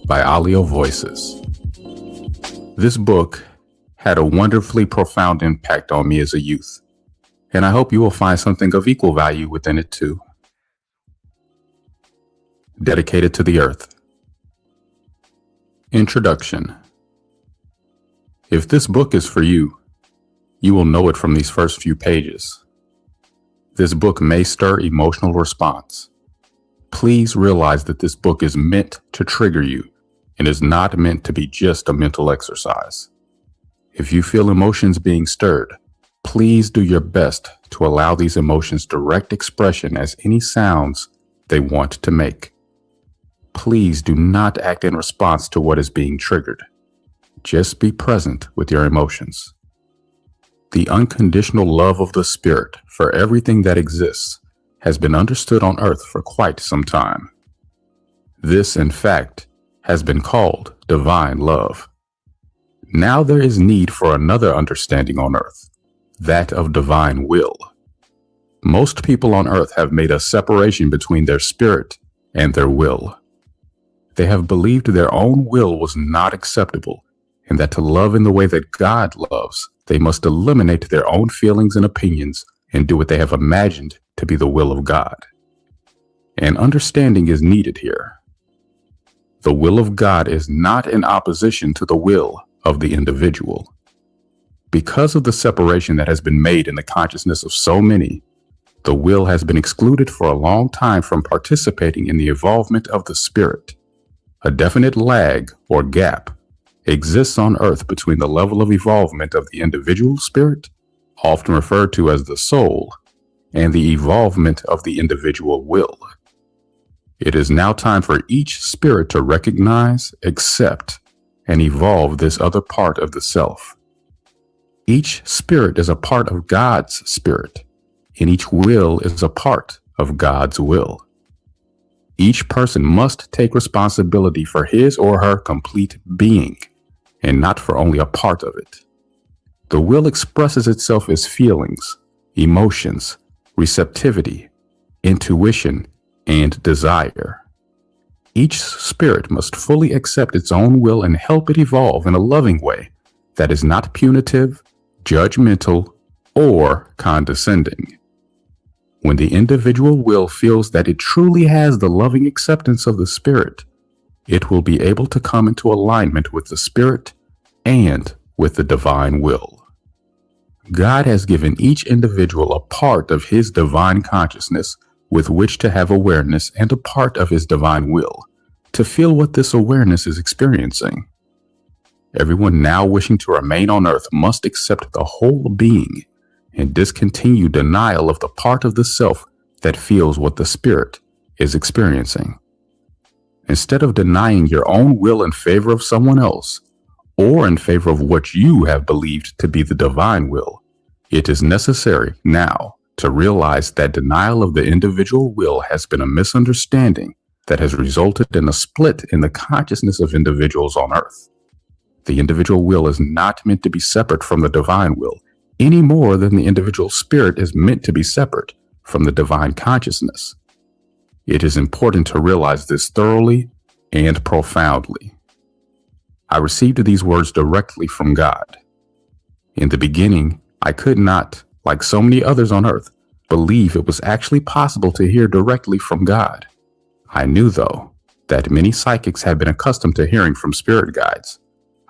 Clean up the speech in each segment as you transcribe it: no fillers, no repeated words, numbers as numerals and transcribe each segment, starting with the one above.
By Audio Voices. This book had a wonderfully profound impact on me as a youth, and I hope you will find something of equal value within it too. Dedicated to the Earth. Introduction. If this book is for you, you will know it from these first few pages. This book may stir emotional response. Please realize that this book is meant to trigger you and is not meant to be just a mental exercise. If you feel emotions being stirred, please do your best to allow these emotions direct expression as any sounds they want to make. Please do not act in response to what is being triggered. Just be present with your emotions. The unconditional love of the Spirit for everything that exists has been understood on earth for quite some time. This, in fact, has been called divine love. Now there is need for another understanding on earth, that of divine will. Most people on earth have made a separation between their spirit and their will. They have believed their own will was not acceptable, and that to love in the way that God loves, they must eliminate their own feelings and opinions and do what they have imagined to be the will of God. An understanding is needed here. The will of God is not in opposition to the will of the individual. Because of the separation that has been made in the consciousness of so many, the will has been excluded for a long time from participating in the evolvement of the spirit. A definite lag or gap exists on earth between the level of evolvement of the individual spirit, often referred to as the soul, and the evolvement of the individual will. It is now time for each spirit to recognize, accept, and evolve this other part of the self. Each spirit is a part of God's spirit, and each will is a part of God's will. Each person must take responsibility for his or her complete being, and not for only a part of it. The will expresses itself as feelings, emotions, receptivity, intuition, and desire. Each spirit must fully accept its own will and help it evolve in a loving way that is not punitive, judgmental, or condescending. When the individual will feels that it truly has the loving acceptance of the spirit, it will be able to come into alignment with the spirit and with the divine will. God has given each individual a part of his divine consciousness with which to have awareness and a part of his divine will to feel what this awareness is experiencing. Everyone now wishing to remain on earth must accept the whole being and discontinue denial of the part of the self that feels what the spirit is experiencing. Instead of denying your own will in favor of someone else, or in favor of what you have believed to be the divine will, it is necessary now to realize that denial of the individual will has been a misunderstanding that has resulted in a split in the consciousness of individuals on earth. The individual will is not meant to be separate from the divine will, any more than the individual spirit is meant to be separate from the divine consciousness. It is important to realize this thoroughly and profoundly. I received these words directly from God. In the beginning, I could not, like so many others on earth, believe it was actually possible to hear directly from God. I knew, though, that many psychics had been accustomed to hearing from spirit guides.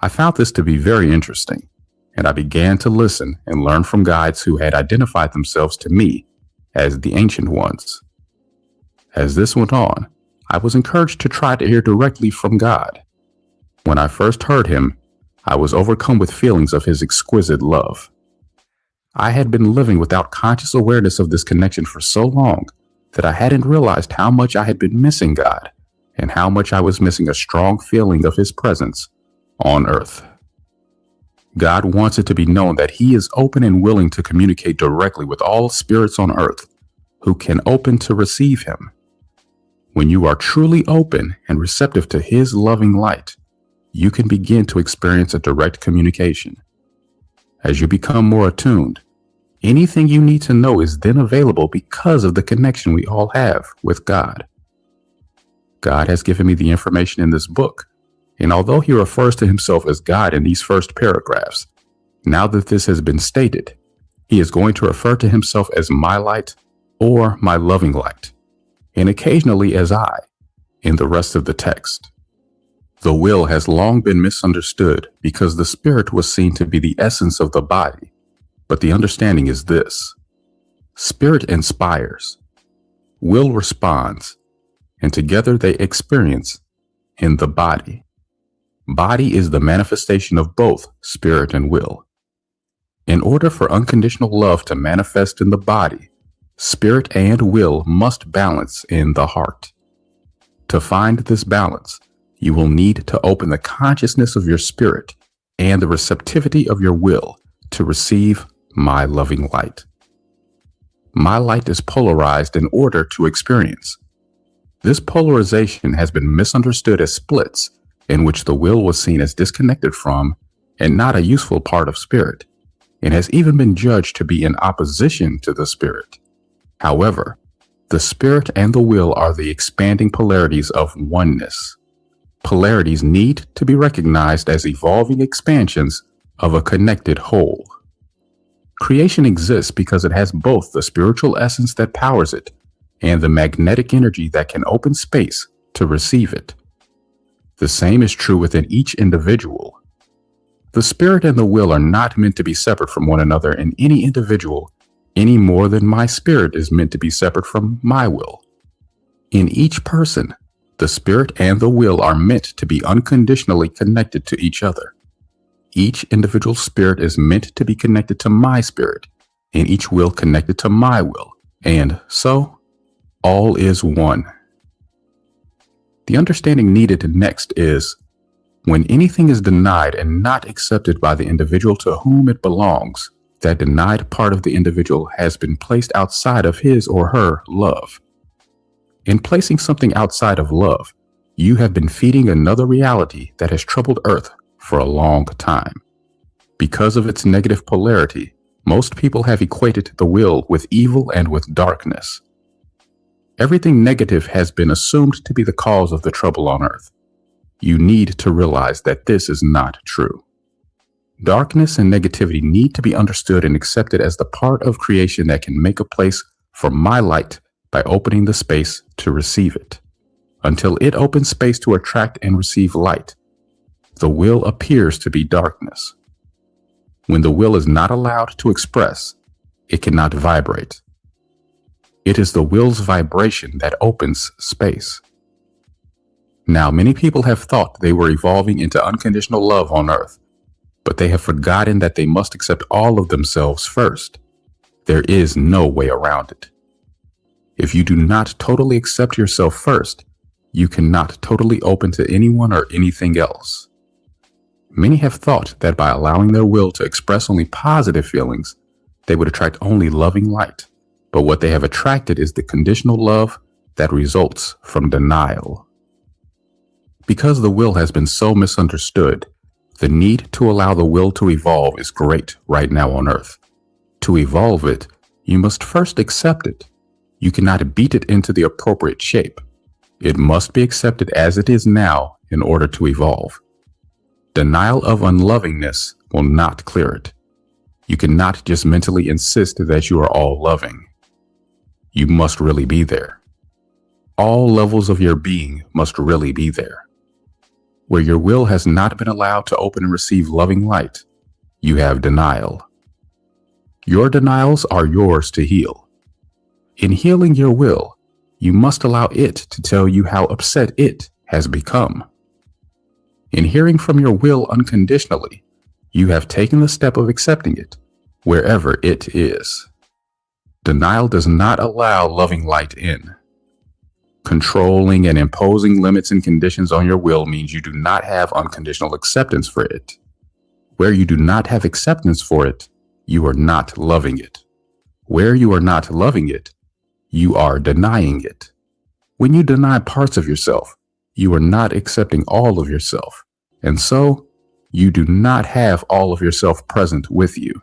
I found this to be very interesting, and I began to listen and learn from guides who had identified themselves to me as the Ancient Ones. As this went on, I was encouraged to try to hear directly from God. When I first heard him, I was overcome with feelings of his exquisite love. I had been living without conscious awareness of this connection for so long that I hadn't realized how much I had been missing God and how much I was missing a strong feeling of His presence on earth. God wants it to be known that He is open and willing to communicate directly with all spirits on earth who can open to receive Him. When you are truly open and receptive to His loving light, you can begin to experience a direct communication. As you become more attuned, anything you need to know is then available because of the connection we all have with God. God has given me the information in this book, and although He refers to Himself as God in these first paragraphs, now that this has been stated, He is going to refer to Himself as my light or my loving light, and occasionally as I in the rest of the text. The will has long been misunderstood because the spirit was seen to be the essence of the body, but the understanding is this: spirit inspires, will responds, and together they experience in the body. Body is the manifestation of both spirit and will. In order for unconditional love to manifest in the body, spirit and will must balance in the heart. To find this balance, you will need to open the consciousness of your spirit and the receptivity of your will to receive my loving light. My light is polarized in order to experience. This polarization has been misunderstood as splits, in which the will was seen as disconnected from and not a useful part of spirit, and has even been judged to be in opposition to the spirit. However, the spirit and the will are the expanding polarities of oneness. Polarities need to be recognized as evolving expansions of a connected whole. Creation exists because it has both the spiritual essence that powers it and the magnetic energy that can open space to receive it. The same is true within each individual. The spirit and the will are not meant to be separate from one another in any individual any more than my spirit is meant to be separate from my will. In each person, the spirit and the will are meant to be unconditionally connected to each other. Each individual spirit is meant to be connected to my spirit, and each will connected to my will, and so all is one. The understanding needed next is, when anything is denied and not accepted by the individual to whom it belongs, that denied part of the individual has been placed outside of his or her love. In placing something outside of love, you have been feeding another reality that has troubled Earth for a long time. Because of its negative polarity, most people have equated the will with evil and with darkness. Everything negative has been assumed to be the cause of the trouble on earth. You need to realize that this is not true. Darkness and negativity need to be understood and accepted as the part of creation that can make a place for my light by opening the space to receive it. Until it opens space to attract and receive light, the will appears to be darkness. When the will is not allowed to express, it cannot vibrate. It is the will's vibration that opens space. Now, many people have thought they were evolving into unconditional love on earth, but they have forgotten that they must accept all of themselves first. There is no way around it. If you do not totally accept yourself first, you cannot totally open to anyone or anything else. Many have thought that by allowing their will to express only positive feelings, they would attract only loving light. But what they have attracted is the conditional love that results from denial. Because the will has been so misunderstood, the need to allow the will to evolve is great right now on earth. To evolve it, you must first accept it. You cannot beat it into the appropriate shape. It must be accepted as it is now in order to evolve. Denial of unlovingness will not clear it. You cannot just mentally insist that you are all loving. You must really be there. All levels of your being must really be there. Where your will has not been allowed to open and receive loving light, you have denial. Your denials are yours to heal. In healing your will, you must allow it to tell you how upset it has become. In hearing from your will unconditionally, you have taken the step of accepting it, wherever it is. Denial does not allow loving light in. Controlling and imposing limits and conditions on your will means you do not have unconditional acceptance for it. Where you do not have acceptance for it, you are not loving it. Where you are not loving it, you are denying it. When you deny parts of yourself, you are not accepting all of yourself, and so you do not have all of yourself present with you.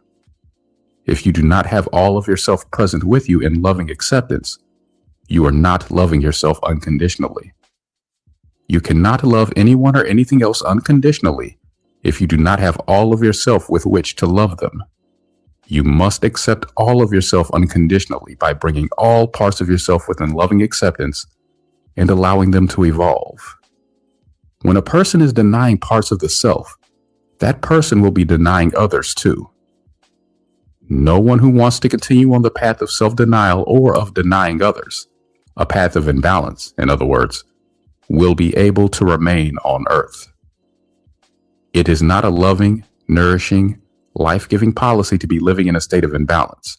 If you do not have all of yourself present with you in loving acceptance, you are not loving yourself unconditionally. You cannot love anyone or anything else unconditionally if you do not have all of yourself with which to love them. You must accept all of yourself unconditionally by bringing all parts of yourself within loving acceptance and allowing them to evolve. When a person is denying parts of the self, that person will be denying others too. No one who wants to continue on the path of self-denial or of denying others, a path of imbalance, in other words, will be able to remain on earth. It is not a loving, nourishing, life-giving policy to be living in a state of imbalance.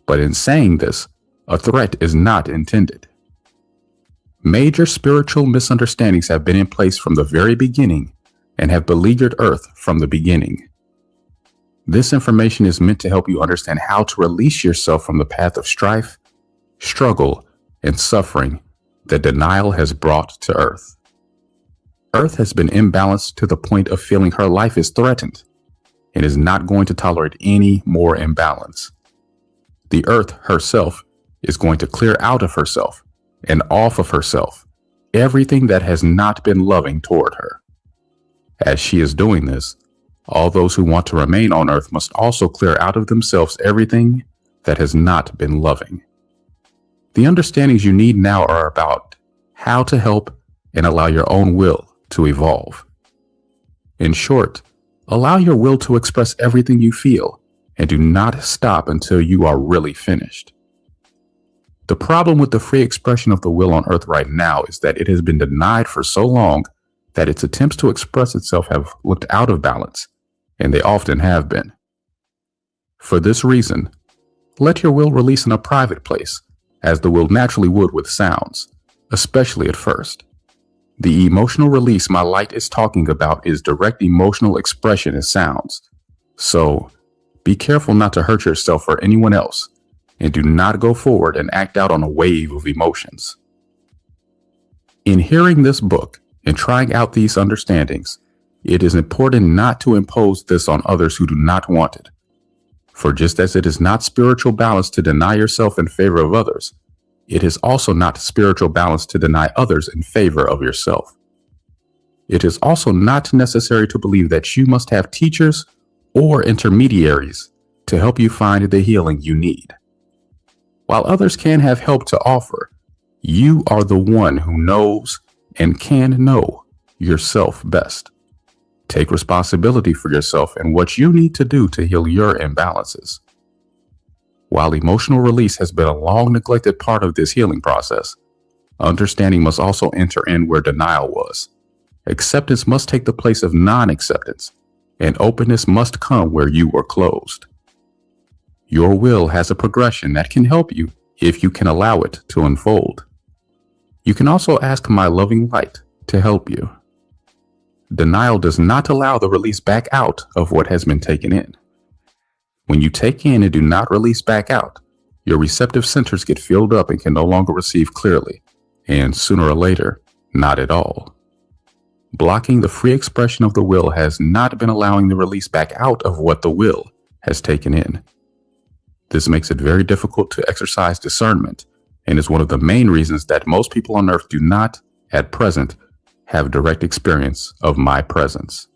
But in saying this, a threat is not intended. Major spiritual misunderstandings have been in place from the very beginning and have beleaguered Earth from the beginning. This information is meant to help you understand how to release yourself from the path of strife, struggle, and suffering that denial has brought to Earth. Earth has been imbalanced to the point of feeling her life is threatened and is not going to tolerate any more imbalance. The Earth herself is going to clear out of herself and off of herself everything that has not been loving toward her. As she is doing this, all those who want to remain on Earth must also clear out of themselves everything that has not been loving. The understandings you need now are about how to help and allow your own will to evolve. In short, allow your will to express everything you feel and do not stop until you are really finished. The problem with the free expression of the will on Earth right now is that it has been denied for so long that its attempts to express itself have looked out of balance, and they often have been. For this reason, let your will release in a private place, as the will naturally would with sounds, especially at first. The emotional release my light is talking about is direct emotional expression as sounds. So, be careful not to hurt yourself or anyone else, and do not go forward and act out on a wave of emotions. In hearing this book and trying out these understandings, it is important not to impose this on others who do not want it. For just as it is not spiritual balance to deny yourself in favor of others, it is also not spiritual balance to deny others in favor of yourself. It is also not necessary to believe that you must have teachers or intermediaries to help you find the healing you need. While others can have help to offer, you are the one who knows and can know yourself best. Take responsibility for yourself and what you need to do to heal your imbalances. While emotional release has been a long neglected part of this healing process, understanding must also enter in where denial was. Acceptance must take the place of non-acceptance, and openness must come where you were closed. Your will has a progression that can help you if you can allow it to unfold. You can also ask my loving light to help you. Denial does not allow the release back out of what has been taken in. When you take in and do not release back out, your receptive centers get filled up and can no longer receive clearly, and sooner or later, not at all. Blocking the free expression of the will has not been allowing the release back out of what the will has taken in. This makes it very difficult to exercise discernment and is one of the main reasons that most people on Earth do not, at present, have direct experience of my presence.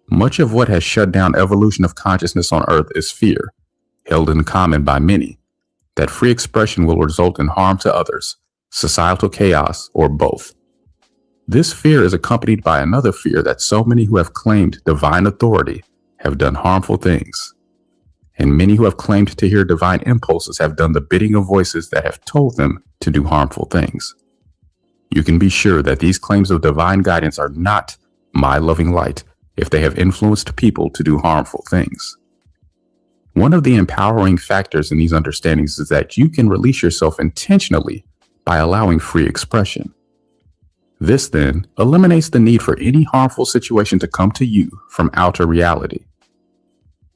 Much of what has shut down evolution of consciousness on Earth is fear, held in common by many, that free expression will result in harm to others, societal chaos, or both. This fear is accompanied by another fear that so many who have claimed divine authority have done harmful things. And many who have claimed to hear divine impulses have done the bidding of voices that have told them to do harmful things. You can be sure that these claims of divine guidance are not my loving light if they have influenced people to do harmful things. One of the empowering factors in these understandings is that you can release yourself intentionally by allowing free expression. This then eliminates the need for any harmful situation to come to you from outer reality.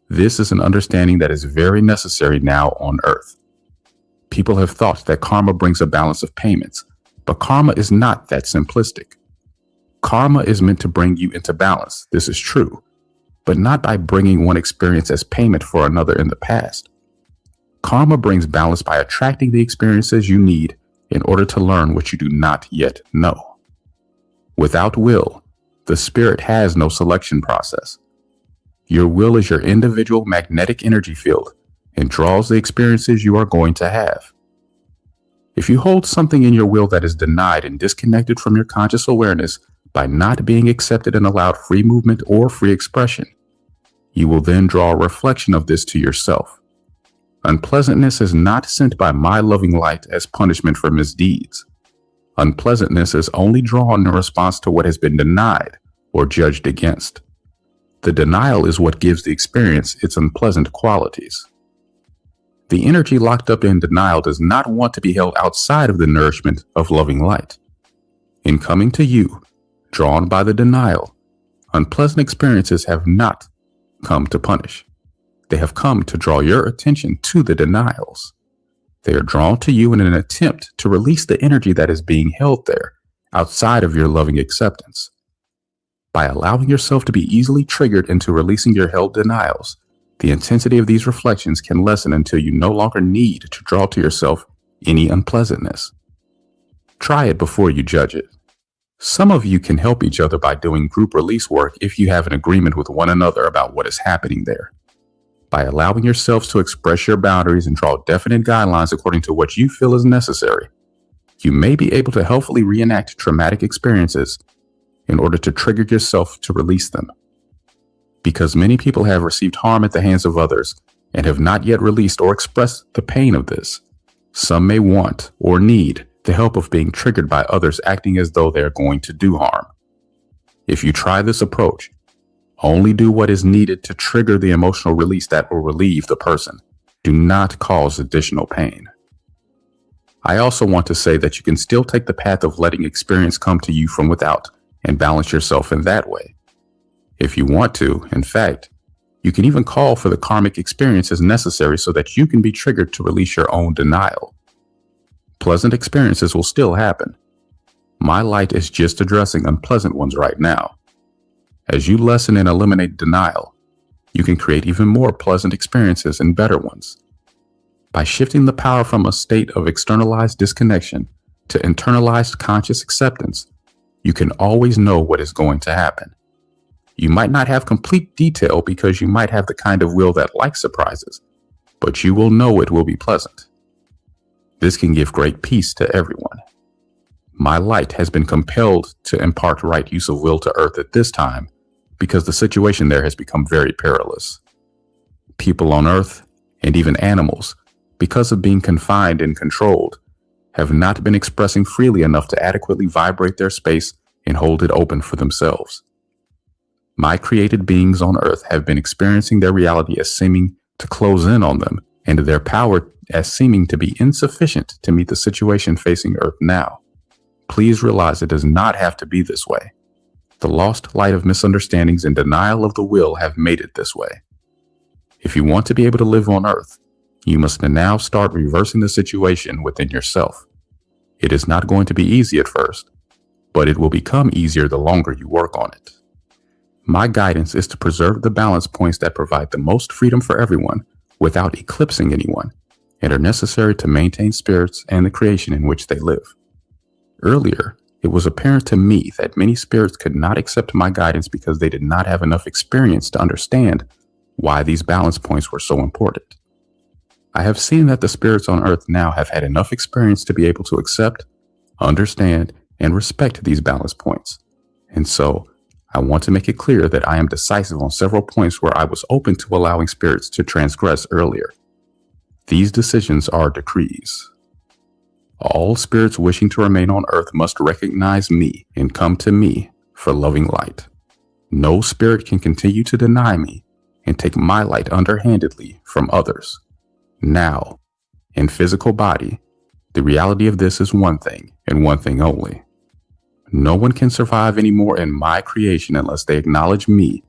This is an understanding that is very necessary now on Earth. People have thought that karma brings a balance of payments, but karma is not that simplistic. Karma is meant to bring you into balance, this is true, but not by bringing one experience as payment for another in the past. Karma brings balance by attracting the experiences you need in order to learn what you do not yet know. Without will, the spirit has no selection process. Your will is your individual magnetic energy field and draws the experiences you are going to have. If you hold something in your will that is denied and disconnected from your conscious awareness by not being accepted and allowed free movement or free expression, you will then draw a reflection of this to yourself. Unpleasantness is not sent by my loving light as punishment for misdeeds. Unpleasantness is only drawn in response to what has been denied or judged against. The denial is what gives the experience its unpleasant qualities. The energy locked up in denial does not want to be held outside of the nourishment of loving light. In coming to you, drawn by the denial, unpleasant experiences have not come to punish. They have come to draw your attention to the denials. They are drawn to you in an attempt to release the energy that is being held there outside of your loving acceptance. By allowing yourself to be easily triggered into releasing your held denials, the intensity of these reflections can lessen until you no longer need to draw to yourself any unpleasantness. Try it before you judge it. Some of you can help each other by doing group release work if you have an agreement with one another about what is happening there. By allowing yourselves to express your boundaries and draw definite guidelines according to what you feel is necessary, you may be able to helpfully reenact traumatic experiences in order to trigger yourself to release them. Because many people have received harm at the hands of others and have not yet released or expressed the pain of this, some may want or need the help of being triggered by others acting as though they are going to do harm. If you try this approach, only do what is needed to trigger the emotional release that will relieve the person. Do not cause additional pain. I also want to say that you can still take the path of letting experience come to you from without and balance yourself in that way. If you want to, in fact, you can even call for the karmic experience as necessary so that you can be triggered to release your own denial. Pleasant experiences will still happen. My light is just addressing unpleasant ones right now. As you lessen and eliminate denial, you can create even more pleasant experiences and better ones. By shifting the power from a state of externalized disconnection to internalized conscious acceptance, you can always know what is going to happen. You might not have complete detail because you might have the kind of will that likes surprises, but you will know it will be pleasant. This can give great peace to everyone. My light has been compelled to impart right use of will to Earth at this time because the situation there has become very perilous. People on Earth, and even animals, because of being confined and controlled, have not been expressing freely enough to adequately vibrate their space and hold it open for themselves. My created beings on Earth have been experiencing their reality as seeming to close in on them, and their power as seeming to be insufficient to meet the situation facing Earth now. Please realize it does not have to be this way. The lost light of misunderstandings and denial of the will have made it this way. If you want to be able to live on Earth, you must now start reversing the situation within yourself. It is not going to be easy at first, but it will become easier the longer you work on it. My guidance is to preserve the balance points that provide the most freedom for everyone without eclipsing anyone, and are necessary to maintain spirits and the creation in which they live. Earlier, it was apparent to me that many spirits could not accept my guidance because they did not have enough experience to understand why these balance points were so important. I have seen that the spirits on Earth now have had enough experience to be able to accept, understand, and respect these balance points. And so, I want to make it clear that I am decisive on several points where I was open to allowing spirits to transgress earlier. These decisions are decrees. All spirits wishing to remain on Earth must recognize me and come to me for loving light. No spirit can continue to deny me and take my light underhandedly from others. Now, in physical body, the reality of this is one thing and one thing only. No one can survive anymore in my creation unless they acknowledge me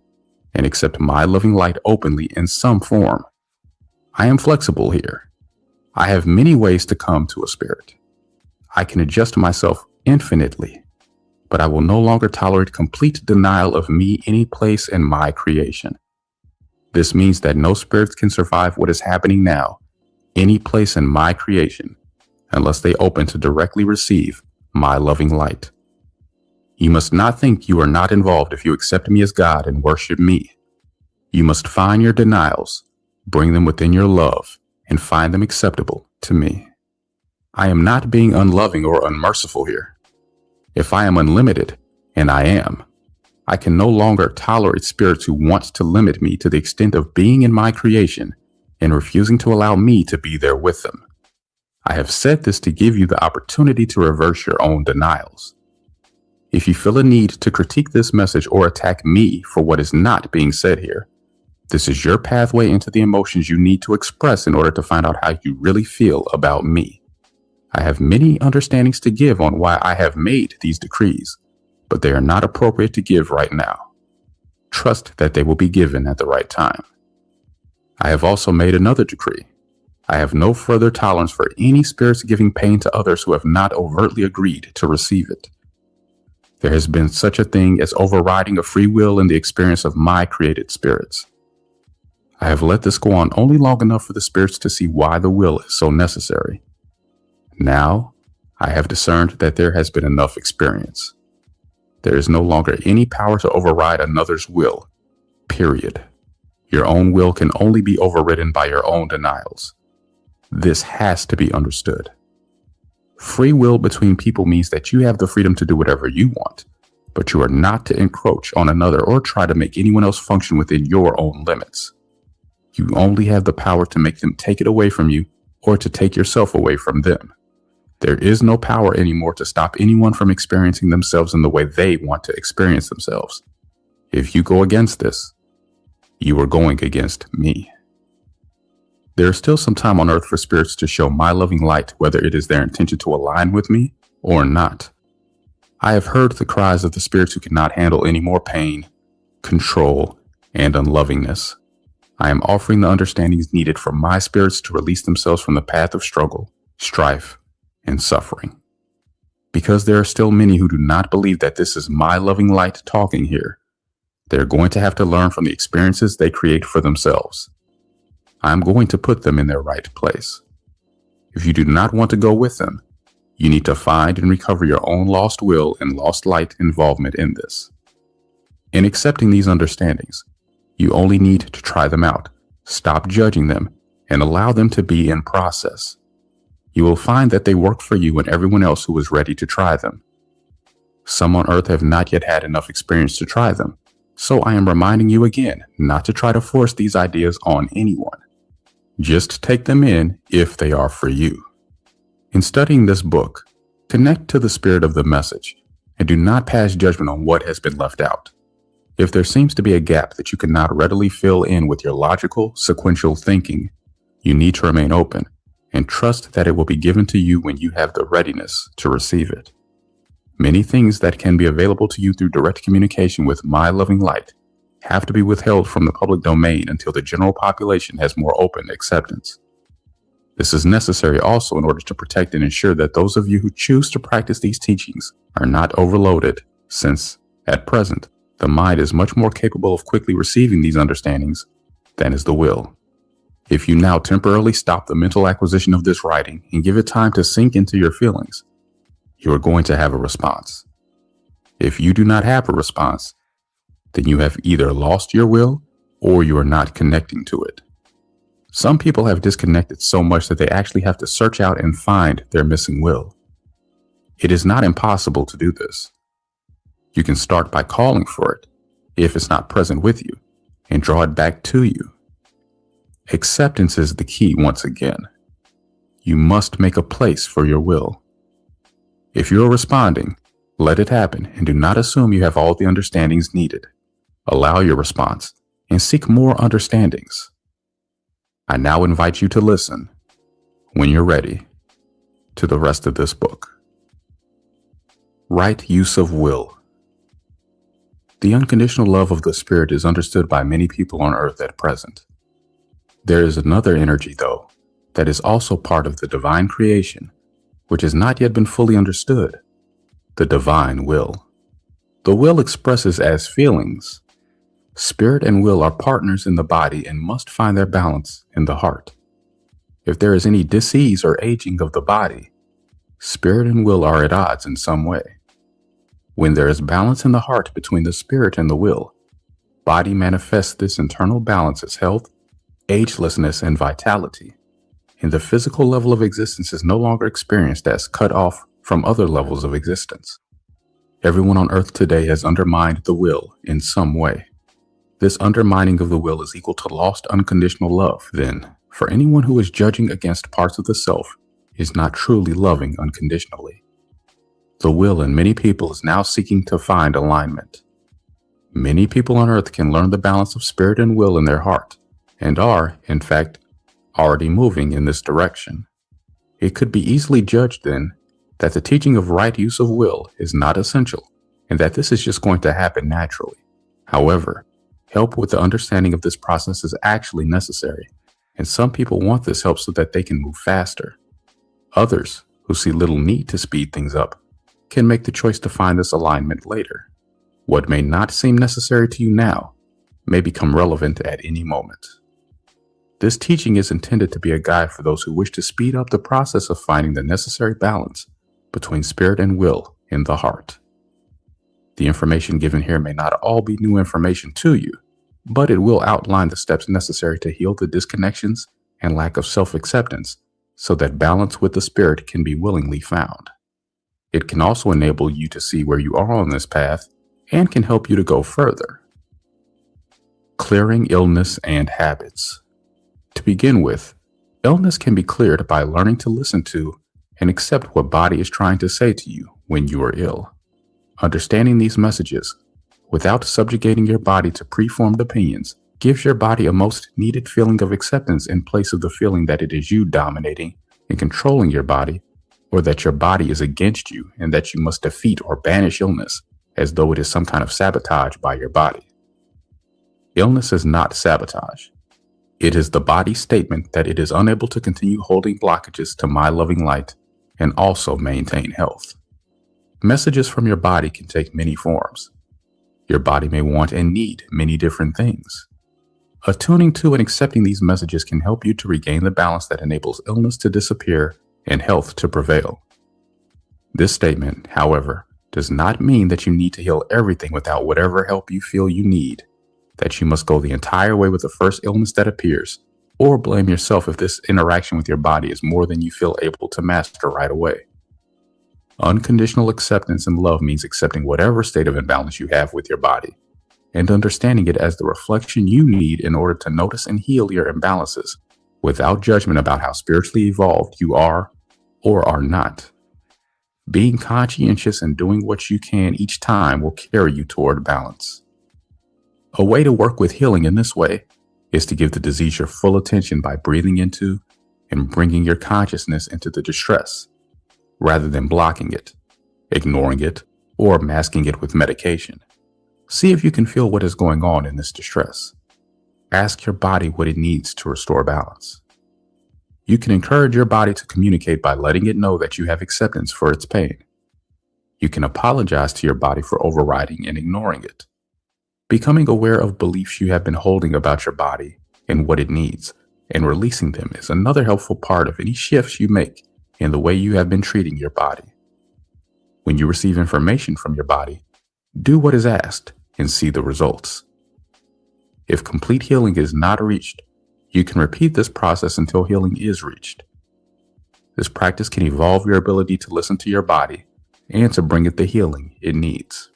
and accept my loving light openly in some form. I am flexible here. I have many ways to come to a spirit. I can adjust myself infinitely, but I will no longer tolerate complete denial of me any place in my creation. This means that no spirits can survive what is happening now, any place in my creation, unless they open to directly receive my loving light. You must not think you are not involved if you accept me as God and worship me. You must find your denials, bring them within your love, and find them acceptable to me. I am not being unloving or unmerciful here. If I am unlimited, and I am, I can no longer tolerate spirits who want to limit me to the extent of being in my creation and refusing to allow me to be there with them. I have said this to give you the opportunity to reverse your own denials. If you feel a need to critique this message or attack me for what is not being said here, this is your pathway into the emotions you need to express in order to find out how you really feel about me. I have many understandings to give on why I have made these decrees, but they are not appropriate to give right now. Trust that they will be given at the right time. I have also made another decree. I have no further tolerance for any spirits giving pain to others who have not overtly agreed to receive it. There has been such a thing as overriding of free will in the experience of my created spirits. I have let this go on only long enough for the spirits to see why the will is so necessary. Now, I have discerned that there has been enough experience. There is no longer any power to override another's will, period. Your own will can only be overridden by your own denials. This has to be understood. Free will between people means that you have the freedom to do whatever you want, but you are not to encroach on another or try to make anyone else function within your own limits. You only have the power to make them take it away from you or to take yourself away from them. There is no power anymore to stop anyone from experiencing themselves in the way they want to experience themselves. If you go against this, you are going against me. There is still some time on earth for spirits to show my loving light, whether it is their intention to align with me or not. I have heard the cries of the spirits who cannot handle any more pain, control, and unlovingness. I am offering the understandings needed for my spirits to release themselves from the path of struggle, strife, and suffering. Because there are still many who do not believe that this is my loving light talking here, they are going to have to learn from the experiences they create for themselves. I am going to put them in their right place. If you do not want to go with them, you need to find and recover your own lost will and lost light involvement in this. In accepting these understandings, you only need to try them out, stop judging them, and allow them to be in process. You will find that they work for you and everyone else who is ready to try them. Some on earth have not yet had enough experience to try them, so I am reminding you again not to try to force these ideas on anyone. Just take them in if they are for you. In studying this book, connect to the spirit of the message and do not pass judgment on what has been left out. If there seems to be a gap that you cannot readily fill in with your logical, sequential thinking, you need to remain open and trust that it will be given to you when you have the readiness to receive it. Many things that can be available to you through direct communication with my loving light have to be withheld from the public domain until the general population has more open acceptance. This is necessary also in order to protect and ensure that those of you who choose to practice these teachings are not overloaded, since, at present, the mind is much more capable of quickly receiving these understandings than is the will. If you now temporarily stop the mental acquisition of this writing and give it time to sink into your feelings, you are going to have a response. If you do not have a response, then you have either lost your will or you are not connecting to it. Some people have disconnected so much that they actually have to search out and find their missing will. It is not impossible to do this. You can start by calling for it, if it's not present with you, and draw it back to you. Acceptance is the key once again. You must make a place for your will. If you are responding, let it happen and do not assume you have all the understandings needed. Allow your response and seek more understandings. I now invite you to listen, when you're ready, to the rest of this book. Right use of will. The unconditional love of the Spirit is understood by many people on earth at present. There is another energy, though, that is also part of the divine creation, which has not yet been fully understood: the divine will. The will expresses as feelings. Spirit and will are partners in the body and must find their balance in the heart. If there is any disease or aging of the body, spirit and will are at odds in some way. When there is balance in the heart between the spirit and the will, body manifests this internal balance as health, agelessness, and vitality, and the physical level of existence is no longer experienced as cut off from other levels of existence. Everyone on earth today has undermined the will in some way. This undermining of the will is equal to lost unconditional love. Then, for anyone who is judging against parts of the self is not truly loving unconditionally. The will in many people is now seeking to find alignment. Many people on earth can learn the balance of spirit and will in their heart, and are, in fact, already moving in this direction. It could be easily judged then that the teaching of right use of will is not essential, and that this is just going to happen naturally. However, help with the understanding of this process is actually necessary, and some people want this help so that they can move faster. Others, who see little need to speed things up, can make the choice to find this alignment later. What may not seem necessary to you now may become relevant at any moment. This teaching is intended to be a guide for those who wish to speed up the process of finding the necessary balance between spirit and will in the heart. The information given here may not all be new information to you, but it will outline the steps necessary to heal the disconnections and lack of self-acceptance so that balance with the spirit can be willingly found. It can also enable you to see where you are on this path and can help you to go further. Clearing illness and habits. To begin with, illness can be cleared by learning to listen to and accept what body is trying to say to you when you are ill. Understanding these messages, without subjugating your body to preformed opinions, gives your body a most needed feeling of acceptance in place of the feeling that it is you dominating and controlling your body, or that your body is against you and that you must defeat or banish illness as though it is some kind of sabotage by your body. Illness is not sabotage. It is the body's statement that it is unable to continue holding blockages to my loving light and also maintain health. Messages from your body can take many forms. Your body may want and need many different things. Attuning to and accepting these messages can help you to regain the balance that enables illness to disappear and health to prevail. This statement, however, does not mean that you need to heal everything without whatever help you feel you need, that you must go the entire way with the first illness that appears, or blame yourself if this interaction with your body is more than you feel able to master right away. Unconditional acceptance and love means accepting whatever state of imbalance you have with your body, and understanding it as the reflection you need in order to notice and heal your imbalances, without judgment about how spiritually evolved you are or are not. Being conscientious and doing what you can each time will carry you toward balance. A way to work with healing in this way is to give the disease your full attention by breathing into and bringing your consciousness into the distress, rather than blocking it, ignoring it, or masking it with medication. See if you can feel what is going on in this distress. Ask your body what it needs to restore balance. You can encourage your body to communicate by letting it know that you have acceptance for its pain. You can apologize to your body for overriding and ignoring it. Becoming aware of beliefs you have been holding about your body and what it needs, and releasing them is another helpful part of any shifts you make in the way you have been treating your body. When you receive information from your body, do what is asked and see the results. If complete healing is not reached, you can repeat this process until healing is reached. This practice can evolve your ability to listen to your body and to bring it the healing it needs.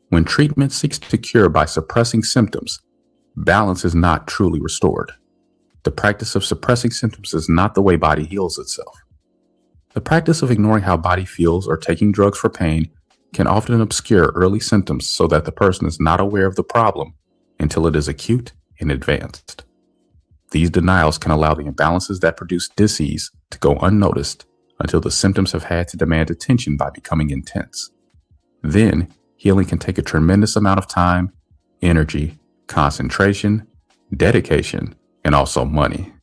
When treatment seeks to cure by suppressing symptoms, balance is not truly restored. The practice of suppressing symptoms is not the way body heals itself. The practice of ignoring how body feels or taking drugs for pain can often obscure early symptoms so that the person is not aware of the problem until it is acute in advance. These denials can allow the imbalances that produce disease to go unnoticed until the symptoms have had to demand attention by becoming intense. Then, healing can take a tremendous amount of time, energy, concentration, dedication, and also money.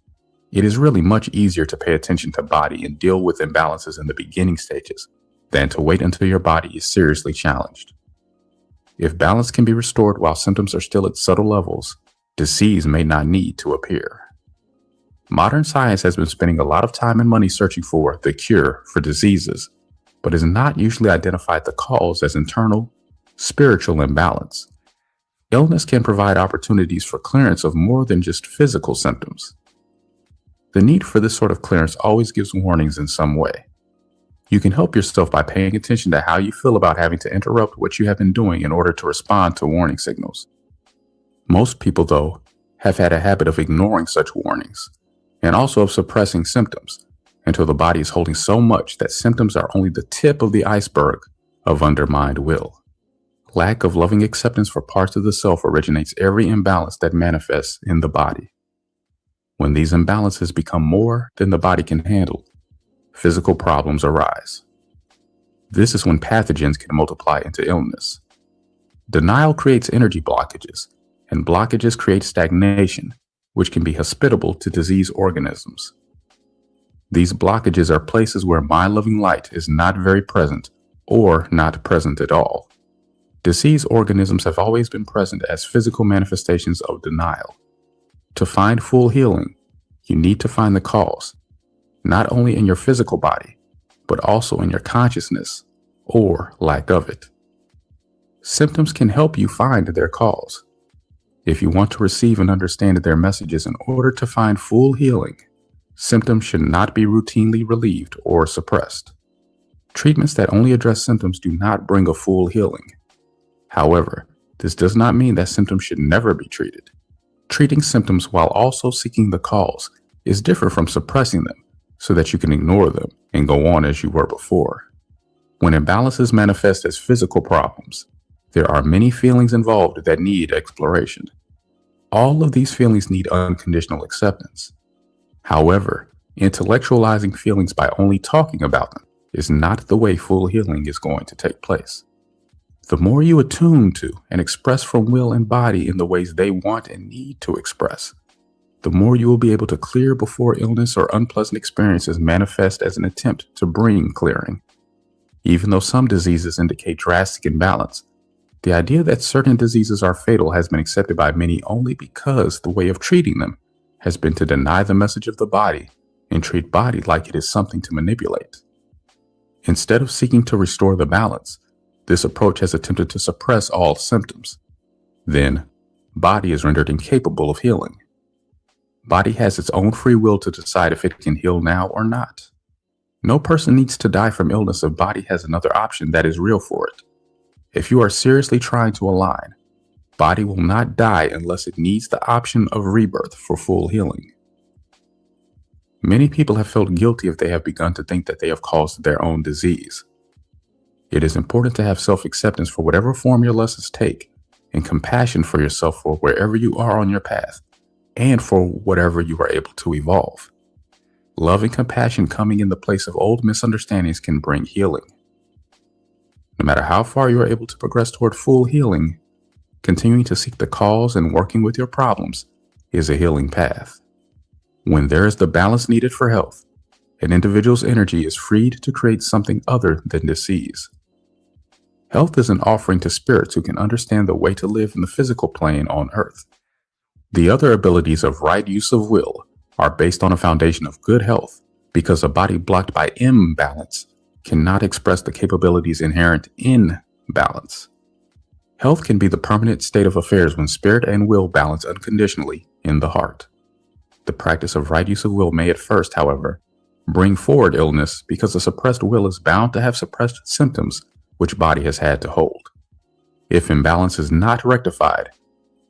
It is really much easier to pay attention to body and deal with imbalances in the beginning stages than to wait until your body is seriously challenged. If balance can be restored while symptoms are still at subtle levels, disease may not need to appear. Modern science has been spending a lot of time and money searching for the cure for diseases, but has not usually identified the cause as internal, spiritual imbalance. Illness can provide opportunities for clearance of more than just physical symptoms. The need for this sort of clearance always gives warnings in some way. You can help yourself by paying attention to how you feel about having to interrupt what you have been doing in order to respond to warning signals. Most people, though, have had a habit of ignoring such warnings and also of suppressing symptoms until the body is holding so much that symptoms are only the tip of the iceberg of undermined will. Lack of loving acceptance for parts of the self originates every imbalance that manifests in the body. When these imbalances become more than the body can handle, physical problems arise. This is when pathogens can multiply into illness. Denial creates energy blockages, and blockages create stagnation, which can be hospitable to disease organisms. These blockages are places where mind-loving light is not very present or not present at all. Disease organisms have always been present as physical manifestations of denial. To find full healing, you need to find the cause, not only in your physical body, but also in your consciousness or lack of it. Symptoms can help you find their cause. If you want to receive and understand their messages in order to find full healing, symptoms should not be routinely relieved or suppressed. Treatments that only address symptoms do not bring a full healing. However, this does not mean that symptoms should never be treated. Treating symptoms while also seeking the cause is different from suppressing them so that you can ignore them and go on as you were before. When imbalances manifest as physical problems, there are many feelings involved that need exploration. All of these feelings need unconditional acceptance. However, intellectualizing feelings by only talking about them is not the way full healing is going to take place. The more you attune to and express from will and body in the ways they want and need to express, the more you will be able to clear before illness or unpleasant experiences manifest as an attempt to bring clearing. Even though some diseases indicate drastic imbalance, the idea that certain diseases are fatal has been accepted by many only because the way of treating them has been to deny the message of the body and treat body like it is something to manipulate. Instead of seeking to restore the balance, this approach has attempted to suppress all symptoms. Then, body is rendered incapable of healing. Body has its own free will to decide if it can heal now or not. No person needs to die from illness if body has another option that is real for it. If you are seriously trying to align, body will not die unless it needs the option of rebirth for full healing. Many people have felt guilty if they have begun to think that they have caused their own disease. It is important to have self-acceptance for whatever form your lessons take and compassion for yourself for wherever you are on your path and for whatever you are able to evolve. Love and compassion coming in the place of old misunderstandings can bring healing. No matter how far you are able to progress toward full healing, continuing to seek the cause and working with your problems is a healing path. When there is the balance needed for health, an individual's energy is freed to create something other than disease. Health is an offering to spirits who can understand the way to live in the physical plane on earth. The other abilities of right use of will are based on a foundation of good health because a body blocked by imbalance cannot express the capabilities inherent in balance. Health can be the permanent state of affairs when spirit and will balance unconditionally in the heart. The practice of right use of will may at first, however, bring forward illness because the suppressed will is bound to have suppressed symptoms which body has had to hold. If imbalance is not rectified,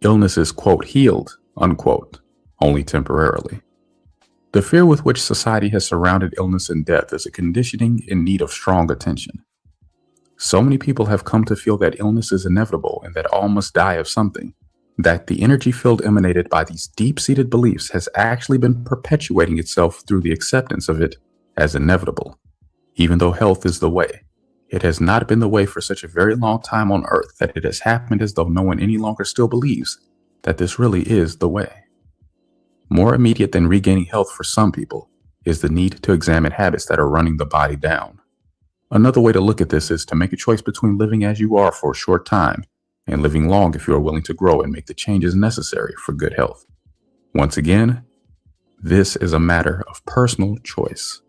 illness is, quote, healed, unquote, only temporarily. The fear with which society has surrounded illness and death is a conditioning in need of strong attention. So many people have come to feel that illness is inevitable and that all must die of something, that the energy field emanated by these deep-seated beliefs has actually been perpetuating itself through the acceptance of it as inevitable. Even though health is the way, it has not been the way for such a very long time on Earth that it has happened as though no one any longer still believes that this really is the way. More immediate than regaining health for some people is the need to examine habits that are running the body down. Another way to look at this is to make a choice between living as you are for a short time and living long if you are willing to grow and make the changes necessary for good health. Once again, this is a matter of personal choice.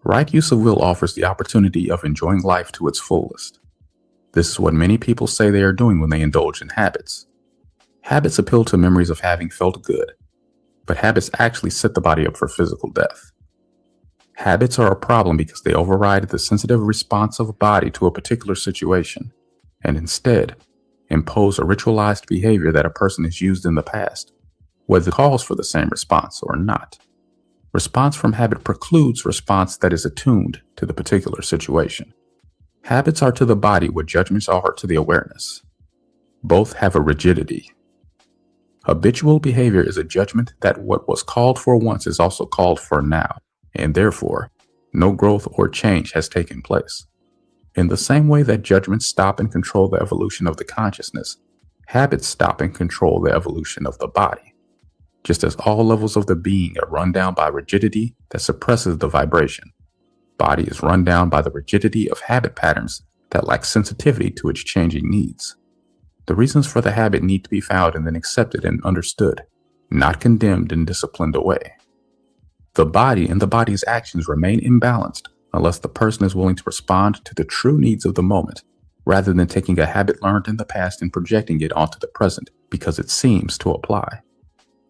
Right use of will offers the opportunity of enjoying life to its fullest. This is what many people say they are doing when they indulge in habits. Habits appeal to memories of having felt good, but habits actually set the body up for physical death. Habits are a problem because they override the sensitive response of a body to a particular situation, and instead impose a ritualized behavior that a person has used in the past, whether it calls for the same response or not. Response from habit precludes response that is attuned to the particular situation. Habits are to the body what judgments are to the awareness. Both have a rigidity. Habitual behavior is a judgment that what was called for once is also called for now, and therefore, no growth or change has taken place. In the same way that judgments stop and control the evolution of the consciousness, habits stop and control the evolution of the body. Just as all levels of the being are run down by rigidity that suppresses the vibration, body is run down by the rigidity of habit patterns that lack sensitivity to its changing needs. The reasons for the habit need to be found and then accepted and understood, not condemned and disciplined away. The body and the body's actions remain imbalanced unless the person is willing to respond to the true needs of the moment, rather than taking a habit learned in the past and projecting it onto the present because it seems to apply.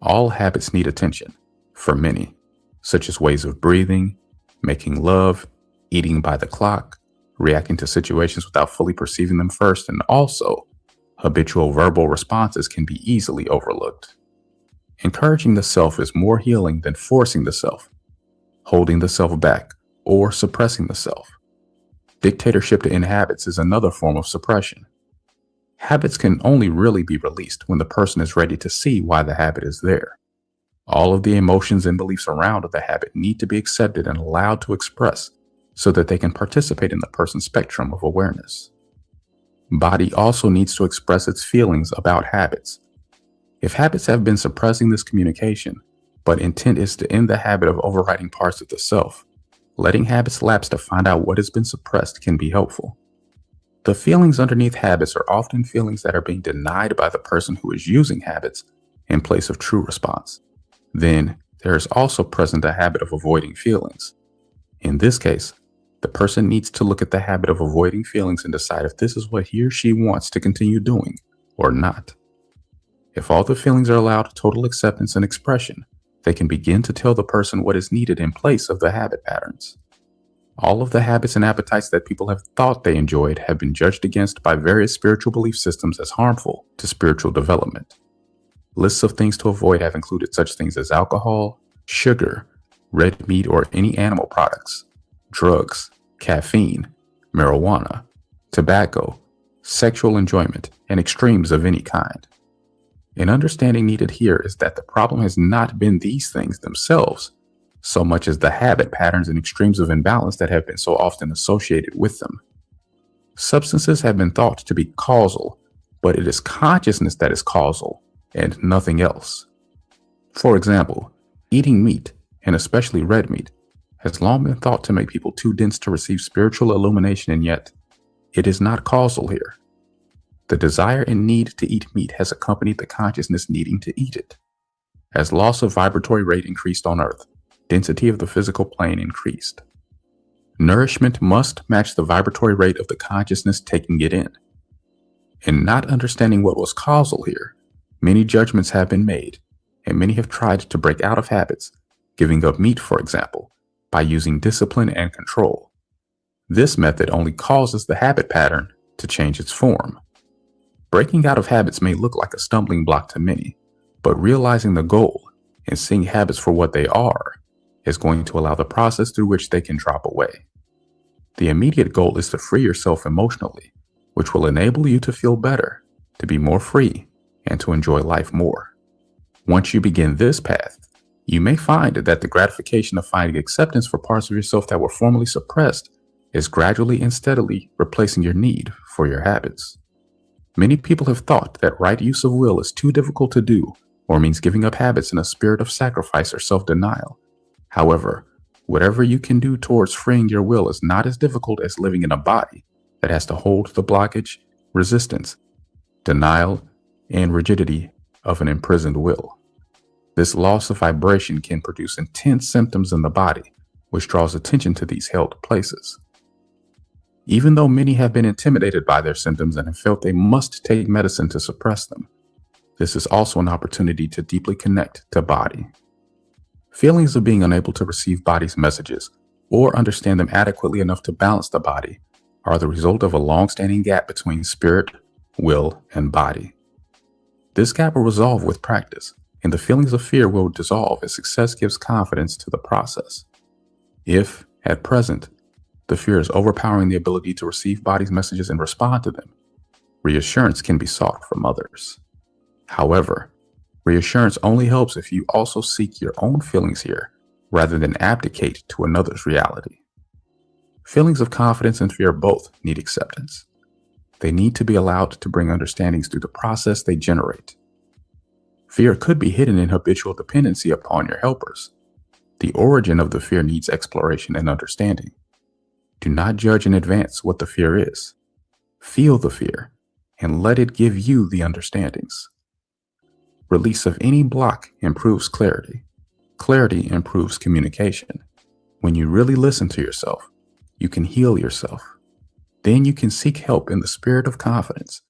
All habits need attention, for many, such as ways of breathing, making love, eating by the clock, reacting to situations without fully perceiving them first, and also habitual verbal responses can be easily overlooked. Encouraging the self is more healing than forcing the self, holding the self back, or suppressing the self. Dictatorship to end habits is another form of suppression. Habits can only really be released when the person is ready to see why the habit is there. All of the emotions and beliefs around the habit need to be accepted and allowed to express so that they can participate in the person's spectrum of awareness. Body also needs to express its feelings about habits. If habits have been suppressing this communication, but intent is to end the habit of overriding parts of the self, letting habits lapse to find out what has been suppressed can be helpful. The feelings underneath habits are often feelings that are being denied by the person who is using habits in place of true response. Then, there is also present a habit of avoiding feelings. In this case, the person needs to look at the habit of avoiding feelings and decide if this is what he or she wants to continue doing or not. If all the feelings are allowed total acceptance and expression, they can begin to tell the person what is needed in place of the habit patterns. All of the habits and appetites that people have thought they enjoyed have been judged against by various spiritual belief systems as harmful to spiritual development. Lists of things to avoid have included such things as alcohol, sugar, red meat or any animal products, drugs, caffeine, marijuana, tobacco, sexual enjoyment, and extremes of any kind. An understanding needed here is that the problem has not been these things themselves, so much as the habit patterns and extremes of imbalance that have been so often associated with them. Substances have been thought to be causal, but it is consciousness that is causal, and nothing else. For example, eating meat, and especially red meat, has long been thought to make people too dense to receive spiritual illumination, and yet, it is not causal here. The desire and need to eat meat has accompanied the consciousness needing to eat it. As loss of vibratory rate increased on Earth, density of the physical plane increased. Nourishment must match the vibratory rate of the consciousness taking it in. In not understanding what was causal here, many judgments have been made, and many have tried to break out of habits, giving up meat, for example, by using discipline and control. This method only causes the habit pattern to change its form. Breaking out of habits may look like a stumbling block to many, but realizing the goal and seeing habits for what they are is going to allow the process through which they can drop away. The immediate goal is to free yourself emotionally, which will enable you to feel better, to be more free, and to enjoy life more. Once you begin this path, you may find that the gratification of finding acceptance for parts of yourself that were formerly suppressed is gradually and steadily replacing your need for your habits. Many people have thought that right use of will is too difficult to do or means giving up habits in a spirit of sacrifice or self-denial. However, whatever you can do towards freeing your will is not as difficult as living in a body that has to hold the blockage, resistance, denial, and rigidity of an imprisoned will. This loss of vibration can produce intense symptoms in the body, which draws attention to these held places. Even though many have been intimidated by their symptoms and have felt they must take medicine to suppress them, this is also an opportunity to deeply connect to body. Feelings of being unable to receive body's messages or understand them adequately enough to balance the body are the result of a long-standing gap between spirit, will, and body. This gap will resolve with practice, and the feelings of fear will dissolve as success gives confidence to the process. If, at present, the fear is overpowering the ability to receive body's messages and respond to them, reassurance can be sought from others. However, reassurance only helps if you also seek your own feelings here, rather than abdicate to another's reality. Feelings of confidence and fear both need acceptance. They need to be allowed to bring understandings through the process they generate. Fear could be hidden in habitual dependency upon your helpers. The origin of the fear needs exploration and understanding. Do not judge in advance what the fear is. Feel the fear and let it give you the understandings. Release of any block improves clarity. Clarity improves communication. When you really listen to yourself, you can heal yourself. Then you can seek help in the spirit of confidence,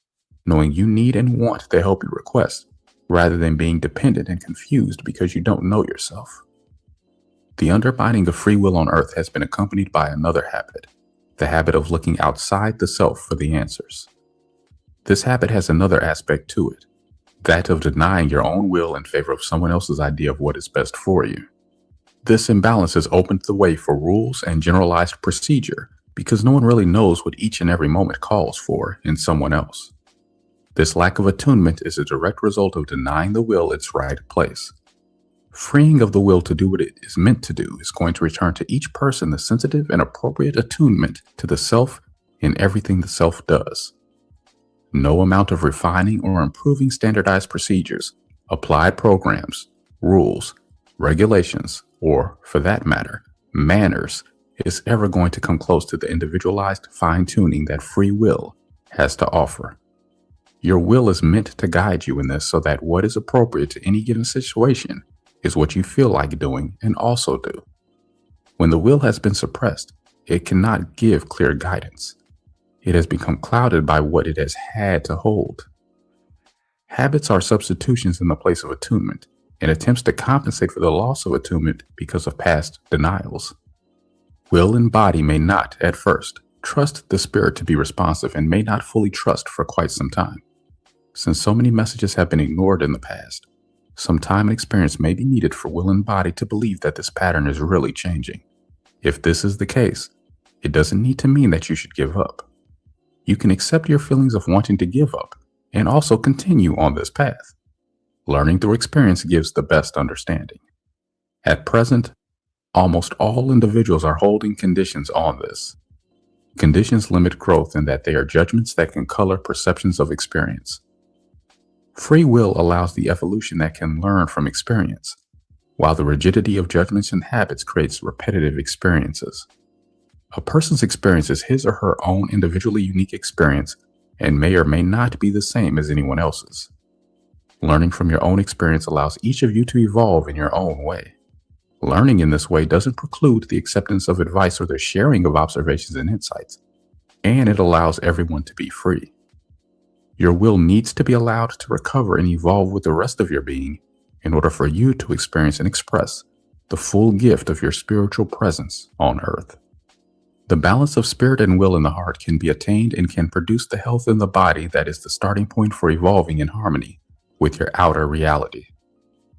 knowing you need and want the help you request, rather than being dependent and confused because you don't know yourself. The undermining of free will on earth has been accompanied by another habit, the habit of looking outside the self for the answers. This habit has another aspect to it, that of denying your own will in favor of someone else's idea of what is best for you. This imbalance has opened the way for rules and generalized procedure because no one really knows what each and every moment calls for in someone else. This lack of attunement is a direct result of denying the will its right place. Freeing of the will to do what it is meant to do is going to return to each person the sensitive and appropriate attunement to the self in everything the self does. No amount of refining or improving standardized procedures, applied programs, rules, regulations, or, for that matter, manners, is ever going to come close to the individualized fine-tuning that free will has to offer. Your will is meant to guide you in this so that what is appropriate to any given situation is what you feel like doing and also do. When the will has been suppressed, it cannot give clear guidance. It has become clouded by what it has had to hold. Habits are substitutions in the place of attunement and attempts to compensate for the loss of attunement because of past denials. Will and body may not, at first, trust the spirit to be responsive and may not fully trust for quite some time. Since so many messages have been ignored in the past, some time and experience may be needed for will and body to believe that this pattern is really changing. If this is the case, it doesn't need to mean that you should give up. You can accept your feelings of wanting to give up and also continue on this path. Learning through experience gives the best understanding. At present, almost all individuals are holding conditions on this. Conditions limit growth in that they are judgments that can color perceptions of experience. Free will allows the evolution that can learn from experience, while the rigidity of judgments and habits creates repetitive experiences. A person's experience is his or her own individually unique experience and may or may not be the same as anyone else's. Learning from your own experience allows each of you to evolve in your own way. Learning in this way doesn't preclude the acceptance of advice or the sharing of observations and insights, and it allows everyone to be free. Your will needs to be allowed to recover and evolve with the rest of your being in order for you to experience and express the full gift of your spiritual presence on earth. The balance of spirit and will in the heart can be attained and can produce the health in the body that is the starting point for evolving in harmony with your outer reality.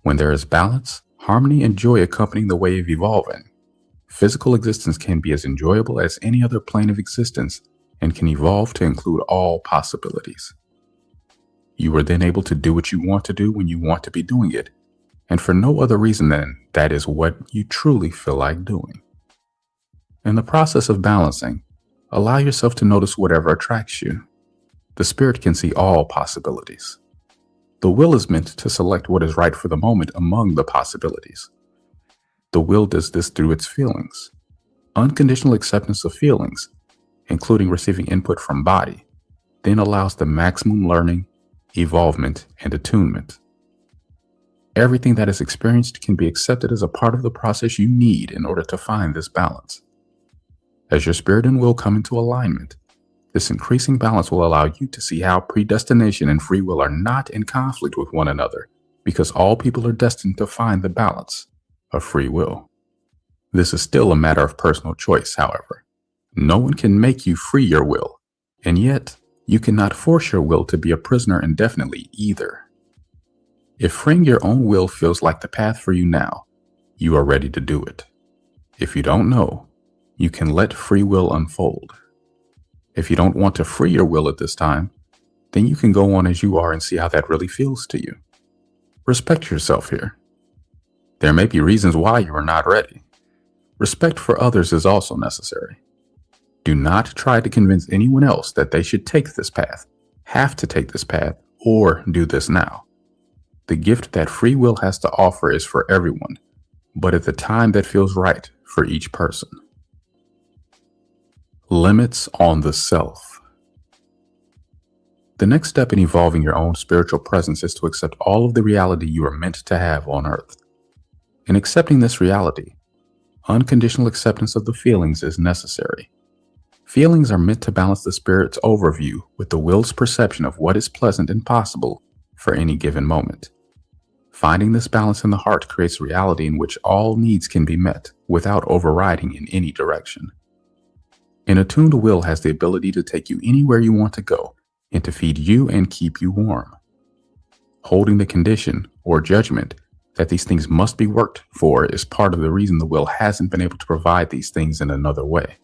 When there is balance, harmony and joy accompanying the way of evolving, physical existence can be as enjoyable as any other plane of existence and can evolve to include all possibilities. You are then able to do what you want to do when you want to be doing it, and for no other reason than that is what you truly feel like doing. In the process of balancing, allow yourself to notice whatever attracts you. The spirit can see all possibilities. The will is meant to select what is right for the moment among the possibilities. The will does this through its feelings. Unconditional acceptance of feelings, including receiving input from body, then allows the maximum learning, evolvement, and attunement. Everything that is experienced can be accepted as a part of the process you need in order to find this balance. As your spirit and will come into alignment, this increasing balance will allow you to see how predestination and free will are not in conflict with one another, because all people are destined to find the balance of free will. This is still a matter of personal choice, however. No one can make you free your will, and yet you cannot force your will to be a prisoner indefinitely either. If freeing your own will feels like the path for you now, you are ready to do it. If you don't know, you can let free will unfold. If you don't want to free your will at this time, then you can go on as you are and see how that really feels to you. Respect yourself here. There may be reasons why you are not ready. Respect for others is also necessary. Do not try to convince anyone else that they should take this path, have to take this path, or do this now. The gift that free will has to offer is for everyone, but at the time that feels right for each person. Limits on the self. The next step in evolving your own spiritual presence is to accept all of the reality you are meant to have on earth. In accepting this reality, unconditional acceptance of the feelings is necessary. Feelings are meant to balance the spirit's overview with the will's perception of what is pleasant and possible for any given moment. Finding this balance in the heart creates a reality in which all needs can be met without overriding in any direction. An attuned will has the ability to take you anywhere you want to go and to feed you and keep you warm. Holding the condition or judgment that these things must be worked for is part of the reason the will hasn't been able to provide these things in another way.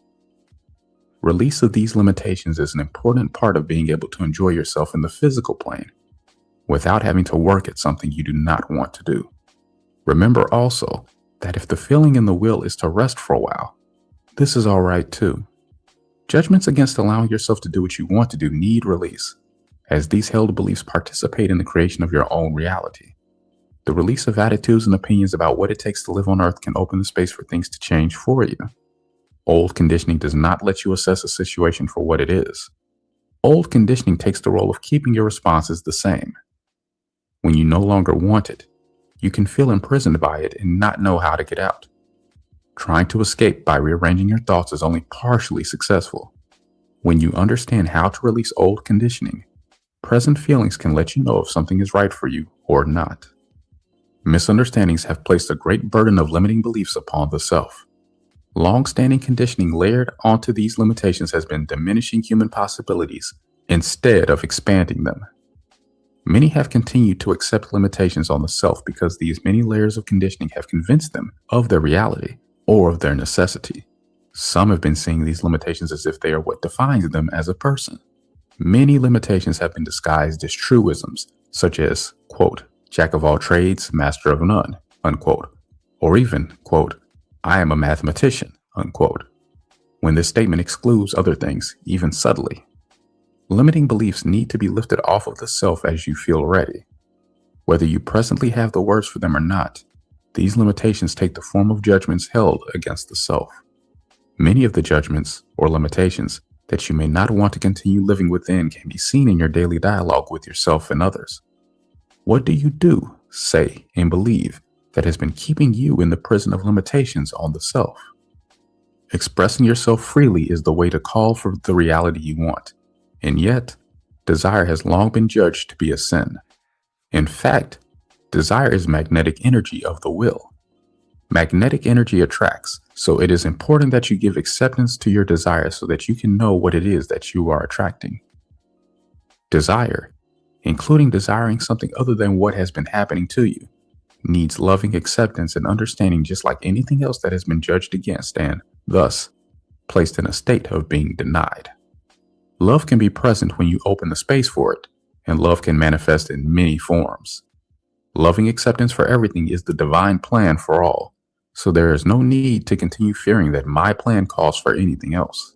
Release of these limitations is an important part of being able to enjoy yourself in the physical plane without having to work at something you do not want to do. Remember also that if the feeling in the will is to rest for a while, this is all right too. Judgments against allowing yourself to do what you want to do need release, as these held beliefs participate in the creation of your own reality. The release of attitudes and opinions about what it takes to live on earth can open the space for things to change for you. Old conditioning does not let you assess a situation for what it is. Old conditioning takes the role of keeping your responses the same. When you no longer want it, you can feel imprisoned by it and not know how to get out. Trying to escape by rearranging your thoughts is only partially successful. When you understand how to release old conditioning, present feelings can let you know if something is right for you or not. Misunderstandings have placed a great burden of limiting beliefs upon the self. Long-standing conditioning layered onto these limitations has been diminishing human possibilities instead of expanding them. Many have continued to accept limitations on the self because these many layers of conditioning have convinced them of their reality or of their necessity. Some have been seeing these limitations as if they are what defines them as a person. Many limitations have been disguised as truisms, such as, quote, jack of all trades, master of none, unquote, or even, quote, I am a mathematician, unquote, when this statement excludes other things, even subtly. Limiting beliefs need to be lifted off of the self as you feel ready. Whether you presently have the words for them or not, these limitations take the form of judgments held against the self. Many of the judgments or limitations that you may not want to continue living within can be seen in your daily dialogue with yourself and others. What do you do, say, and believe that has been keeping you in the prison of limitations on the self? Expressing yourself freely is the way to call for the reality you want, and yet, desire has long been judged to be a sin. In fact, desire is magnetic energy of the will. Magnetic energy attracts, so it is important that you give acceptance to your desire so that you can know what it is that you are attracting. Desire, including desiring something other than what has been happening to you, needs loving acceptance and understanding just like anything else that has been judged against and, thus, placed in a state of being denied. Love can be present when you open the space for it, and love can manifest in many forms. Loving acceptance for everything is the divine plan for all, so there is no need to continue fearing that my plan calls for anything else.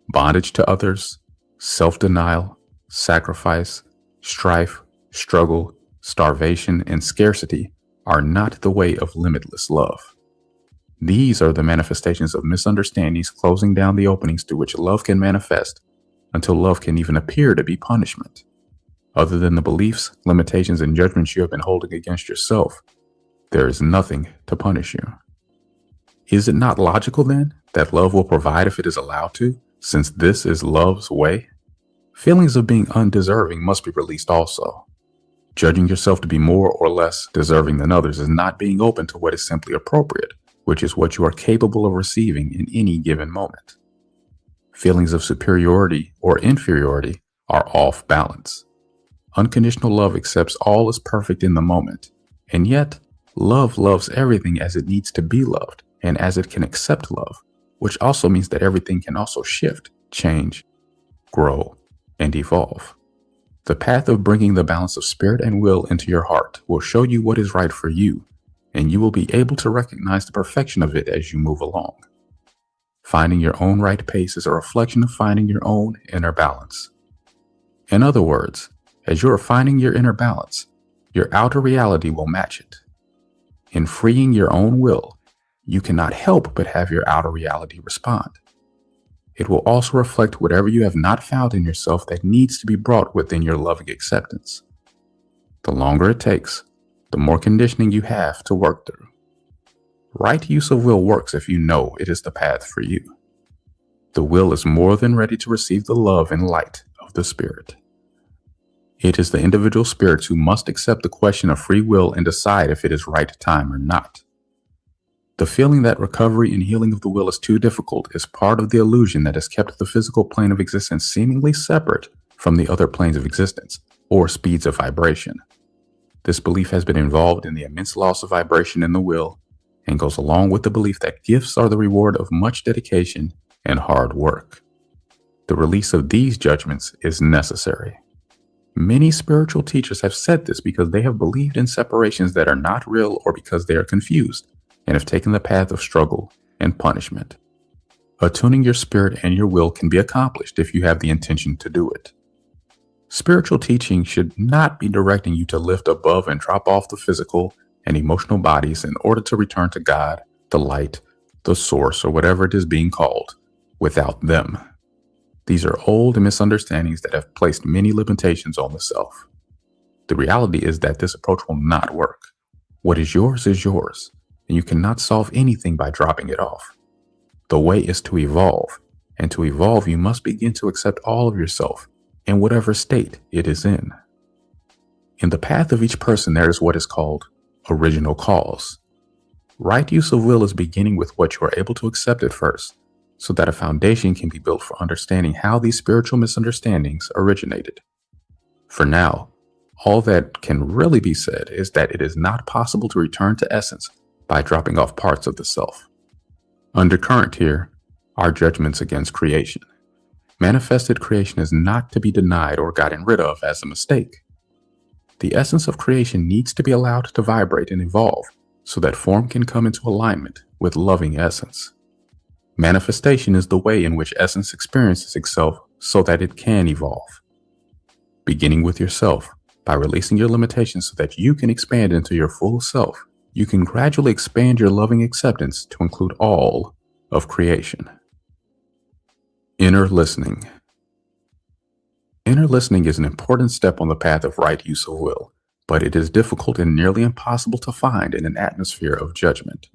Bondage to others, self-denial, sacrifice, strife, struggle, starvation, and scarcity are not the way of limitless love. These are the manifestations of misunderstandings closing down the openings through which love can manifest until love can even appear to be punishment. Other than the beliefs, limitations, and judgments you have been holding against yourself, there is nothing to punish you. Is it not logical then that love will provide if it is allowed to, since this is love's way? Feelings of being undeserving must be released also. Judging yourself to be more or less deserving than others is not being open to what is simply appropriate, which is what you are capable of receiving in any given moment. Feelings of superiority or inferiority are off balance. Unconditional love accepts all as perfect in the moment, and yet love loves everything as it needs to be loved and as it can accept love, which also means that everything can also shift, change, grow, and evolve. The path of bringing the balance of spirit and will into your heart will show you what is right for you, and you will be able to recognize the perfection of it as you move along. Finding your own right pace is a reflection of finding your own inner balance. In other words, as you are finding your inner balance, your outer reality will match it. In freeing your own will, you cannot help but have your outer reality respond. It will also reflect whatever you have not found in yourself that needs to be brought within your loving acceptance. The longer it takes, the more conditioning you have to work through. Right use of will works if you know it is the path for you. The will is more than ready to receive the love and light of the Spirit. It is the individual spirits who must accept the question of free will and decide if it is right time or not. The feeling that recovery and healing of the will is too difficult is part of the illusion that has kept the physical plane of existence seemingly separate from the other planes of existence, or speeds of vibration. This belief has been involved in the immense loss of vibration in the will, and goes along with the belief that gifts are the reward of much dedication and hard work. The release of these judgments is necessary. Many spiritual teachers have said this because they have believed in separations that are not real or because they are confused and have taken the path of struggle and punishment. Attuning your spirit and your will can be accomplished if you have the intention to do it. Spiritual teaching should not be directing you to lift above and drop off the physical and emotional bodies in order to return to God, the light, the source, or whatever it is being called, without them. These are old misunderstandings that have placed many limitations on the self. The reality is that this approach will not work. What is yours, and you cannot solve anything by dropping it off. The way is to evolve, and to evolve you must begin to accept all of yourself in whatever state it is in. In the path of each person there is what is called original cause. Right use of will is beginning with what you are able to accept at first, so that a foundation can be built for understanding how these spiritual misunderstandings originated. For now, all that can really be said is that it is not possible to return to essence by dropping off parts of the self. Undercurrent here are judgments against creation. Manifested creation is not to be denied or gotten rid of as a mistake. The essence of creation needs to be allowed to vibrate and evolve so that form can come into alignment with loving essence. Manifestation is the way in which essence experiences itself so that it can evolve. Beginning with yourself, by releasing your limitations so that you can expand into your full self, you can gradually expand your loving acceptance to include all of creation. Inner listening. Inner listening is an important step on the path of right use of will, but it is difficult and nearly impossible to find in an atmosphere of judgment.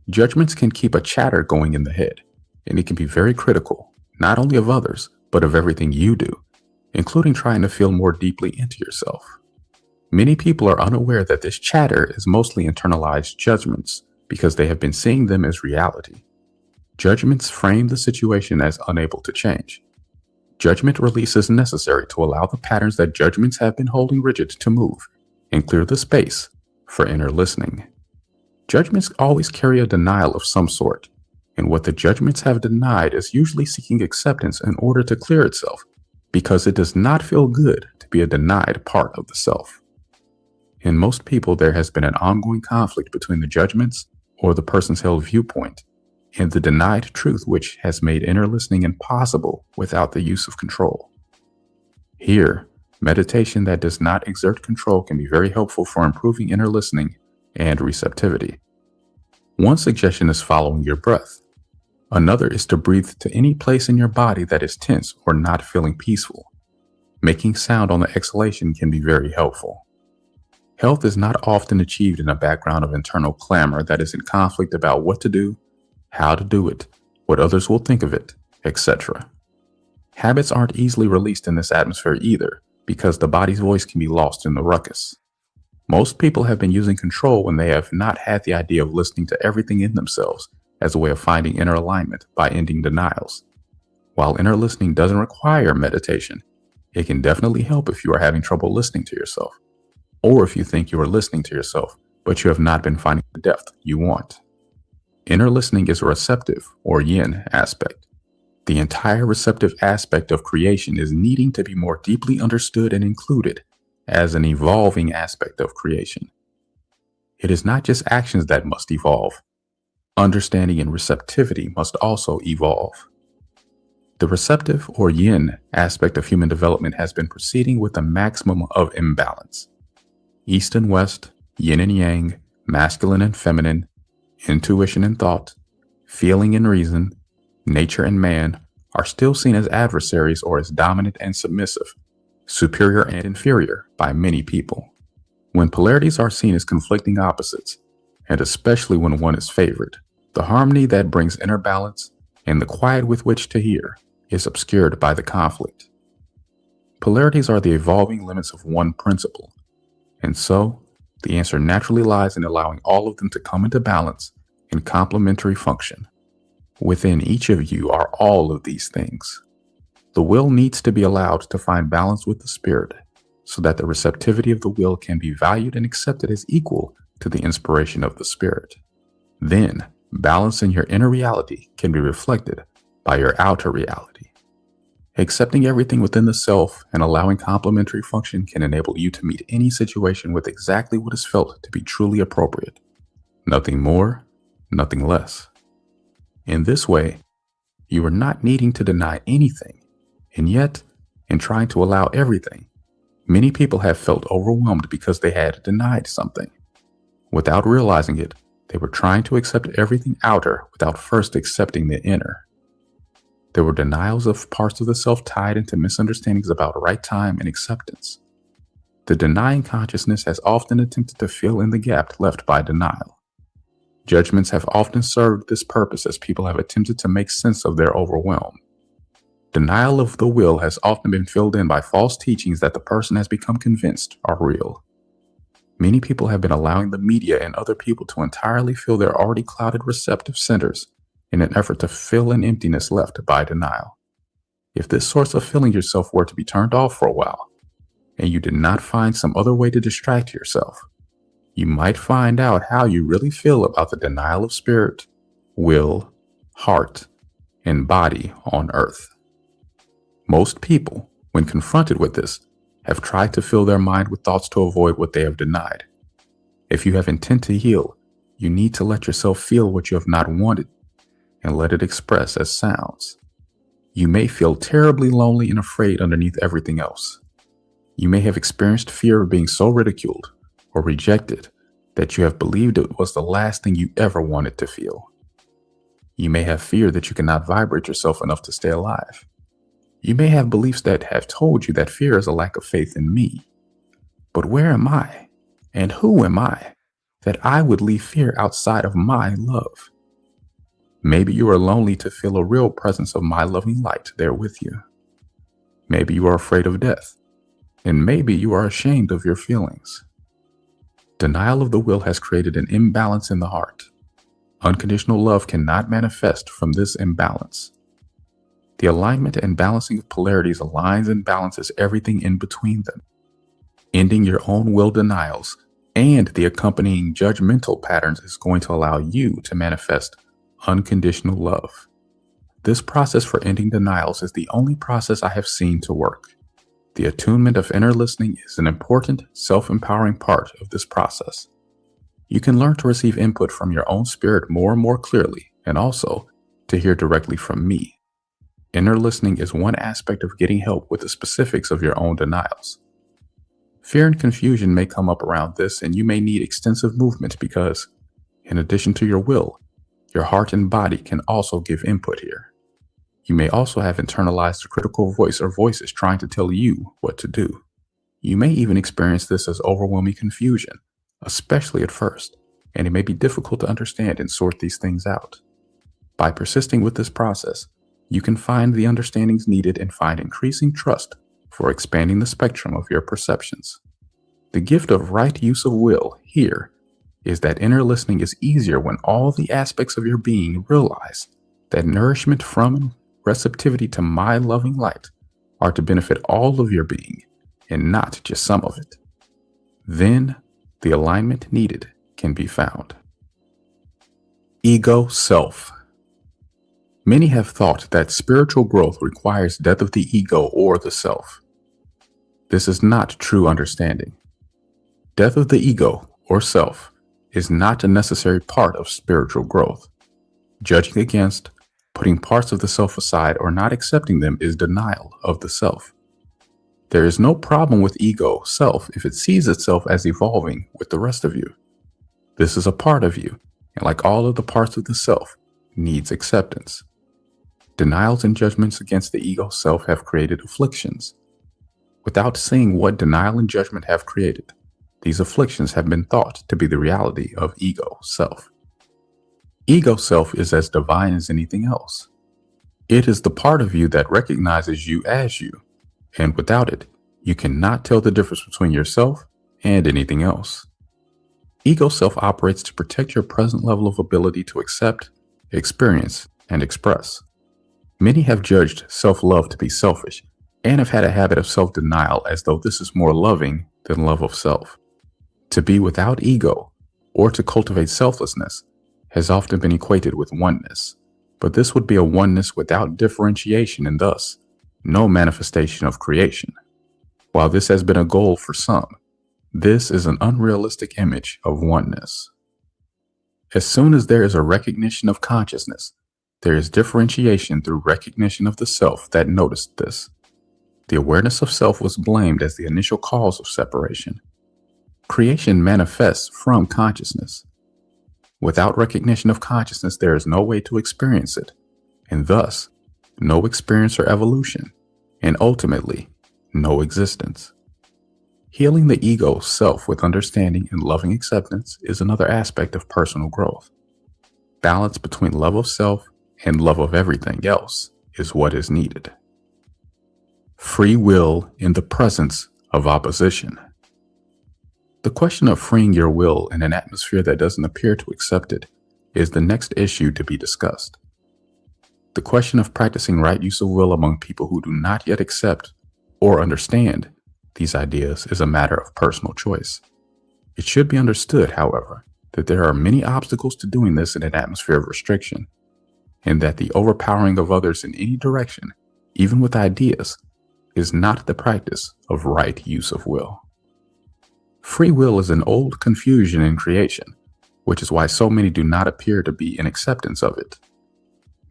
Judgments can keep a chatter going in the head, and it can be very critical, not only of others, but of everything you do, including trying to feel more deeply into yourself. Many people are unaware that this chatter is mostly internalized judgments because they have been seeing them as reality. Judgments frame the situation as unable to change. Judgment release is necessary to allow the patterns that judgments have been holding rigid to move and clear the space for inner listening. Judgments always carry a denial of some sort, and what the judgments have denied is usually seeking acceptance in order to clear itself, because it does not feel good to be a denied part of the self. In most people, there has been an ongoing conflict between the judgments or the person's held viewpoint and the denied truth, which has made inner listening impossible without the use of control. Here, meditation that does not exert control can be very helpful for improving inner listening and receptivity. One suggestion is following your breath. Another is to breathe to any place in your body that is tense or not feeling peaceful. Making sound on the exhalation can be very helpful. Health is not often achieved in a background of internal clamor that is in conflict about what to do, how to do it, what others will think of it, etc. Habits aren't easily released in this atmosphere either, because the body's voice can be lost in the ruckus. Most people have been using control when they have not had the idea of listening to everything in themselves as a way of finding inner alignment by ending denials. While inner listening doesn't require meditation, it can definitely help if you are having trouble listening to yourself, or if you think you are listening to yourself, but you have not been finding the depth you want. Inner listening is a receptive, or yin, aspect. The entire receptive aspect of creation is needing to be more deeply understood and included as an evolving aspect of creation. It is not just actions that must evolve. Understanding and receptivity must also evolve. The receptive, or yin, aspect of human development has been proceeding with a maximum of imbalance. East and West, yin and yang, masculine and feminine, intuition and thought, feeling and reason, nature and man are still seen as adversaries or as dominant and submissive, superior and inferior by many people. When polarities are seen as conflicting opposites, and especially when one is favored, the harmony that brings inner balance and the quiet with which to hear is obscured by the conflict. Polarities are the evolving limits of one principle, and so the answer naturally lies in allowing all of them to come into balance and complementary function. Within each of you are all of these things. The will needs to be allowed to find balance with the spirit so that the receptivity of the will can be valued and accepted as equal to the inspiration of the spirit. Then, balance in your inner reality can be reflected by your outer reality. Accepting everything within the self and allowing complementary function can enable you to meet any situation with exactly what is felt to be truly appropriate. Nothing more, nothing less. In this way, you are not needing to deny anything, and yet, in trying to allow everything, many people have felt overwhelmed because they had denied something. Without realizing it, they were trying to accept everything outer without first accepting the inner. There were denials of parts of the self tied into misunderstandings about right time and acceptance. The denying consciousness has often attempted to fill in the gap left by denial. Judgments have often served this purpose as people have attempted to make sense of their overwhelm. Denial of the will has often been filled in by false teachings that the person has become convinced are real. Many people have been allowing the media and other people to entirely fill their already clouded receptive centers in an effort to fill an emptiness left by denial. If this source of filling yourself were to be turned off for a while, and you did not find some other way to distract yourself, you might find out how you really feel about the denial of spirit, will, heart, and body on earth. Most people, when confronted with this, have tried to fill their mind with thoughts to avoid what they have denied. If you have intent to heal, you need to let yourself feel what you have not wanted and let it express as sounds. You may feel terribly lonely and afraid underneath everything else. You may have experienced fear of being so ridiculed or rejected that you have believed it was the last thing you ever wanted to feel. You may have fear that you cannot vibrate yourself enough to stay alive. You may have beliefs that have told you that fear is a lack of faith in me. But where am I? And who am I that I would leave fear outside of my love? Maybe you are lonely to feel a real presence of my loving light there with you. Maybe you are afraid of death, and maybe you are ashamed of your feelings. Denial of the will has created an imbalance in the heart. Unconditional love cannot manifest from this imbalance. The alignment and balancing of polarities aligns and balances everything in between them. Ending your own will denials and the accompanying judgmental patterns is going to allow you to manifest unconditional love. This process for ending denials is the only process I have seen to work. The attunement of inner listening is an important, self-empowering part of this process. You can learn to receive input from your own spirit more and more clearly, and also to hear directly from me. Inner listening is one aspect of getting help with the specifics of your own denials. Fear and confusion may come up around this, and you may need extensive movement because, in addition to your will, your heart and body can also give input here. You may also have internalized a critical voice or voices trying to tell you what to do. You may even experience this as overwhelming confusion, especially at first, and it may be difficult to understand and sort these things out. By persisting with this process, you can find the understandings needed and find increasing trust for expanding the spectrum of your perceptions. The gift of right use of will here is that inner listening is easier when all the aspects of your being realize that nourishment from and receptivity to my loving light are to benefit all of your being and not just some of it. Then the alignment needed can be found. Ego self. Many have thought that spiritual growth requires death of the ego or the self. This is not true understanding. Death of the ego or self is not a necessary part of spiritual growth. Judging against, putting parts of the self aside, or not accepting them is denial of the self. There is no problem with ego self if it sees itself as evolving with the rest of you. This is a part of you, and like all of the parts of the self, needs acceptance. Denials and judgments against the ego self have created afflictions. Without seeing what denial and judgment have created, these afflictions have been thought to be the reality of ego self. Ego self is as divine as anything else. It is the part of you that recognizes you as you, and without it, you cannot tell the difference between yourself and anything else. Ego self operates to protect your present level of ability to accept, experience, and express. Many have judged self-love to be selfish and have had a habit of self-denial as though this is more loving than love of self. To be without ego, or to cultivate selflessness, has often been equated with oneness, but this would be a oneness without differentiation and thus no manifestation of creation. While this has been a goal for some, this is an unrealistic image of oneness. As soon as there is a recognition of consciousness, there is differentiation through recognition of the self that noticed this. The awareness of self was blamed as the initial cause of separation. Creation manifests from consciousness. Without recognition of consciousness, there is no way to experience it, and thus, no experience or evolution, and ultimately, no existence. Healing the ego self with understanding and loving acceptance is another aspect of personal growth. Balance between love of self and love of everything else is what is needed. Free will in the presence of opposition. The question of freeing your will in an atmosphere that doesn't appear to accept it is the next issue to be discussed. The question of practicing right use of will among people who do not yet accept or understand these ideas is a matter of personal choice. It should be understood, however, that there are many obstacles to doing this in an atmosphere of restriction, and that the overpowering of others in any direction, even with ideas, is not the practice of right use of will. Free will is an old confusion in creation, which is why so many do not appear to be in acceptance of it.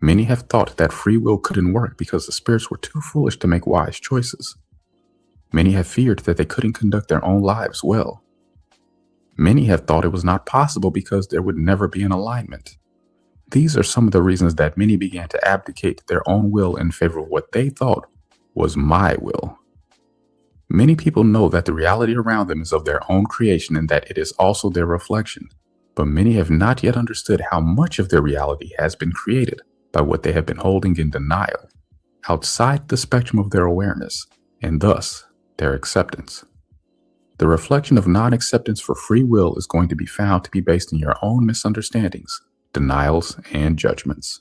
Many have thought that free will couldn't work because the spirits were too foolish to make wise choices. Many have feared that they couldn't conduct their own lives well. Many have thought it was not possible because there would never be an alignment. These are some of the reasons that many began to abdicate their own will in favor of what they thought was my will. Many people know that the reality around them is of their own creation and that it is also their reflection, but many have not yet understood how much of their reality has been created by what they have been holding in denial, outside the spectrum of their awareness, and thus their acceptance. The reflection of non-acceptance for free will is going to be found to be based in your own misunderstandings, denials, and judgments.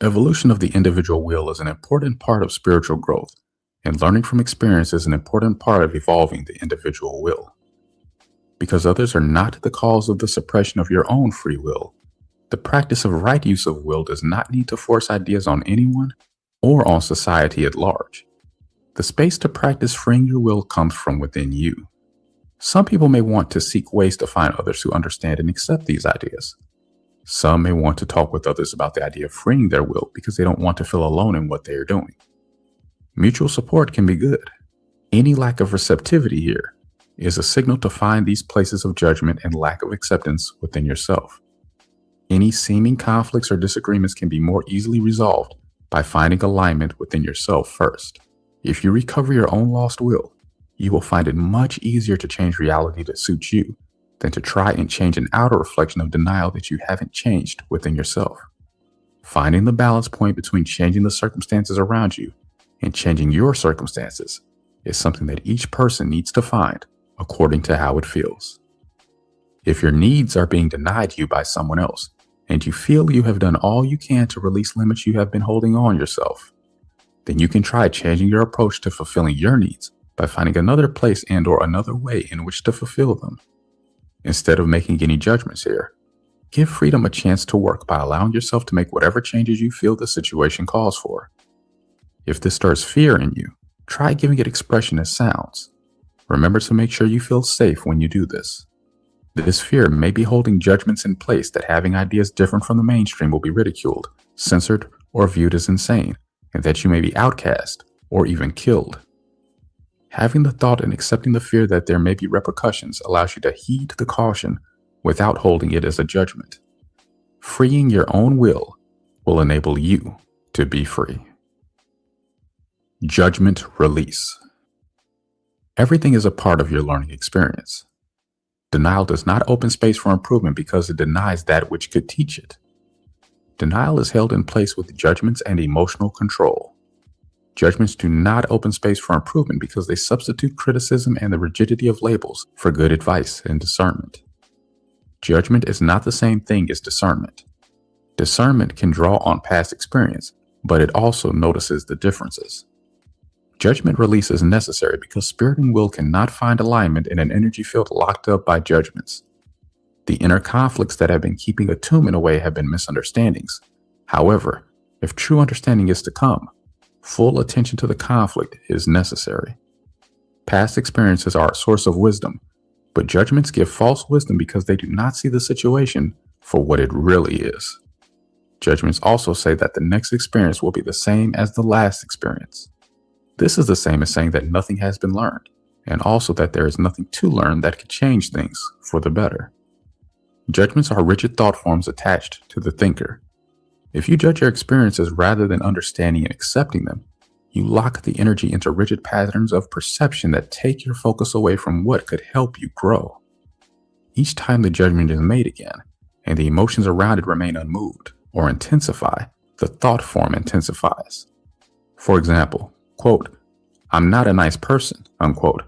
Evolution of the individual will is an important part of spiritual growth, and learning from experience is an important part of evolving the individual will. Because others are not the cause of the suppression of your own free will, the practice of right use of will does not need to force ideas on anyone or on society at large. The space to practice freeing your will comes from within you. Some people may want to seek ways to find others who understand and accept these ideas. Some may want to talk with others about the idea of freeing their will because they don't want to feel alone in what they are doing. Mutual support can be good. Any lack of receptivity here is a signal to find these places of judgment and lack of acceptance within yourself. Any seeming conflicts or disagreements can be more easily resolved by finding alignment within yourself first. If you recover your own lost will, you will find it much easier to change reality that suits you than to try and change an outer reflection of denial that you haven't changed within yourself. Finding the balance point between changing the circumstances around you and changing your circumstances is something that each person needs to find according to how it feels. If your needs are being denied you by someone else, and you feel you have done all you can to release limits you have been holding on yourself, then you can try changing your approach to fulfilling your needs by finding another place and/or another way in which to fulfill them. Instead of making any judgments here, give freedom a chance to work by allowing yourself to make whatever changes you feel the situation calls for. If this stirs fear in you, try giving it expression as sounds. Remember to make sure you feel safe when you do this. This fear may be holding judgments in place that having ideas different from the mainstream will be ridiculed, censored, or viewed as insane, and that you may be outcast or even killed. Having the thought and accepting the fear that there may be repercussions allows you to heed the caution without holding it as a judgment. Freeing your own will enable you to be free. Judgment release. Everything is a part of your learning experience. Denial does not open space for improvement because it denies that which could teach it. Denial is held in place with judgments and emotional control. Judgments do not open space for improvement because they substitute criticism and the rigidity of labels for good advice and discernment. Judgment is not the same thing as discernment. Discernment can draw on past experience, but it also notices the differences. Judgment release is necessary because spirit and will cannot find alignment in an energy field locked up by judgments. The inner conflicts that have been keeping attunement away have been misunderstandings. However, if true understanding is to come, full attention to the conflict is necessary. Past experiences are a source of wisdom, but judgments give false wisdom because they do not see the situation for what it really is. Judgments also say that the next experience will be the same as the last experience. This is the same as saying that nothing has been learned, and also that there is nothing to learn that could change things for the better. Judgments are rigid thought forms attached to the thinker. If you judge your experiences rather than understanding and accepting them, you lock the energy into rigid patterns of perception that take your focus away from what could help you grow. Each time the judgment is made again, and the emotions around it remain unmoved or intensify, the thought form intensifies. For example, quote, "I'm not a nice person," unquote,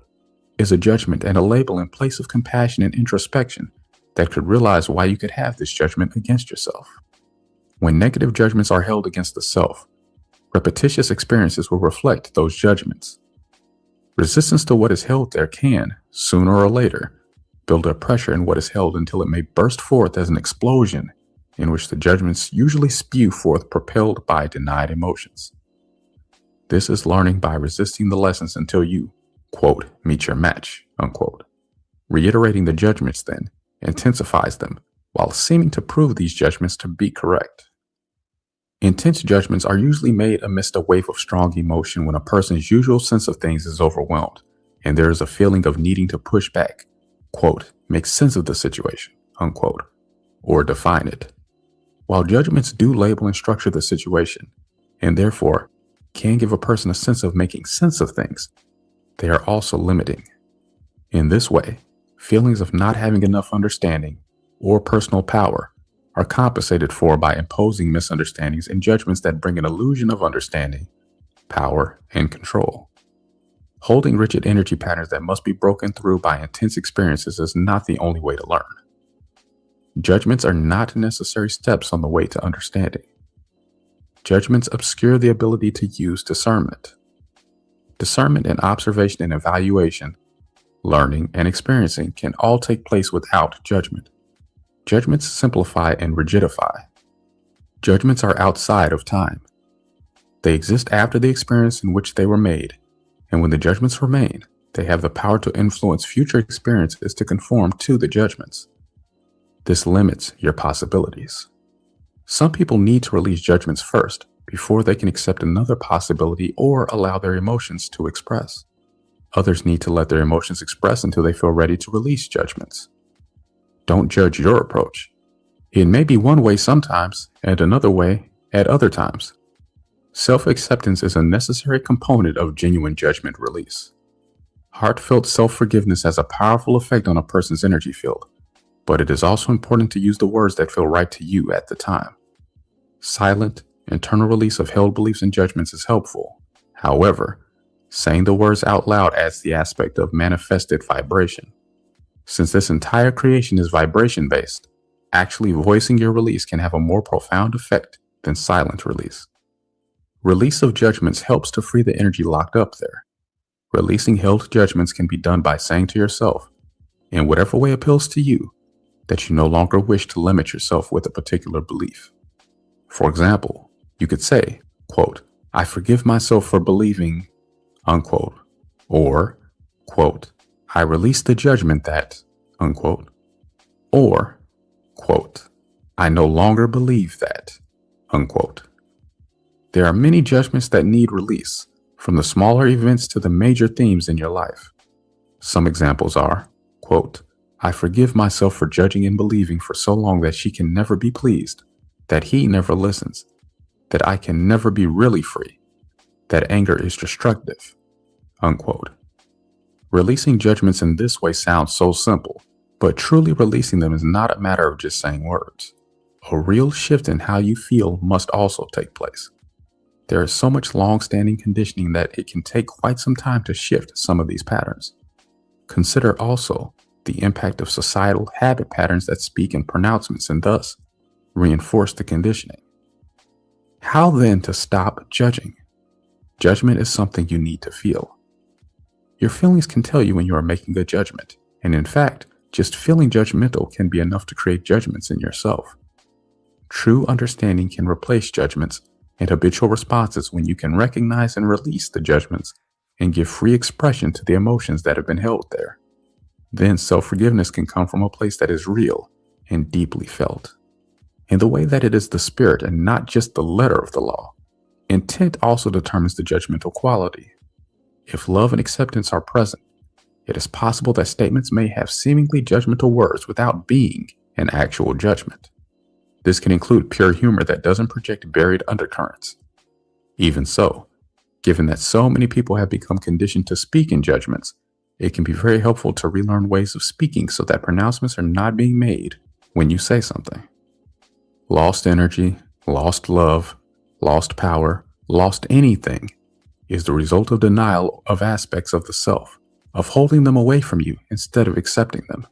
is a judgment and a label in place of compassion and introspection that could realize why you could have this judgment against yourself. When negative judgments are held against the self, repetitious experiences will reflect those judgments. Resistance to what is held there can, sooner or later, build up pressure in what is held until it may burst forth as an explosion in which the judgments usually spew forth propelled by denied emotions. This is learning by resisting the lessons until you, quote, meet your match, unquote. Reiterating the judgments then intensifies them while seeming to prove these judgments to be correct. Intense judgments are usually made amidst a wave of strong emotion when a person's usual sense of things is overwhelmed and there is a feeling of needing to push back, quote, make sense of the situation, unquote, or define it. While judgments do label and structure the situation, and therefore can give a person a sense of making sense of things, they are also limiting. In this way, feelings of not having enough understanding or personal power are compensated for by imposing misunderstandings and judgments that bring an illusion of understanding, power, and control. Holding rigid energy patterns that must be broken through by intense experiences is not the only way to learn. Judgments are not necessary steps on the way to understanding. Judgments obscure the ability to use discernment. Discernment and observation and evaluation, learning and experiencing can all take place without judgment. Judgments simplify and rigidify. Judgments are outside of time. They exist after the experience in which they were made, And when the judgments remain, they have the power to influence future experiences to conform to the judgments. This limits your possibilities. Some people need to release judgments first before they can accept another possibility or allow their emotions to express. Others need to let their emotions express until they feel ready to release judgments. Don't judge your approach. It may be one way sometimes and another way at other times. Self-acceptance is a necessary component of genuine judgment release. Heartfelt self-forgiveness has a powerful effect on a person's energy field, but it is also important to use the words that feel right to you at the time. Silent, internal release of held beliefs and judgments is helpful. However, saying the words out loud adds the aspect of manifested vibration. Since this entire creation is vibration-based, actually voicing your release can have a more profound effect than silent release. Release of judgments helps to free the energy locked up there. Releasing held judgments can be done by saying to yourself, in whatever way appeals to you, that you no longer wish to limit yourself with a particular belief. For example, you could say, quote, I forgive myself for believing, unquote, or, quote, I release the judgment that, unquote, or, quote, I no longer believe that, unquote. There are many judgments that need release, from the smaller events to the major themes in your life. Some examples are, quote, I forgive myself for judging and believing for so long that she can never be pleased, that he never listens, that I can never be really free, that anger is destructive, unquote. Releasing judgments in this way sounds so simple, but truly releasing them is not a matter of just saying words. A real shift in how you feel must also take place. There is so much long-standing conditioning that it can take quite some time to shift some of these patterns. Consider also the impact of societal habit patterns that speak in pronouncements and thus reinforce the conditioning. How then to stop judging? Judgment is something you need to feel. Your feelings can tell you when you are making a judgment, and in fact, just feeling judgmental can be enough to create judgments in yourself. True understanding can replace judgments and habitual responses when you can recognize and release the judgments and give free expression to the emotions that have been held there. Then self-forgiveness can come from a place that is real and deeply felt. In the way that it is the spirit and not just the letter of the law, intent also determines the judgmental quality. If love and acceptance are present, it is possible that statements may have seemingly judgmental words without being an actual judgment. This can include pure humor that doesn't project buried undercurrents. Even so, given that so many people have become conditioned to speak in judgments, it can be very helpful to relearn ways of speaking so that pronouncements are not being made when you say something. Lost energy, lost love, lost power, lost anything is the result of denial of aspects of the self, of holding them away from you instead of accepting them.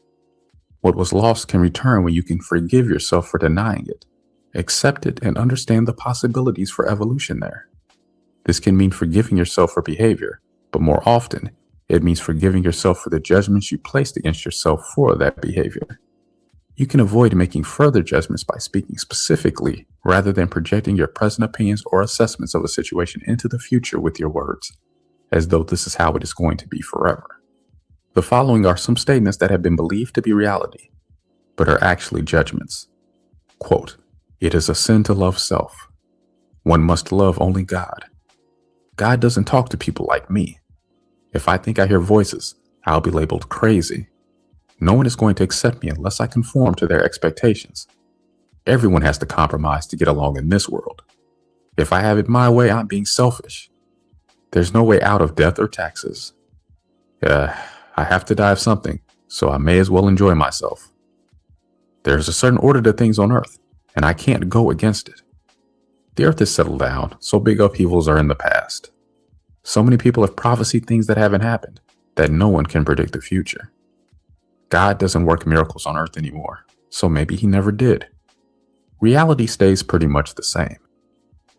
What was lost can return when you can forgive yourself for denying it, accept it, and understand the possibilities for evolution there. This can mean forgiving yourself for behavior, but more often, it means forgiving yourself for the judgments you placed against yourself for that behavior. You can avoid making further judgments by speaking specifically rather than projecting your present opinions or assessments of a situation into the future with your words, as though this is how it is going to be forever. The following are some statements that have been believed to be reality, but are actually judgments. Quote, it is a sin to love self. One must love only God. God doesn't talk to people like me. If I think I hear voices, I'll be labeled crazy. No one is going to accept me unless I conform to their expectations. Everyone has to compromise to get along in this world. If I have it my way, I'm being selfish. There's no way out of death or taxes. I have to die of something, so I may as well enjoy myself. There's a certain order to things on earth, and I can't go against it. The earth is settled down, so big upheavals are in the past. So many people have prophesied things that haven't happened, that no one can predict the future. God doesn't work miracles on earth anymore, so maybe he never did. Reality stays pretty much the same.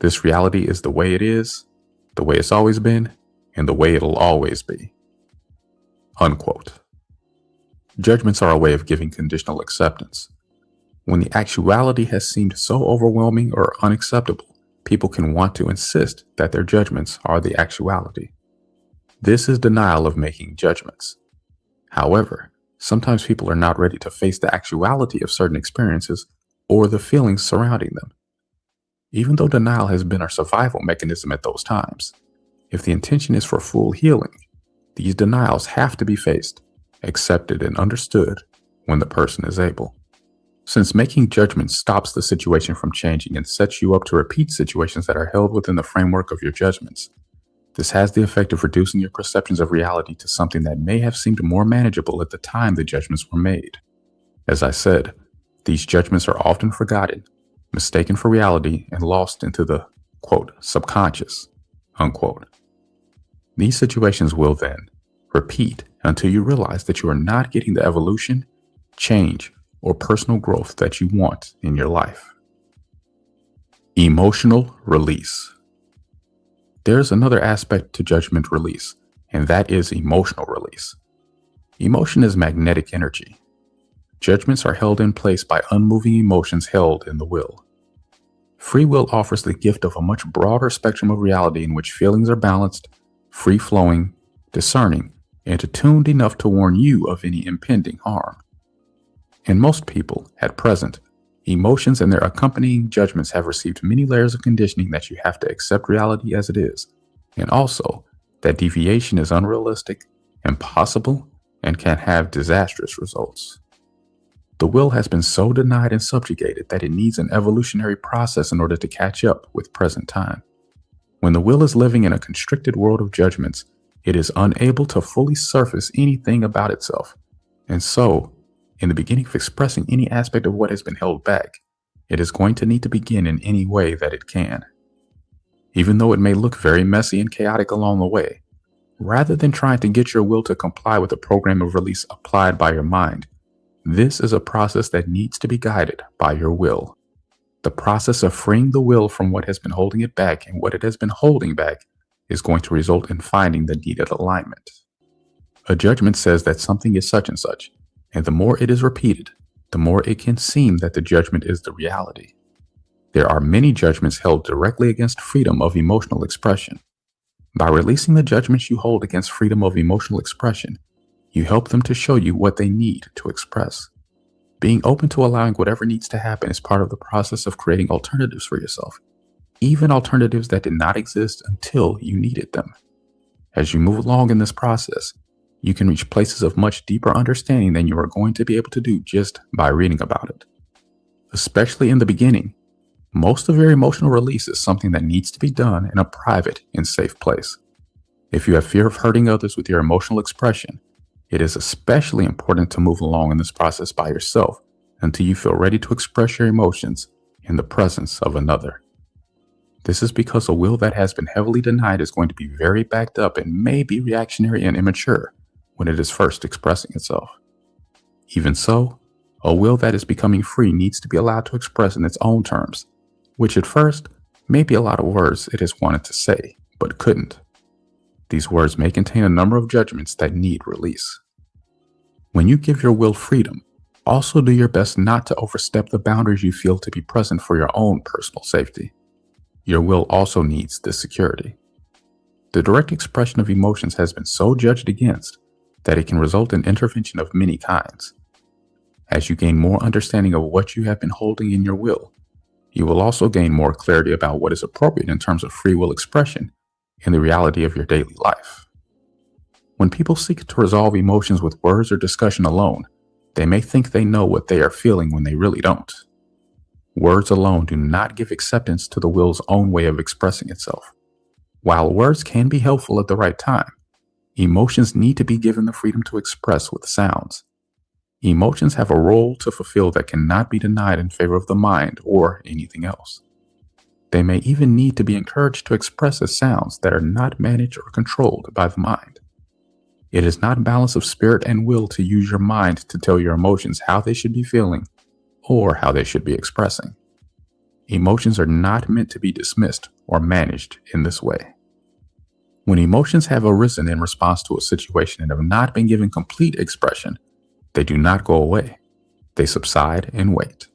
This reality is the way it is, the way it's always been, and the way it'll always be. Unquote. Judgments are a way of giving conditional acceptance. When the actuality has seemed so overwhelming or unacceptable, people can want to insist that their judgments are the actuality. This is denial of making judgments. However, sometimes people are not ready to face the actuality of certain experiences or the feelings surrounding them. Even though denial has been our survival mechanism at those times, if the intention is for full healing, these denials have to be faced, accepted, and understood when the person is able. Since making judgments stops the situation from changing and sets you up to repeat situations that are held within the framework of your judgments, this has the effect of reducing your perceptions of reality to something that may have seemed more manageable at the time the judgments were made. As I said, these judgments are often forgotten, mistaken for reality, and lost into the, quote, subconscious, unquote. These situations will then repeat until you realize that you are not getting the evolution, change, or personal growth that you want in your life. Emotional release. There's another aspect to judgment release, and that is emotional release. Emotion is magnetic energy. Judgments are held in place by unmoving emotions held in the will. Free will offers the gift of a much broader spectrum of reality in which feelings are balanced, free-flowing, discerning, and attuned enough to warn you of any impending harm. In most people, at present, emotions and their accompanying judgments have received many layers of conditioning that you have to accept reality as it is, and also that deviation is unrealistic, impossible, and can have disastrous results. The will has been so denied and subjugated that it needs an evolutionary process in order to catch up with present time. When the will is living in a constricted world of judgments, it is unable to fully surface anything about itself, and so, in the beginning of expressing any aspect of what has been held back, it is going to need to begin in any way that it can. Even though it may look very messy and chaotic along the way, rather than trying to get your will to comply with a program of release applied by your mind, this is a process that needs to be guided by your will. The process of freeing the will from what has been holding it back and what it has been holding back is going to result in finding the needed alignment. A judgment says that something is such and such, and the more it is repeated, the more it can seem that the judgment is the reality. There are many judgments held directly against freedom of emotional expression. By releasing the judgments you hold against freedom of emotional expression, you help them to show you what they need to express. Being open to allowing whatever needs to happen is part of the process of creating alternatives for yourself, even alternatives that did not exist until you needed them. As you move along in this process, you can reach places of much deeper understanding than you are going to be able to do just by reading about it. Especially in the beginning, most of your emotional release is something that needs to be done in a private and safe place. If you have fear of hurting others with your emotional expression, it is especially important to move along in this process by yourself until you feel ready to express your emotions in the presence of another. This is because a will that has been heavily denied is going to be very backed up and may be reactionary and immature when it is first expressing itself. Even so, a will that is becoming free needs to be allowed to express in its own terms, which at first may be a lot of words it has wanted to say, but couldn't. These words may contain a number of judgments that need release. When you give your will freedom, also do your best not to overstep the boundaries you feel to be present for your own personal safety. Your will also needs this security. The direct expression of emotions has been so judged against that it can result in intervention of many kinds. As you gain more understanding of what you have been holding in your will, you will also gain more clarity about what is appropriate in terms of free will expression in the reality of your daily life. When people seek to resolve emotions with words or discussion alone, they may think they know what they are feeling when they really don't. Words alone do not give acceptance to the will's own way of expressing itself. While words can be helpful at the right time, emotions need to be given the freedom to express with sounds. Emotions have a role to fulfill that cannot be denied in favor of the mind or anything else. They may even need to be encouraged to express as sounds that are not managed or controlled by the mind. It is not balance of spirit and will to use your mind to tell your emotions how they should be feeling or how they should be expressing. Emotions are not meant to be dismissed or managed in this way. When emotions have arisen in response to a situation and have not been given complete expression, they do not go away. They subside and wait.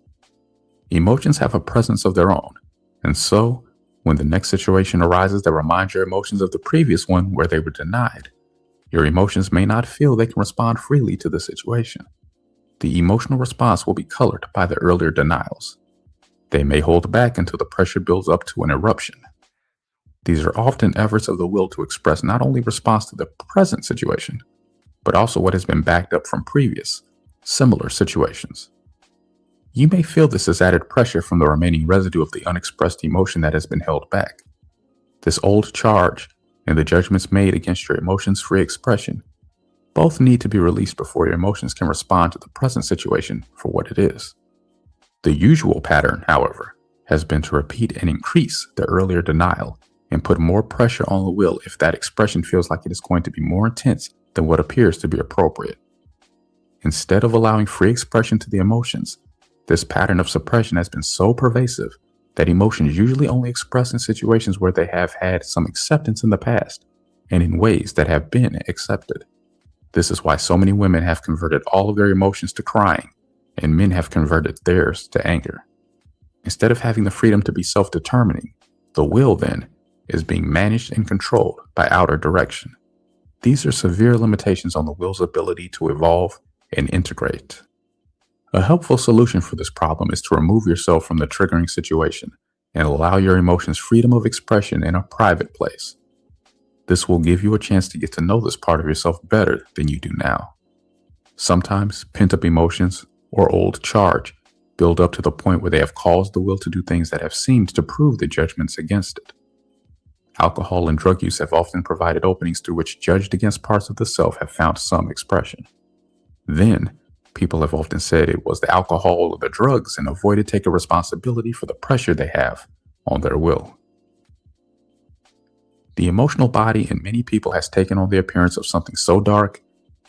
Emotions have a presence of their own, and so When the next situation arises that reminds your emotions of the previous one where they were denied, your emotions may not feel they can respond freely to the situation. The emotional response will be colored by the earlier denials. They may hold back until the pressure builds up to an eruption. These are often efforts of the will to express not only response to the present situation, but also what has been backed up from previous, similar situations. You may feel this as added pressure from the remaining residue of the unexpressed emotion that has been held back. This old charge and the judgments made against your emotions' free expression both need to be released before your emotions can respond to the present situation for what it is. The usual pattern, however, has been to repeat and increase the earlier denial and put more pressure on the will if that expression feels like it is going to be more intense than what appears to be appropriate. Instead of allowing free expression to the emotions, this pattern of suppression has been so pervasive that emotions usually only express in situations where they have had some acceptance in the past and in ways that have been accepted. This is why so many women have converted all of their emotions to crying, and men have converted theirs to anger. Instead of having the freedom to be self-determining, the will then is being managed and controlled by outer direction. These are severe limitations on the will's ability to evolve and integrate. A helpful solution for this problem is to remove yourself from the triggering situation and allow your emotions freedom of expression in a private place. This will give you a chance to get to know this part of yourself better than you do now. Sometimes pent-up emotions or old charge build up to the point where they have caused the will to do things that have seemed to prove the judgments against it. Alcohol and drug use have often provided openings through which judged against parts of the self have found some expression. Then, people have often said it was the alcohol or the drugs and avoided taking responsibility for the pressure they have on their will. The emotional body in many people has taken on the appearance of something so dark,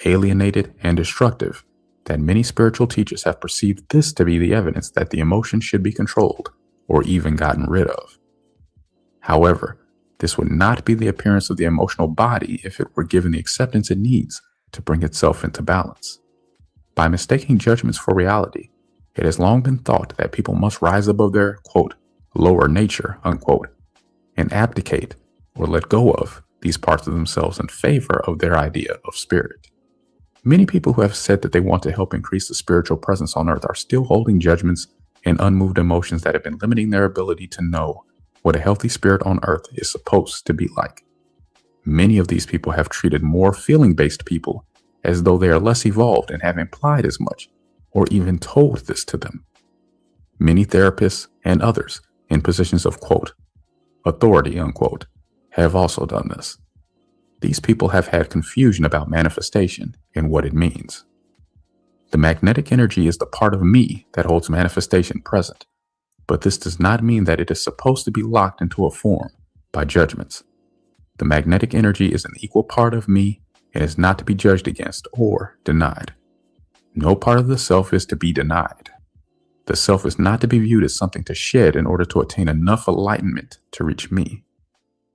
alienated, and destructive that many spiritual teachers have perceived this to be the evidence that the emotion should be controlled or even gotten rid of. However, this would not be the appearance of the emotional body if it were given the acceptance it needs to bring itself into balance. By mistaking judgments for reality, it has long been thought that people must rise above their, quote, lower nature, unquote, and abdicate or let go of these parts of themselves in favor of their idea of spirit. Many people who have said that they want to help increase the spiritual presence on earth are still holding judgments and unmoved emotions that have been limiting their ability to know what a healthy spirit on earth is supposed to be like. Many of these people have treated more feeling-based people as though they are less evolved and have implied as much, or even told this to them. Many therapists and others in positions of, quote, authority, unquote, have also done this. These people have had confusion about manifestation and what it means. The magnetic energy is the part of me that holds manifestation present, but this does not mean that it is supposed to be locked into a form by judgments. The magnetic energy is an equal part of me and is not to be judged against or denied. No part of the self is to be denied. The self is not to be viewed as something to shed in order to attain enough enlightenment to reach me.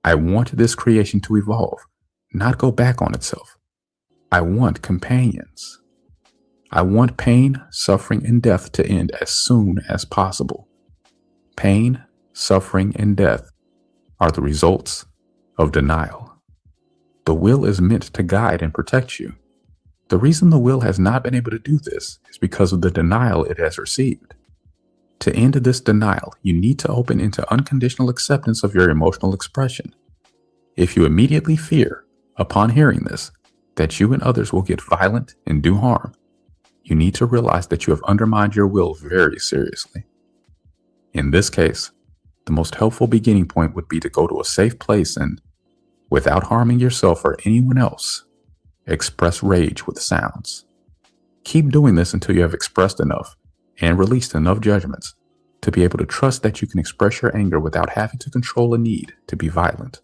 I want this creation to evolve, not go back on itself. I want companions. I want pain, suffering, and death to end as soon as possible. Pain, suffering, and death are the results of denial. The will is meant to guide and protect you. The reason the will has not been able to do this is because of the denial it has received. To end this denial, you need to open into unconditional acceptance of your emotional expression. If you immediately fear, upon hearing this, that you and others will get violent and do harm, you need to realize that you have undermined your will very seriously. In this case, the most helpful beginning point would be to go to a safe place and, without harming yourself or anyone else, express rage with sounds. Keep doing this until you have expressed enough and released enough judgments to be able to trust that you can express your anger without having to control a need to be violent.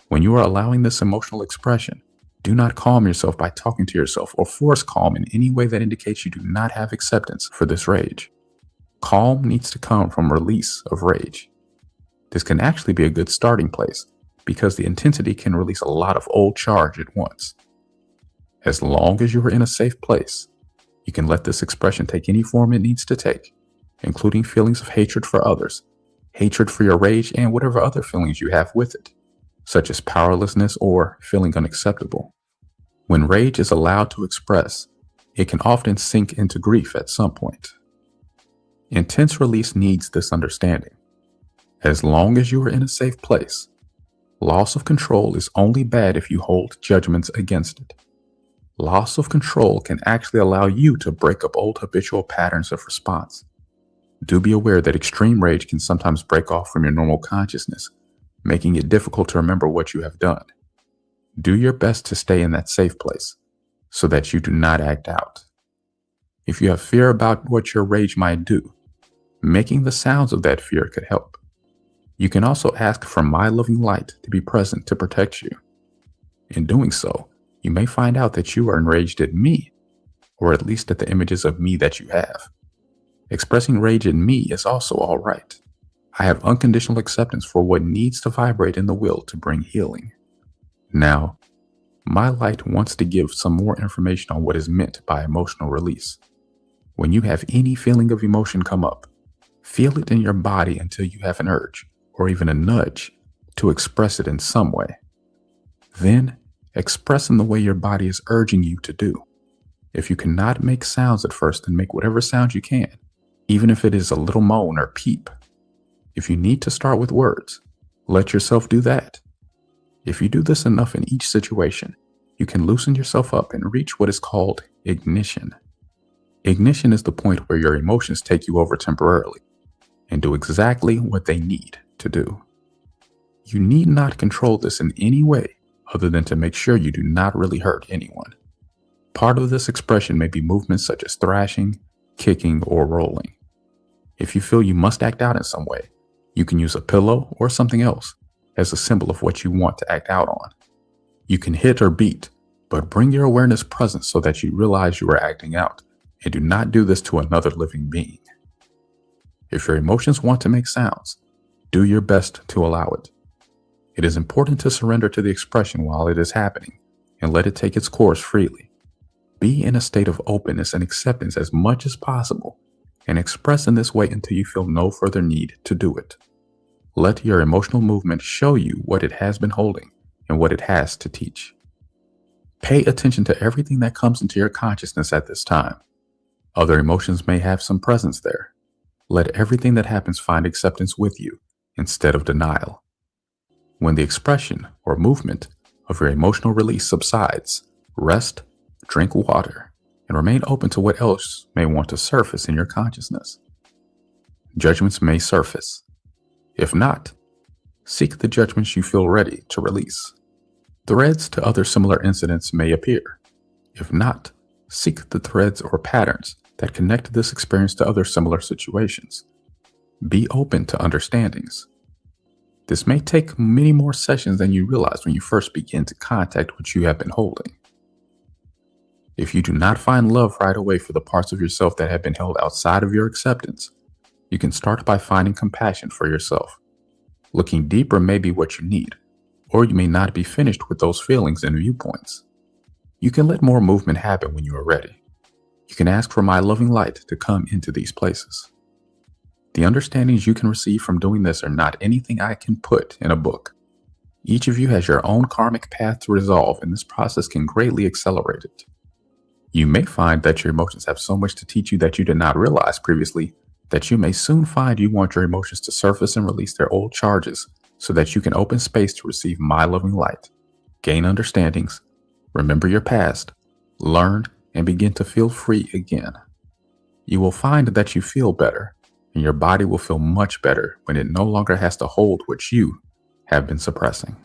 When you are allowing this emotional expression, do not calm yourself by talking to yourself or force calm in any way that indicates you do not have acceptance for this rage. Calm needs to come from release of rage. This can actually be a good starting place because the intensity can release a lot of old charge at once. As long as you are in a safe place, you can let this expression take any form it needs to take, including feelings of hatred for others, hatred for your rage, and whatever other feelings you have with it, such as powerlessness or feeling unacceptable. When rage is allowed to express, it can often sink into grief at some point. Intense release needs this understanding. As long as you are in a safe place, loss of control is only bad if you hold judgments against it. Loss of control can actually allow you to break up old habitual patterns of response. Do be aware that extreme rage can sometimes break off from your normal consciousness, making it difficult to remember what you have done. Do your best to stay in that safe place so that you do not act out. If you have fear about what your rage might do, making the sounds of that fear could help. You can also ask for my loving light to be present to protect you. In doing so, you may find out that you are enraged at me, or at least at the images of me that you have. Expressing rage at me is also all right. I have unconditional acceptance for what needs to vibrate in the will to bring healing. Now, my light wants to give some more information on what is meant by emotional release. When you have any feeling of emotion come up, feel it in your body until you have an urge, or even a nudge, to express it in some way. Then, express in the way your body is urging you to do. If you cannot make sounds at first, then make whatever sound you can, even if it is a little moan or peep. If you need to start with words, let yourself do that. If you do this enough in each situation, you can loosen yourself up and reach what is called ignition. Ignition is the point where your emotions take you over temporarily and do exactly what they need to do. You need not control this in any way other than to make sure you do not really hurt anyone. Part of this expression may be movements such as thrashing, kicking, or rolling. If you feel you must act out in some way, you can use a pillow or something else as a symbol of what you want to act out on. You can hit or beat, but bring your awareness present so that you realize you are acting out, and do not do this to another living being. If your emotions want to make sounds, do your best to allow it. It is important to surrender to the expression while it is happening and let it take its course freely. Be in a state of openness and acceptance as much as possible and express in this way until you feel no further need to do it. Let your emotional movement show you what it has been holding and what it has to teach. Pay attention to everything that comes into your consciousness at this time. Other emotions may have some presence there. Let everything that happens find acceptance with you instead of denial. When the expression or movement of your emotional release subsides, rest, drink water, and remain open to what else may want to surface in your consciousness. Judgments may surface. If not, seek the judgments you feel ready to release. Threads to other similar incidents may appear. If not, seek the threads or patterns that connect this experience to other similar situations. Be open to understandings. This may take many more sessions than you realize when you first begin to contact what you have been holding. If you do not find love right away for the parts of yourself that have been held outside of your acceptance, you can start by finding compassion for yourself. Looking deeper may be what you need, or you may not be finished with those feelings and viewpoints. You can let more movement happen when you are ready. You can ask for my loving light to come into these places. The understandings you can receive from doing this are not anything I can put in a book. Each of you has your own karmic path to resolve, and this process can greatly accelerate it. You may find that your emotions have so much to teach you that you did not realize previously that you may soon find you want your emotions to surface and release their old charges so that you can open space to receive my loving light, gain understandings, remember your past, learn, and begin to feel free again. You will find that you feel better, and your body will feel much better when it no longer has to hold what you have been suppressing.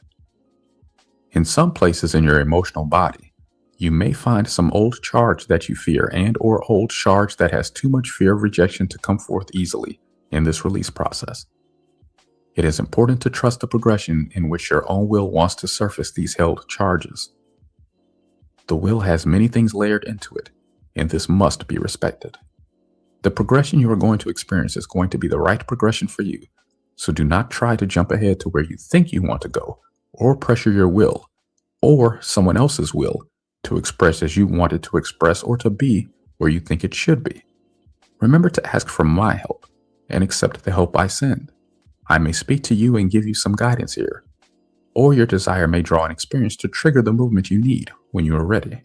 In some places in your emotional body, you may find some old charge that you fear and/or old charge that has too much fear of rejection to come forth easily in this release process. It is important to trust the progression in which your own will wants to surface these held charges. The will has many things layered into it, and this must be respected. The progression you are going to experience is going to be the right progression for you, so do not try to jump ahead to where you think you want to go, or pressure your will, or someone else's will, to express as you want it to express or to be where you think it should be. Remember to ask for my help and accept the help I send. I may speak to you and give you some guidance here, or your desire may draw an experience to trigger the movement you need when you are ready.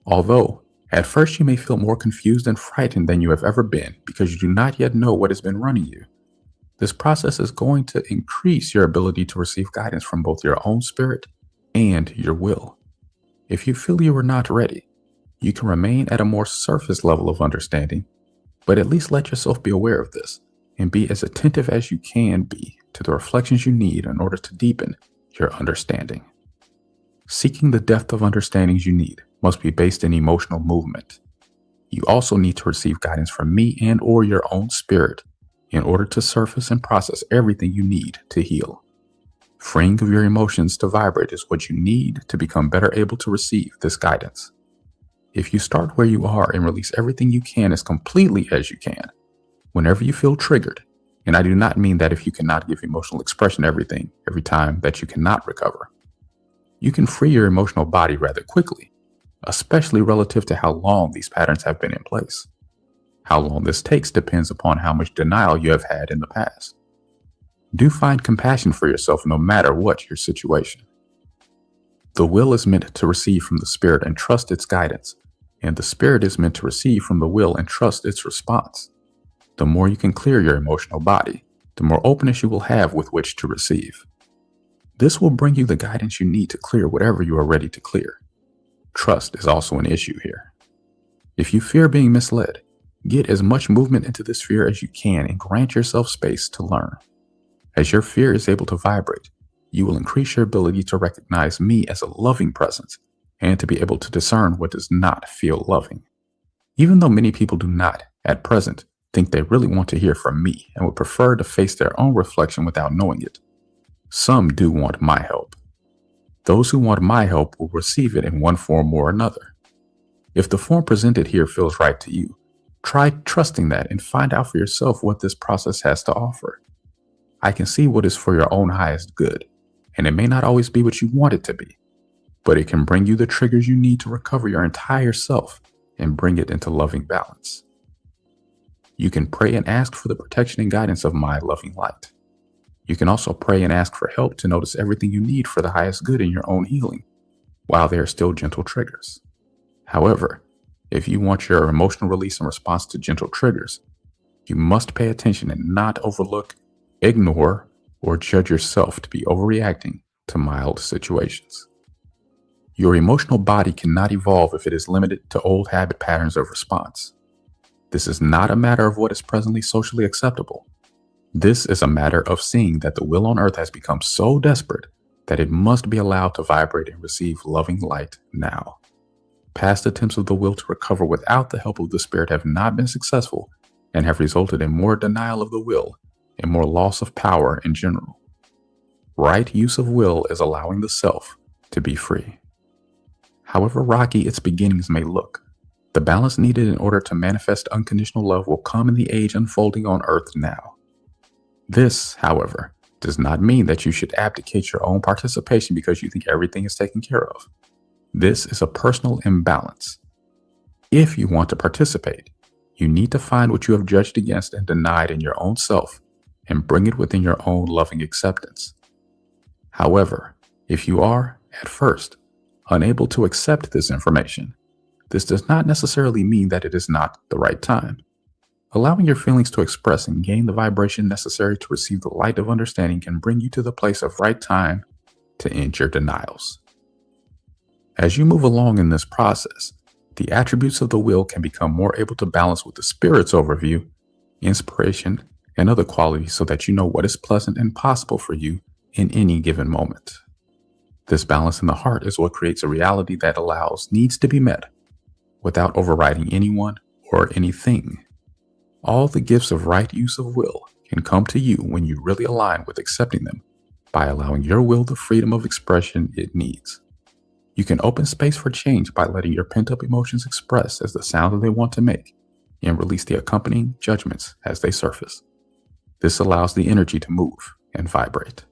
Although, at first you may feel more confused and frightened than you have ever been because you do not yet know what has been running you, this process is going to increase your ability to receive guidance from both your own spirit and your will. If you feel you are not ready, you can remain at a more surface level of understanding, but at least let yourself be aware of this and be as attentive as you can be to the reflections you need in order to deepen your understanding. Seeking the depth of understandings you need must be based in emotional movement. You also need to receive guidance from me and or your own spirit in order to surface and process everything you need to heal. Freeing of your emotions to vibrate is what you need to become better able to receive this guidance. If you start where you are and release everything you can as completely as you can, whenever you feel triggered, and I do not mean that if you cannot give emotional expression every time that you cannot recover, you can free your emotional body rather quickly, especially relative to how long these patterns have been in place. How long this takes depends upon how much denial you have had in the past. Do find compassion for yourself no matter what your situation. The will is meant to receive from the spirit and trust its guidance, and the spirit is meant to receive from the will and trust its response. The more you can clear your emotional body, the more openness you will have with which to receive. This will bring you the guidance you need to clear whatever you are ready to clear. Trust is also an issue here. If you fear being misled, get as much movement into this fear as you can and grant yourself space to learn. As your fear is able to vibrate, you will increase your ability to recognize me as a loving presence and to be able to discern what does not feel loving. Even though many people do not, at present, think they really want to hear from me and would prefer to face their own reflection without knowing it, some do want my help. Those who want my help will receive it in one form or another. If the form presented here feels right to you, try trusting that and find out for yourself what this process has to offer. I can see what is for your own highest good, and it may not always be what you want it to be, but it can bring you the triggers you need to recover your entire self and bring it into loving balance. You can pray and ask for the protection and guidance of my loving light. You can also pray and ask for help to notice everything you need for the highest good in your own healing, while they are still gentle triggers. However, if you want your emotional release in response to gentle triggers, you must pay attention and not overlook, ignore, or judge yourself to be overreacting to mild situations. Your emotional body cannot evolve if it is limited to old habit patterns of response. This is not a matter of what is presently socially acceptable. This is a matter of seeing that the will on earth has become so desperate that it must be allowed to vibrate and receive loving light now. Past attempts of the will to recover without the help of the spirit have not been successful and have resulted in more denial of the will and more loss of power in general. Right use of will is allowing the self to be free. However rocky its beginnings may look, the balance needed in order to manifest unconditional love will come in the age unfolding on earth now. This, however, does not mean that you should abdicate your own participation because you think everything is taken care of. This is a personal imbalance. If you want to participate, you need to find what you have judged against and denied in your own self and bring it within your own loving acceptance. However, if you are, at first, unable to accept this information, this does not necessarily mean that it is not the right time. Allowing your feelings to express and gain the vibration necessary to receive the light of understanding can bring you to the place of right time to end your denials. As you move along in this process, the attributes of the will can become more able to balance with the spirit's overview, inspiration, and other qualities so that you know what is pleasant and possible for you in any given moment. This balance in the heart is what creates a reality that allows needs to be met without overriding anyone or anything. All the gifts of right use of will can come to you when you really align with accepting them by allowing your will the freedom of expression it needs. You can open space for change by letting your pent-up emotions express as the sound that they want to make and release the accompanying judgments as they surface. This allows the energy to move and vibrate.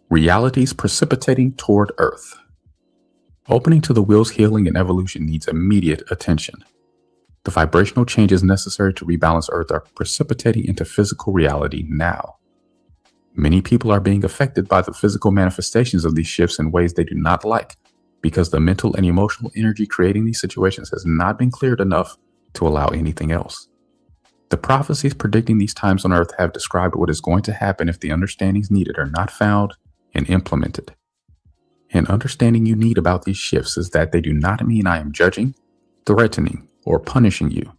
Realities precipitating toward Earth. Opening to the will's healing and evolution needs immediate attention. The vibrational changes necessary to rebalance Earth are precipitating into physical reality now. Many people are being affected by the physical manifestations of these shifts in ways they do not like, because the mental and emotional energy creating these situations has not been cleared enough to allow anything else. The prophecies predicting these times on earth have described what is going to happen if the understandings needed are not found and implemented. An understanding you need about these shifts is that they do not mean I am judging, threatening, or punishing you.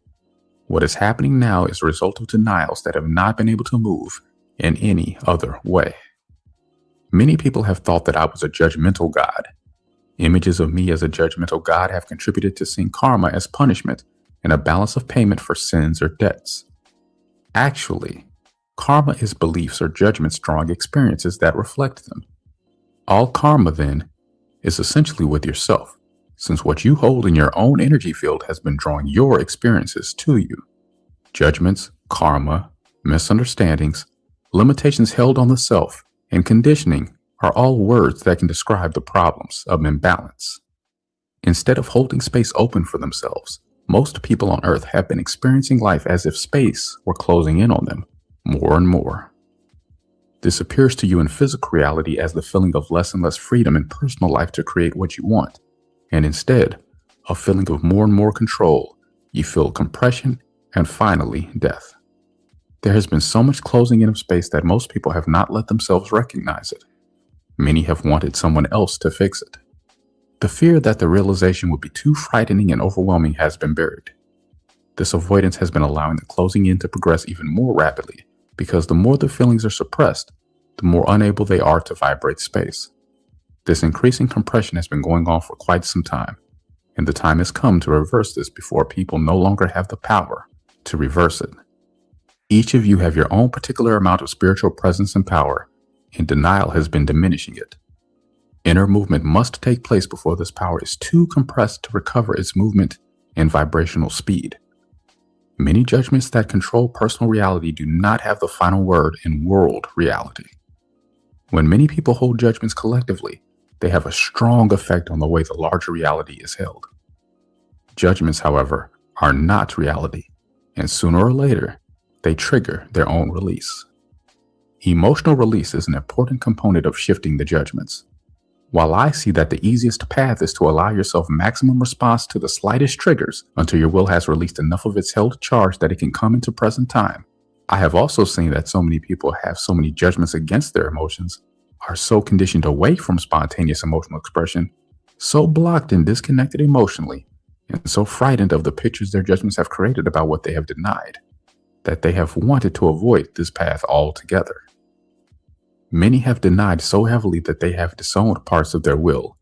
What is happening now is a result of denials that have not been able to move in any other way. Many people have thought that I was a judgmental God. Images of me as a judgmental God have contributed to seeing karma as punishment and a balance of payment for sins or debts. Actually, karma is beliefs or judgments drawing experiences that reflect them. All karma, then, is essentially with yourself, since what you hold in your own energy field has been drawing your experiences to you. Judgments, karma, misunderstandings, limitations held on the self, and conditioning are all words that can describe the problems of imbalance. Instead of holding space open for themselves, most people on Earth have been experiencing life as if space were closing in on them more and more. This appears to you in physical reality as the feeling of less and less freedom in personal life to create what you want, and instead, a feeling of more and more control. You feel compression and finally death. There has been so much closing in of space that most people have not let themselves recognize it. Many have wanted someone else to fix it. The fear that the realization would be too frightening and overwhelming has been buried. This avoidance has been allowing the closing in to progress even more rapidly, because the more the feelings are suppressed, the more unable they are to vibrate space. This increasing compression has been going on for quite some time, and the time has come to reverse this before people no longer have the power to reverse it. Each of you have your own particular amount of spiritual presence and power, and denial has been diminishing it. Inner movement must take place before this power is too compressed to recover its movement and vibrational speed. Many judgments that control personal reality do not have the final word in world reality. When many people hold judgments collectively, they have a strong effect on the way the larger reality is held. Judgments, however, are not reality, and sooner or later, they trigger their own release. Emotional release is an important component of shifting the judgments. While I see that the easiest path is to allow yourself maximum response to the slightest triggers until your will has released enough of its held charge that it can come into present time, I have also seen that so many people have so many judgments against their emotions, are so conditioned away from spontaneous emotional expression, so blocked and disconnected emotionally, and so frightened of the pictures their judgments have created about what they have denied, that they have wanted to avoid this path altogether. Many have denied so heavily that they have disowned parts of their will,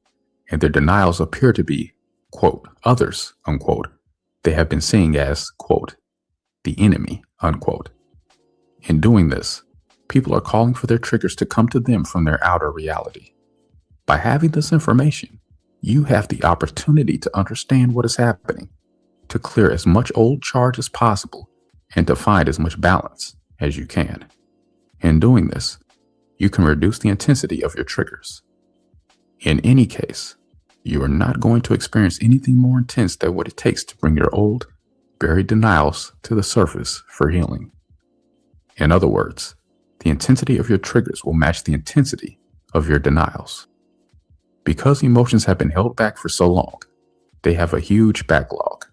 and their denials appear to be, quote, others, unquote, they have been seeing as, quote, the enemy, unquote. In doing this, people are calling for their triggers to come to them from their outer reality. By having this information, you have the opportunity to understand what is happening, to clear as much old charge as possible, and to find as much balance as you can. In doing this, you can reduce the intensity of your triggers. In any case, you are not going to experience anything more intense than what it takes to bring your old, buried denials to the surface for healing. In other words, the intensity of your triggers will match the intensity of your denials. Because emotions have been held back for so long, they have a huge backlog.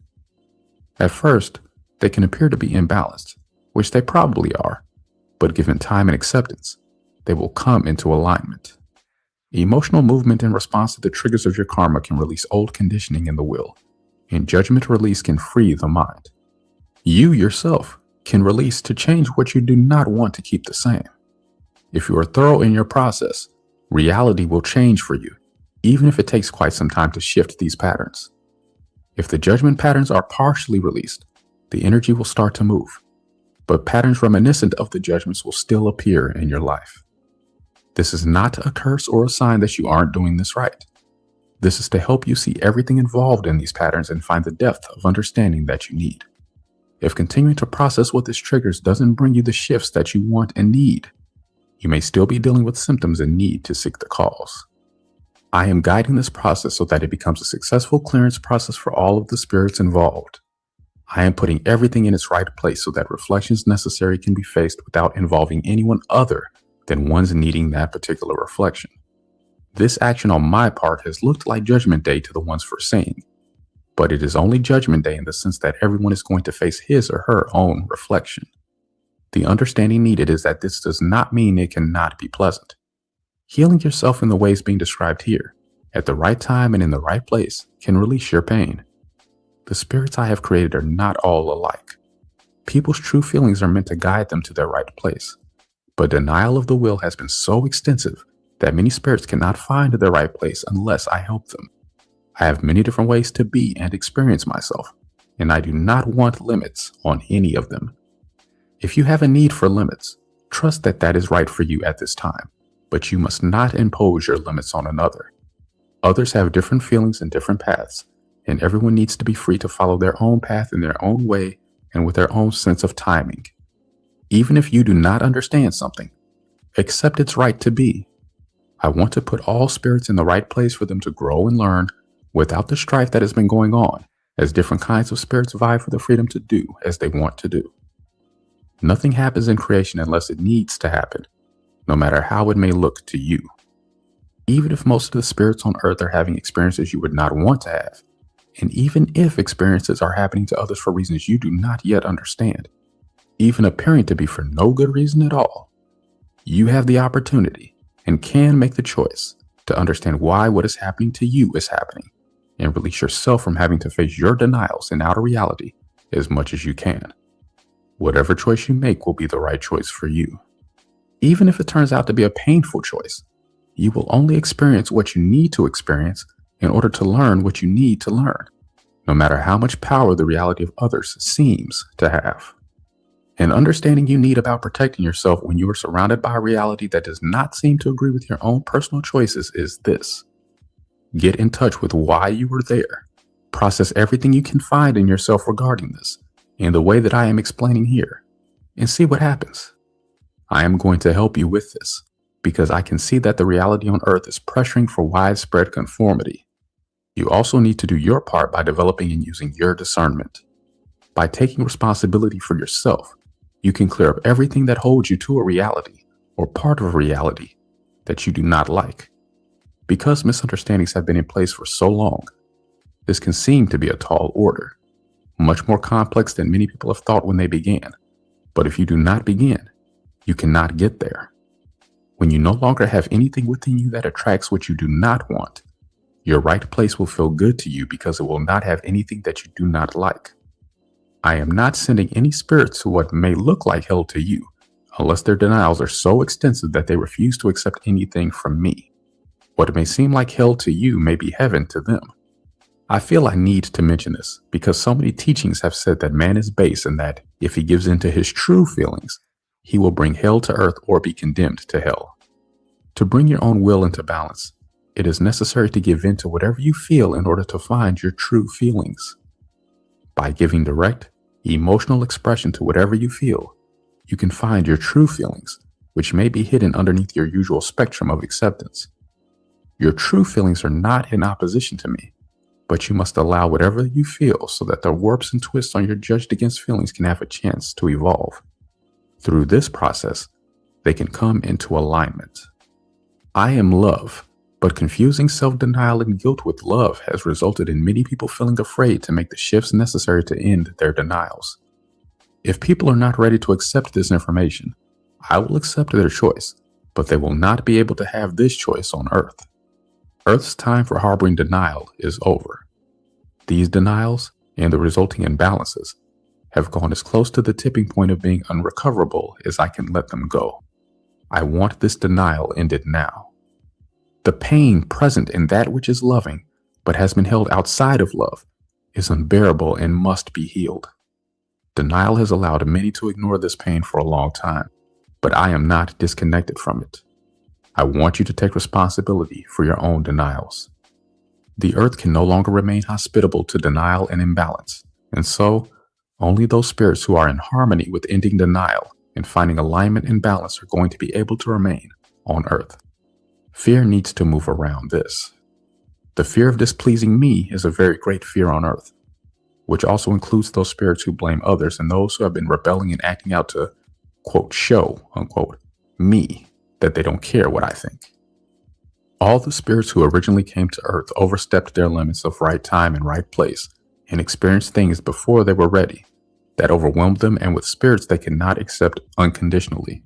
At first, they can appear to be imbalanced, which they probably are, but given time and acceptance, they will come into alignment. Emotional movement in response to the triggers of your karma can release old conditioning in the will, and judgment release can free the mind. You yourself can release to change what you do not want to keep the same. If you are thorough in your process, reality will change for you, even if it takes quite some time to shift these patterns. If the judgment patterns are partially released, the energy will start to move, but patterns reminiscent of the judgments will still appear in your life. This is not a curse or a sign that you aren't doing this right. This is to help you see everything involved in these patterns and find the depth of understanding that you need. If continuing to process what this triggers doesn't bring you the shifts that you want and need, you may still be dealing with symptoms and need to seek the cause. I am guiding this process so that it becomes a successful clearance process for all of the spirits involved. I am putting everything in its right place so that reflections necessary can be faced without involving anyone other than one's needing that particular reflection. This action on my part has looked like Judgment Day to the ones foreseeing, but it is only Judgment Day in the sense that everyone is going to face his or her own reflection. The understanding needed is that this does not mean it cannot be pleasant. Healing yourself in the ways being described here, at the right time and in the right place, can release your pain. The spirits I have created are not all alike. People's true feelings are meant to guide them to their right place. But denial of the will has been so extensive that many spirits cannot find their right place unless I help them. I have many different ways to be and experience myself, and I do not want limits on any of them. If you have a need for limits, trust that that is right for you at this time, but you must not impose your limits on another. Others have different feelings and different paths, and everyone needs to be free to follow their own path in their own way and with their own sense of timing. Even if you do not understand something, accept its right to be. I want to put all spirits in the right place for them to grow and learn without the strife that has been going on, as different kinds of spirits vie for the freedom to do as they want to do. Nothing happens in creation unless it needs to happen, no matter how it may look to you. Even if most of the spirits on earth are having experiences you would not want to have, and even if experiences are happening to others for reasons you do not yet understand, even appearing to be for no good reason at all, you have the opportunity and can make the choice to understand why what is happening to you is happening, and release yourself from having to face your denials in outer reality as much as you can. Whatever choice you make will be the right choice for you. Even if it turns out to be a painful choice, you will only experience what you need to experience in order to learn what you need to learn, no matter how much power the reality of others seems to have. An understanding you need about protecting yourself when you are surrounded by a reality that does not seem to agree with your own personal choices is this. Get in touch with why you were there. Process everything you can find in yourself regarding this, in the way that I am explaining here, and see what happens. I am going to help you with this, because I can see that the reality on Earth is pressuring for widespread conformity. You also need to do your part by developing and using your discernment. By taking responsibility for yourself, you can clear up everything that holds you to a reality, or part of a reality, that you do not like. Because misunderstandings have been in place for so long, this can seem to be a tall order, much more complex than many people have thought when they began. But if you do not begin, you cannot get there. When you no longer have anything within you that attracts what you do not want, your right place will feel good to you because it will not have anything that you do not like. I am not sending any spirits to what may look like hell to you, unless their denials are so extensive that they refuse to accept anything from me. What may seem like hell to you may be heaven to them. I feel I need to mention this because so many teachings have said that man is base and that if he gives in to his true feelings, he will bring hell to earth or be condemned to hell. To bring your own will into balance, it is necessary to give in to whatever you feel in order to find your true feelings. By giving direct, emotional expression to whatever you feel, you can find your true feelings, which may be hidden underneath your usual spectrum of acceptance. Your true feelings are not in opposition to me, but you must allow whatever you feel so that the warps and twists on your judged against feelings can have a chance to evolve. Through this process, they can come into alignment. I am love, but confusing self-denial and guilt with love has resulted in many people feeling afraid to make the shifts necessary to end their denials. If people are not ready to accept this information, I will accept their choice, but they will not be able to have this choice on Earth. Earth's time for harboring denial is over. These denials and the resulting imbalances have gone as close to the tipping point of being unrecoverable as I can let them go. I want this denial ended now. The pain present in that which is loving, but has been held outside of love, is unbearable and must be healed. Denial has allowed many to ignore this pain for a long time, but I am not disconnected from it. I want you to take responsibility for your own denials. The earth can no longer remain hospitable to denial and imbalance, and so only those spirits who are in harmony with ending denial and finding alignment and balance are going to be able to remain on earth. Fear needs to move around this. The fear of displeasing me is a very great fear on earth, which also includes those spirits who blame others and those who have been rebelling and acting out to, quote, show, unquote, me that they don't care what I think. All the spirits who originally came to Earth overstepped their limits of right time and right place and experienced things before they were ready that overwhelmed them, and with spirits they cannot accept unconditionally.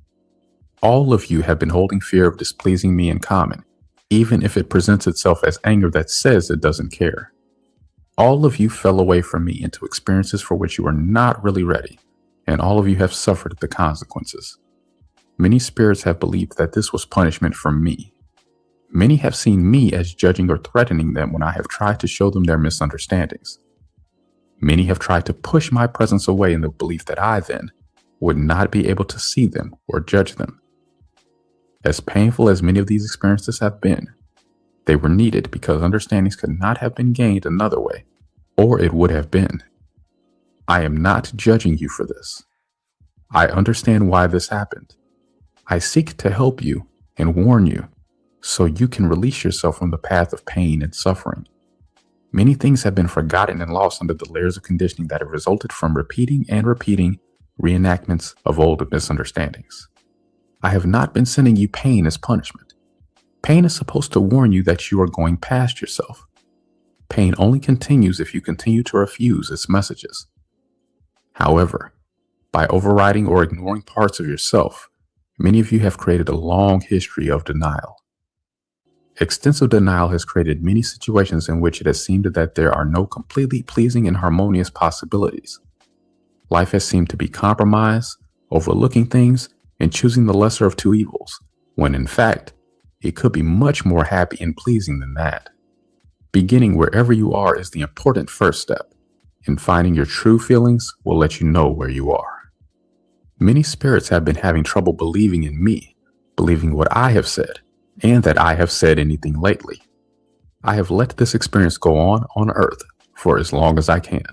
All of you have been holding fear of displeasing me in common, even if it presents itself as anger that says it doesn't care. All of you fell away from me into experiences for which you are not really ready, and all of you have suffered the consequences. Many spirits have believed that this was punishment from me. Many have seen me as judging or threatening them when I have tried to show them their misunderstandings. Many have tried to push my presence away in the belief that I then would not be able to see them or judge them. As painful as many of these experiences have been, they were needed because understandings could not have been gained another way, or it would have been. I am not judging you for this. I understand why this happened. I seek to help you and warn you so you can release yourself from the path of pain and suffering. Many things have been forgotten and lost under the layers of conditioning that have resulted from repeating reenactments of old misunderstandings. I have not been sending you pain as punishment. Pain is supposed to warn you that you are going past yourself. Pain only continues if you continue to refuse its messages. However, by overriding or ignoring parts of yourself, many of you have created a long history of denial. Extensive denial has created many situations in which it has seemed that there are no completely pleasing and harmonious possibilities. Life has seemed to be compromise, overlooking things, and choosing the lesser of two evils, when in fact, it could be much more happy and pleasing than that. Beginning wherever you are is the important first step, and finding your true feelings will let you know where you are. Many spirits have been having trouble believing in me, believing what I have said, and that I have said anything lately. I have let this experience go on Earth for as long as I can.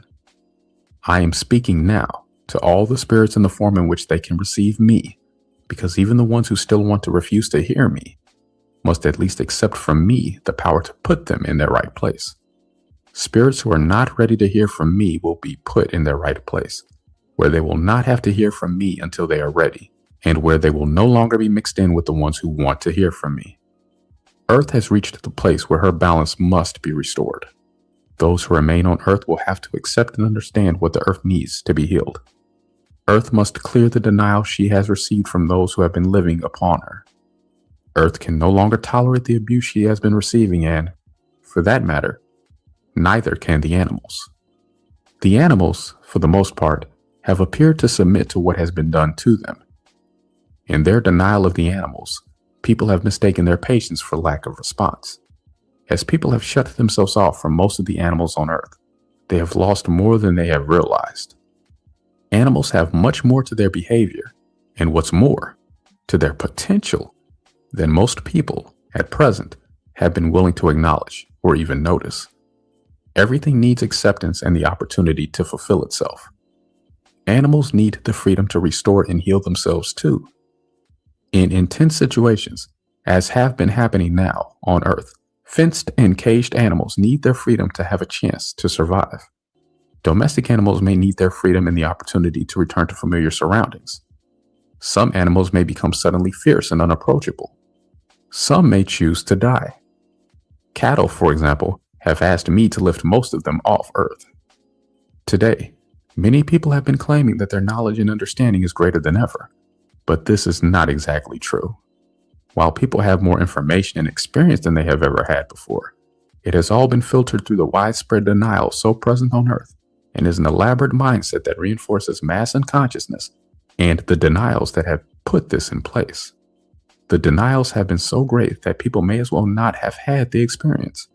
I am speaking now to all the spirits in the form in which they can receive me, because even the ones who still want to refuse to hear me must at least accept from me the power to put them in their right place. Spirits who are not ready to hear from me will be put in their right place, where they will not have to hear from me until they are ready, and where they will no longer be mixed in with the ones who want to hear from me. Earth has reached the place where her balance must be restored. Those who remain on Earth will have to accept and understand what the Earth needs to be healed. Earth must clear the denial she has received from those who have been living upon her. Earth can no longer tolerate the abuse she has been receiving, and, for that matter, neither can the animals. The animals, for the most part, have appeared to submit to what has been done to them. In their denial of the animals, people have mistaken their patience for lack of response. As people have shut themselves off from most of the animals on Earth, they have lost more than they have realized. Animals have much more to their behavior, and what's more, to their potential, than most people, at present, have been willing to acknowledge or even notice. Everything needs acceptance and the opportunity to fulfill itself. Animals need the freedom to restore and heal themselves too. In intense situations, as have been happening now on Earth, fenced and caged animals need their freedom to have a chance to survive. Domestic animals may need their freedom and the opportunity to return to familiar surroundings. Some animals may become suddenly fierce and unapproachable. Some may choose to die. Cattle, for example, have asked me to lift most of them off Earth. Today, many people have been claiming that their knowledge and understanding is greater than ever, but this is not exactly true. While people have more information and experience than they have ever had before, it has all been filtered through the widespread denial so present on Earth, and is an elaborate mindset that reinforces mass unconsciousness and the denials that have put this in place. The denials have been so great that people may as well not have had the experience,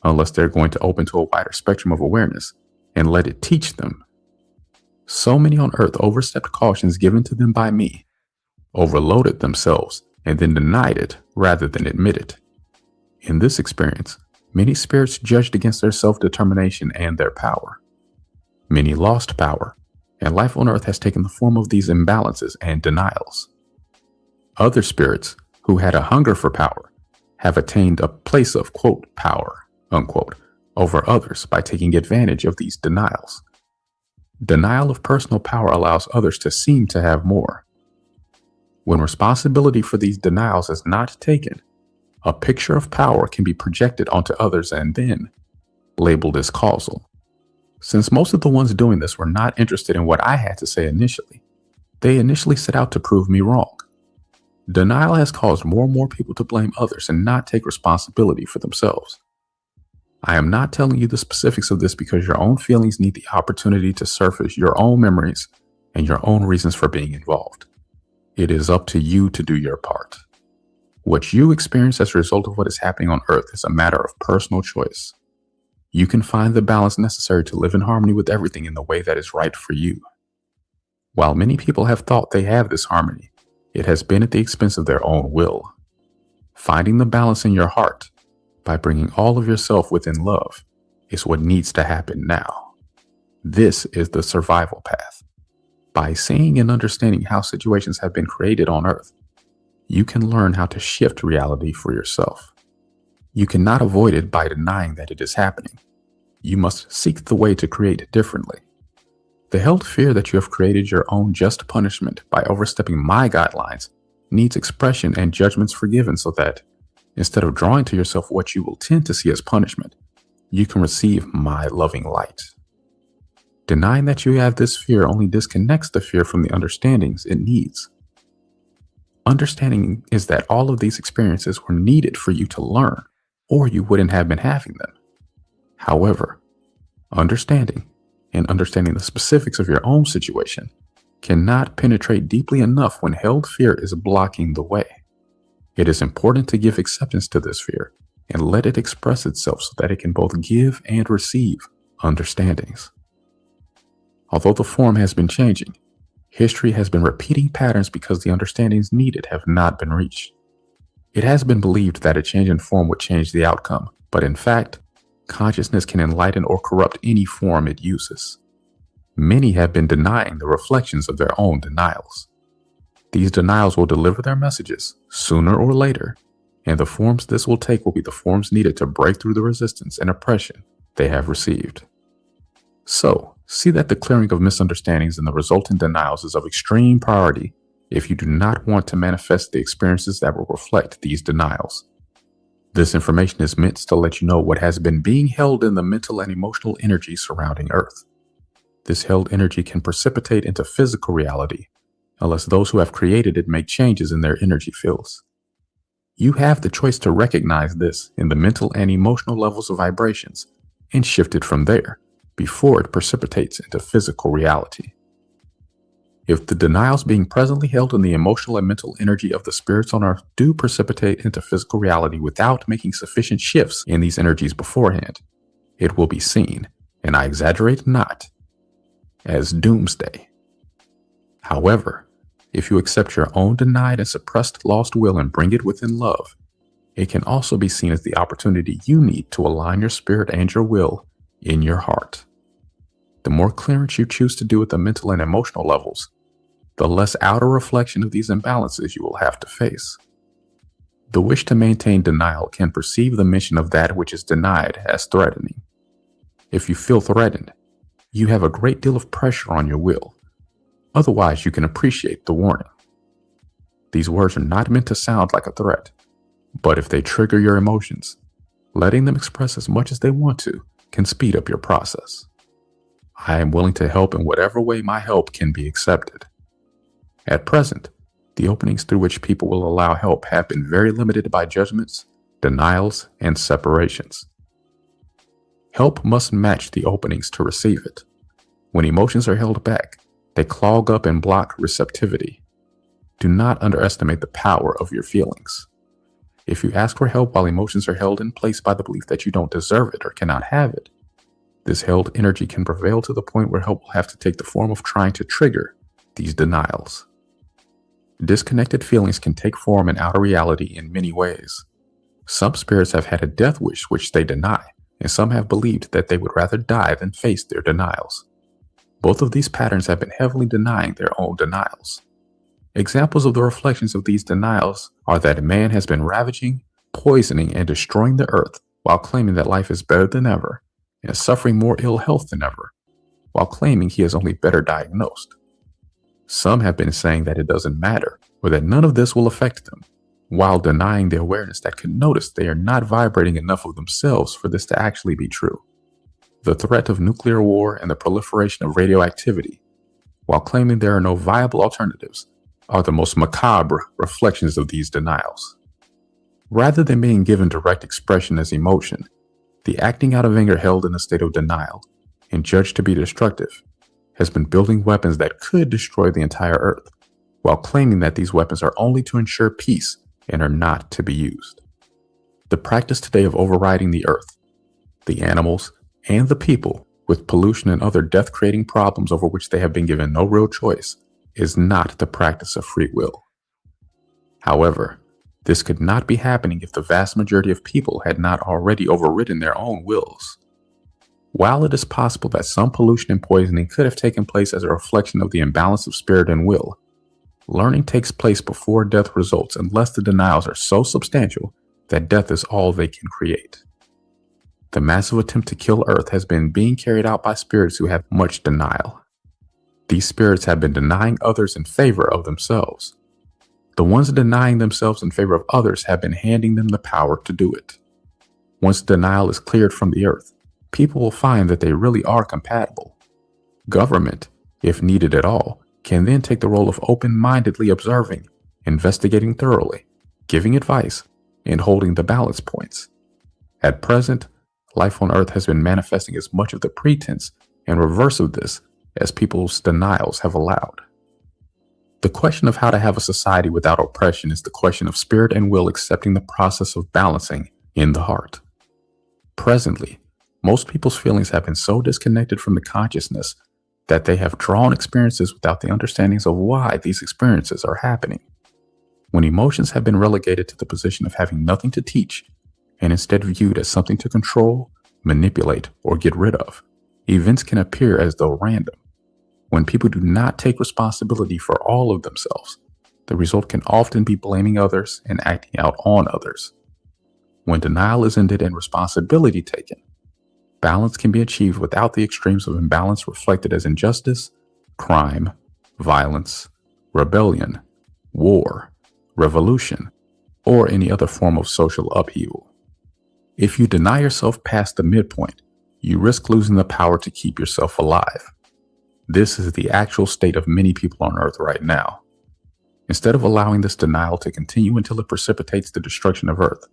unless they're going to open to a wider spectrum of awareness and let it teach them. So many on Earth overstepped cautions given to them by me, overloaded themselves, and then denied it rather than admit it. In this experience, many spirits judged against their self-determination and their power. Many lost power, and life on Earth has taken the form of these imbalances and denials. Other spirits, who had a hunger for power, have attained a place of, quote, power, unquote, over others by taking advantage of these denials. Denial of personal power allows others to seem to have more. When responsibility for these denials is not taken, a picture of power can be projected onto others and then labeled as causal. Since most of the ones doing this were not interested in what I had to say initially, they initially set out to prove me wrong. Denial has caused more and more people to blame others and not take responsibility for themselves. I am not telling you the specifics of this because your own feelings need the opportunity to surface your own memories and your own reasons for being involved. It is up to you to do your part. What you experience as a result of what is happening on Earth is a matter of personal choice. You can find the balance necessary to live in harmony with everything in the way that is right for you. While many people have thought they have this harmony, it has been at the expense of their own will. Finding the balance in your heart by bringing all of yourself within love is what needs to happen now. This is the survival path. By seeing and understanding how situations have been created on Earth, you can learn how to shift reality for yourself. You cannot avoid it by denying that it is happening. You must seek the way to create it differently. The held fear that you have created your own just punishment by overstepping my guidelines needs expression and judgments forgiven so that, instead of drawing to yourself what you will tend to see as punishment, you can receive my loving light. Denying that you have this fear only disconnects the fear from the understandings it needs. Understanding is that all of these experiences were needed for you to learn, or you wouldn't have been having them. However, understanding the specifics of your own situation cannot penetrate deeply enough when held fear is blocking the way. It is important to give acceptance to this fear and let it express itself so that it can both give and receive understandings. Although the form has been changing, history has been repeating patterns because the understandings needed have not been reached. It has been believed that a change in form would change the outcome, but in fact, consciousness can enlighten or corrupt any form it uses. Many have been denying the reflections of their own denials. These denials will deliver their messages sooner or later, and the forms this will take will be the forms needed to break through the resistance and oppression they have received. So, see that the clearing of misunderstandings and the resultant denials is of extreme priority if you do not want to manifest the experiences that will reflect these denials. This information is meant to let you know what has been being held in the mental and emotional energy surrounding Earth. This held energy can precipitate into physical reality unless those who have created it make changes in their energy fields. You have the choice to recognize this in the mental and emotional levels of vibrations and shift it from there before it precipitates into physical reality. If the denials being presently held in the emotional and mental energy of the spirits on Earth do precipitate into physical reality without making sufficient shifts in these energies beforehand, it will be seen, and I exaggerate not, as doomsday. However, if you accept your own denied and suppressed lost will and bring it within love, it can also be seen as the opportunity you need to align your spirit and your will in your heart. The more clearance you choose to do at the mental and emotional levels, the less outer reflection of these imbalances you will have to face. The wish to maintain denial can perceive the mention of that which is denied as threatening. If you feel threatened, you have a great deal of pressure on your will. Otherwise, you can appreciate the warning. These words are not meant to sound like a threat, but if they trigger your emotions, letting them express as much as they want to can speed up your process. I am willing to help in whatever way my help can be accepted. At present, the openings through which people will allow help have been very limited by judgments, denials, and separations. Help must match the openings to receive it. When emotions are held back, they clog up and block receptivity. Do not underestimate the power of your feelings. If you ask for help while emotions are held in place by the belief that you don't deserve it or cannot have it, this held energy can prevail to the point where help will have to take the form of trying to trigger these denials. Disconnected feelings can take form in outer reality in many ways. Some spirits have had a death wish which they deny, and some have believed that they would rather die than face their denials. Both of these patterns have been heavily denying their own denials. Examples of the reflections of these denials are that man has been ravaging, poisoning, and destroying the earth while claiming that life is better than ever, and suffering more ill health than ever, while claiming he is only better diagnosed. Some have been saying that it doesn't matter or that none of this will affect them, while denying the awareness that could notice they are not vibrating enough of themselves for this to actually be true. The threat of nuclear war and the proliferation of radioactivity, while claiming there are no viable alternatives, are the most macabre reflections of these denials. Rather than being given direct expression as emotion, the acting out of anger held in a state of denial and judged to be destructive has been building weapons that could destroy the entire Earth, while claiming that these weapons are only to ensure peace and are not to be used. The practice today of overriding the Earth, the animals, and the people with pollution and other death-creating problems over which they have been given no real choice is not the practice of free will. However, this could not be happening if the vast majority of people had not already overridden their own wills. While it is possible that some pollution and poisoning could have taken place as a reflection of the imbalance of spirit and will, learning takes place before death results unless the denials are so substantial that death is all they can create. The massive attempt to kill Earth has been being carried out by spirits who have much denial. These spirits have been denying others in favor of themselves. The ones denying themselves in favor of others have been handing them the power to do it. Once denial is cleared from the Earth, people will find that they really are compatible. Government, if needed at all, can then take the role of open-mindedly observing, investigating thoroughly, giving advice, and holding the balance points. At present, life on Earth has been manifesting as much of the pretense and reverse of this as people's denials have allowed. The question of how to have a society without oppression is the question of spirit and will accepting the process of balancing in the heart. Presently, most people's feelings have been so disconnected from the consciousness that they have drawn experiences without the understandings of why these experiences are happening. When emotions have been relegated to the position of having nothing to teach, and instead viewed as something to control, manipulate, or get rid of, events can appear as though random. When people do not take responsibility for all of themselves, the result can often be blaming others and acting out on others. When denial is ended and responsibility taken, balance can be achieved without the extremes of imbalance reflected as injustice, crime, violence, rebellion, war, revolution, or any other form of social upheaval. If you deny yourself past the midpoint, you risk losing the power to keep yourself alive. This is the actual state of many people on Earth right now. Instead of allowing this denial to continue until it precipitates the destruction of Earth,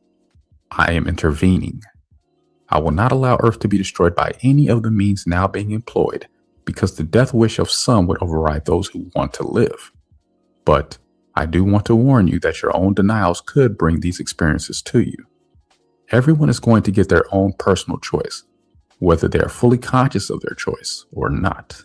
I am intervening. I will not allow Earth to be destroyed by any of the means now being employed, because the death wish of some would override those who want to live. But I do want to warn you that your own denials could bring these experiences to you. Everyone is going to get their own personal choice, whether they are fully conscious of their choice or not.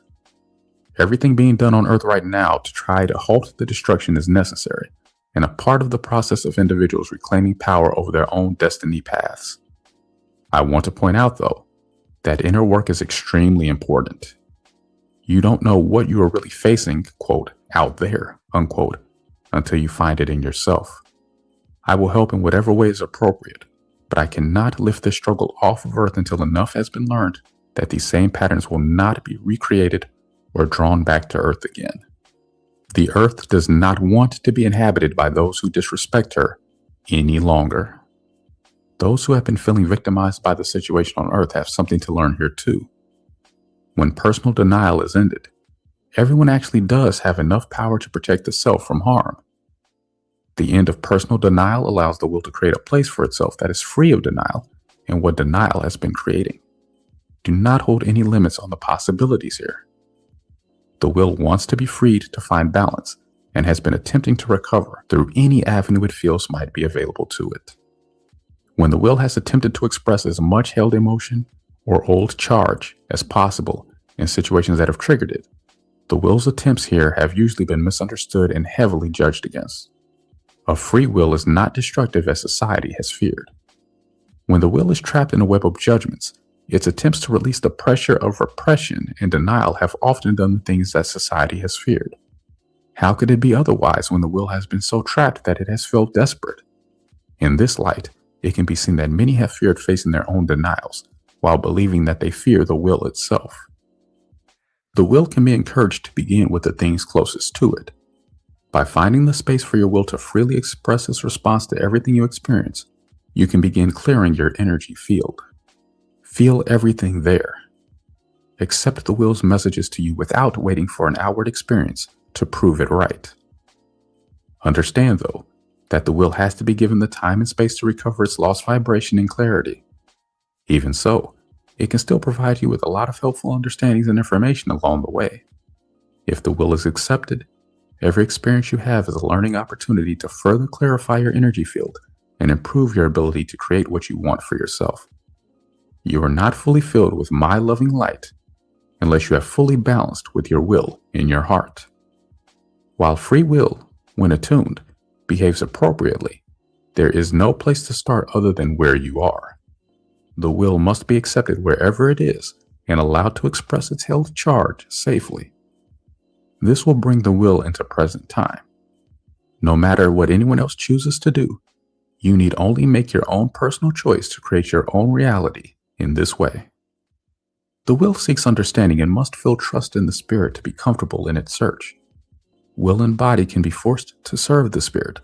Everything being done on Earth right now to try to halt the destruction is necessary, and a part of the process of individuals reclaiming power over their own destiny paths. I want to point out, though, that inner work is extremely important. You don't know what you are really facing, quote, out there, unquote, until you find it in yourself. I will help in whatever way is appropriate, but I cannot lift this struggle off of Earth until enough has been learned that these same patterns will not be recreated or drawn back to Earth again. The Earth does not want to be inhabited by those who disrespect her any longer. Those who have been feeling victimized by the situation on Earth have something to learn here too. When personal denial is ended, everyone actually does have enough power to protect the self from harm. The end of personal denial allows the will to create a place for itself that is free of denial and what denial has been creating. Do not hold any limits on the possibilities here. The will wants to be freed to find balance and has been attempting to recover through any avenue it feels might be available to it. When the will has attempted to express as much held emotion or old charge as possible in situations that have triggered it, the will's attempts here have usually been misunderstood and heavily judged against. A free will is not destructive as society has feared. When the will is trapped in a web of judgments, its attempts to release the pressure of repression and denial have often done the things that society has feared. How could it be otherwise when the will has been so trapped that it has felt desperate? In this light, it can be seen that many have feared facing their own denials, while believing that they fear the will itself. The will can be encouraged to begin with the things closest to it. By finding the space for your will to freely express its response to everything you experience, you can begin clearing your energy field. Feel everything there. Accept the will's messages to you without waiting for an outward experience to prove it right. Understand, though, that the will has to be given the time and space to recover its lost vibration and clarity. Even so, it can still provide you with a lot of helpful understandings and information along the way. If the will is accepted, every experience you have is a learning opportunity to further clarify your energy field and improve your ability to create what you want for yourself. You are not fully filled with my loving light unless you have fully balanced with your will in your heart. While free will, when attuned, behaves appropriately, there is no place to start other than where you are. The will must be accepted wherever it is and allowed to express its held charge safely. This will bring the will into present time. No matter what anyone else chooses to do, you need only make your own personal choice to create your own reality in this way. The will seeks understanding and must feel trust in the spirit to be comfortable in its search. Will and body can be forced to serve the spirit,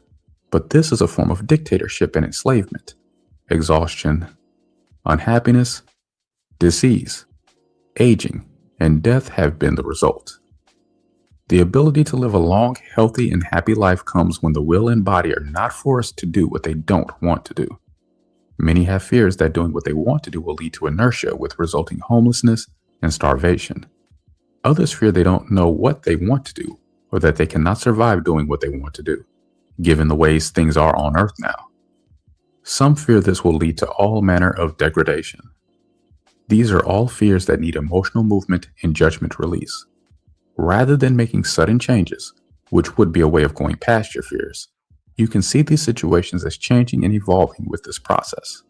but this is a form of dictatorship and enslavement. Exhaustion, unhappiness, disease, aging, and death have been the result. The ability to live a long, healthy, and happy life comes when the will and body are not forced to do what they don't want to do. Many have fears that doing what they want to do will lead to inertia with resulting homelessness and starvation. Others fear they don't know what they want to do or that they cannot survive doing what they want to do, given the ways things are on Earth now. Some fear this will lead to all manner of degradation. These are all fears that need emotional movement and judgment release. Rather than making sudden changes, which would be a way of going past your fears, you can see these situations as changing and evolving with this process.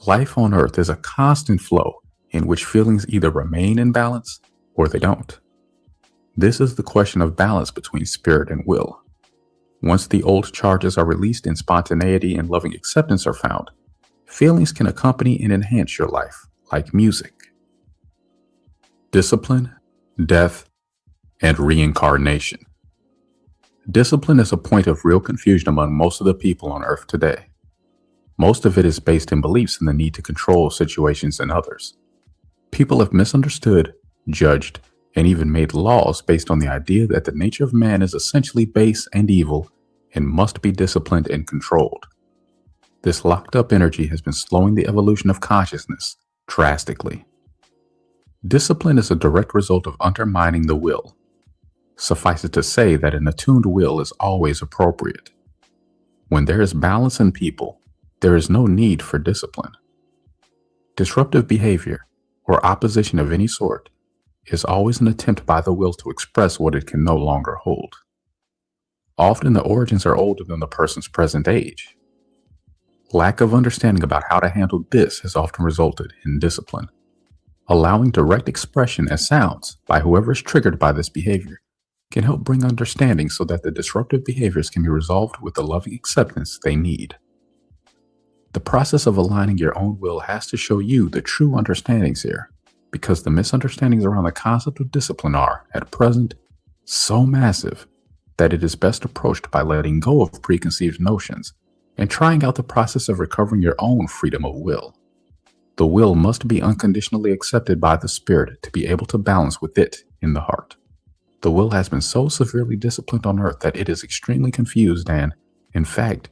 Life on Earth is a constant flow in which feelings either remain in balance or they don't. This is the question of balance between spirit and will. Once the old charges are released and spontaneity and loving acceptance are found, feelings can accompany and enhance your life, like music. Discipline, death, and reincarnation. Discipline is a point of real confusion among most of the people on Earth today. Most of it is based in beliefs in the need to control situations and others. People have misunderstood, judged, and even made laws based on the idea that the nature of man is essentially base and evil and must be disciplined and controlled. This locked up energy has been slowing the evolution of consciousness drastically. Discipline is a direct result of undermining the will. Suffice it to say that an attuned will is always appropriate. When there is balance in people, there is no need for discipline. Disruptive behavior, or opposition of any sort, is always an attempt by the will to express what it can no longer hold. Often the origins are older than the person's present age. Lack of understanding about how to handle this has often resulted in discipline. Allowing direct expression as sounds by whoever is triggered by this behavior can help bring understanding so that the disruptive behaviors can be resolved with the loving acceptance they need. The process of aligning your own will has to show you the true understandings here, because the misunderstandings around the concept of discipline are, at present, so massive that it is best approached by letting go of preconceived notions and trying out the process of recovering your own freedom of will. The will must be unconditionally accepted by the spirit to be able to balance with it in the heart. The will has been so severely disciplined on Earth that it is extremely confused and, in fact,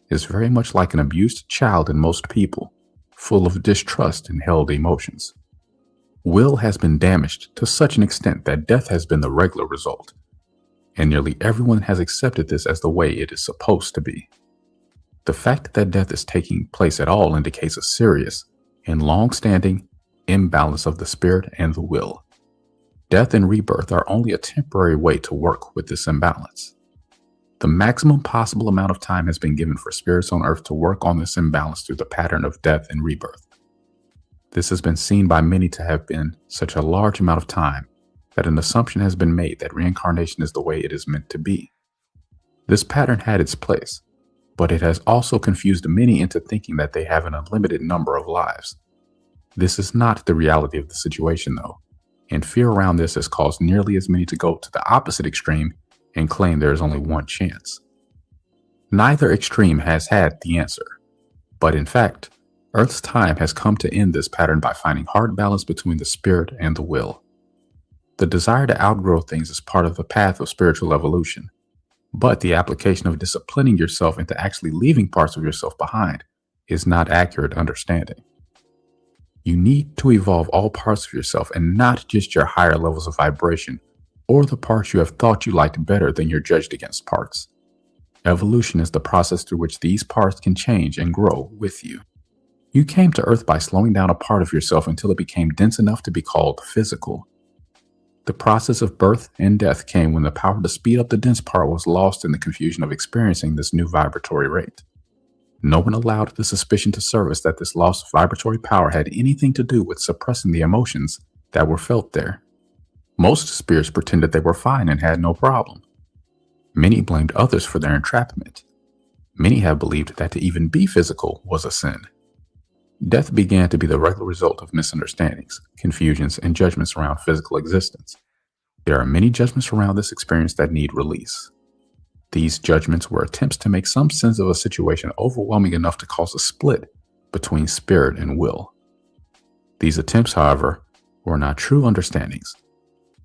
is very much like an abused child in most people, full of distrust and held emotions. Will has been damaged to such an extent that death has been the regular result, and nearly everyone has accepted this as the way it is supposed to be. The fact that death is taking place at all indicates a serious and long-standing imbalance of the spirit and the will. Death and rebirth are only a temporary way to work with this imbalance. The maximum possible amount of time has been given for spirits on Earth to work on this imbalance through the pattern of death and rebirth. This has been seen by many to have been such a large amount of time that an assumption has been made that reincarnation is the way it is meant to be. This pattern had its place, but it has also confused many into thinking that they have an unlimited number of lives. This is not the reality of the situation, though. and fear around this has caused nearly as many to go to the opposite extreme and claim there is only one chance. Neither extreme has had the answer, but in fact, Earth's time has come to end this pattern by finding hard balance between the spirit and the will. The desire to outgrow things is part of the path of spiritual evolution, but the application of disciplining yourself into actually leaving parts of yourself behind is not accurate understanding. You need to evolve all parts of yourself and not just your higher levels of vibration or the parts you have thought you liked better than your judged against parts. Evolution is the process through which these parts can change and grow with you. You came to Earth by slowing down a part of yourself until it became dense enough to be called physical. The process of birth and death came when the power to speed up the dense part was lost in the confusion of experiencing this new vibratory rate. No one allowed the suspicion to surface that this loss of vibratory power had anything to do with suppressing the emotions that were felt there. Most spirits pretended they were fine and had no problem. Many blamed others for their entrapment. Many have believed that to even be physical was a sin. Death began to be the regular result of misunderstandings, confusions, and judgments around physical existence. There are many judgments around this experience that need release. These judgments were attempts to make some sense of a situation overwhelming enough to cause a split between spirit and will. These attempts, however, were not true understandings.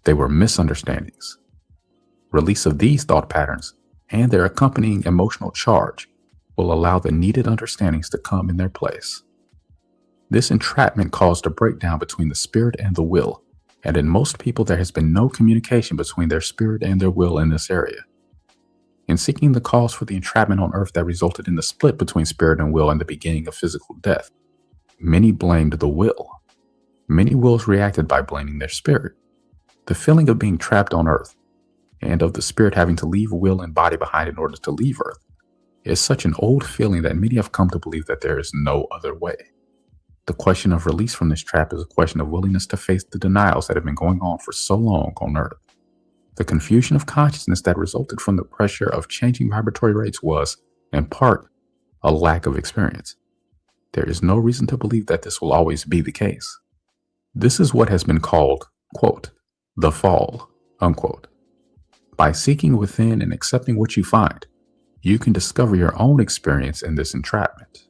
They were misunderstandings. Release of these thought patterns and their accompanying emotional charge will allow the needed understandings to come in their place. This entrapment caused a breakdown between the spirit and the will, and in most people there has been no communication between their spirit and their will in this area. In seeking the cause for the entrapment on Earth that resulted in the split between spirit and will and the beginning of physical death, many blamed the will. Many wills reacted by blaming their spirit. The feeling of being trapped on Earth, and of the spirit having to leave will and body behind in order to leave Earth, is such an old feeling that many have come to believe that there is no other way. The question of release from this trap is a question of willingness to face the denials that have been going on for so long on Earth. The confusion of consciousness that resulted from the pressure of changing vibratory rates was, in part, a lack of experience. There is no reason to believe that this will always be the case. This is what has been called, quote, the fall, unquote. By seeking within and accepting what you find, you can discover your own experience in this entrapment.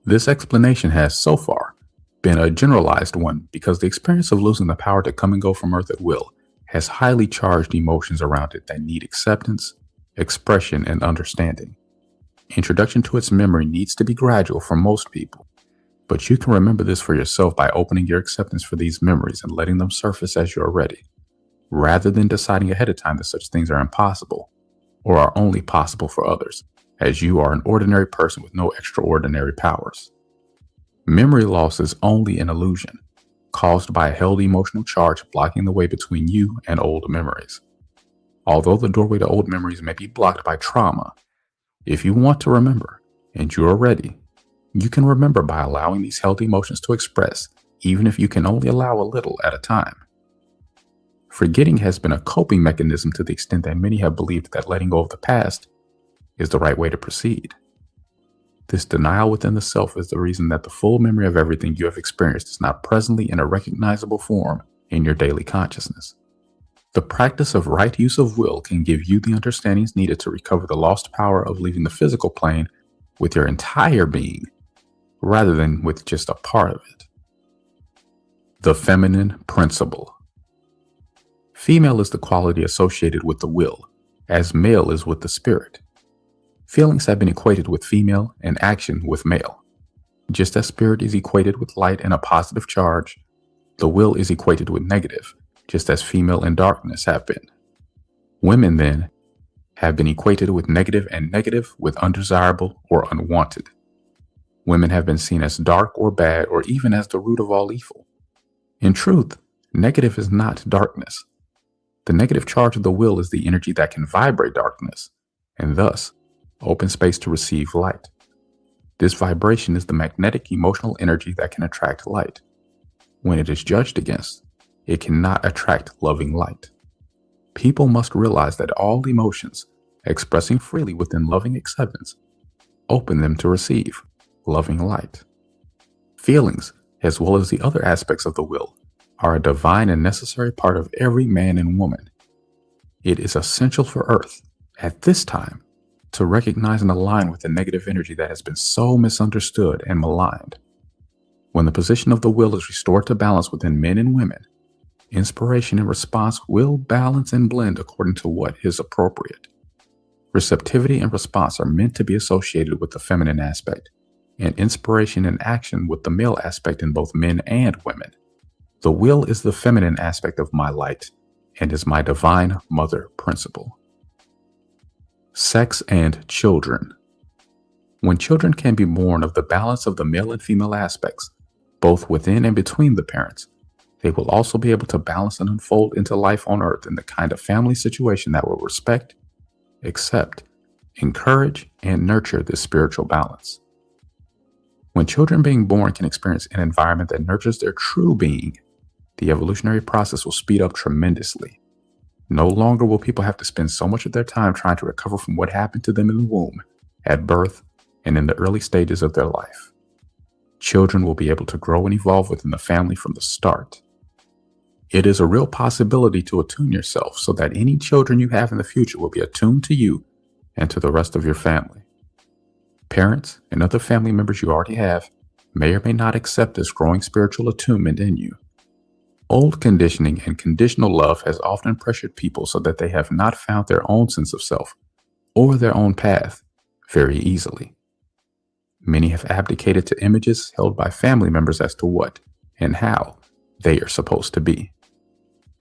This explanation has, so far, been a generalized one because the experience of losing the power to come and go from Earth at will has highly charged emotions around it that need acceptance, expression, and understanding. Introduction to its memory needs to be gradual for most people, but you can remember this for yourself by opening your acceptance for these memories and letting them surface as you are ready, rather than deciding ahead of time that such things are impossible or are only possible for others, as you are an ordinary person with no extraordinary powers. Memory loss is only an illusion, caused by a held emotional charge blocking the way between you and old memories. Although the doorway to old memories may be blocked by trauma, if you want to remember, and you are ready, you can remember by allowing these held emotions to express, even if you can only allow a little at a time. Forgetting has been a coping mechanism to the extent that many have believed that letting go of the past is the right way to proceed. This denial within the self is the reason that the full memory of everything you have experienced is not presently in a recognizable form in your daily consciousness. The practice of right use of will can give you the understandings needed to recover the lost power of leaving the physical plane with your entire being, rather than with just a part of it. The feminine principle. Female is the quality associated with the will, as male is with the spirit. Feelings have been equated with female and action with male. Just as spirit is equated with light and a positive charge, the will is equated with negative, just as female and darkness have been. Women, then, have been equated with negative and negative with undesirable or unwanted. Women have been seen as dark or bad or even as the root of all evil. In truth, negative is not darkness. The negative charge of the will is the energy that can vibrate darkness, and thus, open space to receive light. This vibration is the magnetic emotional energy that can attract light. When it is judged against, it cannot attract loving light. People must realize that all emotions, expressing freely within loving acceptance, open them to receive loving light. Feelings, as well as the other aspects of the will, are a divine and necessary part of every man and woman. It is essential for Earth, at this time, to recognize and align with the negative energy that has been so misunderstood and maligned. When the position of the will is restored to balance within men and women, inspiration and response will balance and blend according to what is appropriate. Receptivity and response are meant to be associated with the feminine aspect, and inspiration and action with the male aspect in both men and women. The will is the feminine aspect of my light and is my divine mother principle. Sex and children. When children can be born of the balance of the male and female aspects, both within and between the parents, they will also be able to balance and unfold into life on earth in the kind of family situation that will respect, accept, encourage, and nurture this spiritual balance. When children being born can experience an environment that nurtures their true being, the evolutionary process will speed up tremendously. No longer will people have to spend so much of their time trying to recover from what happened to them in the womb, at birth, and in the early stages of their life. Children will be able to grow and evolve within the family from the start. It is a real possibility to attune yourself so that any children you have in the future will be attuned to you and to the rest of your family. Parents and other family members you already have may or may not accept this growing spiritual attunement in you. Old conditioning and conditional love has often pressured people so that they have not found their own sense of self or their own path very easily. Many have abdicated to images held by family members as to what and how they are supposed to be.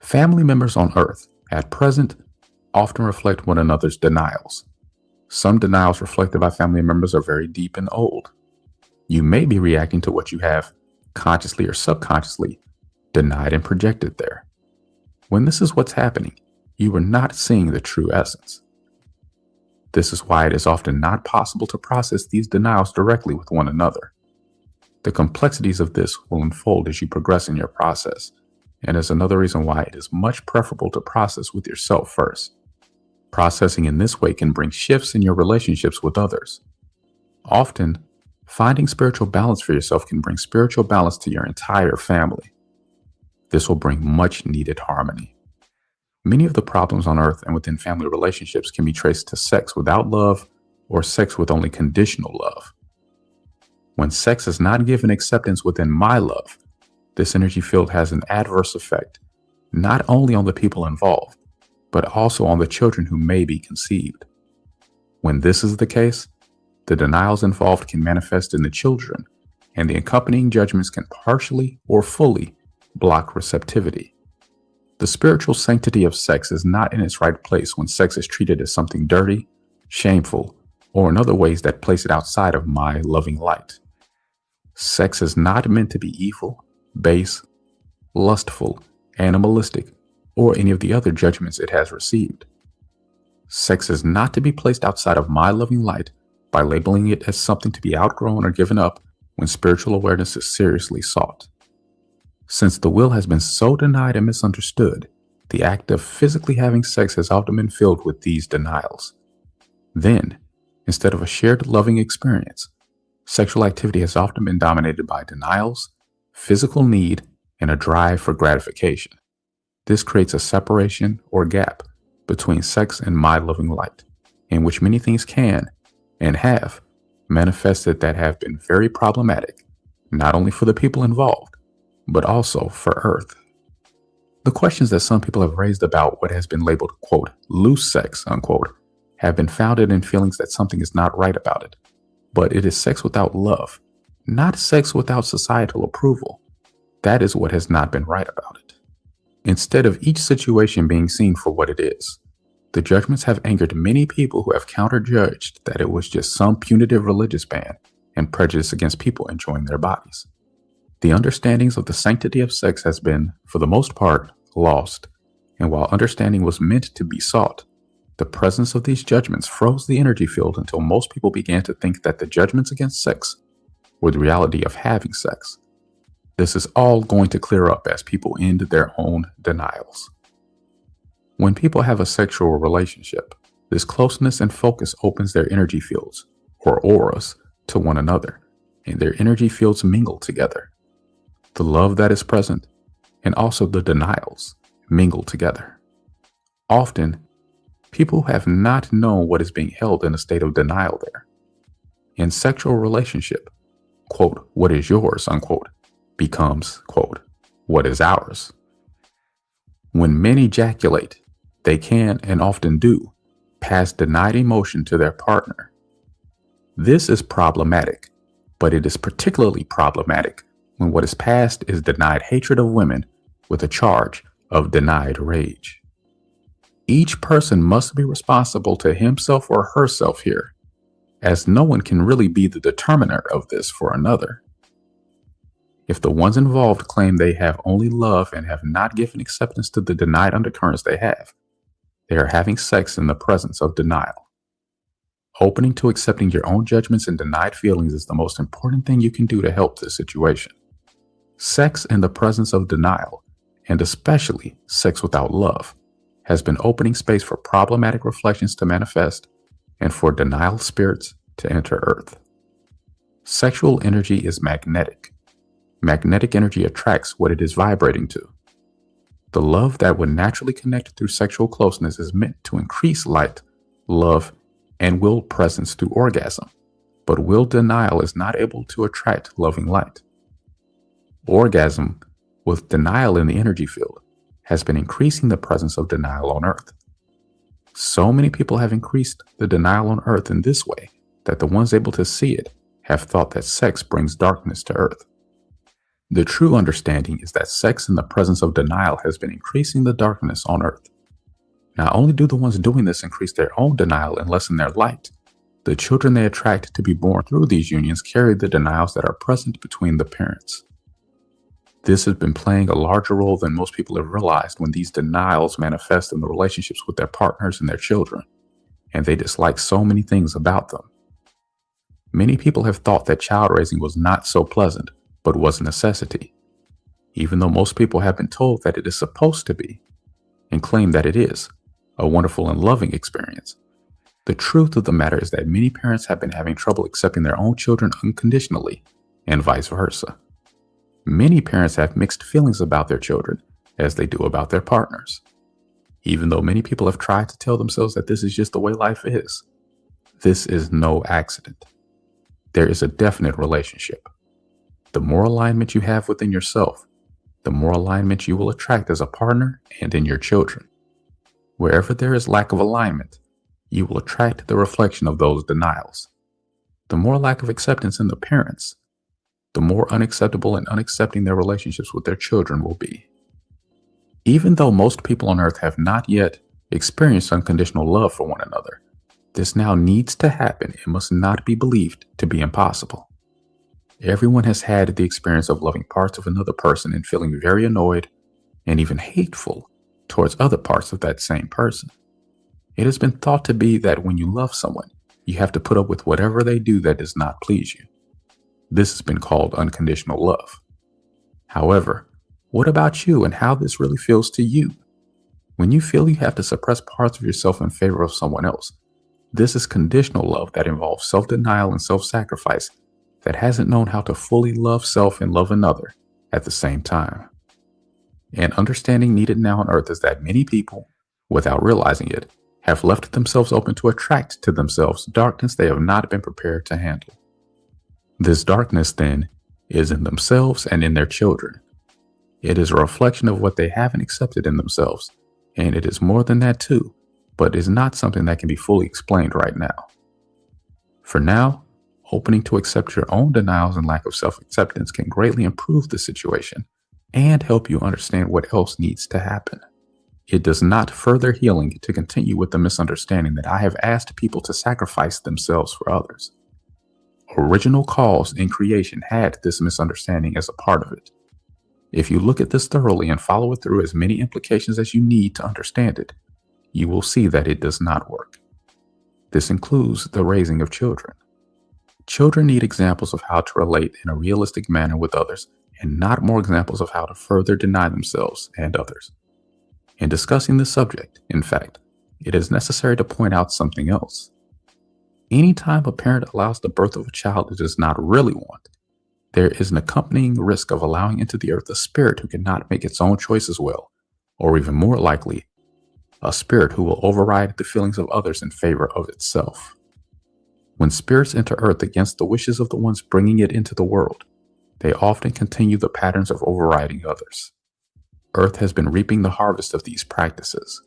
Family members on Earth, at present, often reflect one another's denials. Some denials reflected by family members are very deep and old. You may be reacting to what you have, consciously or subconsciously, denied and projected there. When this is what's happening, you are not seeing the true essence. This is why it is often not possible to process these denials directly with one another. The complexities of this will unfold as you progress in your process, and is another reason why it is much preferable to process with yourself first. Processing in this way can bring shifts in your relationships with others. Often, finding spiritual balance for yourself can bring spiritual balance to your entire family. This will bring much needed harmony. Many of the problems on Earth and within family relationships can be traced to sex without love or sex with only conditional love. When sex is not given acceptance within my love, this energy field has an adverse effect, not only on the people involved, but also on the children who may be conceived. When this is the case, the denials involved can manifest in the children, and the accompanying judgments can partially or fully block receptivity. The spiritual sanctity of sex is not in its right place when sex is treated as something dirty, shameful, or in other ways that place it outside of my loving light. Sex is not meant to be evil, base, lustful, animalistic, or any of the other judgments it has received. Sex is not to be placed outside of my loving light by labeling it as something to be outgrown or given up when spiritual awareness is seriously sought. Since the will has been so denied and misunderstood, the act of physically having sex has often been filled with these denials. Then, instead of a shared loving experience, sexual activity has often been dominated by denials, physical need, and a drive for gratification. This creates a separation or gap between sex and my loving light, in which many things can and have manifested that have been very problematic, not only for the people involved, but also for Earth. The questions that some people have raised about what has been labeled, quote, loose sex, unquote, have been founded in feelings that something is not right about it. But it is sex without love, not sex without societal approval. That is what has not been right about it. Instead of each situation being seen for what it is, the judgments have angered many people who have counter-judged that it was just some punitive religious ban and prejudice against people enjoying their bodies. The understandings of the sanctity of sex has been, for the most part, lost, and while understanding was meant to be sought, the presence of these judgments froze the energy field until most people began to think that the judgments against sex were the reality of having sex. This is all going to clear up as people end their own denials. When people have a sexual relationship, this closeness and focus opens their energy fields, or auras, to one another, and their energy fields mingle together. The love that is present and also the denials mingle together. Often, people have not known what is being held in a state of denial there. In sexual relationship, quote, what is yours, unquote, becomes, quote, what is ours. When men ejaculate, they can and often do pass denied emotion to their partner. This is problematic, but it is particularly problematic when what is passed is denied hatred of women with a charge of denied rage. Each person must be responsible to himself or herself here, as no one can really be the determiner of this for another. If the ones involved claim they have only love and have not given acceptance to the denied undercurrents they are having sex in the presence of denial. Opening to accepting your own judgments and denied feelings is the most important thing you can do to help this situation. Sex in the presence of denial, and especially sex without love, has been opening space for problematic reflections to manifest and for denial spirits to enter Earth. Sexual energy is magnetic. Magnetic energy attracts what it is vibrating to. The love that would naturally connect through sexual closeness is meant to increase light, love, and will presence through orgasm, but will denial is not able to attract loving light. Orgasm, with denial in the energy field, has been increasing the presence of denial on Earth. So many people have increased the denial on Earth in this way that the ones able to see it have thought that sex brings darkness to Earth. The true understanding is that sex in the presence of denial has been increasing the darkness on Earth. Not only do the ones doing this increase their own denial and lessen their light, the children they attract to be born through these unions carry the denials that are present between the parents. This has been playing a larger role than most people have realized when these denials manifest in the relationships with their partners and their children, and they dislike so many things about them. Many people have thought that child raising was not so pleasant, but was a necessity, even though most people have been told that it is supposed to be, and claim that it is a wonderful and loving experience. The truth of the matter is that many parents have been having trouble accepting their own children unconditionally, and vice versa. Many parents have mixed feelings about their children, as they do about their partners. Even though many people have tried to tell themselves that this is just the way life is, this is no accident. There is a definite relationship. The more alignment you have within yourself, the more alignment you will attract as a partner and in your children. Wherever there is lack of alignment, you will attract the reflection of those denials. The more lack of acceptance in the parents, the more unacceptable and unaccepting their relationships with their children will be. Even though most people on Earth have not yet experienced unconditional love for one another, this now needs to happen and must not be believed to be impossible. Everyone has had the experience of loving parts of another person and feeling very annoyed and even hateful towards other parts of that same person. It has been thought to be that when you love someone, you have to put up with whatever they do that does not please you. This has been called unconditional love. However, what about you and how this really feels to you? When you feel you have to suppress parts of yourself in favor of someone else, this is conditional love that involves self-denial and self-sacrifice that hasn't known how to fully love self and love another at the same time. An understanding needed now on Earth is that many people, without realizing it, have left themselves open to attract to themselves darkness they have not been prepared to handle. This darkness, then, is in themselves and in their children. It is a reflection of what they haven't accepted in themselves, and it is more than that too, but is not something that can be fully explained right now. For now, opening to accept your own denials and lack of self-acceptance can greatly improve the situation and help you understand what else needs to happen. It does not further healing to continue with the misunderstanding that I have asked people to sacrifice themselves for others. Original cause in creation had this misunderstanding as a part of it. If you look at this thoroughly and follow it through as many implications as you need to understand it, you will see that it does not work. This includes the raising of children. Children need examples of how to relate in a realistic manner with others, and not more examples of how to further deny themselves and others. In discussing this subject, in fact, it is necessary to point out something else. Anytime a parent allows the birth of a child it does not really want, There is an accompanying risk of allowing into the earth a spirit who cannot make its own choices well, or even more likely, a spirit who will override the feelings of others in favor of itself. When spirits enter earth against the wishes of the ones bringing it into the world, they often continue the patterns of overriding others. Earth has been reaping the harvest of these practices.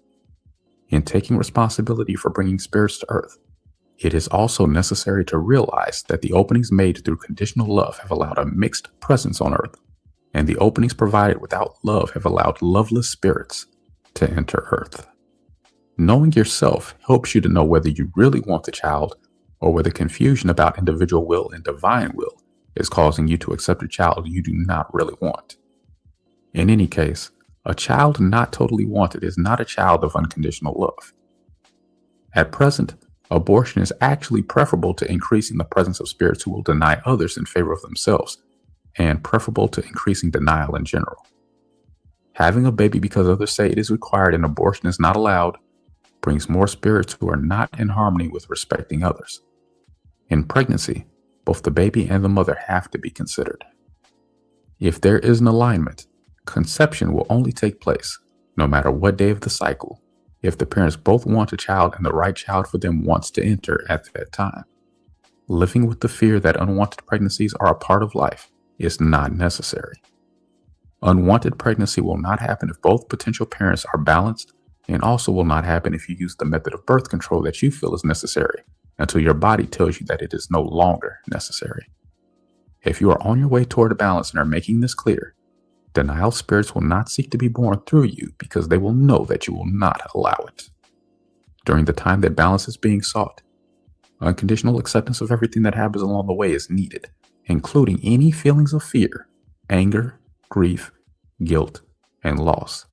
In taking responsibility for bringing spirits to earth, it is also necessary to realize that the openings made through conditional love have allowed a mixed presence on earth, and the openings provided without love have allowed loveless spirits to enter earth. Knowing yourself helps you to know whether you really want the child or whether confusion about individual will and divine will is causing you to accept a child you do not really want. In any case, a child not totally wanted is not a child of unconditional love. At present, abortion is actually preferable to increasing the presence of spirits who will deny others in favor of themselves, and preferable to increasing denial in general. Having a baby because others say it is required and abortion is not allowed brings more spirits who are not in harmony with respecting others. In pregnancy, both the baby and the mother have to be considered. If there is an alignment, conception will only take place, no matter what day of the cycle, if the parents both want a child and the right child for them wants to enter at that time. Living with the fear that unwanted pregnancies are a part of life is not necessary. Unwanted pregnancy will not happen if both potential parents are balanced, and also will not happen if you use the method of birth control that you feel is necessary until your body tells you that it is no longer necessary. If you are on your way toward a balance and are making this clear, denial spirits will not seek to be born through you because they will know that you will not allow it. During the time that balance is being sought, unconditional acceptance of everything that happens along the way is needed, including any feelings of fear, anger, grief, guilt, and loss.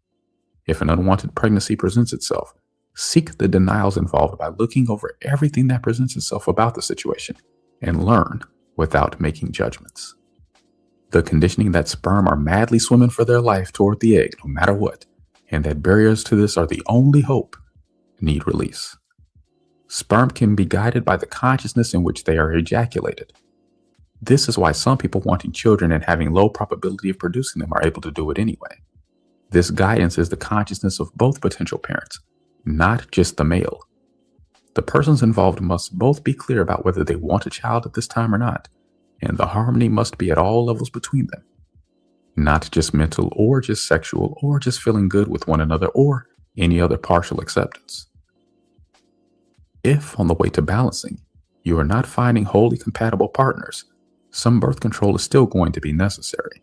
If an unwanted pregnancy presents itself, seek the denials involved by looking over everything that presents itself about the situation and learn without making judgments. The conditioning that sperm are madly swimming for their life toward the egg no matter what, and that barriers to this are the only hope, need release. Sperm can be guided by the consciousness in which they are ejaculated. This is why some people wanting children and having low probability of producing them are able to do it anyway. This guidance is the consciousness of both potential parents, not just the male. The persons involved must both be clear about whether they want a child at this time or not, and the harmony must be at all levels between them. Not just mental or just sexual or just feeling good with one another or any other partial acceptance. If on the way to balancing, you are not finding wholly compatible partners, some birth control is still going to be necessary.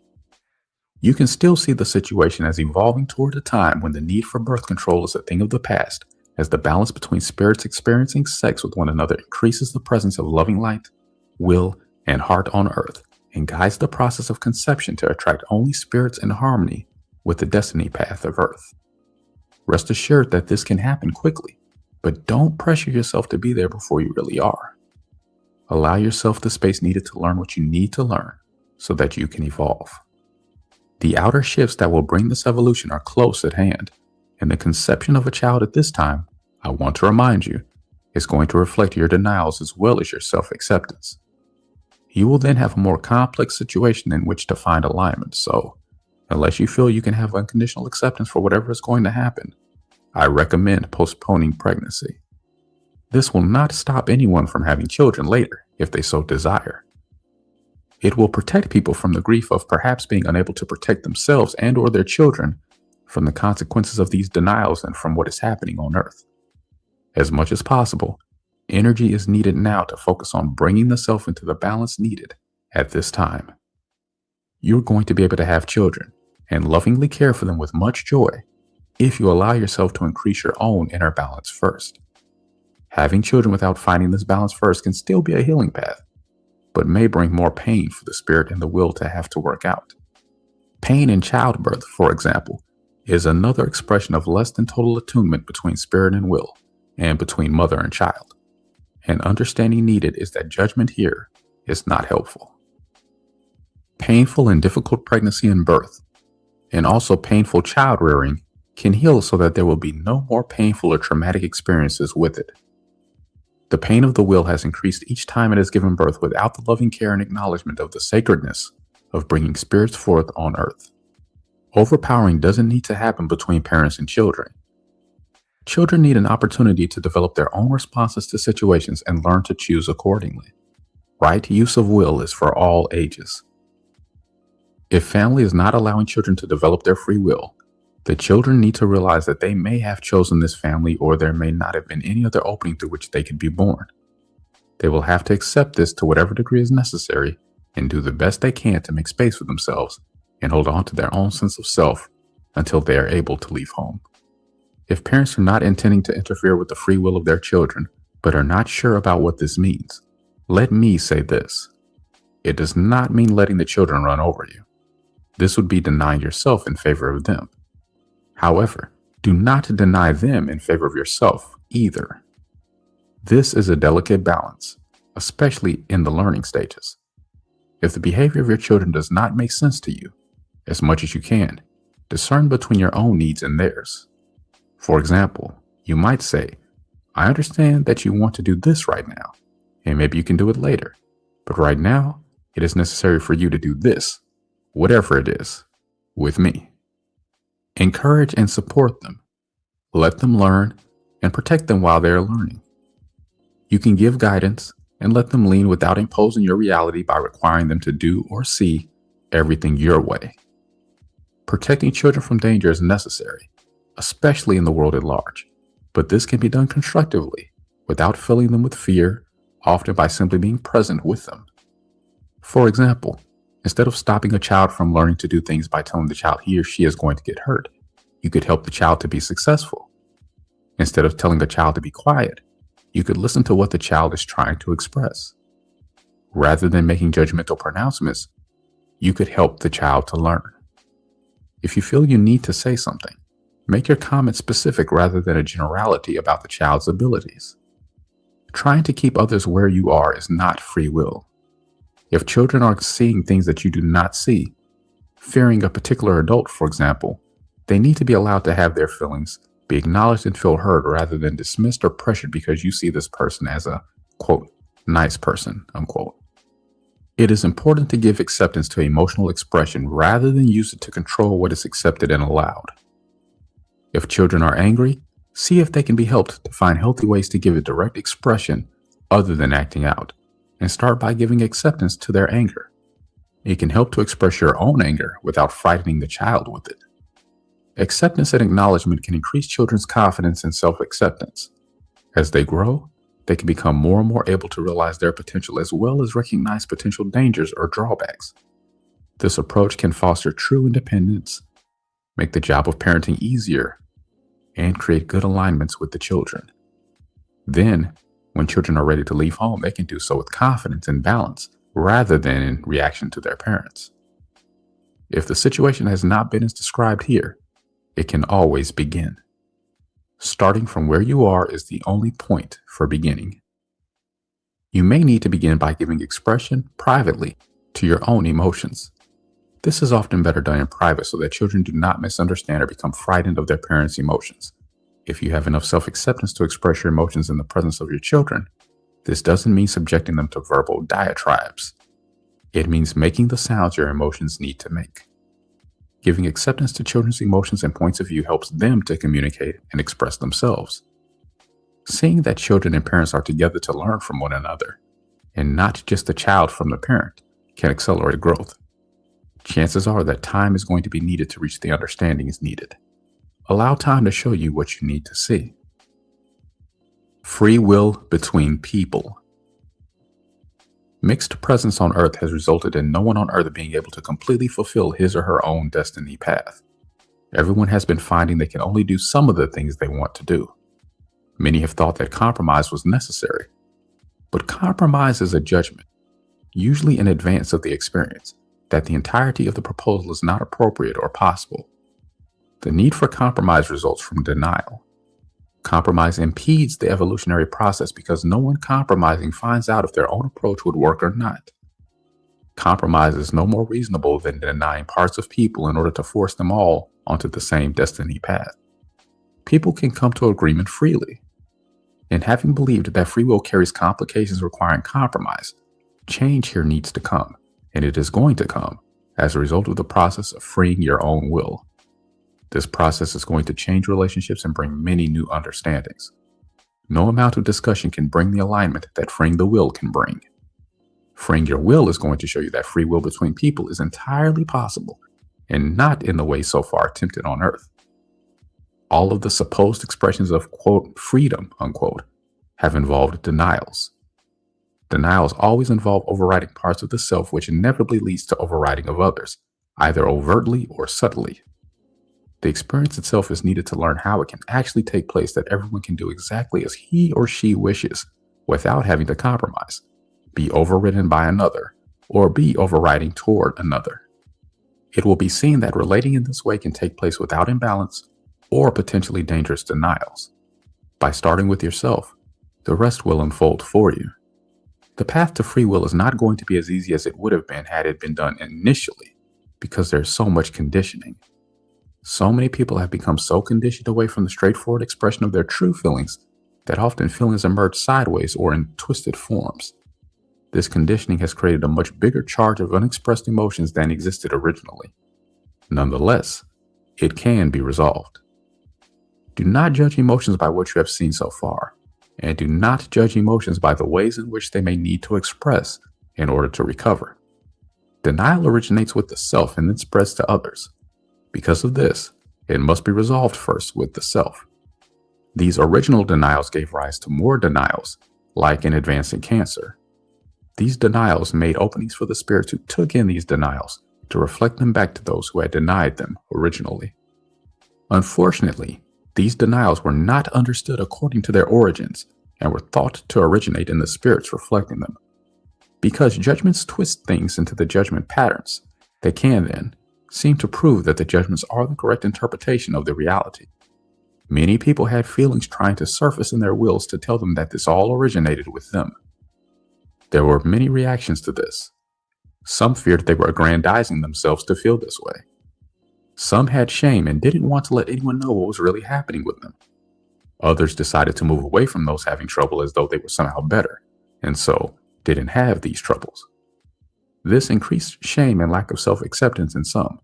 You can still see the situation as evolving toward a time when the need for birth control is a thing of the past, as the balance between spirits experiencing sex with one another increases the presence of loving light, will, and heart on earth, and guides the process of conception to attract only spirits in harmony with the destiny path of earth. Rest assured that this can happen quickly, but don't pressure yourself to be there before you really are. Allow yourself the space needed to learn what you need to learn so that you can evolve. The outer shifts that will bring this evolution are close at hand, and the conception of a child at this time, I want to remind you, is going to reflect your denials as well as your self-acceptance. You will then have a more complex situation in which to find alignment, so unless you feel you can have unconditional acceptance for whatever is going to happen, I recommend postponing pregnancy. This will not stop anyone from having children later if they so desire. It will protect people from the grief of perhaps being unable to protect themselves and or their children from the consequences of these denials and from what is happening on earth. As much as possible, energy is needed now to focus on bringing the self into the balance needed at this time. You're going to be able to have children and lovingly care for them with much joy if you allow yourself to increase your own inner balance first. Having children without finding this balance first can still be a healing path, but may bring more pain for the spirit and the will to have to work out. Pain in childbirth, for example, is another expression of less than total attunement between spirit and will, and between mother and child. And understanding needed is that judgment here is not helpful. Painful and difficult pregnancy and birth, and also painful child rearing, can heal so that there will be no more painful or traumatic experiences with it. The pain of the will has increased each time it has given birth without the loving care and acknowledgement of the sacredness of bringing spirits forth on earth. Overpowering doesn't need to happen between parents and children. Children need an opportunity to develop their own responses to situations and learn to choose accordingly. Right use of will is for all ages. If family is not allowing children to develop their free will, the children need to realize that they may have chosen this family, or there may not have been any other opening through which they could be born. They will have to accept this to whatever degree is necessary and do the best they can to make space for themselves and hold on to their own sense of self until they are able to leave home. If parents are not intending to interfere with the free will of their children, but are not sure about what this means, let me say this. It does not mean letting the children run over you. This would be denying yourself in favor of them. However, do not deny them in favor of yourself either. This is a delicate balance, especially in the learning stages. If the behavior of your children does not make sense to you, as much as you can, discern between your own needs and theirs. For example, you might say, I understand that you want to do this right now, and maybe you can do it later, but right now, it is necessary for you to do this, whatever it is, with me. Encourage and support them. Let them learn and protect them while they are learning. You can give guidance and let them lean without imposing your reality by requiring them to do or see everything your way. Protecting children from danger is necessary, especially in the world at large, but this can be done constructively without filling them with fear, often by simply being present with them. For example, instead of stopping a child from learning to do things by telling the child he or she is going to get hurt, you could help the child to be successful. Instead of telling the child to be quiet, you could listen to what the child is trying to express. Rather than making judgmental pronouncements, you could help the child to learn. If you feel you need to say something, make your comment specific rather than a generality about the child's abilities. Trying to keep others where you are is not free will. If children are seeing things that you do not see, fearing a particular adult, for example, they need to be allowed to have their feelings, be acknowledged and feel heard rather than dismissed or pressured because you see this person as a, quote, nice person, unquote. It is important to give acceptance to emotional expression rather than use it to control what is accepted and allowed. If children are angry, see if they can be helped to find healthy ways to give it direct expression other than acting out, and start by giving acceptance to their anger. It can help to express your own anger without frightening the child with it. Acceptance and acknowledgement can increase children's confidence and self-acceptance. As they grow, they can become more and more able to realize their potential as well as recognize potential dangers or drawbacks. This approach can foster true independence, make the job of parenting easier, and create good alignments with the children. Then, when children are ready to leave home, they can do so with confidence and balance rather than in reaction to their parents. If the situation has not been as described here, it can always begin. Starting from where you are is the only point for beginning. You may need to begin by giving expression privately to your own emotions. This is often better done in private so that children do not misunderstand or become frightened of their parents' emotions. If you have enough self-acceptance to express your emotions in the presence of your children, this doesn't mean subjecting them to verbal diatribes. It means making the sounds your emotions need to make. Giving acceptance to children's emotions and points of view helps them to communicate and express themselves. Seeing that children and parents are together to learn from one another, and not just the child from the parent, can accelerate growth. Chances are that time is going to be needed to reach the understanding is needed. Allow time to show you what you need to see. Free will between people. Mixed presence on Earth has resulted in no one on Earth being able to completely fulfill his or her own destiny path. Everyone has been finding they can only do some of the things they want to do. Many have thought that compromise was necessary. But compromise is a judgment, usually in advance of the experience, that the entirety of the proposal is not appropriate or possible. The need for compromise results from denial. Compromise impedes the evolutionary process because no one compromising finds out if their own approach would work or not. Compromise is no more reasonable than denying parts of people in order to force them all onto the same destiny path. People can come to agreement freely. And having believed that free will carries complications requiring compromise, change here needs to come, and it is going to come, as a result of the process of freeing your own will. This process is going to change relationships and bring many new understandings. No amount of discussion can bring the alignment that freeing the will can bring. Freeing your will is going to show you that free will between people is entirely possible and not in the way so far attempted on Earth. All of the supposed expressions of, quote, freedom, unquote, have involved denials. Denials always involve overriding parts of the self, which inevitably leads to overriding of others, either overtly or subtly. The experience itself is needed to learn how it can actually take place, that everyone can do exactly as he or she wishes without having to compromise, be overridden by another, or be overriding toward another. It will be seen that relating in this way can take place without imbalance or potentially dangerous denials. By starting with yourself, the rest will unfold for you. The path to free will is not going to be as easy as it would have been had it been done initially, because there's so much conditioning. So many people have become so conditioned away from the straightforward expression of their true feelings that often feelings emerge sideways or in twisted forms. This conditioning has created a much bigger charge of unexpressed emotions than existed originally. Nonetheless, it can be resolved. Do not judge emotions by what you have seen so far, and do not judge emotions by the ways in which they may need to express in order to recover. Denial originates with the self and then spreads to others. Because of this, it must be resolved first with the self. These original denials gave rise to more denials, like in advancing cancer. These denials made openings for the spirits who took in these denials to reflect them back to those who had denied them originally. Unfortunately, these denials were not understood according to their origins and were thought to originate in the spirits reflecting them. Because judgments twist things into the judgment patterns, they can then seem to prove that the judgments are the correct interpretation of the reality. Many people had feelings trying to surface in their wills to tell them that this all originated with them. There were many reactions to this. Some feared they were aggrandizing themselves to feel this way. Some had shame and didn't want to let anyone know what was really happening with them. Others decided to move away from those having trouble as though they were somehow better, and so didn't have these troubles. This increased shame and lack of self-acceptance in some,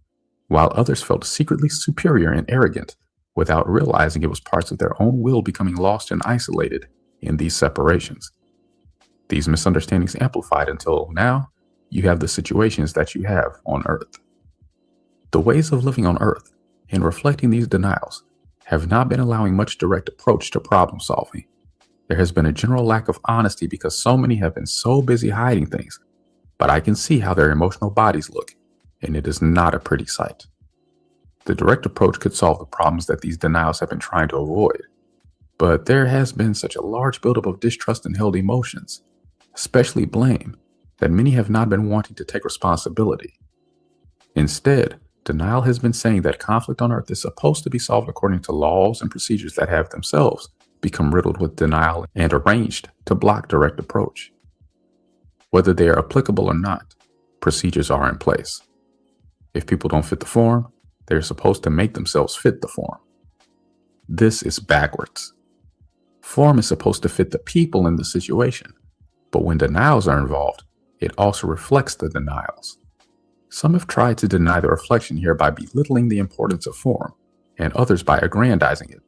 while others felt secretly superior and arrogant without realizing it was parts of their own will becoming lost and isolated in these separations. These misunderstandings amplified until now you have the situations that you have on Earth. The ways of living on Earth, in reflecting these denials, have not been allowing much direct approach to problem solving. There has been a general lack of honesty because so many have been so busy hiding things, but I can see how their emotional bodies look, and it is not a pretty sight. The direct approach could solve the problems that these denials have been trying to avoid, but there has been such a large buildup of distrust and held emotions, especially blame, that many have not been wanting to take responsibility. Instead, denial has been saying that conflict on Earth is supposed to be solved according to laws and procedures that have themselves become riddled with denial and arranged to block direct approach. Whether they are applicable or not, procedures are in place. If people don't fit the form, they're supposed to make themselves fit the form. This is backwards. Form is supposed to fit the people in the situation, but when denials are involved, it also reflects the denials. Some have tried to deny the reflection here by belittling the importance of form, and others by aggrandizing it.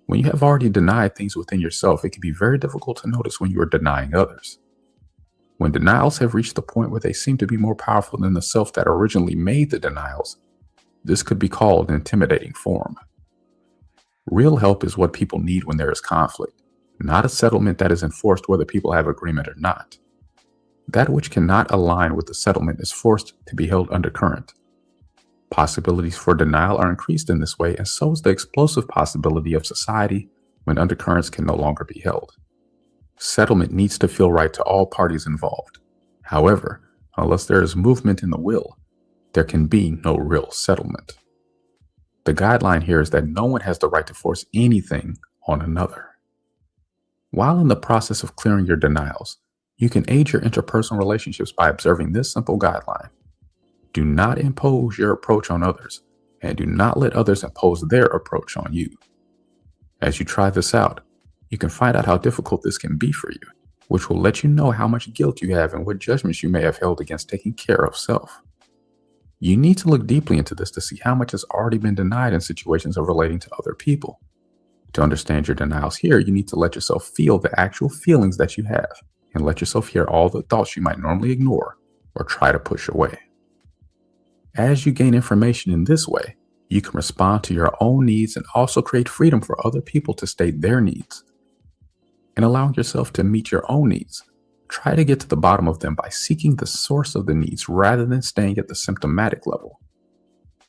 When you have already denied things within yourself, it can be very difficult to notice when you are denying others. When denials have reached the point where they seem to be more powerful than the self that originally made the denials, this could be called intimidating form. Real help is what people need when there is conflict, not a settlement that is enforced whether people have agreement or not. That which cannot align with the settlement is forced to be held undercurrent. Possibilities for denial are increased in this way, and so is the explosive possibility of society when undercurrents can no longer be held. Settlement needs to feel right to all parties involved. However, unless there is movement in the will, there can be no real settlement. The guideline here is that no one has the right to force anything on another. While in the process of clearing your denials, you can aid your interpersonal relationships by observing this simple guideline. Do not impose your approach on others, and do not let others impose their approach on you. As you try this out, you can find out how difficult this can be for you, which will let you know how much guilt you have and what judgments you may have held against taking care of self. You need to look deeply into this to see how much has already been denied in situations of relating to other people. To understand your denials here, you need to let yourself feel the actual feelings that you have, and let yourself hear all the thoughts you might normally ignore or try to push away. As you gain information in this way, you can respond to your own needs and also create freedom for other people to state their needs. In allowing yourself to meet your own needs, try to get to the bottom of them by seeking the source of the needs rather than staying at the symptomatic level.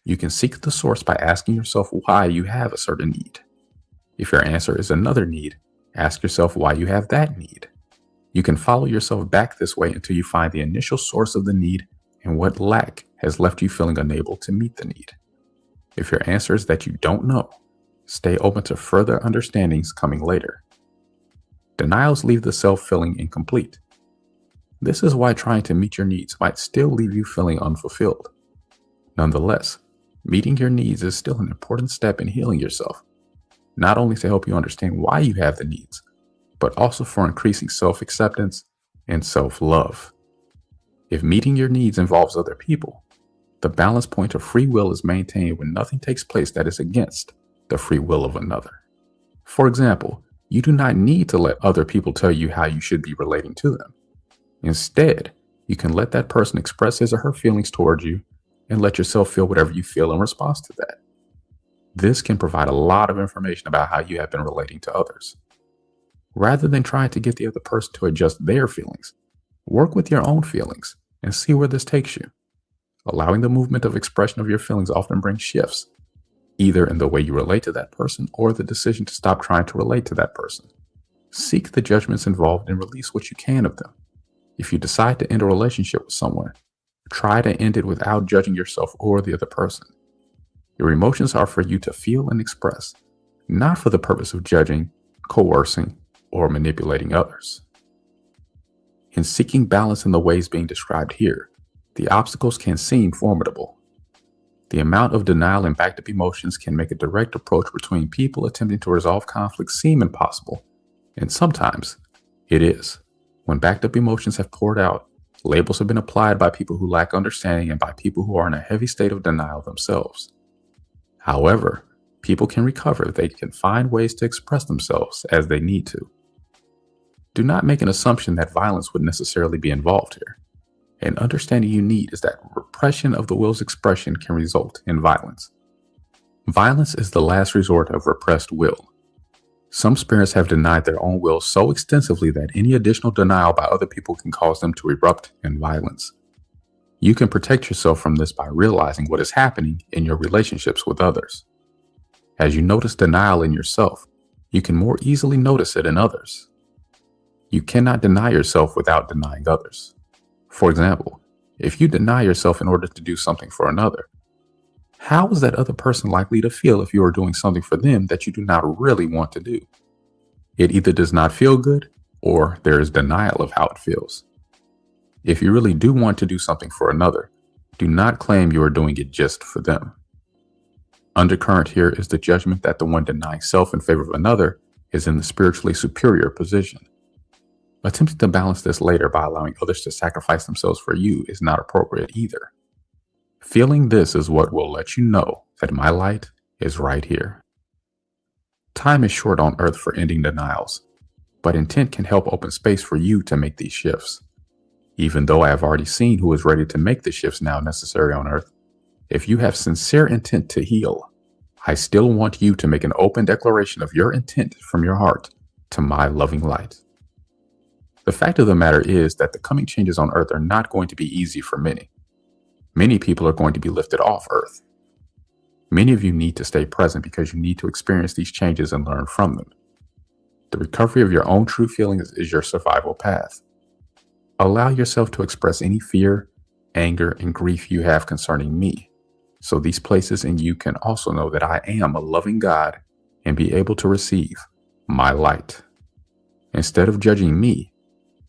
You can seek the source by asking yourself why you have a certain need. If your answer is another need, ask yourself why you have that need. You can follow yourself back this way until you find the initial source of the need and what lack has left you feeling unable to meet the need. If your answer is that you don't know, stay open to further understandings coming later. Denials leave the self feeling incomplete. This is why trying to meet your needs might still leave you feeling unfulfilled. Nonetheless, meeting your needs is still an important step in healing yourself, not only to help you understand why you have the needs, but also for increasing self-acceptance and self-love. If meeting your needs involves other people, the balance point of free will is maintained when nothing takes place that is against the free will of another. For example, you do not need to let other people tell you how you should be relating to them. Instead, you can let that person express his or her feelings towards you and let yourself feel whatever you feel in response to that. This can provide a lot of information about how you have been relating to others. Rather than trying to get the other person to adjust their feelings, work with your own feelings and see where this takes you. Allowing the movement of expression of your feelings often brings shifts, either in the way you relate to that person or the decision to stop trying to relate to that person. Seek the judgments involved and release what you can of them. If you decide to end a relationship with someone, try to end it without judging yourself or the other person. Your emotions are for you to feel and express, not for the purpose of judging, coercing, or manipulating others. In seeking balance in the ways being described here, the obstacles can seem formidable. The amount of denial and backed up emotions can make a direct approach between people attempting to resolve conflicts seem impossible, and sometimes it is. When backed up emotions have poured out, labels have been applied by people who lack understanding and by people who are in a heavy state of denial themselves. However, people can recover if they can find ways to express themselves as they need to. Do not make an assumption that violence would necessarily be involved here. An understanding you need is that repression of the will's expression can result in violence. Violence is the last resort of repressed will. Some spirits have denied their own will so extensively that any additional denial by other people can cause them to erupt in violence. You can protect yourself from this by realizing what is happening in your relationships with others. As you notice denial in yourself, you can more easily notice it in others. You cannot deny yourself without denying others. For example, if you deny yourself in order to do something for another, how is that other person likely to feel if you are doing something for them that you do not really want to do? It either does not feel good or there is denial of how it feels. If you really do want to do something for another, do not claim you are doing it just for them. Undercurrent here is the judgment that the one denying self in favor of another is in the spiritually superior position. Attempting to balance this later by allowing others to sacrifice themselves for you is not appropriate either. Feeling this is what will let you know that my light is right here. Time is short on earth for ending denials, but intent can help open space for you to make these shifts. Even though I have already seen who is ready to make the shifts now necessary on earth, if you have sincere intent to heal, I still want you to make an open declaration of your intent from your heart to my loving light. The fact of the matter is that the coming changes on earth are not going to be easy for many. Many people are going to be lifted off earth. Many of you need to stay present because you need to experience these changes and learn from them. The recovery of your own true feelings is your survival path. Allow yourself to express any fear, anger, and grief you have concerning me, so these places in you can also know that I am a loving God and be able to receive my light. Instead of judging me,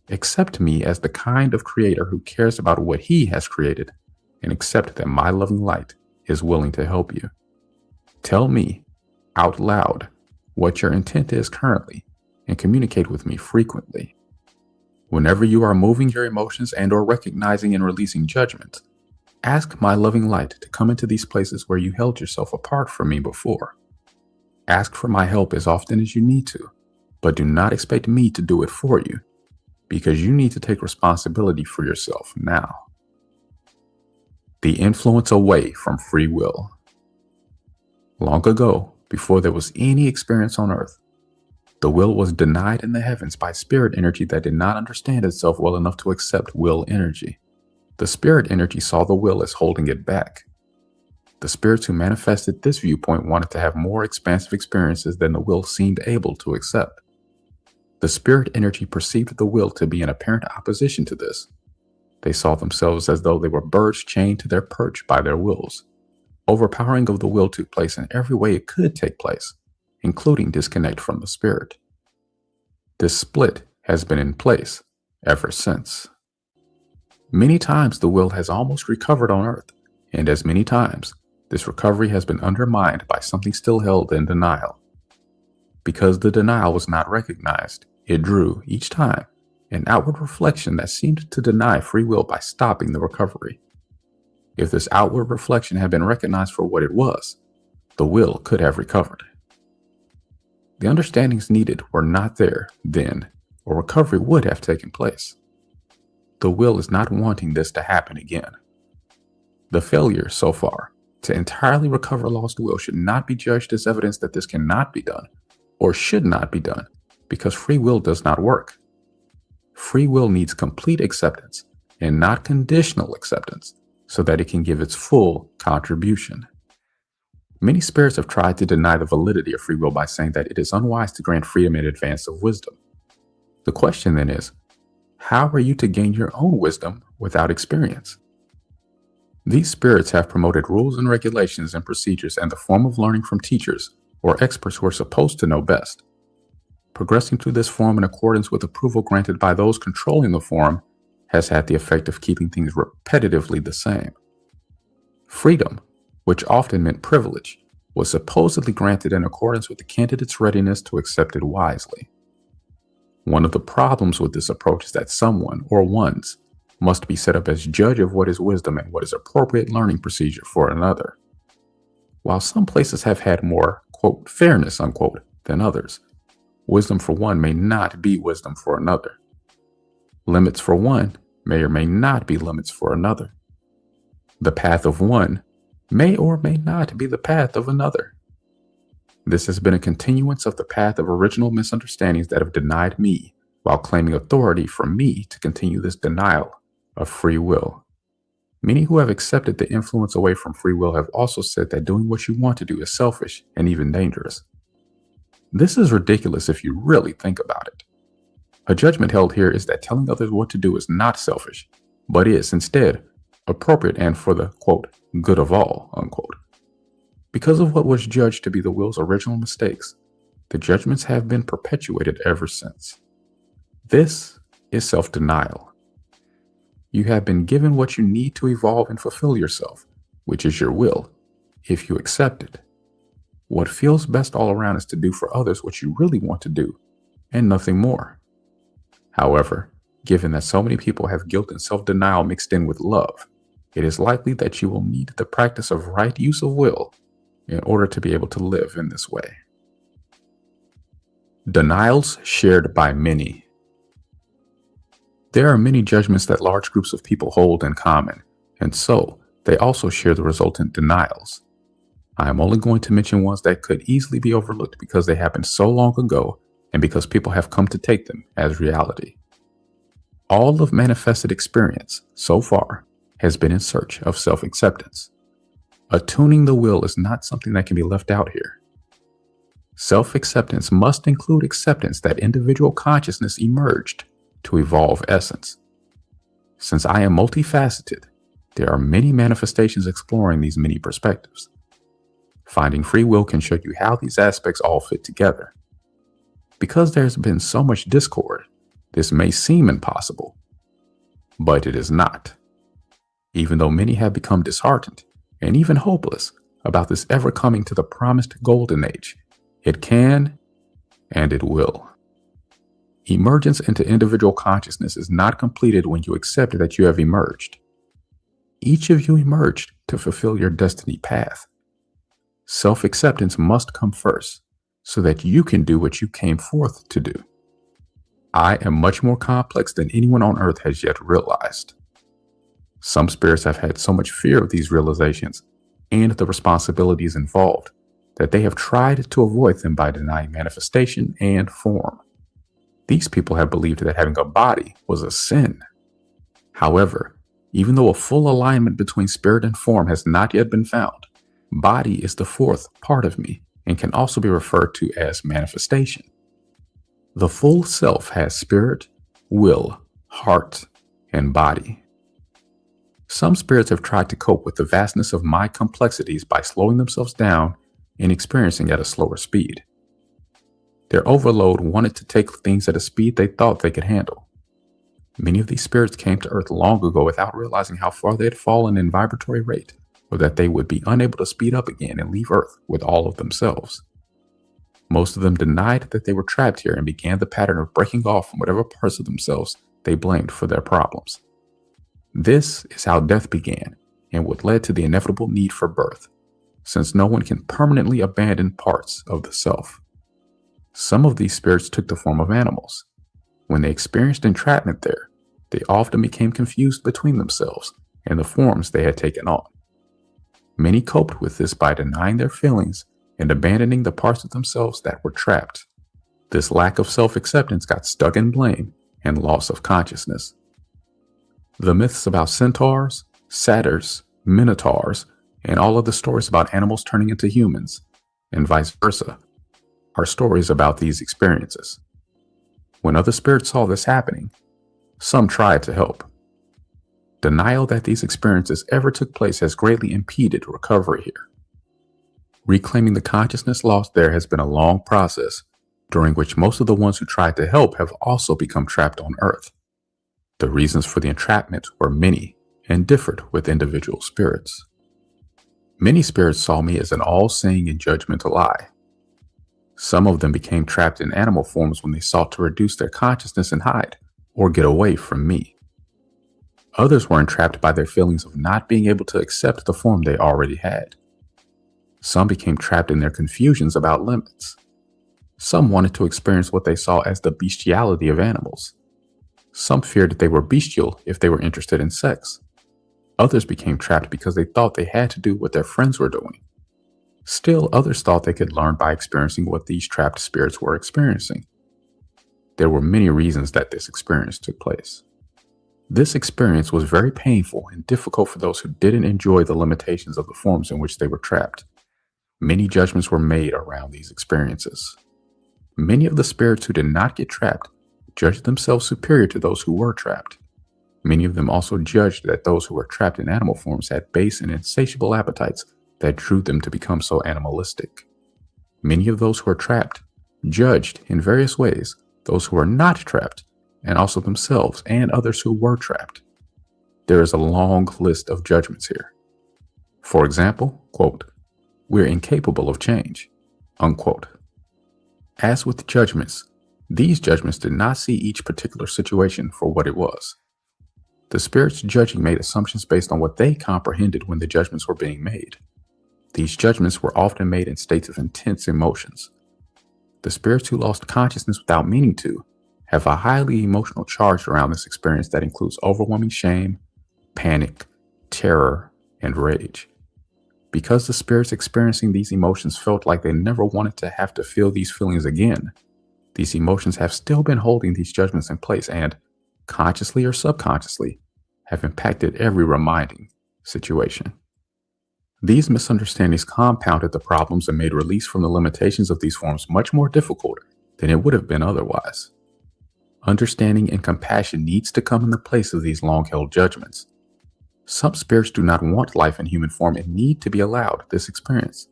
accept me as the kind of creator who cares about what he has created, and accept that my loving light is willing to help you. Tell me out loud what your intent is currently and communicate with me frequently. Whenever you are moving your emotions and or recognizing and releasing judgment, Ask my loving light to come into these places where you held yourself apart from me before. Ask for my help as often as you need to, but do not expect me to do it for you, because you need to take responsibility for yourself now. The influence away from free will. Long ago, before there was any experience on earth, the will was denied in the heavens by spirit energy that did not understand itself well enough to accept will energy. The spirit energy saw the will as holding it back. The spirits who manifested this viewpoint wanted to have more expansive experiences than the will seemed able to accept. The spirit energy perceived the will to be in apparent opposition to this. They saw themselves as though they were birds chained to their perch by their wills. Overpowering of the will took place in every way it could take place, including disconnect from the spirit. This split has been in place ever since. Many times the will has almost recovered on earth, and as many times, this recovery has been undermined by something still held in denial. Because the denial was not recognized, it drew, each time, an outward reflection that seemed to deny free will by stopping the recovery. If this outward reflection had been recognized for what it was, the will could have recovered. The understandings needed were not there then, or recovery would have taken place. The will is not wanting this to happen again. The failure, so far, to entirely recover lost will should not be judged as evidence that this cannot be done, or should not be done, because free will does not work. Free will needs complete acceptance, and not conditional acceptance, so that it can give its full contribution. Many spirits have tried to deny the validity of free will by saying that it is unwise to grant freedom in advance of wisdom. The question then is, how are you to gain your own wisdom without experience? These spirits have promoted rules and regulations and procedures in the form of learning from teachers or experts who are supposed to know best. Progressing through this form in accordance with approval granted by those controlling the form has had the effect of keeping things repetitively the same. Freedom, which often meant privilege, was supposedly granted in accordance with the candidate's readiness to accept it wisely. One of the problems with this approach is that someone or ones must be set up as judge of what is wisdom and what is appropriate learning procedure for another. While some places have had more, quote, fairness, unquote, than others, wisdom for one may not be wisdom for another. Limits for one may or may not be limits for another. The path of one may or may not be the path of another. This has been a continuance of the path of original misunderstandings that have denied me while claiming authority from me to continue this denial of free will. Many who have accepted the influence away from free will have also said that doing what you want to do is selfish and even dangerous. This is ridiculous if you really think about it. A judgment held here is that telling others what to do is not selfish, but is instead appropriate and for the, quote, good of all, unquote. Because of what was judged to be the will's original mistakes, the judgments have been perpetuated ever since. This is self-denial. You have been given what you need to evolve and fulfill yourself, which is your will, if you accept it. What feels best all around is to do for others what you really want to do, and nothing more. However, given that so many people have guilt and self-denial mixed in with love, it is likely that you will need the practice of right use of will in order to be able to live in this way. Denials shared by many. There are many judgments that large groups of people hold in common, and so they also share the resultant denials. I am only going to mention ones that could easily be overlooked because they happened so long ago and because people have come to take them as reality. All of manifested experience, so far, has been in search of self-acceptance. Attuning the will is not something that can be left out here. Self-acceptance must include acceptance that individual consciousness emerged to evolve essence. Since I am multifaceted, there are many manifestations exploring these many perspectives. Finding free will can show you how these aspects all fit together. Because there's been so much discord, this may seem impossible, but it is not. Even though many have become disheartened and even hopeless about this ever coming to the promised golden age, it can and it will. Emergence into individual consciousness is not completed when you accept that you have emerged. Each of you emerged to fulfill your destiny path. Self-acceptance must come first so that you can do what you came forth to do. I am much more complex than anyone on earth has yet realized. Some spirits have had so much fear of these realizations and the responsibilities involved that they have tried to avoid them by denying manifestation and form. These people have believed that having a body was a sin. However, even though a full alignment between spirit and form has not yet been found, body is the fourth part of me and can also be referred to as manifestation. The full self has spirit, will, heart, and body. Some spirits have tried to cope with the vastness of my complexities by slowing themselves down and experiencing at a slower speed. Their overload wanted to take things at a speed they thought they could handle. Many of these spirits came to Earth long ago without realizing how far they had fallen in vibratory rate, or that they would be unable to speed up again and leave Earth with all of themselves. Most of them denied that they were trapped here and began the pattern of breaking off from whatever parts of themselves they blamed for their problems. This is how death began and what led to the inevitable need for birth, since no one can permanently abandon parts of the self. Some of these spirits took the form of animals. When they experienced entrapment there, they often became confused between themselves and the forms they had taken on. Many coped with this by denying their feelings and abandoning the parts of themselves that were trapped. This lack of self-acceptance got stuck in blame and loss of consciousness. The myths about centaurs, satyrs, minotaurs, and all of the stories about animals turning into humans, and vice versa, are stories about these experiences. When other spirits saw this happening, some tried to help. Denial that these experiences ever took place has greatly impeded recovery here. Reclaiming the consciousness lost there has been a long process, during which most of the ones who tried to help have also become trapped on Earth. The reasons for the entrapment were many and differed with individual spirits. Many spirits saw me as an all-seeing and judgmental eye. Some of them became trapped in animal forms when they sought to reduce their consciousness and hide, or get away from me. Others were entrapped by their feelings of not being able to accept the form they already had. Some became trapped in their confusions about limits. Some wanted to experience what they saw as the bestiality of animals. Some feared that they were bestial if they were interested in sex. Others became trapped because they thought they had to do what their friends were doing. Still, others thought they could learn by experiencing what these trapped spirits were experiencing. There were many reasons that this experience took place. This experience was very painful and difficult for those who didn't enjoy the limitations of the forms in which they were trapped. Many judgments were made around these experiences. Many of the spirits who did not get trapped judged themselves superior to those who were trapped. Many of them also judged that those who were trapped in animal forms had base and insatiable appetites that drew them to become so animalistic. Many of those who were trapped judged in various ways those who were not trapped, and also themselves and others who were trapped. There is a long list of judgments here. For example, quote, "We're incapable of change," unquote. As with judgments, these judgments did not see each particular situation for what it was. The spirits judging made assumptions based on what they comprehended when the judgments were being made. These judgments were often made in states of intense emotions. The spirits who lost consciousness without meaning to have a highly emotional charge around this experience that includes overwhelming shame, panic, terror, and rage. Because the spirits experiencing these emotions felt like they never wanted to have to feel these feelings again, these emotions have still been holding these judgments in place and, consciously or subconsciously, have impacted every reminding situation. These misunderstandings compounded the problems and made release from the limitations of these forms much more difficult than it would have been otherwise. Understanding and compassion needs to come in the place of these long-held judgments. Some spirits do not want life in human form and need to be allowed this experience.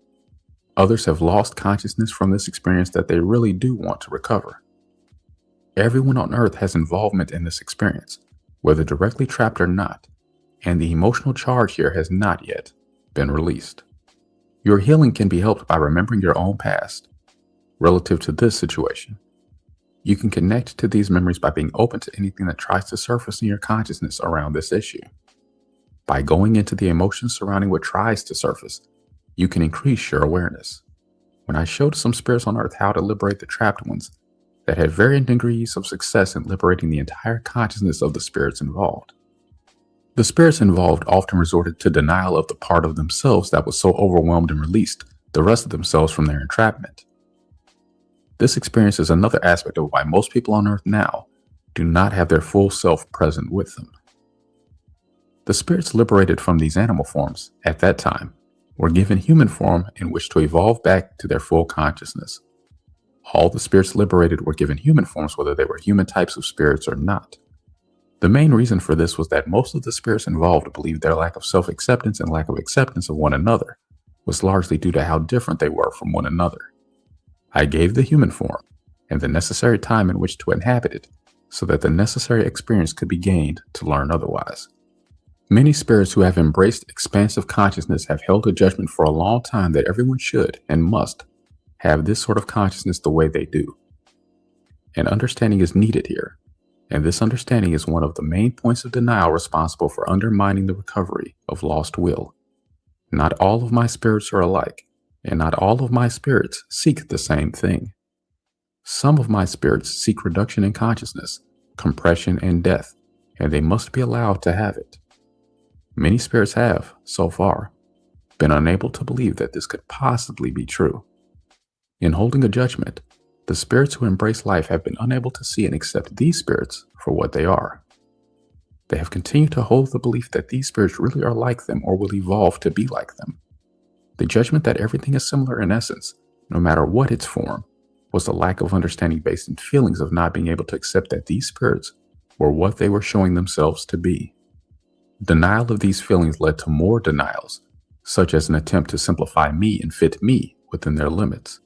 Others have lost consciousness from this experience that they really do want to recover. Everyone on Earth has involvement in this experience, whether directly trapped or not, and the emotional charge here has not yet been released. Your healing can be helped by remembering your own past relative to this situation. You can connect to these memories by being open to anything that tries to surface in your consciousness around this issue. By going into the emotions surrounding what tries to surface, you can increase your awareness. When I showed some spirits on Earth how to liberate the trapped ones, that had varying degrees of success in liberating the entire consciousness of the spirits involved. The spirits involved often resorted to denial of the part of themselves that was so overwhelmed and released the rest of themselves from their entrapment. This experience is another aspect of why most people on Earth now do not have their full self present with them. The spirits liberated from these animal forms at that time were given human form in which to evolve back to their full consciousness. All the spirits liberated were given human forms, whether they were human types of spirits or not. The main reason for this was that most of the spirits involved believed their lack of self-acceptance and lack of acceptance of one another was largely due to how different they were from one another. I gave the human form and the necessary time in which to inhabit it so that the necessary experience could be gained to learn otherwise. Many spirits who have embraced expansive consciousness have held a judgment for a long time that everyone should and must have this sort of consciousness the way they do. An understanding is needed here, and this understanding is one of the main points of denial responsible for undermining the recovery of lost will. Not all of my spirits are alike, and not all of my spirits seek the same thing. Some of my spirits seek reduction in consciousness, compression, and death, and they must be allowed to have it. Many spirits have, so far, been unable to believe that this could possibly be true. In holding a judgment, the spirits who embrace life have been unable to see and accept these spirits for what they are. They have continued to hold the belief that these spirits really are like them or will evolve to be like them. The judgment that everything is similar in essence, no matter what its form, was the lack of understanding based in feelings of not being able to accept that these spirits were what they were showing themselves to be. Denial of these feelings led to more denials, such as an attempt to simplify me and fit me within their limits.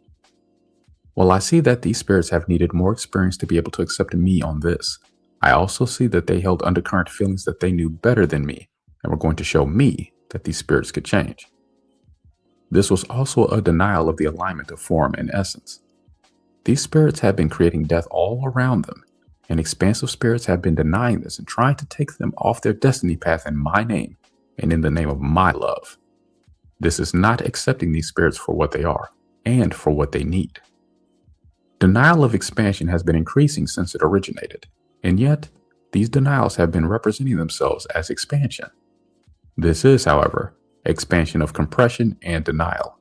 While I see that these spirits have needed more experience to be able to accept me on this, I also see that they held undercurrent feelings that they knew better than me and were going to show me that these spirits could change. This was also a denial of the alignment of form and essence. These spirits have been creating death all around them, and expansive spirits have been denying this and trying to take them off their destiny path in my name and in the name of my love. This is not accepting these spirits for what they are and for what they need. Denial of expansion has been increasing since it originated, and yet these denials have been representing themselves as expansion. This is, however, expansion of compression and denial.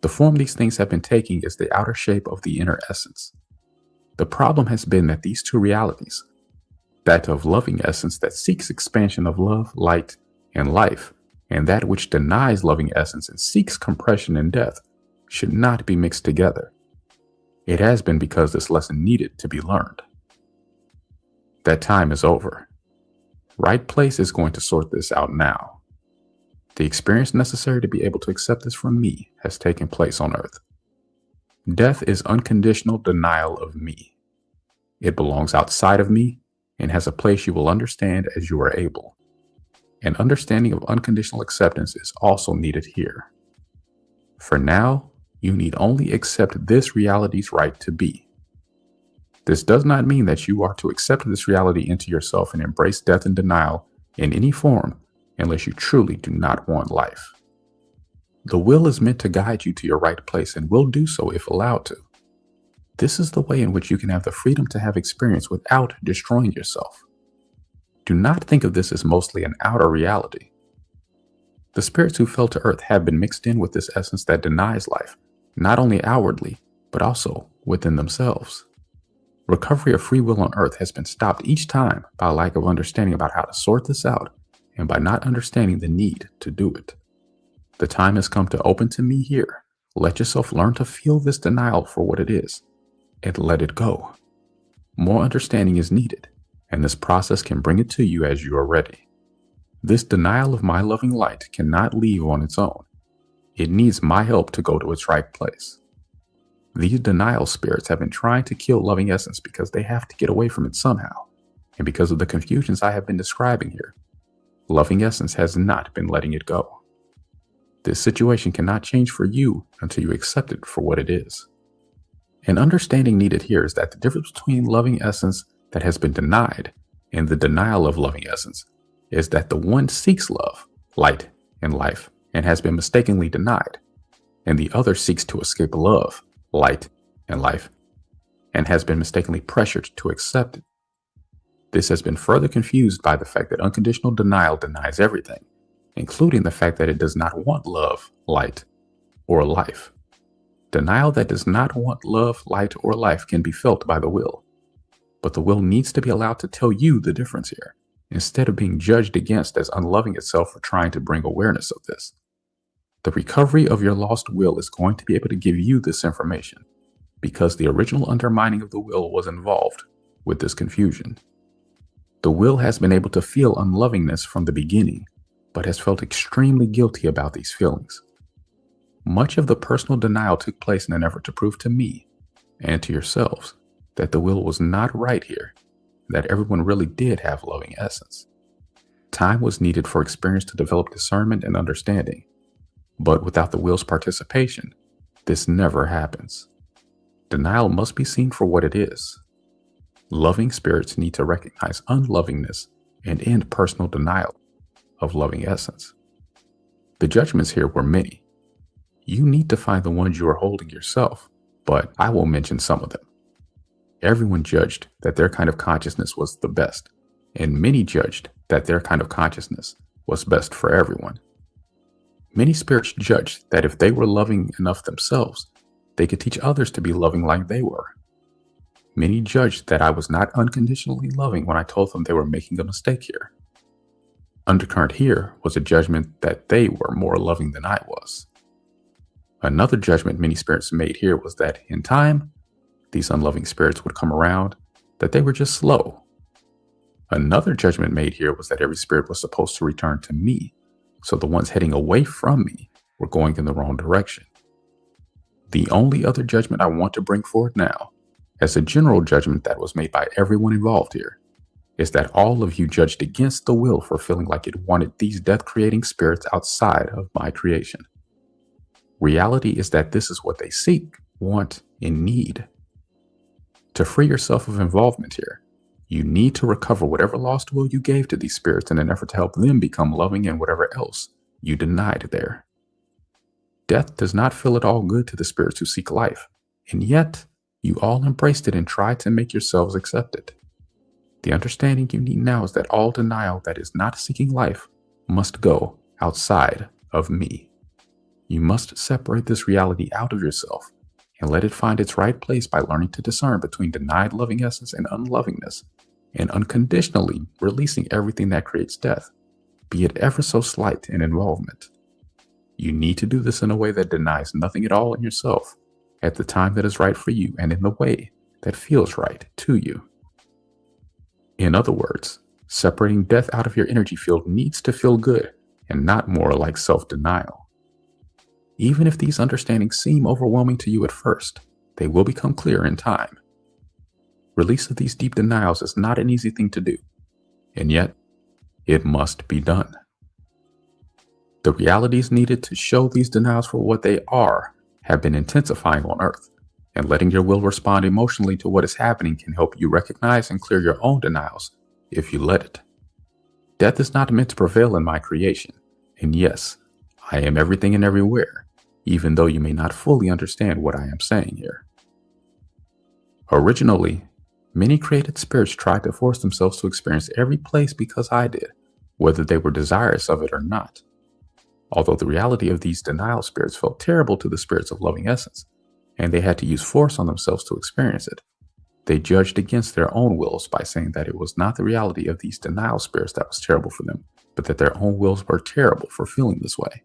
The form these things have been taking is the outer shape of the inner essence. The problem has been that these two realities, that of loving essence that seeks expansion of love, light, and life, and that which denies loving essence and seeks compression and death, should not be mixed together. It has been because this lesson needed to be learned. That time is over. Right Place is going to sort this out now. The experience necessary to be able to accept this from me has taken place on Earth. Death is unconditional denial of me. It belongs outside of me and has a place you will understand as you are able. An understanding of unconditional acceptance is also needed here. For now, you need only accept this reality's right to be. This does not mean that you are to accept this reality into yourself and embrace death and denial in any form unless you truly do not want life. The will is meant to guide you to your right place and will do so if allowed to. This is the way in which you can have the freedom to have experience without destroying yourself. Do not think of this as mostly an outer reality. The spirits who fell to Earth have been mixed in with this essence that denies life, not only outwardly, but also within themselves. Recovery of free will on Earth has been stopped each time by a lack of understanding about how to sort this out and by not understanding the need to do it. The time has come to open to me here. Let yourself learn to feel this denial for what it is and let it go. More understanding is needed, and this process can bring it to you as you are ready. This denial of my loving light cannot leave on its own. It needs my help to go to its right place. These denial spirits have been trying to kill loving essence because they have to get away from it somehow, and because of the confusions I have been describing here. Loving essence has not been letting it go. This situation cannot change for you until you accept it for what it is. An understanding needed here is that the difference between loving essence that has been denied and the denial of loving essence is that the one seeks love, light, and life and has been mistakenly denied, and the other seeks to escape love, light, and life and has been mistakenly pressured to accept it. This has been further confused by the fact that unconditional denial denies everything, including the fact that it does not want love, light, or life. Denial that does not want love, light, or life can be felt by the will, but the will needs to be allowed to tell you the difference here, instead of being judged against as unloving itself for trying to bring awareness of this. The recovery of your lost will is going to be able to give you this information, because the original undermining of the will was involved with this confusion. The will has been able to feel unlovingness from the beginning, but has felt extremely guilty about these feelings. Much of the personal denial took place in an effort to prove to me and to yourselves that the will was not right here, that everyone really did have loving essence. Time was needed for experience to develop discernment and understanding, but without the will's participation, this never happens. Denial must be seen for what it is. Loving spirits need to recognize unlovingness and end personal denial of loving essence. The judgments here were many. You need to find the ones you are holding yourself, but I will mention some of them. Everyone judged that their kind of consciousness was the best, and many judged that their kind of consciousness was best for everyone. Many spirits judged that if they were loving enough themselves, they could teach others to be loving like they were. Many judged that I was not unconditionally loving when I told them they were making a mistake here. Undercurrent here was a judgment that they were more loving than I was. Another judgment many spirits made here was that in time, these unloving spirits would come around, that they were just slow. Another judgment made here was that every spirit was supposed to return to me, so the ones heading away from me were going in the wrong direction. The only other judgment I want to bring forward now, as a general judgment that was made by everyone involved here, is that all of you judged against the will for feeling like it wanted these death-creating spirits outside of my creation. Reality is that this is what they seek, want, and need. To free yourself of involvement here, you need to recover whatever lost will you gave to these spirits in an effort to help them become loving in whatever else you denied there. Death does not feel at all good to the spirits who seek life, and yet you all embraced it and tried to make yourselves accept it. The understanding you need now is that all denial that is not seeking life must go outside of me. You must separate this reality out of yourself and let it find its right place by learning to discern between denied loving essence and unlovingness, and unconditionally releasing everything that creates death, be it ever so slight in involvement. You need to do this in a way that denies nothing at all in yourself, at the time that is right for you, and in the way that feels right to you. In other words, separating death out of your energy field needs to feel good and not more like self-denial. Even if these understandings seem overwhelming to you at first, they will become clear in time. Release of these deep denials is not an easy thing to do, and yet it must be done. The realities needed to show these denials for what they are have been intensifying on Earth, and letting your will respond emotionally to what is happening can help you recognize and clear your own denials if you let it. Death is not meant to prevail in my creation, and yes, I am everything and everywhere, even though you may not fully understand what I am saying here. Originally, many created spirits tried to force themselves to experience every place because I did, whether they were desirous of it or not. Although the reality of these denial spirits felt terrible to the spirits of loving essence, and they had to use force on themselves to experience it, they judged against their own wills by saying that it was not the reality of these denial spirits that was terrible for them, but that their own wills were terrible for feeling this way.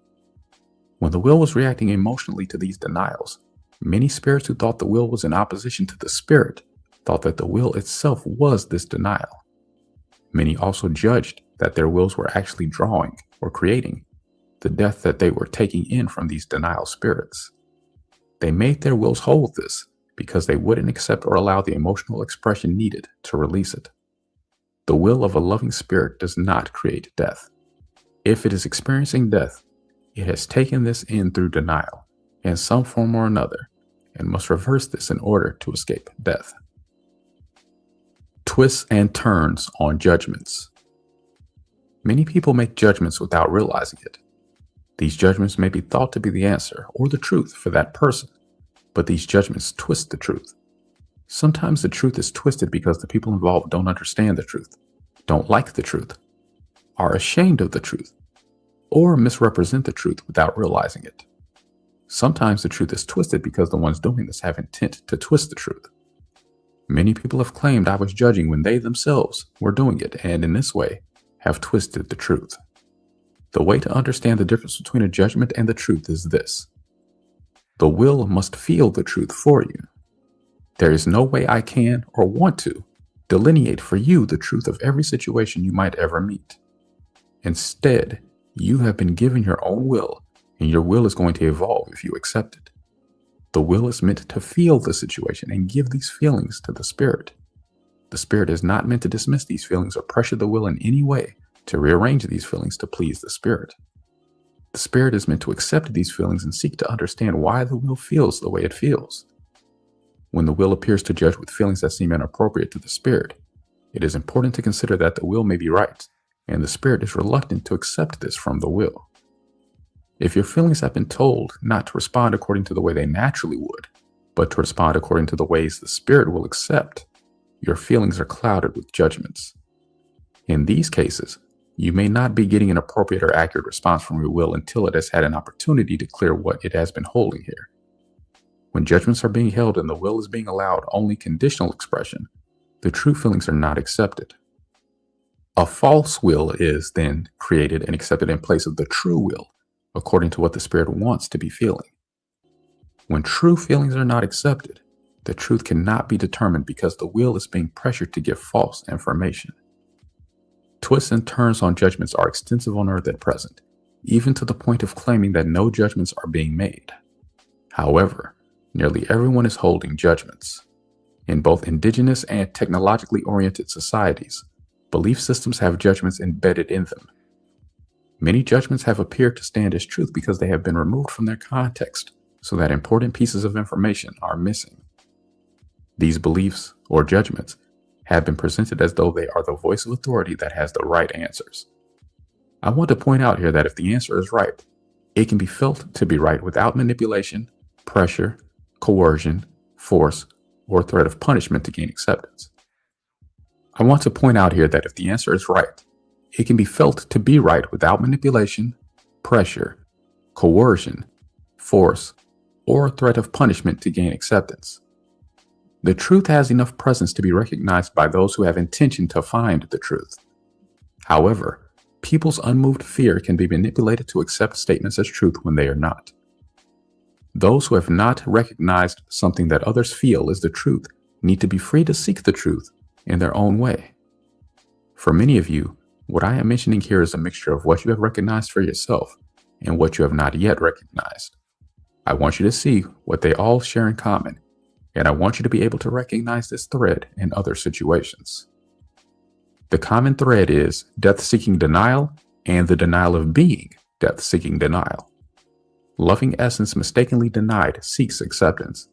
When the will was reacting emotionally to these denials, many spirits who thought the will was in opposition to the spirit thought that the will itself was this denial. Many also judged that their wills were actually drawing or creating the death that they were taking in from these denial spirits. They made their wills hold this because they wouldn't accept or allow the emotional expression needed to release it. The will of a loving spirit does not create death. If it is experiencing death, it has taken this in through denial in some form or another and must reverse this in order to escape death. Twists and turns on judgments. Many people make judgments without realizing it. These judgments may be thought to be the answer or the truth for that person, but these judgments twist the truth. Sometimes the truth is twisted because the people involved don't understand the truth, don't like the truth, are ashamed of the truth, or misrepresent the truth without realizing it. Sometimes the truth is twisted because the ones doing this have intent to twist the truth. Many people have claimed I was judging when they themselves were doing it, and in this way have twisted the truth. The way to understand the difference between a judgment and the truth is this. The will must feel the truth for you. There is no way I can or want to delineate for you the truth of every situation you might ever meet. Instead, you have been given your own will, and your will is going to evolve if you accept it. The will is meant to feel the situation and give these feelings to the spirit. The spirit is not meant to dismiss these feelings or pressure the will in any way to rearrange these feelings to please the spirit. The spirit is meant to accept these feelings and seek to understand why the will feels the way it feels. When the will appears to judge with feelings that seem inappropriate to the spirit, it is important to consider that the will may be right, and the spirit is reluctant to accept this from the will. If your feelings have been told not to respond according to the way they naturally would, but to respond according to the ways the spirit will accept, your feelings are clouded with judgments. In these cases, you may not be getting an appropriate or accurate response from your will until it has had an opportunity to clear what it has been holding here. When judgments are being held and the will is being allowed only conditional expression, the true feelings are not accepted. A false will is then created and accepted in place of the true will, according to what the spirit wants to be feeling. When true feelings are not accepted, the truth cannot be determined because the will is being pressured to give false information. Twists and turns on judgments are extensive on earth at present, even to the point of claiming that no judgments are being made. However, nearly everyone is holding judgments. In both indigenous and technologically oriented societies, belief systems have judgments embedded in them. Many judgments have appeared to stand as truth because they have been removed from their context, so that important pieces of information are missing. These beliefs, or judgments, have been presented as though they are the voice of authority that has the right answers. I want to point out here that if the answer is right, it can be felt to be right without manipulation, pressure, coercion, force, or threat of punishment to gain acceptance. I want to point out here that if the answer is right, it can be felt to be right without manipulation, pressure, coercion, force, or threat of punishment to gain acceptance. The truth has enough presence to be recognized by those who have intention to find the truth. However, people's unmoved fear can be manipulated to accept statements as truth when they are not. Those who have not recognized something that others feel is the truth need to be free to seek the truth in their own way. For many of you, what I am mentioning here is a mixture of what you have recognized for yourself and what you have not yet recognized. I want you to see what they all share in common, and I want you to be able to recognize this thread in other situations. The common thread is death-seeking denial and the denial of being death-seeking denial. Loving essence mistakenly denied seeks acceptance.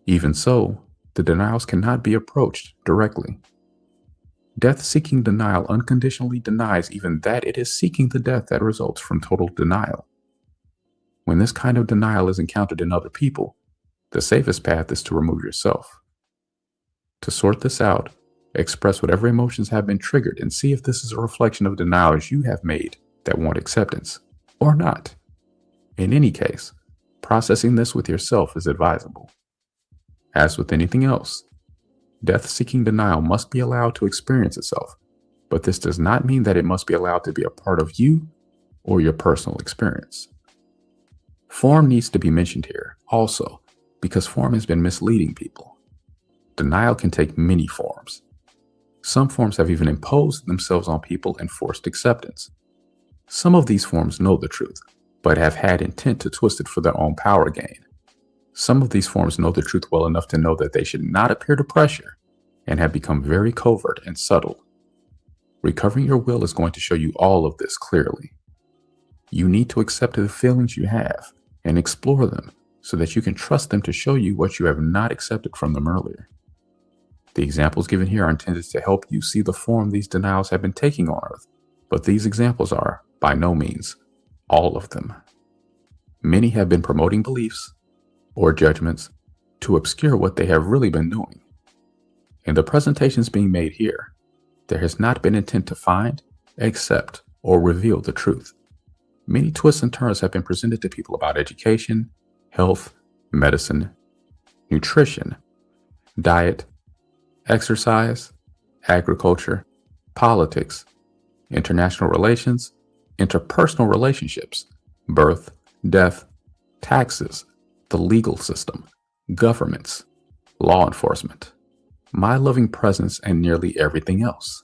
Even so, the denials cannot be approached directly. Death-seeking denial unconditionally denies even that it is seeking the death that results from total denial. When this kind of denial is encountered in other people, the safest path is to remove yourself. To sort this out, express whatever emotions have been triggered and see if this is a reflection of denials you have made that want acceptance, or not. In any case, processing this with yourself is advisable. As with anything else, death-seeking denial must be allowed to experience itself, but this does not mean that it must be allowed to be a part of you or your personal experience. Form needs to be mentioned here also, because form has been misleading people. Denial can take many forms. Some forms have even imposed themselves on people and forced acceptance. Some of these forms know the truth, but have had intent to twist it for their own power gain. Some of these forms know the truth well enough to know that they should not appear to pressure, and have become very covert and subtle. Recovering your will is going to show you all of this clearly. You need to accept the feelings you have and explore them so that you can trust them to show you what you have not accepted from them earlier. The examples given here are intended to help you see the form these denials have been taking on earth, But these examples are, by no means, all of them. Many have been promoting beliefs or judgments to obscure what they have really been doing. In the presentations being made here, there has not been intent to find, accept, or reveal the truth. Many twists and turns have been presented to people about education, health, medicine, nutrition, diet, exercise, agriculture, politics, international relations, interpersonal relationships, birth, death, taxes, the legal system, governments, law enforcement, my loving presence, and nearly everything else.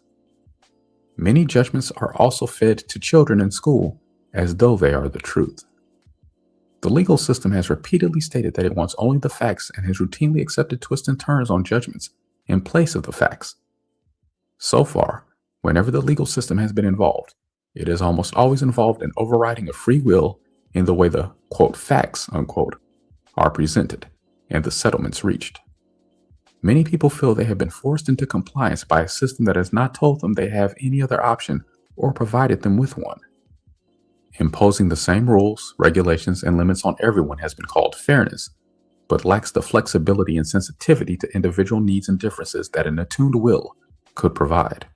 Many judgments are also fed to children in school as though they are the truth. The legal system has repeatedly stated that it wants only the facts and has routinely accepted twists and turns on judgments in place of the facts. So far, whenever the legal system has been involved, it is almost always involved in overriding of free will in the way the, quote, facts, unquote, are presented and the settlements reached. Many people feel they have been forced into compliance by a system that has not told them they have any other option or provided them with one. Imposing the same rules, regulations, and limits on everyone has been called fairness, but lacks the flexibility and sensitivity to individual needs and differences that an attuned will could provide.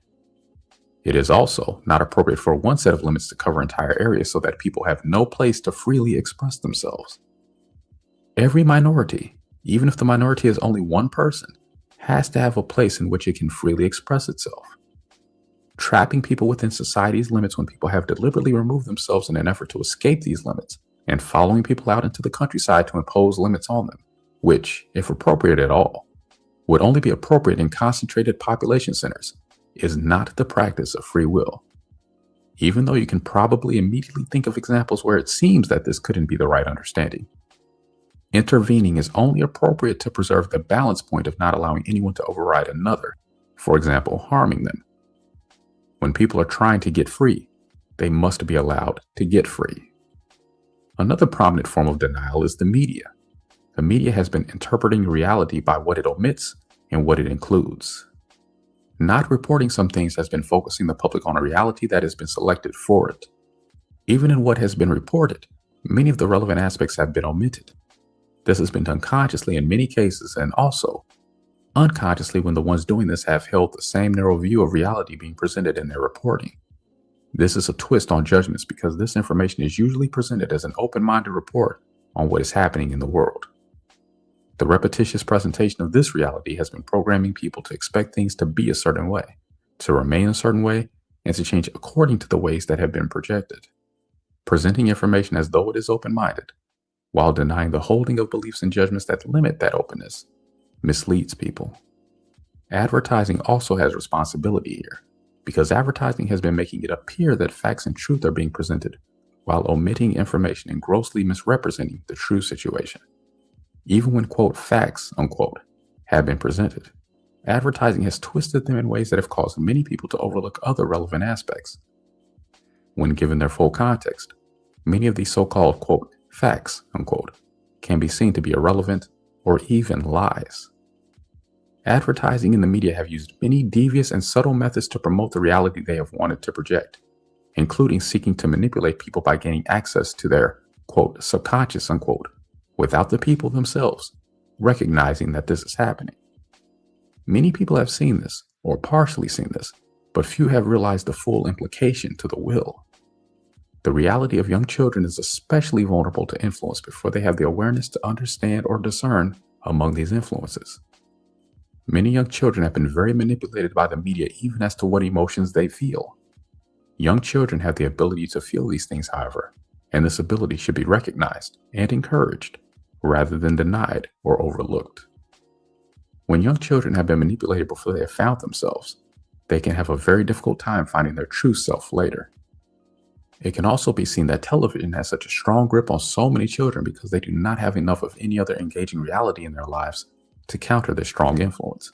It is also not appropriate for one set of limits to cover entire areas so that people have no place to freely express themselves. Every minority, even if the minority is only one person, has to have a place in which it can freely express itself. Trapping people within society's limits when people have deliberately removed themselves in an effort to escape these limits, and following people out into the countryside to impose limits on them, which, if appropriate at all, would only be appropriate in concentrated population centers, is not the practice of free will. Even though you can probably immediately think of examples where it seems that this couldn't be the right understanding. Intervening is only appropriate to preserve the balance point of not allowing anyone to override another, for example, harming them. When people are trying to get free, they must be allowed to get free. Another prominent form of denial is the media. The media has been interpreting reality by what it omits and what it includes. Not reporting some things has been focusing the public on a reality that has been selected for it. Even in what has been reported, many of the relevant aspects have been omitted. This has been done consciously in many cases, and also unconsciously when the ones doing this have held the same narrow view of reality being presented in their reporting. This is a twist on judgments because this information is usually presented as an open-minded report on what is happening in the world. The repetitious presentation of this reality has been programming people to expect things to be a certain way, to remain a certain way, and to change according to the ways that have been projected. Presenting information as though it is open-minded, while denying the holding of beliefs and judgments that limit that openness, misleads people. Advertising also has responsibility here, because advertising has been making it appear that facts and truth are being presented, while omitting information and grossly misrepresenting the true situation. Even when, quote, facts, unquote, have been presented, advertising has twisted them in ways that have caused many people to overlook other relevant aspects. When given their full context, many of these so-called, quote, facts, unquote, can be seen to be irrelevant or even lies. Advertising and the media have used many devious and subtle methods to promote the reality they have wanted to project, including seeking to manipulate people by gaining access to their, quote, subconscious, unquote, without the people themselves recognizing that this is happening. Many people have seen this, or partially seen this, but few have realized the full implication to the will. The reality of young children is especially vulnerable to influence before they have the awareness to understand or discern among these influences. Many young children have been very manipulated by the media even as to what emotions they feel. Young children have the ability to feel these things, however, and this ability should be recognized and encouraged rather than denied or overlooked. When young children have been manipulated before they have found themselves, they can have a very difficult time finding their true self later. It can also be seen that television has such a strong grip on so many children because they do not have enough of any other engaging reality in their lives to counter their strong influence.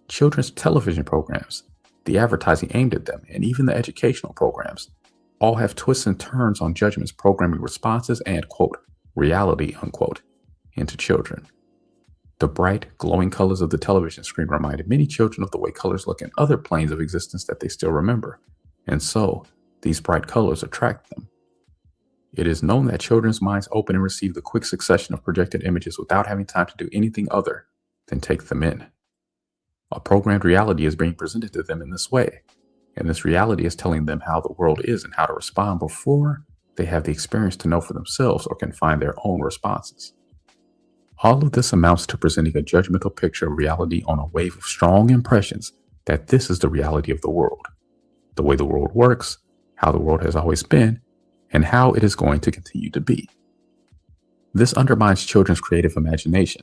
Children's television programs, the advertising aimed at them, and even the educational programs all have twists and turns on judgments programming responses and, quote, reality, unquote, into children. The bright, glowing colors of the television screen reminded many children of the way colors look in other planes of existence that they still remember, and so these bright colors attract them. It is known that children's minds open and receive the quick succession of projected images without having time to do anything other than take them in. A programmed reality is being presented to them in this way, and this reality is telling them how the world is and how to respond before they have the experience to know for themselves or can find their own responses. All of this amounts to presenting a judgmental picture of reality on a wave of strong impressions that this is the reality of the world, the way the world works, how the world has always been, and how it is going to continue to be. This undermines children's creative imagination,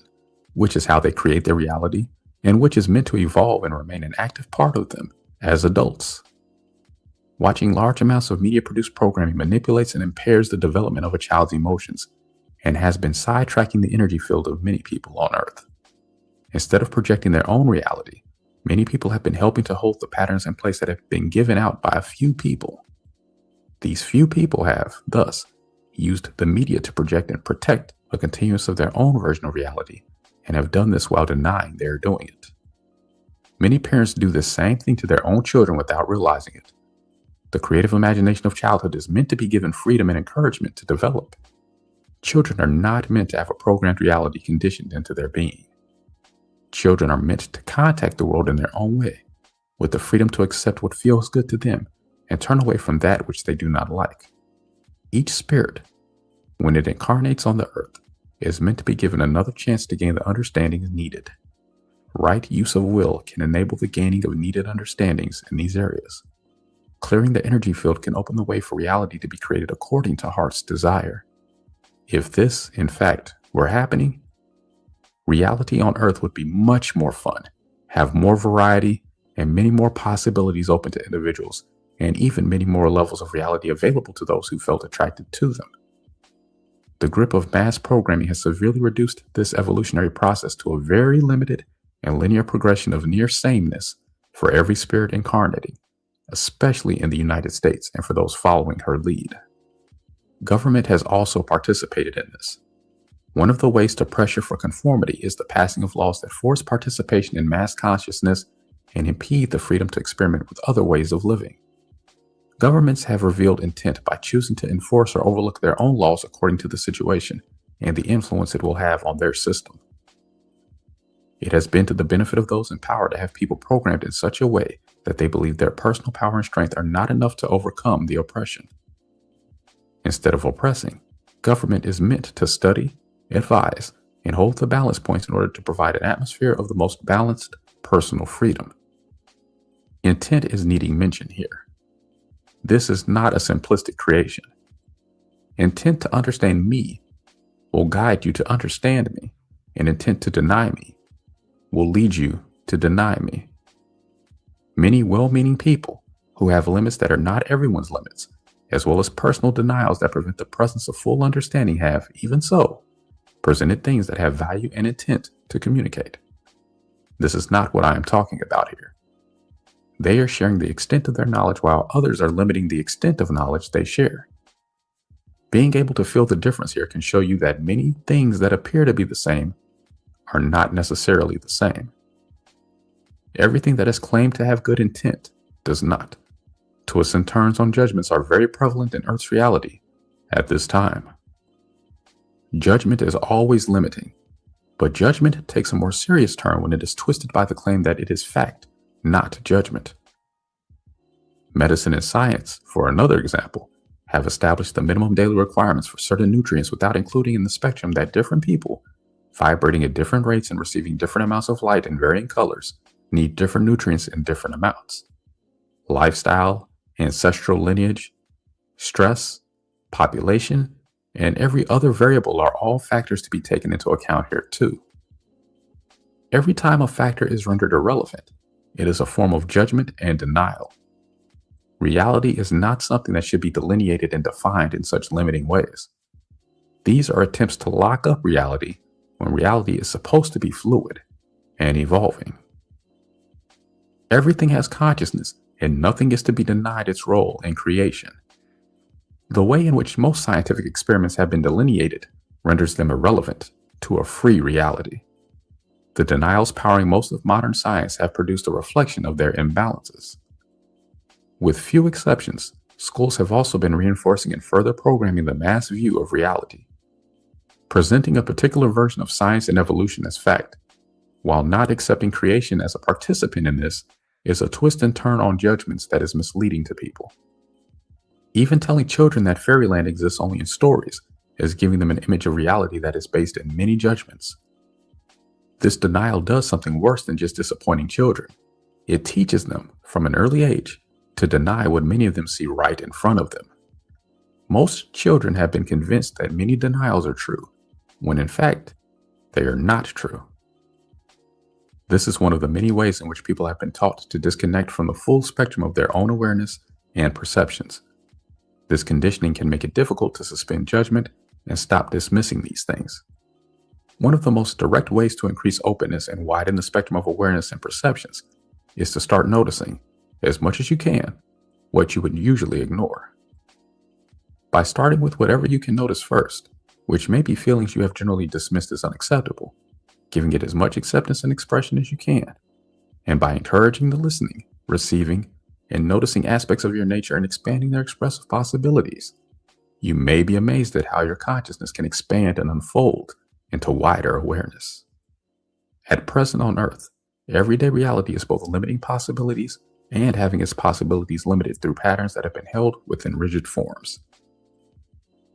which is how they create their reality and which is meant to evolve and remain an active part of them as adults. Watching large amounts of media-produced programming manipulates and impairs the development of a child's emotions and has been sidetracking the energy field of many people on Earth. Instead of projecting their own reality, many people have been helping to hold the patterns in place that have been given out by a few people. These few people have, thus, used the media to project and protect a continuance of their own version of reality, and have done this while denying they are doing it. Many parents do the same thing to their own children without realizing it. The creative imagination of childhood is meant to be given freedom and encouragement to develop. Children are not meant to have a programmed reality conditioned into their being. Children are meant to contact the world in their own way, with the freedom to accept what feels good to them and turn away from that which they do not like. Each spirit, when it incarnates on the earth, is meant to be given another chance to gain the understandings needed. Right use of will can enable the gaining of needed understandings in these areas. Clearing the energy field can open the way for reality to be created according to heart's desire. If this, in fact, were happening, reality on Earth would be much more fun, have more variety, and many more possibilities open to individuals, and even many more levels of reality available to those who felt attracted to them. The grip of mass programming has severely reduced this evolutionary process to a very limited and linear progression of near sameness for every spirit incarnating, especially in the United States and for those following her lead. Government has also participated in this. One of the ways to pressure for conformity is the passing of laws that force participation in mass consciousness and impede the freedom to experiment with other ways of living. Governments have revealed intent by choosing to enforce or overlook their own laws according to the situation and the influence it will have on their system. It has been to the benefit of those in power to have people programmed in such a way that they believe their personal power and strength are not enough to overcome the oppression. Instead of oppressing, government is meant to study, advise, and hold the balance points in order to provide an atmosphere of the most balanced personal freedom. Intent is needing mention here. This is not a simplistic creation. Intent to understand me will guide you to understand me, and intent to deny me will lead you to deny me. Many well-meaning people who have limits that are not everyone's limits, as well as personal denials that prevent the presence of full understanding have, even so, presented things that have value and intent to communicate. This is not what I am talking about here. They are sharing the extent of their knowledge while others are limiting the extent of knowledge they share. Being able to feel the difference here can show you that many things that appear to be the same are not necessarily the same. Everything that is claimed to have good intent does not. Twists and turns on judgments are very prevalent in Earth's reality at this time. Judgment is always limiting, but judgment takes a more serious turn when it is twisted by the claim that it is fact, not judgment. Medicine and science, for another example, have established the minimum daily requirements for certain nutrients without including in the spectrum that different people, vibrating at different rates and receiving different amounts of light in varying colors, need different nutrients in different amounts. Lifestyle, ancestral lineage, stress, population, and every other variable are all factors to be taken into account here too. Every time a factor is rendered irrelevant, it is a form of judgment and denial. Reality is not something that should be delineated and defined in such limiting ways. These are attempts to lock up reality when reality is supposed to be fluid and evolving. Everything has consciousness, and nothing is to be denied its role in creation. The way in which most scientific experiments have been delineated renders them irrelevant to a free reality. The denials powering most of modern science have produced a reflection of their imbalances. With few exceptions, schools have also been reinforcing and further programming the mass view of reality, presenting a particular version of science and evolution as fact, while not accepting creation as a participant in this is a twist and turn on judgments that is misleading to people. Even telling children that fairyland exists only in stories is giving them an image of reality that is based in many judgments. This denial does something worse than just disappointing children. It teaches them, from an early age, to deny what many of them see right in front of them. Most children have been convinced that many denials are true, when in fact, they are not true. This is one of the many ways in which people have been taught to disconnect from the full spectrum of their own awareness and perceptions. This conditioning can make it difficult to suspend judgment and stop dismissing these things. One of the most direct ways to increase openness and widen the spectrum of awareness and perceptions is to start noticing, as much as you can, what you would usually ignore. By starting with whatever you can notice first, which may be feelings you have generally dismissed as unacceptable, giving it as much acceptance and expression as you can, and by encouraging the listening, receiving, and noticing aspects of your nature and expanding their expressive possibilities, you may be amazed at how your consciousness can expand and unfold into wider awareness. At present on Earth, everyday reality is both limiting possibilities and having its possibilities limited through patterns that have been held within rigid forms.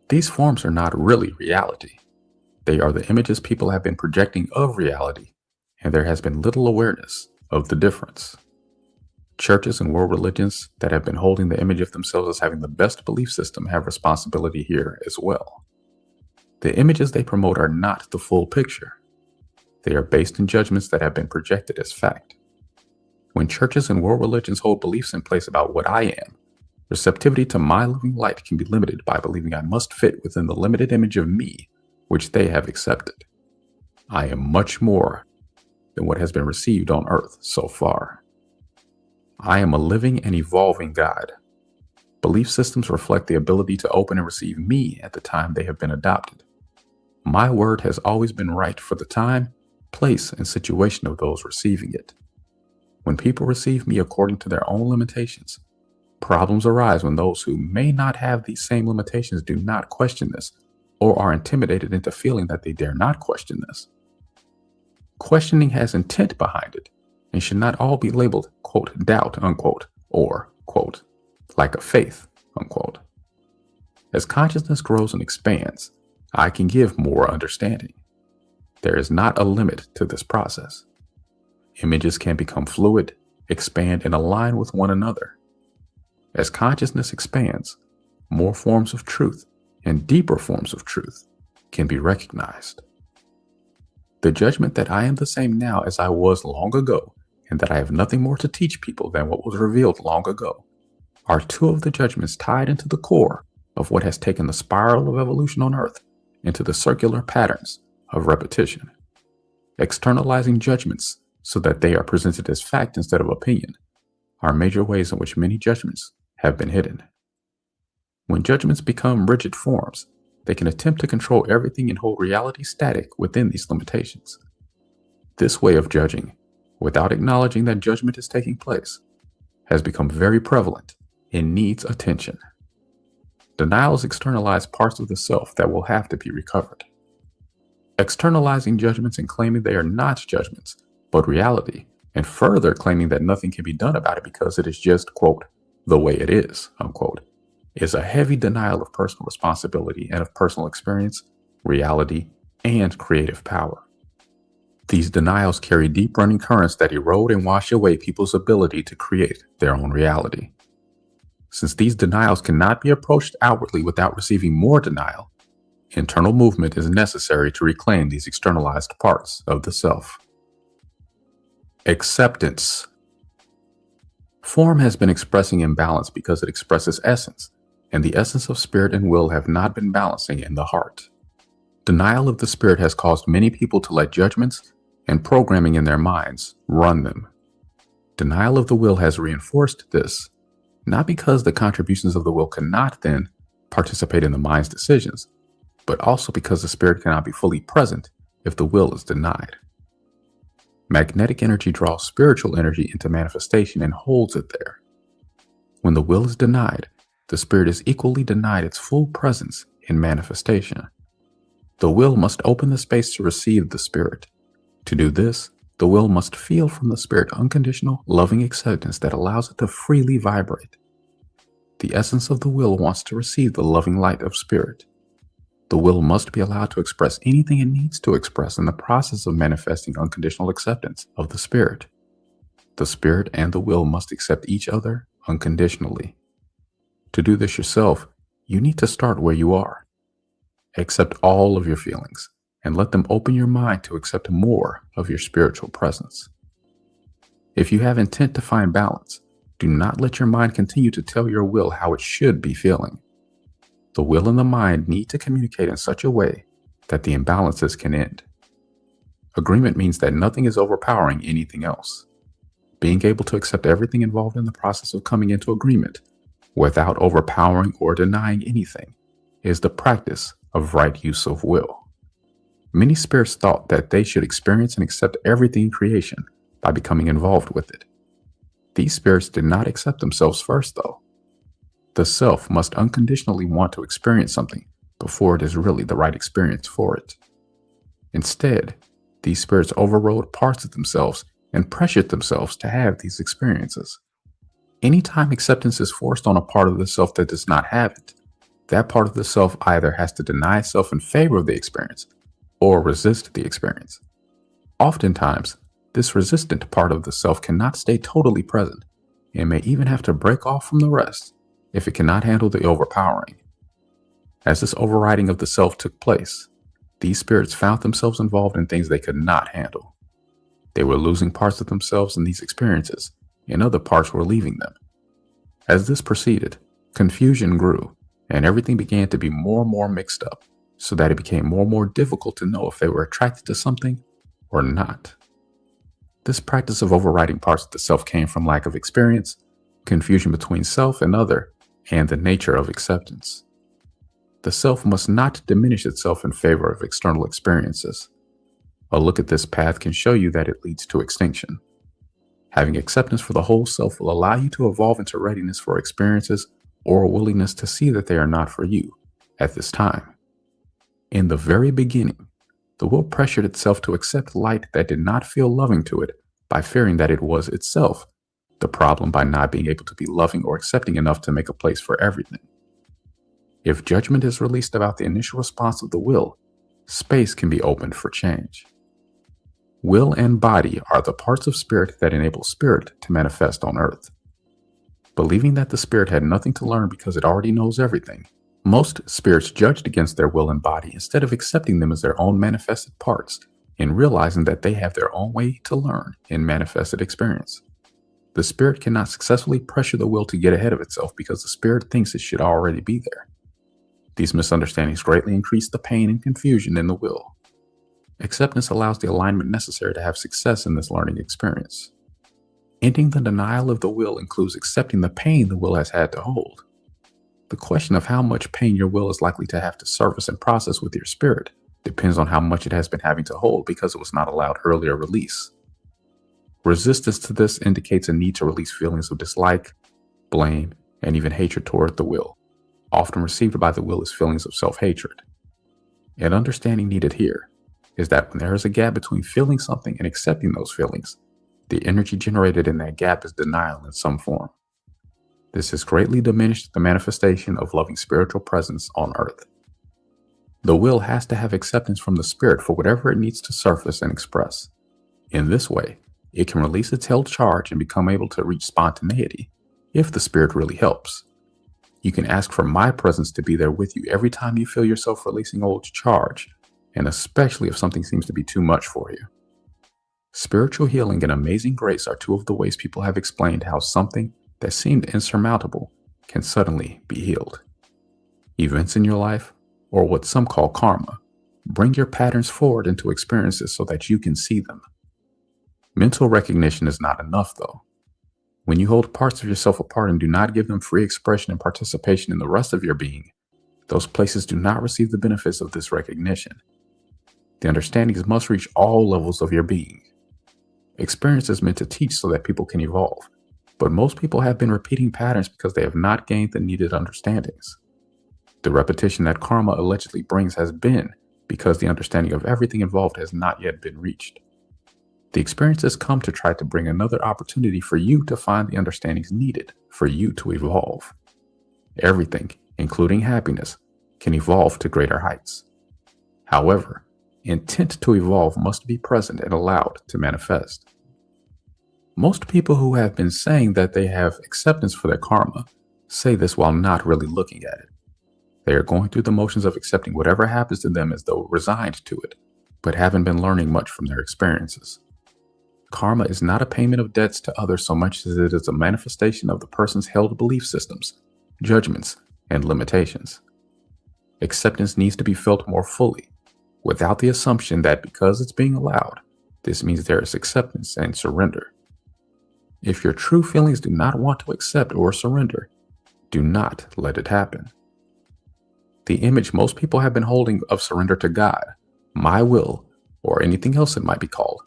These forms are not really reality. They are the images people have been projecting of reality, and there has been little awareness of the difference. Churches and world religions that have been holding the image of themselves as having the best belief system have responsibility here as well. The images they promote are not the full picture. They are based in judgments that have been projected as fact. When churches and world religions hold beliefs in place about what I am, receptivity to my living light can be limited by believing I must fit within the limited image of me which they have accepted. I am much more than what has been received on earth so far. I am a living and evolving God. Belief systems reflect the ability to open and receive me at the time they have been adopted. My word has always been right for the time, place, and situation of those receiving it. When people receive me according to their own limitations, problems arise when those who may not have these same limitations do not question this, or are intimidated into feeling that they dare not question this. Questioning has intent behind it, and should not all be labeled, quote, doubt, unquote, or, quote, like a faith, unquote. As consciousness grows and expands, I can give more understanding. There is not a limit to this process. Images can become fluid, expand, and align with one another. As consciousness expands, more forms of truth and deeper forms of truth can be recognized. The judgment that I am the same now as I was long ago, and that I have nothing more to teach people than what was revealed long ago, are two of the judgments tied into the core of what has taken the spiral of evolution on Earth into the circular patterns of repetition. Externalizing judgments so that they are presented as fact instead of opinion are major ways in which many judgments have been hidden. When judgments become rigid forms, they can attempt to control everything and hold reality static within these limitations. This way of judging, without acknowledging that judgment is taking place, has become very prevalent and needs attention. Denials externalize parts of the self that will have to be recovered. Externalizing judgments and claiming they are not judgments, but reality, and further claiming that nothing can be done about it because it is just, quote, the way it is, unquote, is a heavy denial of personal responsibility and of personal experience, reality, and creative power. These denials carry deep running currents that erode and wash away people's ability to create their own reality. Since these denials cannot be approached outwardly without receiving more denial, internal movement is necessary to reclaim these externalized parts of the self. Acceptance. Form has been expressing imbalance because it expresses essence, and the essence of spirit and will have not been balancing in the heart. Denial of the spirit has caused many people to let judgments and programming in their minds run them. Denial of the will has reinforced this, not because the contributions of the will cannot then participate in the mind's decisions, but also because the spirit cannot be fully present if the will is denied. Magnetic energy draws spiritual energy into manifestation and holds it there. When the will is denied, the spirit is equally denied its full presence in manifestation. The will must open the space to receive the spirit. To do this, the will must feel from the spirit unconditional, loving acceptance that allows it to freely vibrate. The essence of the will wants to receive the loving light of spirit. The will must be allowed to express anything it needs to express in the process of manifesting unconditional acceptance of the spirit. The spirit and the will must accept each other unconditionally. To do this yourself, you need to start where you are. Accept all of your feelings and let them open your mind to accept more of your spiritual presence. If you have intent to find balance, do not let your mind continue to tell your will how it should be feeling. The will and the mind need to communicate in such a way that the imbalances can end. Agreement means that nothing is overpowering anything else. Being able to accept everything involved in the process of coming into agreement without overpowering or denying anything is the practice of right use of will. Many spirits thought that they should experience and accept everything in creation by becoming involved with it. These spirits did not accept themselves first, though. The self must unconditionally want to experience something before it is really the right experience for it. Instead, these spirits overrode parts of themselves and pressured themselves to have these experiences. Anytime acceptance is forced on a part of the self that does not have it, that part of the self either has to deny itself in favor of the experience or resist the experience. Oftentimes, this resistant part of the self cannot stay totally present and may even have to break off from the rest if it cannot handle the overpowering. As this overriding of the self took place, these spirits found themselves involved in things they could not handle. They were losing parts of themselves in these experiences, and other parts were leaving them. As this proceeded, confusion grew, and everything began to be more and more mixed up, so that it became more and more difficult to know if they were attracted to something or not. This practice of overriding parts of the self came from lack of experience, confusion between self and other, and the nature of acceptance. The self must not diminish itself in favor of external experiences. A look at this path can show you that it leads to extinction. Having acceptance for the whole self will allow you to evolve into readiness for experiences or a willingness to see that they are not for you at this time. In the very beginning, the will pressured itself to accept light that did not feel loving to it by fearing that it was itself the problem by not being able to be loving or accepting enough to make a place for everything. If judgment is released about the initial response of the will, space can be opened for change. Will and body are the parts of spirit that enable spirit to manifest on earth. Believing that the spirit had nothing to learn because it already knows everything, most spirits judged against their will and body instead of accepting them as their own manifested parts and realizing that they have their own way to learn in manifested experience. The spirit cannot successfully pressure the will to get ahead of itself because the spirit thinks it should already be there. These misunderstandings greatly increase the pain and confusion in the will. Acceptance allows the alignment necessary to have success in this learning experience. Ending the denial of the will includes accepting the pain the will has had to hold. The question of how much pain your will is likely to have to service and process with your spirit depends on how much it has been having to hold because it was not allowed earlier release. Resistance to this indicates a need to release feelings of dislike, blame, and even hatred toward the will. Often received by the will as feelings of self-hatred. An understanding needed here is that when there is a gap between feeling something and accepting those feelings, the energy generated in that gap is denial in some form. This has greatly diminished the manifestation of loving spiritual presence on earth. The will has to have acceptance from the spirit for whatever it needs to surface and express. In this way, it can release its held charge and become able to reach spontaneity if the spirit really helps. You can ask for my presence to be there with you every time you feel yourself releasing old charge, and especially if something seems to be too much for you. Spiritual healing and amazing grace are two of the ways people have explained how something that seemed insurmountable can suddenly be healed. Events in your life, or what some call karma, bring your patterns forward into experiences so that you can see them. Mental recognition is not enough, though. When you hold parts of yourself apart and do not give them free expression and participation in the rest of your being, those places do not receive the benefits of this recognition. The understandings must reach all levels of your being. Experience is meant to teach so that people can evolve, But most people have been repeating patterns because they have not gained the needed understandings. The repetition that karma allegedly brings has been because the understanding of everything involved has not yet been reached. The experiences come to try to bring another opportunity for you to find the understandings needed for you to evolve. Everything, including happiness, can evolve to greater heights. However, intent to evolve must be present and allowed to manifest. Most people who have been saying that they have acceptance for their karma say this while not really looking at it. They are going through the motions of accepting whatever happens to them as though resigned to it, but haven't been learning much from their experiences. Karma is not a payment of debts to others so much as it is a manifestation of the person's held belief systems, judgments, and limitations. Acceptance needs to be felt more fully, without the assumption that because it's being allowed, this means there is acceptance and surrender. If your true feelings do not want to accept or surrender, do not let it happen. The image most people have been holding of surrender to God, my will, or anything else it might be called,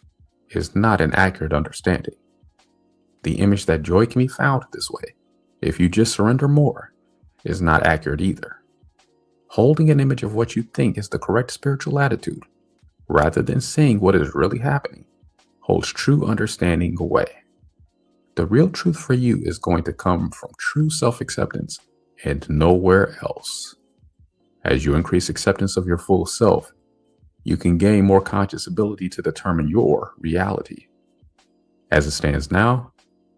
is not an accurate understanding. The image that joy can be found this way, if you just surrender more, is not accurate either. Holding an image of what you think is the correct spiritual attitude, rather than seeing what is really happening, holds true understanding away. The real truth for you is going to come from true self-acceptance and nowhere else. As you increase acceptance of your full self, you can gain more conscious ability to determine your reality. As it stands now,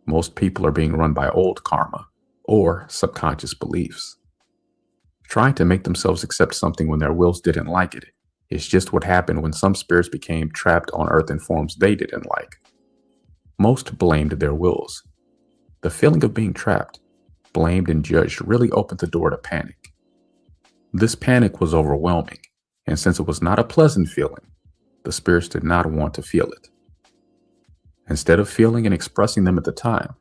most people are being run by old karma or subconscious beliefs. Trying to make themselves accept something when their wills didn't like it is just what happened when some spirits became trapped on earth in forms they didn't like. Most blamed their wills. The feeling of being trapped, blamed, and judged really opened the door to panic. This panic was overwhelming, and since it was not a pleasant feeling, the spirits did not want to feel it. Instead of feeling and expressing them at the time,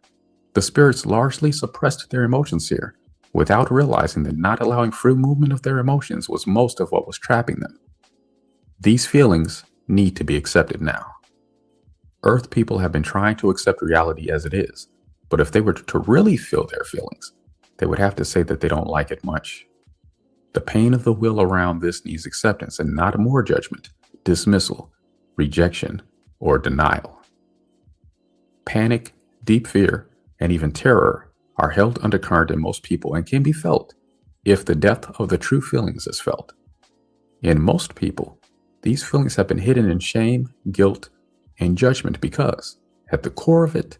the spirits largely suppressed their emotions here, without realizing that not allowing free movement of their emotions was most of what was trapping them. These feelings need to be accepted now. Earth people have been trying to accept reality as it is, but if they were to really feel their feelings, they would have to say that they don't like it much. The pain of the will around this needs acceptance and not more judgment, dismissal, rejection, or denial. Panic, deep fear, and even terror are held undercurrent in most people and can be felt if the depth of the true feelings is felt. In most people, these feelings have been hidden in shame, guilt, and judgment because, at the core of it,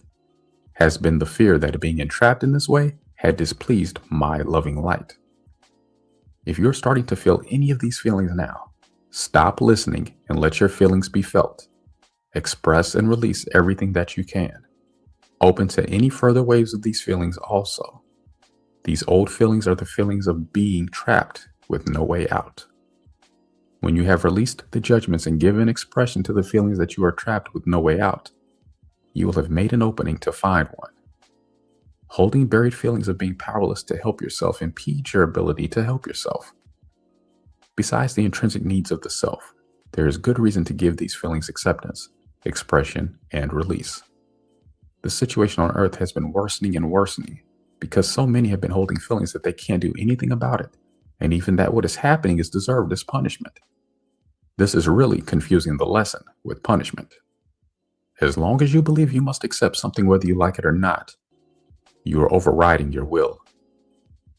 has been the fear that being entrapped in this way had displeased my loving light. If you're starting to feel any of these feelings now, stop listening and let your feelings be felt. Express and release everything that you can. Open to any further waves of these feelings also. These old feelings are the feelings of being trapped with no way out. When you have released the judgments and given expression to the feelings that you are trapped with no way out, you will have made an opening to find one. Holding buried feelings of being powerless to help yourself impedes your ability to help yourself. Besides the intrinsic needs of the self, there is good reason to give these feelings acceptance, expression, and release. The situation on Earth has been worsening and worsening because so many have been holding feelings that they can't do anything about it, and even that what is happening is deserved as punishment. This is really confusing the lesson with punishment. As long as you believe you must accept something whether you like it or not, you are overriding your will.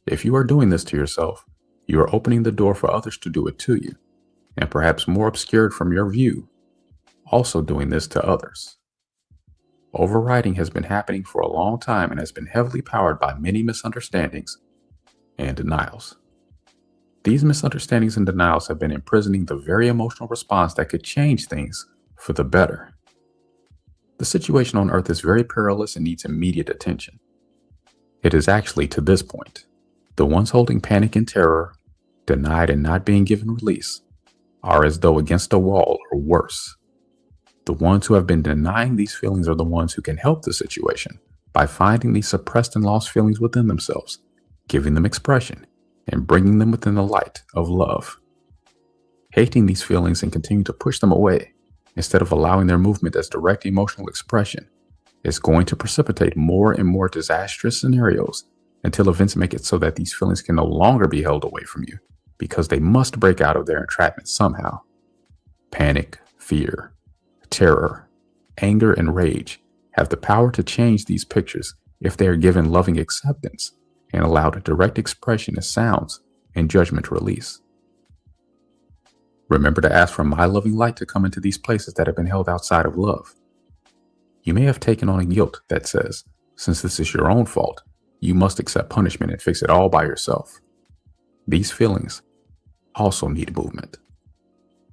If you are doing this to yourself, you are opening the door for others to do it to you, and perhaps more obscured from your view, also doing this to others. Overriding has been happening for a long time and has been heavily powered by many misunderstandings and denials. These misunderstandings and denials have been imprisoning the very emotional response that could change things for the better. The situation on Earth is very perilous and needs immediate attention. It is actually to this point. The ones holding panic and terror, denied and not being given release, are as though against a wall or worse. The ones who have been denying these feelings are the ones who can help the situation by finding these suppressed and lost feelings within themselves, giving them expression, and bringing them within the light of love. Hating these feelings and continuing to push them away, instead of allowing their movement as direct emotional expression, It's going to precipitate more and more disastrous scenarios until events make it so that these feelings can no longer be held away from you because they must break out of their entrapment somehow. Panic, fear, terror, anger, and rage have the power to change these pictures if they are given loving acceptance and allowed direct expression as sounds and judgment release. Remember to ask for my loving light to come into these places that have been held outside of love. You may have taken on a guilt that says, since this is your own fault, you must accept punishment and fix it all by yourself. These feelings also need movement.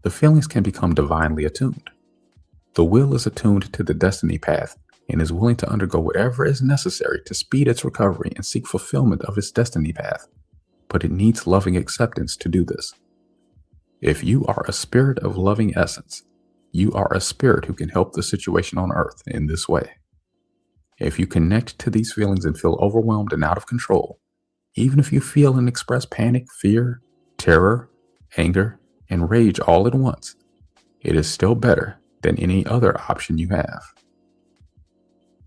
The feelings can become divinely attuned. The will is attuned to the destiny path and is willing to undergo whatever is necessary to speed its recovery and seek fulfillment of its destiny path, but it needs loving acceptance to do this. If you are a spirit of loving essence, you are a spirit who can help the situation on earth in this way. If you connect to these feelings and feel overwhelmed and out of control, even if you feel and express panic, fear, terror, anger, and rage all at once, it is still better than any other option you have.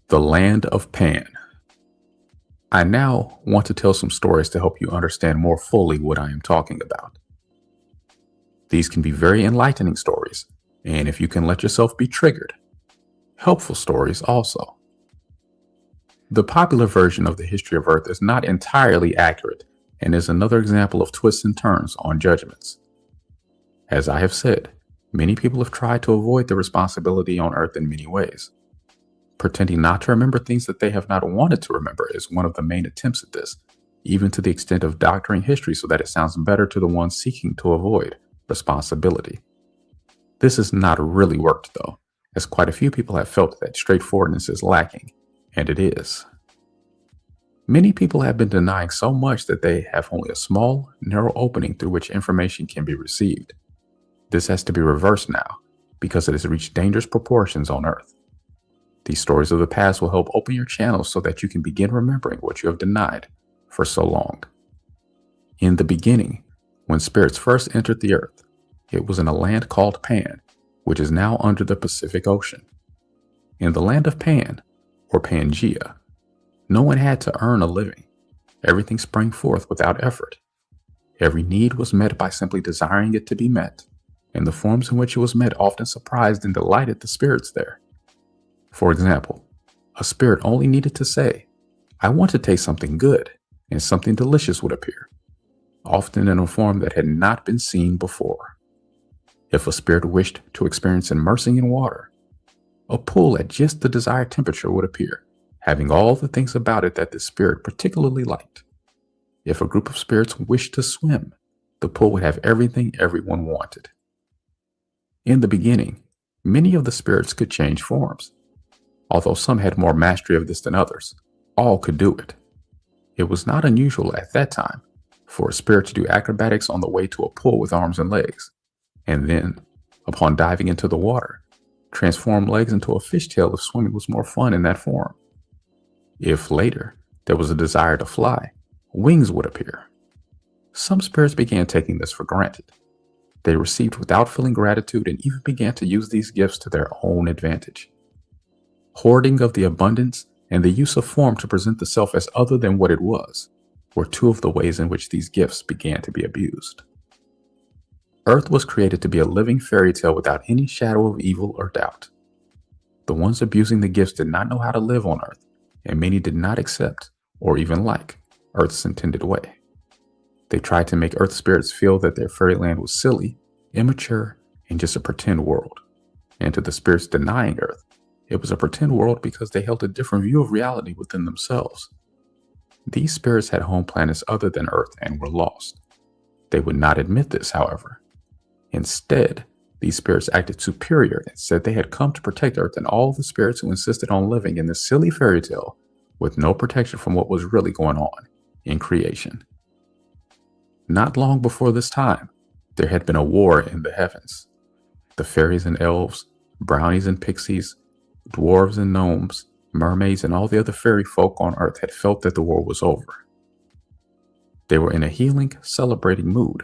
The Land of Pan. I now want to tell some stories to help you understand more fully what I am talking about. These can be very enlightening stories, and if you can let yourself be triggered, helpful stories also. The popular version of the history of Earth is not entirely accurate and is another example of twists and turns on judgments. As I have said, many people have tried to avoid the responsibility on Earth in many ways. Pretending not to remember things that they have not wanted to remember is one of the main attempts at this, even to the extent of doctoring history so that it sounds better to the ones seeking to avoid responsibility. This has not really worked though, as quite a few people have felt that straightforwardness is lacking, and it is. Many people have been denying so much that they have only a small, narrow opening through which information can be received. This has to be reversed now, because it has reached dangerous proportions on Earth. These stories of the past will help open your channels so that you can begin remembering what you have denied for so long. In the beginning, when spirits first entered the Earth, it was in a land called Pan, which is now under the Pacific Ocean. In the land of Pan, or Pangea, no one had to earn a living. Everything sprang forth without effort. Every need was met by simply desiring it to be met, and the forms in which it was met often surprised and delighted the spirits there. For example, a spirit only needed to say, "I want to taste something good," and something delicious would appear, often in a form that had not been seen before. If a spirit wished to experience immersing in water, a pool at just the desired temperature would appear, having all the things about it that the spirit particularly liked. If a group of spirits wished to swim, the pool would have everything everyone wanted. In the beginning, many of the spirits could change forms. Although some had more mastery of this than others, all could do it. It was not unusual at that time for a spirit to do acrobatics on the way to a pool with arms and legs, and then, upon diving into the water, transform legs into a fishtail if swimming was more fun in that form. If later there was a desire to fly, wings would appear. Some spirits began taking this for granted. They received without feeling gratitude and even began to use these gifts to their own advantage. Hoarding of the abundance and the use of form to present the self as other than what it was were two of the ways in which these gifts began to be abused. Earth was created to be a living fairy tale without any shadow of evil or doubt. The ones abusing the gifts did not know how to live on Earth, and many did not accept or even like Earth's intended way. They tried to make Earth spirits feel that their fairyland was silly, immature, and just a pretend world. And to the spirits denying Earth, it was a pretend world because they held a different view of reality within themselves. These spirits had home planets other than Earth and were lost. They would not admit this, however. Instead, these spirits acted superior and said they had come to protect Earth and all the spirits who insisted on living in this silly fairy tale with no protection from what was really going on in creation. Not long before this time, there had been a war in the heavens. The fairies and elves, brownies and pixies, dwarves and gnomes, mermaids, and all the other fairy folk on Earth had felt that the war was over. They were in a healing, celebrating mood.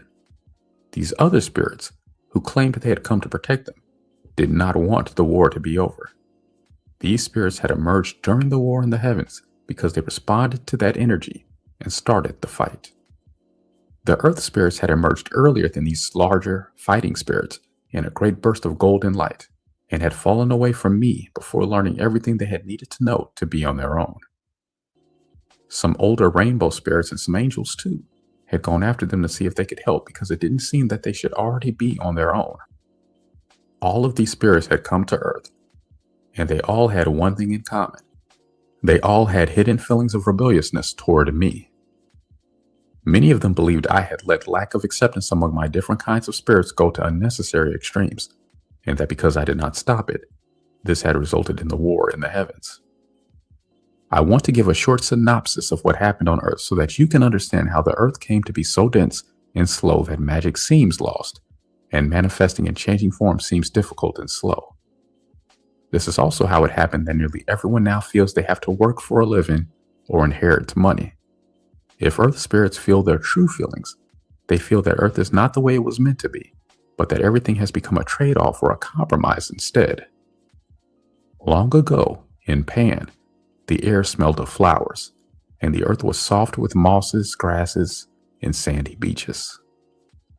These other spirits, who claimed they had come to protect them, did not want the war to be over. These spirits had emerged during the war in the heavens because they responded to that energy and started the fight. The earth spirits had emerged earlier than these larger fighting spirits in a great burst of golden light, and had fallen away from me before learning everything they had needed to know to be on their own. Some older rainbow spirits and some angels too had gone after them to see if they could help because it didn't seem that they should already be on their own. All of these spirits had come to Earth, and they all had one thing in common. They all had hidden feelings of rebelliousness toward me. Many of them believed I had let lack of acceptance among my different kinds of spirits go to unnecessary extremes, and that because I did not stop it, this had resulted in the war in the heavens. I want to give a short synopsis of what happened on Earth so that you can understand how the Earth came to be so dense and slow that magic seems lost, and manifesting and changing form seems difficult and slow. This is also how it happened that nearly everyone now feels they have to work for a living or inherit money. If Earth spirits feel their true feelings, they feel that Earth is not the way it was meant to be, but that everything has become a trade-off or a compromise instead. Long ago, in Pan, the air smelled of flowers, and the earth was soft with mosses, grasses, and sandy beaches.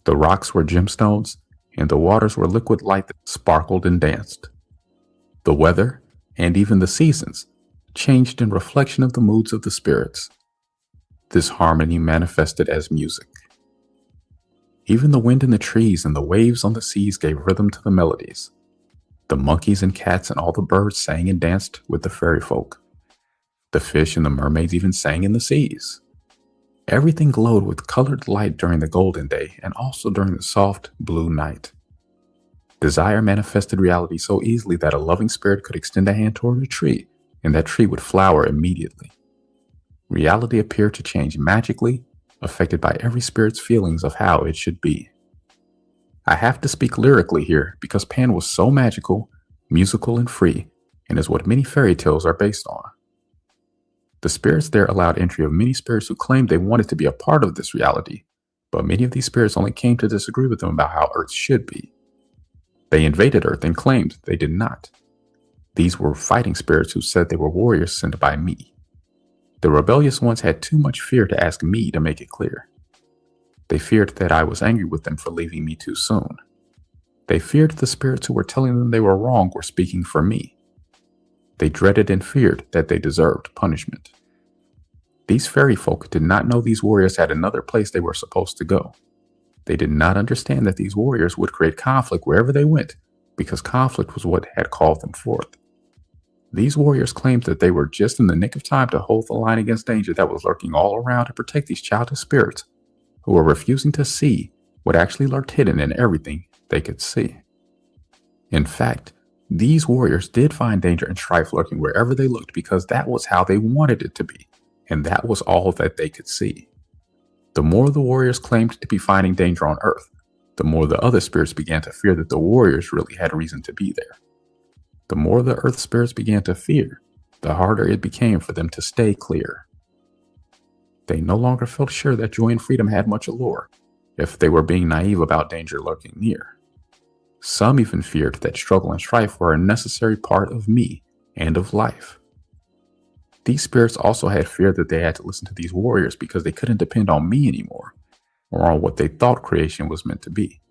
The rocks were gemstones, and the waters were liquid light that sparkled and danced. The weather, and even the seasons, changed in reflection of the moods of the spirits. This harmony manifested as music. Even the wind in the trees and the waves on the seas gave rhythm to the melodies. The monkeys and cats and all the birds sang and danced with the fairy folk. The fish and the mermaids even sang in the seas. Everything glowed with colored light during the golden day and also during the soft blue night. Desire manifested reality so easily that a loving spirit could extend a hand toward a tree, and that tree would flower immediately. Reality appeared to change magically, affected by every spirit's feelings of how it should be. I have to speak lyrically here because Pan was so magical, musical, and free, and is what many fairy tales are based on. The spirits there allowed entry of many spirits who claimed they wanted to be a part of this reality, but many of these spirits only came to disagree with them about how Earth should be. They invaded Earth and claimed they did not. These were fighting spirits who said they were warriors sent by me. The rebellious ones had too much fear to ask me to make it clear. They feared that I was angry with them for leaving me too soon. They feared the spirits who were telling them they were wrong were speaking for me. They dreaded and feared that they deserved punishment. These fairy folk did not know these warriors had another place they were supposed to go. They did not understand that these warriors would create conflict wherever they went, because conflict was what had called them forth. These warriors claimed that they were just in the nick of time to hold the line against danger that was lurking all around to protect these childish spirits who were refusing to see what actually lurked hidden in everything they could see. In fact, these warriors did find danger and strife lurking wherever they looked because that was how they wanted it to be, and that was all that they could see. The more the warriors claimed to be finding danger on Earth, the more the other spirits began to fear that the warriors really had reason to be there. The more the Earth spirits began to fear, the harder it became for them to stay clear. They no longer felt sure that joy and freedom had much allure, if they were being naive about danger lurking near. Some even feared that struggle and strife were a necessary part of me and of life. These spirits also had fear that they had to listen to these warriors because they couldn't depend on me anymore, or on what they thought creation was meant to be.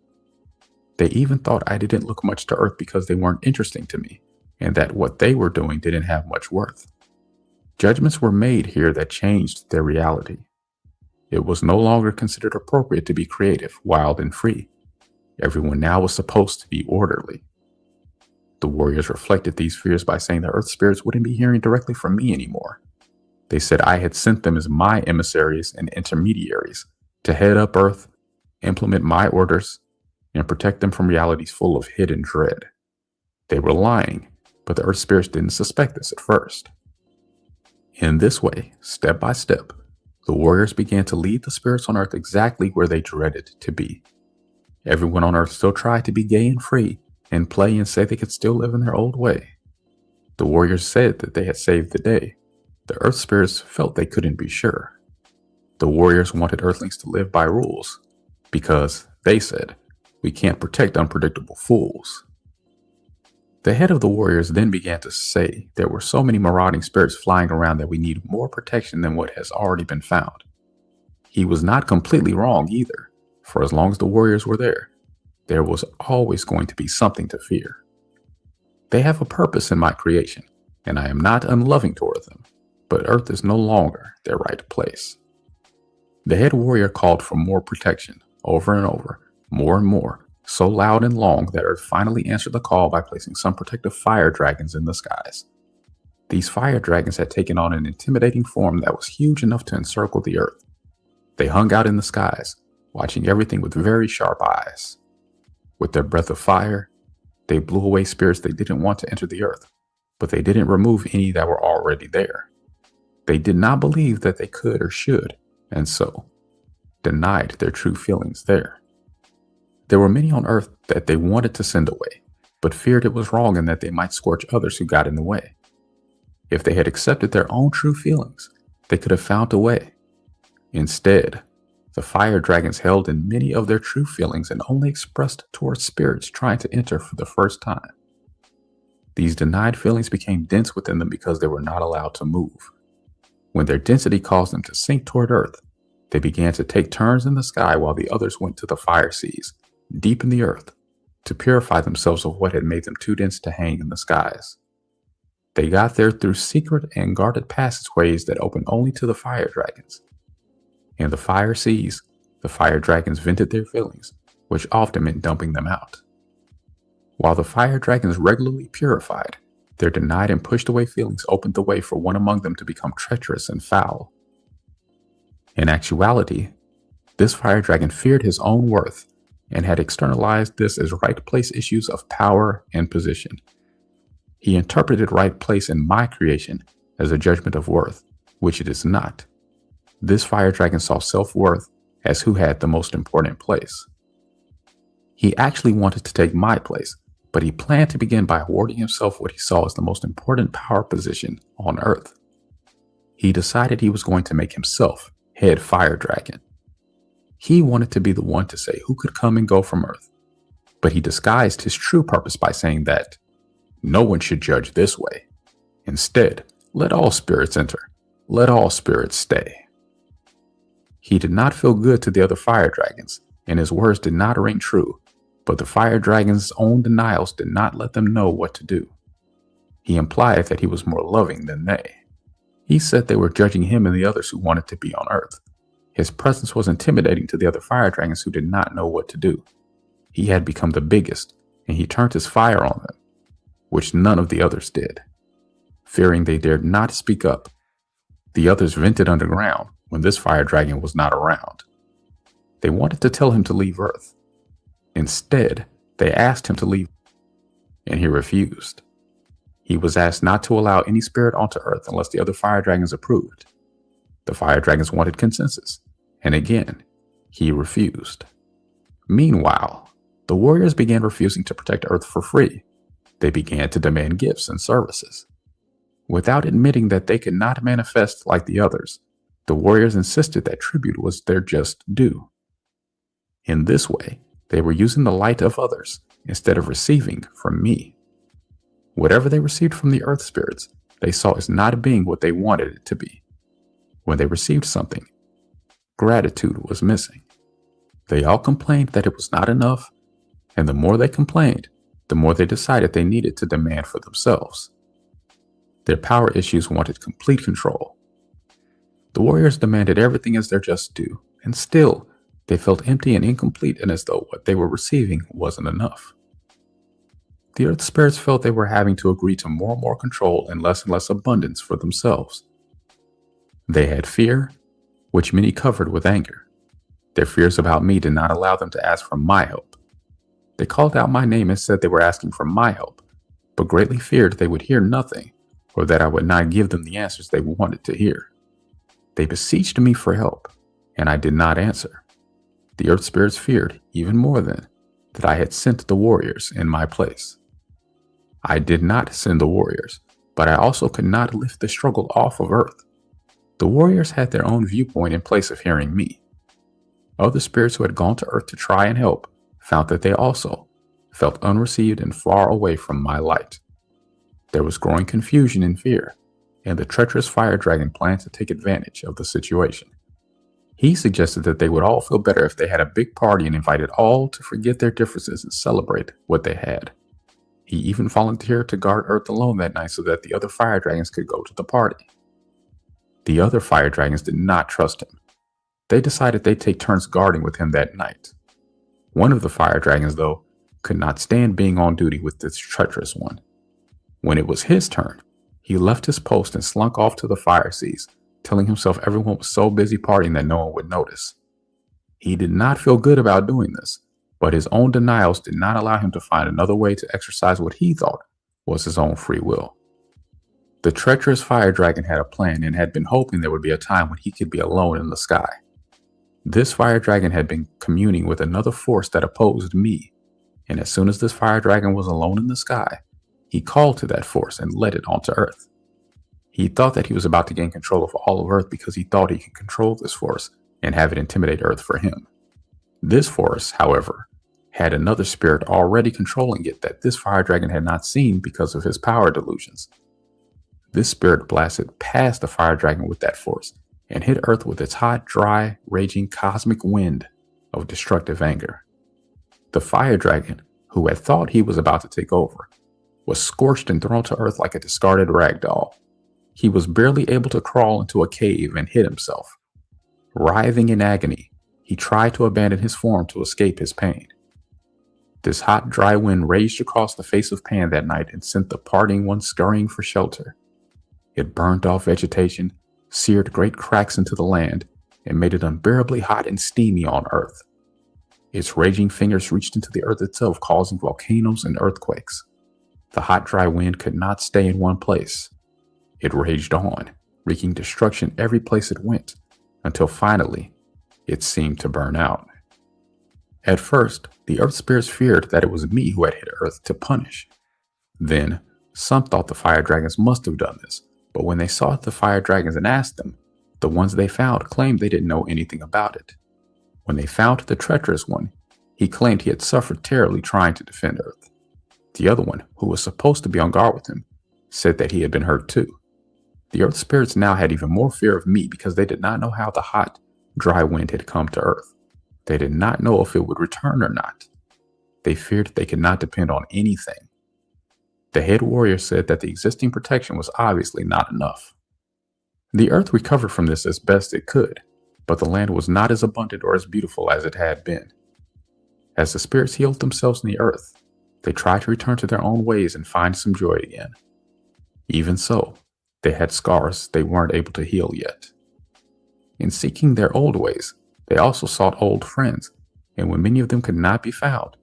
They even thought I didn't look much to Earth because they weren't interesting to me, and that what they were doing didn't have much worth. Judgments were made here that changed their reality. It was no longer considered appropriate to be creative, wild, and free. Everyone now was supposed to be orderly. The warriors reflected these fears by saying the Earth spirits wouldn't be hearing directly from me anymore. They said I had sent them as my emissaries and intermediaries to head up Earth, implement my orders, and protect them from realities full of hidden dread. They were lying, but the Earth spirits didn't suspect this at first. In this way, step by step, the warriors began to lead the spirits on Earth exactly where they dreaded to be. Everyone on Earth still tried to be gay and free, and play and say they could still live in their old way. The warriors said that they had saved the day. The Earth spirits felt they couldn't be sure. The warriors wanted Earthlings to live by rules, because, they said, we can't protect unpredictable fools. The head of the warriors then began to say there were so many marauding spirits flying around that we need more protection than what has already been found. He was not completely wrong either, for as long as the warriors were there was always going to be something to fear. They have a purpose in my creation, and I am not unloving toward them, but Earth is no longer their right place. The head warrior called for more protection, over and over, more and more, so loud and long that Earth finally answered the call by placing some protective fire dragons in the skies. These fire dragons had taken on an intimidating form that was huge enough to encircle the Earth. They hung out in the skies, watching everything with very sharp eyes. With their breath of fire, they blew away spirits they didn't want to enter the Earth, but they didn't remove any that were already there. They did not believe that they could or should, and so denied their true feelings there. There were many on Earth that they wanted to send away, but feared it was wrong and that they might scorch others who got in the way. If they had accepted their own true feelings, they could have found a way. Instead, the fire dragons held in many of their true feelings and only expressed towards spirits trying to enter for the first time. These denied feelings became dense within them because they were not allowed to move. When their density caused them to sink toward Earth, they began to take turns in the sky while the others went to the fire seas, deep in the Earth, to purify themselves of what had made them too dense to hang in the skies. They got there through secret and guarded passageways that opened only to the fire dragons. In the fire seas, the fire dragons vented their feelings, which often meant dumping them out. While the fire dragons regularly purified, their denied and pushed away feelings opened the way for one among them to become treacherous and foul. In actuality, this fire dragon feared his own worth and had externalized this as right place issues of power and position. He interpreted right place in my creation as a judgment of worth, which it is not. This fire dragon saw self-worth as who had the most important place. He actually wanted to take my place, but he planned to begin by awarding himself what he saw as the most important power position on Earth. He decided he was going to make himself head fire dragon. He wanted to be the one to say who could come and go from Earth, but he disguised his true purpose by saying that no one should judge this way. Instead, let all spirits enter. Let all spirits stay. He did not feel good to the other fire dragons, and his words did not ring true, but the fire dragons' own denials did not let them know what to do. He implied that he was more loving than they. He said they were judging him and the others who wanted to be on Earth. His presence was intimidating to the other fire dragons who did not know what to do. He had become the biggest, and he turned his fire on them, which none of the others did. Fearing they dared not speak up, the others vented underground when this fire dragon was not around. They wanted to tell him to leave Earth. Instead, they asked him to leave, and he refused. He was asked not to allow any spirit onto Earth unless the other fire dragons approved. The fire dragons wanted consensus, and again, he refused. Meanwhile, the warriors began refusing to protect Earth for free. They began to demand gifts and services. Without admitting that they could not manifest like the others, the warriors insisted that tribute was their just due. In this way, they were using the light of others instead of receiving from me. Whatever they received from the earth spirits, they saw as not being what they wanted it to be. When they received something, gratitude was missing. They all complained that it was not enough, and the more they complained, the more they decided they needed to demand for themselves. Their power issues wanted complete control. The warriors demanded everything as their just due, and still, they felt empty and incomplete and as though what they were receiving wasn't enough. The earth spirits felt they were having to agree to more and more control and less abundance for themselves. They had fear, which many covered with anger. Their fears about me did not allow them to ask for my help. They called out my name and said they were asking for my help, but greatly feared they would hear nothing or that I would not give them the answers they wanted to hear. They beseeched me for help, and I did not answer. The earth spirits feared, even more than, that I had sent the warriors in my place. I did not send the warriors, but I also could not lift the struggle off of Earth. The warriors had their own viewpoint in place of hearing me. Other spirits who had gone to Earth to try and help found that they also felt unreceived and far away from my light. There was growing confusion and fear, and the treacherous fire dragon planned to take advantage of the situation. He suggested that they would all feel better if they had a big party and invited all to forget their differences and celebrate what they had. He even volunteered to guard Earth alone that night so that the other fire dragons could go to the party. The other fire dragons did not trust him. They decided they'd take turns guarding with him that night. One of the fire dragons, though, could not stand being on duty with this treacherous one. When it was his turn, he left his post and slunk off to the fire seas, telling himself everyone was so busy partying that no one would notice. He did not feel good about doing this, but his own denials did not allow him to find another way to exercise what he thought was his own free will. The treacherous fire dragon had a plan and had been hoping there would be a time when he could be alone in the sky. This fire dragon had been communing with another force that opposed me, and as soon as this fire dragon was alone in the sky, he called to that force and led it onto Earth. He thought that he was about to gain control of all of Earth because he thought he could control this force and have it intimidate Earth for him. This force, however, had another spirit already controlling it that this fire dragon had not seen because of his power delusions. This spirit blasted past the fire dragon with that force and hit Earth with its hot, dry, raging cosmic wind of destructive anger. The fire dragon, who had thought he was about to take over, was scorched and thrown to Earth like a discarded rag doll. He was barely able to crawl into a cave and hid himself. Writhing in agony, he tried to abandon his form to escape his pain. This hot, dry wind raged across the face of Pan that night and sent the partying ones scurrying for shelter. It burned off vegetation, seared great cracks into the land, and made it unbearably hot and steamy on Earth. Its raging fingers reached into the Earth itself, causing volcanoes and earthquakes. The hot, dry wind could not stay in one place. It raged on, wreaking destruction every place it went, until finally, it seemed to burn out. At first, the Earth spirits feared that it was me who had hit Earth to punish. Then, some thought the fire dragons must have done this, but when they saw the fire dragons and asked them, the ones they found claimed they didn't know anything about it. When they found the treacherous one, he claimed he had suffered terribly trying to defend Earth. The other one, who was supposed to be on guard with him, said that he had been hurt too. The Earth spirits now had even more fear of me because they did not know how the hot, dry wind had come to Earth. They did not know if it would return or not. They feared they could not depend on anything. The head warrior said that the existing protection was obviously not enough. The Earth recovered from this as best it could, but the land was not as abundant or as beautiful as it had been. As the spirits healed themselves in the Earth, they tried to return to their own ways and find some joy again. Even so, they had scars they weren't able to heal yet. In seeking their old ways, they also sought old friends, and when many of them could not be found,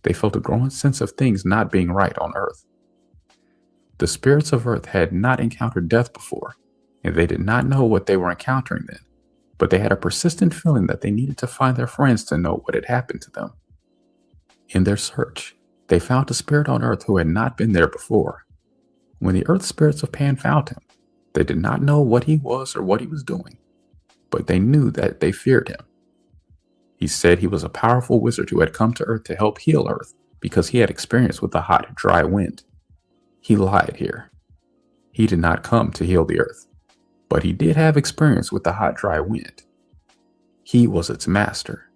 they felt a growing sense of things not being right on Earth. The spirits of Earth had not encountered death before, and they did not know what they were encountering then, but they had a persistent feeling that they needed to find their friends to know what had happened to them. In their search, they found a spirit on Earth who had not been there before. When the Earth spirits of Pan found him, they did not know what he was or what he was doing, but they knew that they feared him. He said he was a powerful wizard who had come to Earth to help heal Earth because he had experience with the hot, dry wind. He lied here. He did not come to heal the Earth, but he did have experience with the hot, dry wind. He was its master.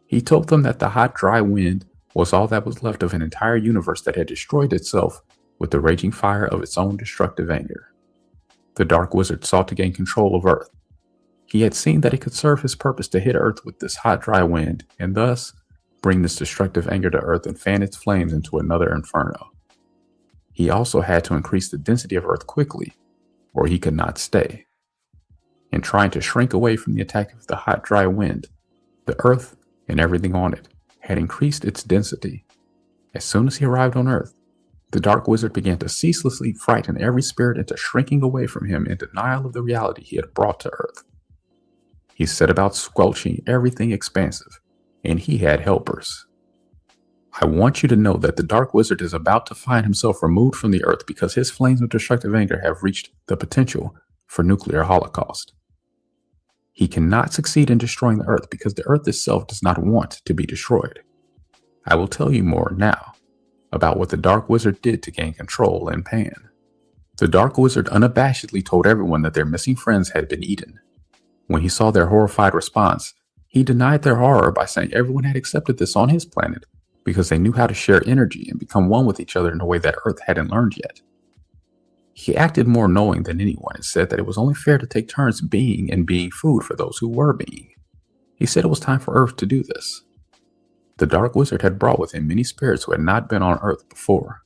He told them that the hot, dry wind was all that was left of an entire universe that had destroyed itself with the raging fire of its own destructive anger. The Dark Wizard sought to gain control of Earth. He had seen that it could serve his purpose to hit Earth with this hot, dry wind, and thus bring this destructive anger to Earth and fan its flames into another inferno. He also had to increase the density of Earth quickly, or he could not stay. In trying to shrink away from the attack of the hot, dry wind, the Earth and everything on it had increased its density. As soon as he arrived on Earth, the Dark Wizard began to ceaselessly frighten every spirit into shrinking away from him in denial of the reality he had brought to Earth. He set about squelching everything expansive, and he had helpers. I want you to know that the Dark Wizard is about to find himself removed from the Earth because his flames of destructive anger have reached the potential for nuclear holocaust. He cannot succeed in destroying the Earth because the Earth itself does not want to be destroyed. I will tell you more now about what the Dark Wizard did to gain control in Pan. The Dark Wizard unabashedly told everyone that their missing friends had been eaten. When he saw their horrified response, he denied their horror by saying everyone had accepted this on his planet because they knew how to share energy and become one with each other in a way that Earth hadn't learned yet. He acted more knowing than anyone and said that it was only fair to take turns being and being food for those who were being. He said it was time for Earth to do this. The Dark Wizard had brought with him many spirits who had not been on Earth before.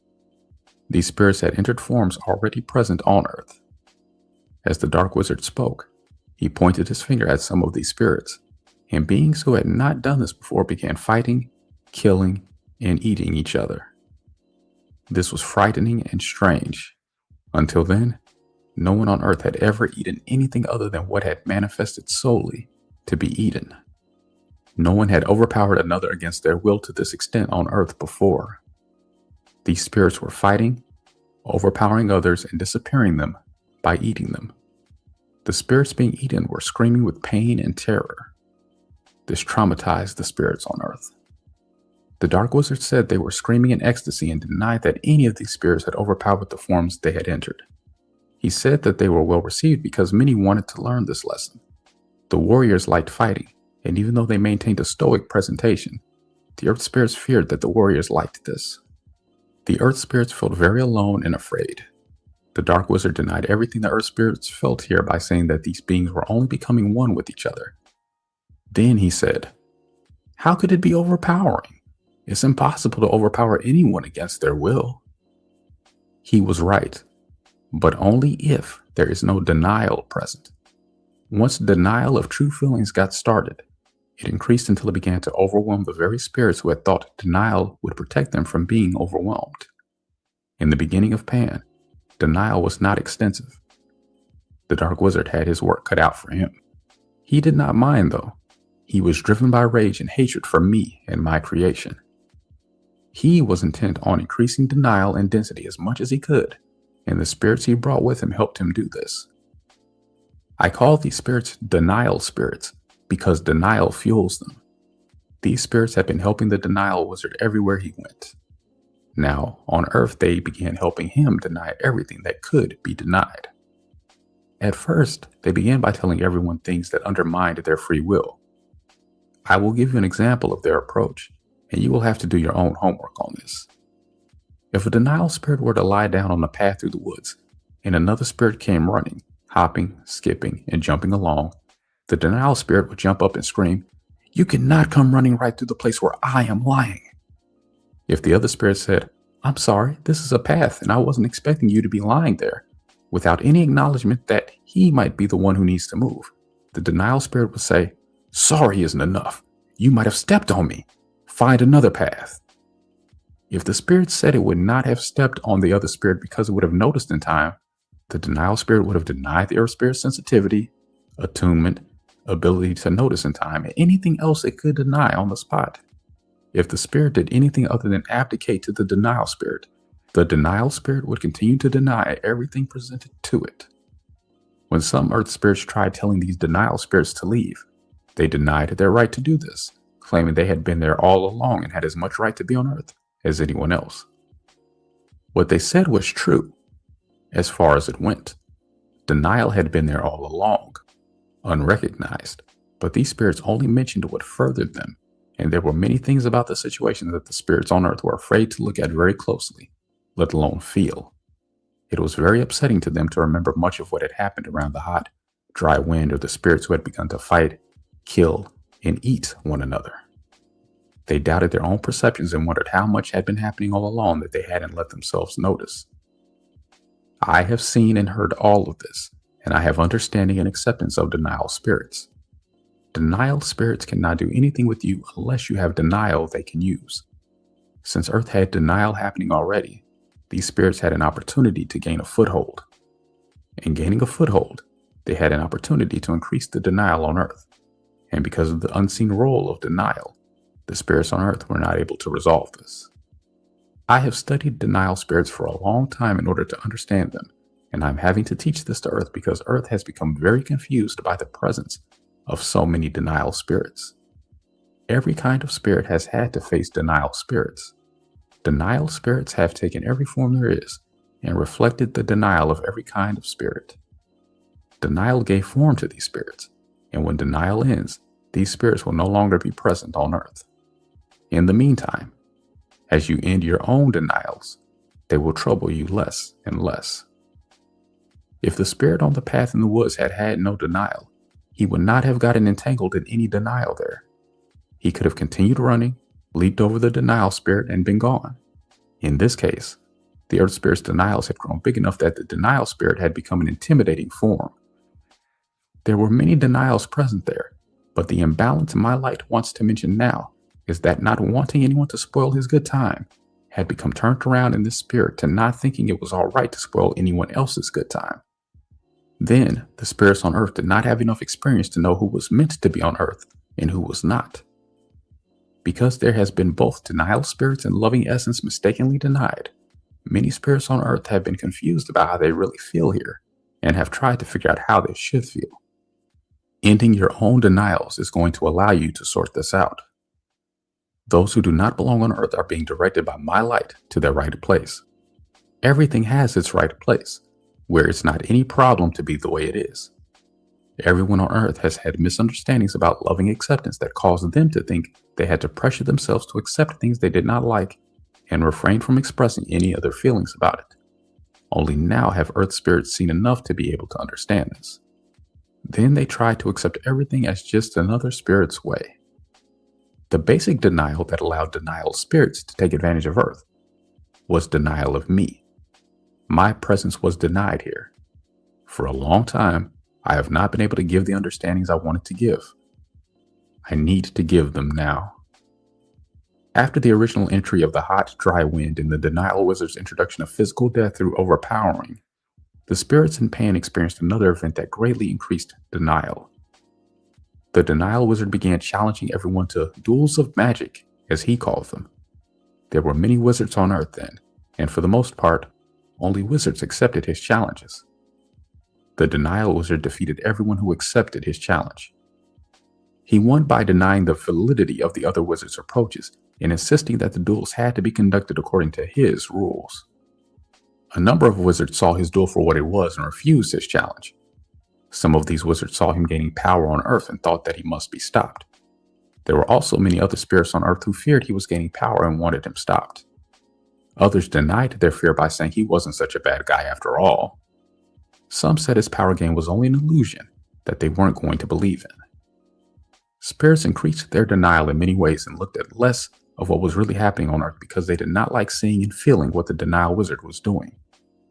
These spirits had entered forms already present on Earth. As the Dark Wizard spoke, he pointed his finger at some of these spirits, and beings who had not done this before began fighting, killing, and eating each other. This was frightening and strange. Until then, no one on Earth had ever eaten anything other than what had manifested solely to be eaten. No one had overpowered another against their will to this extent on Earth before. These spirits were fighting, overpowering others, and disappearing them by eating them. The spirits being eaten were screaming with pain and terror. This traumatized the spirits on Earth. The Dark Wizard said they were screaming in ecstasy and denied that any of these spirits had overpowered the forms they had entered. He said that they were well received because many wanted to learn this lesson. The warriors liked fighting, and even though they maintained a stoic presentation, the Earth spirits feared that the warriors liked this. The Earth spirits felt very alone and afraid. The Dark Wizard denied everything the Earth spirits felt here by saying that these beings were only becoming one with each other. Then he said, "How could it be overpowering? It's impossible to overpower anyone against their will." He was right, but only if there is no denial present. Once denial of true feelings got started, it increased until it began to overwhelm the very spirits who had thought denial would protect them from being overwhelmed. In the beginning of Pan, denial was not extensive. The Dark Wizard had his work cut out for him. He did not mind, though. He was driven by rage and hatred for me and my creation. He was intent on increasing denial and density as much as he could, and the spirits he brought with him helped him do this. I call these spirits denial spirits because denial fuels them. These spirits have been helping the denial wizard everywhere he went. Now, on Earth, they began helping him deny everything that could be denied. At first, they began by telling everyone things that undermined their free will. I will give you an example of their approach, and you will have to do your own homework on this. If a denial spirit were to lie down on a path through the woods, and another spirit came running, hopping, skipping, and jumping along, the denial spirit would jump up and scream, "You cannot come running right through the place where I am lying." If the other spirit said, "I'm sorry, this is a path and I wasn't expecting you to be lying there," without any acknowledgement that he might be the one who needs to move, the denial spirit would say, "Sorry isn't enough. You might have stepped on me. Find another path." If the spirit said it would not have stepped on the other spirit because it would have noticed in time, the denial spirit would have denied the Earth spirit's sensitivity, attunement, ability to notice in time, and anything else it could deny on the spot. If the spirit did anything other than abdicate to the denial spirit, the denial spirit would continue to deny everything presented to it. When some Earth spirits tried telling these denial spirits to leave, they denied their right to do this, claiming they had been there all along and had as much right to be on Earth as anyone else. What they said was true, as far as it went. Denial had been there all along, unrecognized, but these spirits only mentioned what furthered them, and there were many things about the situation that the spirits on Earth were afraid to look at very closely, let alone feel. It was very upsetting to them to remember much of what had happened around the hot, dry wind or the spirits who had begun to fight, kill, and eat one another. They doubted their own perceptions and wondered how much had been happening all along that they hadn't let themselves notice. I have seen and heard all of this, and I have understanding and acceptance of denial spirits. Denial spirits cannot do anything with you unless you have denial they can use. Since Earth had denial happening already, these spirits had an opportunity to gain a foothold. In gaining a foothold, they had an opportunity to increase the denial on Earth. And because of the unseen role of denial, the spirits on Earth were not able to resolve this. I have studied denial spirits for a long time in order to understand them, and I'm having to teach this to Earth because Earth has become very confused by the presence of so many denial spirits. Every kind of spirit has had to face denial spirits. Denial spirits have taken every form there is and reflected the denial of every kind of spirit. Denial gave form to these spirits, and when denial ends, these spirits will no longer be present on earth. In the meantime, as you end your own denials, they will trouble you less and less. If the spirit on the path in the woods had had no denial, he would not have gotten entangled in any denial there. He could have continued running, leaped over the denial spirit, and been gone. In this case, the earth spirit's denials had grown big enough that the denial spirit had become an intimidating form. There were many denials present there, but the imbalance my light wants to mention now is that not wanting anyone to spoil his good time had become turned around in this spirit to not thinking it was all right to spoil anyone else's good time. Then, the spirits on earth did not have enough experience to know who was meant to be on earth and who was not. Because there has been both denial spirits and loving essence mistakenly denied, many spirits on earth have been confused about how they really feel here and have tried to figure out how they should feel. Ending your own denials is going to allow you to sort this out. Those who do not belong on earth are being directed by my light to their right place. Everything has its right place, where it's not any problem to be the way it is. Everyone on earth has had misunderstandings about loving acceptance that caused them to think they had to pressure themselves to accept things they did not like and refrain from expressing any other feelings about it. Only now have earth spirits seen enough to be able to understand this. Then they try to accept everything as just another spirit's way. The basic denial that allowed denial spirits to take advantage of earth was denial of me. My presence was denied here. For a long time, I have not been able to give the understandings I wanted to give. I need to give them now. After the original entry of the hot, dry wind and the denial wizard's introduction of physical death through overpowering, the spirits in pain experienced another event that greatly increased denial. The denial wizard began challenging everyone to duels of magic, as he called them. There were many wizards on earth then, and for the most part, only wizards accepted his challenges. The denial wizard defeated everyone who accepted his challenge. He won by denying the validity of the other wizards' approaches and insisting that the duels had to be conducted according to his rules. A number of wizards saw his duel for what it was and refused his challenge. Some of these wizards saw him gaining power on earth and thought that he must be stopped. There were also many other spirits on earth who feared he was gaining power and wanted him stopped. Others denied their fear by saying he wasn't such a bad guy after all. Some said his power gain was only an illusion that they weren't going to believe in. Spirits increased their denial in many ways and looked at less of what was really happening on earth because they did not like seeing and feeling what the denial wizard was doing.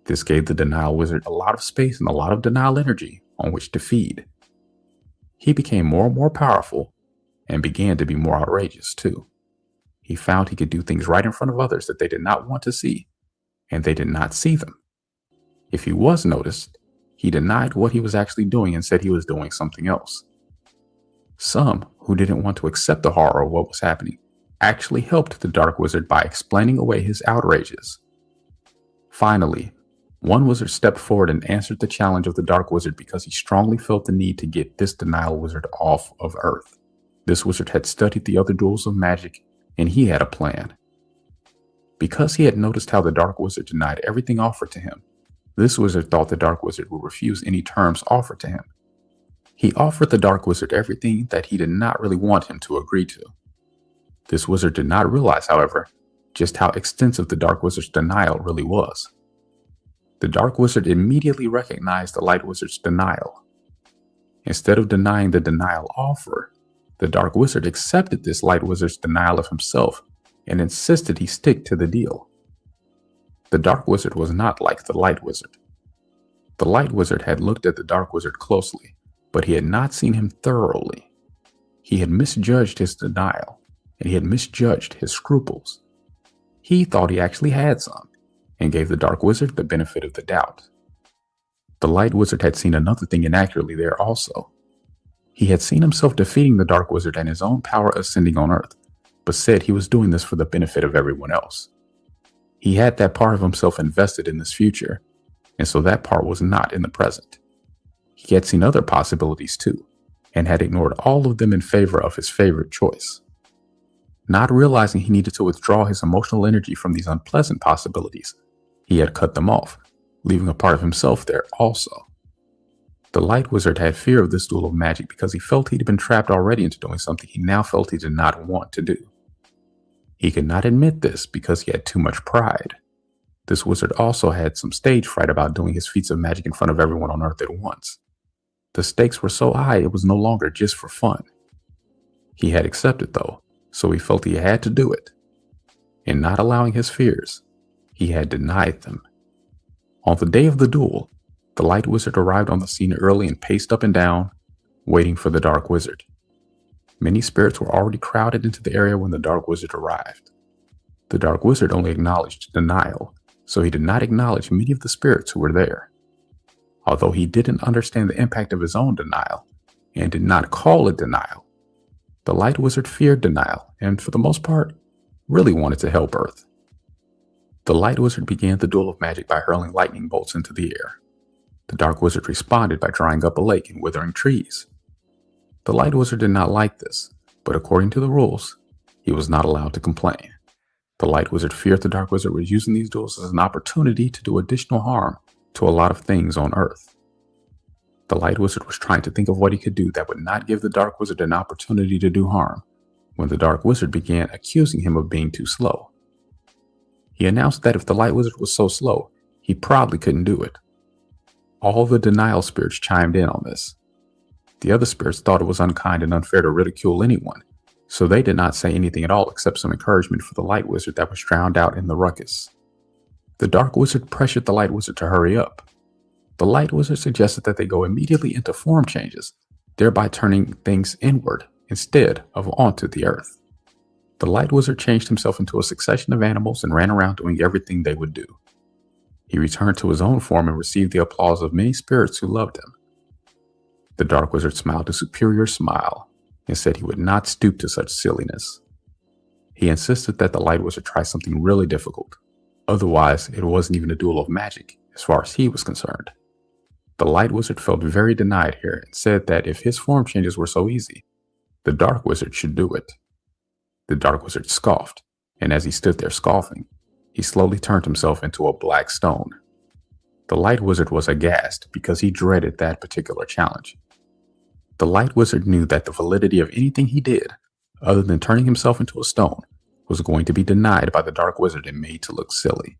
This gave the denial wizard a lot of space and a lot of denial energy on which to feed. He became more and more powerful and began to be more outrageous too. He found he could do things right in front of others that they did not want to see, and they did not see them. If he was noticed, he denied what he was actually doing and said he was doing something else. Some who didn't want to accept the horror of what was happening actually helped the dark wizard by explaining away his outrages. Finally, one wizard stepped forward and answered the challenge of the dark wizard because he strongly felt the need to get this denial wizard off of Earth. This wizard had studied the other duels of magic, and he had a plan. Because he had noticed how the dark wizard denied everything offered to him, this wizard thought the dark wizard would refuse any terms offered to him. He offered the dark wizard everything that he did not really want him to agree to. This wizard did not realize, however, just how extensive the dark wizard's denial really was. The dark wizard immediately recognized the light wizard's denial. Instead of denying the denial offer, the dark wizard accepted this light wizard's denial of himself and insisted he stick to the deal. The dark wizard was not like the light wizard. The light wizard had looked at the dark wizard closely, but he had not seen him thoroughly. He had misjudged his denial, and he had misjudged his scruples. He thought he actually had some, and gave the dark wizard the benefit of the doubt. The light wizard had seen another thing inaccurately there also. He had seen himself defeating the dark wizard and his own power ascending on earth, but said he was doing this for the benefit of everyone else. He had that part of himself invested in this future, and so that part was not in the present. He had seen other possibilities too, and had ignored all of them in favor of his favorite choice. Not realizing he needed to withdraw his emotional energy from these unpleasant possibilities, he had cut them off, leaving a part of himself there also. The Light Wizard had fear of this duel of magic because he felt he'd been trapped already into doing something he now felt he did not want to do. He could not admit this because he had too much pride. This wizard also had some stage fright about doing his feats of magic in front of everyone on Earth at once. The stakes were so high it was no longer just for fun. He had accepted though, so he felt he had to do it. In not allowing his fears, he had denied them. On the day of the duel, the Light Wizard arrived on the scene early and paced up and down, waiting for the Dark Wizard. Many spirits were already crowded into the area when the Dark Wizard arrived. The Dark Wizard only acknowledged denial, so he did not acknowledge many of the spirits who were there. Although he didn't understand the impact of his own denial, and did not call it denial, the Light Wizard feared denial and, for the most part, really wanted to help Earth. The Light Wizard began the duel of magic by hurling lightning bolts into the air. The Dark Wizard responded by drying up a lake and withering trees. The Light Wizard did not like this, but according to the rules, he was not allowed to complain. The Light Wizard feared the Dark Wizard was using these duels as an opportunity to do additional harm to a lot of things on Earth. The Light Wizard was trying to think of what he could do that would not give the Dark Wizard an opportunity to do harm, when the Dark Wizard began accusing him of being too slow. He announced that if the Light Wizard was so slow, he probably couldn't do it. All the denial spirits chimed in on this. The other spirits thought it was unkind and unfair to ridicule anyone, so they did not say anything at all except some encouragement for the Light Wizard that was drowned out in the ruckus. The Dark Wizard pressured the Light Wizard to hurry up. The Light Wizard suggested that they go immediately into form changes, thereby turning things inward instead of onto the Earth. The Light Wizard changed himself into a succession of animals and ran around doing everything they would do. He returned to his own form and received the applause of many spirits who loved him. The Dark Wizard smiled a superior smile and said he would not stoop to such silliness. He insisted that the Light Wizard try something really difficult. Otherwise, it wasn't even a duel of magic, as far as he was concerned. The Light Wizard felt very denied here and said that if his form changes were so easy, the Dark Wizard should do it. The Dark Wizard scoffed, and as he stood there scoffing, he slowly turned himself into a black stone. The Light Wizard was aghast because he dreaded that particular challenge. The Light Wizard knew that the validity of anything he did, other than turning himself into a stone, was going to be denied by the Dark Wizard and made to look silly.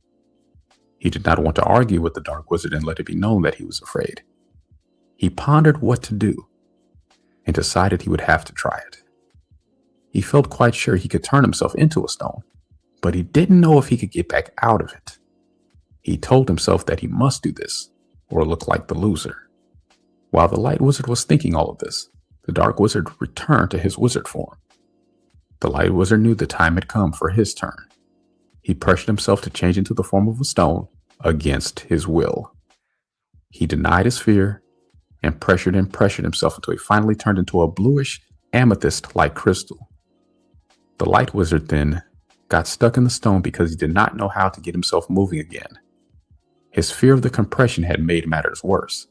He did not want to argue with the Dark Wizard and let it be known that he was afraid. He pondered what to do and decided he would have to try it. He felt quite sure he could turn himself into a stone, but he didn't know if he could get back out of it. He told himself that he must do this or look like the loser. While the Light Wizard was thinking all of this, the Dark Wizard returned to his wizard form. The Light Wizard knew the time had come for his turn. He pressured himself to change into the form of a stone against his will. He denied his fear and pressured himself until he finally turned into a bluish amethyst-like crystal. The Light Wizard then got stuck in the stone because he did not know how to get himself moving again. His fear of the compression had made matters worse.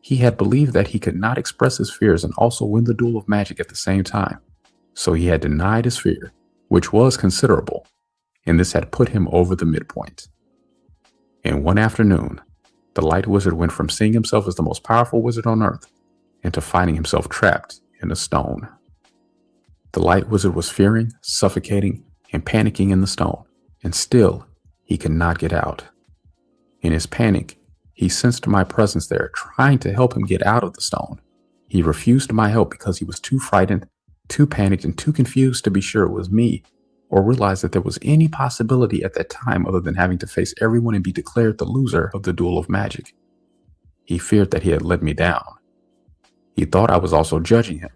He had believed that he could not express his fears and also win the duel of magic at the same time, so he had denied his fear, which was considerable, and this had put him over the midpoint. In one afternoon, the Light Wizard went from seeing himself as the most powerful wizard on Earth into finding himself trapped in a stone. The Light Wizard was fearing, suffocating, and panicking in the stone, and still he could not get out. In his panic, he sensed my presence there, trying to help him get out of the stone. He refused my help because he was too frightened, too panicked, and too confused to be sure it was me, or realize that there was any possibility at that time other than having to face everyone and be declared the loser of the duel of magic. He feared that he had let me down. He thought I was also judging him,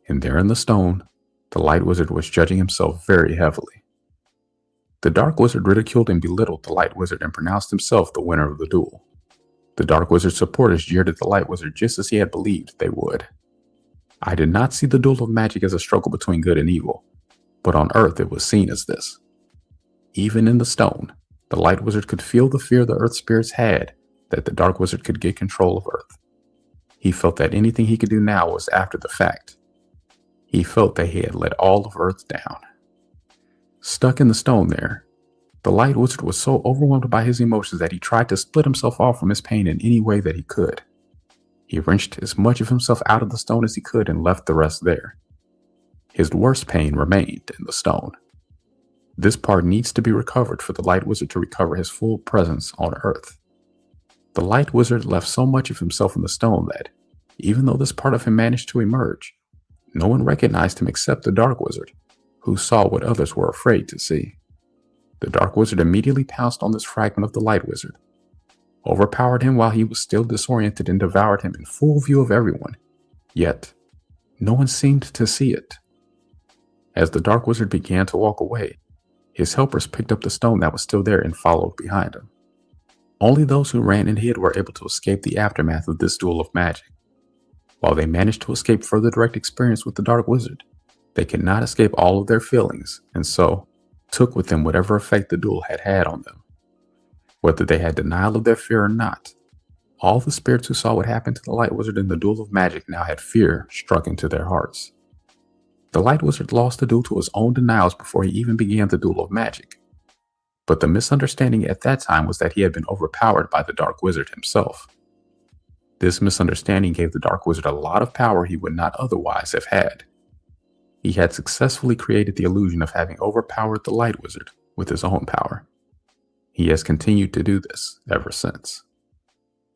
and there in the stone, the Light Wizard was judging himself very heavily. The Dark Wizard ridiculed and belittled the Light Wizard and pronounced himself the winner of the duel. The Dark Wizard's supporters jeered at the Light Wizard just as he had believed they would. I did not see the duel of magic as a struggle between good and evil, but on Earth it was seen as this. Even in the stone, the Light Wizard could feel the fear the Earth spirits had that the Dark Wizard could get control of Earth. He felt that anything he could do now was after the fact. He felt that he had let all of Earth down. Stuck in the stone there, the Light Wizard was so overwhelmed by his emotions that he tried to split himself off from his pain in any way that he could. He wrenched as much of himself out of the stone as he could and left the rest there. His worst pain remained in the stone. This part needs to be recovered for the Light Wizard to recover his full presence on Earth. The Light Wizard left so much of himself in the stone that, even though this part of him managed to emerge, no one recognized him except the Dark Wizard, who saw what others were afraid to see. The Dark Wizard immediately pounced on this fragment of the Light Wizard, overpowered him while he was still disoriented, and devoured him in full view of everyone. Yet, no one seemed to see it. As the Dark Wizard began to walk away, his helpers picked up the stone that was still there and followed behind him. Only those who ran and hid were able to escape the aftermath of this duel of magic. While they managed to escape further direct experience with the Dark Wizard, they could not escape all of their feelings, and so took with them whatever effect the duel had had on them. Whether they had denial of their fear or not, all the spirits who saw what happened to the Light Wizard in the duel of magic now had fear struck into their hearts. The Light Wizard lost the duel to his own denials before he even began the duel of magic. But the misunderstanding at that time was that he had been overpowered by the Dark Wizard himself. This misunderstanding gave the Dark Wizard a lot of power he would not otherwise have had. He had successfully created the illusion of having overpowered the Light Wizard with his own power. He has continued to do this ever since.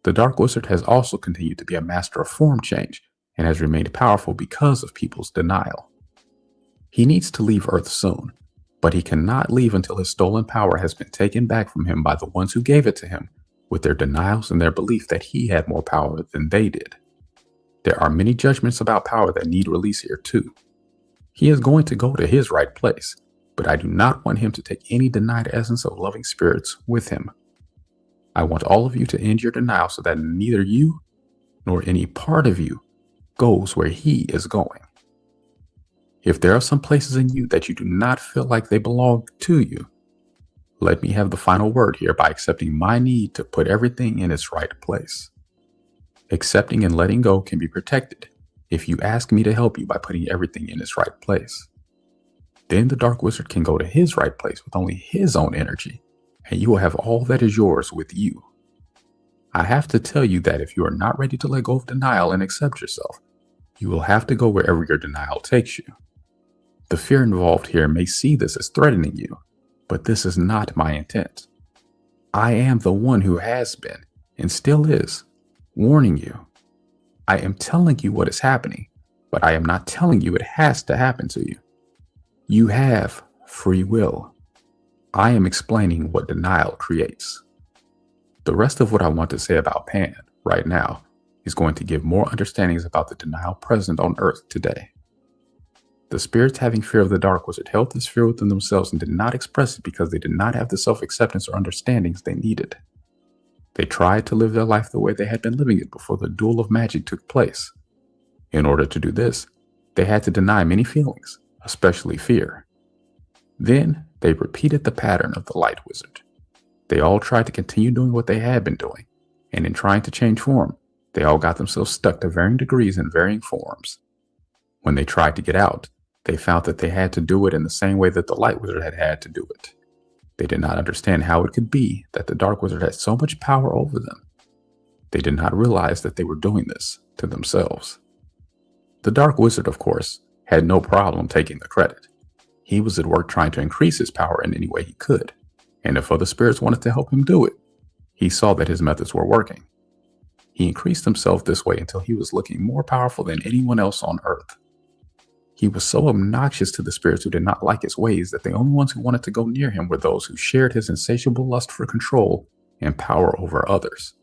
The Dark Wizard has also continued to be a master of form change and has remained powerful because of people's denial. He needs to leave Earth soon, but he cannot leave until his stolen power has been taken back from him by the ones who gave it to him, with their denials and their belief that he had more power than they did. There are many judgments about power that need release here too. He is going to go to his right place, but I do not want him to take any denied essence of loving spirits with him. I want all of you to end your denial so that neither you nor any part of you goes where he is going. If there are some places in you that you do not feel like they belong to you, let me have the final word here by accepting my need to put everything in its right place. Accepting and letting go can be protected if you ask me to help you by putting everything in its right place. Then the Dark Wizard can go to his right place with only his own energy, and you will have all that is yours with you. I have to tell you that if you are not ready to let go of denial and accept yourself, you will have to go wherever your denial takes you. The fear involved here may see this as threatening you, but this is not my intent. I am the one who has been, and still is, warning you. I am telling you what is happening, but I am not telling you it has to happen to you. You have free will. I am explaining what denial creates. The rest of what I want to say about Pan right now is going to give more understandings about the denial present on Earth today. The spirits having fear of the Dark Wizard held this fear within themselves and did not express it because they did not have the self-acceptance or understandings they needed. They tried to live their life the way they had been living it before the duel of magic took place. In order to do this, they had to deny many feelings, especially fear. Then they repeated the pattern of the Light Wizard. They all tried to continue doing what they had been doing, and in trying to change form, they all got themselves stuck to varying degrees in varying forms. When they tried to get out, they found that they had to do it in the same way that the Light Wizard had had to do it. They did not understand how it could be that the Dark Wizard had so much power over them. They did not realize that they were doing this to themselves. The Dark Wizard, of course, had no problem taking the credit. He was at work trying to increase his power in any way he could, and if other spirits wanted to help him do it, he saw that his methods were working. He increased himself this way until he was looking more powerful than anyone else on Earth. He was so obnoxious to the spirits who did not like his ways that the only ones who wanted to go near him were those who shared his insatiable lust for control and power over others.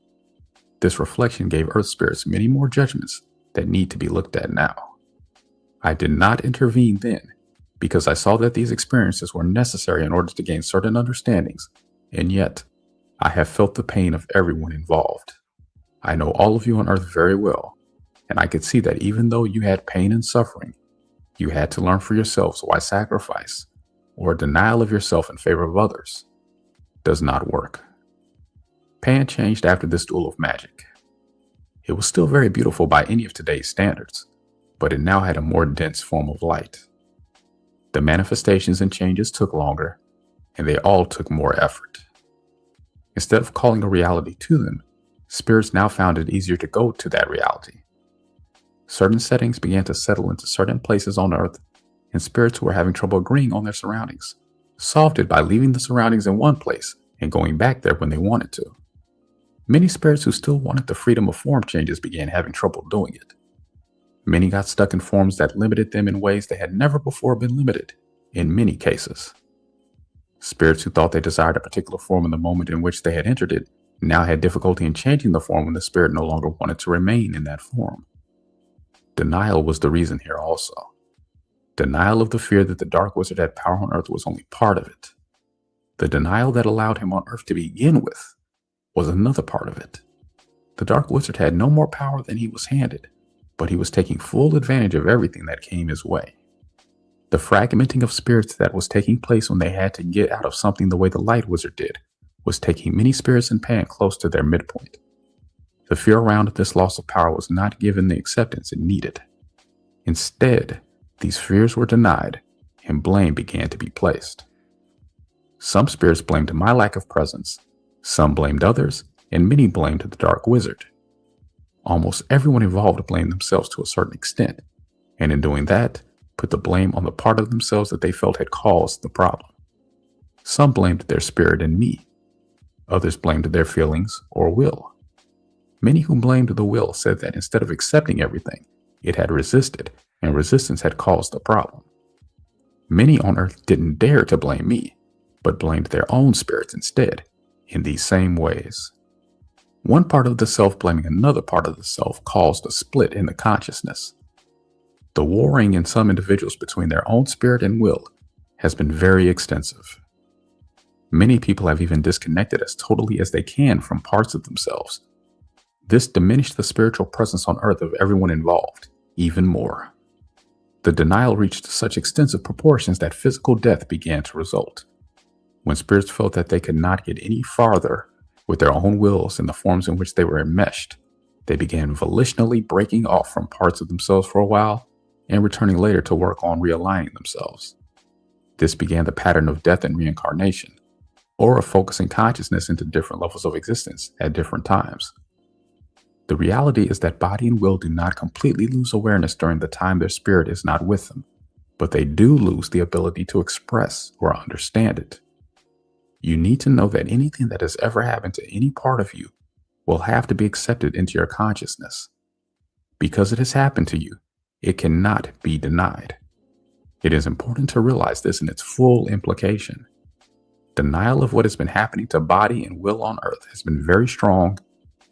This reflection gave Earth spirits many more judgments that need to be looked at now. I did not intervene then because I saw that these experiences were necessary in order to gain certain understandings, and yet I have felt the pain of everyone involved. I know all of you on Earth very well, and I could see that even though you had pain and suffering, you had to learn for yourselves why sacrifice, or denial of yourself in favor of others, does not work. Pan changed after this duel of magic. It was still very beautiful by any of today's standards, but it now had a more dense form of light. The manifestations and changes took longer, and they all took more effort. Instead of calling a reality to them, spirits now found it easier to go to that reality. Certain settings began to settle into certain places on Earth, and spirits who were having trouble agreeing on their surroundings solved it by leaving the surroundings in one place and going back there when they wanted to. Many spirits who still wanted the freedom of form changes began having trouble doing it. Many got stuck in forms that limited them in ways they had never before been limited, in many cases. Spirits who thought they desired a particular form in the moment in which they had entered it now had difficulty in changing the form when the spirit no longer wanted to remain in that form. Denial was the reason here also. Denial of the fear that the Dark Wizard had power on Earth was only part of it. The denial that allowed him on Earth to begin with was another part of it. The Dark Wizard had no more power than he was handed, but he was taking full advantage of everything that came his way. The fragmenting of spirits that was taking place when they had to get out of something the way the Light Wizard did was taking many spirits in Pan close to their midpoint. The fear around this loss of power was not given the acceptance it needed. Instead, these fears were denied, and blame began to be placed. Some spirits blamed my lack of presence, some blamed others, and many blamed the Dark Wizard. Almost everyone involved blamed themselves to a certain extent, and in doing that, put the blame on the part of themselves that they felt had caused the problem. Some blamed their spirit and me. Others blamed their feelings or will. Many who blamed the will said that instead of accepting everything, it had resisted, and resistance had caused the problem. Many on Earth didn't dare to blame me, but blamed their own spirits instead, in these same ways. One part of the self blaming another part of the self caused a split in the consciousness. The warring in some individuals between their own spirit and will has been very extensive. Many people have even disconnected as totally as they can from parts of themselves. This diminished the spiritual presence on Earth of everyone involved, even more. The denial reached such extensive proportions that physical death began to result. When spirits felt that they could not get any farther with their own wills in the forms in which they were enmeshed, they began volitionally breaking off from parts of themselves for a while and returning later to work on realigning themselves. This began the pattern of death and reincarnation, or of focusing consciousness into different levels of existence at different times. The reality is that body and will do not completely lose awareness during the time their spirit is not with them, but they do lose the ability to express or understand it. You need to know that anything that has ever happened to any part of you will have to be accepted into your consciousness. Because it has happened to you, it cannot be denied. It is important to realize this in its full implication. Denial of what has been happening to body and will on Earth has been very strong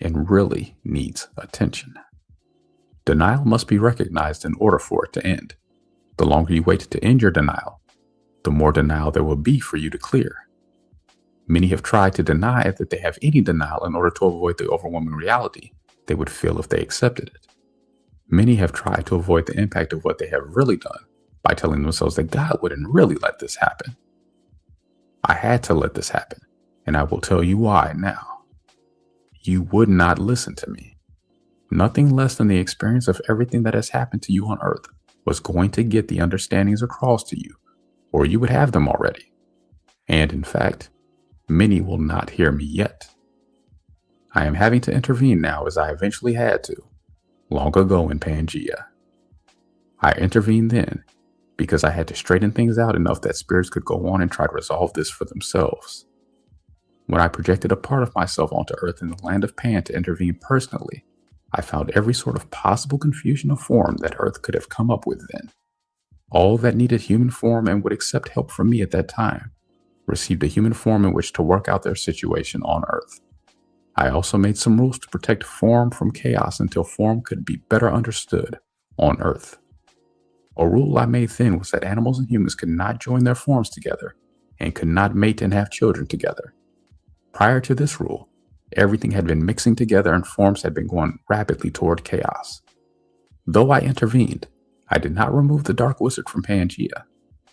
and really needs attention. Denial must be recognized in order for it to end. The longer you wait to end your denial, the more denial there will be for you to clear. Many have tried to deny that they have any denial in order to avoid the overwhelming reality they would feel if they accepted it. Many have tried to avoid the impact of what they have really done by telling themselves that God wouldn't really let this happen. I had to let this happen, and I will tell you why now. You would not listen to me. Nothing less than the experience of everything that has happened to you on Earth was going to get the understandings across to you, or you would have them already. And in fact, many will not hear me yet. I am having to intervene now as I eventually had to, long ago in Pangea. I intervened then because I had to straighten things out enough that spirits could go on and try to resolve this for themselves. When I projected a part of myself onto Earth in the land of Pan to intervene personally, I found every sort of possible confusion of form that Earth could have come up with then. All that needed human form and would accept help from me at that time received a human form in which to work out their situation on Earth. I also made some rules to protect form from chaos until form could be better understood on Earth. A rule I made then was that animals and humans could not join their forms together and could not mate and have children together. Prior to this rule, everything had been mixing together and forms had been going rapidly toward chaos. Though I intervened, I did not remove the Dark Wizard from Pangea,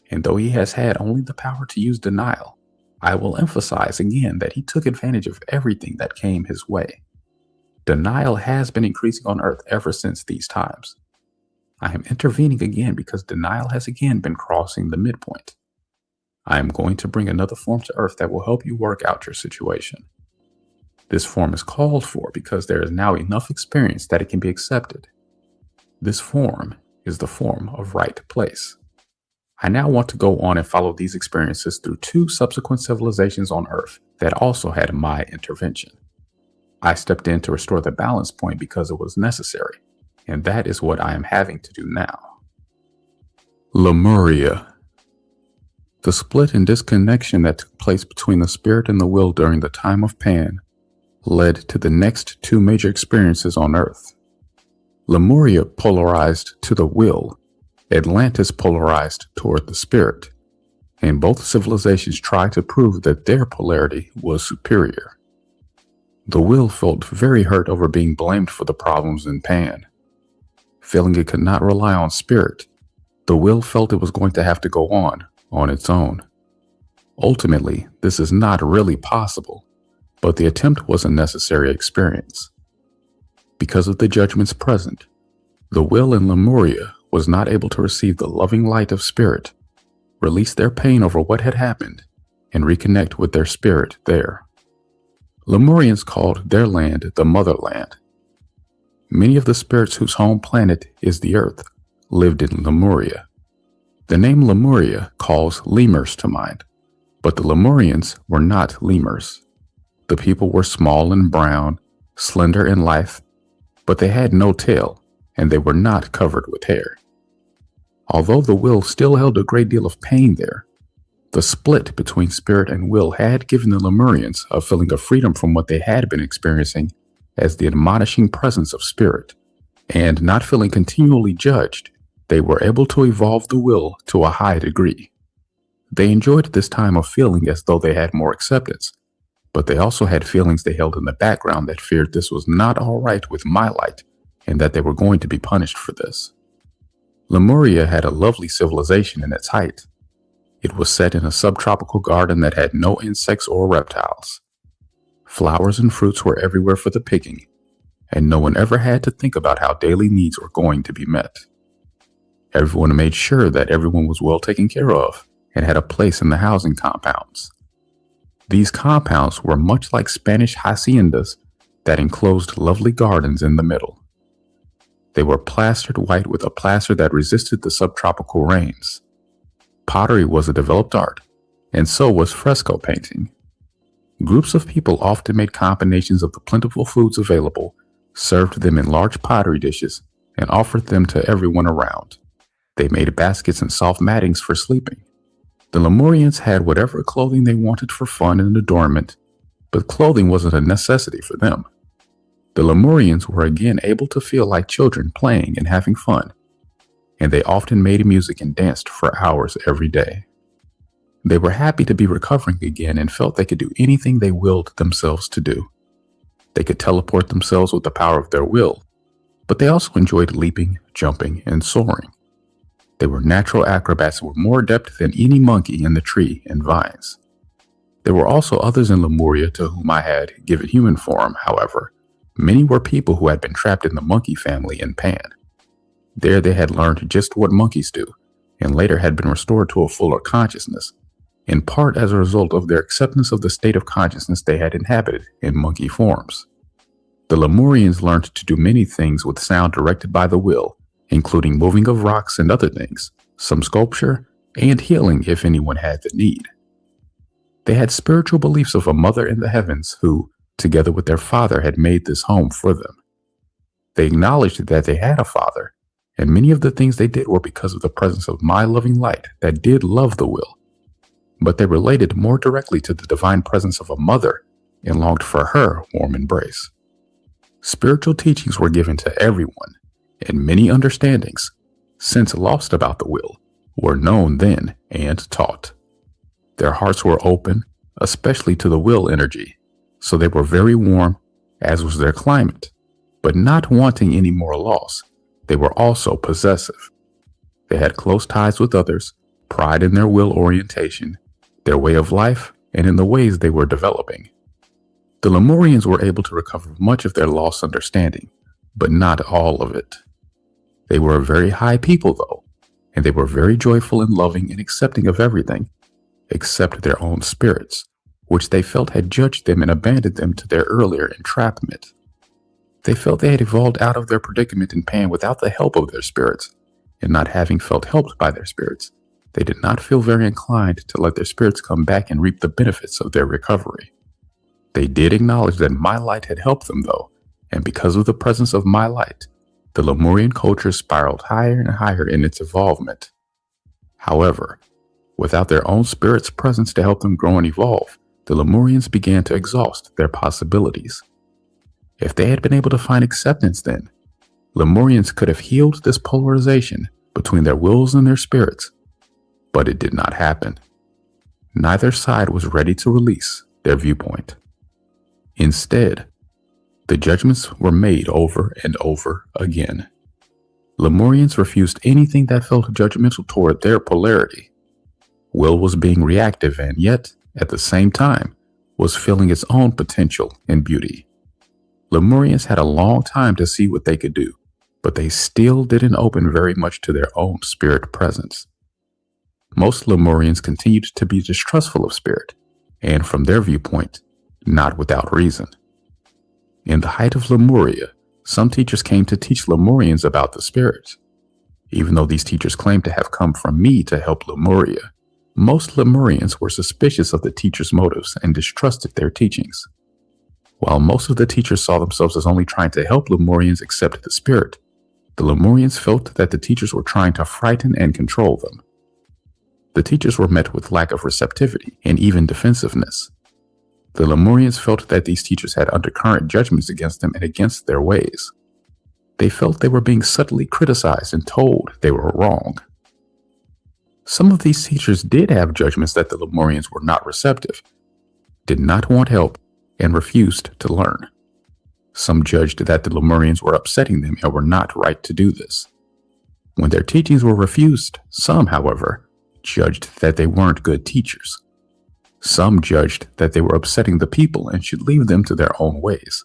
and though he has had only the power to use denial, I will emphasize again that he took advantage of everything that came his way. Denial has been increasing on Earth ever since these times. I am intervening again because denial has again been crossing the midpoint. I am going to bring another form to Earth that will help you work out your situation. This form is called for because there is now enough experience that it can be accepted. This form is the form of right place. I now want to go on and follow these experiences through 2 subsequent civilizations on Earth that also had my intervention. I stepped in to restore the balance point because it was necessary, and that is what I am having to do now. Lemuria. The split and disconnection that took place between the spirit and the will during the time of Pan led to the next 2 major experiences on Earth. Lemuria polarized to the will, Atlantis polarized toward the spirit, and both civilizations tried to prove that their polarity was superior. The will felt very hurt over being blamed for the problems in Pan. Feeling it could not rely on spirit, the will felt it was going to have to go on its own. Ultimately, this is not really possible, but the attempt was a necessary experience. Because of the judgments present, the will in Lemuria was not able to receive the loving light of spirit, release their pain over what had happened, and reconnect with their spirit there. Lemurians called their land the motherland. Many of the spirits whose home planet is the Earth lived in Lemuria. The name Lemuria calls lemurs to mind, but the Lemurians were not lemurs. The people were small and brown, slender and lithe, but they had no tail, and they were not covered with hair. Although the will still held a great deal of pain there, the split between spirit and will had given the Lemurians a feeling of freedom from what they had been experiencing as the admonishing presence of spirit, and not feeling continually judged, they were able to evolve the will to a high degree. They enjoyed this time of feeling as though they had more acceptance, but they also had feelings they held in the background that feared this was not all right with my light and that they were going to be punished for this. Lemuria had a lovely civilization in its height. It was set in a subtropical garden that had no insects or reptiles. Flowers and fruits were everywhere for the picking, and no one ever had to think about how daily needs were going to be met. Everyone made sure that everyone was well taken care of and had a place in the housing compounds. These compounds were much like Spanish haciendas that enclosed lovely gardens in the middle. They were plastered white with a plaster that resisted the subtropical rains. Pottery was a developed art, and so was fresco painting. Groups of people often made combinations of the plentiful foods available, served them in large pottery dishes, and offered them to everyone around. They made baskets and soft mattings for sleeping. The Lemurians had whatever clothing they wanted for fun and adornment, but clothing wasn't a necessity for them. The Lemurians were again able to feel like children playing and having fun, and they often made music and danced for hours every day. They were happy to be recovering again and felt they could do anything they willed themselves to do. They could teleport themselves with the power of their will, but they also enjoyed leaping, jumping, and soaring. They were natural acrobats who were more adept than any monkey in the tree and vines. There were also others in Lemuria to whom I had given human form, however. Many were people who had been trapped in the monkey family in Pan. There they had learned just what monkeys do, and later had been restored to a fuller consciousness, in part as a result of their acceptance of the state of consciousness they had inhabited in monkey forms. The Lemurians learned to do many things with sound directed by the will, including moving of rocks and other things, some sculpture, and healing if anyone had the need. They had spiritual beliefs of a mother in the heavens who, together with their father, had made this home for them. They acknowledged that they had a father, and many of the things they did were because of the presence of my loving light that did love the will. But they related more directly to the divine presence of a mother and longed for her warm embrace. Spiritual teachings were given to everyone, and many understandings, since lost about the will, were known then and taught. Their hearts were open, especially to the will energy, so they were very warm, as was their climate, but not wanting any more loss. They were also possessive. They had close ties with others, pride in their will orientation, their way of life, and in the ways they were developing. The Lemurians were able to recover much of their lost understanding, but not all of it. They were a very high people, though, and they were very joyful and loving and accepting of everything, except their own spirits, which they felt had judged them and abandoned them to their earlier entrapment. They felt they had evolved out of their predicament in pain without the help of their spirits, and not having felt helped by their spirits, they did not feel very inclined to let their spirits come back and reap the benefits of their recovery. They did acknowledge that my light had helped them, though, and because of the presence of my light, the Lemurian culture spiraled higher and higher in its evolvement. However, without their own spirit's presence to help them grow and evolve, the Lemurians began to exhaust their possibilities. If they had been able to find acceptance then, Lemurians could have healed this polarization between their wills and their spirits, but it did not happen. Neither side was ready to release their viewpoint. Instead, the judgments were made over and over again. Lemurians refused anything that felt judgmental toward their polarity. Will was being reactive and yet, at the same time, was feeling its own potential and beauty. Lemurians had a long time to see what they could do, but they still didn't open very much to their own spirit presence. Most Lemurians continued to be distrustful of spirit, and from their viewpoint, not without reason. In the height of Lemuria, some teachers came to teach Lemurians about the spirits. Even though these teachers claimed to have come from me to help Lemuria, most Lemurians were suspicious of the teachers' motives and distrusted their teachings. While most of the teachers saw themselves as only trying to help Lemurians accept the spirit, the Lemurians felt that the teachers were trying to frighten and control them. The teachers were met with lack of receptivity and even defensiveness. The Lemurians felt that these teachers had undercurrent judgments against them and against their ways. They felt they were being subtly criticized and told they were wrong. Some of these teachers did have judgments that the Lemurians were not receptive, did not want help, and refused to learn. Some judged that the Lemurians were upsetting them and were not right to do this. When their teachings were refused, some, however, judged that they weren't good teachers. Some judged that they were upsetting the people and should leave them to their own ways.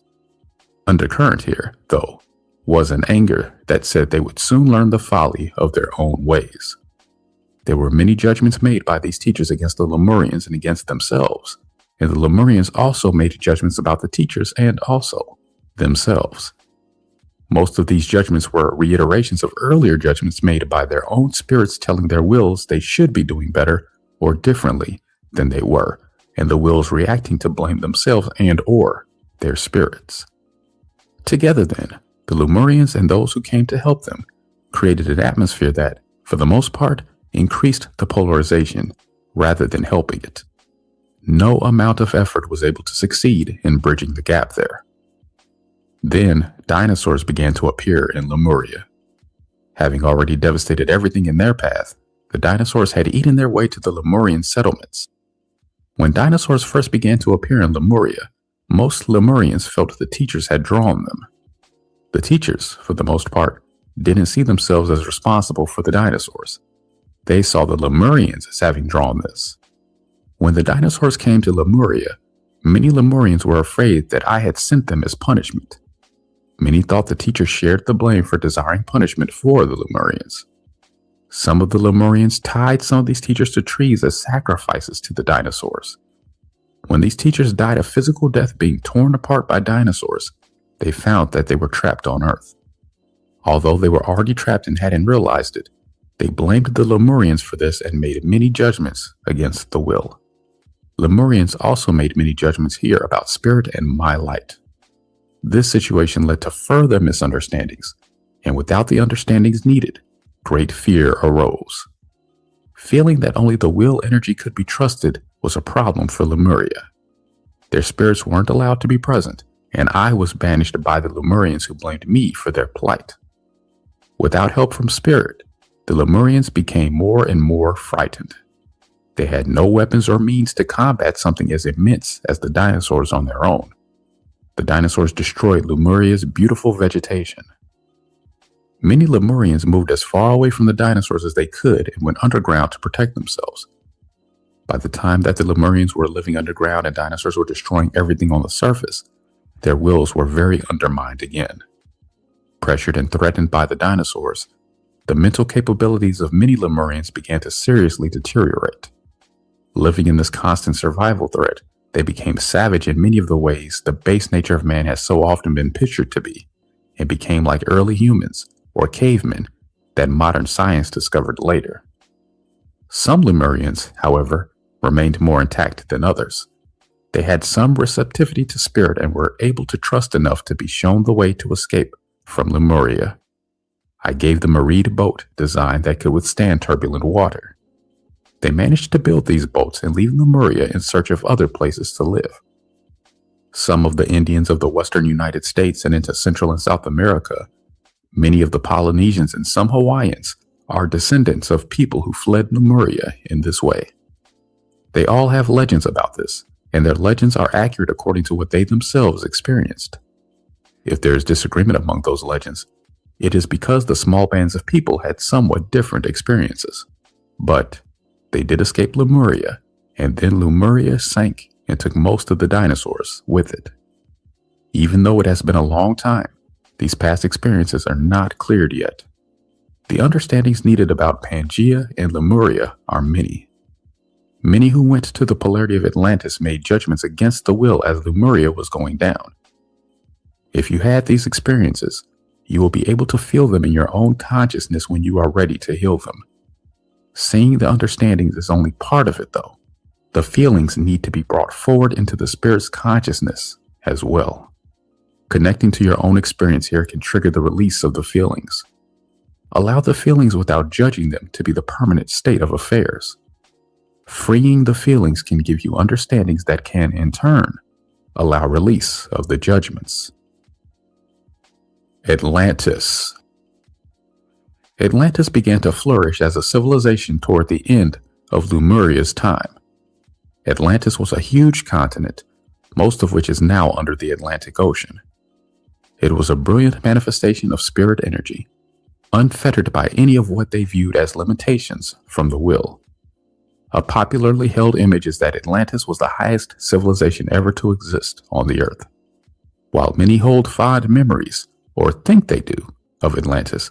Undercurrent here, though, was an anger that said they would soon learn the folly of their own ways. There were many judgments made by these teachers against the Lemurians and against themselves, and the Lemurians also made judgments about the teachers and also themselves. Most of these judgments were reiterations of earlier judgments made by their own spirits telling their wills they should be doing better or differently than they were, and the wills reacting to blame themselves and or their spirits. Together then, the Lemurians and those who came to help them created an atmosphere that, for the most part, increased the polarization rather than helping it. No amount of effort was able to succeed in bridging the gap there. Then, dinosaurs began to appear in Lemuria. Having already devastated everything in their path, the dinosaurs had eaten their way to the Lemurian settlements. When dinosaurs first began to appear in Lemuria, most Lemurians felt the teachers had drawn them. The teachers, for the most part, didn't see themselves as responsible for the dinosaurs. They saw the Lemurians as having drawn this. When the dinosaurs came to Lemuria, many Lemurians were afraid that I had sent them as punishment. Many thought the teachers shared the blame for desiring punishment for the Lemurians. Some of the Lemurians tied some of these teachers to trees as sacrifices to the dinosaurs. When these teachers died a physical death being torn apart by dinosaurs, they found that they were trapped on Earth. Although they were already trapped and hadn't realized it, they blamed the Lemurians for this and made many judgments against the will. Lemurians also made many judgments here about spirit and my light. This situation led to further misunderstandings, and without the understandings needed, great fear arose. Feeling that only the will energy could be trusted was a problem for Lemuria. Their spirits weren't allowed to be present, and I was banished by the Lemurians who blamed me for their plight. Without help from spirit, the Lemurians became more and more frightened. They had no weapons or means to combat something as immense as the dinosaurs on their own. The dinosaurs destroyed Lemuria's beautiful vegetation. Many Lemurians moved as far away from the dinosaurs as they could and went underground to protect themselves. By the time that the Lemurians were living underground and dinosaurs were destroying everything on the surface, their wills were very undermined again. Pressured and threatened by the dinosaurs, the mental capabilities of many Lemurians began to seriously deteriorate. Living in this constant survival threat, they became savage in many of the ways the base nature of man has so often been pictured to be, and became like early humans or cavemen that modern science discovered later. Some Lemurians, however, remained more intact than others. They had some receptivity to spirit and were able to trust enough to be shown the way to escape from Lemuria. I gave them a reed boat design that could withstand turbulent water. They managed to build these boats and leave Lemuria in search of other places to live. Some of the Indians of the western United States and into Central and South America, many of the Polynesians and some Hawaiians are descendants of people who fled Lemuria in this way. They all have legends about this, and their legends are accurate according to what they themselves experienced. If there is disagreement among those legends, it is because the small bands of people had somewhat different experiences. But they did escape Lemuria, and then Lemuria sank and took most of the dinosaurs with it. Even though it has been a long time, these past experiences are not cleared yet. The understandings needed about Pangaea and Lemuria are many. Many who went to the polarity of Atlantis made judgments against the will as Lemuria was going down. If you had these experiences, you will be able to feel them in your own consciousness when you are ready to heal them. Seeing the understandings is only part of it, though. The feelings need to be brought forward into the spirit's consciousness as well. Connecting to your own experience here can trigger the release of the feelings. Allow the feelings without judging them to be the permanent state of affairs. Freeing the feelings can give you understandings that can, in turn, allow release of the judgments. Atlantis. Atlantis began to flourish as a civilization toward the end of Lemuria's time. Atlantis was a huge continent, most of which is now under the Atlantic Ocean. It was a brilliant manifestation of spirit energy, unfettered by any of what they viewed as limitations from the will. A popularly held image is that Atlantis was the highest civilization ever to exist on the earth. While many hold fond memories, or think they do, of Atlantis,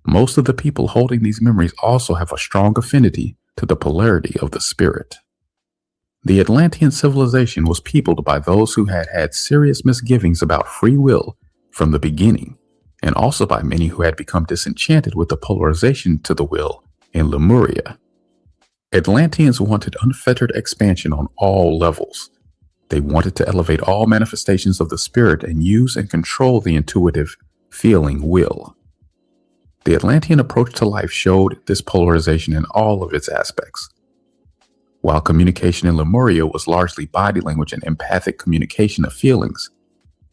most of the people holding these memories also have a strong affinity to the polarity of the spirit. The Atlantean civilization was peopled by those who had had serious misgivings about free will from the beginning, and also by many who had become disenchanted with the polarization to the will in Lemuria. Atlanteans wanted unfettered expansion on all levels. They wanted to elevate all manifestations of the spirit and use and control the intuitive, feeling will. The Atlantean approach to life showed this polarization in all of its aspects. While communication in Lemuria was largely body language and empathic communication of feelings,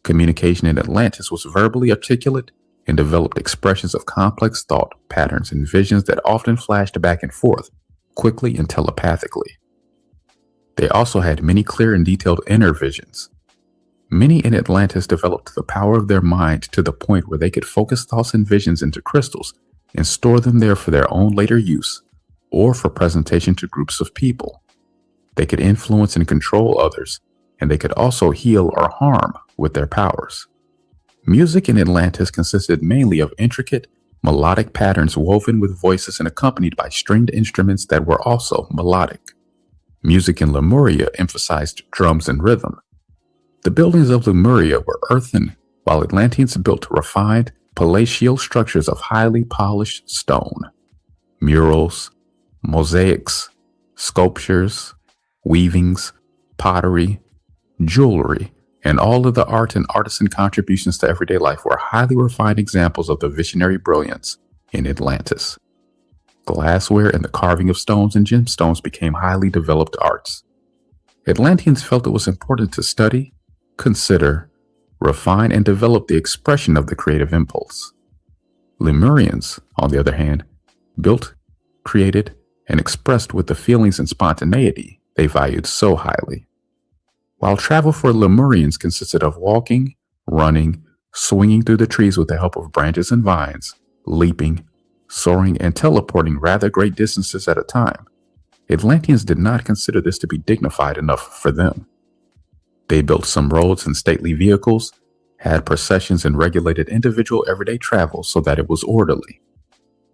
communication in Atlantis was verbally articulate and developed expressions of complex thought patterns and visions that often flashed back and forth quickly and telepathically. They also had many clear and detailed inner visions. Many in Atlantis developed the power of their mind to the point where they could focus thoughts and visions into crystals and store them there for their own later use or for presentation to groups of people. They could influence and control others, and they could also heal or harm with their powers. Music in Atlantis consisted mainly of intricate, melodic patterns woven with voices and accompanied by stringed instruments that were also melodic. Music in Lemuria emphasized drums and rhythm. The buildings of Lemuria were earthen, while Atlanteans built refined, palatial structures of highly polished stone. Murals, mosaics, sculptures, weavings, pottery, jewelry, and all of the art and artisan contributions to everyday life were highly refined examples of the visionary brilliance in Atlantis. Glassware and the carving of stones and gemstones became highly developed arts. Atlanteans felt it was important to study, consider, refine, and develop the expression of the creative impulse. Lemurians, on the other hand, built, created, and expressed with the feelings and spontaneity they valued so highly. While travel for Lemurians consisted of walking, running, swinging through the trees with the help of branches and vines, leaping, soaring, and teleporting rather great distances at a time, Atlanteans did not consider this to be dignified enough for them. They built some roads and stately vehicles, had processions and regulated individual everyday travel so that it was orderly.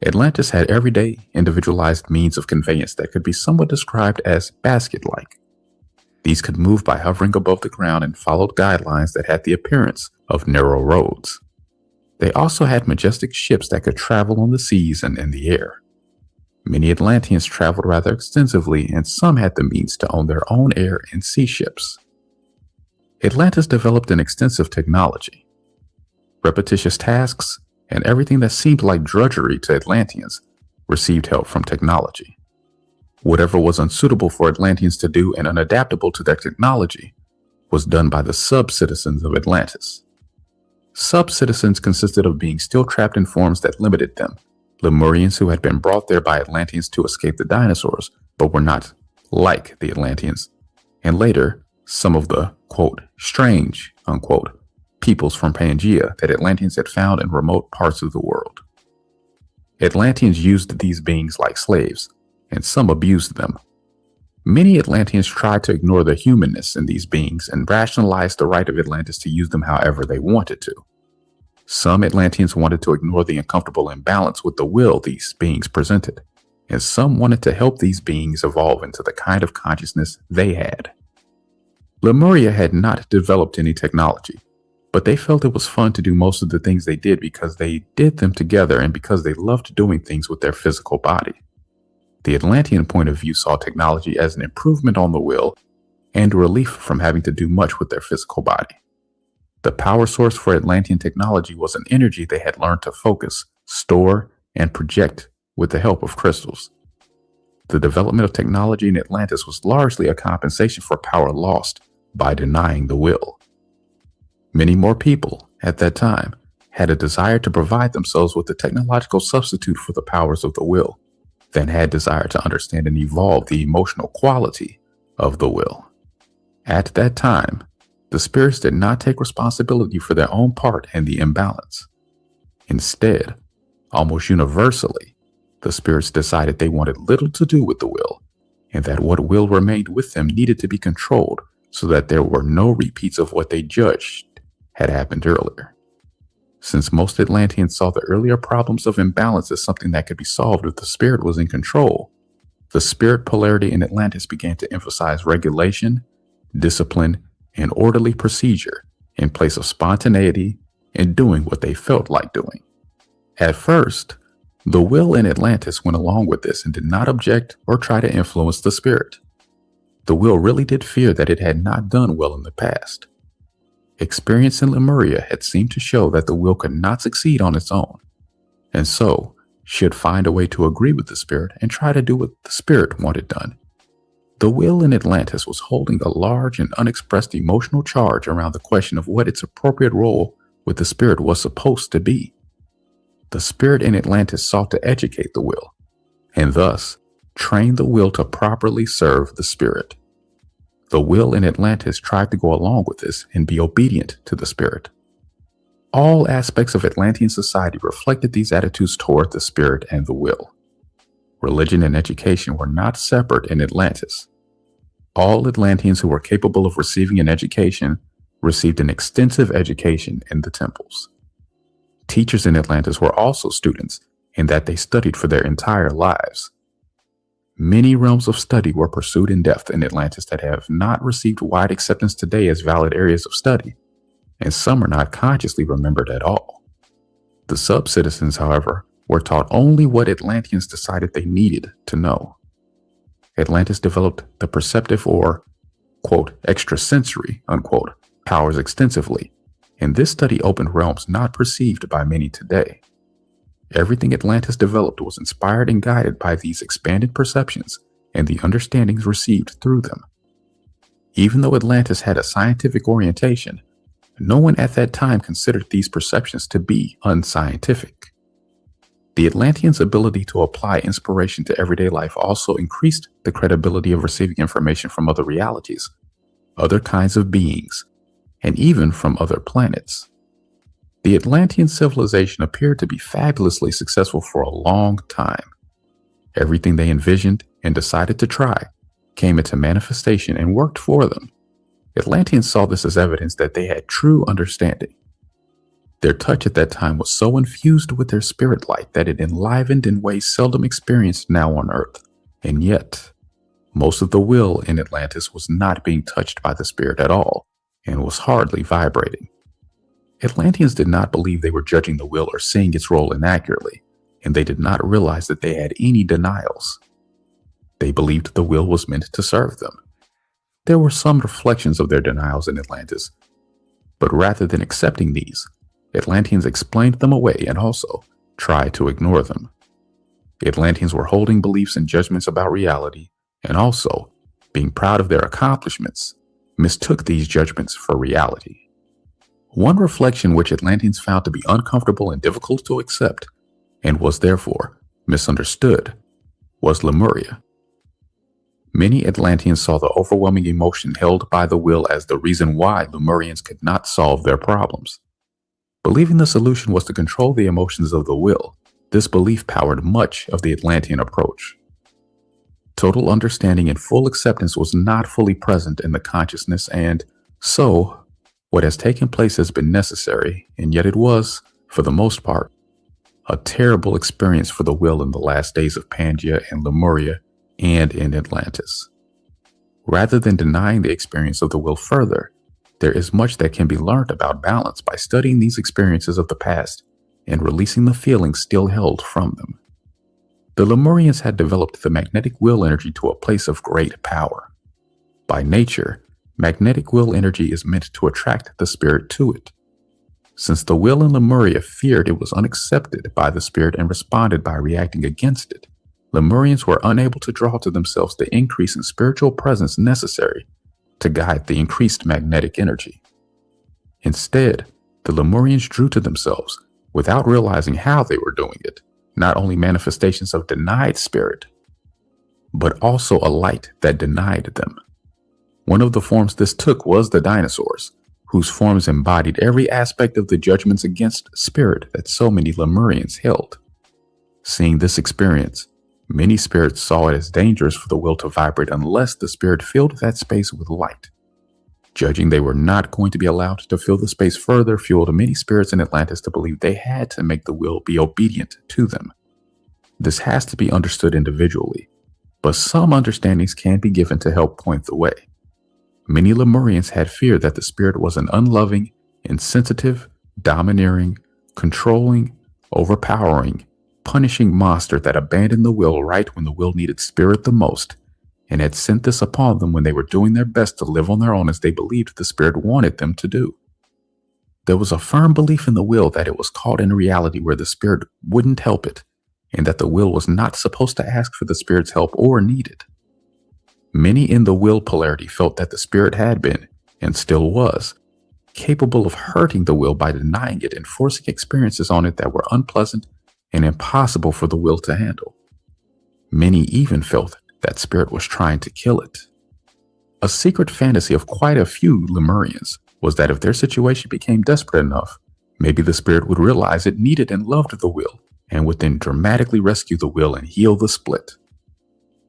Atlantis had everyday, individualized means of conveyance that could be somewhat described as basket-like. These could move by hovering above the ground and followed guidelines that had the appearance of narrow roads. They also had majestic ships that could travel on the seas and in the air. Many Atlanteans traveled rather extensively, and some had the means to own their own air and sea ships. Atlantis developed an extensive technology. Repetitious tasks and everything that seemed like drudgery to Atlanteans received help from technology. Whatever was unsuitable for Atlanteans to do and unadaptable to their technology was done by the sub-citizens of Atlantis. Sub-citizens consisted of beings still trapped in forms that limited them, Lemurians who had been brought there by Atlanteans to escape the dinosaurs, but were not like the Atlanteans, and later, some of the, quote, strange, unquote, peoples from Pangaea that Atlanteans had found in remote parts of the world. Atlanteans used these beings like slaves, and some abused them. Many Atlanteans tried to ignore the humanness in these beings and rationalized the right of Atlantis to use them however they wanted to. Some Atlanteans wanted to ignore the uncomfortable imbalance with the will these beings presented, and some wanted to help these beings evolve into the kind of consciousness they had. Lemuria had not developed any technology, but they felt it was fun to do most of the things they did because they did them together and because they loved doing things with their physical body. The Atlantean point of view saw technology as an improvement on the will and relief from having to do much with their physical body. The power source for Atlantean technology was an energy they had learned to focus, store, and project with the help of crystals. The development of technology in Atlantis was largely a compensation for power lost by denying the will. Many more people, at that time, had a desire to provide themselves with a technological substitute for the powers of the will than had desire to understand and evolve the emotional quality of the will. At that time, the spirits did not take responsibility for their own part in the imbalance. Instead, almost universally, the spirits decided they wanted little to do with the will, and that what will remained with them needed to be controlled so that there were no repeats of what they judged had happened earlier. Since most Atlanteans saw the earlier problems of imbalance as something that could be solved if the spirit was in control, the spirit polarity in Atlantis began to emphasize regulation, discipline, and orderly procedure in place of spontaneity and doing what they felt like doing. At first, the will in Atlantis went along with this and did not object or try to influence the spirit. The will really did fear that it had not done well in the past. Experience in Lemuria had seemed to show that the will could not succeed on its own, and so should find a way to agree with the spirit and try to do what the spirit wanted done. The will in Atlantis was holding a large and unexpressed emotional charge around the question of what its appropriate role with the spirit was supposed to be. The spirit in Atlantis sought to educate the will, and thus train the will to properly serve the spirit. The will in Atlantis tried to go along with this and be obedient to the spirit. All aspects of Atlantean society reflected these attitudes toward the spirit and the will. Religion and education were not separate in Atlantis. All Atlanteans who were capable of receiving an education received an extensive education in the temples. Teachers in Atlantis were also students in that they studied for their entire lives. Many realms of study were pursued in depth in Atlantis that have not received wide acceptance today as valid areas of study, and some are not consciously remembered at all. The sub-citizens, however, were taught only what Atlanteans decided they needed to know. Atlantis developed the perceptive or, quote, extrasensory, unquote, powers extensively, and this study opened realms not perceived by many today. Everything Atlantis developed was inspired and guided by these expanded perceptions and the understandings received through them. Even though Atlantis had a scientific orientation, no one at that time considered these perceptions to be unscientific. The Atlanteans' ability to apply inspiration to everyday life also increased the credibility of receiving information from other realities, other kinds of beings, and even from other planets. The Atlantean civilization appeared to be fabulously successful for a long time. Everything they envisioned and decided to try came into manifestation and worked for them. Atlanteans saw this as evidence that they had true understanding, Their touch at that time was so infused with their spirit light that it enlivened in ways seldom experienced now on Earth. And yet, most of the will in Atlantis was not being touched by the spirit at all, and was hardly vibrating. Atlanteans did not believe they were judging the will or seeing its role inaccurately, and they did not realize that they had any denials. They believed the will was meant to serve them. There were some reflections of their denials in Atlantis, but rather than accepting these, Atlanteans explained them away and also tried to ignore them. Atlanteans were holding beliefs and judgments about reality, and also, being proud of their accomplishments, mistook these judgments for reality. One reflection which Atlanteans found to be uncomfortable and difficult to accept, and was therefore misunderstood, was Lemuria. Many Atlanteans saw the overwhelming emotion held by the will as the reason why Lemurians could not solve their problems. Believing the solution was to control the emotions of the will, this belief powered much of the Atlantean approach. Total understanding and full acceptance was not fully present in the consciousness, and so what has taken place has been necessary, and yet it was, for the most part, a terrible experience for the will in the last days of Pangaea and Lemuria and in Atlantis. Rather than denying the experience of the will further, there is much that can be learned about balance by studying these experiences of the past and releasing the feelings still held from them. The Lemurians had developed the magnetic will energy to a place of great power. By nature, magnetic will energy is meant to attract the spirit to it. Since the will in Lemuria feared it was unaccepted by the spirit and responded by reacting against it, Lemurians were unable to draw to themselves the increase in spiritual presence necessary to guide the increased magnetic energy. Instead, the Lemurians drew to themselves, without realizing how they were doing it, not only manifestations of denied spirit, but also a light that denied them. One of the forms this took was the dinosaurs, whose forms embodied every aspect of the judgments against spirit that so many Lemurians held. Seeing this experience, many spirits saw it as dangerous for the will to vibrate unless the spirit filled that space with light. Judging they were not going to be allowed to fill the space further fueled many spirits in Atlantis to believe they had to make the will be obedient to them. This has to be understood individually, but some understandings can be given to help point the way. Many Lemurians had feared that the spirit was an unloving, insensitive, domineering, controlling, overpowering, punishing monster that abandoned the will right when the will needed spirit the most, and had sent this upon them when they were doing their best to live on their own as they believed the spirit wanted them to do. There was a firm belief in the will that it was caught in a reality where the spirit wouldn't help it, and that the will was not supposed to ask for the spirit's help or need it. Many in the will polarity felt that the spirit had been, and still was, capable of hurting the will by denying it and forcing experiences on it that were unpleasant and impossible for the will to handle. Many even felt that spirit was trying to kill it. A secret fantasy of quite a few Lemurians was that if their situation became desperate enough, maybe the spirit would realize it needed and loved the will, and would then dramatically rescue the will and heal the split.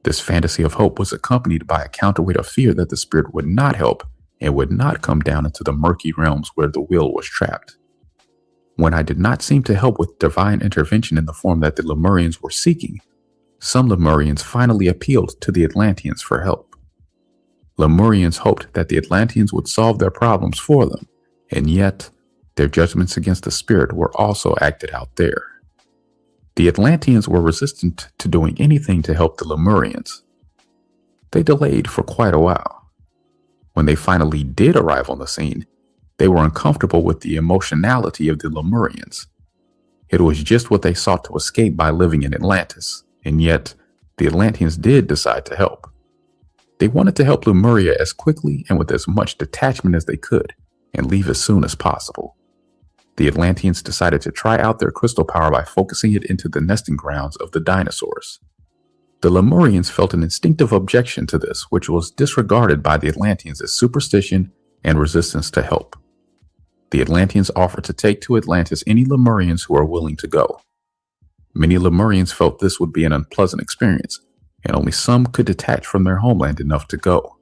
This fantasy of hope was accompanied by a counterweight of fear that the spirit would not help and would not come down into the murky realms where the will was trapped. When I did not seem to help with divine intervention in the form that the Lemurians were seeking, some Lemurians finally appealed to the Atlanteans for help. Lemurians hoped that the Atlanteans would solve their problems for them, and yet their judgments against the spirit were also acted out there. The Atlanteans were resistant to doing anything to help the Lemurians. They delayed for quite a while. When they finally did arrive on the scene, they were uncomfortable with the emotionality of the Lemurians. It was just what they sought to escape by living in Atlantis, and yet the Atlanteans did decide to help. They wanted to help Lemuria as quickly and with as much detachment as they could, and leave as soon as possible. The Atlanteans decided to try out their crystal power by focusing it into the nesting grounds of the dinosaurs. The Lemurians felt an instinctive objection to this, which was disregarded by the Atlanteans as superstition and resistance to help. The Atlanteans offered to take to Atlantis any Lemurians who were willing to go. Many Lemurians felt this would be an unpleasant experience, and only some could detach from their homeland enough to go.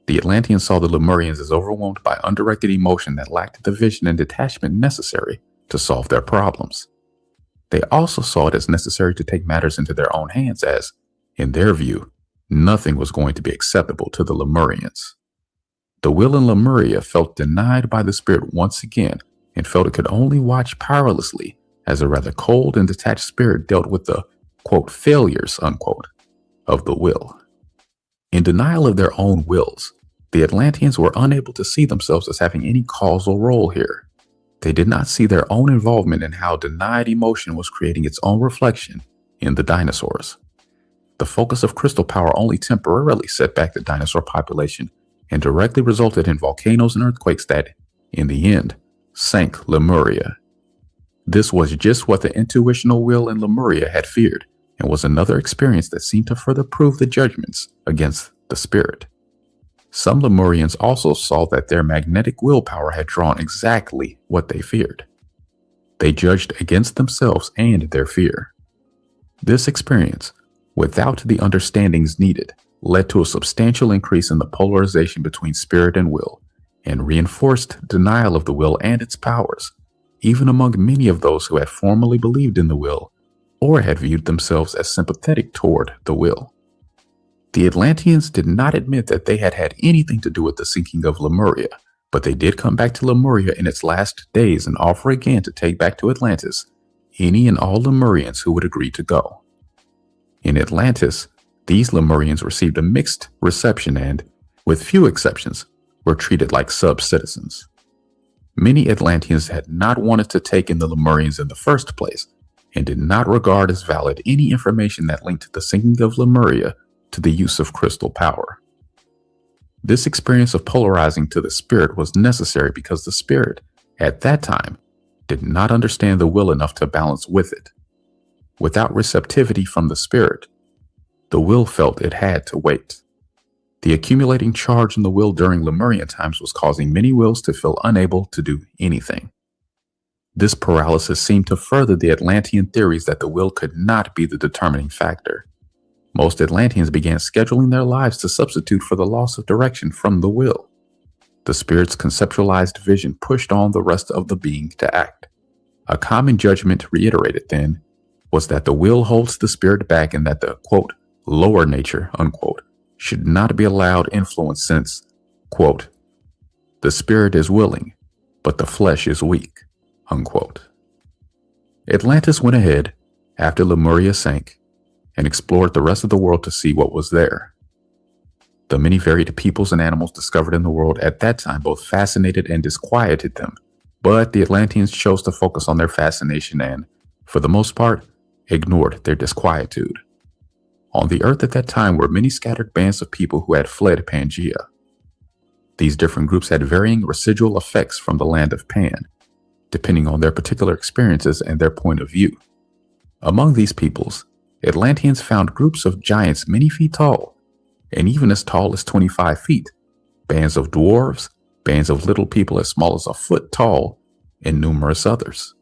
The Atlanteans saw the Lemurians as overwhelmed by undirected emotion that lacked the vision and detachment necessary to solve their problems. They also saw it as necessary to take matters into their own hands as, in their view, nothing was going to be acceptable to the Lemurians. The will in Lemuria felt denied by the spirit once again and felt it could only watch powerlessly as a rather cold and detached spirit dealt with the, quote, failures, unquote, of the will. In denial of their own wills, the Atlanteans were unable to see themselves as having any causal role here. They did not see their own involvement in how denied emotion was creating its own reflection in the dinosaurs. The focus of crystal power only temporarily set back the dinosaur population and directly resulted in volcanoes and earthquakes that, in the end, sank Lemuria. This was just what the intuitional will in Lemuria had feared, and was another experience that seemed to further prove the judgments against the spirit. Some Lemurians also saw that their magnetic willpower had drawn exactly what they feared. They judged against themselves and their fear. This experience, without the understandings needed, led to a substantial increase in the polarization between spirit and will, and reinforced denial of the will and its powers, even among many of those who had formerly believed in the will or had viewed themselves as sympathetic toward the will. The Atlanteans did not admit that they had had anything to do with the sinking of Lemuria, but they did come back to Lemuria in its last days and offer again to take back to Atlantis any and all Lemurians who would agree to go. In Atlantis, these Lemurians received a mixed reception and, with few exceptions, were treated like sub-citizens. Many Atlanteans had not wanted to take in the Lemurians in the first place, and did not regard as valid any information that linked the sinking of Lemuria to the use of crystal power. This experience of polarizing to the spirit was necessary because the spirit, at that time, did not understand the will enough to balance with it. Without receptivity from the spirit, the will felt it had to wait. The accumulating charge in the will during Lemurian times was causing many wills to feel unable to do anything. This paralysis seemed to further the Atlantean theories that the will could not be the determining factor. Most Atlanteans began scheduling their lives to substitute for the loss of direction from the will. The spirit's conceptualized vision pushed on the rest of the being to act. A common judgment reiterated then was that the will holds the spirit back and that the, quote, lower nature, unquote, should not be allowed influence since, quote, the spirit is willing, but the flesh is weak, unquote. Atlantis went ahead, after Lemuria sank, and explored the rest of the world to see what was there. The many varied peoples and animals discovered in the world at that time both fascinated and disquieted them, but the Atlanteans chose to focus on their fascination and, for the most part, ignored their disquietude. On the earth at that time were many scattered bands of people who had fled Pangaea. These different groups had varying residual effects from the land of Pan, depending on their particular experiences and their point of view. Among these peoples, Atlanteans found groups of giants many feet tall, and even as tall as 25 feet, bands of dwarves, bands of little people as small as a foot tall, and numerous others.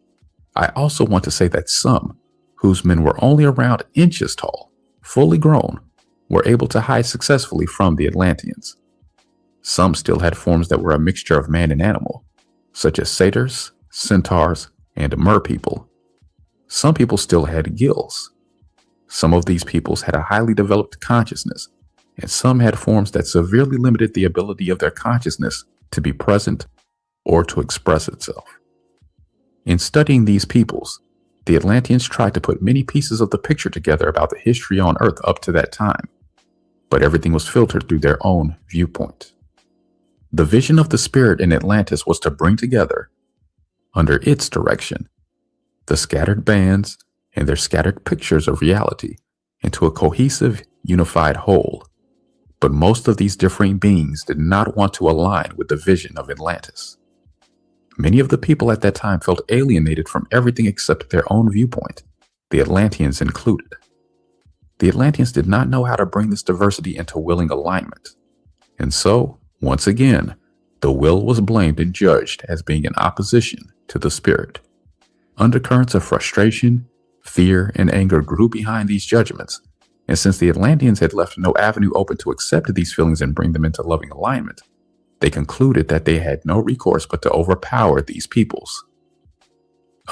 I also want to say that some, whose men were only around inches tall, fully grown, were able to hide successfully from the Atlanteans. Some still had forms that were a mixture of man and animal, such as satyrs, centaurs, and merpeople. Some people still had gills. Some of these peoples had a highly developed consciousness, and some had forms that severely limited the ability of their consciousness to be present or to express itself. In studying these peoples, the Atlanteans tried to put many pieces of the picture together about the history on Earth up to that time, but everything was filtered through their own viewpoint. The vision of the spirit in Atlantis was to bring together, under its direction, the scattered bands and their scattered pictures of reality into a cohesive, unified whole. But most of these differing beings did not want to align with the vision of Atlantis. Many of the people at that time felt alienated from everything except their own viewpoint, the Atlanteans included. The Atlanteans did not know how to bring this diversity into willing alignment. And so, once again, the will was blamed and judged as being in opposition to the spirit. Undercurrents of frustration, fear, and anger grew behind these judgments, And since the Atlanteans had left no avenue open to accept these feelings and bring them into loving alignment, they concluded that they had no recourse but to overpower these peoples.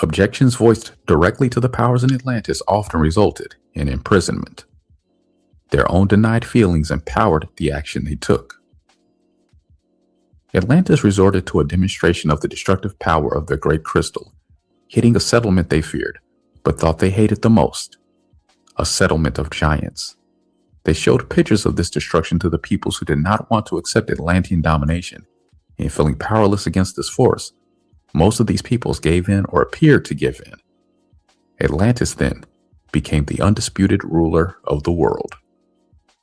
Objections voiced directly to the powers in Atlantis often resulted in imprisonment. Their own denied feelings empowered the action they took. Atlantis resorted to a demonstration of the destructive power of the Great Crystal, hitting a settlement they feared, but thought they hated the most, a settlement of giants. They showed pictures of this destruction to the peoples who did not want to accept Atlantean domination, and feeling powerless against this force, most of these peoples gave in or appeared to give in. Atlantis then became the undisputed ruler of the world.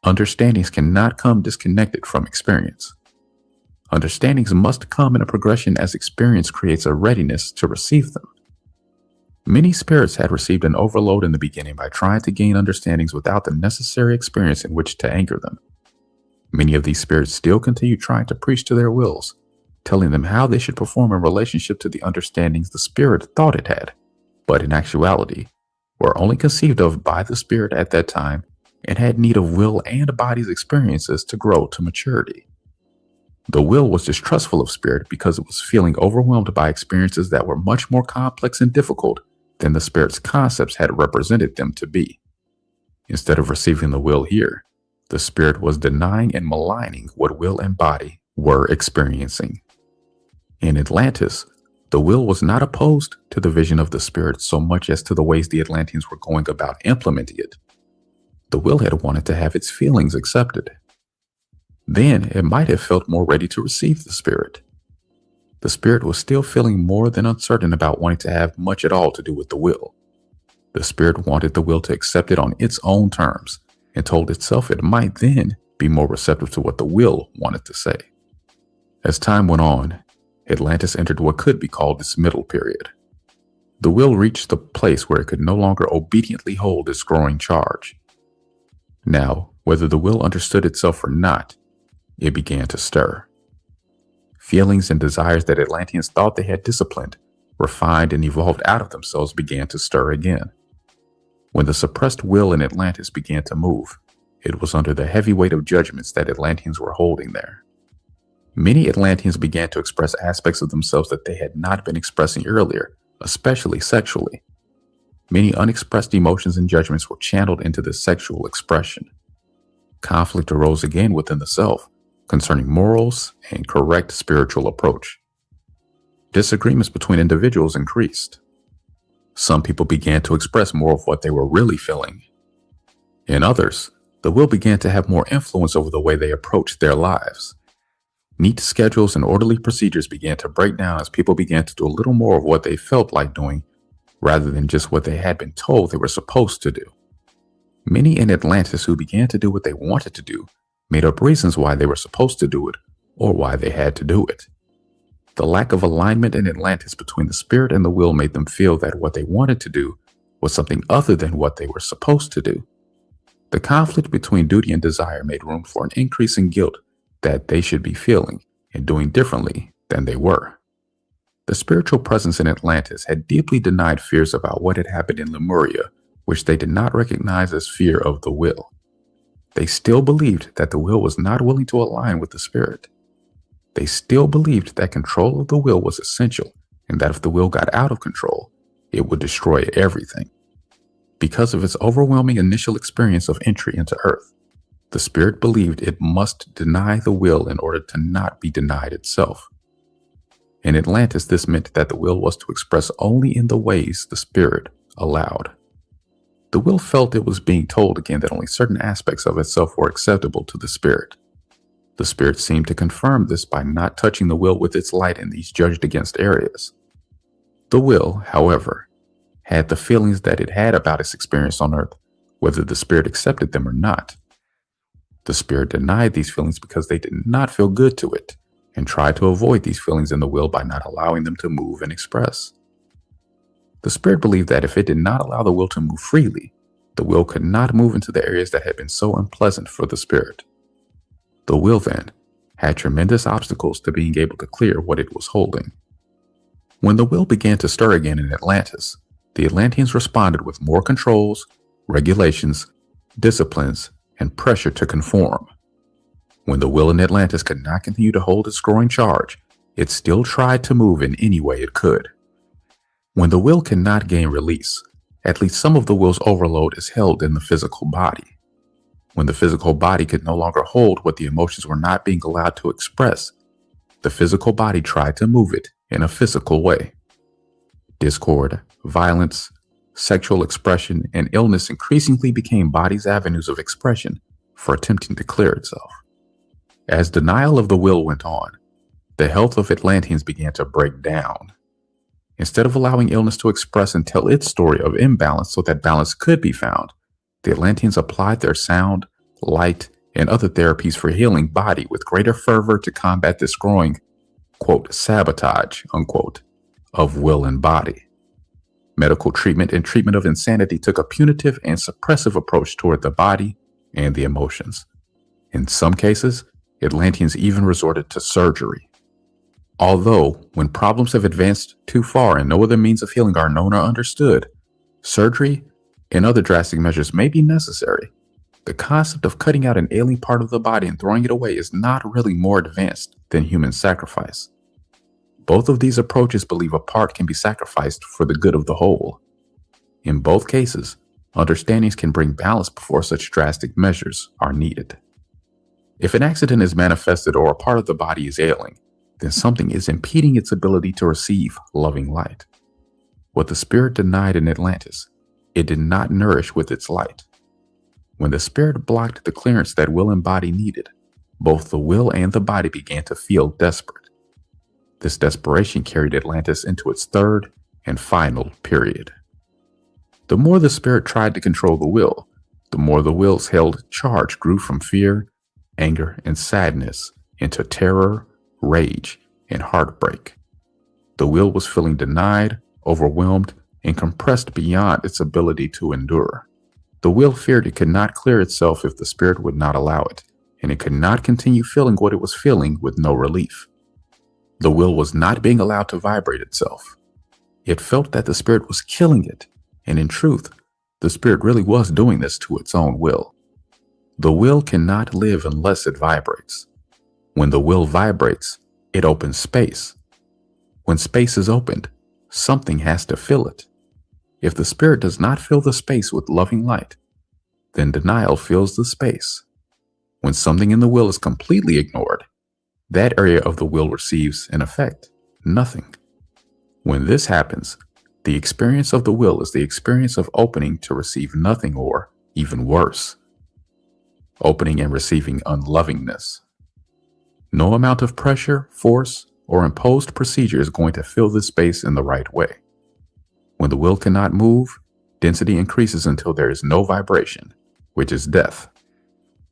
Understandings cannot come disconnected from experience. Understandings must come in a progression as experience creates a readiness to receive them. Many spirits had received an overload in the beginning by trying to gain understandings without the necessary experience in which to anchor them. Many of these spirits still continue trying to preach to their wills, telling them how they should perform in relationship to the understandings the spirit thought it had, but in actuality, were only conceived of by the spirit at that time and had need of will and body's experiences to grow to maturity. The will was distrustful of spirit because it was feeling overwhelmed by experiences that were much more complex and difficult than the spirit's concepts had represented them to be. Instead of receiving the will here, the spirit was denying and maligning what will and body were experiencing. In Atlantis, the will was not opposed to the vision of the spirit so much as to the ways the Atlanteans were going about implementing it. The will had wanted to have its feelings accepted. Then it might have felt more ready to receive the spirit. The spirit was still feeling more than uncertain about wanting to have much at all to do with the will. The spirit wanted the will to accept it on its own terms and told itself it might then be more receptive to what the will wanted to say. As time went on, Atlantis entered what could be called its middle period. The will reached the place where it could no longer obediently hold its growing charge. Now, whether the will understood itself or not, it began to stir. Feelings and desires that Atlanteans thought they had disciplined, refined, and evolved out of themselves began to stir again. When the suppressed will in Atlantis began to move, it was under the heavy weight of judgments that Atlanteans were holding there. Many Atlanteans began to express aspects of themselves that they had not been expressing earlier, especially sexually. Many unexpressed emotions and judgments were channeled into this sexual expression. Conflict arose again within the self concerning morals and correct spiritual approach. Disagreements between individuals increased. Some people began to express more of what they were really feeling. In others, the will began to have more influence over the way they approached their lives. Neat schedules and orderly procedures began to break down as people began to do a little more of what they felt like doing rather than just what they had been told they were supposed to do. Many in Atlantis who began to do what they wanted to do made up reasons why they were supposed to do it or why they had to do it. The lack of alignment in Atlantis between the spirit and the will made them feel that what they wanted to do was something other than what they were supposed to do. The conflict between duty and desire made room for an increase in guilt that they should be feeling and doing differently than they were. The spiritual presence in Atlantis had deeply denied fears about what had happened in Lemuria, which they did not recognize as fear of the will. They still believed that the will was not willing to align with the spirit. They still believed that control of the will was essential and that if the will got out of control, it would destroy everything. Because of its overwhelming initial experience of entry into Earth, the spirit believed it must deny the will in order to not be denied itself. In Atlantis, this meant that the will was to express only in the ways the spirit allowed. The will felt it was being told again that only certain aspects of itself were acceptable to the spirit. The spirit seemed to confirm this by not touching the will with its light in these judged against areas. The will, however, had the feelings that it had about its experience on Earth, whether the spirit accepted them or not. The spirit denied these feelings because they did not feel good to it, and tried to avoid these feelings in the will by not allowing them to move and express. The spirit believed that if it did not allow the will to move freely, the will could not move into the areas that had been so unpleasant for the spirit. The will, then, had tremendous obstacles to being able to clear what it was holding. When the will began to stir again in Atlantis, the Atlanteans responded with more controls, regulations, disciplines, and pressure to conform. When the will in Atlantis could not continue to hold its growing charge, it still tried to move in any way it could. When the will cannot gain release, at least some of the will's overload is held in the physical body. When the physical body could no longer hold what the emotions were not being allowed to express, the physical body tried to move it in a physical way. Discord, violence, sexual expression, and illness increasingly became body's avenues of expression for attempting to clear itself. As denial of the will went on, the health of Atlanteans began to break down. Instead of allowing illness to express and tell its story of imbalance so that balance could be found, the Atlanteans applied their sound, light, and other therapies for healing body with greater fervor to combat this growing, quote, sabotage, unquote, of will and body. Medical treatment and treatment of insanity took a punitive and suppressive approach toward the body and the emotions. In some cases, Atlanteans even resorted to surgery. Although, when problems have advanced too far and no other means of healing are known or understood, surgery and other drastic measures may be necessary. The concept of cutting out an ailing part of the body and throwing it away is not really more advanced than human sacrifice. Both of these approaches believe a part can be sacrificed for the good of the whole. In both cases, understandings can bring balance before such drastic measures are needed. If an accident is manifested or a part of the body is ailing, then something is impeding its ability to receive loving light. What the spirit denied in Atlantis, it did not nourish with its light. When the spirit blocked the clearance that will and body needed, both the will and the body began to feel desperate. This desperation carried Atlantis into its third and final period. The more the spirit tried to control the will, the more the will's held charge grew from fear, anger, and sadness into terror, rage, and heartbreak. The will was feeling denied, overwhelmed, and compressed beyond its ability to endure. The will feared it could not clear itself if the spirit would not allow it, and it could not continue feeling what it was feeling with no relief. The will was not being allowed to vibrate itself. It felt that the spirit was killing it, and in truth, the spirit really was doing this to its own will. The will cannot live unless it vibrates. When the will vibrates, it opens space. When space is opened, something has to fill it. If the spirit does not fill the space with loving light, then denial fills the space. When something in the will is completely ignored, that area of the will receives, in effect, nothing. When this happens, the experience of the will is the experience of opening to receive nothing, or, even worse, opening and receiving unlovingness. No amount of pressure, force, or imposed procedure is going to fill this space in the right way. When the will cannot move, density increases until there is no vibration, which is death.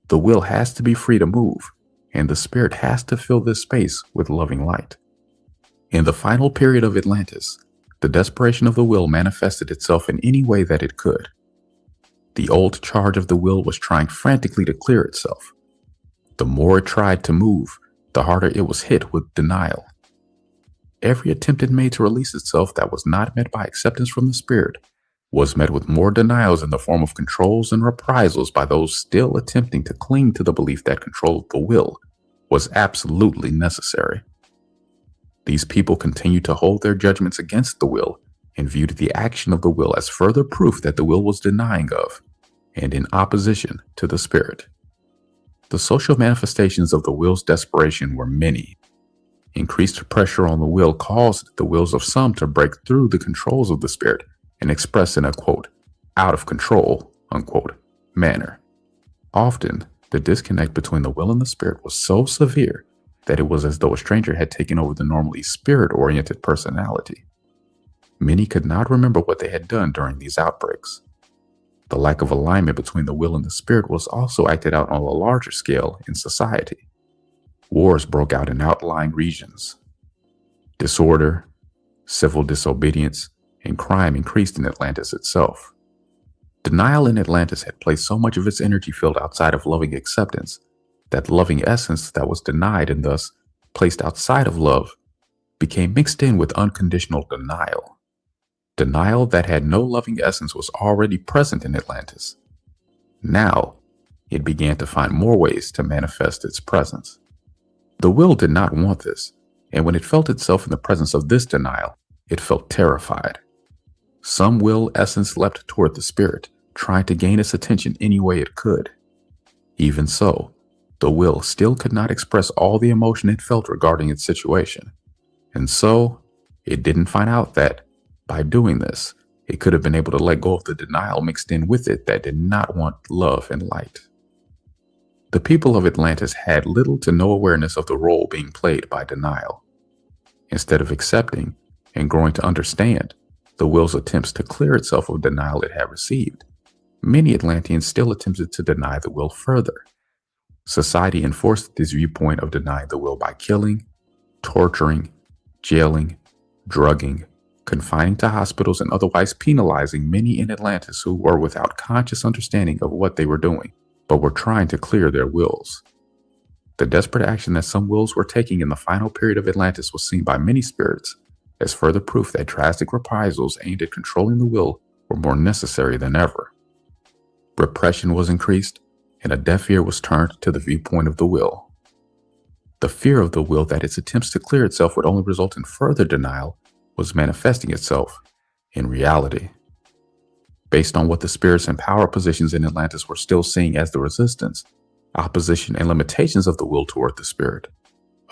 The will has to be free to move, and the spirit has to fill this space with loving light. In the final period of Atlantis, the desperation of the will manifested itself in any way that it could. The old charge of the will was trying frantically to clear itself. The more it tried to move, the harder it was hit with denial. Every attempt it made to release itself that was not met by acceptance from the spirit was met with more denials in the form of controls and reprisals by those still attempting to cling to the belief that control of the will was absolutely necessary. These people continued to hold their judgments against the will and viewed the action of the will as further proof that the will was denying of and in opposition to the spirit. The social manifestations of the will's desperation were many. Increased pressure on the will caused the wills of some to break through the controls of the spirit and express in a, quote, out of control, unquote, manner. Often, the disconnect between the will and the spirit was so severe that it was as though a stranger had taken over the normally spirit-oriented personality. Many could not remember what they had done during these outbreaks. The lack of alignment between the will and the spirit was also acted out on a larger scale in society. Wars broke out in outlying regions. Disorder, civil disobedience, and crime increased in Atlantis itself. Denial in Atlantis had placed so much of its energy field outside of loving acceptance that loving essence that was denied and thus placed outside of love became mixed in with unconditional denial. Denial that had no loving essence was already present in Atlantis. Now, it began to find more ways to manifest its presence. The will did not want this, and when it felt itself in the presence of this denial, it felt terrified. Some will essence leapt toward the spirit, trying to gain its attention any way it could. Even so, the will still could not express all the emotion it felt regarding its situation. And so, it didn't find out that, by doing this, it could have been able to let go of the denial mixed in with it that did not want love and light. The people of Atlantis had little to no awareness of the role being played by denial. Instead of accepting and growing to understand the will's attempts to clear itself of denial it had received, many Atlanteans still attempted to deny the will further. Society enforced this viewpoint of denying the will by killing, torturing, jailing, drugging, confining to hospitals, and otherwise penalizing many in Atlantis who were without conscious understanding of what they were doing, but were trying to clear their wills. The desperate action that some wills were taking in the final period of Atlantis was seen by many spirits as further proof that drastic reprisals aimed at controlling the will were more necessary than ever. Repression was increased, and a deaf ear was turned to the viewpoint of the will. The fear of the will that its attempts to clear itself would only result in further denial was manifesting itself in reality. Based on what the spirits and power positions in Atlantis were still seeing as the resistance, opposition, and limitations of the will toward the spirit,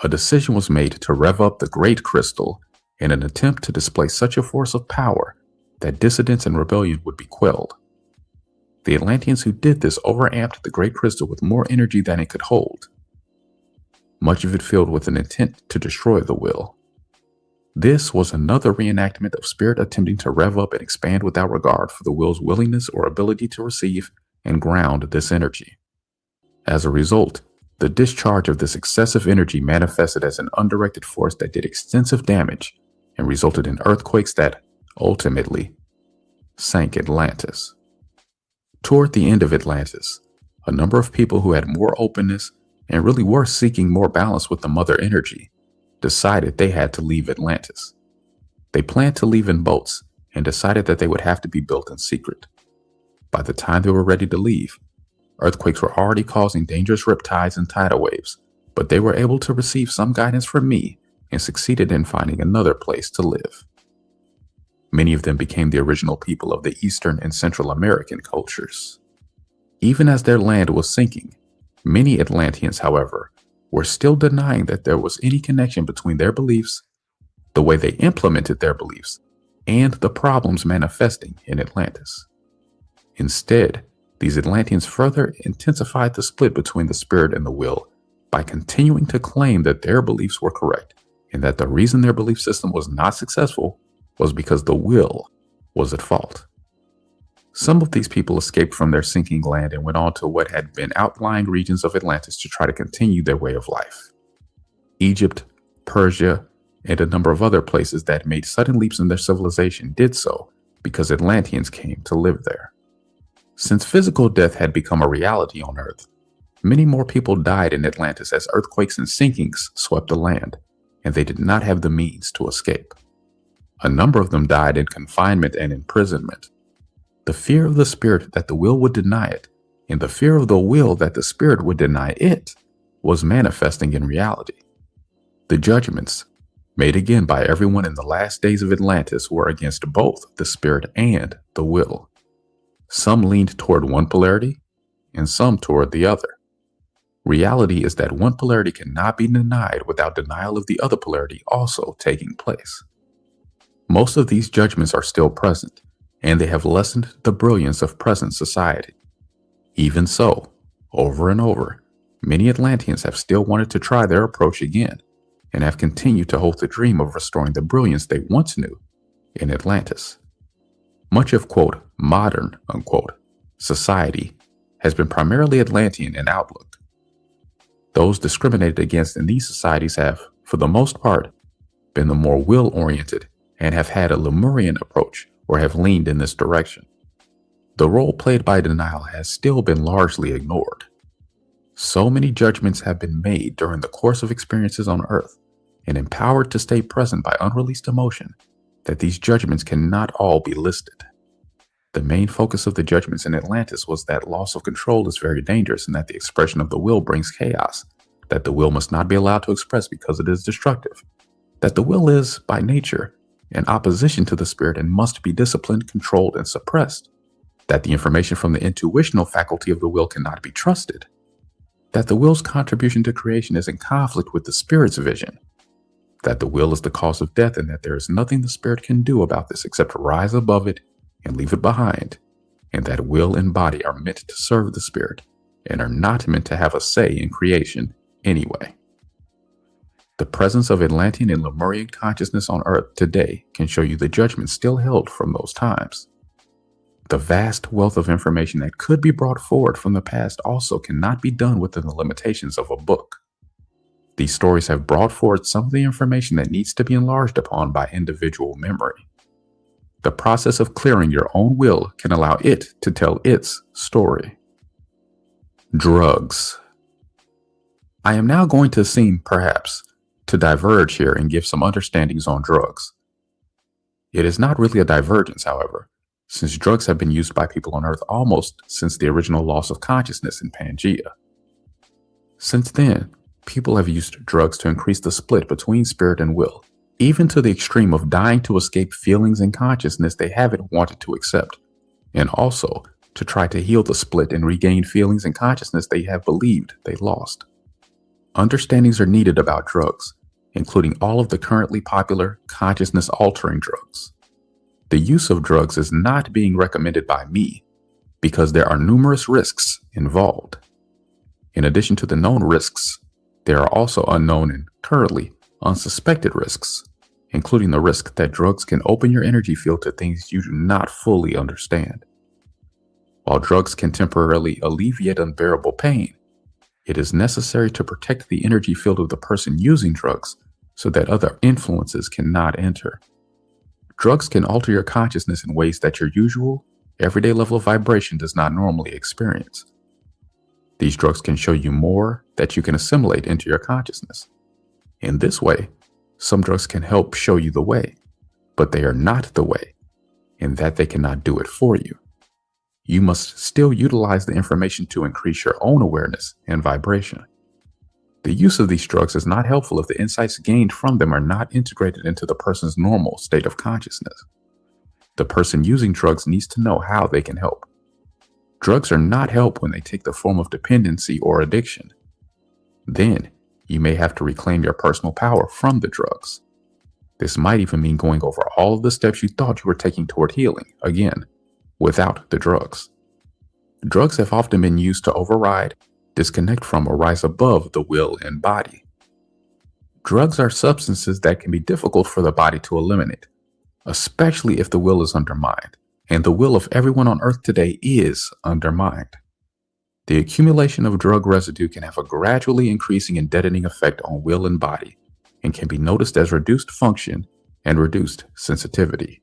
a decision was made to rev up the Great Crystal in an attempt to display such a force of power that dissidence and rebellion would be quelled. The Atlanteans who did this overamped the Great Crystal with more energy than it could hold, much of it filled with an intent to destroy the will. This was another reenactment of spirit attempting to rev up and expand without regard for the will's willingness or ability to receive and ground this energy. As a result, the discharge of this excessive energy manifested as an undirected force that did extensive damage and resulted in earthquakes that, ultimately, sank Atlantis. Toward the end of Atlantis, a number of people who had more openness and really were seeking more balance with the mother energy decided they had to leave Atlantis. They planned to leave in boats and decided that they would have to be built in secret. By the time they were ready to leave, earthquakes were already causing dangerous riptides and tidal waves, but they were able to receive some guidance from me and succeeded in finding another place to live. Many of them became the original people of the Eastern and Central American cultures. Even as their land was sinking, many Atlanteans, however, were still denying that there was any connection between their beliefs, the way they implemented their beliefs, and the problems manifesting in Atlantis. Instead, these Atlanteans further intensified the split between the spirit and the will by continuing to claim that their beliefs were correct and that the reason their belief system was not successful was because the will was at fault. Some of these people escaped from their sinking land and went on to what had been outlying regions of Atlantis to try to continue their way of life. Egypt, Persia, and a number of other places that made sudden leaps in their civilization did so because Atlanteans came to live there. Since physical death had become a reality on Earth, many more people died in Atlantis as earthquakes and sinkings swept the land, and they did not have the means to escape. A number of them died in confinement and imprisonment. The fear of the spirit that the will would deny it, and the fear of the will that the spirit would deny it, was manifesting in reality. The judgments, made again by everyone in the last days of Atlantis, were against both the spirit and the will. Some leaned toward one polarity, and some toward the other. Reality is that one polarity cannot be denied without denial of the other polarity also taking place. Most of these judgments are still present, and they have lessened the brilliance of present society. Even so, over and over, many Atlanteans have still wanted to try their approach again, and have continued to hold the dream of restoring the brilliance they once knew in Atlantis. Much of, quote, modern, unquote, society has been primarily Atlantean in outlook. Those discriminated against in these societies have, for the most part, been the more will-oriented and have had a Lemurian approach or have leaned in this direction. The role played by denial has still been largely ignored. So many judgments have been made during the course of experiences on Earth and empowered to stay present by unreleased emotion that these judgments cannot all be listed. The main focus of the judgments in Atlantis was that loss of control is very dangerous and that the expression of the will brings chaos, that the will must not be allowed to express because it is destructive, that the will is, by nature, in opposition to the spirit and must be disciplined, controlled, and suppressed, that the information from the intuitional faculty of the will cannot be trusted, that the will's contribution to creation is in conflict with the spirit's vision, that the will is the cause of death and that there is nothing the spirit can do about this except rise above it and leave it behind, and that will and body are meant to serve the spirit and are not meant to have a say in creation anyway. The presence of Atlantean and Lemurian consciousness on Earth today can show you the judgments still held from those times. The vast wealth of information that could be brought forward from the past also cannot be done within the limitations of a book. These stories have brought forward some of the information that needs to be enlarged upon by individual memory. The process of clearing your own will can allow it to tell its story. Drugs. I am now going to seem, perhaps, to diverge here and give some understandings on drugs. It is not really a divergence, however, since drugs have been used by people on Earth almost since the original loss of consciousness in Pangaea. Since then, people have used drugs to increase the split between spirit and will, even to the extreme of dying to escape feelings and consciousness they haven't wanted to accept, and also to try to heal the split and regain feelings and consciousness they have believed they lost. Understandings are needed about drugs, including all of the currently popular consciousness-altering drugs. The use of drugs is not being recommended by me because there are numerous risks involved. In addition to the known risks, there are also unknown and currently unsuspected risks, including the risk that drugs can open your energy field to things you do not fully understand. While drugs can temporarily alleviate unbearable pain, it is necessary to protect the energy field of the person using drugs so that other influences cannot enter. Drugs can alter your consciousness in ways that your usual, everyday level of vibration does not normally experience. These drugs can show you more that you can assimilate into your consciousness. In this way, some drugs can help show you the way, but they are not the way, in that they cannot do it for you. You must still utilize the information to increase your own awareness and vibration. The use of these drugs is not helpful if the insights gained from them are not integrated into the person's normal state of consciousness. The person using drugs needs to know how they can help. Drugs are not help when they take the form of dependency or addiction. Then, you may have to reclaim your personal power from the drugs. This might even mean going over all of the steps you thought you were taking toward healing, again, without the drugs. Drugs have often been used to override, disconnect from, or rise above the will and body. Drugs are substances that can be difficult for the body to eliminate, especially if the will is undermined, and the will of everyone on Earth today is undermined. The accumulation of drug residue can have a gradually increasing and deadening effect on will and body, and can be noticed as reduced function and reduced sensitivity.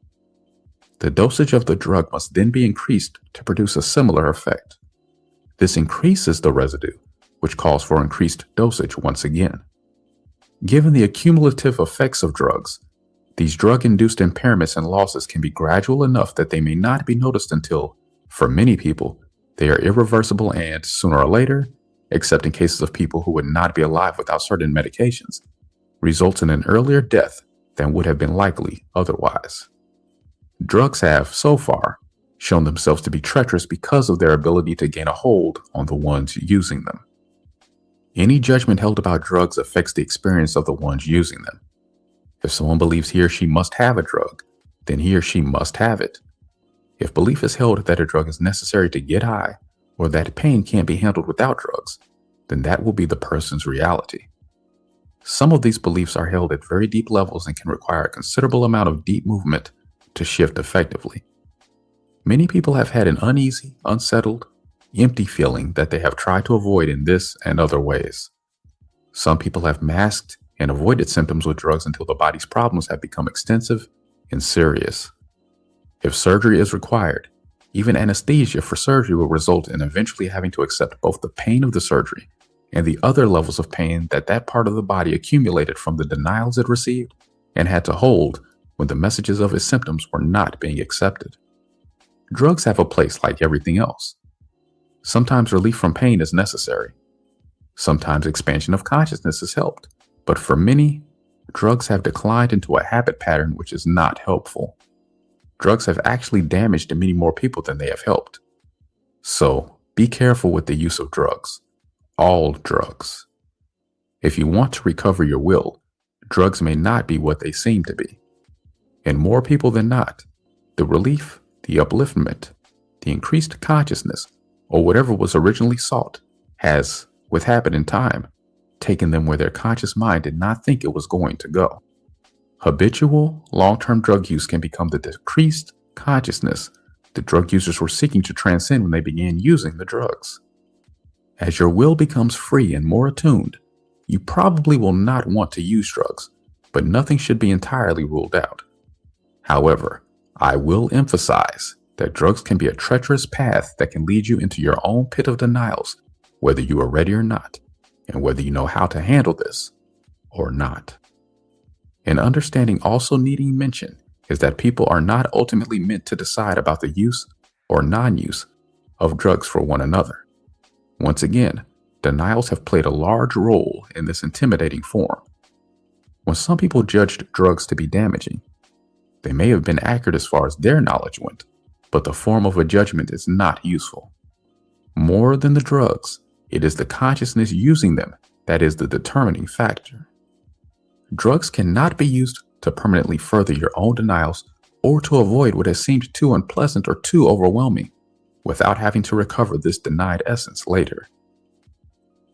The dosage of the drug must then be increased to produce a similar effect. This increases the residue, which calls for increased dosage once again. Given the accumulative effects of drugs, these drug-induced impairments and losses can be gradual enough that they may not be noticed until, for many people, they are irreversible and, sooner or later, except in cases of people who would not be alive without certain medications, results in an earlier death than would have been likely otherwise. Drugs have, so far, shown themselves to be treacherous because of their ability to gain a hold on the ones using them. Any judgment held about drugs affects the experience of the ones using them. If someone believes he or she must have a drug, then he or she must have it. If belief is held that a drug is necessary to get high, or that pain can't be handled without drugs, then that will be the person's reality. Some of these beliefs are held at very deep levels and can require a considerable amount of deep movement to shift effectively. Many people have had an uneasy, unsettled, empty feeling that they have tried to avoid in this and other ways. Some people have masked and avoided symptoms with drugs until the body's problems have become extensive and serious. If surgery is required, even anesthesia for surgery will result in eventually having to accept both the pain of the surgery and the other levels of pain that part of the body accumulated from the denials it received and had to hold when the messages of its symptoms were not being accepted. Drugs have a place like everything else. Sometimes relief from pain is necessary. Sometimes expansion of consciousness has helped. But for many, drugs have declined into a habit pattern which is not helpful. Drugs have actually damaged many more people than they have helped. So be careful with the use of drugs. All drugs. If you want to recover your will, drugs may not be what they seem to be. And more people than not, the relief, the upliftment, the increased consciousness, or whatever was originally sought has, with habit and time, taken them where their conscious mind did not think it was going to go. Habitual, long-term drug use can become the decreased consciousness the drug users were seeking to transcend when they began using the drugs. As your will becomes free and more attuned, you probably will not want to use drugs, but nothing should be entirely ruled out. However, I will emphasize that drugs can be a treacherous path that can lead you into your own pit of denials, whether you are ready or not, and whether you know how to handle this or not. An understanding also needing mention is that people are not ultimately meant to decide about the use or non-use of drugs for one another. Once again, denials have played a large role in this intimidating form. When some people judged drugs to be damaging, they may have been accurate as far as their knowledge went, but the form of a judgment is not useful. More than the drugs, it is the consciousness using them that is the determining factor. Drugs cannot be used to permanently further your own denials or to avoid what has seemed too unpleasant or too overwhelming without having to recover this denied essence later.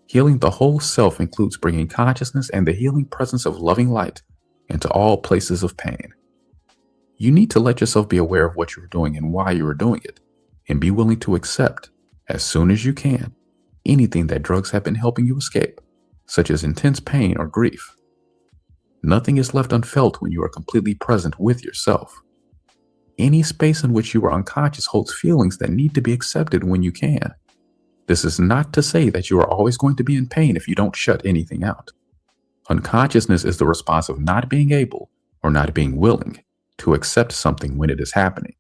Healing the whole self includes bringing consciousness and the healing presence of loving light into all places of pain. You need to let yourself be aware of what you are doing and why you are doing it, and be willing to accept, as soon as you can, anything that drugs have been helping you escape, such as intense pain or grief. Nothing is left unfelt when you are completely present with yourself. Any space in which you are unconscious holds feelings that need to be accepted when you can. This is not to say that you are always going to be in pain if you don't shut anything out. Unconsciousness is the response of not being able or not being willing to accept something when it is happening.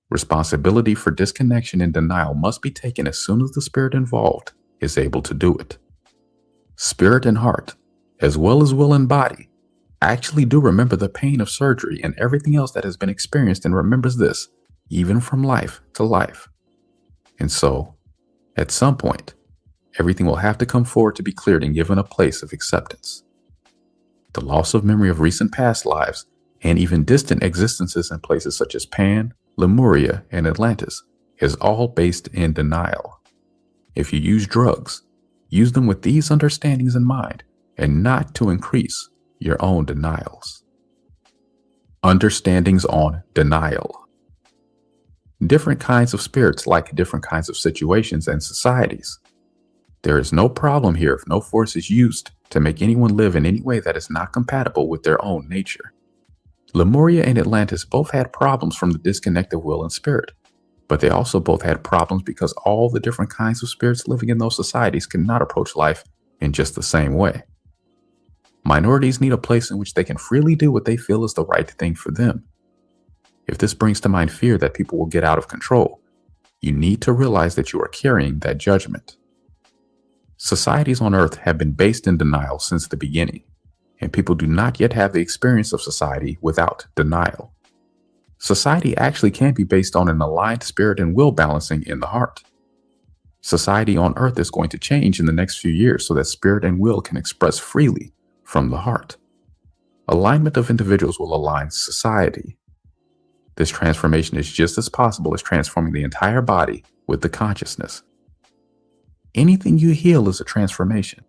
Responsibility for disconnection and denial must be taken as soon as the spirit involved is able to do it. Spirit and heart, as well as will and body, actually do remember the pain of surgery and everything else that has been experienced, and remembers this even from life to life. And so, at some point, everything will have to come forward to be cleared and given a place of acceptance. The loss of memory of recent past lives and even distant existences in places such as Pan, Lemuria, and Atlantis is all based in denial. If you use drugs, use them with these understandings in mind and not to increase your own denials. Understandings on denial. Different kinds of spirits like different kinds of situations and societies. There is no problem here if no force is used to make anyone live in any way that is not compatible with their own nature. Lemuria and Atlantis both had problems from the disconnect of will and spirit, but they also both had problems because all the different kinds of spirits living in those societies cannot approach life in just the same way. Minorities need a place in which they can freely do what they feel is the right thing for them. If this brings to mind fear that people will get out of control, you need to realize that you are carrying that judgment. Societies on Earth have been based in denial since the beginning, and people do not yet have the experience of society without denial. Society actually can be based on an aligned spirit and will balancing in the heart. Society on Earth is going to change in the next few years so that spirit and will can express freely from the heart. Alignment of individuals will align society. This transformation is just as possible as transforming the entire body with the consciousness. Anything you heal is a transformation.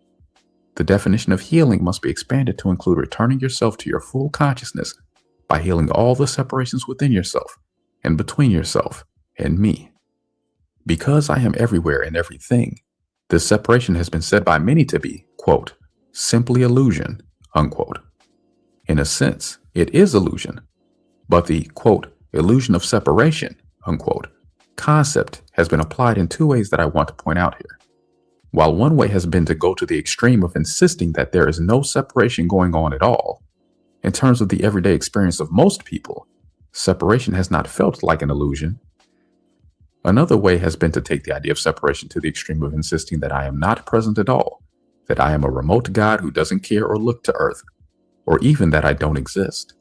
The definition of healing must be expanded to include returning yourself to your full consciousness by healing all the separations within yourself and between yourself and me. Because I am everywhere and everything, this separation has been said by many to be, quote, simply illusion, unquote. In a sense, it is illusion, but the, quote, illusion of separation, unquote, concept has been applied in two ways that I want to point out here. While one way has been to go to the extreme of insisting that there is no separation going on at all, in terms of the everyday experience of most people, separation has not felt like an illusion, Another way has been to take the idea of separation to the extreme of insisting that I am not present at all, that I am a remote God who doesn't care or look to earth, or even that I don't exist.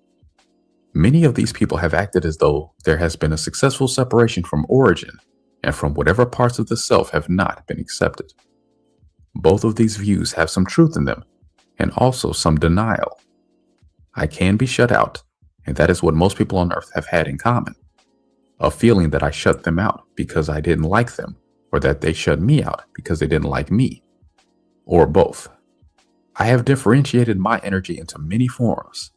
Many of these people have acted as though there has been a successful separation from origin and from whatever parts of the self have not been accepted. Both of these views have some truth in them, and also some denial. I can be shut out, and that is what most people on earth have had in common. A feeling that I shut them out because I didn't like them, or that they shut me out because they didn't like me, or both. I have differentiated my energy into many forms.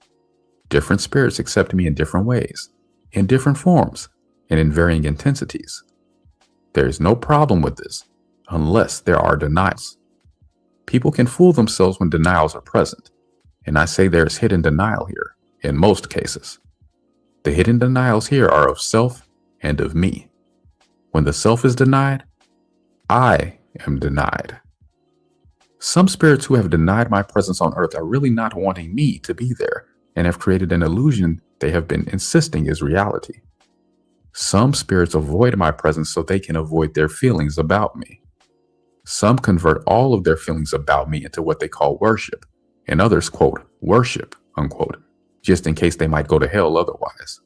Different spirits accept me in different ways, in different forms, and in varying intensities. There is no problem with this, unless there are denials. People can fool themselves when denials are present, and I say there is hidden denial here, in most cases. The hidden denials here are of self and of me. When the self is denied, I am denied. Some spirits who have denied my presence on earth are really not wanting me to be there and have created an illusion they have been insisting is reality. Some spirits avoid my presence so they can avoid their feelings about me. Some convert all of their feelings about me into what they call worship, and others, quote, worship, unquote, just in case they might go to hell otherwise.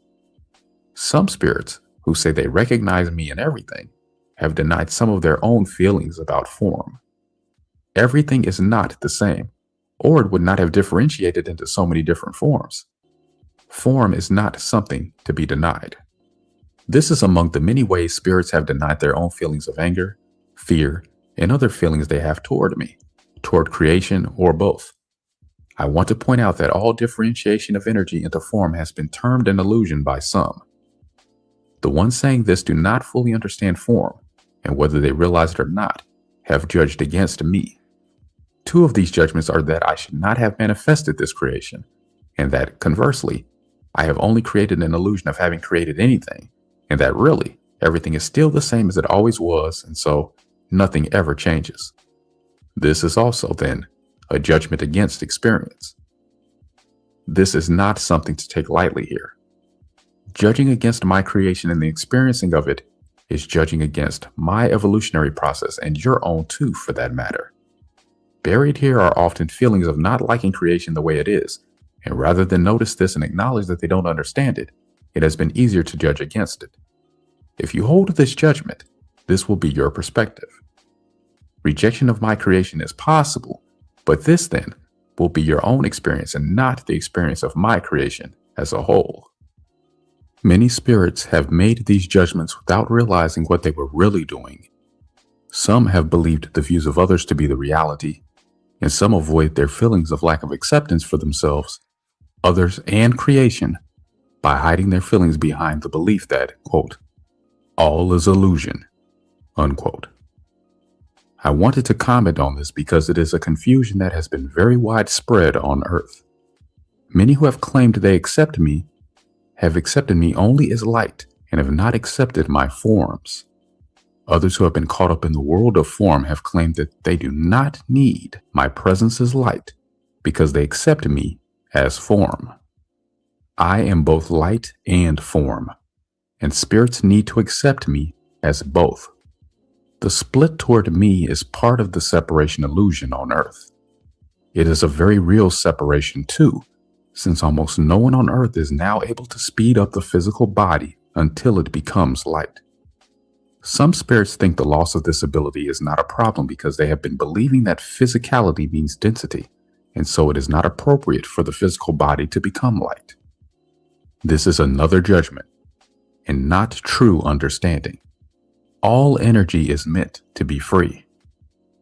Some spirits, who say they recognize me in everything, have denied some of their own feelings about form. Everything is not the same, or it would not have differentiated into so many different forms. Form is not something to be denied. This is among the many ways spirits have denied their own feelings of anger, fear, and other feelings they have toward me, toward creation, or both. I want to point out that all differentiation of energy into form has been termed an illusion by some. The ones saying this do not fully understand form, and whether they realize it or not, have judged against me. Two of these judgments are that I should not have manifested this creation, and that, conversely, I have only created an illusion of having created anything, and that really, everything is still the same as it always was, and so nothing ever changes. This is also, then, a judgment against experience. This is not something to take lightly here. Judging against my creation and the experiencing of it is judging against my evolutionary process and your own too, for that matter. Buried here are often feelings of not liking creation the way it is, and rather than notice this and acknowledge that they don't understand it, it has been easier to judge against it. If you hold this judgment, this will be your perspective. Rejection of my creation is possible, but this then will be your own experience and not the experience of my creation as a whole. Many spirits have made these judgments without realizing what they were really doing. Some have believed the views of others to be the reality, and some avoid their feelings of lack of acceptance for themselves, others, and creation by hiding their feelings behind the belief that, quote, all is illusion, unquote. I wanted to comment on this because it is a confusion that has been very widespread on Earth. Many who have claimed they accept me have accepted me only as light and have not accepted my forms. Others who have been caught up in the world of form have claimed that they do not need my presence as light because they accept me as form. I am both light and form, and spirits need to accept me as both. The split toward me is part of the separation illusion on Earth. It is a very real separation too, since almost no one on Earth is now able to speed up the physical body until it becomes light. Some spirits think the loss of this ability is not a problem because they have been believing that physicality means density, and so it is not appropriate for the physical body to become light. This is another judgment, and not true understanding. All energy is meant to be free.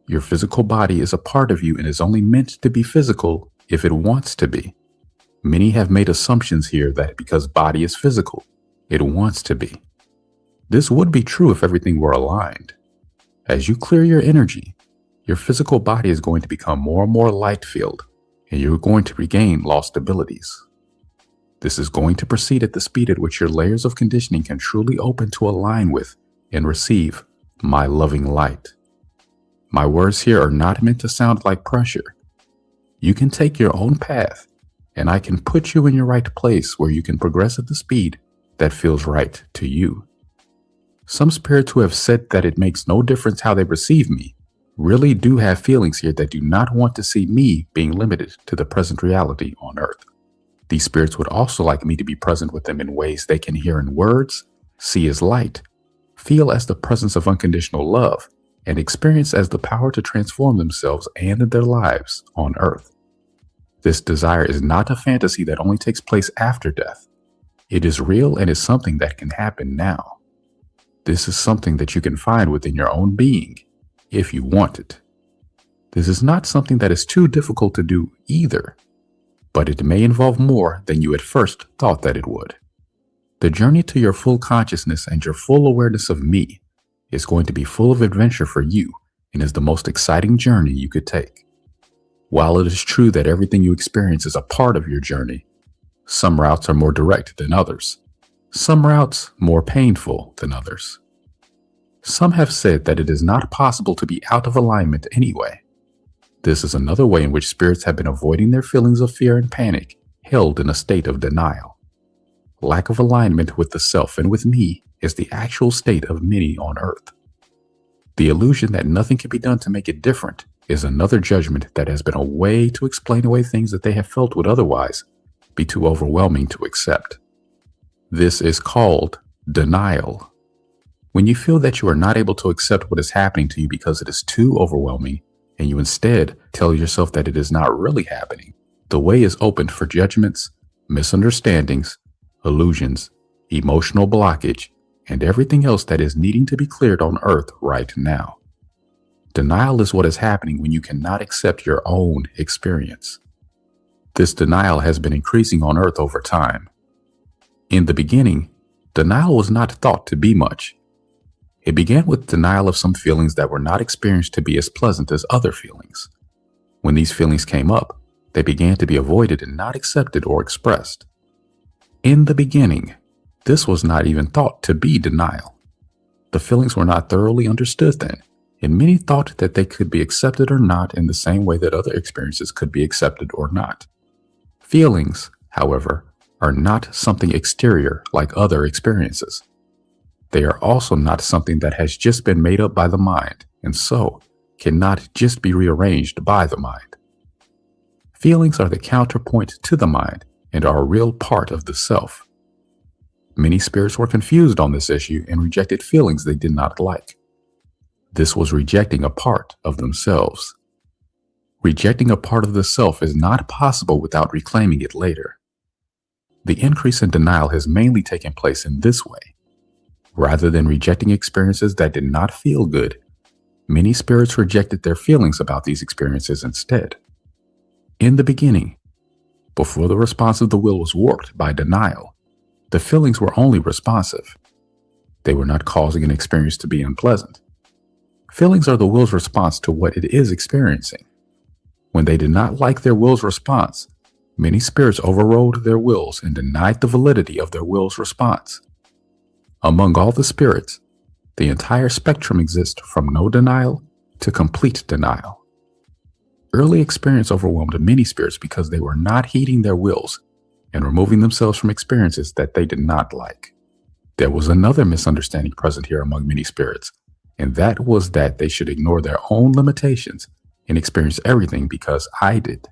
Your physical body is a part of you and is only meant to be physical if it wants to be. Many have made assumptions here that because body is physical, it wants to be. This would be true if everything were aligned. As you clear your energy, your physical body is going to become more and more light-filled, and you're going to regain lost abilities. This is going to proceed at the speed at which your layers of conditioning can truly open to align with and receive my loving light. My words here are not meant to sound like pressure. You can take your own path, and I can put you in your right place where you can progress at the speed that feels right to you. Some spirits who have said that it makes no difference how they receive me really do have feelings here that do not want to see me being limited to the present reality on earth. These spirits would also like me to be present with them in ways they can hear in words, see as light, feel as the presence of unconditional love, and experience as the power to transform themselves and their lives on earth. This desire is not a fantasy that only takes place after death. It is real and is something that can happen now. This is something that you can find within your own being if you want it. This is not something that is too difficult to do either, but it may involve more than you at first thought that it would. The journey to your full consciousness and your full awareness of me is going to be full of adventure for you and is the most exciting journey you could take. While it is true that everything you experience is a part of your journey, some routes are more direct than others. Some routes more painful than others. Some have said that it is not possible to be out of alignment anyway. This is another way in which spirits have been avoiding their feelings of fear and panic, held in a state of denial. Lack of alignment with the self and with me is the actual state of many on earth. The illusion that nothing can be done to make it different is another judgment that has been a way to explain away things that they have felt would otherwise be too overwhelming to accept. This is called denial. When you feel that you are not able to accept what is happening to you because it is too overwhelming, and you instead tell yourself that it is not really happening, the way is opened for judgments, misunderstandings, illusions, emotional blockage, and everything else that is needing to be cleared on earth right now. Denial is what is happening when you cannot accept your own experience. This denial has been increasing on earth over time. In the beginning, denial was not thought to be much. It began with denial of some feelings that were not experienced to be as pleasant as other feelings. When these feelings came up, they began to be avoided and not accepted or expressed. In the beginning, this was not even thought to be denial. The feelings were not thoroughly understood then, and many thought that they could be accepted or not in the same way that other experiences could be accepted or not. Feelings, however, are not something exterior like other experiences. They are also not something that has just been made up by the mind, and so cannot just be rearranged by the mind. Feelings are the counterpoint to the mind and are a real part of the self. Many spirits were confused on this issue and rejected feelings they did not like. This was rejecting a part of themselves. Rejecting a part of the self is not possible without reclaiming it later. The increase in denial has mainly taken place in this way. Rather than rejecting experiences that did not feel good, many spirits rejected their feelings about these experiences instead. In the beginning, before the response of the will was warped by denial, the feelings were only responsive. They were not causing an experience to be unpleasant. Feelings are the will's response to what it is experiencing. When they did not like their will's response, many spirits overrode their wills and denied the validity of their will's response. Among all the spirits, the entire spectrum exists from no denial to complete denial. Early experience overwhelmed many spirits because they were not heeding their wills and removing themselves from experiences that they did not like. There was another misunderstanding present here among many spirits, and that was that they should ignore their own limitations and experience everything because I did.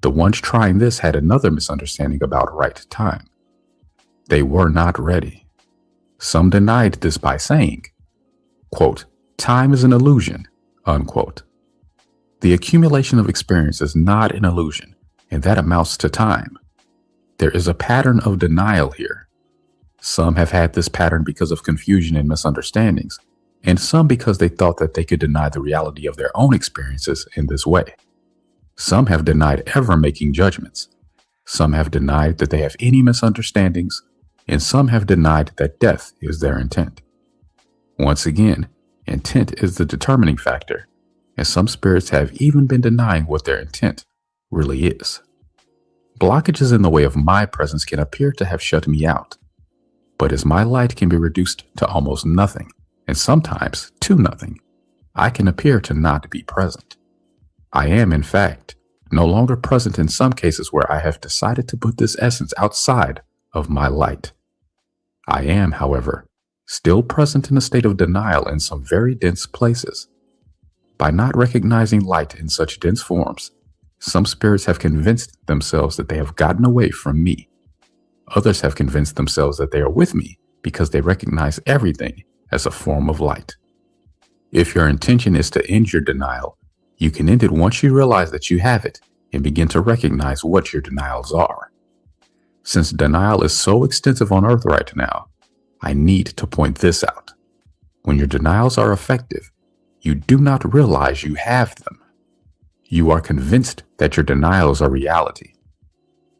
The ones trying this had another misunderstanding about right time. They were not ready. Some denied this by saying, quote, "Time is an illusion," unquote. The accumulation of experience is not an illusion, and that amounts to time. There is a pattern of denial here. Some have had this pattern because of confusion and misunderstandings, and some because they thought that they could deny the reality of their own experiences in this way. Some have denied ever making judgments. Some have denied that they have any misunderstandings, and some have denied that death is their intent. Once again, intent is the determining factor, and some spirits have even been denying what their intent really is. Blockages in the way of my presence can appear to have shut me out, but as my light can be reduced to almost nothing, and sometimes to nothing, I can appear to not be present. I am, in fact, no longer present in some cases where I have decided to put this essence outside of my light. I am, however, still present in a state of denial in some very dense places. By not recognizing light in such dense forms, some spirits have convinced themselves that they have gotten away from me. Others have convinced themselves that they are with me because they recognize everything as a form of light. If your intention is to end your denial, you can end it once you realize that you have it and begin to recognize what your denials are. Since denial is so extensive on Earth right now, I need to point this out. When your denials are effective, you do not realize you have them. You are convinced that your denials are reality.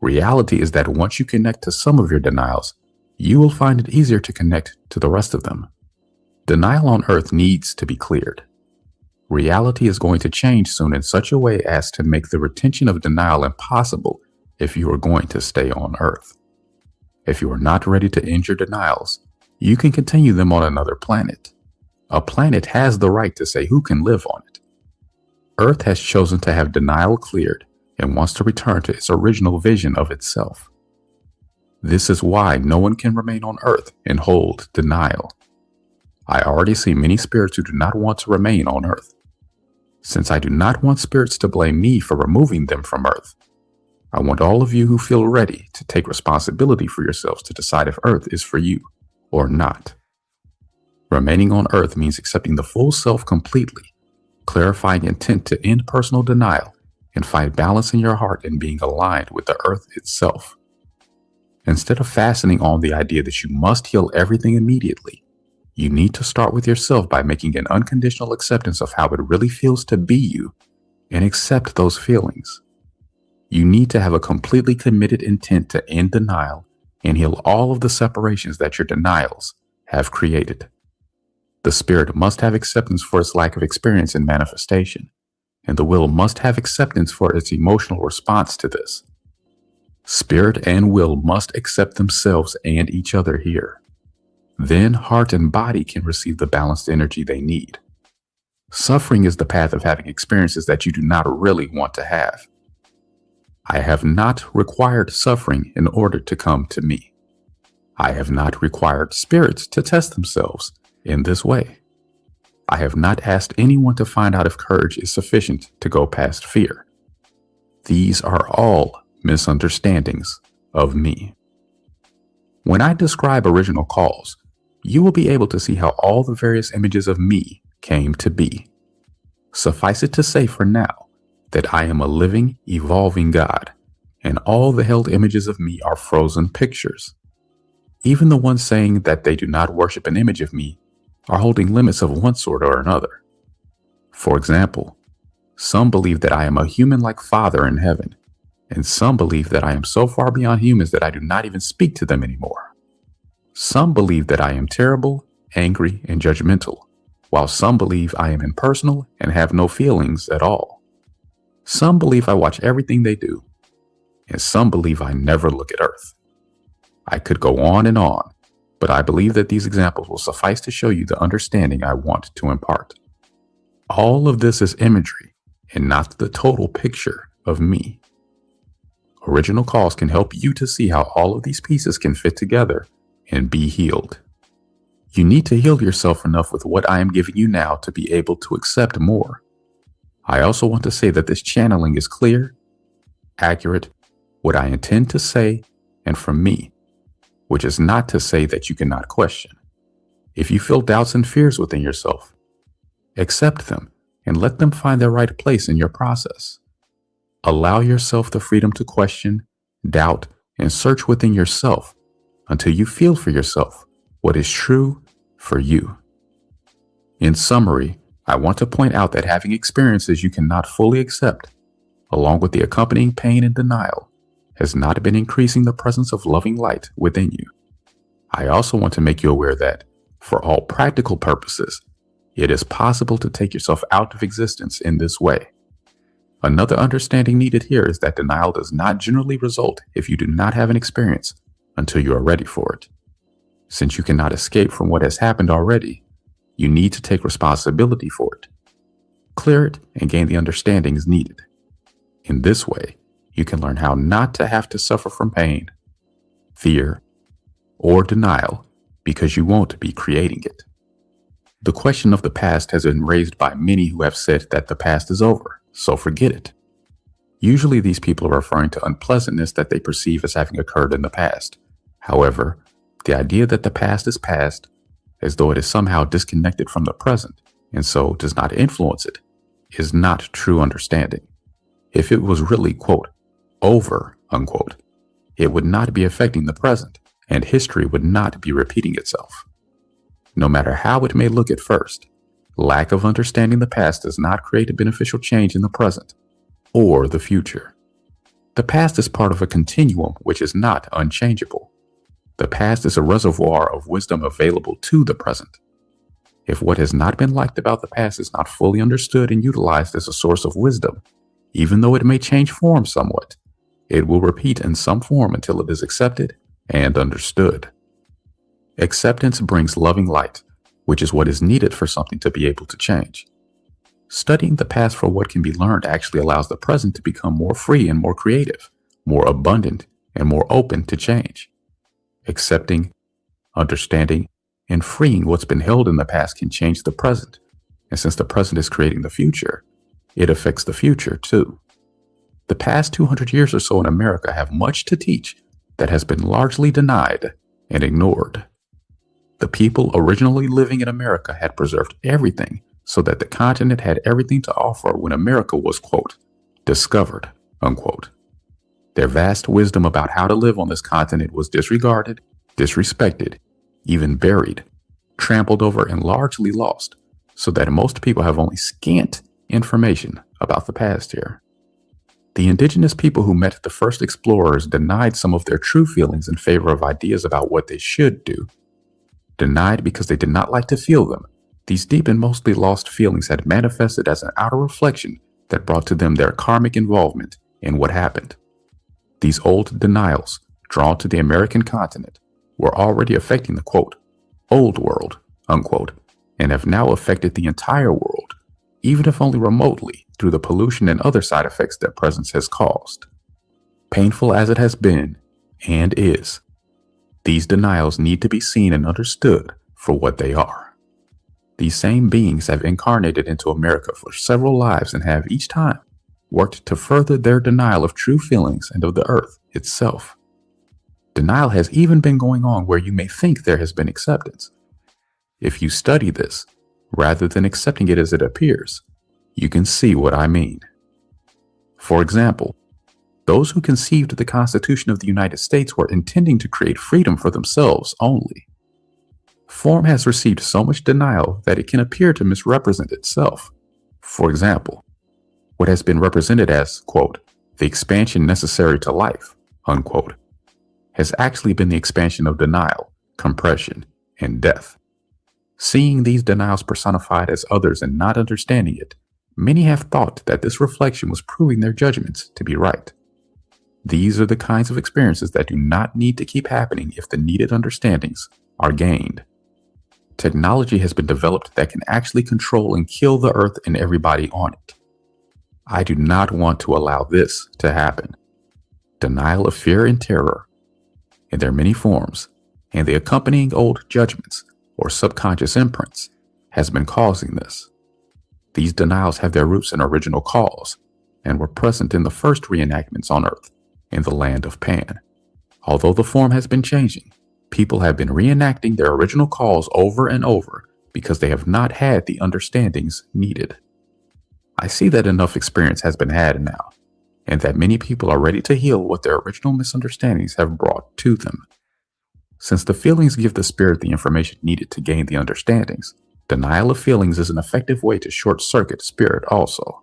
Reality is that once you connect to some of your denials, you will find it easier to connect to the rest of them. Denial on Earth needs to be cleared. Reality is going to change soon in such a way as to make the retention of denial impossible if you are going to stay on Earth. If you are not ready to end your denials, you can continue them on another planet. A planet has the right to say who can live on it. Earth has chosen to have denial cleared and wants to return to its original vision of itself. This is why no one can remain on Earth and hold denial. I already see many spirits who do not want to remain on Earth. Since I do not want spirits to blame me for removing them from Earth, I want all of you who feel ready to take responsibility for yourselves to decide if Earth is for you or not. Remaining on Earth means accepting the full self completely, clarifying intent to end personal denial, and find balance in your heart and being aligned with the Earth itself. Instead of fastening on the idea that you must heal everything immediately, you need to start with yourself by making an unconditional acceptance of how it really feels to be you and accept those feelings. You need to have a completely committed intent to end denial and heal all of the separations that your denials have created. The spirit must have acceptance for its lack of experience in manifestation, and the will must have acceptance for its emotional response to this. Spirit and will must accept themselves and each other here. Then heart and body can receive the balanced energy they need. Suffering is the path of having experiences that you do not really want to have. I have not required suffering in order to come to me. I have not required spirits to test themselves in this way. I have not asked anyone to find out if courage is sufficient to go past fear. These are all misunderstandings of me. When I describe original cause, you will be able to see how all the various images of me came to be. Suffice it to say for now that I am a living, evolving God, and all the held images of me are frozen pictures. Even the ones saying that they do not worship an image of me are holding limits of one sort or another. For example, some believe that I am a human-like father in heaven, and some believe that I am so far beyond humans that I do not even speak to them anymore. Some believe that I am terrible, angry, and judgmental, while some believe I am impersonal and have no feelings at all. Some believe I watch everything they do, and some believe I never look at Earth. I could go on, but I believe that these examples will suffice to show you the understanding I want to impart. All of this is imagery and not the total picture of me. Original cause can help you to see how all of these pieces can fit together and be healed. You need to heal yourself enough with what I am giving you now to be able to accept more. I also want to say that this channeling is clear, accurate, what I intend to say, and from me, which is not to say that you cannot question. If you feel doubts and fears within yourself, accept them and let them find their right place in your process. Allow yourself the freedom to question, doubt, and search within yourself until you feel for yourself what is true for you. In summary, I want to point out that having experiences you cannot fully accept, along with the accompanying pain and denial, has not been increasing the presence of loving light within you. I also want to make you aware that, for all practical purposes, it is possible to take yourself out of existence in this way. Another understanding needed here is that denial does not generally result if you do not have an experience until you are ready for it. Since you cannot escape from what has happened already, you need to take responsibility for it, clear it, and gain the understandings needed. In this way, you can learn how not to have to suffer from pain, fear, or denial because you won't be creating it. The question of the past has been raised by many who have said that the past is over, so forget it. Usually these people are referring to unpleasantness that they perceive as having occurred in the past. However, the idea that the past is past, as though it is somehow disconnected from the present and so does not influence it, is not true understanding. If it was really, quote, over, unquote, it would not be affecting the present, and history would not be repeating itself. No matter how it may look at first, lack of understanding the past does not create a beneficial change in the present or the future. The past is part of a continuum which is not unchangeable. The past is a reservoir of wisdom available to the present. If what has not been liked about the past is not fully understood and utilized as a source of wisdom, even though it may change form somewhat, it will repeat in some form until it is accepted and understood. Acceptance brings loving light, which is what is needed for something to be able to change. Studying the past for what can be learned actually allows the present to become more free and more creative, more abundant, and more open to change. Accepting, understanding, and freeing what's been held in the past can change the present, and since the present is creating the future, it affects the future too. The past 200 years or so in America have much to teach that has been largely denied and ignored. The people originally living in America had preserved everything so that the continent had everything to offer when America was, quote, discovered, unquote. Their vast wisdom about how to live on this continent was disregarded, disrespected, even buried, trampled over, and largely lost, so that most people have only scant information about the past here. The indigenous people who met the first explorers denied some of their true feelings in favor of ideas about what they should do. Denied because they did not like to feel them, these deep and mostly lost feelings had manifested as an outer reflection that brought to them their karmic involvement in what happened. These old denials, drawn to the American continent, were already affecting the, quote, old world, unquote, and have now affected the entire world, even if only remotely through the pollution and other side effects their presence has caused. Painful as it has been, and is, these denials need to be seen and understood for what they are. These same beings have incarnated into America for several lives and have each time worked to further their denial of true feelings and of the earth itself. Denial has even been going on where you may think there has been acceptance. If you study this, rather than accepting it as it appears, you can see what I mean. For example, those who conceived the Constitution of the United States were intending to create freedom for themselves only. Form has received so much denial that it can appear to misrepresent itself. For example, what has been represented as, quote, the expansion necessary to life, unquote, has actually been the expansion of denial, compression, and death. Seeing these denials personified as others and not understanding it, many have thought that this reflection was proving their judgments to be right. These are the kinds of experiences that do not need to keep happening if the needed understandings are gained. Technology has been developed that can actually control and kill the earth and everybody on it. I do not want to allow this to happen. Denial of fear and terror, in their many forms, and the accompanying old judgments or subconscious imprints, has been causing this. These denials have their roots in original cause and were present in the first reenactments on Earth, in the land of Pan. Although the form has been changing, people have been reenacting their original cause over and over because they have not had the understandings needed. I see that enough experience has been had now, and that many people are ready to heal what their original misunderstandings have brought to them. Since the feelings give the spirit the information needed to gain the understandings, denial of feelings is an effective way to short-circuit spirit also.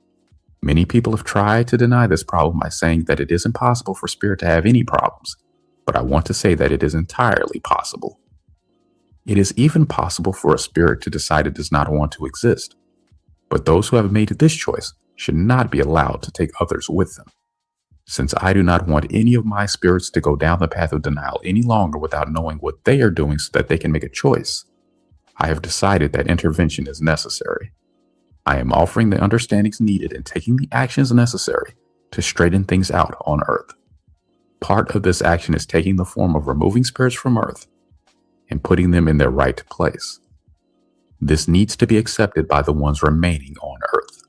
Many people have tried to deny this problem by saying that it is impossible for spirit to have any problems, but I want to say that it is entirely possible. It is even possible for a spirit to decide it does not want to exist, but those who have made this choice should not be allowed to take others with them. Since I do not want any of my spirits to go down the path of denial any longer without knowing what they are doing so that they can make a choice, I have decided that intervention is necessary. I am offering the understandings needed and taking the actions necessary to straighten things out on Earth. Part of this action is taking the form of removing spirits from Earth, and putting them in their right place. This needs to be accepted by the ones remaining on Earth.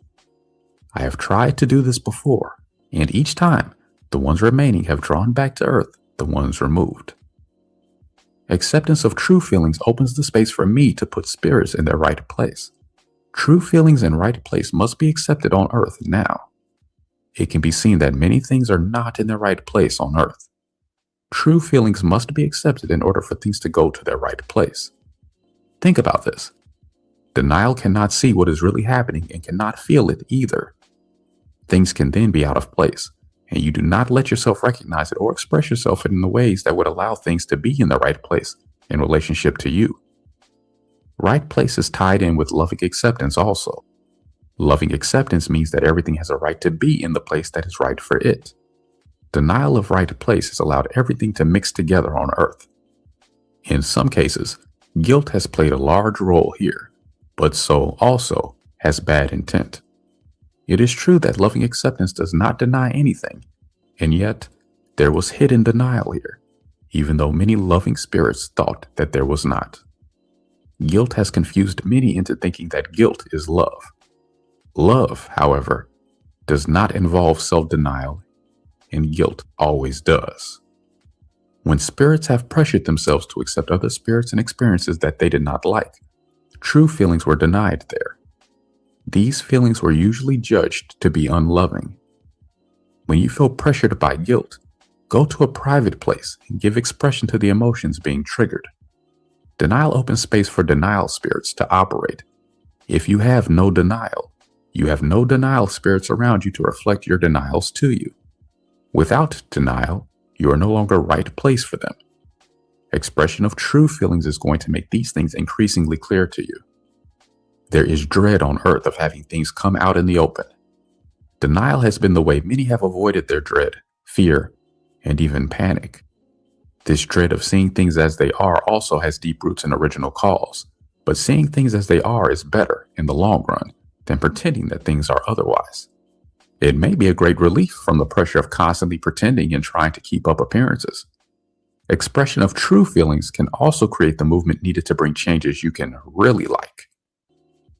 I have tried to do this before, and each time, the ones remaining have drawn back to Earth the ones removed. Acceptance of true feelings opens the space for me to put spirits in their right place. True feelings in right place must be accepted on Earth now. It can be seen that many things are not in their right place on Earth. True feelings must be accepted in order for things to go to their right place. Think about this. Denial cannot see what is really happening and cannot feel it either. Things can then be out of place, and you do not let yourself recognize it or express yourself in the ways that would allow things to be in the right place in relationship to you. Right place is tied in with loving acceptance also. Loving acceptance means that everything has a right to be in the place that is right for it. Denial of right place has allowed everything to mix together on Earth. In some cases, guilt has played a large role here, but so also has bad intent. It is true that loving acceptance does not deny anything, and yet there was hidden denial here, even though many loving spirits thought that there was not. Guilt has confused many into thinking that guilt is love. Love, however, does not involve self-denial, and guilt always does. When spirits have pressured themselves to accept other spirits and experiences that they did not like, true feelings were denied there. These feelings were usually judged to be unloving. When you feel pressured by guilt, go to a private place and give expression to the emotions being triggered. Denial opens space for denial spirits to operate. If you have no denial, you have no denial spirits around you to reflect your denials to you. Without denial, you are no longer right place for them. Expression of true feelings is going to make these things increasingly clear to you. There is dread on Earth of having things come out in the open. Denial has been the way many have avoided their dread, fear, and even panic. This dread of seeing things as they are also has deep roots in original cause, but seeing things as they are is better in the long run than pretending that things are otherwise. It may be a great relief from the pressure of constantly pretending and trying to keep up appearances. Expression of true feelings can also create the movement needed to bring changes you can really like.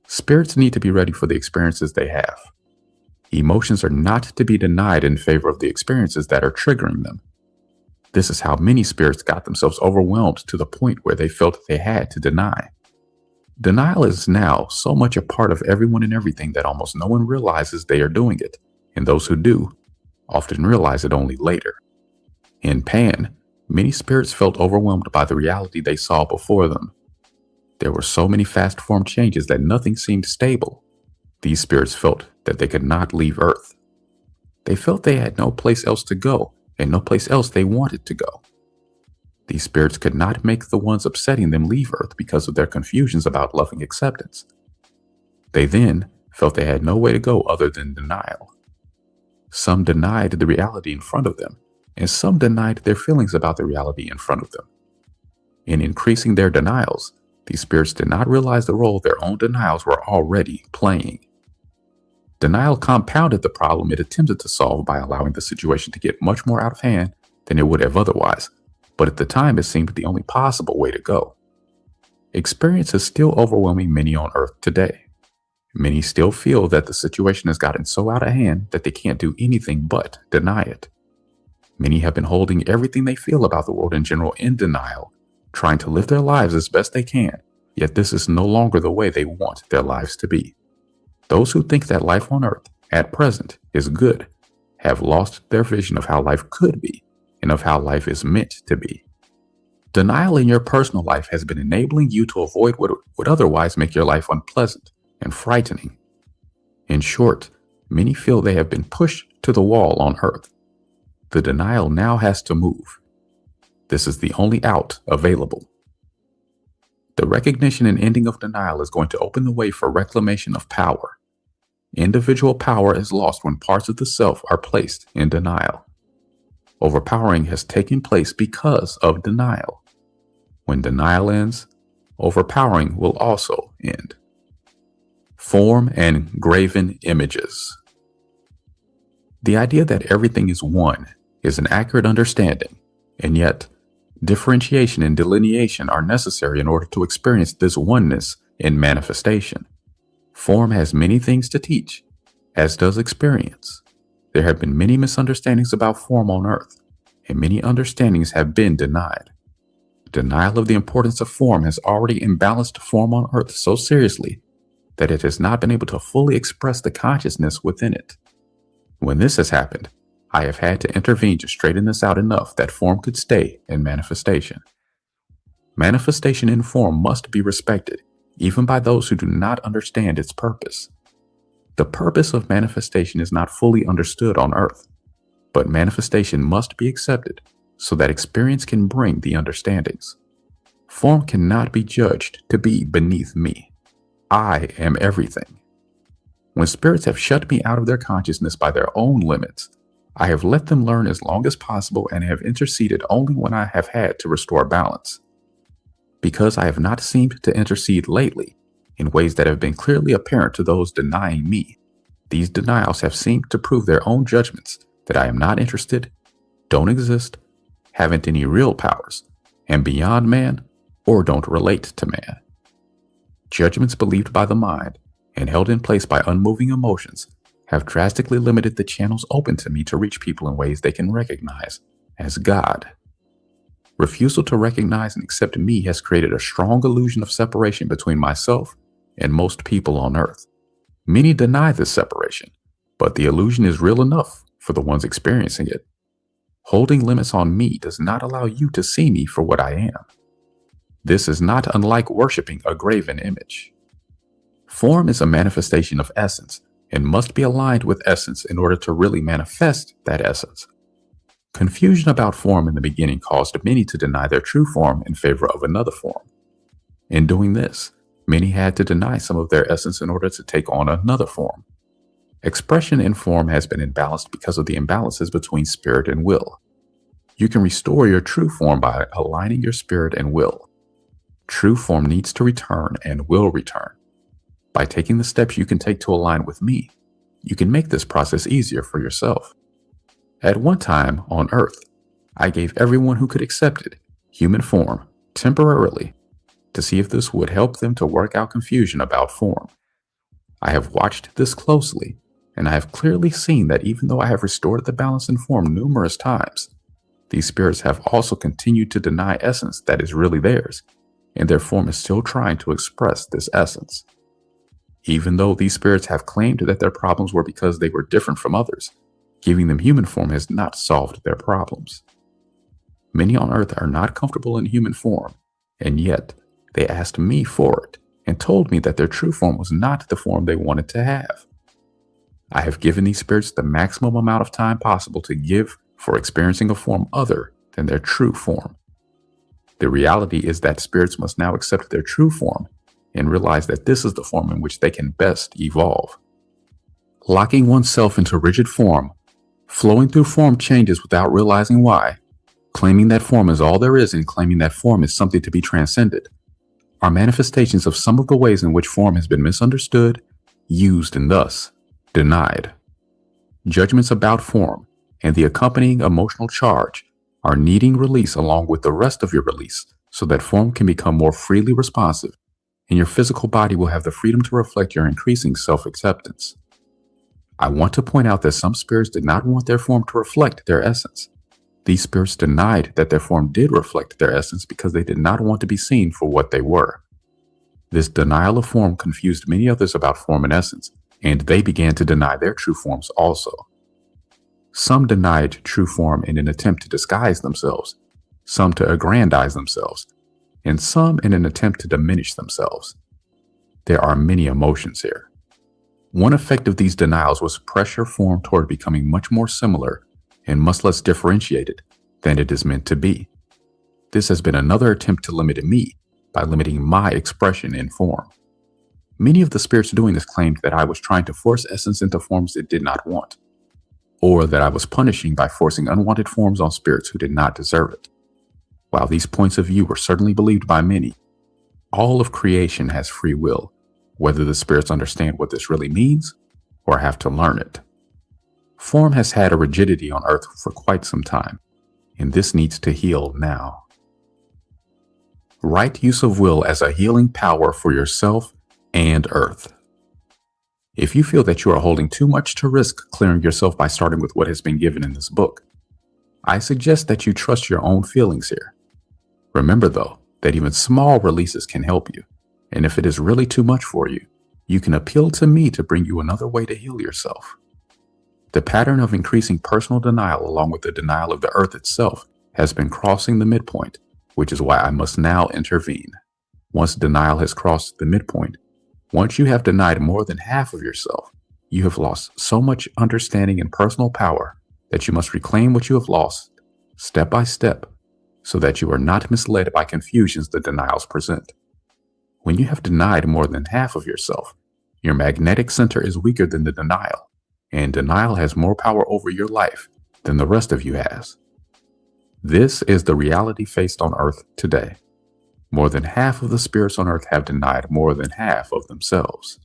Spirits need to be ready for the experiences they have. Emotions are not to be denied in favor of the experiences that are triggering them. This is how many spirits got themselves overwhelmed to the point where they felt they had to deny. Denial is now so much a part of everyone and everything that almost no one realizes they are doing it, and those who do often realize it only later. In Pan, many spirits felt overwhelmed by the reality they saw before them. There were so many fast-formed changes that nothing seemed stable. These spirits felt that they could not leave Earth. They felt they had no place else to go and no place else they wanted to go. These spirits could not make the ones upsetting them leave Earth because of their confusions about loving acceptance. They then felt they had no way to go other than denial. Some denied the reality in front of them, and some denied their feelings about the reality in front of them. In increasing their denials, these spirits did not realize the role their own denials were already playing. Denial compounded the problem it attempted to solve by allowing the situation to get much more out of hand than it would have otherwise, but at the time it seemed the only possible way to go. Experience is still overwhelming many on Earth today. Many still feel that the situation has gotten so out of hand that they can't do anything but deny it. Many have been holding everything they feel about the world in general in denial, trying to live their lives as best they can, yet this is no longer the way they want their lives to be. Those who think that life on Earth, at present, is good, have lost their vision of how life could be and of how life is meant to be. Denial in your personal life has been enabling you to avoid what would otherwise make your life unpleasant and frightening. In short, many feel they have been pushed to the wall on Earth. The denial now has to move. This is the only out available. The recognition and ending of denial is going to open the way for reclamation of power. Individual power is lost when parts of the self are placed in denial. Overpowering has taken place because of denial. When denial ends, overpowering will also end. Form and graven images. The idea that everything is one is an accurate understanding, and yet Differentiation and delineation are necessary in order to experience this oneness in manifestation. Form has many things to teach, as does experience. There have been many misunderstandings about form on earth, and many understandings have been denied. Denial of the importance of form has already imbalanced form on earth so seriously that it has not been able to fully express the consciousness within it. When this has happened, I have had to intervene to straighten this out enough that form could stay in manifestation. Manifestation in form must be respected, even by those who do not understand its purpose. The purpose of manifestation is not fully understood on earth, but manifestation must be accepted so that experience can bring the understandings. Form cannot be judged to be beneath me. I am everything. When spirits have shut me out of their consciousness by their own limits, I have let them learn as long as possible and have interceded only when I have had to restore balance. Because I have not seemed to intercede lately in ways that have been clearly apparent to those denying me, these denials have seemed to prove their own judgments that I am not interested, don't exist, haven't any real powers, am beyond man, or don't relate to man. Judgments believed by the mind and held in place by unmoving emotions have drastically limited the channels open to me to reach people in ways they can recognize as God. Refusal to recognize and accept me has created a strong illusion of separation between myself and most people on earth. Many deny this separation, but the illusion is real enough for the ones experiencing it. Holding limits on me does not allow you to see me for what I am. This is not unlike worshiping a graven image. Form is a manifestation of essence and must be aligned with essence in order to really manifest that essence. Confusion about form in the beginning caused many to deny their true form in favor of another form. In doing this, many had to deny some of their essence in order to take on another form. Expression in form has been imbalanced because of the imbalances between spirit and will. You can restore your true form by aligning your spirit and will. True form needs to return and will return. By taking the steps you can take to align with me, you can make this process easier for yourself. At one time on earth, I gave everyone who could accept it human form temporarily to see if this would help them to work out confusion about form. I have watched this closely, and I have clearly seen that even though I have restored the balance in form numerous times, these spirits have also continued to deny essence that is really theirs, and their form is still trying to express this essence. Even though these spirits have claimed that their problems were because they were different from others, giving them human form has not solved their problems. Many on earth are not comfortable in human form, and yet they asked me for it and told me that their true form was not the form they wanted to have. I have given these spirits the maximum amount of time possible to give for experiencing a form other than their true form. The reality is that spirits must now accept their true form and realize that this is the form in which they can best evolve. Locking oneself into rigid form, flowing through form changes without realizing why, claiming that form is all there is and claiming that form is something to be transcended, are manifestations of some of the ways in which form has been misunderstood, used, and thus denied. Judgments about form and the accompanying emotional charge are needing release along with the rest of your release so that form can become more freely responsive and your physical body will have the freedom to reflect your increasing self-acceptance. I want to point out that some spirits did not want their form to reflect their essence. These spirits denied that their form did reflect their essence because they did not want to be seen for what they were. This denial of form confused many others about form and essence, and they began to deny their true forms also. Some denied true form in an attempt to disguise themselves, some to aggrandize themselves, and some in an attempt to diminish themselves. There are many emotions here. One effect of these denials was pressure formed toward becoming much more similar and much less differentiated than it is meant to be. This has been another attempt to limit me by limiting my expression in form. Many of the spirits doing this claimed that I was trying to force essence into forms it did not want, or that I was punishing by forcing unwanted forms on spirits who did not deserve it. While these points of view were certainly believed by many, all of creation has free will, whether the spirits understand what this really means or have to learn it. Form has had a rigidity on earth for quite some time, and this needs to heal now. Right use of will as a healing power for yourself and Earth. If you feel that you are holding too much to risk clearing yourself by starting with what has been given in this book, I suggest that you trust your own feelings here. Remember though, that even small releases can help you, and if it is really too much for you, you can appeal to me to bring you another way to heal yourself. The pattern of increasing personal denial along with the denial of the Earth itself has been crossing the midpoint, which is why I must now intervene. Once denial has crossed the midpoint, once you have denied more than half of yourself, you have lost so much understanding and personal power that you must reclaim what you have lost step by step so that you are not misled by confusions the denials present. When you have denied more than half of yourself, your magnetic center is weaker than the denial, and denial has more power over your life than the rest of you has. This is the reality faced on Earth today. More than half of the spirits on Earth have denied more than half of themselves.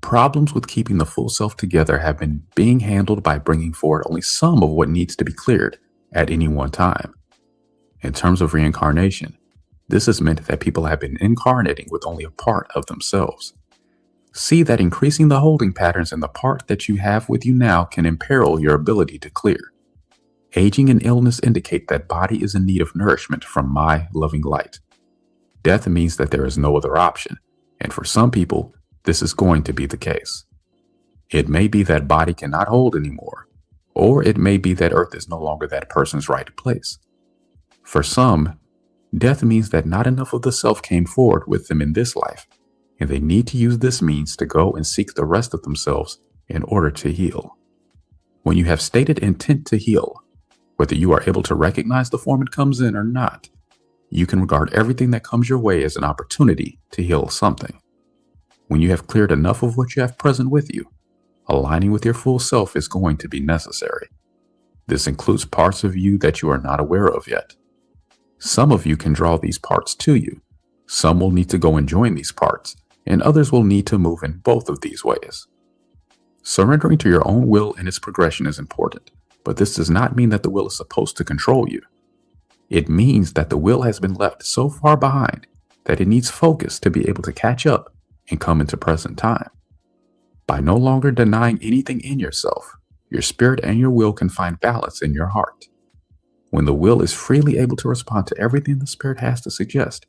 Problems with keeping the full self together have been being handled by bringing forward only some of what needs to be cleared at any one time. In terms of reincarnation, this has meant that people have been incarnating with only a part of themselves. See that increasing the holding patterns in the part that you have with you now can imperil your ability to clear. Aging and illness indicate that body is in need of nourishment from my loving light. Death means that there is no other option, and for some people, this is going to be the case. It may be that body cannot hold anymore, or it may be that Earth is no longer that person's right place. For some, death means that not enough of the self came forward with them in this life, and they need to use this means to go and seek the rest of themselves in order to heal. When you have stated intent to heal, whether you are able to recognize the form it comes in or not, you can regard everything that comes your way as an opportunity to heal something. When you have cleared enough of what you have present with you, aligning with your full self is going to be necessary. This includes parts of you that you are not aware of yet. Some of you can draw these parts to you. Some will need to go and join these parts, and others will need to move in both of these ways. Surrendering to your own will and its progression is important, but this does not mean that the will is supposed to control you. It means that the will has been left so far behind that it needs focus to be able to catch up and come into present time. By no longer denying anything in yourself, your spirit and your will can find balance in your heart. When the will is freely able to respond to everything the spirit has to suggest,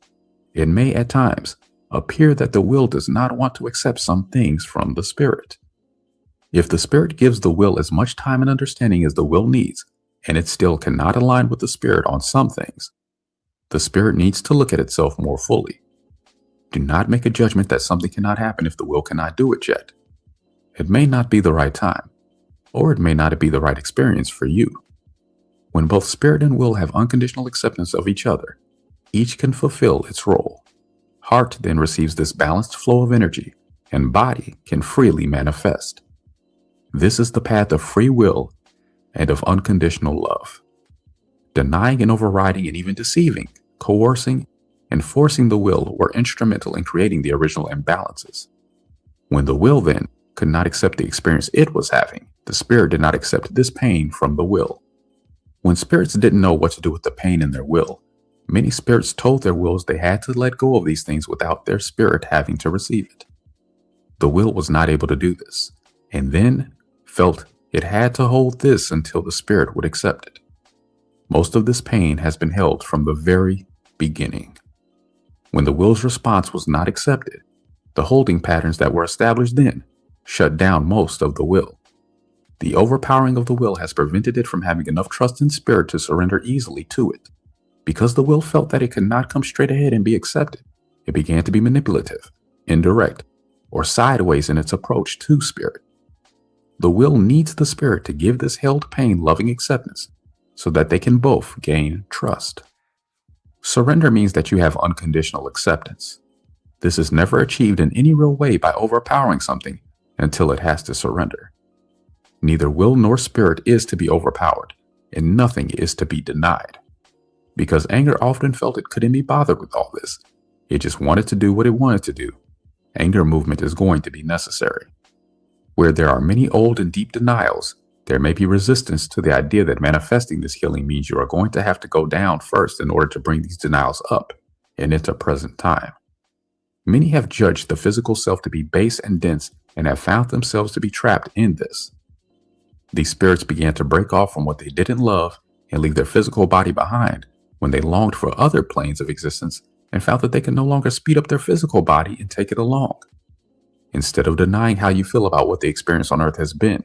it may at times appear that the will does not want to accept some things from the spirit. If the spirit gives the will as much time and understanding as the will needs, and it still cannot align with the spirit on some things, the spirit needs to look at itself more fully. Do not make a judgment that something cannot happen if the will cannot do it yet. It may not be the right time, or it may not be the right experience for you. When both spirit and will have unconditional acceptance of each other, each can fulfill its role. Heart then receives this balanced flow of energy, and body can freely manifest. This is the path of free will and of unconditional love. Denying and overriding and even deceiving, coercing, and forcing the will were instrumental in creating the original imbalances. When the will then could not accept the experience it was having, the spirit did not accept this pain from the will. When spirits didn't know what to do with the pain in their will, many spirits told their wills they had to let go of these things without their spirit having to receive it. The will was not able to do this, and then felt it had to hold this until the spirit would accept it. Most of this pain has been held from the very beginning. When the will's response was not accepted, the holding patterns that were established then shut down most of the will. The overpowering of the will has prevented it from having enough trust in spirit to surrender easily to it. Because the will felt that it could not come straight ahead and be accepted, it began to be manipulative, indirect, or sideways in its approach to spirit. The will needs the spirit to give this held pain loving acceptance so that they can both gain trust. Surrender means that you have unconditional acceptance. This is never achieved in any real way by overpowering something until it has to surrender. Neither will nor spirit is to be overpowered, and nothing is to be denied. Because anger often felt it couldn't be bothered with all this, it just wanted to do what it wanted to do. Anger movement is going to be necessary. Where there are many old and deep denials, there may be resistance to the idea that manifesting this healing means you are going to have to go down first in order to bring these denials up. and into present time. Many have judged the physical self to be base and dense and have found themselves to be trapped in this. These spirits began to break off from what they didn't love and leave their physical body behind when they longed for other planes of existence and found that they could no longer speed up their physical body and take it along. Instead of denying how you feel about what the experience on Earth has been,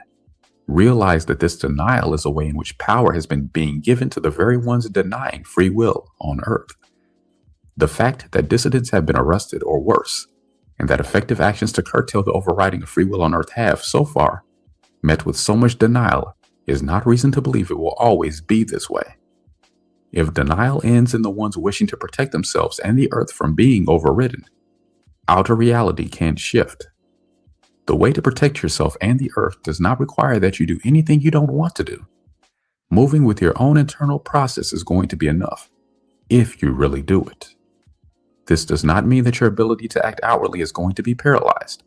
realize that this denial is a way in which power has been being given to the very ones denying free will on Earth. The fact that dissidents have been arrested or worse, and that effective actions to curtail the overriding of free will on Earth have, so far, met with so much denial is not reason to believe it will always be this way. If denial ends in the ones wishing to protect themselves and the Earth from being overridden, outer reality can't shift. The way to protect yourself and the Earth does not require that you do anything you don't want to do. Moving with your own internal process is going to be enough, if you really do it. This does not mean that your ability to act outwardly is going to be paralyzed.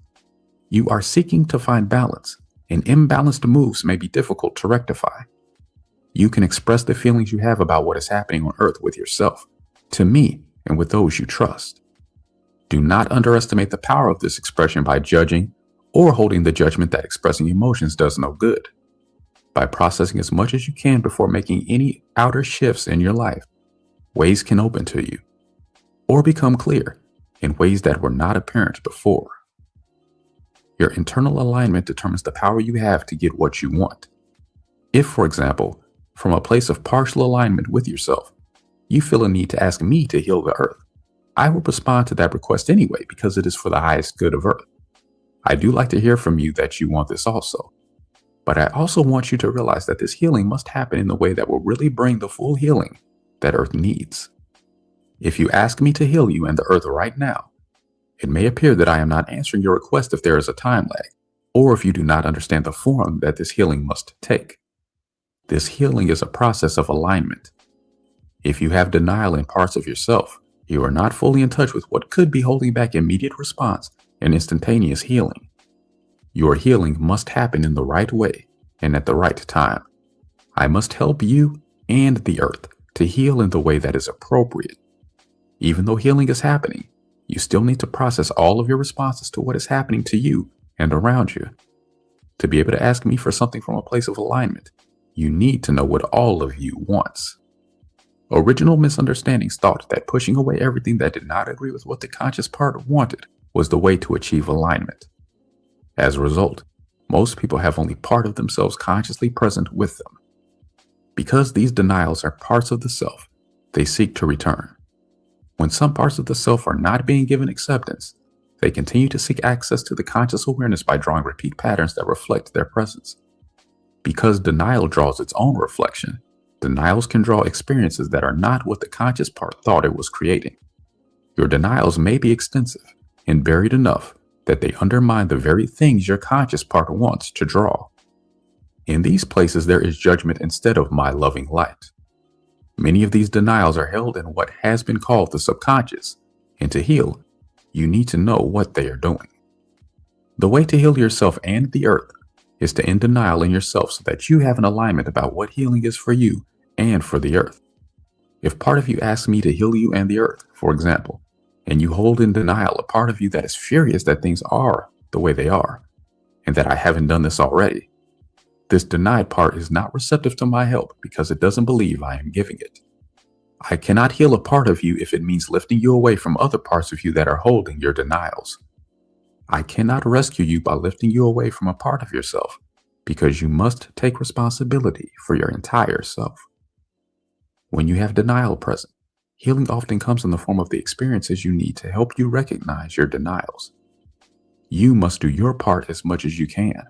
You are seeking to find balance, and imbalanced moves may be difficult to rectify. You can express the feelings you have about what is happening on Earth with yourself, to me, and with those you trust. Do not underestimate the power of this expression by judging or holding the judgment that expressing emotions does no good. By processing as much as you can before making any outer shifts in your life, ways can open to you, or become clear in ways that were not apparent before. Your internal alignment determines the power you have to get what you want. If, for example, from a place of partial alignment with yourself, you feel a need to ask me to heal the Earth, I will respond to that request anyway because it is for the highest good of Earth. I do like to hear from you that you want this also, but I also want you to realize that this healing must happen in the way that will really bring the full healing that Earth needs. If you ask me to heal you and the Earth right now, it may appear that I am not answering your request if there is a time lag, or if you do not understand the form that this healing must take. This healing is a process of alignment. If you have denial in parts of yourself, you are not fully in touch with what could be holding back immediate response and instantaneous healing. Your healing must happen in the right way and at the right time. I must help you and the Earth to heal in the way that is appropriate. Even though healing is happening, you still need to process all of your responses to what is happening to you and around you. To be able to ask me for something from a place of alignment, you need to know what all of you wants. Original misunderstandings thought that pushing away everything that did not agree with what the conscious part wanted was the way to achieve alignment. As a result, most people have only part of themselves consciously present with them. Because these denials are parts of the self, they seek to return. When some parts of the self are not being given acceptance, they continue to seek access to the conscious awareness by drawing repeat patterns that reflect their presence. Because denial draws its own reflection, denials can draw experiences that are not what the conscious part thought it was creating. Your denials may be extensive and buried enough that they undermine the very things your conscious part wants to draw. In these places, there is judgment instead of my loving light. Many of these denials are held in what has been called the subconscious, and to heal, you need to know what they are doing. The way to heal yourself and the Earth is to end denial in yourself so that you have an alignment about what healing is for you and for the Earth. If part of you asks me to heal you and the Earth, for example, and you hold in denial a part of you that is furious that things are the way they are, and that I haven't done this already, this denied part is not receptive to my help because it doesn't believe I am giving it. I cannot heal a part of you if it means lifting you away from other parts of you that are holding your denials. I cannot rescue you by lifting you away from a part of yourself because you must take responsibility for your entire self. When you have denial present, healing often comes in the form of the experiences you need to help you recognize your denials. You must do your part as much as you can.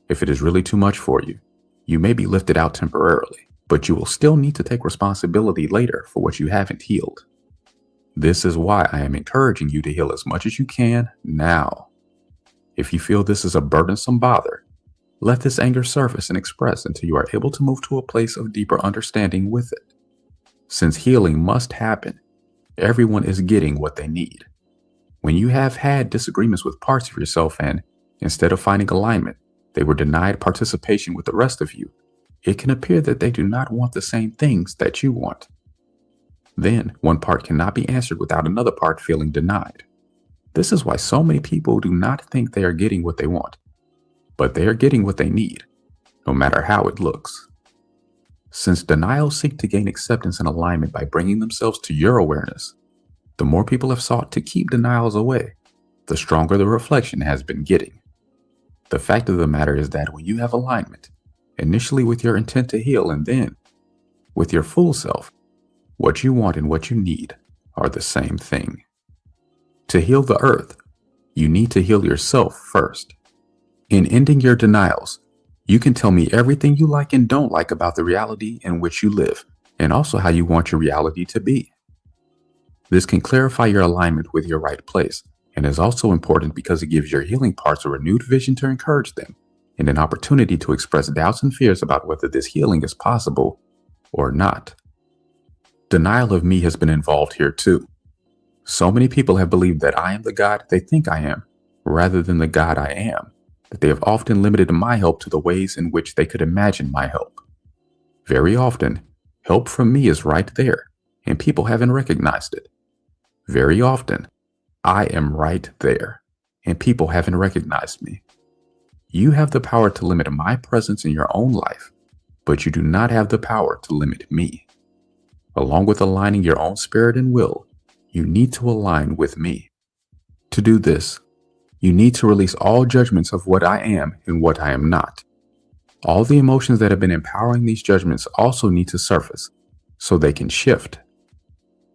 If it is really too much for you, you may be lifted out temporarily, but you will still need to take responsibility later for what you haven't healed. This is why I am encouraging you to heal as much as you can now. If you feel this is a burdensome bother, let this anger surface and express until you are able to move to a place of deeper understanding with it. Since healing must happen, everyone is getting what they need. When you have had disagreements with parts of yourself and, instead of finding alignment, they were denied participation with the rest of you, it can appear that they do not want the same things that you want. Then one part cannot be answered without another part feeling denied. This is why so many people do not think they are getting what they want, but they are getting what they need, no matter how it looks. Since denials seek to gain acceptance and alignment by bringing themselves to your awareness, the more people have sought to keep denials away, the stronger the reflection has been getting. The fact of the matter is that when you have alignment, initially with your intent to heal and then with your full self, what you want and what you need are the same thing. To heal the earth, you need to heal yourself first. In ending your denials, you can tell me everything you like and don't like about the reality in which you live, and also how you want your reality to be. This can clarify your alignment with your right place, and is also important because it gives your healing parts a renewed vision to encourage them, and an opportunity to express doubts and fears about whether this healing is possible or not. Denial of me has been involved here too. So many people have believed that I am the God they think I am, rather than the God I am, that they have often limited my help to the ways in which they could imagine my help. Very often, help from me is right there, and people haven't recognized it. Very often, I am right there, and people haven't recognized me. You have the power to limit my presence in your own life, but you do not have the power to limit me. Along with aligning your own spirit and will, you need to align with me. To do this, you need to release all judgments of what I am and what I am not. All the emotions that have been empowering these judgments also need to surface so they can shift.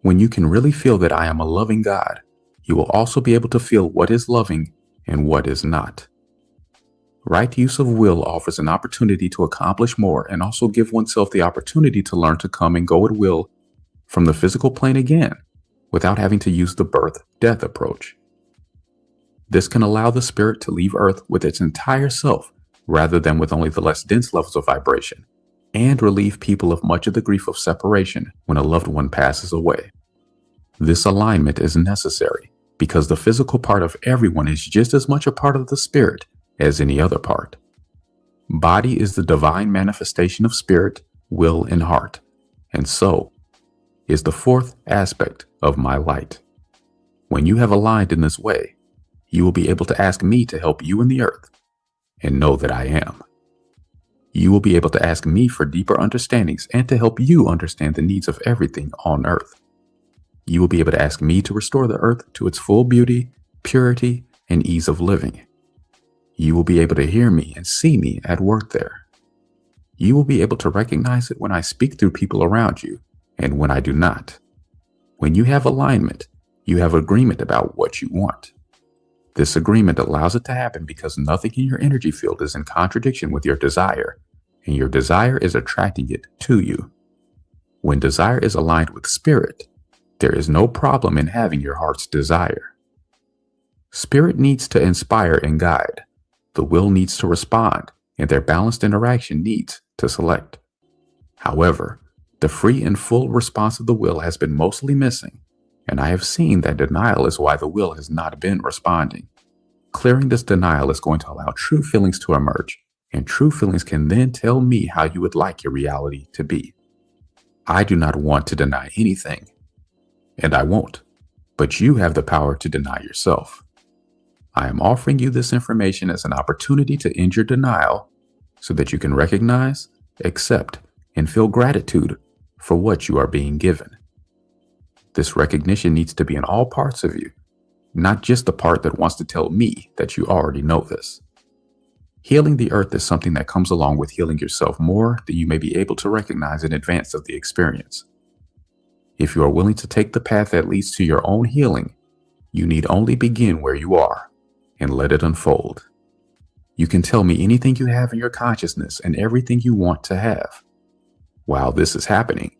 When you can really feel that I am a loving God, you will also be able to feel what is loving and what is not. Right use of will offers an opportunity to accomplish more and also give oneself the opportunity to learn to come and go at will from the physical plane again, without having to use the birth-death approach. This can allow the spirit to leave Earth with its entire self, rather than with only the less dense levels of vibration, and relieve people of much of the grief of separation when a loved one passes away. This alignment is necessary because the physical part of everyone is just as much a part of the spirit as any other part. Body is the divine manifestation of spirit, will, and heart, and so is the fourth aspect of my light. When you have aligned in this way, you will be able to ask me to help you in the earth and know that I am. You will be able to ask me for deeper understandings and to help you understand the needs of everything on earth. You will be able to ask me to restore the earth to its full beauty, purity, and ease of living. You will be able to hear me and see me at work there. You will be able to recognize it when I speak through people around you and when I do not. When you have alignment, you have agreement about what you want. This agreement allows it to happen because nothing in your energy field is in contradiction with your desire, and your desire is attracting it to you. When desire is aligned with spirit, there is no problem in having your heart's desire. Spirit needs to inspire and guide. The will needs to respond, and their balanced interaction needs to select. However, the free and full response of the will has been mostly missing, and I have seen that denial is why the will has not been responding. Clearing this denial is going to allow true feelings to emerge, and true feelings can then tell me how you would like your reality to be. I do not want to deny anything, and I won't, but you have the power to deny yourself. I am offering you this information as an opportunity to end your denial so that you can recognize, accept, and feel gratitude for what you are being given. This recognition needs to be in all parts of you, not just the part that wants to tell me that you already know this. Healing the earth is something that comes along with healing yourself more than you may be able to recognize in advance of the experience. If you are willing to take the path that leads to your own healing, you need only begin where you are and let it unfold. You can tell me anything you have in your consciousness and everything you want to have. While this is happening,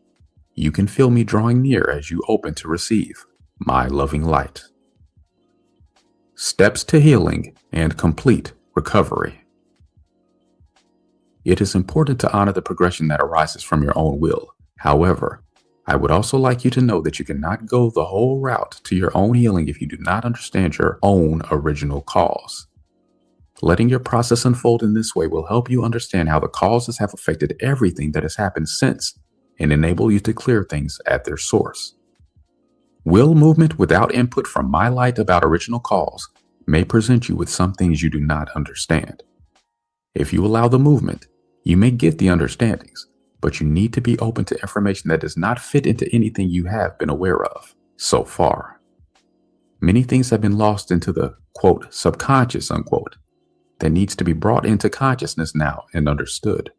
you can feel me drawing near as you open to receive my loving light. Steps to healing and complete recovery. It is important to honor the progression that arises from your own will. However, I would also like you to know that you cannot go the whole route to your own healing if you do not understand your own original cause. Letting your process unfold in this way will help you understand how the causes have affected everything that has happened since and enable you to clear things at their source. Will movement without input from my light about original cause may present you with some things you do not understand. If you allow the movement, you may get the understandings, but you need to be open to information that does not fit into anything you have been aware of so far. Many things have been lost into the, quote, subconscious, unquote, that needs to be brought into consciousness now and understood.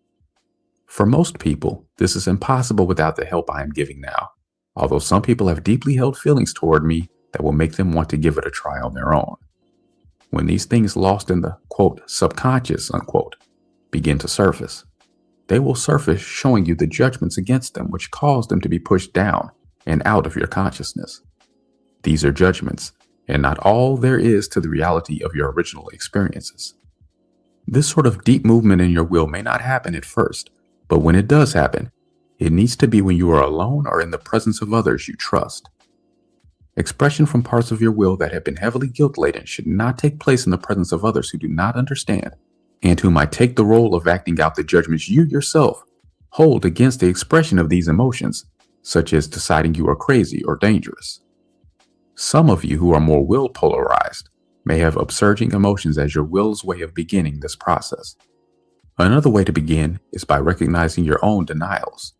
For most people, this is impossible without the help I am giving now, although some people have deeply held feelings toward me that will make them want to give it a try on their own. When these things lost in the, quote, subconscious, unquote, begin to surface, they will surface showing you the judgments against them which caused them to be pushed down and out of your consciousness. These are judgments, and not all there is to the reality of your original experiences. This sort of deep movement in your will may not happen at first, but when it does happen, it needs to be when you are alone or in the presence of others you trust. Expression from parts of your will that have been heavily guilt-laden should not take place in the presence of others who do not understand and who might take the role of acting out the judgments you yourself hold against the expression of these emotions, such as deciding you are crazy or dangerous. Some of you who are more will polarized may have upsurging emotions as your will's way of beginning this process. Another way to begin is by recognizing your own denials.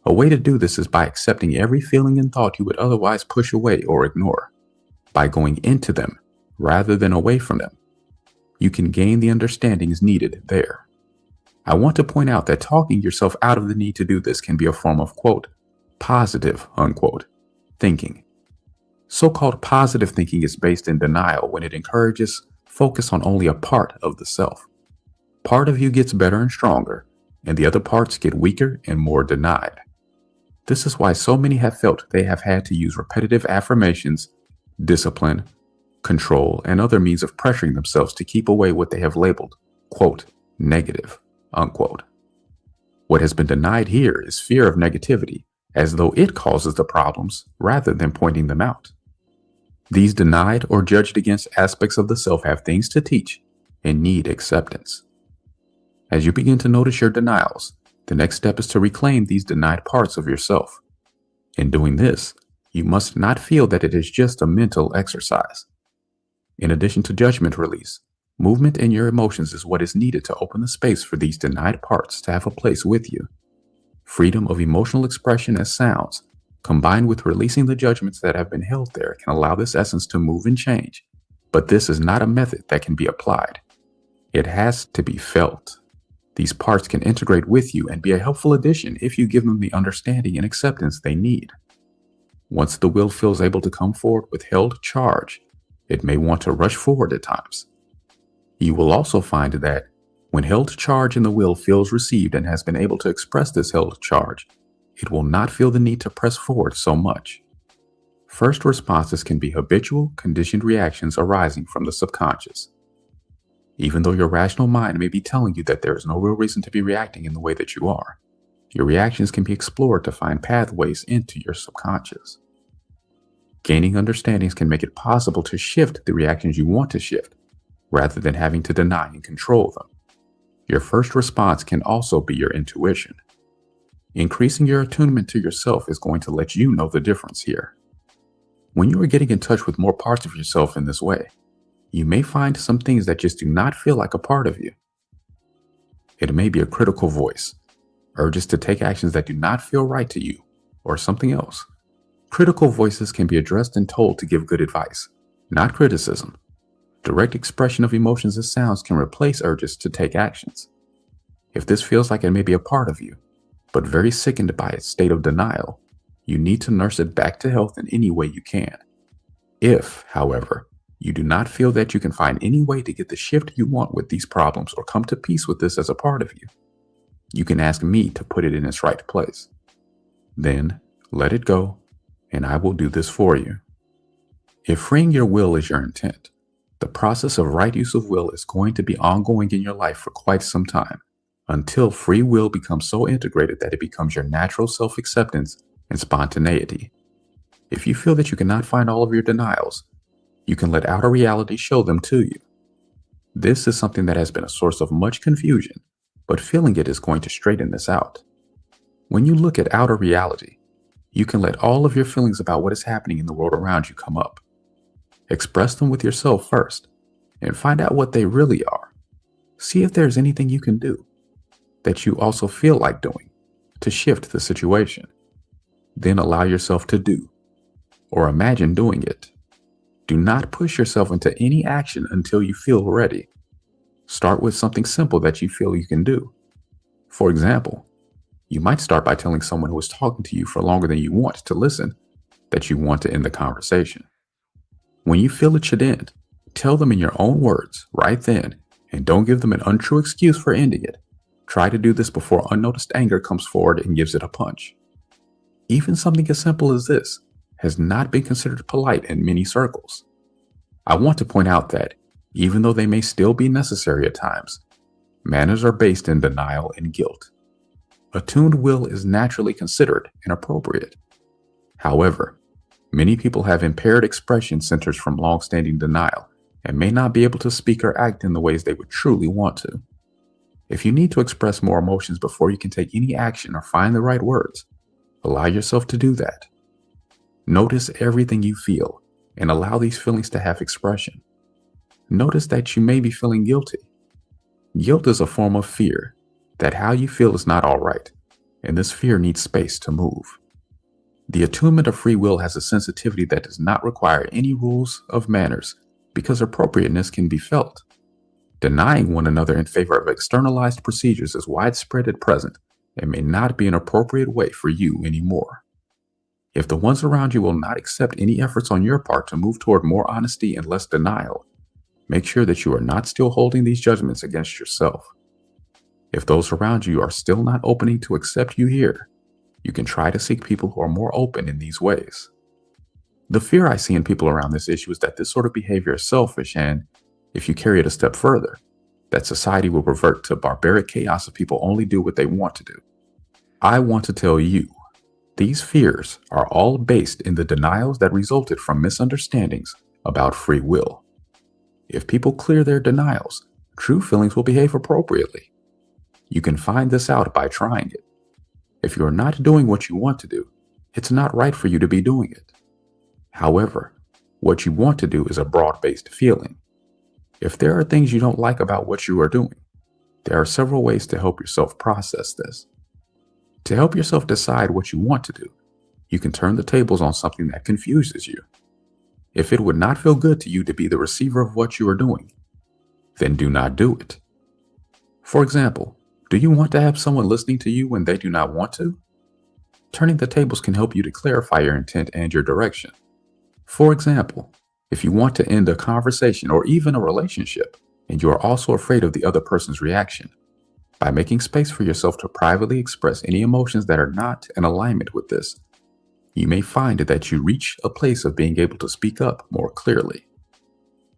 A way to do this is by accepting every feeling and thought you would otherwise push away or ignore, by going into them rather than away from them. You can gain the understandings needed there. I want to point out that talking yourself out of the need to do this can be a form of, quote, positive, unquote, thinking. So-called positive thinking is based in denial when it encourages focus on only a part of the self. Part of you gets better and stronger, and the other parts get weaker and more denied. This is why so many have felt they have had to use repetitive affirmations, discipline, control, and other means of pressuring themselves to keep away what they have labeled, quote, negative, unquote. What has been denied here is fear of negativity, as though it causes the problems rather than pointing them out. These denied or judged against aspects of the self have things to teach and need acceptance. As you begin to notice your denials, the next step is to reclaim these denied parts of yourself. In doing this, you must not feel that it is just a mental exercise. In addition to judgment release, movement in your emotions is what is needed to open the space for these denied parts to have a place with you. Freedom of emotional expression as sounds, combined with releasing the judgments that have been held there, can allow this essence to move and change. But this is not a method that can be applied. It has to be felt. These parts can integrate with you and be a helpful addition if you give them the understanding and acceptance they need. Once the will feels able to come forward with held charge, it may want to rush forward at times. You will also find that when held charge in the will feels received and has been able to express this held charge, it will not feel the need to press forward so much. First responses can be habitual, conditioned reactions arising from the subconscious. Even though your rational mind may be telling you that there is no real reason to be reacting in the way that you are, your reactions can be explored to find pathways into your subconscious. Gaining understandings can make it possible to shift the reactions you want to shift, rather than having to deny and control them. Your first response can also be your intuition. Increasing your attunement to yourself is going to let you know the difference here. When you are getting in touch with more parts of yourself in this way, you may find some things that just do not feel like a part of you. It may be a critical voice, urges to take actions that do not feel right to you, or something else. Critical voices can be addressed and told to give good advice, not criticism. Direct expression of emotions as sounds can replace urges to take actions. If this feels like it may be a part of you, but very sickened by its state of denial, you need to nurse it back to health in any way you can. If, however, you do not feel that you can find any way to get the shift you want with these problems or come to peace with this as a part of you, you can ask me to put it in its right place. Then let it go, and I will do this for you. If freeing your will is your intent, the process of right use of will is going to be ongoing in your life for quite some time, until free will becomes so integrated that it becomes your natural self-acceptance and spontaneity. If you feel that you cannot find all of your denials, you can let outer reality show them to you. This is something that has been a source of much confusion, but feeling it is going to straighten this out. When you look at outer reality, you can let all of your feelings about what is happening in the world around you come up. Express them with yourself first and find out what they really are. See if there's anything you can do that you also feel like doing to shift the situation. Then allow yourself to do or imagine doing it. Do not push yourself into any action until you feel ready. Start with something simple that you feel you can do. For example, you might start by telling someone who is talking to you for longer than you want to listen that you want to end the conversation. When you feel it should end, tell them in your own words right then, and don't give them an untrue excuse for ending it. Try to do this before unnoticed anger comes forward and gives it a punch. Even something as simple as this has not been considered polite in many circles. I want to point out that, even though they may still be necessary at times, manners are based in denial and guilt. A tuned will is naturally considered inappropriate. However, many people have impaired expression centers from long-standing denial and may not be able to speak or act in the ways they would truly want to. If you need to express more emotions before you can take any action or find the right words, allow yourself to do that. Notice everything you feel and allow these feelings to have expression. Notice that you may be feeling guilty. Guilt is a form of fear that how you feel is not all right, and this fear needs space to move. The attunement of free will has a sensitivity that does not require any rules of manners because appropriateness can be felt. Denying one another in favor of externalized procedures is widespread at present and may not be an appropriate way for you anymore. If the ones around you will not accept any efforts on your part to move toward more honesty and less denial, make sure that you are not still holding these judgments against yourself. If those around you are still not opening to accept you here, you can try to seek people who are more open in these ways. The fear I see in people around this issue is that this sort of behavior is selfish and, if you carry it a step further, that society will revert to barbaric chaos if people only do what they want to do. I want to tell you, these fears are all based in the denials that resulted from misunderstandings about free will. If people clear their denials, true feelings will behave appropriately. You can find this out by trying it. If you are not doing what you want to do, it's not right for you to be doing it. However, what you want to do is a broad-based feeling. If there are things you don't like about what you are doing, there are several ways to help yourself process this. To help yourself decide what you want to do, you can turn the tables on something that confuses you. If it would not feel good to you to be the receiver of what you are doing, then do not do it. For example, do you want to have someone listening to you when they do not want to? Turning the tables can help you to clarify your intent and your direction. For example, if you want to end a conversation or even a relationship, and you are also afraid of the other person's reaction, by making space for yourself to privately express any emotions that are not in alignment with this, you may find that you reach a place of being able to speak up more clearly.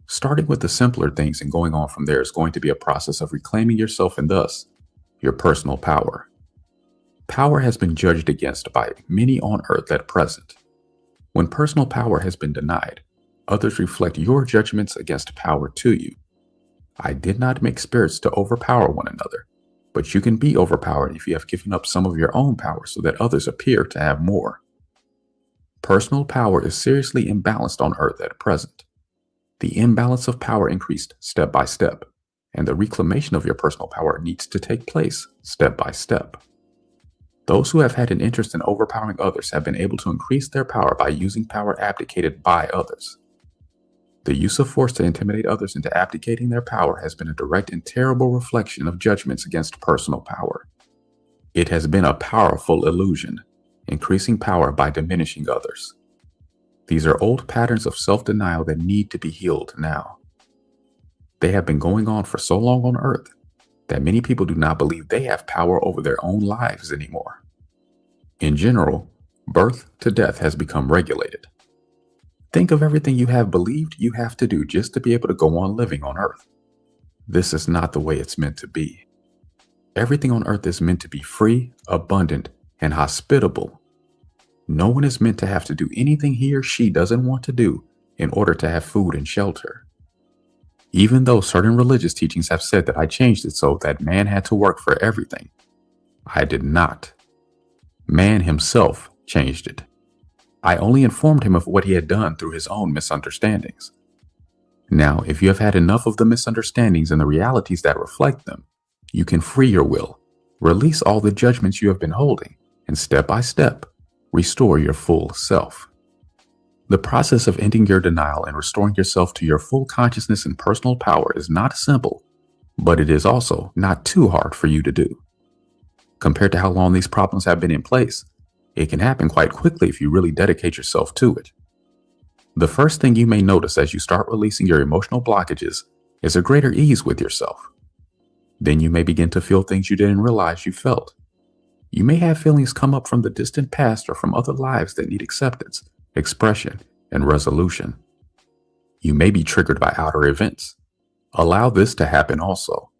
Starting with the simpler things and going on from there is going to be a process of reclaiming yourself and thus, your personal power. Power has been judged against by many on earth at present. When personal power has been denied, others reflect your judgments against power to you. I did not make spirits to overpower one another, but you can be overpowered if you have given up some of your own power so that others appear to have more. Personal power is seriously imbalanced on earth at present. The imbalance of power increased step by step, and the reclamation of your personal power needs to take place step by step. Those who have had an interest in overpowering others have been able to increase their power by using power abdicated by others. The use of force to intimidate others into abdicating their power has been a direct and terrible reflection of judgments against personal power. It has been a powerful illusion, increasing power by diminishing others. These are old patterns of self-denial that need to be healed now. They have been going on for so long on earth that many people do not believe they have power over their own lives anymore. In general, birth to death has become regulated. Think of everything you have believed you have to do just to be able to go on living on earth. This is not the way it's meant to be. Everything on earth is meant to be free, abundant, and hospitable. No one is meant to have to do anything he or she doesn't want to do in order to have food and shelter. Even though certain religious teachings have said that I changed it so that man had to work for everything, I did not. Man himself changed it. I only informed him of what he had done through his own misunderstandings. Now, if you have had enough of the misunderstandings and the realities that reflect them, you can free your will, release all the judgments you have been holding, and step by step, restore your full self. The process of ending your denial and restoring yourself to your full consciousness and personal power is not simple, but it is also not too hard for you to do. Compared to how long these problems have been in place, it can happen quite quickly if you really dedicate yourself to it. The first thing you may notice as you start releasing your emotional blockages is a greater ease with yourself. Then you may begin to feel things you didn't realize you felt. You may have feelings come up from the distant past or from other lives that need acceptance, expression, and resolution. You may be triggered by outer events. Allow this to happen also.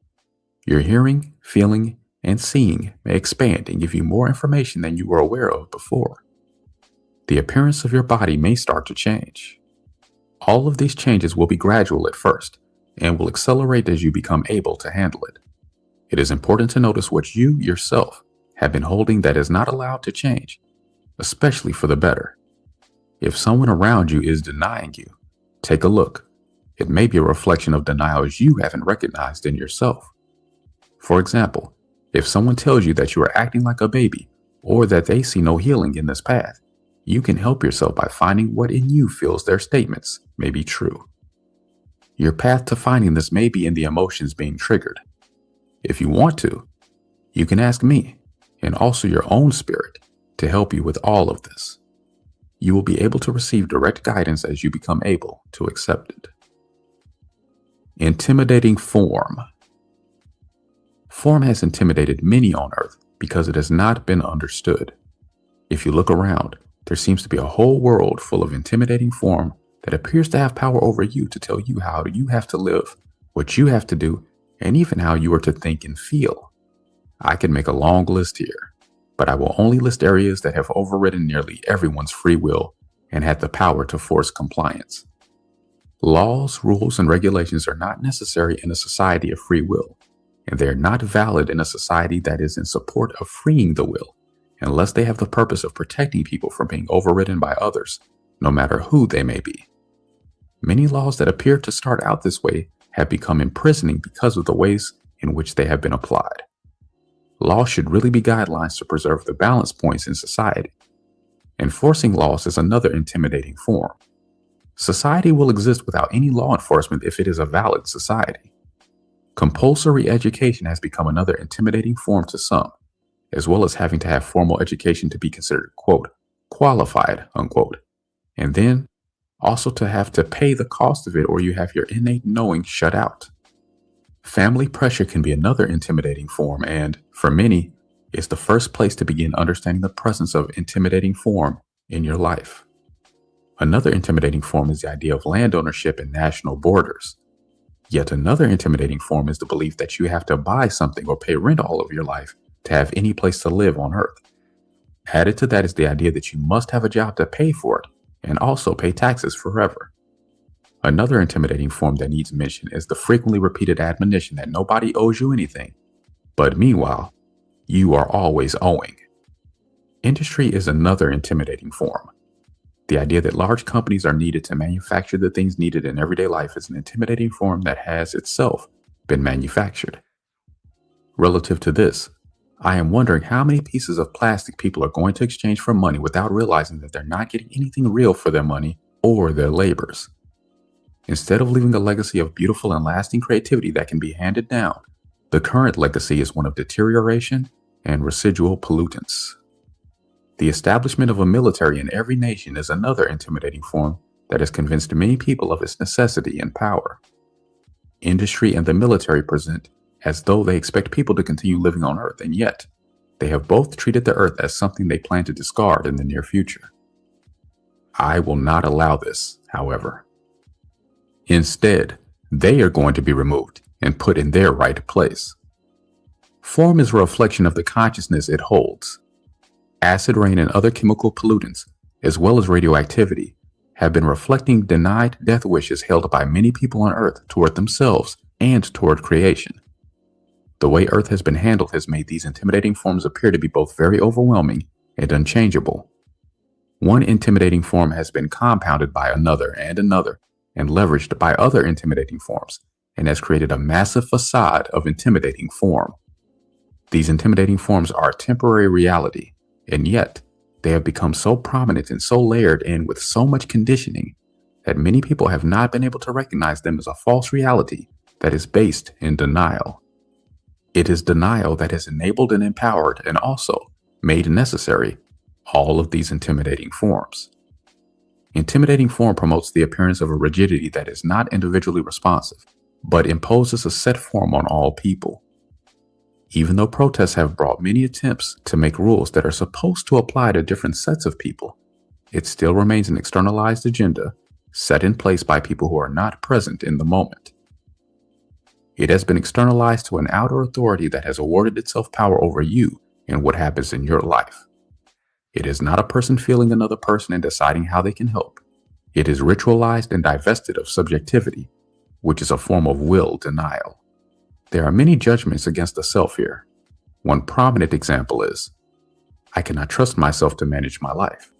Your hearing, feeling, and seeing may expand and give you more information than you were aware of before. The appearance of your body may start to change. All of these changes will be gradual at first and will accelerate as you become able to handle it. It is important to notice what you yourself have been holding that is not allowed to change, especially for the better. If someone around you is denying you, take a look. It may be a reflection of denials you haven't recognized in yourself. For example, if someone tells you that you are acting like a baby or that they see no healing in this path, you can help yourself by finding what in you feels their statements may be true. Your path to finding this may be in the emotions being triggered. If you want to, you can ask me and also your own spirit to help you with all of this. You will be able to receive direct guidance as you become able to accept it. Intimidating form. Form has intimidated many on Earth because it has not been understood. If you look around, there seems to be a whole world full of intimidating form that appears to have power over you to tell you how you have to live, what you have to do, and even how you are to think and feel. I can make a long list here, but I will only list areas that have overridden nearly everyone's free will and had the power to force compliance. Laws, rules, and regulations are not necessary in a society of free will, and they are not valid in a society that is in support of freeing the will, unless they have the purpose of protecting people from being overridden by others, no matter who they may be. Many laws that appear to start out this way have become imprisoning because of the ways in which they have been applied. Laws should really be guidelines to preserve the balance points in society. Enforcing laws is another intimidating form. Society will exist without any law enforcement if it is a valid society. Compulsory education has become another intimidating form to some, as well as having to have formal education to be considered, quote, qualified, unquote, and then also to have to pay the cost of it or you have your innate knowing shut out. Family pressure can be another intimidating form and, for many, is the first place to begin understanding the presence of intimidating form in your life. Another intimidating form is the idea of land ownership and national borders. Yet another intimidating form is the belief that you have to buy something or pay rent all of your life to have any place to live on Earth. Added to that is the idea that you must have a job to pay for it and also pay taxes forever. Another intimidating form that needs mention is the frequently repeated admonition that nobody owes you anything, but meanwhile, you are always owing. Industry is another intimidating form. The idea that large companies are needed to manufacture the things needed in everyday life is an intimidating form that has itself been manufactured. Relative to this, I am wondering how many pieces of plastic people are going to exchange for money without realizing that they're not getting anything real for their money or their labors. Instead of leaving a legacy of beautiful and lasting creativity that can be handed down, the current legacy is one of deterioration and residual pollutants. The establishment of a military in every nation is another intimidating form that has convinced many people of its necessity and power. Industry and the military present as though they expect people to continue living on Earth, and yet they have both treated the Earth as something they plan to discard in the near future. I will not allow this, however. Instead, they are going to be removed and put in their right place. Form is a reflection of the consciousness it holds. Acid rain and other chemical pollutants, as well as radioactivity, have been reflecting denied death wishes held by many people on Earth toward themselves and toward creation. The way Earth has been handled has made these intimidating forms appear to be both very overwhelming and unchangeable. One intimidating form has been compounded by another, and leveraged by other intimidating forms, and has created a massive facade of intimidating form. These intimidating forms are a temporary reality, and yet they have become so prominent and so layered in with so much conditioning that many people have not been able to recognize them as a false reality that is based in denial. It is denial that has enabled and empowered and also made necessary all of these intimidating forms. Intimidating form promotes the appearance of a rigidity that is not individually responsive, but imposes a set form on all people. Even though protests have brought many attempts to make rules that are supposed to apply to different sets of people, it still remains an externalized agenda set in place by people who are not present in the moment. It has been externalized to an outer authority that has awarded itself power over you and what happens in your life. It is not a person feeling another person and deciding how they can help. It is ritualized and divested of subjectivity, which is a form of will denial. There are many judgments against the self here. One prominent example is, I cannot trust myself to manage my life.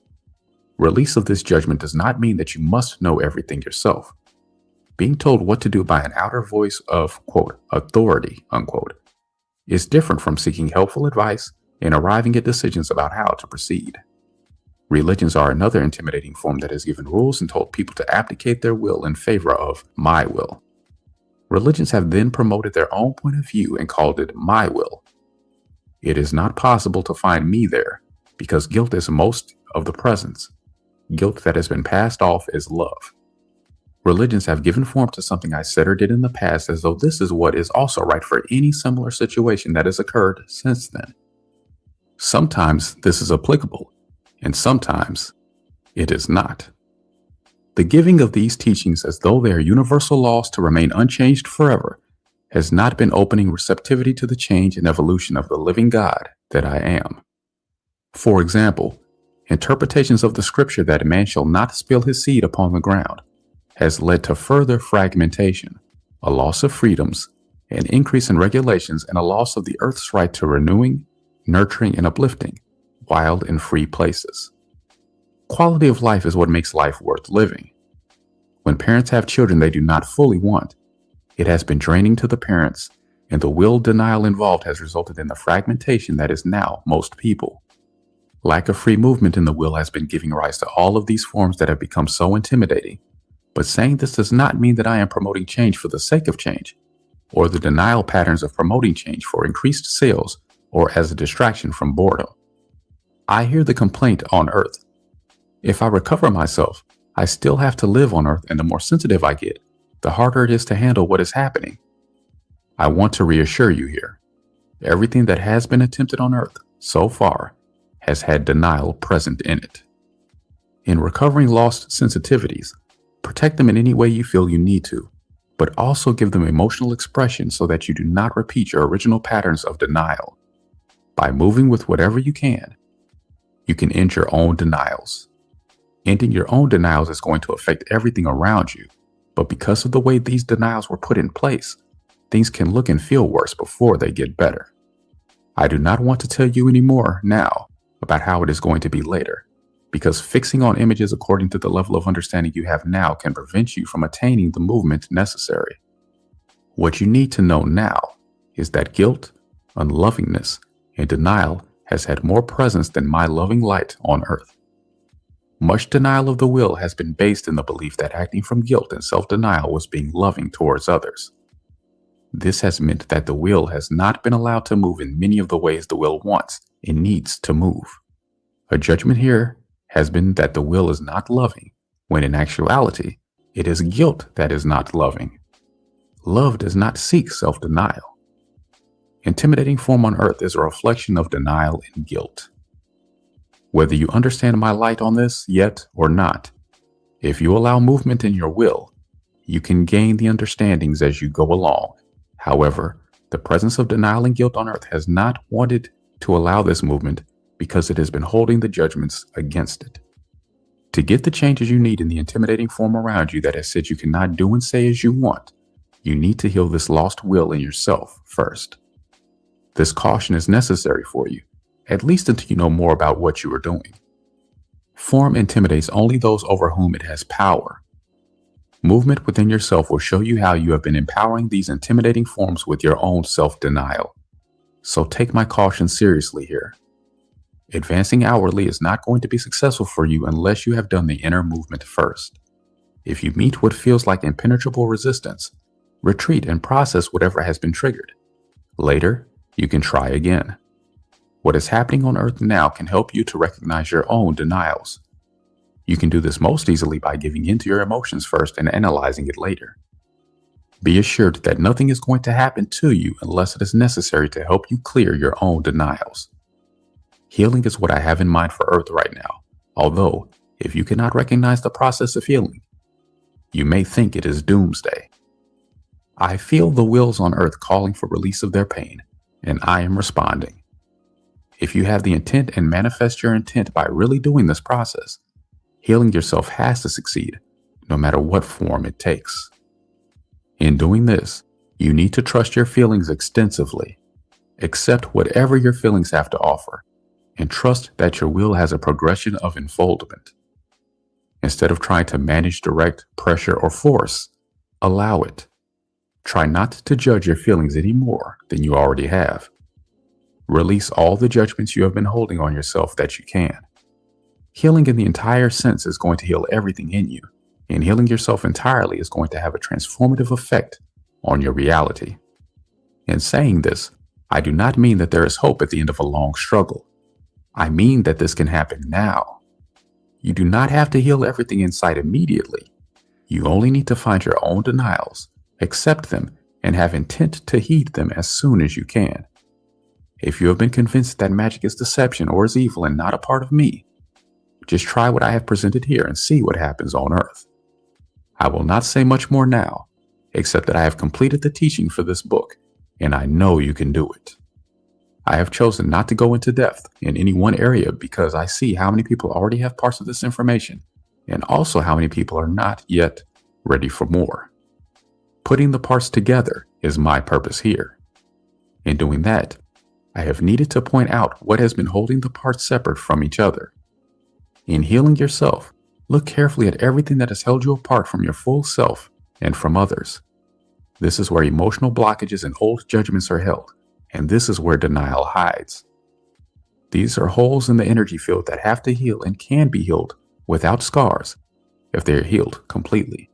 Release of this judgment does not mean that you must know everything yourself. Being told what to do by an outer voice of, quote, authority, unquote, is different from seeking helpful advice and arriving at decisions about how to proceed. Religions are another intimidating form that has given rules and told people to abdicate their will in favor of my will. Religions have then promoted their own point of view and called it my will. It is not possible to find me there because guilt is most of the presence. Guilt that has been passed off is love. Religions have given form to something I said or did in the past as though this is what is also right for any similar situation that has occurred since then. Sometimes this is applicable, and sometimes it is not. The giving of these teachings as though they are universal laws to remain unchanged forever has not been opening receptivity to the change and evolution of the living God that I am. For example, interpretations of the scripture that a man shall not spill his seed upon the ground has led to further fragmentation, a loss of freedoms, an increase in regulations, and a loss of the earth's right to renewing, nurturing, and uplifting wild and free places. Quality of life is what makes life worth living. When parents have children they do not fully want, it has been draining to the parents, and the will denial involved has resulted in the fragmentation that is now most people. Lack of free movement in the will has been giving rise to all of these forms that have become so intimidating. But saying this does not mean that I am promoting change for the sake of change, or the denial patterns of promoting change for increased sales or as a distraction from boredom. I hear the complaint on earth. If I recover myself, I still have to live on earth, and the more sensitive I get, the harder it is to handle what is happening. I want to reassure you here. Everything that has been attempted on earth so far has had denial present in it. In recovering lost sensitivities, protect them in any way you feel you need to, but also give them emotional expression so that you do not repeat your original patterns of denial. By moving with whatever you can end your own denials. Ending your own denials is going to affect everything around you, but because of the way these denials were put in place, things can look and feel worse before they get better. I do not want to tell you any more now about how it is going to be later, because fixing on images according to the level of understanding you have now can prevent you from attaining the movement necessary. What you need to know now is that guilt, unlovingness, and denial has had more presence than my loving light on earth. Much denial of the will has been based in the belief that acting from guilt and self-denial was being loving towards others. This has meant that the will has not been allowed to move in many of the ways the will wants and needs to move. A judgment here has been that the will is not loving, when in actuality, it is guilt that is not loving. Love does not seek self-denial. Intimidating form on earth is a reflection of denial and guilt. Whether you understand my light on this yet or not, if you allow movement in your will, you can gain the understandings as you go along. However, the presence of denial and guilt on earth has not wanted to allow this movement because it has been holding the judgments against it. To get the changes you need in the intimidating form around you that has said you cannot do and say as you want, you need to heal this lost will in yourself first. This caution is necessary for you at least until you know more about what you are doing. Form intimidates only those over whom it has power. Movement within yourself will show you how you have been empowering these intimidating forms with your own self-denial. So take my caution seriously here. Advancing outwardly is not going to be successful for you unless you have done the inner movement first. If you meet what feels like impenetrable resistance, retreat and process whatever has been triggered. Later, you can try again. What is happening on Earth now can help you to recognize your own denials. You can do this most easily by giving in to your emotions first and analyzing it later. Be assured that nothing is going to happen to you unless it is necessary to help you clear your own denials. Healing is what I have in mind for Earth right now, although if you cannot recognize the process of healing, you may think it is doomsday. I feel the wills on Earth calling for release of their pain, and I am responding. If you have the intent and manifest your intent by really doing this process, healing yourself has to succeed, no matter what form it takes. In doing this, you need to trust your feelings extensively. Accept whatever your feelings have to offer, and trust that your will has a progression of unfoldment. Instead of trying to manage, direct, pressure, or force, allow it. Try not to judge your feelings any more than you already have. Release all the judgments you have been holding on yourself that you can. Healing in the entire sense is going to heal everything in you, and healing yourself entirely is going to have a transformative effect on your reality. In saying this, I do not mean that there is hope at the end of a long struggle. I mean that this can happen now. You do not have to heal everything in sight immediately. You only need to find your own denials, accept them, and have intent to heed them as soon as you can. If you have been convinced that magic is deception or is evil and not a part of me, just try what I have presented here and see what happens on Earth. I will not say much more now, except that I have completed the teaching for this book, and I know you can do it. I have chosen not to go into depth in any one area because I see how many people already have parts of this information, and also how many people are not yet ready for more. Putting the parts together is my purpose here. In doing that, I have needed to point out what has been holding the parts separate from each other. In healing yourself, look carefully at everything that has held you apart from your full self and from others. This is where emotional blockages and old judgments are held, and this is where denial hides. These are holes in the energy field that have to heal and can be healed without scars if they are healed completely.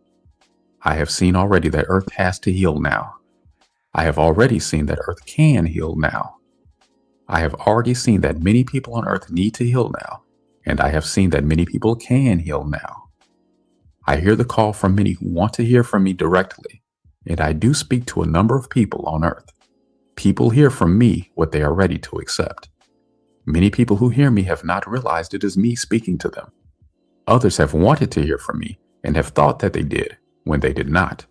I have seen already that Earth has to heal now. I have already seen that Earth can heal now. I have already seen that many people on Earth need to heal now, and I have seen that many people can heal now. I hear the call from many who want to hear from me directly, and I do speak to a number of people on Earth. People hear from me what they are ready to accept. Many people who hear me have not realized it is me speaking to them. Others have wanted to hear from me and have thought that they did when they did not.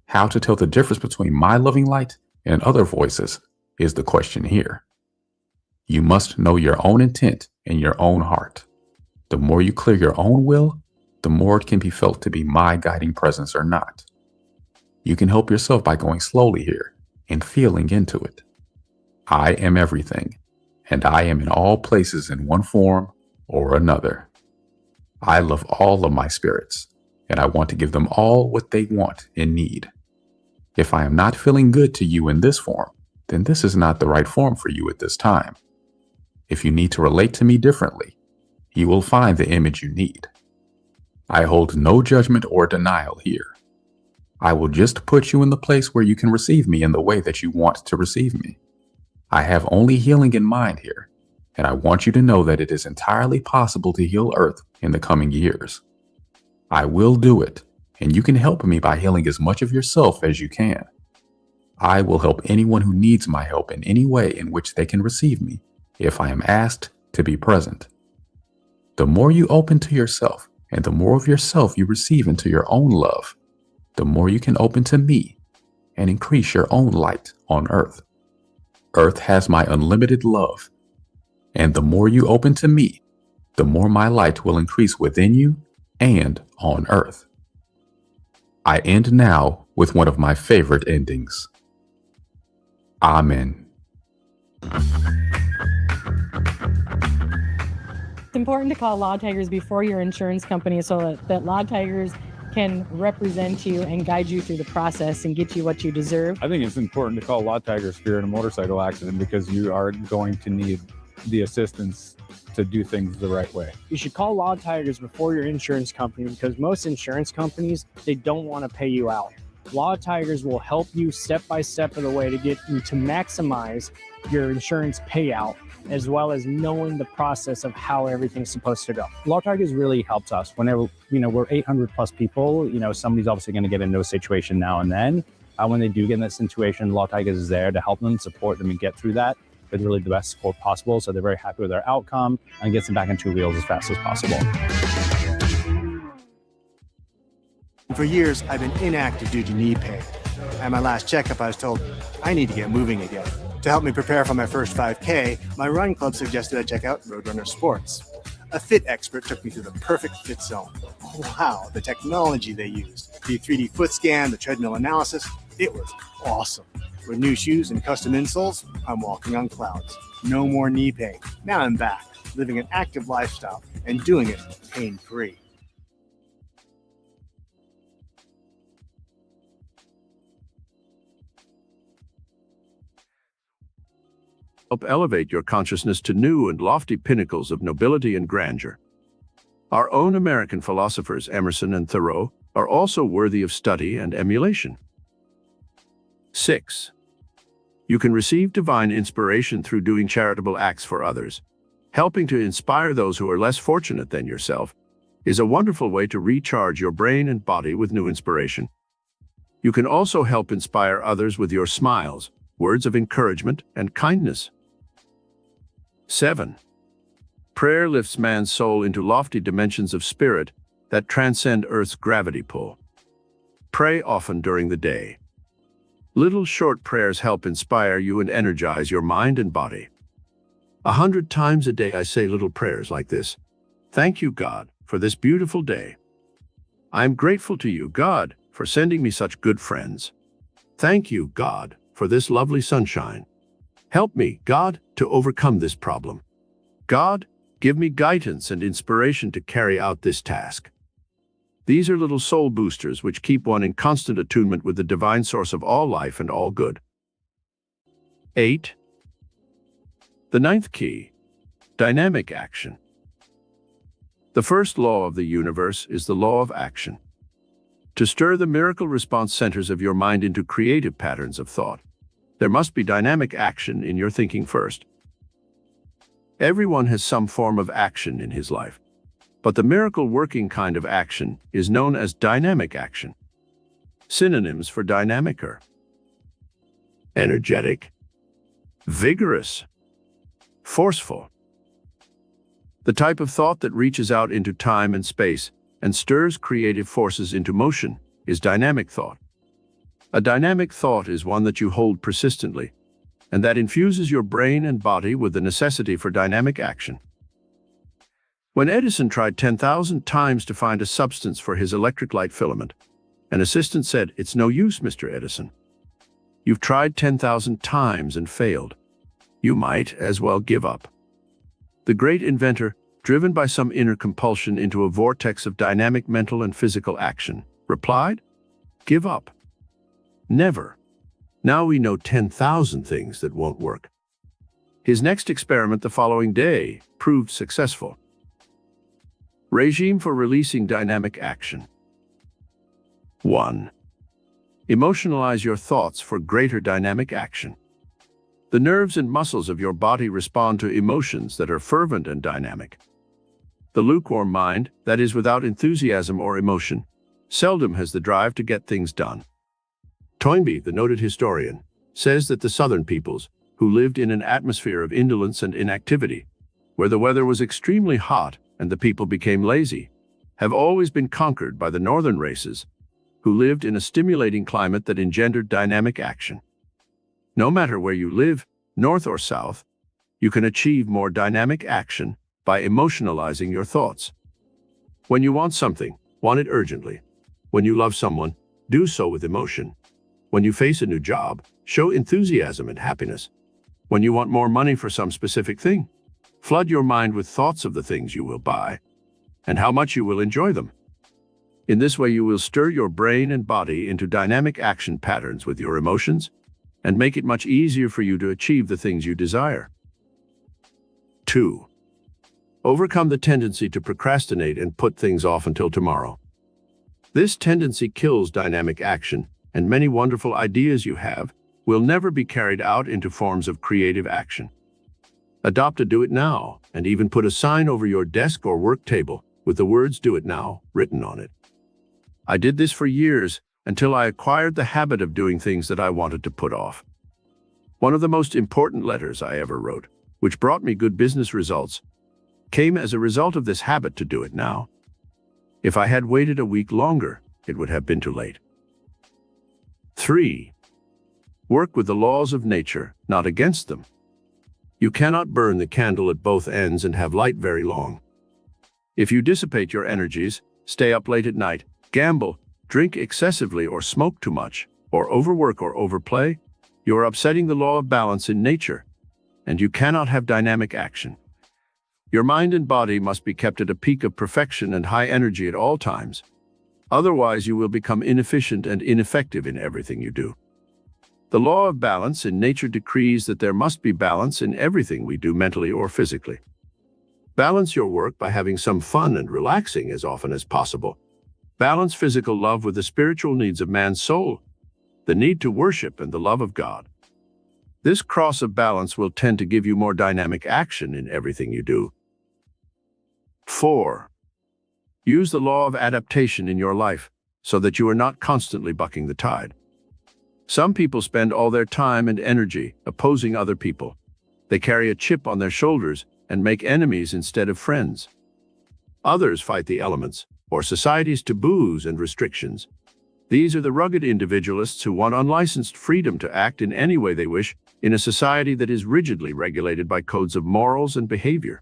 How to tell the difference between my loving light and other voices is the question here. You must know your own intent and your own heart. The more you clear your own will, the more it can be felt to be my guiding presence or not. You can help yourself by going slowly here and feeling into it. I am everything, and I am in all places in one form or another. I love all of my spirits, and I want to give them all what they want and need. If I am not feeling good to you in this form, then this is not the right form for you at this time. If you need to relate to me differently, you will find the image you need. I hold no judgment or denial here. I will just put you in the place where you can receive me in the way that you want to receive me. I have only healing in mind here, and I want you to know that it is entirely possible to heal Earth in the coming years. I will do it, and you can help me by healing as much of yourself as you can. I will help anyone who needs my help in any way in which they can receive me, if I am asked to be present. The more you open to yourself, and the more of yourself you receive into your own love, the more you can open to me and increase your own light on Earth. Earth has my unlimited love, and the more you open to me, the more my light will increase within you and on Earth. I end now with one of my favorite endings. Amen. It's important to call Law Tigers before your insurance company so that Law Tigers can represent you and guide you through the process and get you what you deserve. I think it's important to call Law Tigers if you're in a motorcycle accident because you are going to need the assistance to do things the right way. You should call Law Tigers before your insurance company because most insurance companies, they don't want to pay you out. Law Tigers will help you step by step of the way to get you to maximize your insurance payout, as well as knowing the process of how everything's supposed to go. Law Tigers really helps us whenever, we're 800 plus people, somebody's obviously going to get into a situation now and then. When they do get in that situation, Law Tigers is there to help them, support them and get through that with really the best support possible. So they're very happy with their outcome and gets them back on two wheels as fast as possible. For years, I've been inactive due to knee pain. At my last checkup, I was told I need to get moving again. To help me prepare for my first 5K, my run club suggested I check out Roadrunner Sports. A fit expert took me through the perfect fit zone. Wow, the technology they used. The 3D foot scan, the treadmill analysis, it was awesome. With new shoes and custom insoles, I'm walking on clouds. No more knee pain. Now I'm back, living an active lifestyle and doing it pain-free. Help elevate your consciousness to new and lofty pinnacles of nobility and grandeur. Our own American philosophers Emerson and Thoreau are also worthy of study and emulation. 6. You can receive divine inspiration through doing charitable acts for others. Helping to inspire those who are less fortunate than yourself is a wonderful way to recharge your brain and body with new inspiration. You can also help inspire others with your smiles, words of encouragement, and kindness. 7. Prayer lifts man's soul into lofty dimensions of spirit that transcend Earth's gravity pull. Pray often during the day. Little short prayers help inspire you and energize your mind and body. 100 times a day I say little prayers like this. Thank you, God, for this beautiful day. I am grateful to you, God, for sending me such good friends. Thank you, God, for this lovely sunshine. Help me, God, to overcome this problem. God, give me guidance and inspiration to carry out this task. These are little soul boosters which keep one in constant attunement with the divine source of all life and all good. 8. The 9th key, dynamic action. The first law of the universe is the law of action. To stir the miracle response centers of your mind into creative patterns of thought, there must be dynamic action in your thinking first. Everyone has some form of action in his life, but the miracle-working kind of action is known as dynamic action. Synonyms for dynamic are energetic, vigorous, forceful. The type of thought that reaches out into time and space and stirs creative forces into motion is dynamic thought. A dynamic thought is one that you hold persistently, and that infuses your brain and body with the necessity for dynamic action. When Edison tried 10,000 times to find a substance for his electric light filament, an assistant said, "It's no use, Mr. Edison. You've tried 10,000 times and failed. You might as well give up." The great inventor, driven by some inner compulsion into a vortex of dynamic mental and physical action, replied, "Give up. Never. Now we know 10,000 things that won't work." His next experiment the following day proved successful. Regime for releasing dynamic action. 1. Emotionalize your thoughts for greater dynamic action. The nerves and muscles of your body respond to emotions that are fervent and dynamic. The lukewarm mind, that is without enthusiasm or emotion, seldom has the drive to get things done. Toynbee, the noted historian, says that the southern peoples, who lived in an atmosphere of indolence and inactivity, where the weather was extremely hot and the people became lazy, have always been conquered by the northern races, who lived in a stimulating climate that engendered dynamic action. No matter where you live, north or south, you can achieve more dynamic action by emotionalizing your thoughts. When you want something, want it urgently. When you love someone, do so with emotion. When you face a new job, show enthusiasm and happiness. When you want more money for some specific thing, Flood your mind with thoughts of the things you will buy and how much you will enjoy them. In this way, you will stir your brain and body into dynamic action patterns with your emotions and make it much easier for you to achieve the things you desire. 2. Overcome the tendency to procrastinate and put things off until tomorrow. This tendency kills dynamic action, and many wonderful ideas you have will never be carried out into forms of creative action. Adopt a do it now, and even put a sign over your desk or work table with the words "do it now" written on it. I did this for years until I acquired the habit of doing things that I wanted to put off. One of the most important letters I ever wrote, which brought me good business results, came as a result of this habit to do it now. If I had waited a week longer, it would have been too late. 3. Work with the laws of nature, not against them. You cannot burn the candle at both ends and have light very long. If you dissipate your energies, stay up late at night, gamble, drink excessively or smoke too much, or overwork or overplay, you are upsetting the law of balance in nature, and you cannot have dynamic action. Your mind and body must be kept at a peak of perfection and high energy at all times. Otherwise, you will become inefficient and ineffective in everything you do. The law of balance in nature decrees that there must be balance in everything we do mentally or physically. Balance your work by having some fun and relaxing as often as possible. Balance physical love with the spiritual needs of man's soul, the need to worship and the love of God. This cross of balance will tend to give you more dynamic action in everything you do. 4. Use the law of adaptation in your life so that you are not constantly bucking the tide. Some people spend all their time and energy opposing other people. They carry a chip on their shoulders and make enemies instead of friends. Others fight the elements or society's taboos and restrictions. These are the rugged individualists who want unlicensed freedom to act in any way they wish in a society that is rigidly regulated by codes of morals and behavior.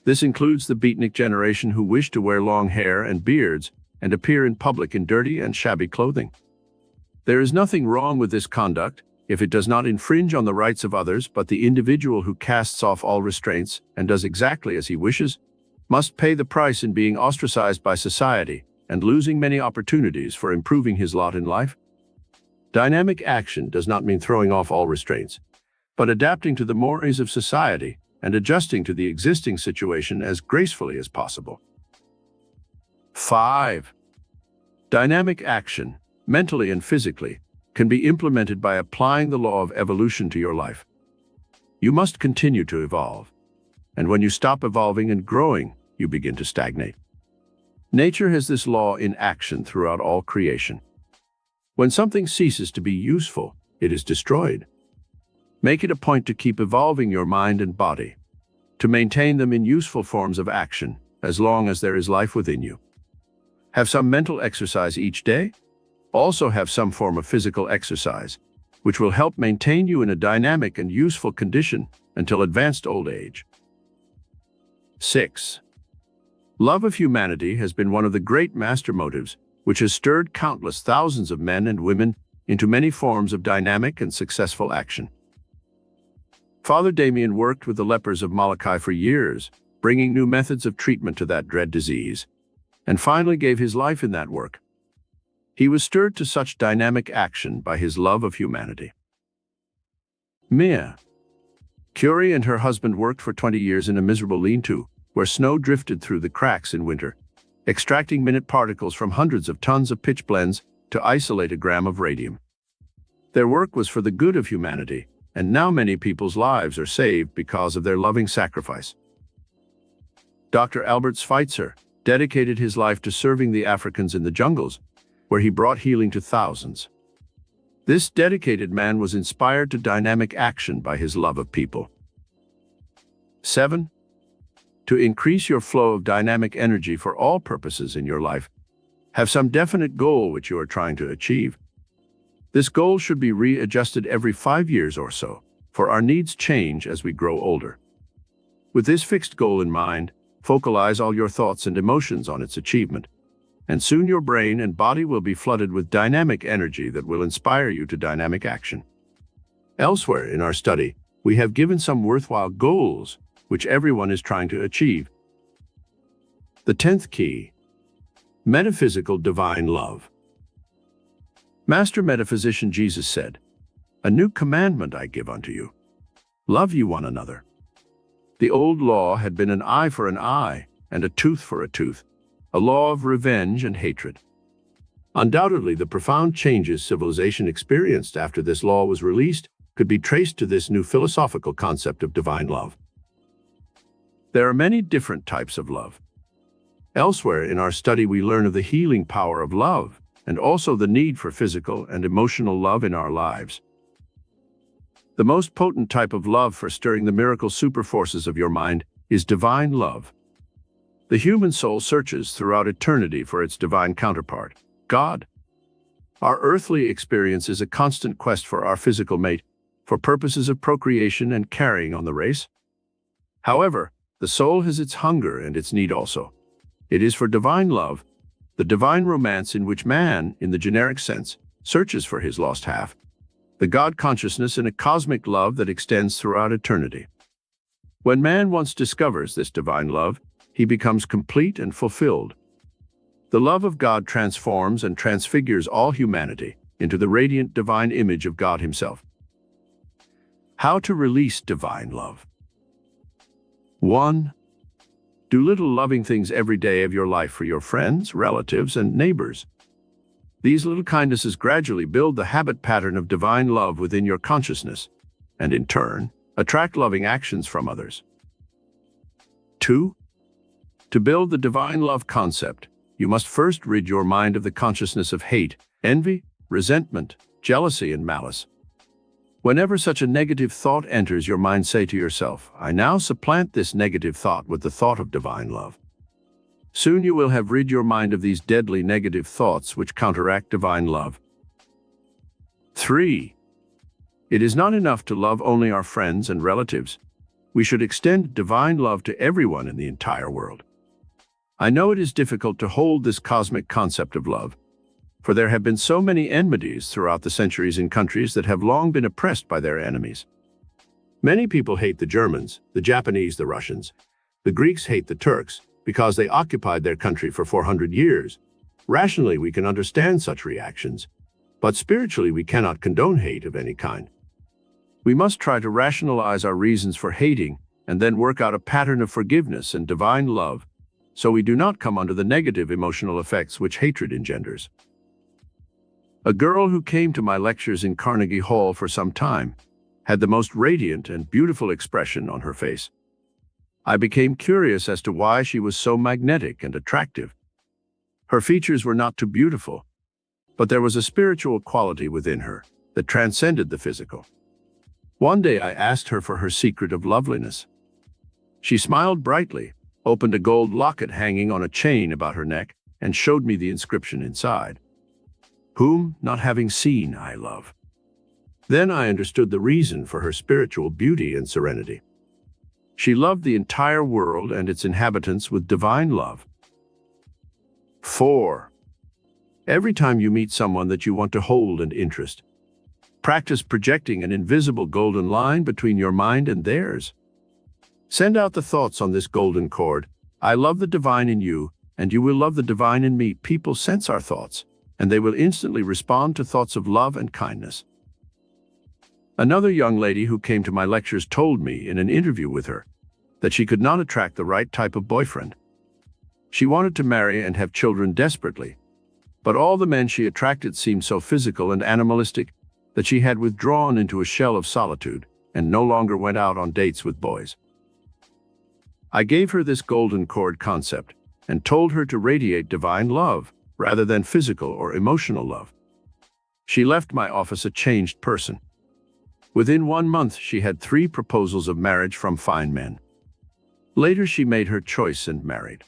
This includes the beatnik generation who wish to wear long hair and beards and appear in public in dirty and shabby clothing. There is nothing wrong with this conduct if it does not infringe on the rights of others, but the individual who casts off all restraints and does exactly as he wishes must pay the price in being ostracized by society and losing many opportunities for improving his lot in life. Dynamic action does not mean throwing off all restraints, but adapting to the mores of society and adjusting to the existing situation as gracefully as possible. 5. Dynamic action, mentally and physically, can be implemented by applying the law of evolution to your life. You must continue to evolve, and when you stop evolving and growing, you begin to stagnate. Nature has this law in action throughout all creation. When something ceases to be useful, it is destroyed. Make it a point to keep evolving your mind and body, to maintain them in useful forms of action as long as there is life within you. Have some mental exercise each day. Also have some form of physical exercise, which will help maintain you in a dynamic and useful condition until advanced old age. 6. Love of humanity has been one of the great master motives which has stirred countless thousands of men and women into many forms of dynamic and successful action. Father Damien worked with the lepers of Molokai for years, bringing new methods of treatment to that dread disease, and finally gave his life in that work. He was stirred to such dynamic action by his love of humanity. Mia. Curie and her husband worked for 20 years in a miserable lean-to, where snow drifted through the cracks in winter, extracting minute particles from hundreds of tons of pitch blends to isolate a gram of radium. Their work was for the good of humanity, and now many people's lives are saved because of their loving sacrifice. Dr. Albert Schweitzer dedicated his life to serving the Africans in the jungles, where he brought healing to thousands. This dedicated man was inspired to dynamic action by his love of people. 7. To increase your flow of dynamic energy for all purposes in your life, have some definite goal which you are trying to achieve. This goal should be readjusted every 5 years or so, for our needs change as we grow older. With this fixed goal in mind, focalize all your thoughts and emotions on its achievement, and soon your brain and body will be flooded with dynamic energy that will inspire you to dynamic action. Elsewhere in our study, we have given some worthwhile goals which everyone is trying to achieve. The 10th key, metaphysical divine love. Master Metaphysician Jesus said, "A new commandment I give unto you. Love ye one another." The old law had been an eye for an eye and a tooth for a tooth, a law of revenge and hatred. Undoubtedly, the profound changes civilization experienced after this law was released could be traced to this new philosophical concept of divine love. There are many different types of love. Elsewhere in our study, we learn of the healing power of love and also the need for physical and emotional love in our lives. The most potent type of love for stirring the miracle superforces of your mind is divine love. The human soul searches throughout eternity for its divine counterpart, God. Our earthly experience is a constant quest for our physical mate, for purposes of procreation and carrying on the race. However, the soul has its hunger and its need also. It is for divine love, the divine romance in which man, in the generic sense, searches for his lost half, the God consciousness in a cosmic love that extends throughout eternity. When man once discovers this divine love, he becomes complete and fulfilled. The love of God transforms and transfigures all humanity into the radiant divine image of God himself. How to release divine love. 1. Do little loving things every day of your life for your friends, relatives, and neighbors. These little kindnesses gradually build the habit pattern of divine love within your consciousness, and in turn, attract loving actions from others. 2. To build the divine love concept, you must first rid your mind of the consciousness of hate, envy, resentment, jealousy, and malice. Whenever such a negative thought enters your mind, say to yourself, "I now supplant this negative thought with the thought of divine love." Soon you will have rid your mind of these deadly negative thoughts which counteract divine love. 3. It is not enough to love only our friends and relatives. We should extend divine love to everyone in the entire world. I know it is difficult to hold this cosmic concept of love, for there have been so many enmities throughout the centuries in countries that have long been oppressed by their enemies. Many people hate the Germans, the Japanese, the Russians. The Greeks hate the Turks because they occupied their country for 400 years. Rationally, we can understand such reactions, but spiritually, we cannot condone hate of any kind. We must try to rationalize our reasons for hating and then work out a pattern of forgiveness and divine love, so we do not come under the negative emotional effects which hatred engenders. A girl who came to my lectures in Carnegie Hall for some time had the most radiant and beautiful expression on her face. I became curious as to why she was so magnetic and attractive. Her features were not too beautiful, but there was a spiritual quality within her that transcended the physical. One day I asked her for her secret of loveliness. She smiled brightly, opened a gold locket hanging on a chain about her neck, and showed me the inscription inside. "Whom, not having seen, I love." Then I understood the reason for her spiritual beauty and serenity. She loved the entire world and its inhabitants with divine love. 4. Every time you meet someone that you want to hold and interest, practice projecting an invisible golden line between your mind and theirs. Send out the thoughts on this golden cord, "I love the divine in you, and you will love the divine in me." People sense our thoughts, and they will instantly respond to thoughts of love and kindness. Another young lady who came to my lectures told me in an interview with her that she could not attract the right type of boyfriend. She wanted to marry and have children desperately, but all the men she attracted seemed so physical and animalistic that she had withdrawn into a shell of solitude and no longer went out on dates with boys. I gave her this golden cord concept and told her to radiate divine love rather than physical or emotional love. She left my office a changed person. Within 1 month, she had 3 proposals of marriage from fine men. Later, she made her choice and married.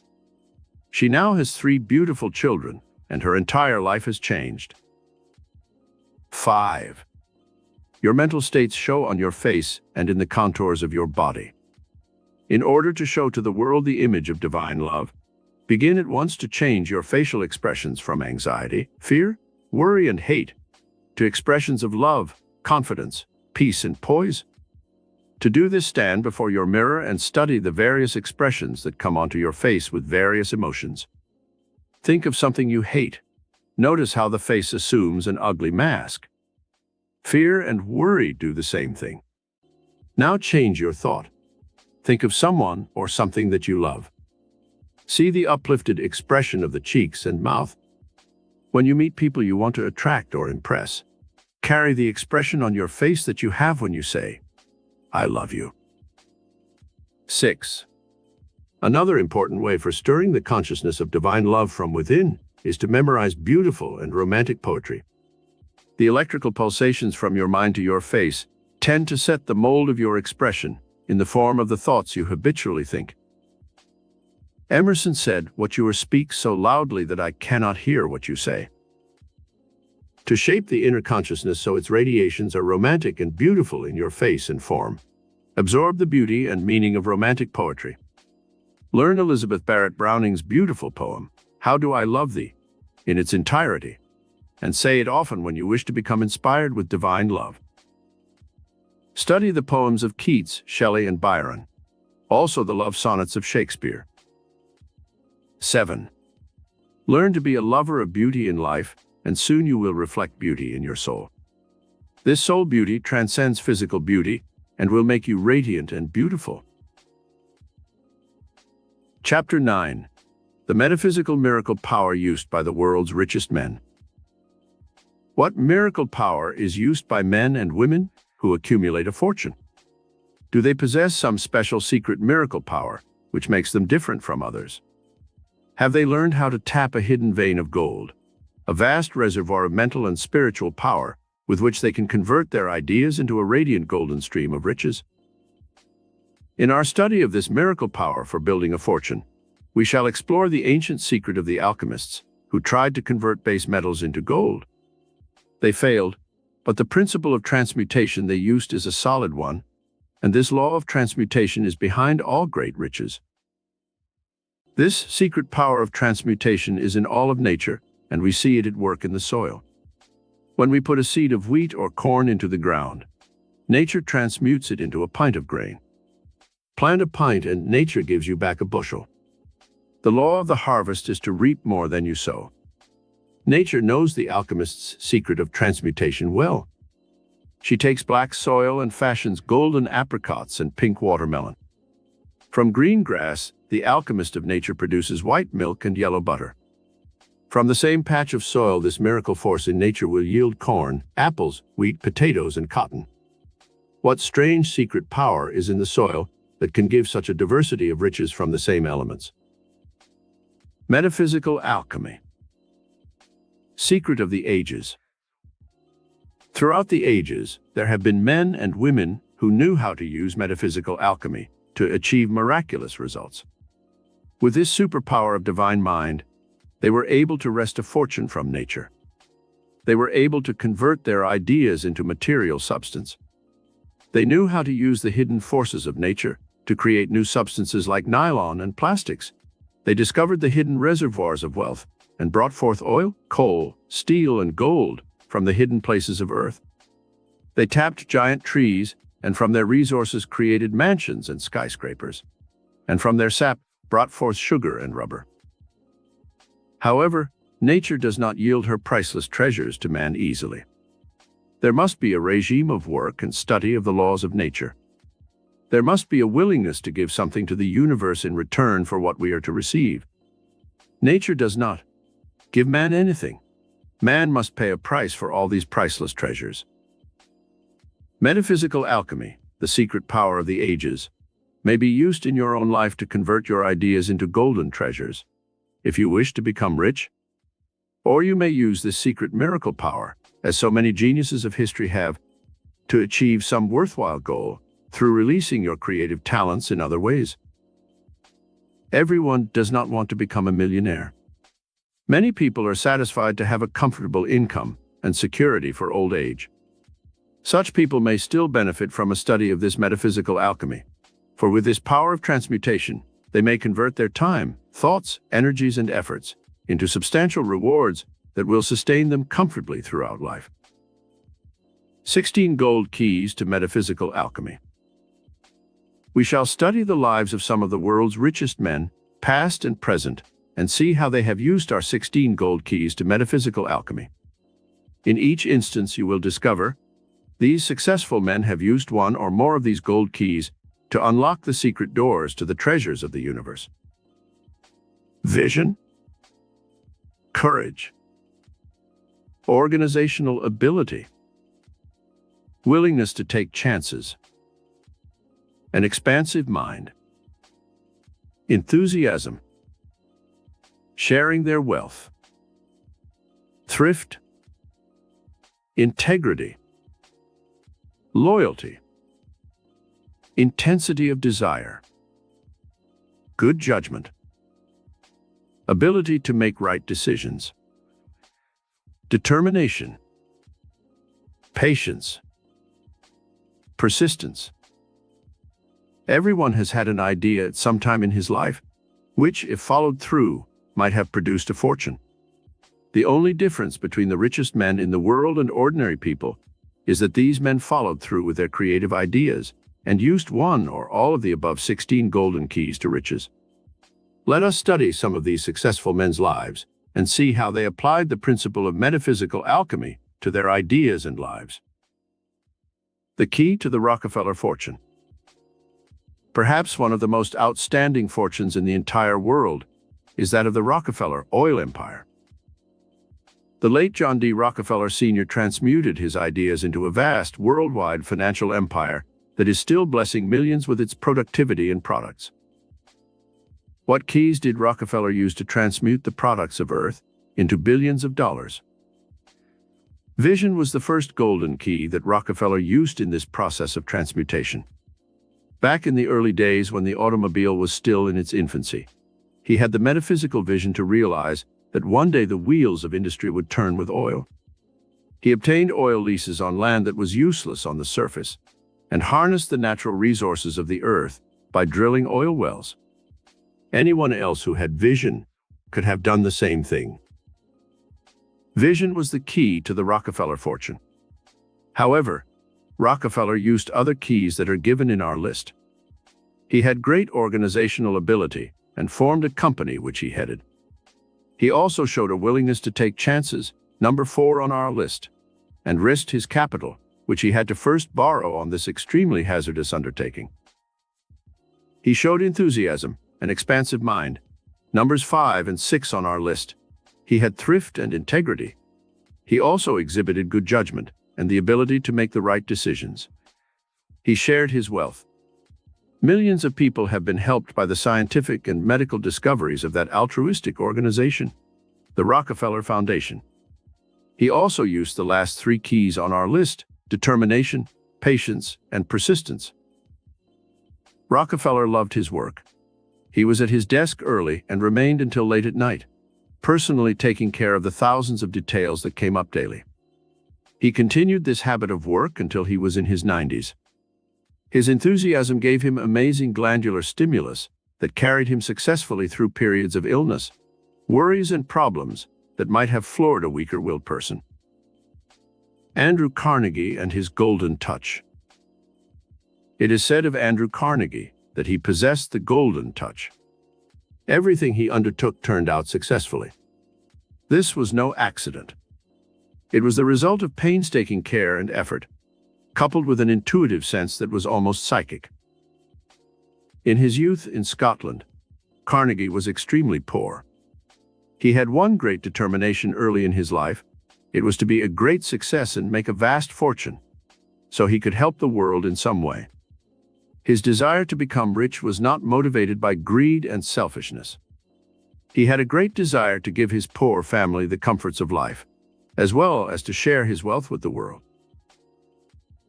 She now has 3 beautiful children, and her entire life has changed. 5. Your mental states show on your face and in the contours of your body. In order to show to the world the image of divine love, begin at once to change your facial expressions from anxiety, fear, worry, and hate to expressions of love, confidence, peace, and poise. To do this, stand before your mirror and study the various expressions that come onto your face with various emotions. Think of something you hate. Notice how the face assumes an ugly mask. Fear and worry do the same thing. Now change your thought. Think of someone or something that you love. See the uplifted expression of the cheeks and mouth. When you meet people you want to attract or impress, carry the expression on your face that you have when you say, "I love you." 6. Another important way for stirring the consciousness of divine love from within is to memorize beautiful and romantic poetry. The electrical pulsations from your mind to your face tend to set the mold of your expression in the form of the thoughts you habitually think. Emerson said, "What you speak so loudly that I cannot hear what you say." To shape the inner consciousness so its radiations are romantic and beautiful in your face and form, absorb the beauty and meaning of romantic poetry. Learn Elizabeth Barrett Browning's beautiful poem, "How Do I Love Thee?" in its entirety, and say it often when you wish to become inspired with divine love. Study the poems of Keats, Shelley, and Byron, also the love sonnets of Shakespeare. 7. Learn to be a lover of beauty in life, and soon you will reflect beauty in your soul. This soul beauty transcends physical beauty and will make you radiant and beautiful. Chapter 9. The metaphysical miracle power used by the world's richest men. What miracle power is used by men and women who accumulate a fortune? Do they possess some special secret miracle power which makes them different from others? Have they learned how to tap a hidden vein of gold, a vast reservoir of mental and spiritual power with which they can convert their ideas into a radiant golden stream of riches? In our study of this miracle power for building a fortune, we shall explore the ancient secret of the alchemists who tried to convert base metals into gold. They failed, but the principle of transmutation they used is a solid one, and this law of transmutation is behind all great riches. This secret power of transmutation is in all of nature, and we see it at work in the soil. When we put a seed of wheat or corn into the ground, nature transmutes it into a pint of grain. Plant a pint and nature gives you back a bushel. The law of the harvest is to reap more than you sow. Nature knows the alchemist's secret of transmutation well. She takes black soil and fashions golden apricots and pink watermelon. From green grass, the alchemist of nature produces white milk and yellow butter. From the same patch of soil, this miracle force in nature will yield corn, apples, wheat, potatoes, and cotton. What strange secret power is in the soil that can give such a diversity of riches from the same elements? Metaphysical alchemy. Secret of the ages. Throughout the ages, there have been men and women who knew how to use metaphysical alchemy to achieve miraculous results. With this superpower of divine mind, they were able to wrest a fortune from nature. They were able to convert their ideas into material substance. They knew how to use the hidden forces of nature to create new substances like nylon and plastics. They discovered the hidden reservoirs of wealth and brought forth oil, coal, steel, and gold from the hidden places of earth. They tapped giant trees and from their resources created mansions and skyscrapers, and from their sap brought forth sugar and rubber. However, nature does not yield her priceless treasures to man easily. There must be a regime of work and study of the laws of nature. There must be a willingness to give something to the universe in return for what we are to receive. Nature does not give man anything. Man must pay a price for all these priceless treasures. Metaphysical alchemy, the secret power of the ages, may be used in your own life to convert your ideas into golden treasures, if you wish to become rich. Or you may use this secret miracle power, as so many geniuses of history have, to achieve some worthwhile goal through releasing your creative talents in other ways. Everyone does not want to become a millionaire. Many people are satisfied to have a comfortable income and security for old age. Such people may still benefit from a study of this metaphysical alchemy, for with this power of transmutation, they may convert their time, thoughts, energies, and efforts into substantial rewards that will sustain them comfortably throughout life. 16 Gold Keys to Metaphysical Alchemy. We shall study the lives of some of the world's richest men, past and present, and see how they have used our 16 gold keys to metaphysical alchemy. In each instance, you will discover these successful men have used one or more of these gold keys to unlock the secret doors to the treasures of the universe. Vision, courage, organizational ability, willingness to take chances, an expansive mind, enthusiasm, sharing their wealth, thrift, integrity, loyalty, intensity of desire, good judgment, ability to make right decisions, determination, patience, persistence. Everyone has had an idea at some time in his life, which, if followed through, might have produced a fortune. The only difference between the richest men in the world and ordinary people is that these men followed through with their creative ideas and used one or all of the above 16 golden keys to riches. Let us study some of these successful men's lives and see how they applied the principle of metaphysical alchemy to their ideas and lives. The key to the Rockefeller fortune. Perhaps one of the most outstanding fortunes in the entire world is that of the Rockefeller oil empire. The late John D. Rockefeller Sr. transmuted his ideas into a vast worldwide financial empire that is still blessing millions with its productivity and products. What keys did Rockefeller use to transmute the products of Earth into billions of dollars? Vision was the first golden key that Rockefeller used in this process of transmutation. Back in the early days when the automobile was still in its infancy, he had the metaphysical vision to realize that one day the wheels of industry would turn with oil. He obtained oil leases on land that was useless on the surface and harnessed the natural resources of the earth by drilling oil wells. Anyone else who had vision could have done the same thing. Vision was the key to the Rockefeller fortune. However, Rockefeller used other keys that are given in our list. He had great organizational ability and formed a company which he headed. He also showed a willingness to take chances, number 4 on our list, and risked his capital, which he had to first borrow on this extremely hazardous undertaking. He showed enthusiasm, an expansive mind, numbers 5 and 6 on our list. He had thrift and integrity. He also exhibited good judgment and the ability to make the right decisions. He shared his wealth. Millions of people have been helped by the scientific and medical discoveries of that altruistic organization, the Rockefeller Foundation. He also used the last 3 keys on our list: determination, patience, and persistence. Rockefeller loved his work. He was at his desk early and remained until late at night, personally taking care of the thousands of details that came up daily. He continued this habit of work until he was in his 90s. His enthusiasm gave him amazing glandular stimulus that carried him successfully through periods of illness, worries, and problems that might have floored a weaker-willed person. Andrew Carnegie and his golden touch. It is said of Andrew Carnegie that he possessed the golden touch. Everything he undertook turned out successfully. This was no accident. It was the result of painstaking care and effort, coupled with an intuitive sense that was almost psychic. In his youth in Scotland, Carnegie was extremely poor. He had one great determination early in his life. It was to be a great success and make a vast fortune, so he could help the world in some way. His desire to become rich was not motivated by greed and selfishness. He had a great desire to give his poor family the comforts of life, as well as to share his wealth with the world.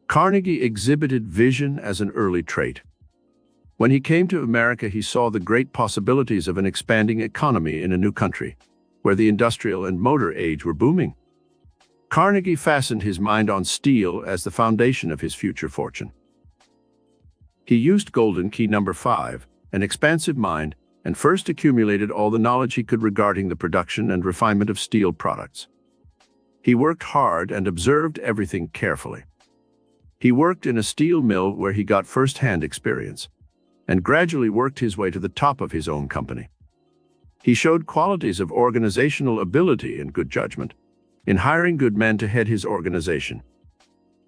Carnegie exhibited vision as an early trait. When he came to America, he saw the great possibilities of an expanding economy in a new country, where the industrial and motor age were booming. Carnegie fastened his mind on steel as the foundation of his future fortune. He used golden key number 5, an expansive mind, and first accumulated all the knowledge he could regarding the production and refinement of steel products. He worked hard and observed everything carefully. He worked in a steel mill where he got first-hand experience. and gradually worked his way to the top of his own company. He showed qualities of organizational ability and good judgment in hiring good men to head his organization.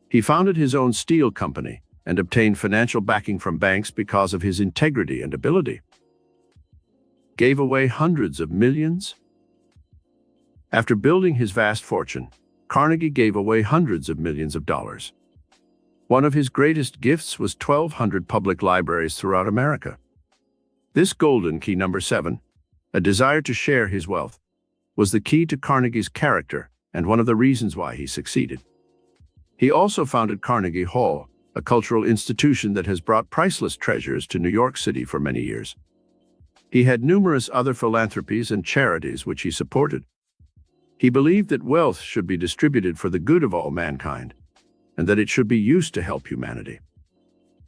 He founded his own steel company and obtained financial backing from banks because of his integrity and ability. Gave away hundreds of millions. After building his vast fortune, Carnegie gave away hundreds of millions of dollars. One of his greatest gifts was 1,200 public libraries throughout America. This golden key, number 7, a desire to share his wealth, was the key to Carnegie's character and one of the reasons why he succeeded. He also founded Carnegie Hall, a cultural institution that has brought priceless treasures to New York City for many years. He had numerous other philanthropies and charities which he supported. He believed that wealth should be distributed for the good of all mankind, and that it should be used to help humanity.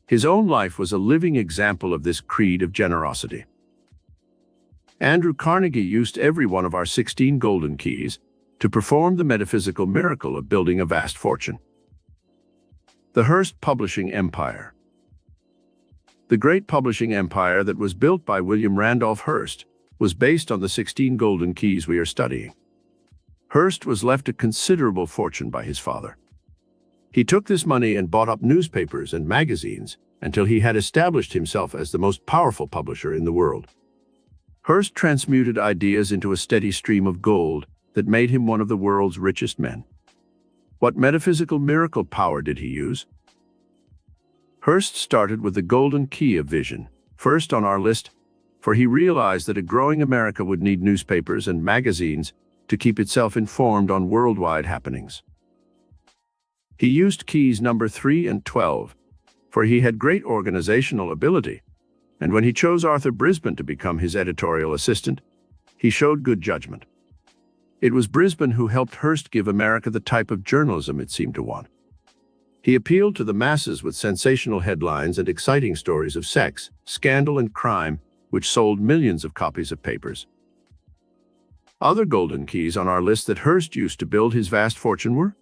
His own life was a living example of this creed of generosity. Andrew Carnegie used every one of our 16 golden keys to perform the metaphysical miracle of building a vast fortune. The Hearst Publishing Empire. The great publishing empire that was built by William Randolph Hearst was based on the 16 golden keys we are studying. Hearst was left a considerable fortune by his father. He took this money and bought up newspapers and magazines until he had established himself as the most powerful publisher in the world. Hearst transmuted ideas into a steady stream of gold that made him one of the world's richest men. What metaphysical miracle power did he use? Hearst started with the golden key of vision, first on our list, for he realized that a growing America would need newspapers and magazines to keep itself informed on worldwide happenings. He used keys number 3 and 12, for he had great organizational ability, and when he chose Arthur Brisbane to become his editorial assistant, he showed good judgment. It was Brisbane who helped Hearst give America the type of journalism it seemed to want. He appealed to the masses with sensational headlines and exciting stories of sex, scandal, and crime, which sold millions of copies of papers. Other golden keys on our list that Hearst used to build his vast fortune were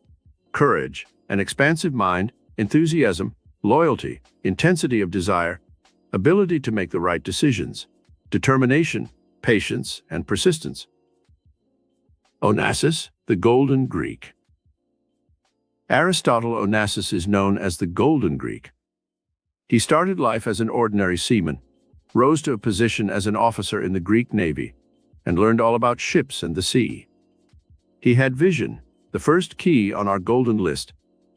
courage, an expansive mind, enthusiasm, loyalty, intensity of desire, ability to make the right decisions, determination, patience, and persistence. Onassis, the Golden Greek. Aristotle Onassis is known as the Golden Greek. He started life as an ordinary seaman, rose to a position as an officer in the Greek Navy, and learned all about ships and the sea. He had vision, the first key on our golden list.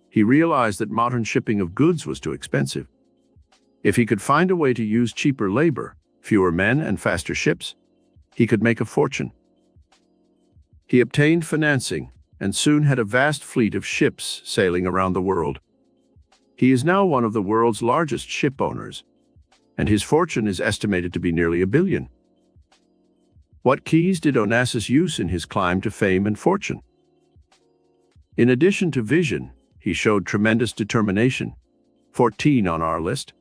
He realized that modern shipping of goods was too expensive. If he could find a way to use cheaper labor, fewer men, and faster ships, he could make a fortune. He obtained financing and soon had a vast fleet of ships sailing around the world. He is now one of the world's largest ship owners, and his fortune is estimated to be nearly $1 billion. What keys did Onassis use in his climb to fame and fortune? In addition to vision, he showed tremendous determination, 14 on our list.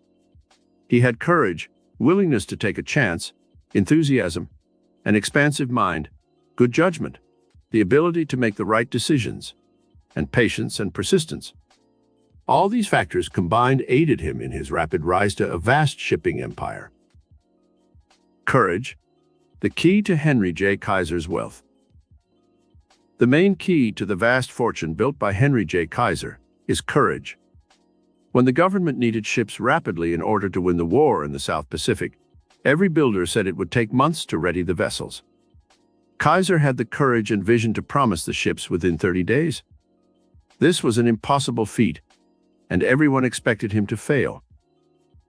He had courage, willingness to take a chance, enthusiasm, an expansive mind, good judgment, the ability to make the right decisions, and patience and persistence. All these factors combined aided him in his rapid rise to a vast shipping empire. Courage, the key to Henry J. Kaiser's wealth. The main key to the vast fortune built by Henry J. Kaiser is courage. When the government needed ships rapidly in order to win the war in the South Pacific, every builder said it would take months to ready the vessels. Kaiser had the courage and vision to promise the ships within 30 days. This was an impossible feat, and everyone expected him to fail.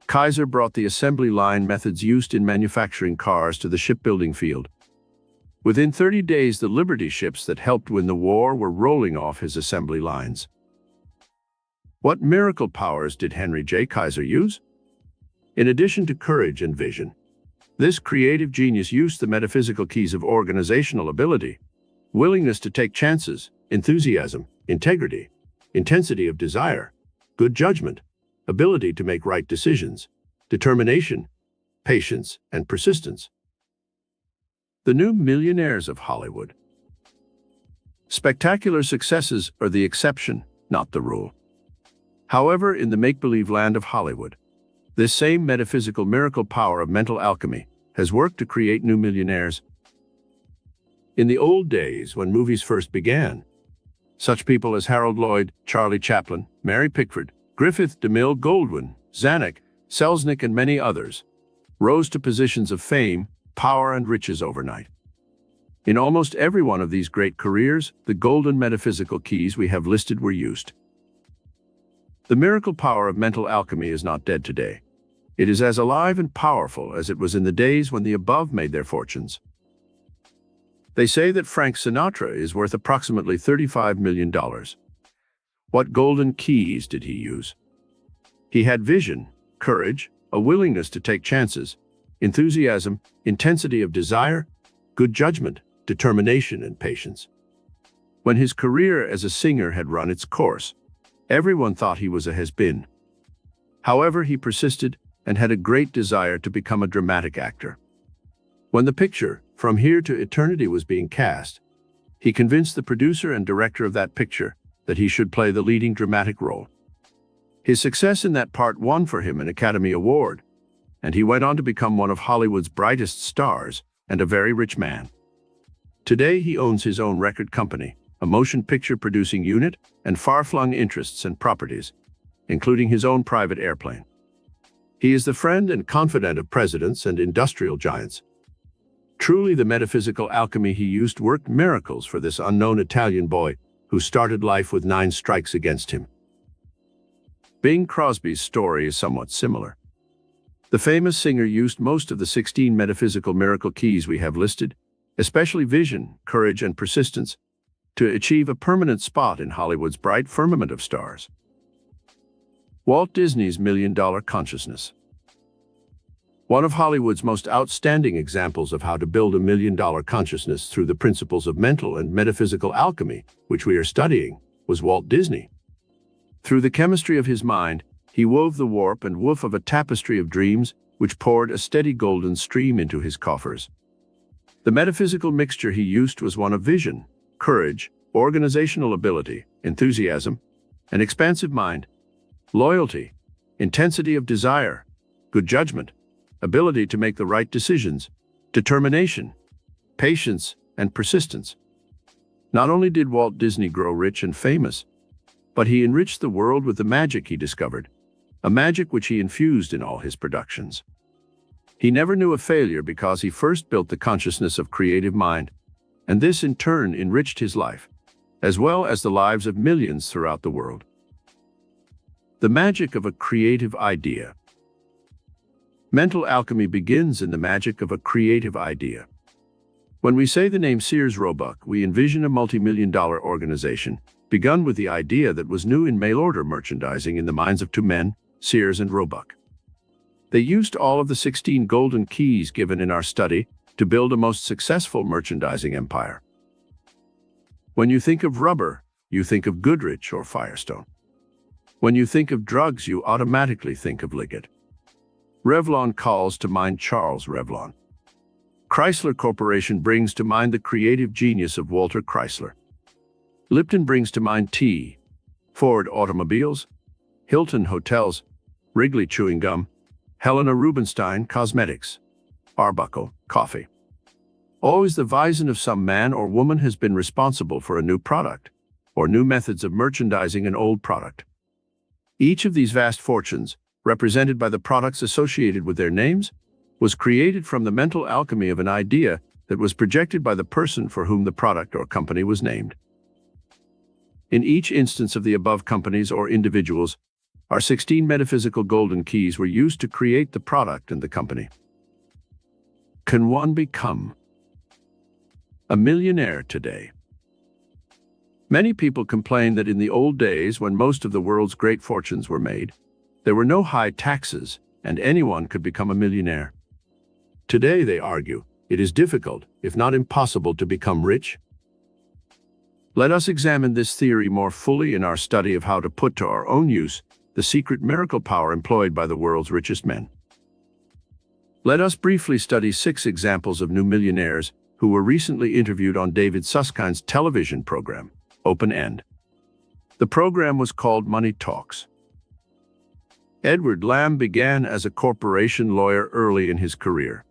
Kaiser brought the assembly line methods used in manufacturing cars to the shipbuilding field. Within 30 days, the Liberty ships that helped win the war were rolling off his assembly lines. What miracle powers did Henry J. Kaiser use? In addition to courage and vision, this creative genius used the metaphysical keys of organizational ability, willingness to take chances, enthusiasm, integrity, intensity of desire, good judgment, ability to make right decisions, determination, patience, and persistence. The new millionaires of Hollywood. Spectacular successes are the exception, not the rule. However, in the make-believe land of Hollywood, This same metaphysical miracle power of mental alchemy has worked to create new millionaires. In the old days, when movies first began, such people as Harold Lloyd, Charlie Chaplin, Mary Pickford, Griffith, DeMille, Goldwyn, Zanuck, Selznick, and many others rose to positions of fame, power, and riches overnight. In almost every one of these great careers, the golden metaphysical keys we have listed were used. The miracle power of mental alchemy is not dead today. It is as alive and powerful as it was in the days when the above made their fortunes. They say that Frank Sinatra is worth approximately $35 million. What golden keys did he use? He had vision, courage, a willingness to take chances, enthusiasm, intensity of desire, good judgment, determination, and patience. When his career as a singer had run its course, everyone thought he was a has-been. However, he persisted and had a great desire to become a dramatic actor. When the picture, From Here to Eternity, was being cast, he convinced the producer and director of that picture that he should play the leading dramatic role. His success in that part won for him an Academy Award, and he went on to become one of Hollywood's brightest stars and a very rich man. Today, he owns his own record company, a motion picture producing unit, and far-flung interests and properties, including his own private airplane. He is the friend and confidant of presidents and industrial giants. Truly, the metaphysical alchemy he used worked miracles for this unknown Italian boy who started life with 9 strikes against him. Bing Crosby's story is somewhat similar. The famous singer used most of the 16 metaphysical miracle keys we have listed, especially vision, courage, and persistence, to achieve a permanent spot in Hollywood's bright firmament of stars. Walt Disney's $1 Million Consciousness. One of Hollywood's most outstanding examples of how to build a $1 million consciousness through the principles of mental and metaphysical alchemy, which we are studying, was Walt Disney. Through the chemistry of his mind, he wove the warp and woof of a tapestry of dreams which poured a steady golden stream into his coffers. The metaphysical mixture he used was one of vision, courage, organizational ability, enthusiasm, an expansive mind, loyalty, intensity of desire, good judgment, ability to make the right decisions, determination, patience, and persistence. Not only did Walt Disney grow rich and famous, but he enriched the world with the magic he discovered, a magic which he infused in all his productions. He never knew a failure because he first built the consciousness of creative mind, and this in turn enriched his life, as well as the lives of millions throughout the world. The magic of a creative idea. Mental alchemy begins in the magic of a creative idea. When we say the name Sears Roebuck, we envision a multi-million-dollar organization, begun with the idea that was new in mail-order merchandising in the minds of 2 men, Sears and Roebuck. They used all of the 16 golden keys given in our study to build a most successful merchandising empire. When you think of rubber, you think of Goodrich or Firestone. When you think of drugs, you automatically think of Liggett. Revlon calls to mind Charles Revlon. Chrysler Corporation brings to mind the creative genius of Walter Chrysler. Lipton brings to mind tea, Ford automobiles, Hilton hotels, Wrigley chewing gum, Helena Rubinstein cosmetics, Arbuckle coffee. Always the vision of some man or woman has been responsible for a new product, or new methods of merchandising an old product. Each of these vast fortunes, represented by the products associated with their names, was created from the mental alchemy of an idea that was projected by the person for whom the product or company was named. In each instance of the above companies or individuals, our 16 metaphysical golden keys were used to create the product and the company. Can one become a millionaire today? Many people complain that in the old days, when most of the world's great fortunes were made, there were no high taxes and anyone could become a millionaire. Today, they argue, it is difficult, if not impossible, to become rich. Let us examine this theory more fully in our study of how to put to our own use the secret miracle power employed by the world's richest men. Let us briefly study 6 examples of new millionaires who were recently interviewed on David Susskind's television program, Open End. The program was called Money Talks. Edward Lamb began as a corporation lawyer early in his career.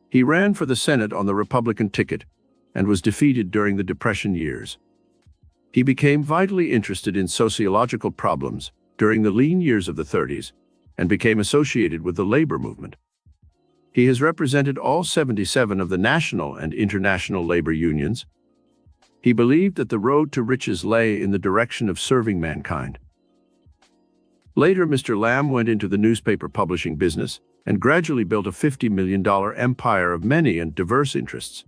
He ran for the Senate on the Republican ticket and was defeated during the Depression years. He became vitally interested in sociological problems during the lean years of the 30s and became associated with the labor movement. He has represented all 77 of the national and international labor unions. He believed that the road to riches lay in the direction of serving mankind. Later, Mr. Lamb went into the newspaper publishing business and gradually built a $50 million empire of many and diverse interests.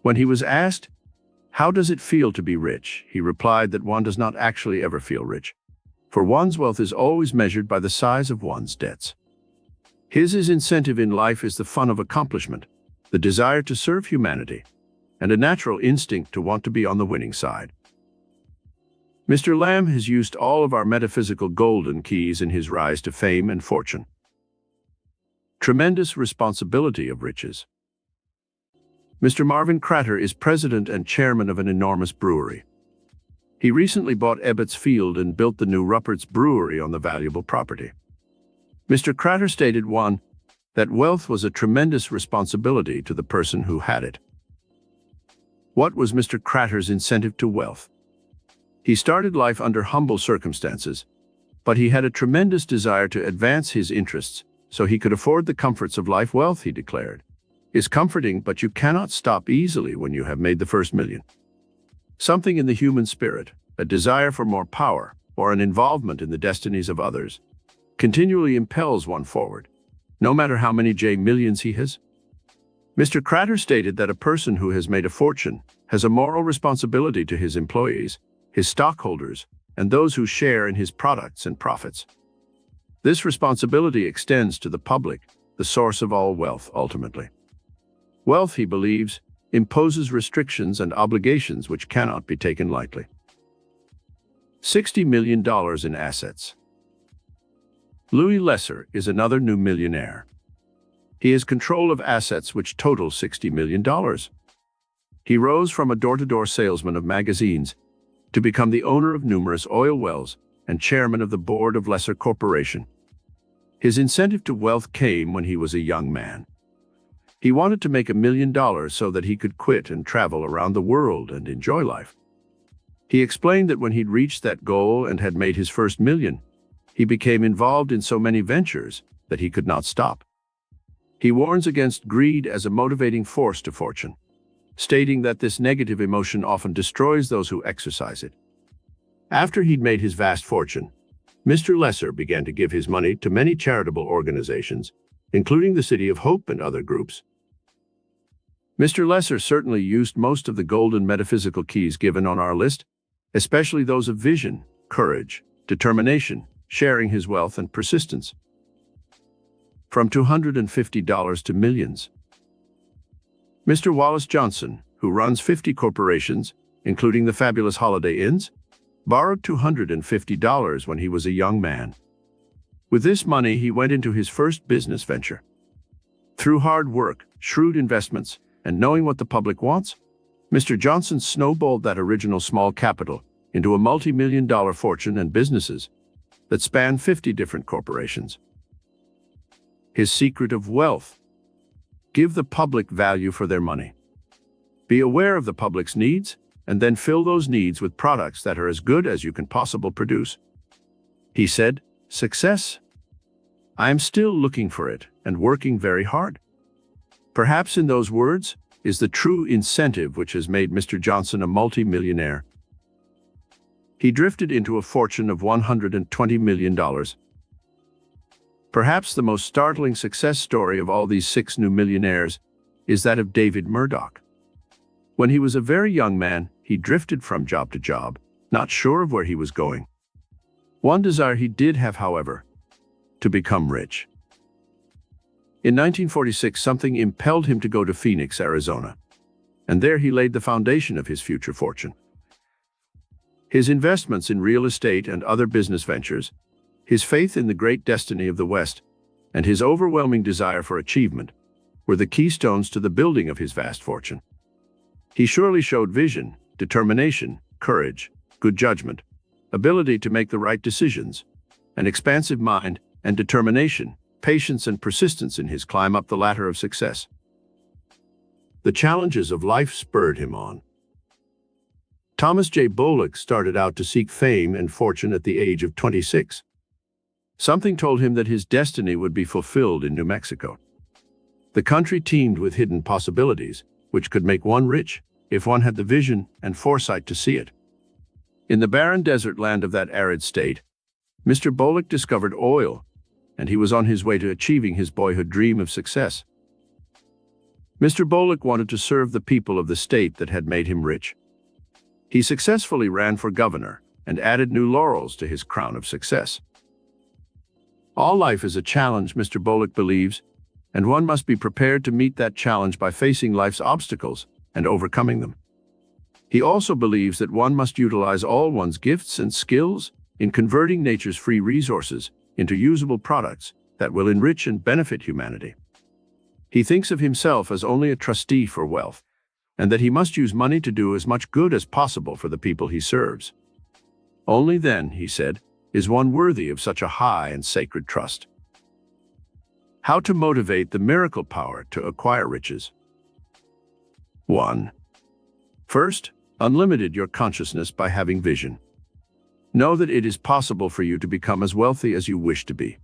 When he was asked, "How does it feel to be rich?" he replied that one does not actually ever feel rich, for one's wealth is always measured by the size of one's debts. His incentive in life is the fun of accomplishment, the desire to serve humanity, and a natural instinct to want to be on the winning side. Mr. Lamb has used all of our metaphysical golden keys in his rise to fame and fortune. Tremendous responsibility of riches. Mr. Marvin Crater is president and chairman of an enormous brewery. He recently bought Ebbets Field and built the new Rupert's Brewery on the valuable property. Mr. Crater stated, one, that wealth was a tremendous responsibility to the person who had it. What was Mr. Crater's incentive to wealth? He started life under humble circumstances, but he had a tremendous desire to advance his interests so he could afford the comforts of life. Wealth, he declared, is comforting, but you cannot stop easily when you have made the first million. Something in the human spirit, a desire for more power or an involvement in the destinies of others, continually impels one forward, no matter how many millions he has. Mr. Crater stated that a person who has made a fortune has a moral responsibility to his employees, his stockholders, and those who share in his products and profits. This responsibility extends to the public, the source of all wealth ultimately. Wealth, he believes, imposes restrictions and obligations which cannot be taken lightly. $60 million in assets. Louis Lesser is another new millionaire. He has control of assets which total $60 million. He rose from a door-to-door salesman of magazines to become the owner of numerous oil wells and chairman of the board of Lesser Corporation. His incentive to wealth came when he was a young man. He wanted to make $1 million so that he could quit and travel around the world and enjoy life. He explained that when he'd reached that goal and had made his first million, he became involved in so many ventures that he could not stop. He warns against greed as a motivating force to fortune, stating that this negative emotion often destroys those who exercise it. After he'd made his vast fortune, Mr. Lesser began to give his money to many charitable organizations, including the City of Hope and other groups. Mr. Lesser certainly used most of the golden metaphysical keys given on our list, especially those of vision, courage, determination, sharing his wealth, and persistence. From $250 to millions. Mr. Wallace Johnson, who runs 50 corporations, including the fabulous Holiday Inns, borrowed $250 when he was a young man. With this money, he went into his first business venture. Through hard work, shrewd investments, and knowing what the public wants, Mr. Johnson snowballed that original small capital into a multi-million-dollar fortune and businesses that span 50 different corporations. His secret of wealth: give the public value for their money. Be aware of the public's needs, and then fill those needs with products that are as good as you can possibly produce. He said, "Success? I am still looking for it and working very hard." Perhaps in those words is the true incentive which has made Mr. Johnson a multi-millionaire. He drifted into a fortune of $120 million. Perhaps the most startling success story of all these 6 new millionaires is that of David Murdoch. When he was a very young man, he drifted from job to job, not sure of where he was going. One desire he did have, however, to become rich. In 1946, something impelled him to go to Phoenix, Arizona, and there he laid the foundation of his future fortune. His investments in real estate and other business ventures, his faith in the great destiny of the West, and his overwhelming desire for achievement were the keystones to the building of his vast fortune. He surely showed vision, determination, courage, good judgment, ability to make the right decisions, an expansive mind, and determination, patience, and persistence in his climb up the ladder of success. The challenges of life spurred him on. Thomas J. Bullock started out to seek fame and fortune at the age of 26. Something told him that his destiny would be fulfilled in New Mexico. The country teemed with hidden possibilities, which could make one rich if one had the vision and foresight to see it. In the barren desert land of that arid state, Mr. Bullock discovered oil, and he was on his way to achieving his boyhood dream of success. Mr. Bullock wanted to serve the people of the state that had made him rich. He successfully ran for governor and added new laurels to his crown of success. All life is a challenge, Mr. Bullock believes, and one must be prepared to meet that challenge by facing life's obstacles and overcoming them. He also believes that one must utilize all one's gifts and skills in converting nature's free resources into usable products that will enrich and benefit humanity. He thinks of himself as only a trustee for wealth, and that he must use money to do as much good as possible for the people he serves. Only then, he said, is one worthy of such a high and sacred trust. How to motivate the miracle power to acquire riches. 1. First, unlimited your consciousness by having vision. Know that it is possible for you to become as wealthy as you wish to be.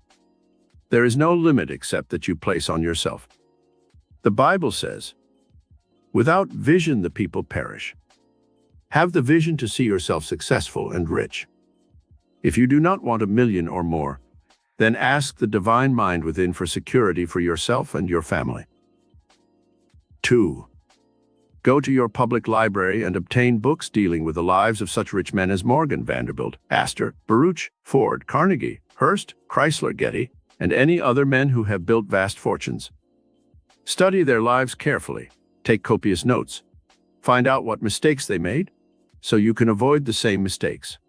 There is no limit except that you place on yourself. The Bible says, "Without vision the people perish." Have the vision to see yourself successful and rich. If you do not want $1 million or more, then ask the divine mind within for security for yourself and your family. 2. Go to your public library and obtain books dealing with the lives of such rich men as Morgan, Vanderbilt, Astor, Baruch, Ford, Carnegie, Hearst, Chrysler, Getty, and any other men who have built vast fortunes. Study their lives carefully, take copious notes, find out what mistakes they made, so you can avoid the same mistakes.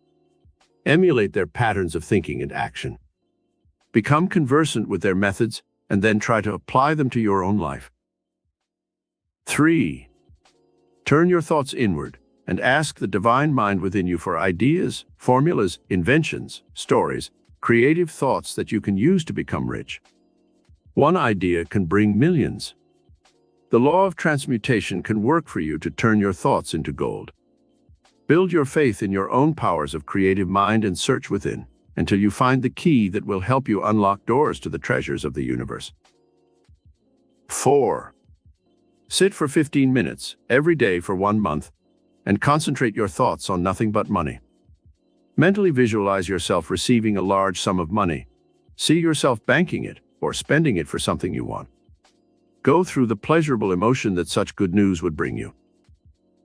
Emulate their patterns of thinking and action. Become conversant with their methods and then try to apply them to your own life. 3. Turn your thoughts inward and ask the divine mind within you for ideas, formulas, inventions, stories, creative thoughts that you can use to become rich. One idea can bring millions. The law of transmutation can work for you to turn your thoughts into gold. Build your faith in your own powers of creative mind and search within until you find the key that will help you unlock doors to the treasures of the universe. 4. Sit for 15 minutes every day for 1 month and concentrate your thoughts on nothing but money. Mentally visualize yourself receiving a large sum of money. See yourself banking it or spending it for something you want. Go through the pleasurable emotion that such good news would bring you.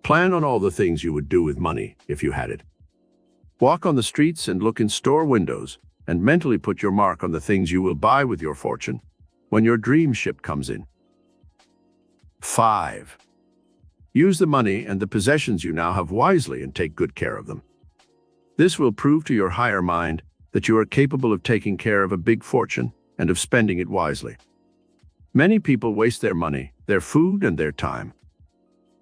Plan on all the things you would do with money if you had it. Walk on the streets and look in store windows and mentally put your mark on the things you will buy with your fortune when your dream ship comes in. 5. Use the money and the possessions you now have wisely and take good care of them. This will prove to your higher mind that you are capable of taking care of a big fortune and of spending it wisely. Many people waste their money, their food, and their time.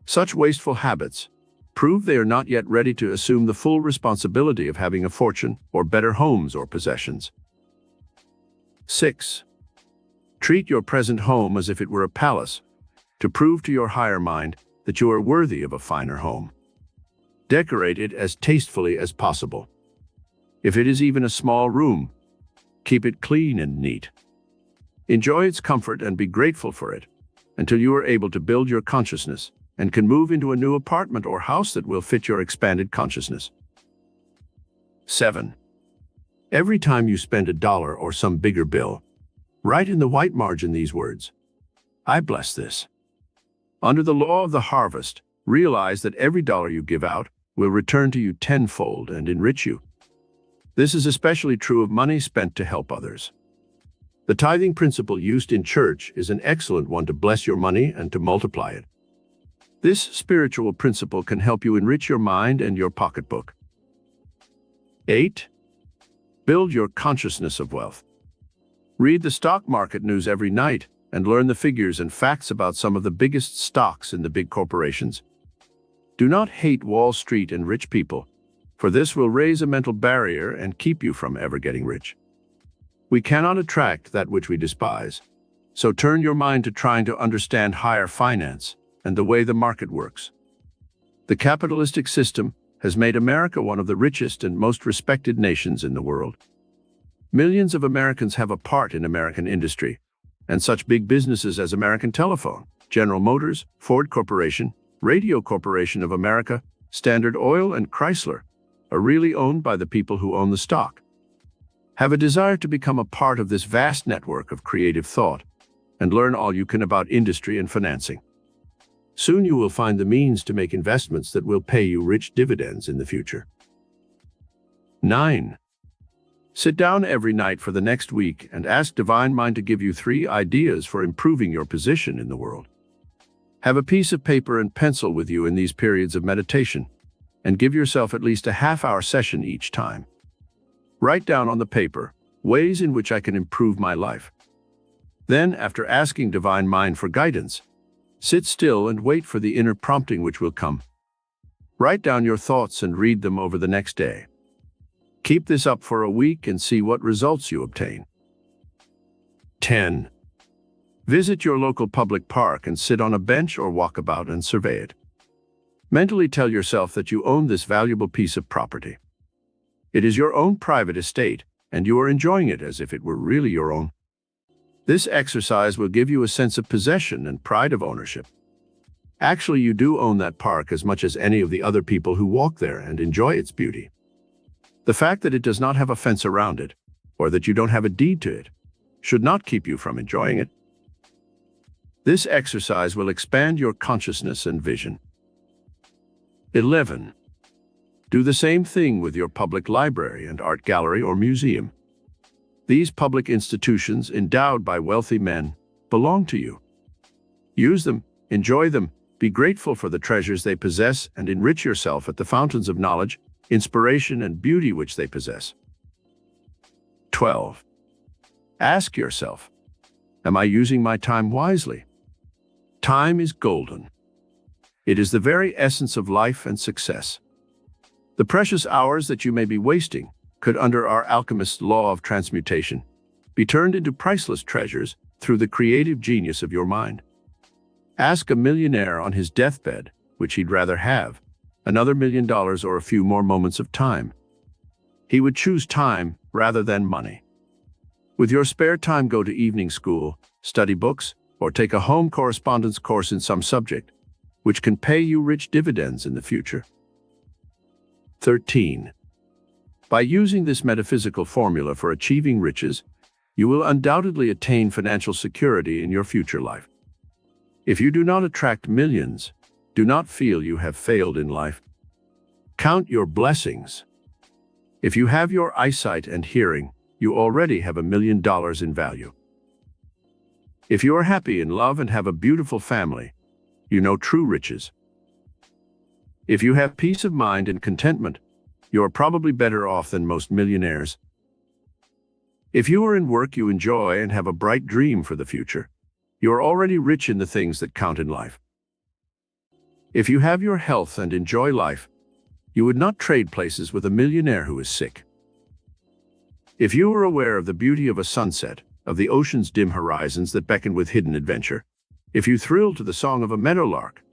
Such wasteful habits prove they are not yet ready to assume the full responsibility of having a fortune or better homes or possessions. 6. Treat your present home as if it were a palace to prove to your higher mind that you are worthy of a finer home. Decorate it as tastefully as possible. If it is even a small room, keep it clean and neat. Enjoy its comfort and be grateful for it until you are able to build your consciousness and can move into a new apartment or house that will fit your expanded consciousness. 7. Every time you spend $1 or some bigger bill, write in the white margin these words: "I bless this." Under the law of the harvest, realize that every dollar you give out will return to you tenfold and enrich you. This is especially true of money spent to help others. The tithing principle used in church is an excellent one to bless your money and to multiply it. This spiritual principle can help you enrich your mind and your pocketbook. 8. Build your consciousness of wealth. Read the stock market news every night and learn the figures and facts about some of the biggest stocks in the big corporations. Do not hate Wall Street and rich people, for this will raise a mental barrier and keep you from ever getting rich. We cannot attract that which we despise. So turn your mind to trying to understand higher finance and the way the market works. The capitalistic system has made America one of the richest and most respected nations in the world. Millions of Americans have a part in American industry, and such big businesses as American Telephone, General Motors, Ford Corporation, Radio Corporation of America, Standard Oil, and Chrysler are really owned by the people who own the stock. Have a desire to become a part of this vast network of creative thought and learn all you can about industry and financing. Soon you will find the means to make investments that will pay you rich dividends in the future. 9. Sit down every night for the next week and ask Divine Mind to give you 3 ideas for improving your position in the world. Have a piece of paper and pencil with you in these periods of meditation, and give yourself at least a half-hour session each time. Write down on the paper ways in which I can improve my life. Then, after asking Divine Mind for guidance, sit still and wait for the inner prompting which will come. Write down your thoughts and read them over the next day. Keep this up for a week and see what results you obtain. 10. Visit your local public park and sit on a bench or walk about and survey it. Mentally tell yourself that you own this valuable piece of property. It is your own private estate, and you are enjoying it as if it were really your own. This exercise will give you a sense of possession and pride of ownership. Actually, you do own that park as much as any of the other people who walk there and enjoy its beauty. The fact that it does not have a fence around it, or that you don't have a deed to it, should not keep you from enjoying it. This exercise will expand your consciousness and vision. 11. Do the same thing with your public library and art gallery or museum. These public institutions, endowed by wealthy men, belong to you. Use them, enjoy them, be grateful for the treasures they possess, and enrich yourself at the fountains of knowledge, inspiration, and beauty which they possess. 12. Ask yourself, am I using my time wisely? Time is golden. It is the very essence of life and success. The precious hours that you may be wasting could, under our alchemist's law of transmutation, be turned into priceless treasures through the creative genius of your mind. Ask a millionaire on his deathbed which he'd rather have, another $1 million or a few more moments of time. He would choose time rather than money. With your spare time, go to evening school, study books, or take a home correspondence course in some subject, which can pay you rich dividends in the future. 13. By using this metaphysical formula for achieving riches, you will undoubtedly attain financial security in your future life. If you do not attract millions, do not feel you have failed in life. Count your blessings. If you have your eyesight and hearing, you already have $1 million in value. If you are happy in love and have a beautiful family, you know true riches. If you have peace of mind and contentment, you are probably better off than most millionaires. If you are in work you enjoy and have a bright dream for the future, you are already rich in the things that count in life. If you have your health and enjoy life, you would not trade places with a millionaire who is sick. If you are aware of the beauty of a sunset, of the ocean's dim horizons that beckon with hidden adventure, if you thrill to the song of a meadowlark,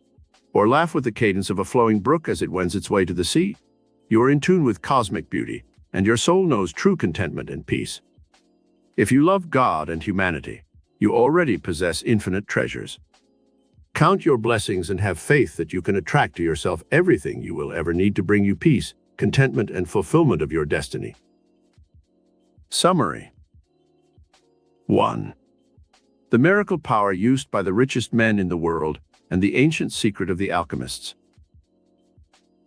or laugh with the cadence of a flowing brook as it wends its way to the sea, you are in tune with cosmic beauty, and your soul knows true contentment and peace. If you love God and humanity, you already possess infinite treasures. Count your blessings and have faith that you can attract to yourself everything you will ever need to bring you peace, contentment, and fulfillment of your destiny. Summary. 1. The miracle power used by the richest men in the world and the ancient secret of the alchemists.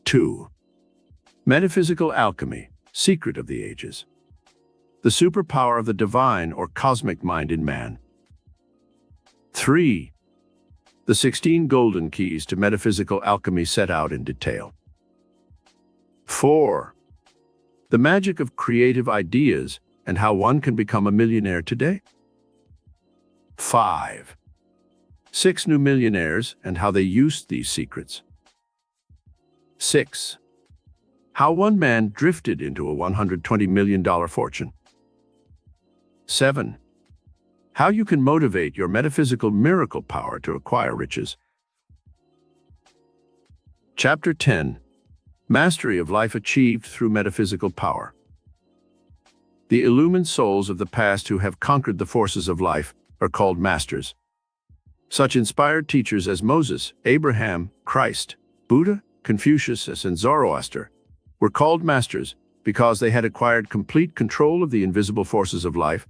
2. Metaphysical alchemy, secret of the ages. The superpower of the divine or cosmic mind in man. 3. The 16 golden keys to metaphysical alchemy set out in detail. 4. The magic of creative ideas and how one can become a millionaire today. 5. 6 new millionaires and how they used these secrets. 6. How one man drifted into a $120 million fortune. 7. How you can motivate your metaphysical miracle power to acquire riches. Chapter 10. Mastery of life achieved through metaphysical power. The illumined souls of the past who have conquered the forces of life are called masters. Such inspired teachers as Moses, Abraham, Christ, Buddha, Confucius, and Zoroaster were called masters because they had acquired complete control of the invisible forces of life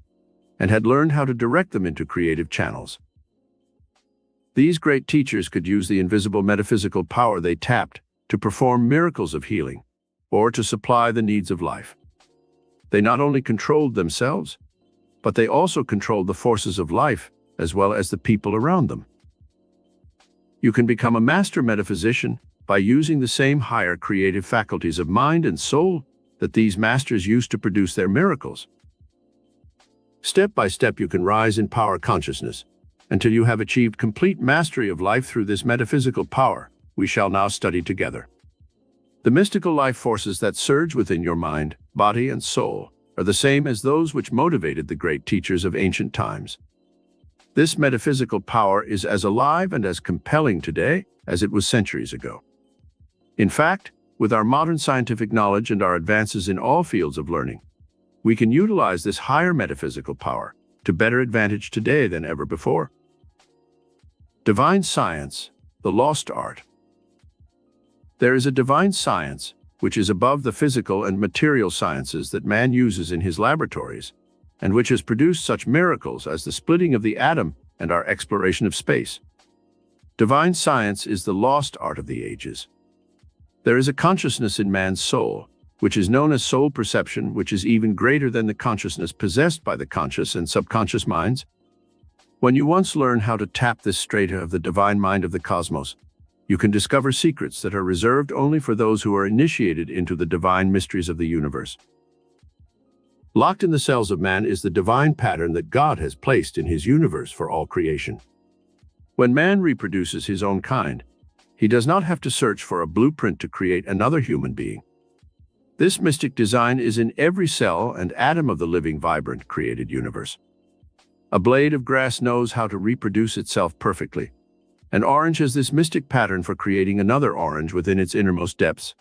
and had learned how to direct them into creative channels. These great teachers could use the invisible metaphysical power they tapped to perform miracles of healing or to supply the needs of life. They not only controlled themselves, but they also controlled the forces of life as well as the people around them. You can become a master metaphysician by using the same higher creative faculties of mind and soul that these masters used to produce their miracles. Step by step, you can rise in power consciousness until you have achieved complete mastery of life through this metaphysical power we shall now study together. The mystical life forces that surge within your mind, body, and soul are the same as those which motivated the great teachers of ancient times. This metaphysical power is as alive and as compelling today as it was centuries ago. In fact, with our modern scientific knowledge and our advances in all fields of learning, we can utilize this higher metaphysical power to better advantage today than ever before. Divine science, the lost art. There is a divine science which is above the physical and material sciences that man uses in his laboratories, and which has produced such miracles as the splitting of the atom and our exploration of space. Divine science is the lost art of the ages. There is a consciousness in man's soul, which is known as soul perception, which is even greater than the consciousness possessed by the conscious and subconscious minds. When you once learn how to tap this strata of the divine mind of the cosmos, you can discover secrets that are reserved only for those who are initiated into the divine mysteries of the universe. Locked in the cells of man is the divine pattern that God has placed in his universe for all creation. When man reproduces his own kind, he does not have to search for a blueprint to create another human being. This mystic design is in every cell and atom of the living, vibrant, created universe. A blade of grass knows how to reproduce itself perfectly. An orange has this mystic pattern for creating another orange within its innermost depths.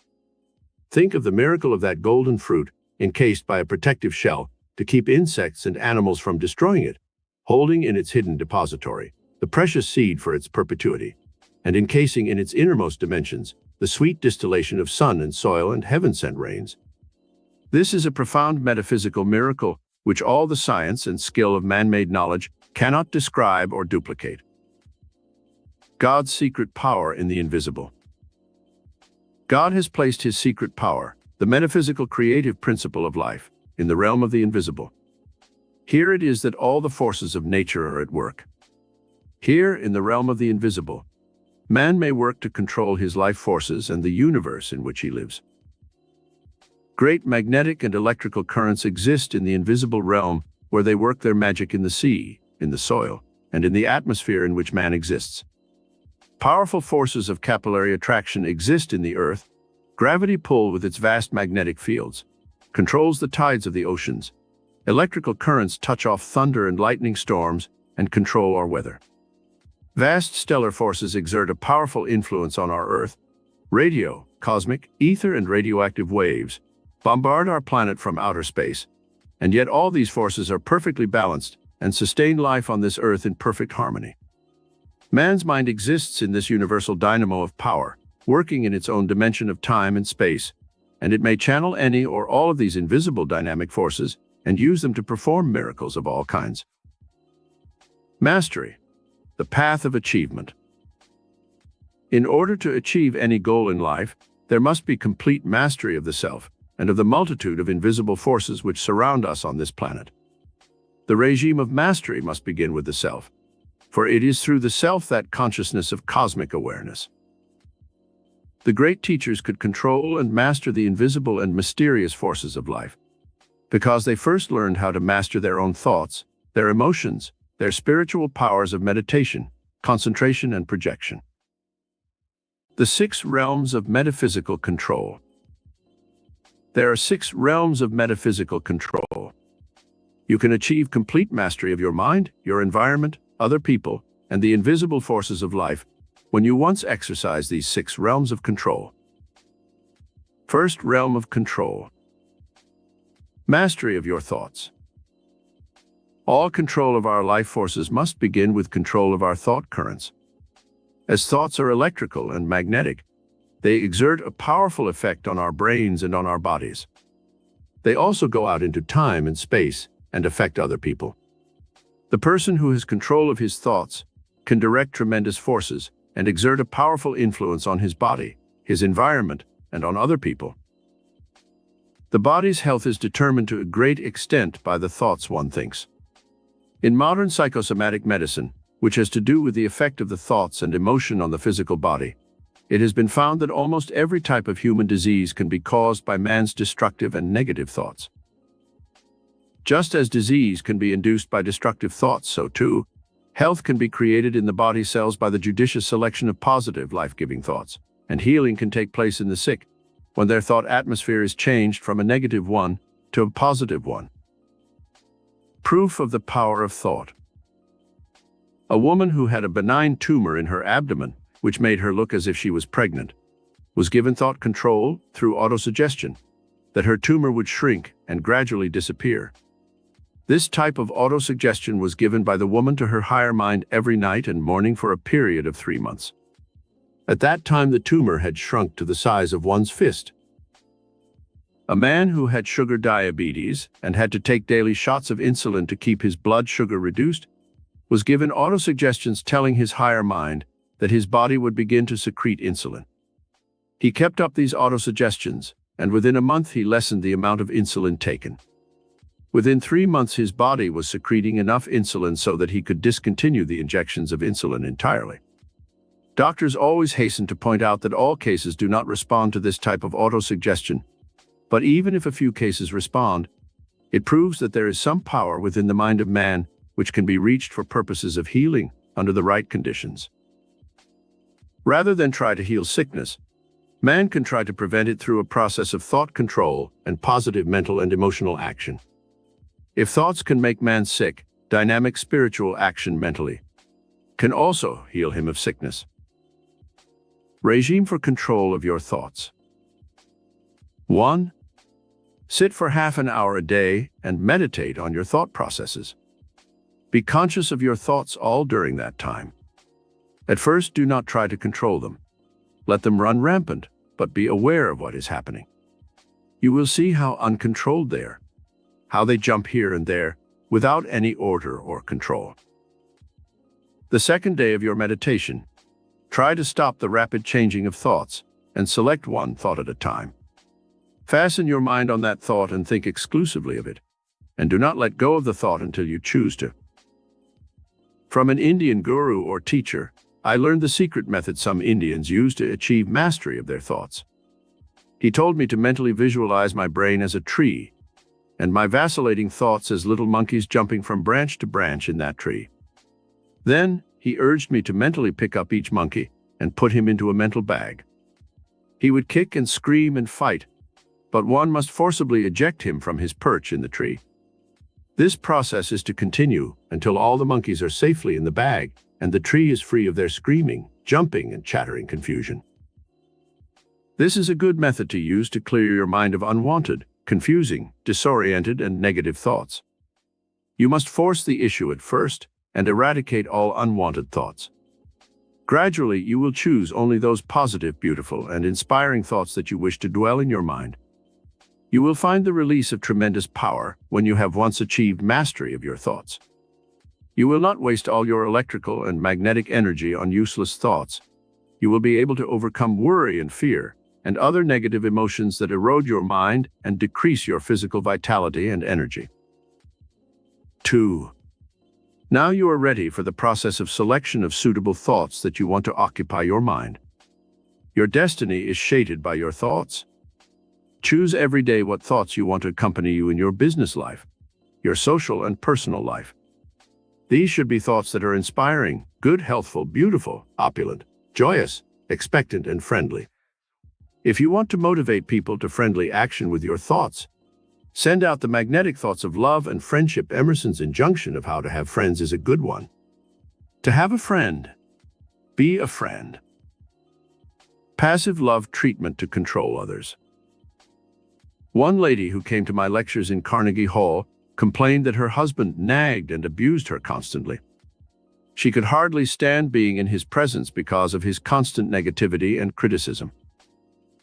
Think of the miracle of that golden fruit, encased by a protective shell to keep insects and animals from destroying it, holding in its hidden depository the precious seed for its perpetuity, and encasing in its innermost dimensions the sweet distillation of sun and soil and heaven-sent rains. This is a profound metaphysical miracle which all the science and skill of man-made knowledge cannot describe or duplicate. God's secret power in the invisible. God has placed his secret power, the metaphysical creative principle of life, in the realm of the invisible. Here it is that all the forces of nature are at work. Here, in the realm of the invisible, man may work to control his life forces and the universe in which he lives. Great magnetic and electrical currents exist in the invisible realm where they work their magic in the sea, in the soil, and in the atmosphere in which man exists. Powerful forces of capillary attraction exist in the earth. Gravity pull with its vast magnetic fields controls the tides of the oceans. Electrical currents touch off thunder and lightning storms and control our weather. Vast stellar forces exert a powerful influence on our Earth. Radio, cosmic, ether, and radioactive waves bombard our planet from outer space, and yet all these forces are perfectly balanced and sustain life on this Earth in perfect harmony. Man's mind exists in this universal dynamo of power, working in its own dimension of time and space, and it may channel any or all of these invisible dynamic forces and use them to perform miracles of all kinds. Mastery, the path of achievement. In order to achieve any goal in life, there must be complete mastery of the self and of the multitude of invisible forces which surround us on this planet. The regime of mastery must begin with the self, for it is through the self that consciousness of cosmic awareness. The great teachers could control and master the invisible and mysterious forces of life, because they first learned how to master their own thoughts, their emotions, their spiritual powers of meditation, concentration, and projection. The 6 realms of metaphysical control. There are 6 realms of metaphysical control. You can achieve complete mastery of your mind, your environment, other people, and the invisible forces of life when you once exercise these 6 realms of control. First realm of control. Mastery of your thoughts. All control of our life forces must begin with control of our thought currents. As thoughts are electrical and magnetic, they exert a powerful effect on our brains and on our bodies. They also go out into time and space and affect other people. The person who has control of his thoughts can direct tremendous forces and exert a powerful influence on his body, his environment, and on other people. The body's health is determined to a great extent by the thoughts one thinks. In modern psychosomatic medicine, which has to do with the effect of the thoughts and emotion on the physical body, it has been found that almost every type of human disease can be caused by man's destructive and negative thoughts. Just as disease can be induced by destructive thoughts, so too, health can be created in the body cells by the judicious selection of positive, life-giving thoughts, and healing can take place in the sick when their thought atmosphere is changed from a negative one to a positive one. Proof of the power of thought. A woman who had a benign tumor in her abdomen, which made her look as if she was pregnant, was given thought control through autosuggestion that her tumor would shrink and gradually disappear. This type of autosuggestion was given by the woman to her higher mind every night and morning for a period of 3 months. At that time, the tumor had shrunk to the size of one's fist. A man who had sugar diabetes and had to take daily shots of insulin to keep his blood sugar reduced was given autosuggestions telling his higher mind that his body would begin to secrete insulin. He kept up these autosuggestions, and within a month he lessened the amount of insulin taken. Within 3 months his body was secreting enough insulin so that he could discontinue the injections of insulin entirely. Doctors always hasten to point out that all cases do not respond to this type of autosuggestion, but even if a few cases respond, it proves that there is some power within the mind of man which can be reached for purposes of healing under the right conditions. Rather than try to heal sickness, man can try to prevent it through a process of thought control and positive mental and emotional action. If thoughts can make man sick, dynamic spiritual action mentally can also heal him of sickness. Regime for control of your thoughts. 1. Sit for half an hour a day and meditate on your thought processes. Be conscious of your thoughts all during that time. At first, do not try to control them. Let them run rampant, but be aware of what is happening. You will see how uncontrolled they are, how they jump here and there without any order or control. The second day of your meditation, try to stop the rapid changing of thoughts and select one thought at a time. Fasten your mind on that thought and think exclusively of it, and do not let go of the thought until you choose to. From an Indian guru or teacher, I learned the secret method some Indians use to achieve mastery of their thoughts. He told me to mentally visualize my brain as a tree, and my vacillating thoughts as little monkeys jumping from branch to branch in that tree. Then, he urged me to mentally pick up each monkey and put him into a mental bag. He would kick and scream and fight, but one must forcibly eject him from his perch in the tree. This process is to continue until all the monkeys are safely in the bag and the tree is free of their screaming, jumping, and chattering confusion. This is a good method to use to clear your mind of unwanted, confusing, disoriented, and negative thoughts. You must force the issue at first and eradicate all unwanted thoughts. Gradually, you will choose only those positive, beautiful, and inspiring thoughts that you wish to dwell in your mind. You will find the release of tremendous power when you have once achieved mastery of your thoughts. You will not waste all your electrical and magnetic energy on useless thoughts. You will be able to overcome worry and fear and other negative emotions that erode your mind and decrease your physical vitality and energy. 2. Now you are ready for the process of selection of suitable thoughts that you want to occupy your mind. Your destiny is shaded by your thoughts. Choose every day what thoughts you want to accompany you in your business life, your social and personal life. These should be thoughts that are inspiring, good, healthful, beautiful, opulent, joyous, expectant, and friendly. If you want to motivate people to friendly action with your thoughts, Send out the magnetic thoughts of love and friendship. Emerson's injunction of how to have friends is a good one. To have a friend, be a friend. Passive love treatment to control others. One lady who came to my lectures in Carnegie Hall complained that her husband nagged and abused her constantly. She could hardly stand being in his presence because of his constant negativity and criticism.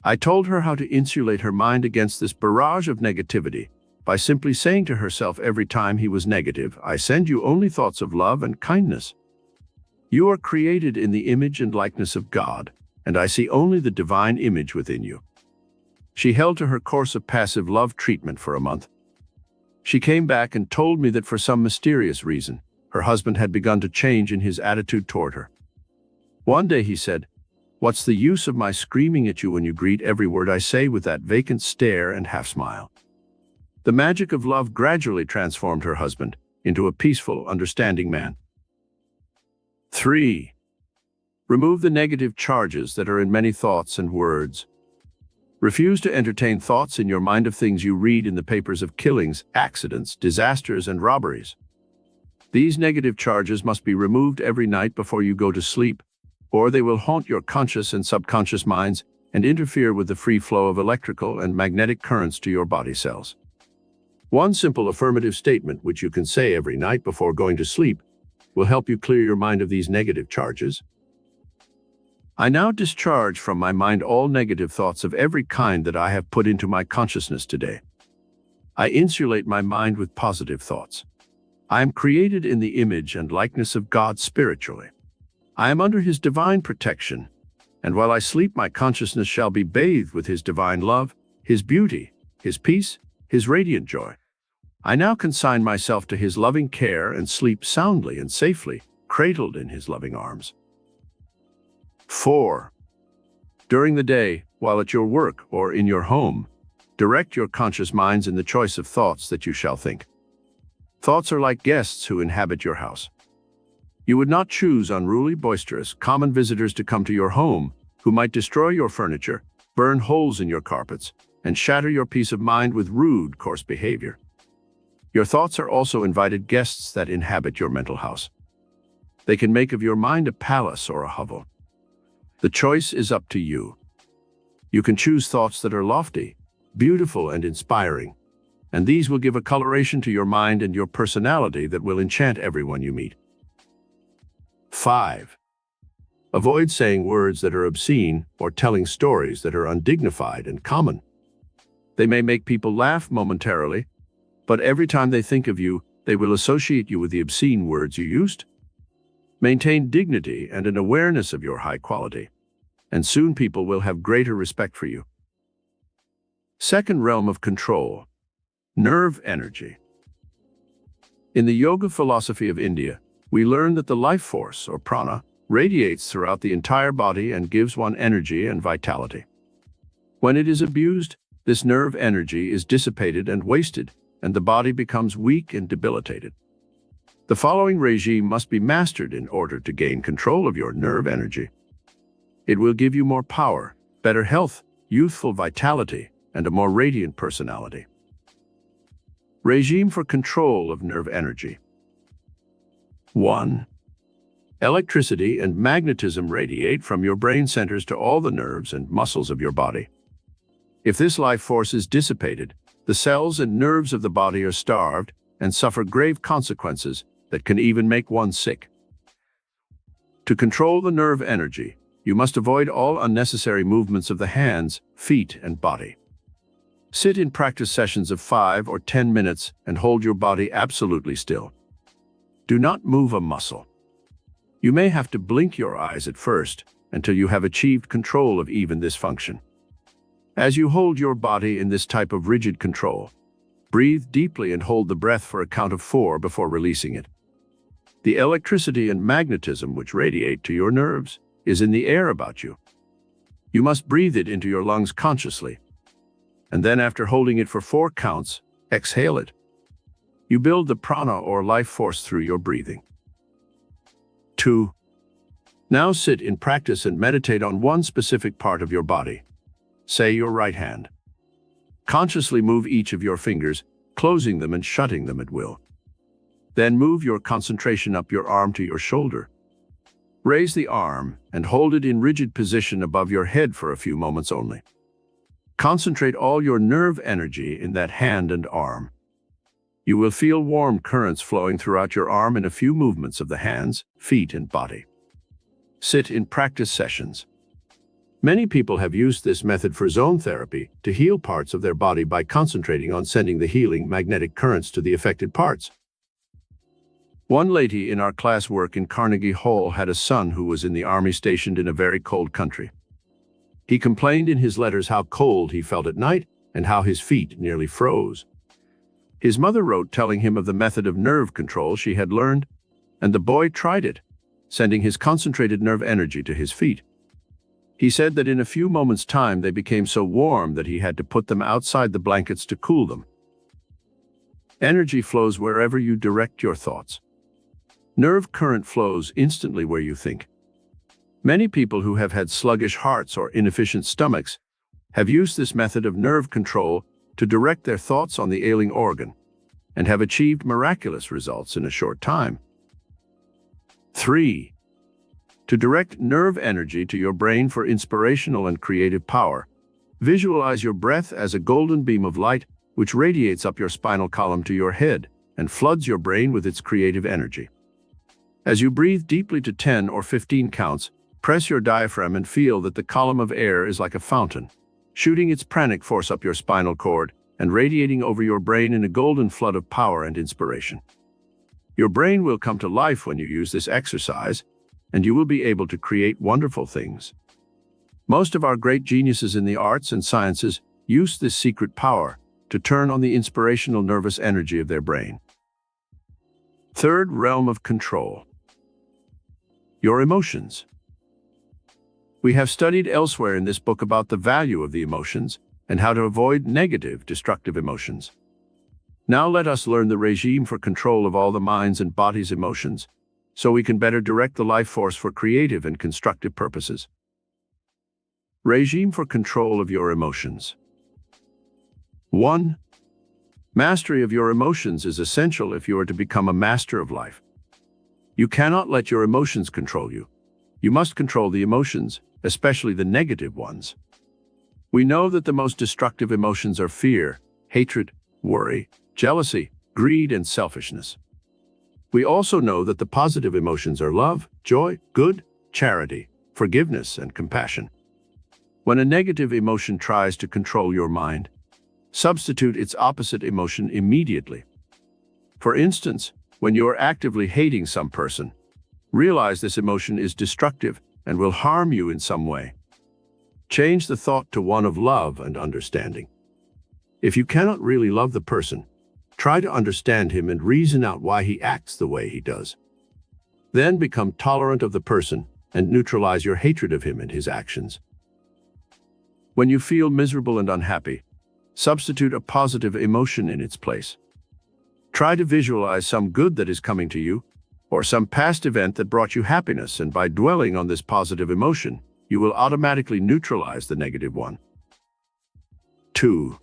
I told her how to insulate her mind against this barrage of negativity by simply saying to herself every time he was negative, "I send you only thoughts of love and kindness. You are created in the image and likeness of God, and I see only the divine image within you." She held to her course of passive love treatment for a month. She came back and told me that for some mysterious reason, her husband had begun to change in his attitude toward her. One day he said, "What's the use of my screaming at you when you greet every word I say with that vacant stare and half-smile?" The magic of love gradually transformed her husband into a peaceful, understanding man. 3. Remove the negative charges that are in many thoughts and words. Refuse to entertain thoughts in your mind of things you read in the papers of killings, accidents, disasters, and robberies. These negative charges must be removed every night before you go to sleep, or they will haunt your conscious and subconscious minds and interfere with the free flow of electrical and magnetic currents to your body cells. One simple affirmative statement which you can say every night before going to sleep will help you clear your mind of these negative charges. I now discharge from my mind all negative thoughts of every kind that I have put into my consciousness today. I insulate my mind with positive thoughts. I am created in the image and likeness of God spiritually. I am under His divine protection, and while I sleep, my consciousness shall be bathed with His divine love, His beauty, His peace, His radiant joy. I now consign myself to His loving care and sleep soundly and safely, cradled in His loving arms. 4. During the day, while at your work or in your home, direct your conscious minds in the choice of thoughts that you shall think. Thoughts are like guests who inhabit your house. You would not choose unruly, boisterous, common visitors to come to your home who might destroy your furniture, burn holes in your carpets, and shatter your peace of mind with rude, coarse behavior. Your thoughts are also invited guests that inhabit your mental house. They can make of your mind a palace or a hovel. The choice is up to you. You can choose thoughts that are lofty, beautiful, and inspiring, and these will give a coloration to your mind and your personality that will enchant everyone you meet. 5. Avoid saying words that are obscene or telling stories that are undignified and common. They may make people laugh momentarily, but every time they think of you, they will associate you with the obscene words you used. Maintain dignity and an awareness of your high quality, and soon people will have greater respect for you. Second realm of control, nerve energy. In the yoga philosophy of India, we learn that the life force, or prana, radiates throughout the entire body and gives one energy and vitality. When it is abused, this nerve energy is dissipated and wasted, and the body becomes weak and debilitated. The following regime must be mastered in order to gain control of your nerve energy. It will give you more power, better health, youthful vitality, and a more radiant personality. Regime for control of nerve energy. 1. Electricity and magnetism radiate from your brain centers to all the nerves and muscles of your body. If this life force is dissipated, the cells and nerves of the body are starved and suffer grave consequences that can even make one sick. To control the nerve energy, you must avoid all unnecessary movements of the hands, feet, and body. Sit in practice sessions of 5 or 10 minutes and hold your body absolutely still. Do not move a muscle. You may have to blink your eyes at first until you have achieved control of even this function. As you hold your body in this type of rigid control, breathe deeply and hold the breath for a count of 4 before releasing it. The electricity and magnetism which radiate to your nerves is in the air about you. You must breathe it into your lungs consciously, and then after holding it for 4 counts, exhale it. You build the prana or life force through your breathing. 2. Now sit in practice and meditate on one specific part of your body. Say your right hand. Consciously move each of your fingers, closing them and shutting them at will. Then move your concentration up your arm to your shoulder. Raise the arm and hold it in rigid position above your head for a few moments only. Concentrate all your nerve energy in that hand and arm. You will feel warm currents flowing throughout your arm in a few movements of the hands, feet, and body. Sit in practice sessions. Many people have used this method for zone therapy to heal parts of their body by concentrating on sending the healing magnetic currents to the affected parts. One lady in our class work in Carnegie Hall had a son who was in the army stationed in a very cold country. He complained in his letters how cold he felt at night and how his feet nearly froze. His mother wrote telling him of the method of nerve control she had learned, and the boy tried it, sending his concentrated nerve energy to his feet. He said that in a few moments' time they became so warm that he had to put them outside the blankets to cool them. Energy flows wherever you direct your thoughts. Nerve current flows instantly where you think. Many people who have had sluggish hearts or inefficient stomachs have used this method of nerve control to direct their thoughts on the ailing organ and have achieved miraculous results in a short time. 3. To direct nerve energy to your brain for inspirational and creative power, visualize your breath as a golden beam of light which radiates up your spinal column to your head and floods your brain with its creative energy. As you breathe deeply to 10 or 15 counts, press your diaphragm and feel that the column of air is like a fountain, shooting its pranic force up your spinal cord and radiating over your brain in a golden flood of power and inspiration. Your brain will come to life when you use this exercise, and you will be able to create wonderful things. Most of our great geniuses in the arts and sciences use this secret power to turn on the inspirational nervous energy of their brain. Third realm of control. Your emotions. We have studied elsewhere in this book about the value of the emotions and how to avoid negative, destructive emotions. Now let us learn the regime for control of all the mind's and body's emotions, so we can better direct the life force for creative and constructive purposes. Regime for control of your emotions. 1. Mastery of your emotions is essential if you are to become a master of life. You cannot let your emotions control you. You must control the emotions, especially the negative ones. We know that the most destructive emotions are fear, hatred, worry, jealousy, greed, and selfishness. We also know that the positive emotions are love, joy, good, charity, forgiveness, and compassion. When a negative emotion tries to control your mind, substitute its opposite emotion immediately. For instance, when you are actively hating some person, realize this emotion is destructive and will harm you in some way. Change the thought to one of love and understanding. If you cannot really love the person, try to understand him and reason out why he acts the way he does. Then become tolerant of the person and neutralize your hatred of him and his actions. When you feel miserable and unhappy, substitute a positive emotion in its place. Try to visualize some good that is coming to you, or some past event that brought you happiness, and by dwelling on this positive emotion, you will automatically neutralize the negative one. 2.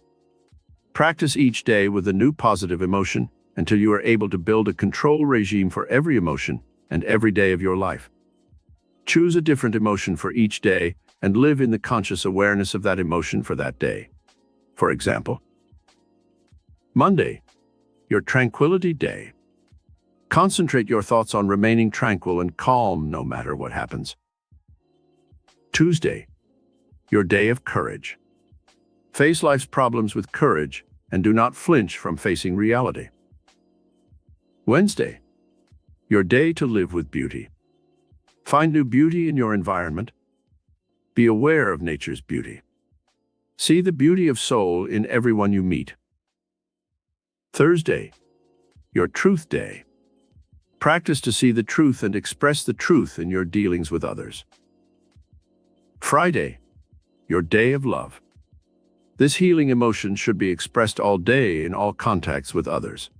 Practice each day with a new positive emotion until you are able to build a control regime for every emotion and every day of your life. Choose a different emotion for each day and live in the conscious awareness of that emotion for that day. For example, Monday, your tranquility day. Concentrate your thoughts on remaining tranquil and calm no matter what happens. Tuesday, your day of courage. Face life's problems with courage and do not flinch from facing reality. Wednesday, your day to live with beauty. Find new beauty in your environment. Be aware of nature's beauty. See the beauty of soul in everyone you meet. Thursday, your truth day. Practice to see the truth and express the truth in your dealings with others. Friday, your day of love. This healing emotion should be expressed all day in all contacts with others.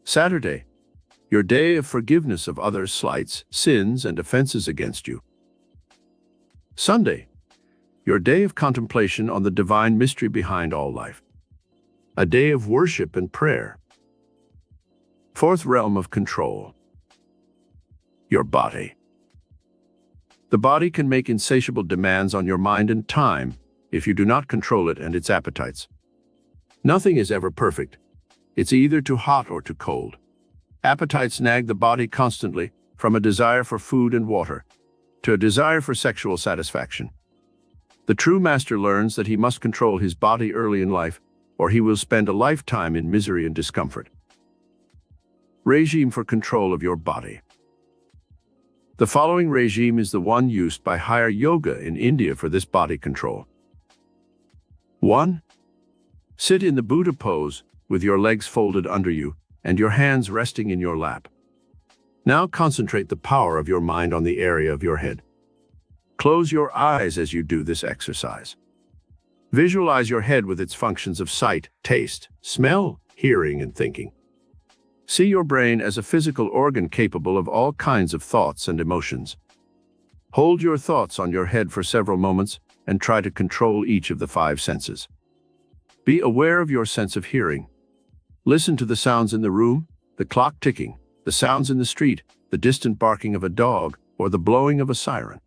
Saturday, your day of forgiveness of others' slights, sins, and offenses against you. Sunday, your day of contemplation on the divine mystery behind all life. A day of worship and prayer. Fourth realm of control. Your body. The body can make insatiable demands on your mind and time if you do not control it and its appetites. Nothing is ever perfect. It's either too hot or too cold. Appetites nag the body constantly, from a desire for food and water to a desire for sexual satisfaction. The true master learns that he must control his body early in life, or he will spend a lifetime in misery and discomfort. Regime for control of your body. The following regime is the one used by higher yoga in India for this body control. 1. Sit in the Buddha pose with your legs folded under you and your hands resting in your lap. Now concentrate the power of your mind on the area of your head. Close your eyes as you do this exercise. Visualize your head with its functions of sight, taste, smell, hearing, and thinking. See your brain as a physical organ capable of all kinds of thoughts and emotions. Hold your thoughts on your head for several moments and try to control each of the 5 senses. Be aware of your sense of hearing. Listen to the sounds in the room, the clock ticking, the sounds in the street, the distant barking of a dog, or the blowing of a siren.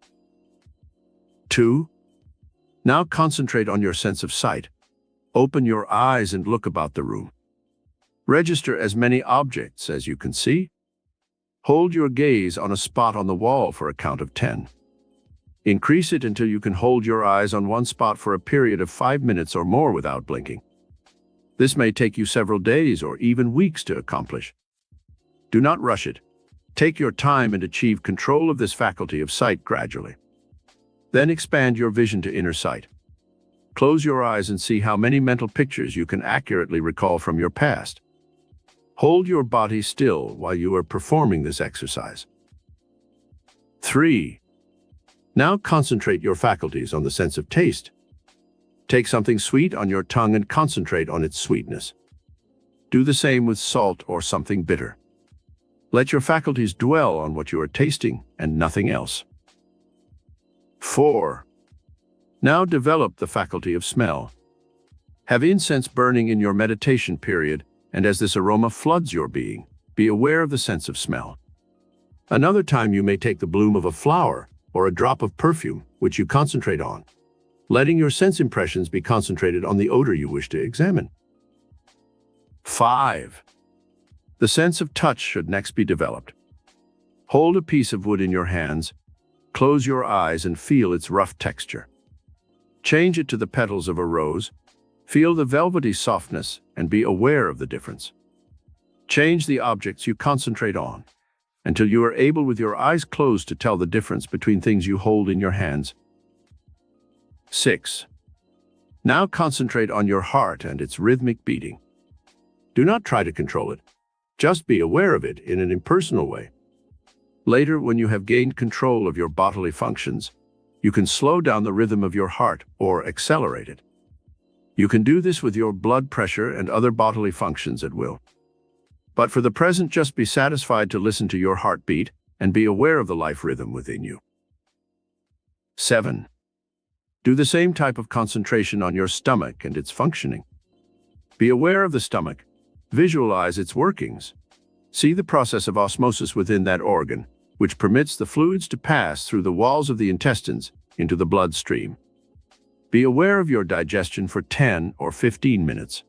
2. Now concentrate on your sense of sight. Open your eyes and look about the room. Register as many objects as you can see. Hold your gaze on a spot on the wall for a count of 10. Increase it until you can hold your eyes on one spot for a period of 5 minutes or more without blinking. This may take you several days or even weeks to accomplish. Do not rush it. Take your time and achieve control of this faculty of sight gradually. Then expand your vision to inner sight. Close your eyes and see how many mental pictures you can accurately recall from your past. Hold your body still while you are performing this exercise. 3. Now concentrate your faculties on the sense of taste. Take something sweet on your tongue and concentrate on its sweetness. Do the same with salt or something bitter. Let your faculties dwell on what you are tasting and nothing else. 4. Now develop the faculty of smell. Have incense burning in your meditation period, and as this aroma floods your being, be aware of the sense of smell. Another time you may take the bloom of a flower or a drop of perfume, which you concentrate on, letting your sense impressions be concentrated on the odor you wish to examine. 5. The sense of touch should next be developed. Hold a piece of wood in your hands, close your eyes and feel its rough texture. Change it to the petals of a rose, feel the velvety softness and be aware of the difference. Change the objects you concentrate on until you are able with your eyes closed to tell the difference between things you hold in your hands. 6. Now concentrate on your heart and its rhythmic beating. Do not try to control it. Just be aware of it in an impersonal way. Later, when you have gained control of your bodily functions, you can slow down the rhythm of your heart or accelerate it. You can do this with your blood pressure and other bodily functions at will. But for the present, just be satisfied to listen to your heartbeat and be aware of the life rhythm within you. 7. Do the same type of concentration on your stomach and its functioning. Be aware of the stomach. Visualize its workings. See the process of osmosis within that organ, which permits the fluids to pass through the walls of the intestines into the bloodstream. Be aware of your digestion for 10 or 15 minutes.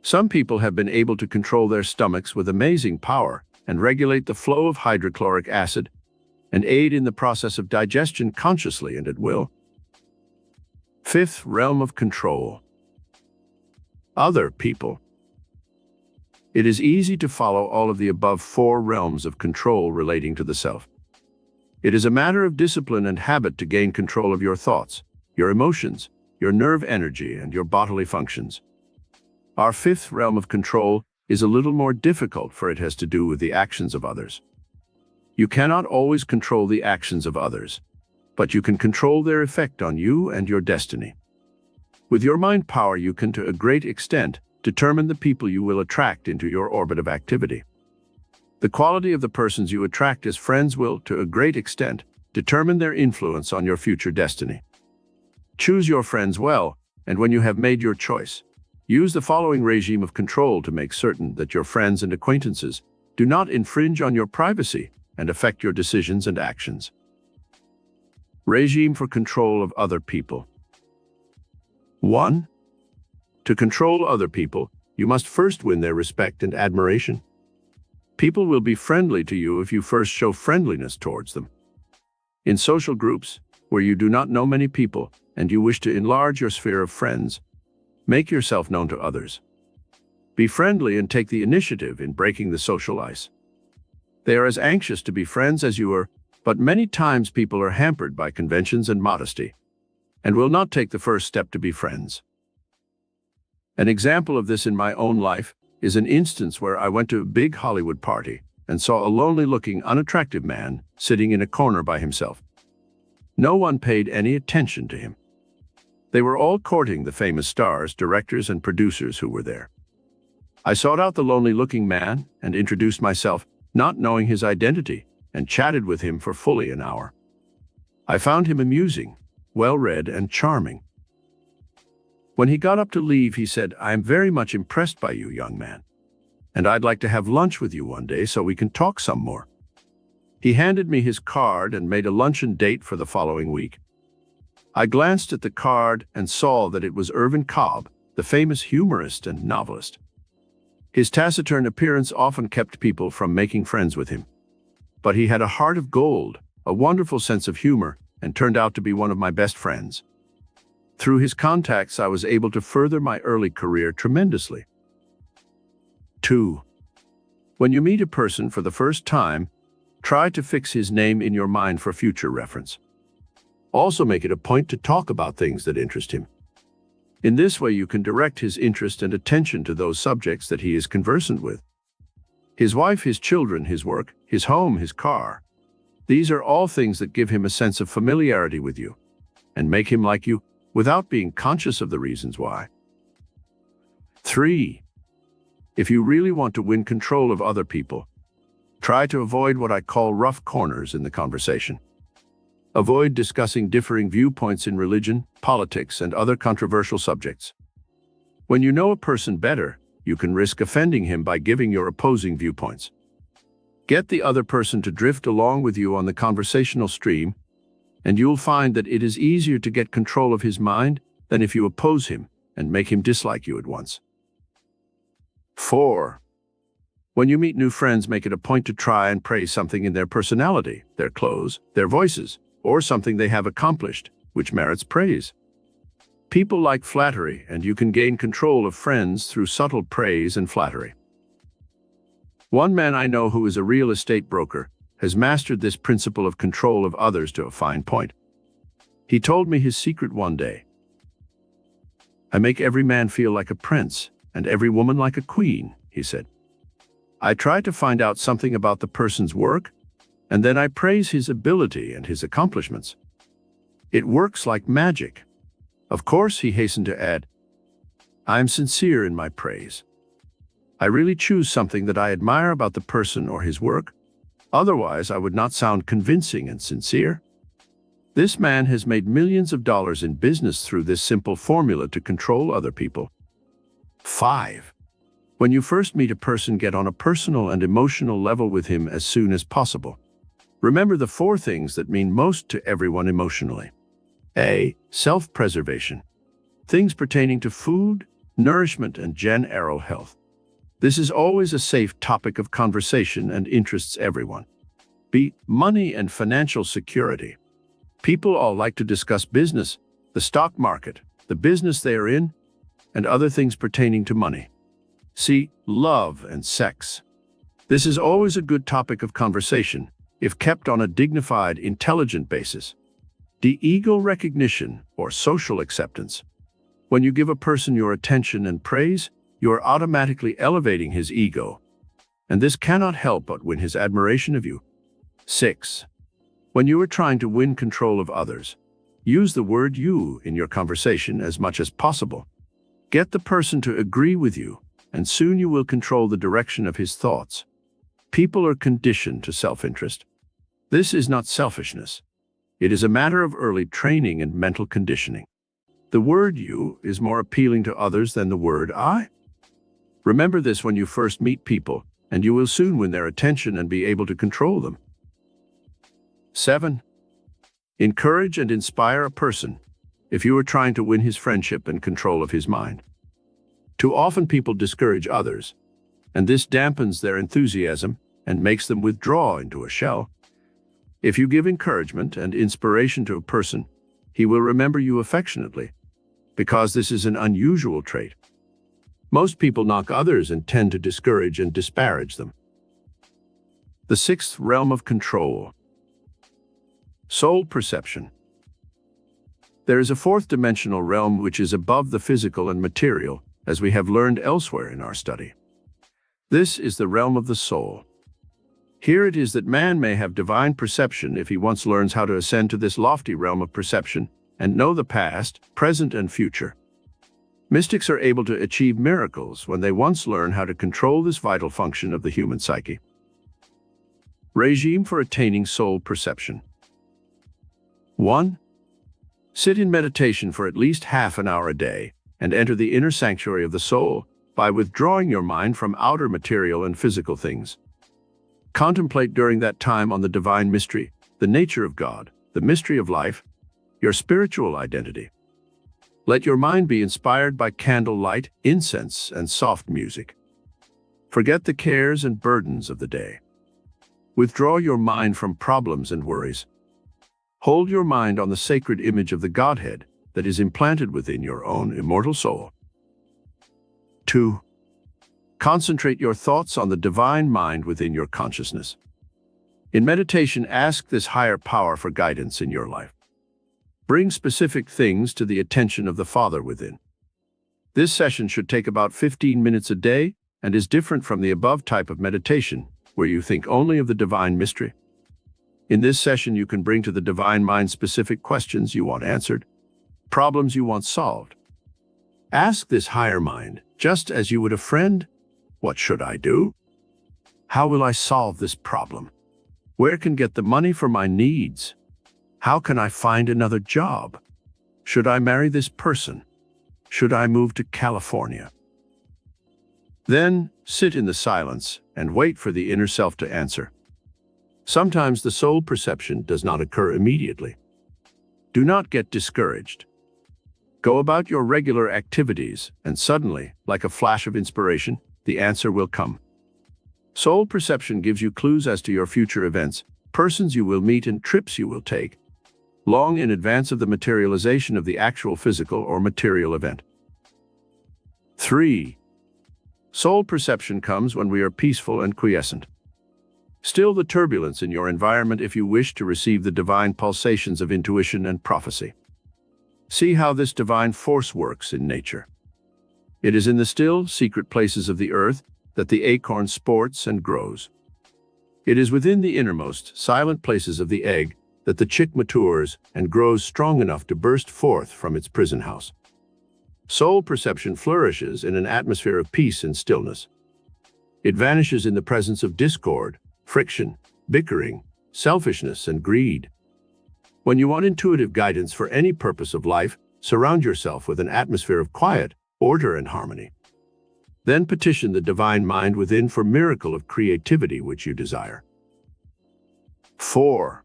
Some people have been able to control their stomachs with amazing power and regulate the flow of hydrochloric acid and aid in the process of digestion consciously and at will. 5th realm of control. Other people. It is easy to follow all of the above 4 realms of control relating to the self. It is a matter of discipline and habit to gain control of your thoughts, your emotions, your nerve energy, and your bodily functions. Our 5th realm of control is a little more difficult, for it has to do with the actions of others. You cannot always control the actions of others, but you can control their effect on you and your destiny. With your mind power, you can, to a great extent, determine the people you will attract into your orbit of activity. The quality of the persons you attract as friends will, to a great extent, determine their influence on your future destiny. Choose your friends well, and when you have made your choice, use the following regime of control to make certain that your friends and acquaintances do not infringe on your privacy and affect your decisions and actions. Regime for control of other people. 1. To control other people, you must first win their respect and admiration. People will be friendly to you if you first show friendliness towards them. In social groups, where you do not know many people and you wish to enlarge your sphere of friends, make yourself known to others. Be friendly and take the initiative in breaking the social ice. They are as anxious to be friends as you are, but many times people are hampered by conventions and modesty, and will not take the first step to be friends. An example of this in my own life is an instance where I went to a big Hollywood party and saw a lonely-looking, unattractive man sitting in a corner by himself. No one paid any attention to him. They were all courting the famous stars, directors, and producers who were there. I sought out the lonely-looking man and introduced myself, not knowing his identity, and chatted with him for fully an hour. I found him amusing, well-read, and charming. When he got up to leave, he said, "I am very much impressed by you, young man, and I'd like to have lunch with you one day so we can talk some more." He handed me his card and made a luncheon date for the following week. I glanced at the card and saw that it was Irvin Cobb, the famous humorist and novelist. His taciturn appearance often kept people from making friends with him. But he had a heart of gold, a wonderful sense of humor, and turned out to be one of my best friends. Through his contacts, I was able to further my early career tremendously. 2. When you meet a person for the first time, try to fix his name in your mind for future reference. Also make it a point to talk about things that interest him. In this way, you can direct his interest and attention to those subjects that he is conversant with. His wife, his children, his work, his home, his car. These are all things that give him a sense of familiarity with you and make him like you without being conscious of the reasons why. 3. If you really want to win control of other people, try to avoid what I call rough corners in the conversation. Avoid discussing differing viewpoints in religion, politics, and other controversial subjects. When you know a person better, you can risk offending him by giving your opposing viewpoints. Get the other person to drift along with you on the conversational stream, and you'll find that it is easier to get control of his mind than if you oppose him and make him dislike you at once. 4. When you meet new friends, make it a point to try and praise something in their personality, their clothes, their voices, or something they have accomplished, which merits praise. People like flattery, and you can gain control of friends through subtle praise and flattery. One man I know who is a real estate broker has mastered this principle of control of others to a fine point. He told me his secret one day. "I make every man feel like a prince and every woman like a queen," he said. "I try to find out something about the person's work, and then I praise his ability and his accomplishments. It works like magic. Of course," he hastened to add, "I am sincere in my praise. I really choose something that I admire about the person or his work. Otherwise, I would not sound convincing and sincere." This man has made millions of dollars in business through this simple formula to control other people. 5. When you first meet a person, get on a personal and emotional level with him as soon as possible. Remember the 4 things that mean most to everyone emotionally. A. Self-preservation. Things pertaining to food, nourishment, and general health. This is always a safe topic of conversation and interests everyone. B. Money and financial security. People all like to discuss business, the stock market, the business they are in, and other things pertaining to money. C. Love and sex. This is always a good topic of conversation if kept on a dignified, intelligent basis. D. Ego recognition or social acceptance. When you give a person your attention and praise, you are automatically elevating his ego, and this cannot help but win his admiration of you. 6. When you are trying to win control of others, use the word "you" in your conversation as much as possible. Get the person to agree with you, and soon you will control the direction of his thoughts. People are conditioned to self-interest. This is not selfishness. It is a matter of early training and mental conditioning. The word you is more appealing to others than the word I? Remember this when you first meet people, and you will soon win their attention and be able to control them. 7. Encourage and inspire a person if you are trying to win his friendship and control of his mind. Too often people discourage others, and this dampens their enthusiasm and makes them withdraw into a shell. If you give encouragement and inspiration to a person, he will remember you affectionately, because this is an unusual trait. Most people knock others and tend to discourage and disparage them. The 6th realm of control. Soul perception. There is a 4th dimensional realm which is above the physical and material, as we have learned elsewhere in our study. This is the realm of the soul. Here it is that man may have divine perception if he once learns how to ascend to this lofty realm of perception and know the past, present, and future. Mystics are able to achieve miracles when they once learn how to control this vital function of the human psyche. Regime for attaining soul perception. 1. Sit in meditation for at least half an hour a day and enter the inner sanctuary of the soul by withdrawing your mind from outer material and physical things. Contemplate during that time on the divine mystery, the nature of God, the mystery of life, your spiritual identity. Let your mind be inspired by candlelight, incense, and soft music. Forget the cares and burdens of the day. Withdraw your mind from problems and worries. Hold your mind on the sacred image of the Godhead that is implanted within your own immortal soul. 2. Concentrate your thoughts on the divine mind within your consciousness. In meditation, ask this higher power for guidance in your life. Bring specific things to the attention of the Father within. This session should take about 15 minutes a day and is different from the above type of meditation, where you think only of the divine mystery. In this session, you can bring to the divine mind specific questions you want answered, problems you want solved. Ask this higher mind, just as you would a friend, what should I do? How will I solve this problem? Where can I get the money for my needs? How can I find another job? Should I marry this person? Should I move to California? Then sit in the silence and wait for the inner self to answer. Sometimes the soul perception does not occur immediately. Do not get discouraged. Go about your regular activities, and suddenly, like a flash of inspiration, the answer will come. Soul perception gives you clues as to your future events, persons you will meet, and trips you will take, long in advance of the materialization of the actual physical or material event. 3. Soul perception comes when we are peaceful and quiescent. Still the turbulence in your environment if you wish to receive the divine pulsations of intuition and prophecy. See how this divine force works in nature. It is in the still, secret places of the earth that the acorn sports and grows. It is within the innermost, silent places of the egg that the chick matures and grows strong enough to burst forth from its prison house. Soul perception flourishes in an atmosphere of peace and stillness. It vanishes in the presence of discord, friction, bickering, selfishness, and greed. When you want intuitive guidance for any purpose of life, surround yourself with an atmosphere of quiet, order, and harmony. Then petition the divine mind within for miracle of creativity which you desire. 4.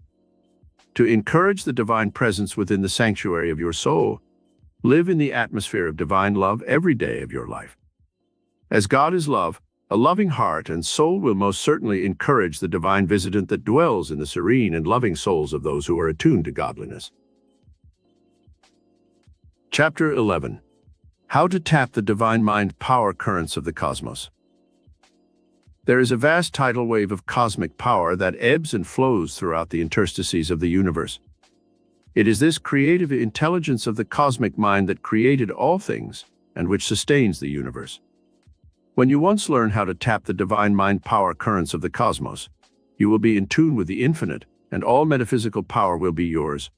To encourage the divine presence within the sanctuary of your soul, live in the atmosphere of divine love every day of your life. As God is love, a loving heart and soul will most certainly encourage the divine visitant that dwells in the serene and loving souls of those who are attuned to godliness. Chapter 11. How to tap the divine mind power currents of the cosmos. There is a vast tidal wave of cosmic power that ebbs and flows throughout the interstices of the universe. It is this creative intelligence of the cosmic mind that created all things and which sustains the universe. When you once learn how to tap the divine mind power currents of the cosmos, you will be in tune with the infinite, and all metaphysical power will be yours.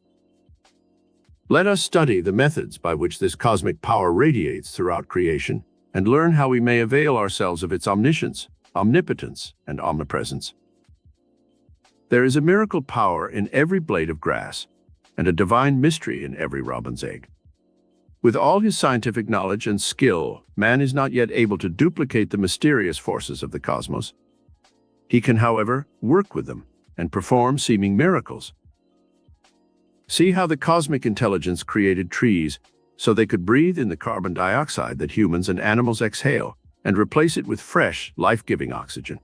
Let us study the methods by which this cosmic power radiates throughout creation and learn how we may avail ourselves of its omniscience, omnipotence, and omnipresence. There is a miracle power in every blade of grass and a divine mystery in every robin's egg. With all his scientific knowledge and skill, man is not yet able to duplicate the mysterious forces of the cosmos. He can, however, work with them and perform seeming miracles. See how the cosmic intelligence created trees so they could breathe in the carbon dioxide that humans and animals exhale and replace it with fresh, life-giving oxygen.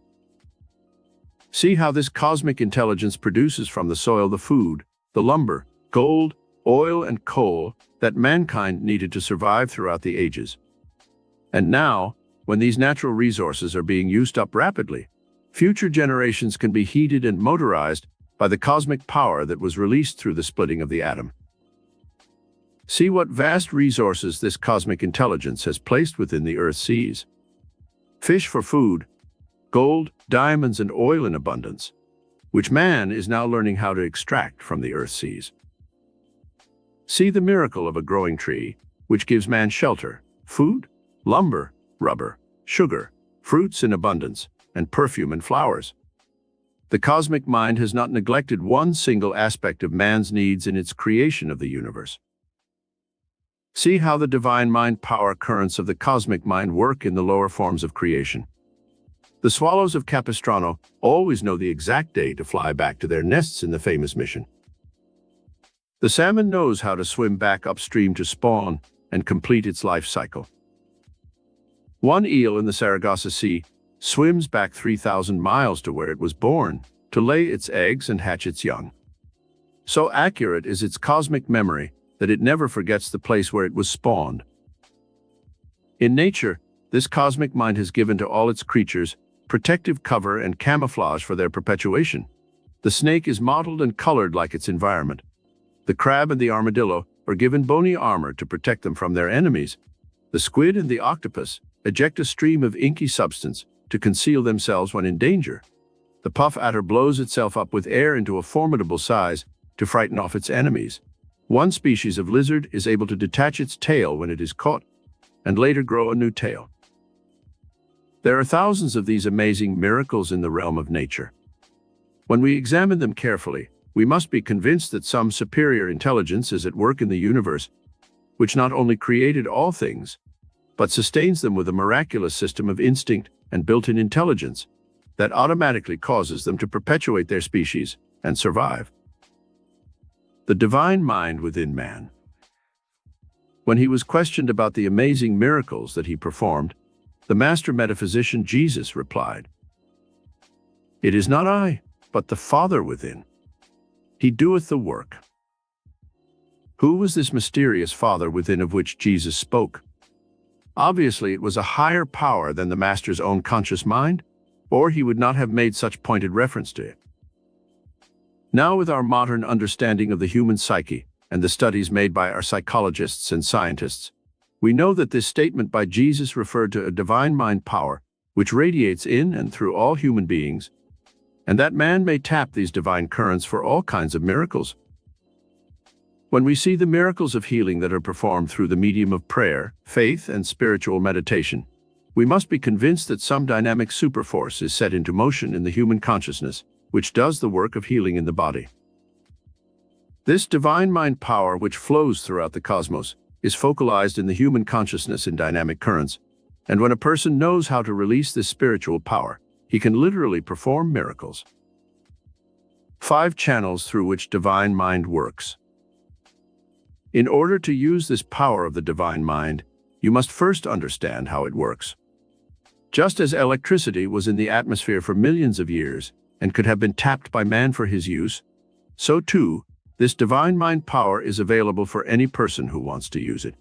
See how this cosmic intelligence produces from the soil the food, the lumber, gold, oil, and coal that mankind needed to survive throughout the ages. And now, when these natural resources are being used up rapidly, future generations can be heated and motorized by the cosmic power that was released through the splitting of the atom. See what vast resources this cosmic intelligence has placed within the Earth's seas. Fish for food, gold, diamonds, and oil in abundance, which man is now learning how to extract from the Earth's seas. See the miracle of a growing tree, which gives man shelter, food, lumber, rubber, sugar, fruits in abundance, and perfume and flowers. The cosmic mind has not neglected one single aspect of man's needs in its creation of the universe. See how the divine mind power currents of the cosmic mind work in the lower forms of creation. The swallows of Capistrano always know the exact day to fly back to their nests in the famous mission. The salmon knows how to swim back upstream to spawn and complete its life cycle. One eel in the Saragossa Sea swims back 3,000 miles to where it was born to lay its eggs and hatch its young. So accurate is its cosmic memory that it never forgets the place where it was spawned. In nature, this cosmic mind has given to all its creatures protective cover and camouflage for their perpetuation. The snake is modeled and colored like its environment. The crab and the armadillo are given bony armor to protect them from their enemies. The squid and the octopus eject a stream of inky substance to conceal themselves when in danger. The puff adder blows itself up with air into a formidable size to frighten off its enemies. One species of lizard is able to detach its tail when it is caught, and later grow a new tail. There are thousands of these amazing miracles in the realm of nature. When we examine them carefully, we must be convinced that some superior intelligence is at work in the universe, which not only created all things, but sustains them with a miraculous system of instinct and built-in intelligence that automatically causes them to perpetuate their species and survive. The divine mind within man. When he was questioned about the amazing miracles that he performed, the master metaphysician Jesus replied, "It is not I, but the Father within. He doeth the work." Who was this mysterious Father within of which Jesus spoke? Obviously, it was a higher power than the master's own conscious mind, or he would not have made such pointed reference to it. Now, with our modern understanding of the human psyche and the studies made by our psychologists and scientists, we know that this statement by Jesus referred to a divine mind power which radiates in and through all human beings, and that man may tap these divine currents for all kinds of miracles. When we see the miracles of healing that are performed through the medium of prayer, faith, and spiritual meditation, we must be convinced that some dynamic superforce is set into motion in the human consciousness, which does the work of healing in the body. This divine mind power which flows throughout the cosmos is focalized in the human consciousness in dynamic currents, and when a person knows how to release this spiritual power, he can literally perform miracles. 5 channels through which divine mind works. In order to use this power of the divine mind, you must first understand how it works. Just as electricity was in the atmosphere for millions of years and could have been tapped by man for his use, so too, this divine mind power is available for any person who wants to use it.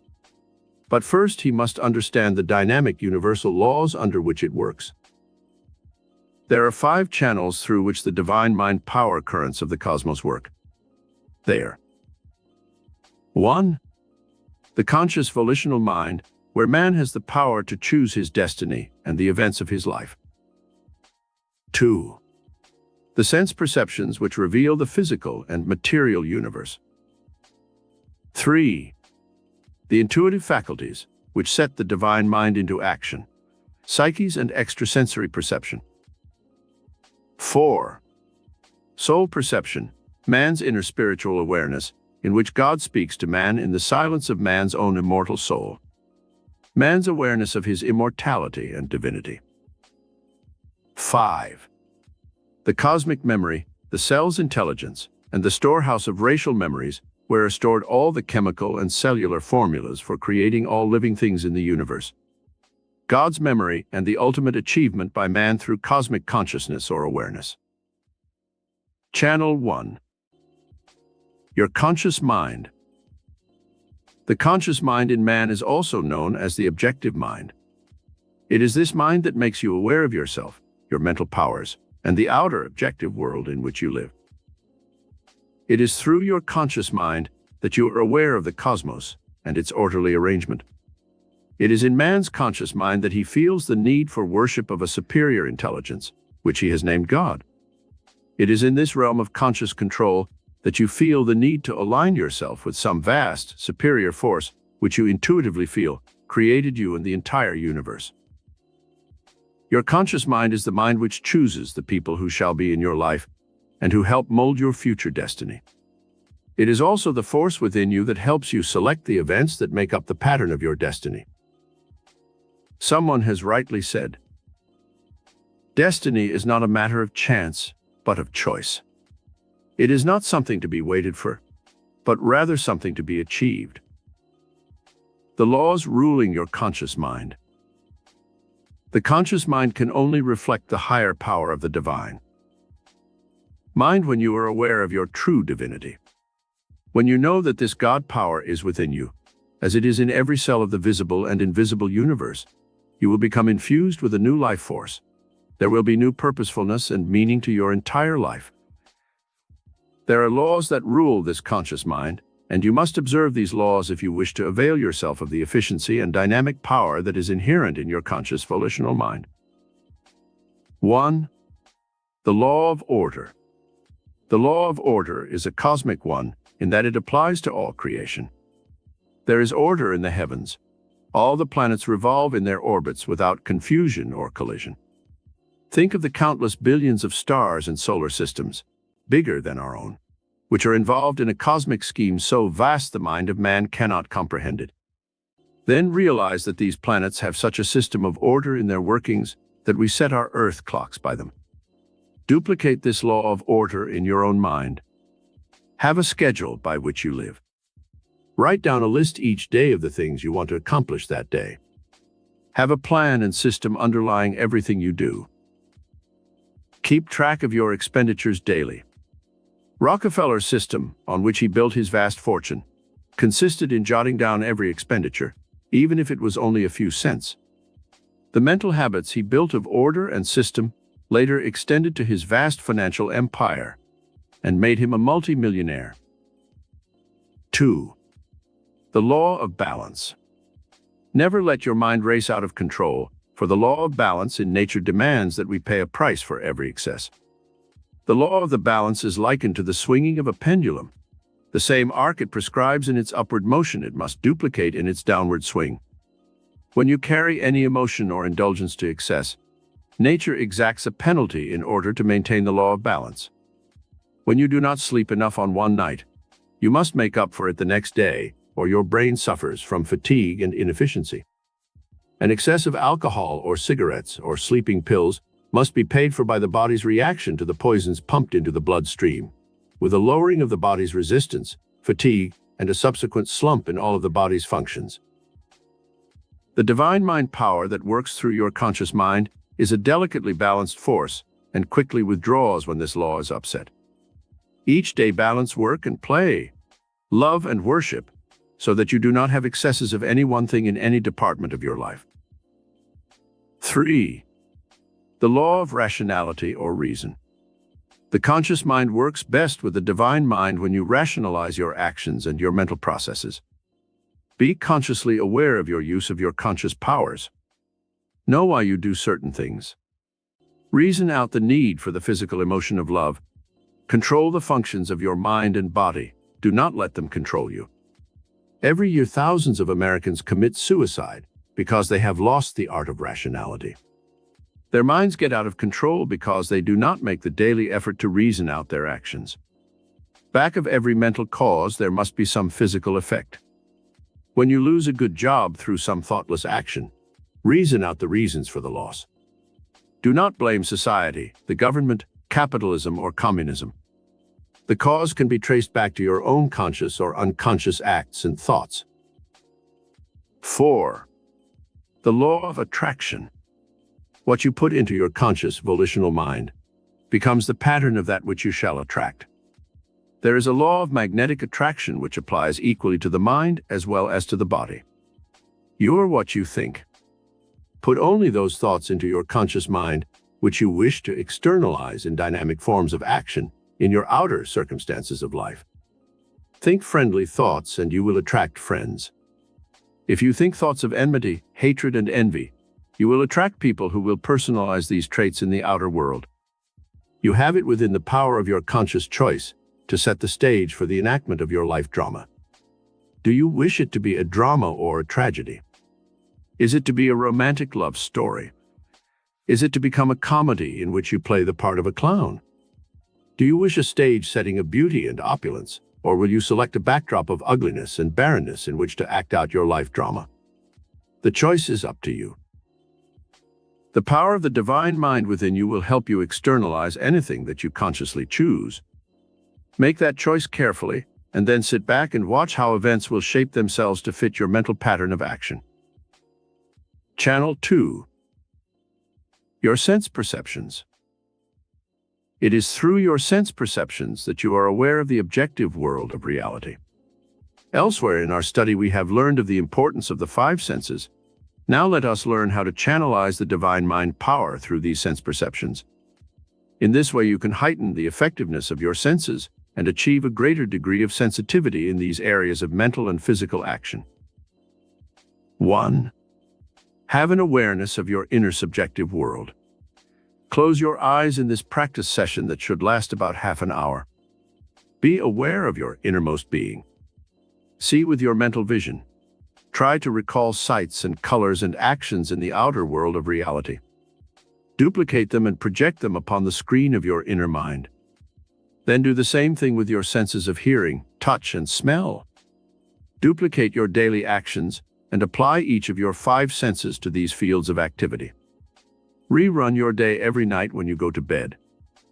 But first, he must understand the dynamic universal laws under which it works. There are 5 channels through which the divine mind power currents of the cosmos work. They are: 1. The conscious volitional mind, where man has the power to choose his destiny and the events of his life. 2. The sense perceptions which reveal the physical and material universe. 3. The intuitive faculties which set the divine mind into action, psyches and extrasensory perception. 4. Soul perception, man's inner spiritual awareness, in which God speaks to man in the silence of man's own immortal soul. Man's awareness of his immortality and divinity. 5. The cosmic memory, the cell's intelligence, and the storehouse of racial memories, where are stored all the chemical and cellular formulas for creating all living things in the universe. God's memory and the ultimate achievement by man through cosmic consciousness or awareness. Channel 1. Your conscious mind. The conscious mind in man is also known as the objective mind. It is this mind that makes you aware of yourself, your mental powers, and the outer objective world in which you live. It is through your conscious mind that you are aware of the cosmos and its orderly arrangement. It is in man's conscious mind that he feels the need for worship of a superior intelligence, which he has named God. It is in this realm of conscious control that you feel the need to align yourself with some vast, superior force which you intuitively feel created you and the entire universe. Your conscious mind is the mind which chooses the people who shall be in your life and who help mold your future destiny. It is also the force within you that helps you select the events that make up the pattern of your destiny. Someone has rightly said, "Destiny is not a matter of chance, but of choice." It is not something to be waited for, but rather something to be achieved. The laws ruling your conscious mind. The conscious mind can only reflect the higher power of the divine mind when you are aware of your true divinity. When you know that this God power is within you, as it is in every cell of the visible and invisible universe, you will become infused with a new life force. There will be new purposefulness and meaning to your entire life. There are laws that rule this conscious mind, and you must observe these laws if you wish to avail yourself of the efficiency and dynamic power that is inherent in your conscious volitional mind. 1. The law of order. The law of order is a cosmic one in that it applies to all creation. There is order in the heavens. All the planets revolve in their orbits without confusion or collision. Think of the countless billions of stars and solar systems, bigger than our own, which are involved in a cosmic scheme so vast the mind of man cannot comprehend it. Then realize that these planets have such a system of order in their workings that we set our earth clocks by them. Duplicate this law of order in your own mind. Have a schedule by which you live. Write down a list each day of the things you want to accomplish that day. Have a plan and system underlying everything you do. Keep track of your expenditures daily. Rockefeller's system, on which he built his vast fortune, consisted in jotting down every expenditure, even if it was only a few cents. The mental habits he built of order and system later extended to his vast financial empire and made him a multi-millionaire. 2. The law of balance. Never let your mind race out of control, for the law of balance in nature demands that we pay a price for every excess. The law of the balance is likened to the swinging of a pendulum. The same arc it prescribes in its upward motion it must duplicate in its downward swing. When you carry any emotion or indulgence to excess, nature exacts a penalty in order to maintain the law of balance. When you do not sleep enough on one night, you must make up for it the next day, or your brain suffers from fatigue and inefficiency. An excess of alcohol or cigarettes or sleeping pills must be paid for by the body's reaction to the poisons pumped into the bloodstream, with a lowering of the body's resistance, fatigue, and a subsequent slump in all of the body's functions. The divine mind power that works through your conscious mind is a delicately balanced force and quickly withdraws when this law is upset. Each day balance work and play, love and worship, so that you do not have excesses of any one thing in any department of your life. 3. The law of rationality or reason. The conscious mind works best with the divine mind when you rationalize your actions and your mental processes. Be consciously aware of your use of your conscious powers. Know why you do certain things. Reason out the need for the physical emotion of love. Control the functions of your mind and body. Do not let them control you. Every year, thousands of Americans commit suicide because they have lost the art of rationality. Their minds get out of control because they do not make the daily effort to reason out their actions. Back of every mental cause, there must be some physical effect. When you lose a good job through some thoughtless action, reason out the reasons for the loss. Do not blame society, the government, capitalism, or communism. The cause can be traced back to your own conscious or unconscious acts and thoughts. 4. The law of attraction. What you put into your conscious volitional mind becomes the pattern of that which you shall attract. There is a law of magnetic attraction which applies equally to the mind as well as to the body. You are what you think. Put only those thoughts into your conscious mind which you wish to externalize in dynamic forms of action in your outer circumstances of life. Think friendly thoughts and you will attract friends. If you think thoughts of enmity, hatred, and envy, you will attract people who will personalize these traits in the outer world. You have it within the power of your conscious choice to set the stage for the enactment of your life drama. Do you wish it to be a drama or a tragedy? Is it to be a romantic love story? Is it to become a comedy in which you play the part of a clown? Do you wish a stage setting of beauty and opulence, or will you select a backdrop of ugliness and barrenness in which to act out your life drama? The choice is up to you. The power of the divine mind within you will help you externalize anything that you consciously choose. Make that choice carefully, and then sit back and watch how events will shape themselves to fit your mental pattern of action. Channel 2. Your sense perceptions. It is through your sense perceptions that you are aware of the objective world of reality. Elsewhere in our study, we have learned of the importance of the 5 senses. Now let us learn how to channelize the divine mind power through these sense perceptions. In this way, you can heighten the effectiveness of your senses and achieve a greater degree of sensitivity in these areas of mental and physical action. 1. Have an awareness of your inner subjective world. Close your eyes in this practice session that should last about half an hour. Be aware of your innermost being. See with your mental vision. Try to recall sights and colors and actions in the outer world of reality. Duplicate them and project them upon the screen of your inner mind. Then do the same thing with your senses of hearing, touch, and smell. Duplicate your daily actions and apply each of your 5 senses to these fields of activity. Rerun your day every night when you go to bed,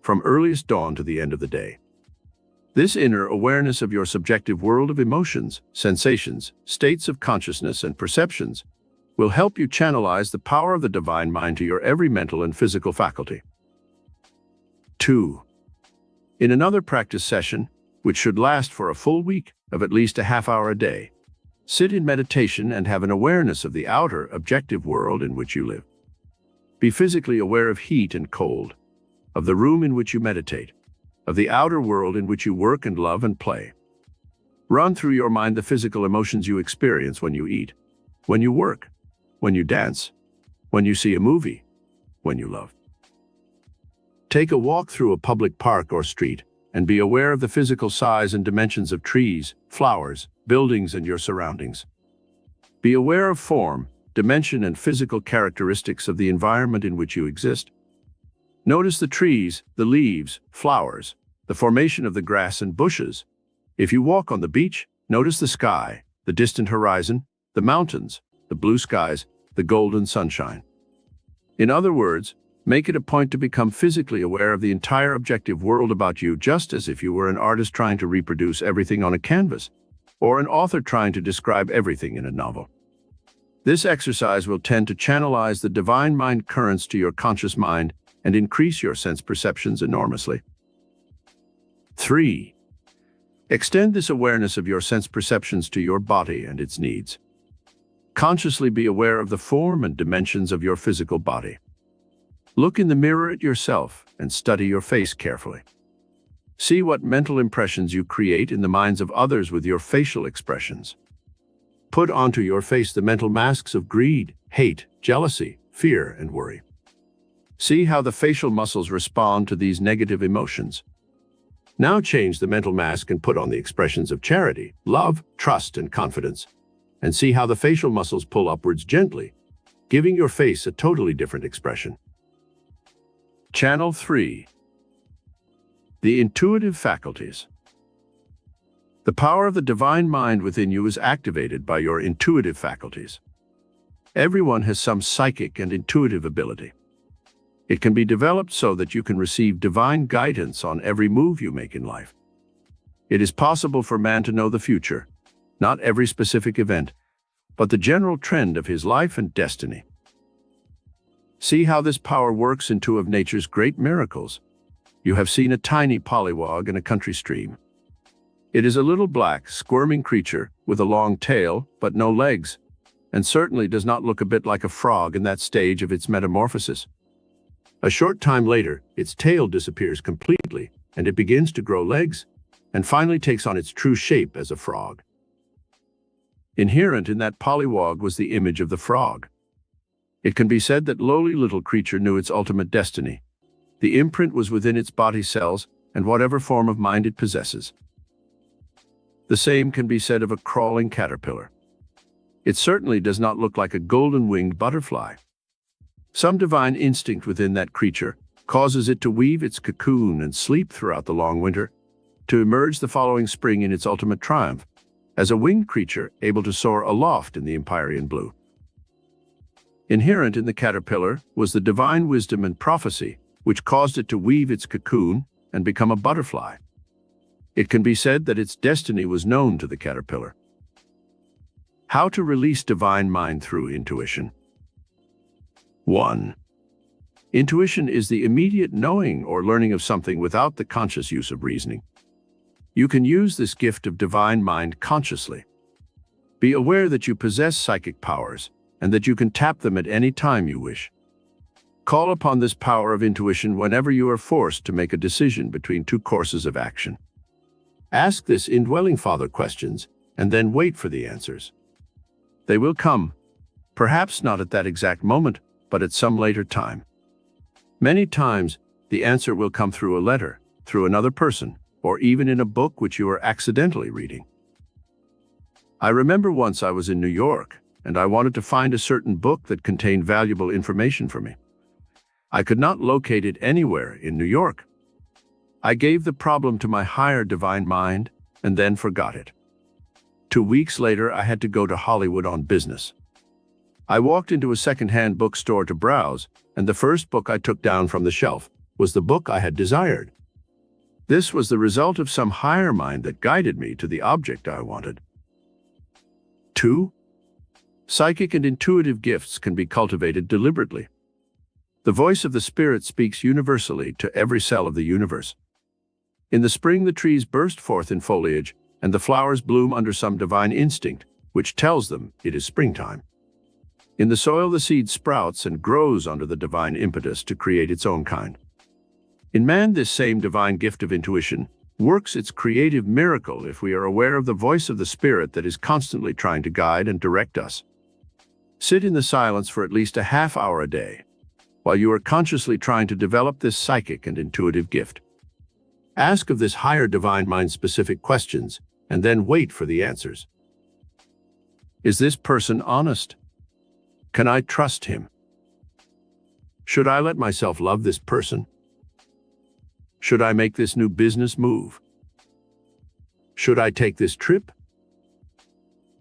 from earliest dawn to the end of the day. This inner awareness of your subjective world of emotions, sensations, states of consciousness, and perceptions will help you channelize the power of the divine mind to your every mental and physical faculty. 2. In another practice session, which should last for a full week of at least a half hour a day, sit in meditation and have an awareness of the outer, objective world in which you live. Be physically aware of heat and cold, of the room in which you meditate, of the outer world in which you work and love and play. Run through your mind the physical emotions you experience when you eat, when you work, when you dance, when you see a movie, when you love. Take a walk through a public park or street and be aware of the physical size and dimensions of trees, flowers, buildings, and your surroundings. Be aware of form, dimension, and physical characteristics of the environment in which you exist. Notice the trees, the leaves, flowers, the formation of the grass and bushes. If you walk on the beach, notice the sky, the distant horizon, the mountains, the blue skies, the golden sunshine. In other words, make it a point to become physically aware of the entire objective world about you, just as if you were an artist trying to reproduce everything on a canvas, or an author trying to describe everything in a novel. This exercise will tend to channelize the divine mind currents to your conscious mind and increase your sense perceptions enormously. 3. Extend this awareness of your sense perceptions to your body and its needs. Consciously be aware of the form and dimensions of your physical body. Look in the mirror at yourself and study your face carefully. See what mental impressions you create in the minds of others with your facial expressions. Put onto your face the mental masks of greed, hate, jealousy, fear, and worry. See how the facial muscles respond to these negative emotions. Now change the mental mask and put on the expressions of charity, love, trust, and confidence, and see how the facial muscles pull upwards gently, giving your face a totally different expression. Channel 3. The intuitive faculties. The power of the divine mind within you is activated by your intuitive faculties. Everyone has some psychic and intuitive ability. It can be developed so that you can receive divine guidance on every move you make in life. It is possible for man to know the future, not every specific event, but the general trend of his life and destiny. See how this power works in two of nature's great miracles. You have seen a tiny pollywog in a country stream. It is a little black, squirming creature with a long tail but no legs, and certainly does not look a bit like a frog in that stage of its metamorphosis. A short time later, its tail disappears completely, and it begins to grow legs, and finally takes on its true shape as a frog. Inherent in that pollywog was the image of the frog. It can be said that lowly little creature knew its ultimate destiny. The imprint was within its body cells and whatever form of mind it possesses. The same can be said of a crawling caterpillar. It certainly does not look like a golden-winged butterfly. Some divine instinct within that creature causes it to weave its cocoon and sleep throughout the long winter, to emerge the following spring in its ultimate triumph, as a winged creature able to soar aloft in the empyrean blue. Inherent in the caterpillar was the divine wisdom and prophecy which caused it to weave its cocoon and become a butterfly. It can be said that its destiny was known to the caterpillar. How to release divine mind through intuition. 1. Intuition is the immediate knowing or learning of something without the conscious use of reasoning. You can use this gift of divine mind consciously. Be aware that you possess psychic powers and that you can tap them at any time you wish. Call upon this power of intuition whenever you are forced to make a decision between two courses of action. Ask this indwelling Father questions and then wait for the answers. They will come, perhaps not at that exact moment, but at some later time. Many times, the answer will come through a letter, through another person, or even in a book which you are accidentally reading. I remember once I was in New York, and I wanted to find a certain book that contained valuable information for me. I could not locate it anywhere in New York. I gave the problem to my higher divine mind, and then forgot it. 2 weeks later, I had to go to Hollywood on business. I walked into a second-hand bookstore to browse, and the first book I took down from the shelf was the book I had desired. This was the result of some higher mind that guided me to the object I wanted. 2. Psychic and intuitive gifts can be cultivated deliberately. The voice of the Spirit speaks universally to every cell of the universe. In the spring, the trees burst forth in foliage, and the flowers bloom under some divine instinct, which tells them it is springtime. In the soil, the seed sprouts and grows under the divine impetus to create its own kind. In man, this same divine gift of intuition works its creative miracle if we are aware of the voice of the Spirit that is constantly trying to guide and direct us. Sit in the silence for at least a half hour a day, while you are consciously trying to develop this psychic and intuitive gift. Ask of this higher divine mind specific questions, and then wait for the answers. Is this person honest? Can I trust him? Should I let myself love this person? Should I make this new business move? Should I take this trip?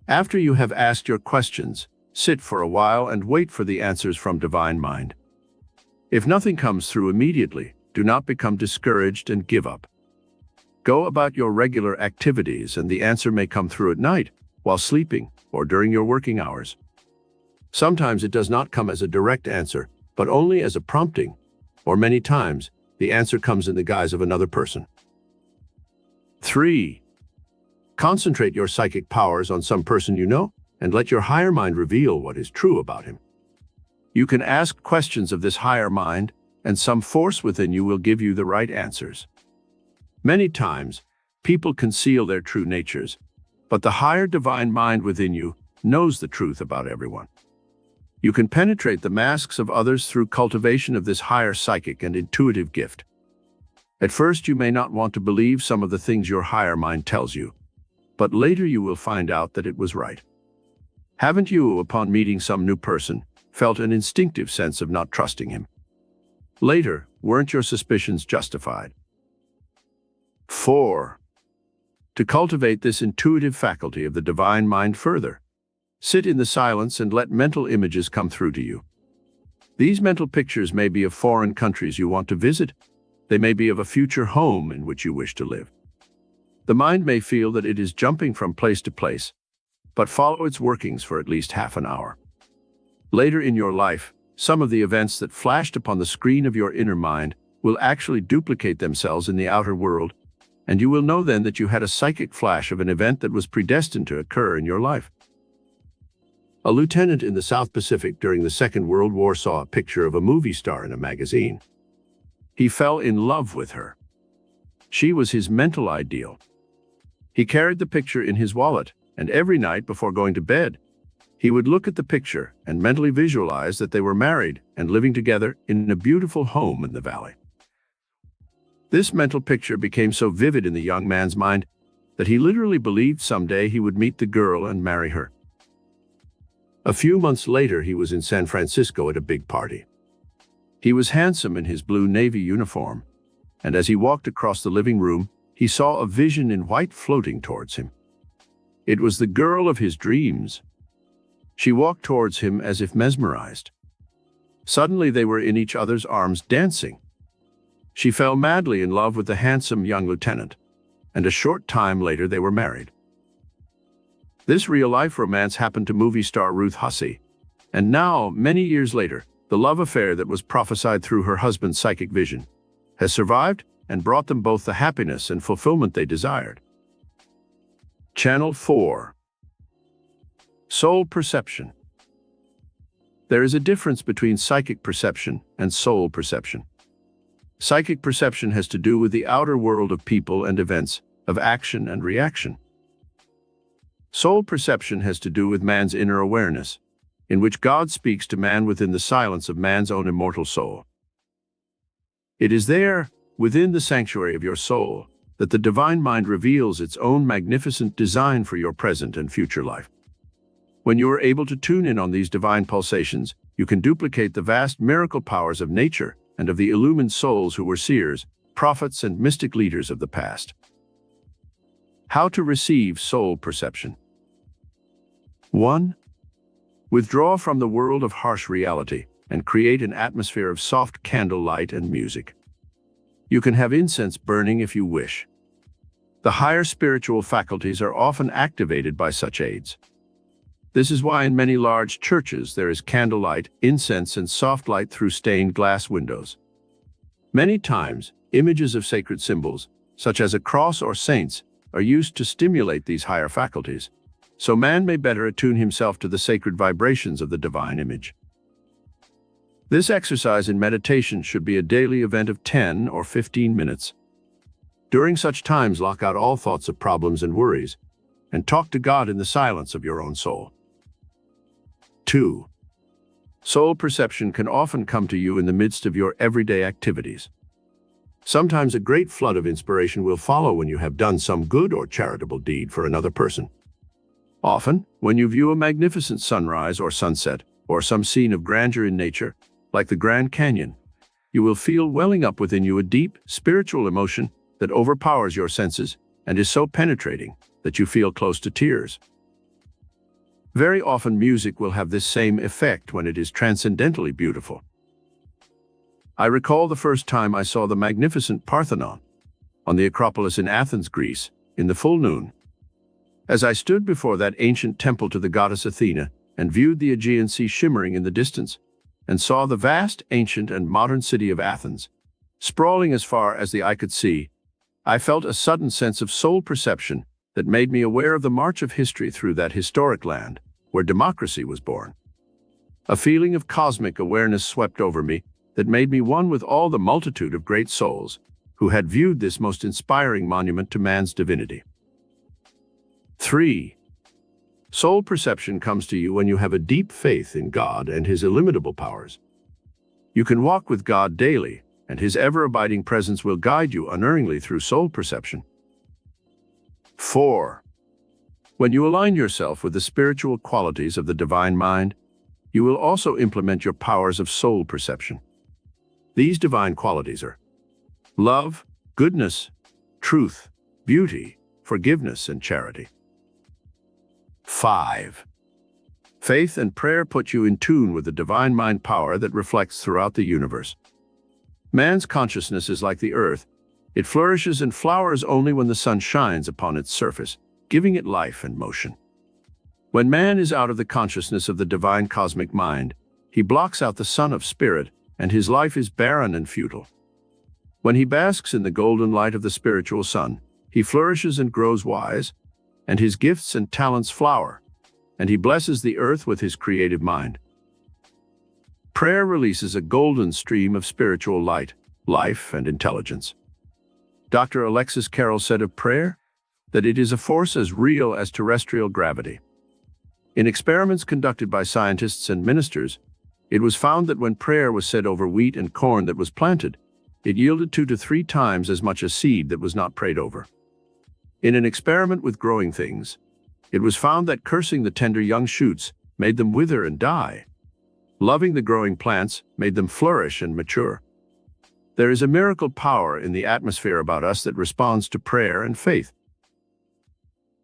After you have asked your questions, sit for a while and wait for the answers from divine mind. If nothing comes through immediately, do not become discouraged and give up. Go about your regular activities, and the answer may come through at night, while sleeping, or during your working hours. Sometimes it does not come as a direct answer, but only as a prompting, or many times, the answer comes in the guise of another person. 3. Concentrate your psychic powers on some person you know, and let your higher mind reveal what is true about him. You can ask questions of this higher mind, and some force within you will give you the right answers. Many times, people conceal their true natures, but the higher divine mind within you knows the truth about everyone. You can penetrate the masks of others through cultivation of this higher psychic and intuitive gift. At first, you may not want to believe some of the things your higher mind tells you, but later you will find out that it was right. Haven't you, upon meeting some new person, felt an instinctive sense of not trusting him? Later, weren't your suspicions justified? 4. To cultivate this intuitive faculty of the divine mind further, sit in the silence and let mental images come through to you. These mental pictures may be of foreign countries you want to visit. They may be of a future home in which you wish to live. The mind may feel that it is jumping from place to place, but follow its workings for at least half an hour. Later in your life, some of the events that flashed upon the screen of your inner mind will actually duplicate themselves in the outer world, and you will know then that you had a psychic flash of an event that was predestined to occur in your life. A lieutenant in the South Pacific during the Second World War saw a picture of a movie star in a magazine. He fell in love with her. She was his mental ideal. He carried the picture in his wallet, and every night before going to bed, he would look at the picture and mentally visualize that they were married and living together in a beautiful home in the valley. This mental picture became so vivid in the young man's mind that he literally believed someday he would meet the girl and marry her. A few months later, he was in San Francisco at a big party. He was handsome in his blue Navy uniform, and as he walked across the living room, he saw a vision in white floating towards him. It was the girl of his dreams. She walked towards him as if mesmerized. Suddenly they were in each other's arms dancing. She fell madly in love with the handsome young lieutenant, and a short time later they were married. This real-life romance happened to movie star Ruth Hussey, and now, many years later, the love affair that was prophesied through her husband's psychic vision has survived and brought them both the happiness and fulfillment they desired. Channel 4. Soul perception. There is a difference between psychic perception and soul perception. Psychic perception has to do with the outer world of people and events, of action and reaction. Soul perception has to do with man's inner awareness, in which God speaks to man within the silence of man's own immortal soul. It is there, within the sanctuary of your soul, that the divine mind reveals its own magnificent design for your present and future life. When you are able to tune in on these divine pulsations, you can duplicate the vast miracle powers of nature and of the illumined souls who were seers, prophets, and mystic leaders of the past. How to receive soul perception. 1. Withdraw from the world of harsh reality and create an atmosphere of soft candlelight and music. You can have incense burning if you wish. The higher spiritual faculties are often activated by such aids. This is why in many large churches there is candlelight, incense, and soft light through stained glass windows. Many times, images of sacred symbols, such as a cross or saints, are used to stimulate these higher faculties, so man may better attune himself to the sacred vibrations of the divine image. This exercise in meditation should be a daily event of 10 or 15 minutes. During such times, lock out all thoughts of problems and worries, and talk to God in the silence of your own soul. 2. Soul perception can often come to you in the midst of your everyday activities. Sometimes a great flood of inspiration will follow when you have done some good or charitable deed for another person. Often, when you view a magnificent sunrise or sunset, or some scene of grandeur in nature, like the Grand Canyon, you will feel welling up within you a deep, spiritual emotion that overpowers your senses and is so penetrating that you feel close to tears. Very often music will have this same effect when it is transcendently beautiful. I recall the first time I saw the magnificent Parthenon on the Acropolis in Athens, Greece, in the full noon. As I stood before that ancient temple to the goddess Athena and viewed the Aegean Sea shimmering in the distance, and saw the vast, ancient, and modern city of Athens, sprawling as far as the eye could see, I felt a sudden sense of soul perception that made me aware of the march of history through that historic land, where democracy was born. A feeling of cosmic awareness swept over me that made me one with all the multitude of great souls who had viewed this most inspiring monument to man's divinity. 3. Soul perception comes to you when you have a deep faith in God and His illimitable powers. You can walk with God daily, and His ever-abiding presence will guide you unerringly through soul perception. 4. When you align yourself with the spiritual qualities of the divine mind, you will also implement your powers of soul perception. These divine qualities are love, goodness, truth, beauty, forgiveness, and charity. 5. Faith and prayer put you in tune with the divine mind power that reflects throughout the universe. Man's consciousness is like the earth. It flourishes and flowers only when the sun shines upon its surface, giving it life and motion. When man is out of the consciousness of the divine cosmic mind, he blocks out the sun of spirit, and his life is barren and futile. When he basks in the golden light of the spiritual sun, he flourishes and grows wise, and his gifts and talents flower, and he blesses the earth with his creative mind. Prayer releases a golden stream of spiritual light, life, and intelligence. Dr. Alexis Carrel said of prayer that it is a force as real as terrestrial gravity. In experiments conducted by scientists and ministers, it was found that when prayer was said over wheat and corn that was planted, it yielded 2 to 3 times as much as seed that was not prayed over. In an experiment with growing things, it was found that cursing the tender young shoots made them wither and die. Loving the growing plants made them flourish and mature. There is a miracle power in the atmosphere about us that responds to prayer and faith.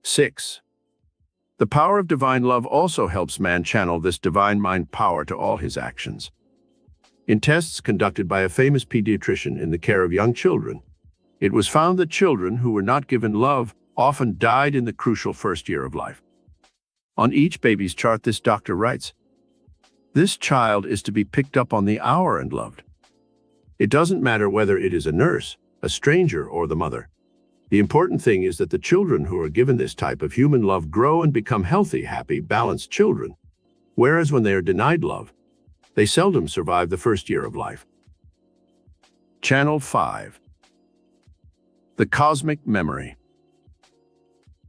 6. The power of divine love also helps man channel this divine mind power to all his actions. In tests conducted by a famous pediatrician in the care of young children, it was found that children who were not given love often died in the crucial first year of life. On each baby's chart, this doctor writes, "This child is to be picked up on the hour and loved." It doesn't matter whether it is a nurse, a stranger, or the mother. The important thing is that the children who are given this type of human love grow and become healthy, happy, balanced children, whereas when they are denied love, they seldom survive the first year of life. Channel 5. The Cosmic Memory.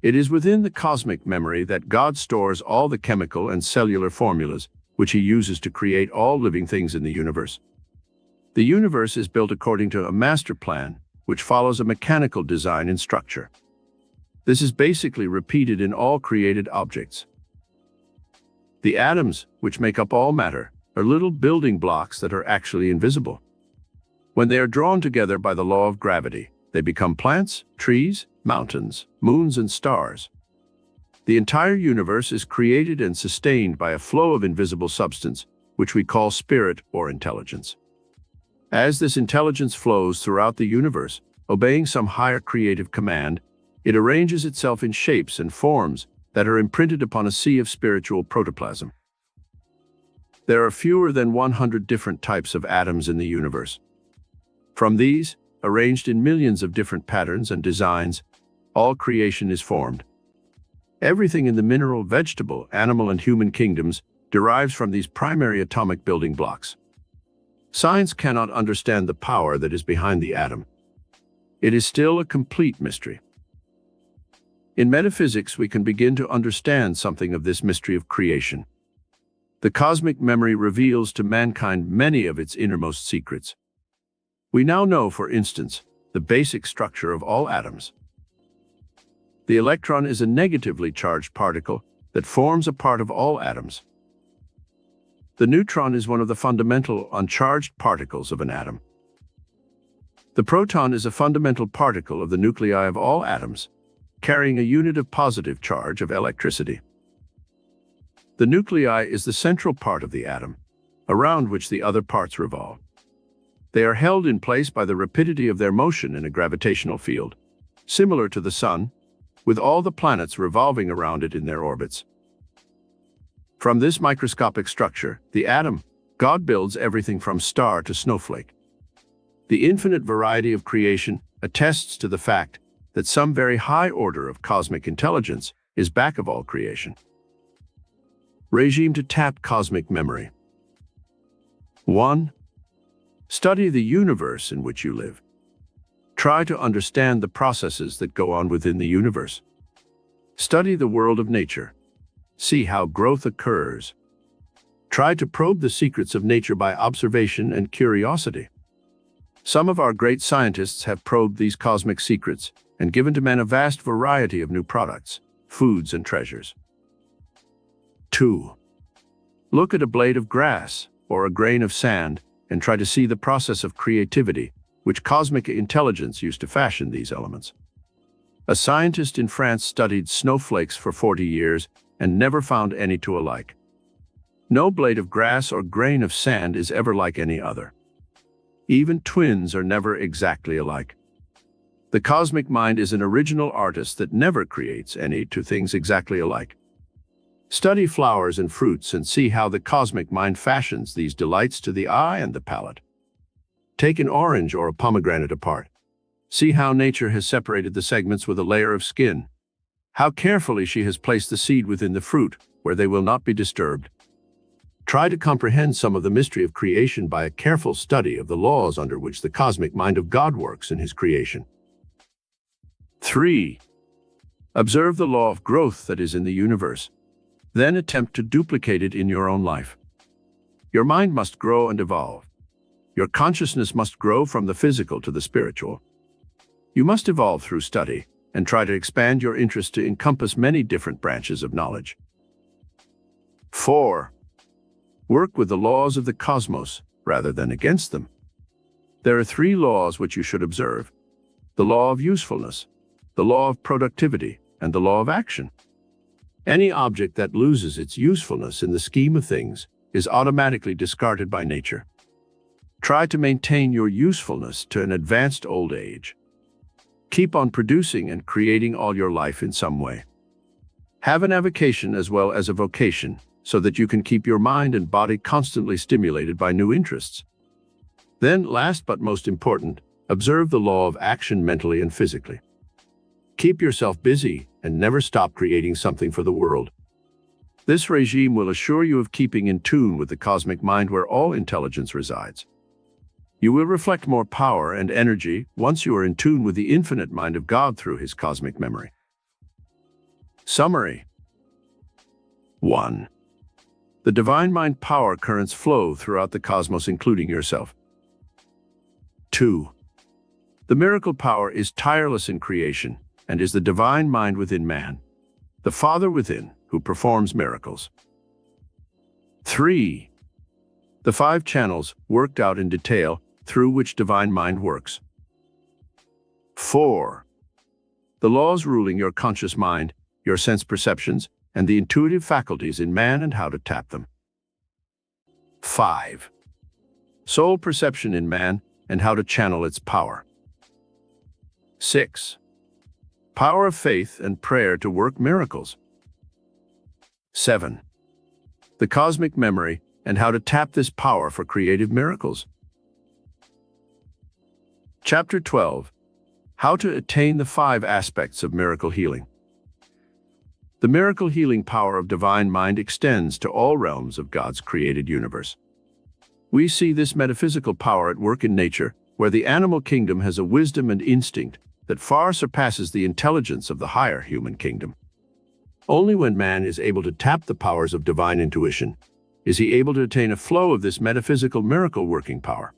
It is within the cosmic memory that God stores all the chemical and cellular formulas which he uses to create all living things in the universe. The universe is built according to a master plan, which follows a mechanical design and structure. This is basically repeated in all created objects. The atoms, which make up all matter, are little building blocks that are actually invisible. When they are drawn together by the law of gravity, they become plants, trees, mountains, moons, and stars. The entire universe is created and sustained by a flow of invisible substance, which we call spirit or intelligence. As this intelligence flows throughout the universe, obeying some higher creative command, it arranges itself in shapes and forms that are imprinted upon a sea of spiritual protoplasm. There are fewer than 100 different types of atoms in the universe. From these, arranged in millions of different patterns and designs, all creation is formed. Everything in the mineral, vegetable, animal, and human kingdoms derives from these primary atomic building blocks. Science cannot understand the power that is behind the atom. It is still a complete mystery. In metaphysics, we can begin to understand something of this mystery of creation. The cosmic memory reveals to mankind many of its innermost secrets. We now know, for instance, the basic structure of all atoms. The electron is a negatively charged particle that forms a part of all atoms. The neutron is one of the fundamental uncharged particles of an atom. The proton is a fundamental particle of the nuclei of all atoms, carrying a unit of positive charge of electricity. The nuclei is the central part of the atom, around which the other parts revolve. They are held in place by the rapidity of their motion in a gravitational field, similar to the Sun, with all the planets revolving around it in their orbits. From this microscopic structure, the atom, God builds everything from star to snowflake. The infinite variety of creation attests to the fact that some very high order of cosmic intelligence is back of all creation. Regime to tap cosmic memory. 1. Study the universe in which you live. Try to understand the processes that go on within the universe. Study the world of nature. See how growth occurs. Try to probe the secrets of nature by observation and curiosity. Some of our great scientists have probed these cosmic secrets and given to men a vast variety of new products, foods, and treasures. 2. Look at a blade of grass or a grain of sand and try to see the process of creativity which cosmic intelligence used to fashion these elements. A scientist in France studied snowflakes for 40 years and never found any two alike. No blade of grass or grain of sand is ever like any other. Even twins are never exactly alike. The cosmic mind is an original artist that never creates any two things exactly alike. Study flowers and fruits and see how the cosmic mind fashions these delights to the eye and the palate. Take an orange or a pomegranate apart. See how nature has separated the segments with a layer of skin. How carefully she has placed the seed within the fruit, where they will not be disturbed. Try to comprehend some of the mystery of creation by a careful study of the laws under which the cosmic mind of God works in his creation. 3. Observe the law of growth that is in the universe. Then attempt to duplicate it in your own life. Your mind must grow and evolve. Your consciousness must grow from the physical to the spiritual. You must evolve through study and try to expand your interest to encompass many different branches of knowledge. 4. Work with the laws of the cosmos rather than against them. There are 3 laws which you should observe: the law of usefulness, the law of productivity, and the law of action. Any object that loses its usefulness in the scheme of things is automatically discarded by nature. Try to maintain your usefulness to an advanced old age. Keep on producing and creating all your life in some way. Have an avocation as well as a vocation, so that you can keep your mind and body constantly stimulated by new interests. Then, last but most important, observe the law of action mentally and physically. Keep yourself busy and never stop creating something for the world. This regime will assure you of keeping in tune with the cosmic mind where all intelligence resides. You will reflect more power and energy once you are in tune with the infinite mind of God through his cosmic memory. Summary. 1. The divine mind power currents flow throughout the cosmos, including yourself. 2. The miracle power is tireless in creation and is the divine mind within man, the Father within, who performs miracles. 3. The 5 channels worked out in detail through which divine mind works. 4. The laws ruling your conscious mind, your sense perceptions, and the intuitive faculties in man and how to tap them. 5. Soul perception in man and how to channel its power. 6. Power of faith and prayer to work miracles. 7. The cosmic memory and how to tap this power for creative miracles. Chapter 12. How to attain the 5 aspects of miracle healing. The miracle healing power of divine mind extends to all realms of God's created universe. We see this metaphysical power at work in nature, where the animal kingdom has a wisdom and instinct that far surpasses the intelligence of the higher human kingdom. Only when man is able to tap the powers of divine intuition is he able to attain a flow of this metaphysical miracle-working power.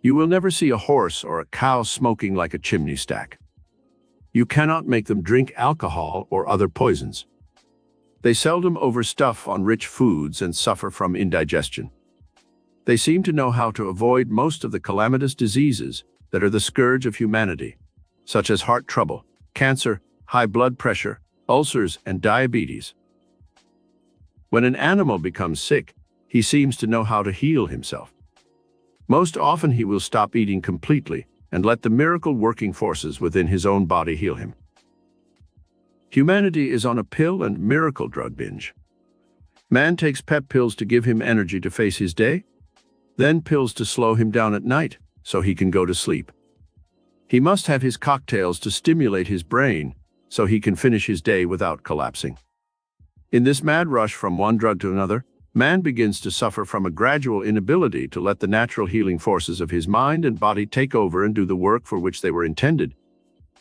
You will never see a horse or a cow smoking like a chimney stack. You cannot make them drink alcohol or other poisons. They seldom overstuff on rich foods and suffer from indigestion. They seem to know how to avoid most of the calamitous diseases that are the scourge of humanity, such as heart trouble, cancer, high blood pressure, ulcers, and diabetes. When an animal becomes sick, he seems to know how to heal himself. Most often he will stop eating completely and let the miracle-working forces within his own body heal him. Humanity is on a pill and miracle drug binge. Man takes pep pills to give him energy to face his day, then pills to slow him down at night so he can go to sleep. He must have his cocktails to stimulate his brain so he can finish his day without collapsing. In this mad rush from one drug to another, man begins to suffer from a gradual inability to let the natural healing forces of his mind and body take over and do the work for which they were intended,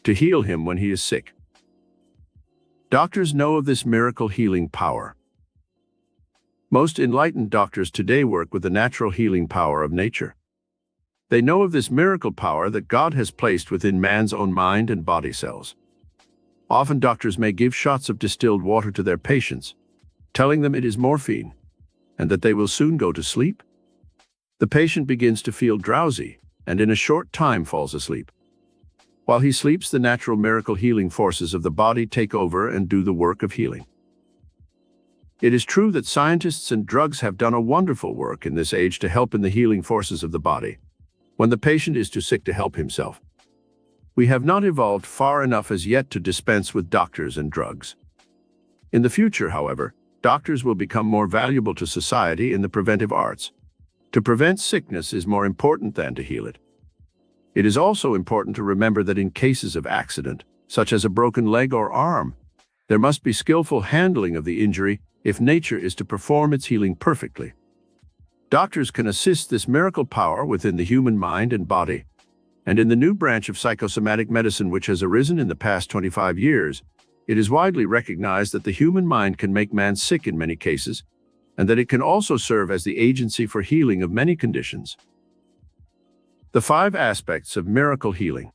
to heal him when he is sick. Doctors know of this miracle healing power. Most enlightened doctors today work with the natural healing power of nature. They know of this miracle power that God has placed within man's own mind and body cells. Often doctors may give shots of distilled water to their patients, telling them it is morphine, and that they will soon go to sleep. The patient begins to feel drowsy and in a short time falls asleep. While he sleeps, the natural miracle healing forces of the body take over and do the work of healing. It is true that scientists and drugs have done a wonderful work in this age to help in the healing forces of the body, when the patient is too sick to help himself. We have not evolved far enough as yet to dispense with doctors and drugs. In the future, however, doctors will become more valuable to society in the preventive arts. To prevent sickness is more important than to heal it. It is also important to remember that in cases of accident, such as a broken leg or arm, there must be skillful handling of the injury if nature is to perform its healing perfectly. Doctors can assist this miracle power within the human mind and body, and in the new branch of psychosomatic medicine which has arisen in the past 25 years, it is widely recognized that the human mind can make man sick in many cases, and that it can also serve as the agency for healing of many conditions. The 5 aspects of miracle healing.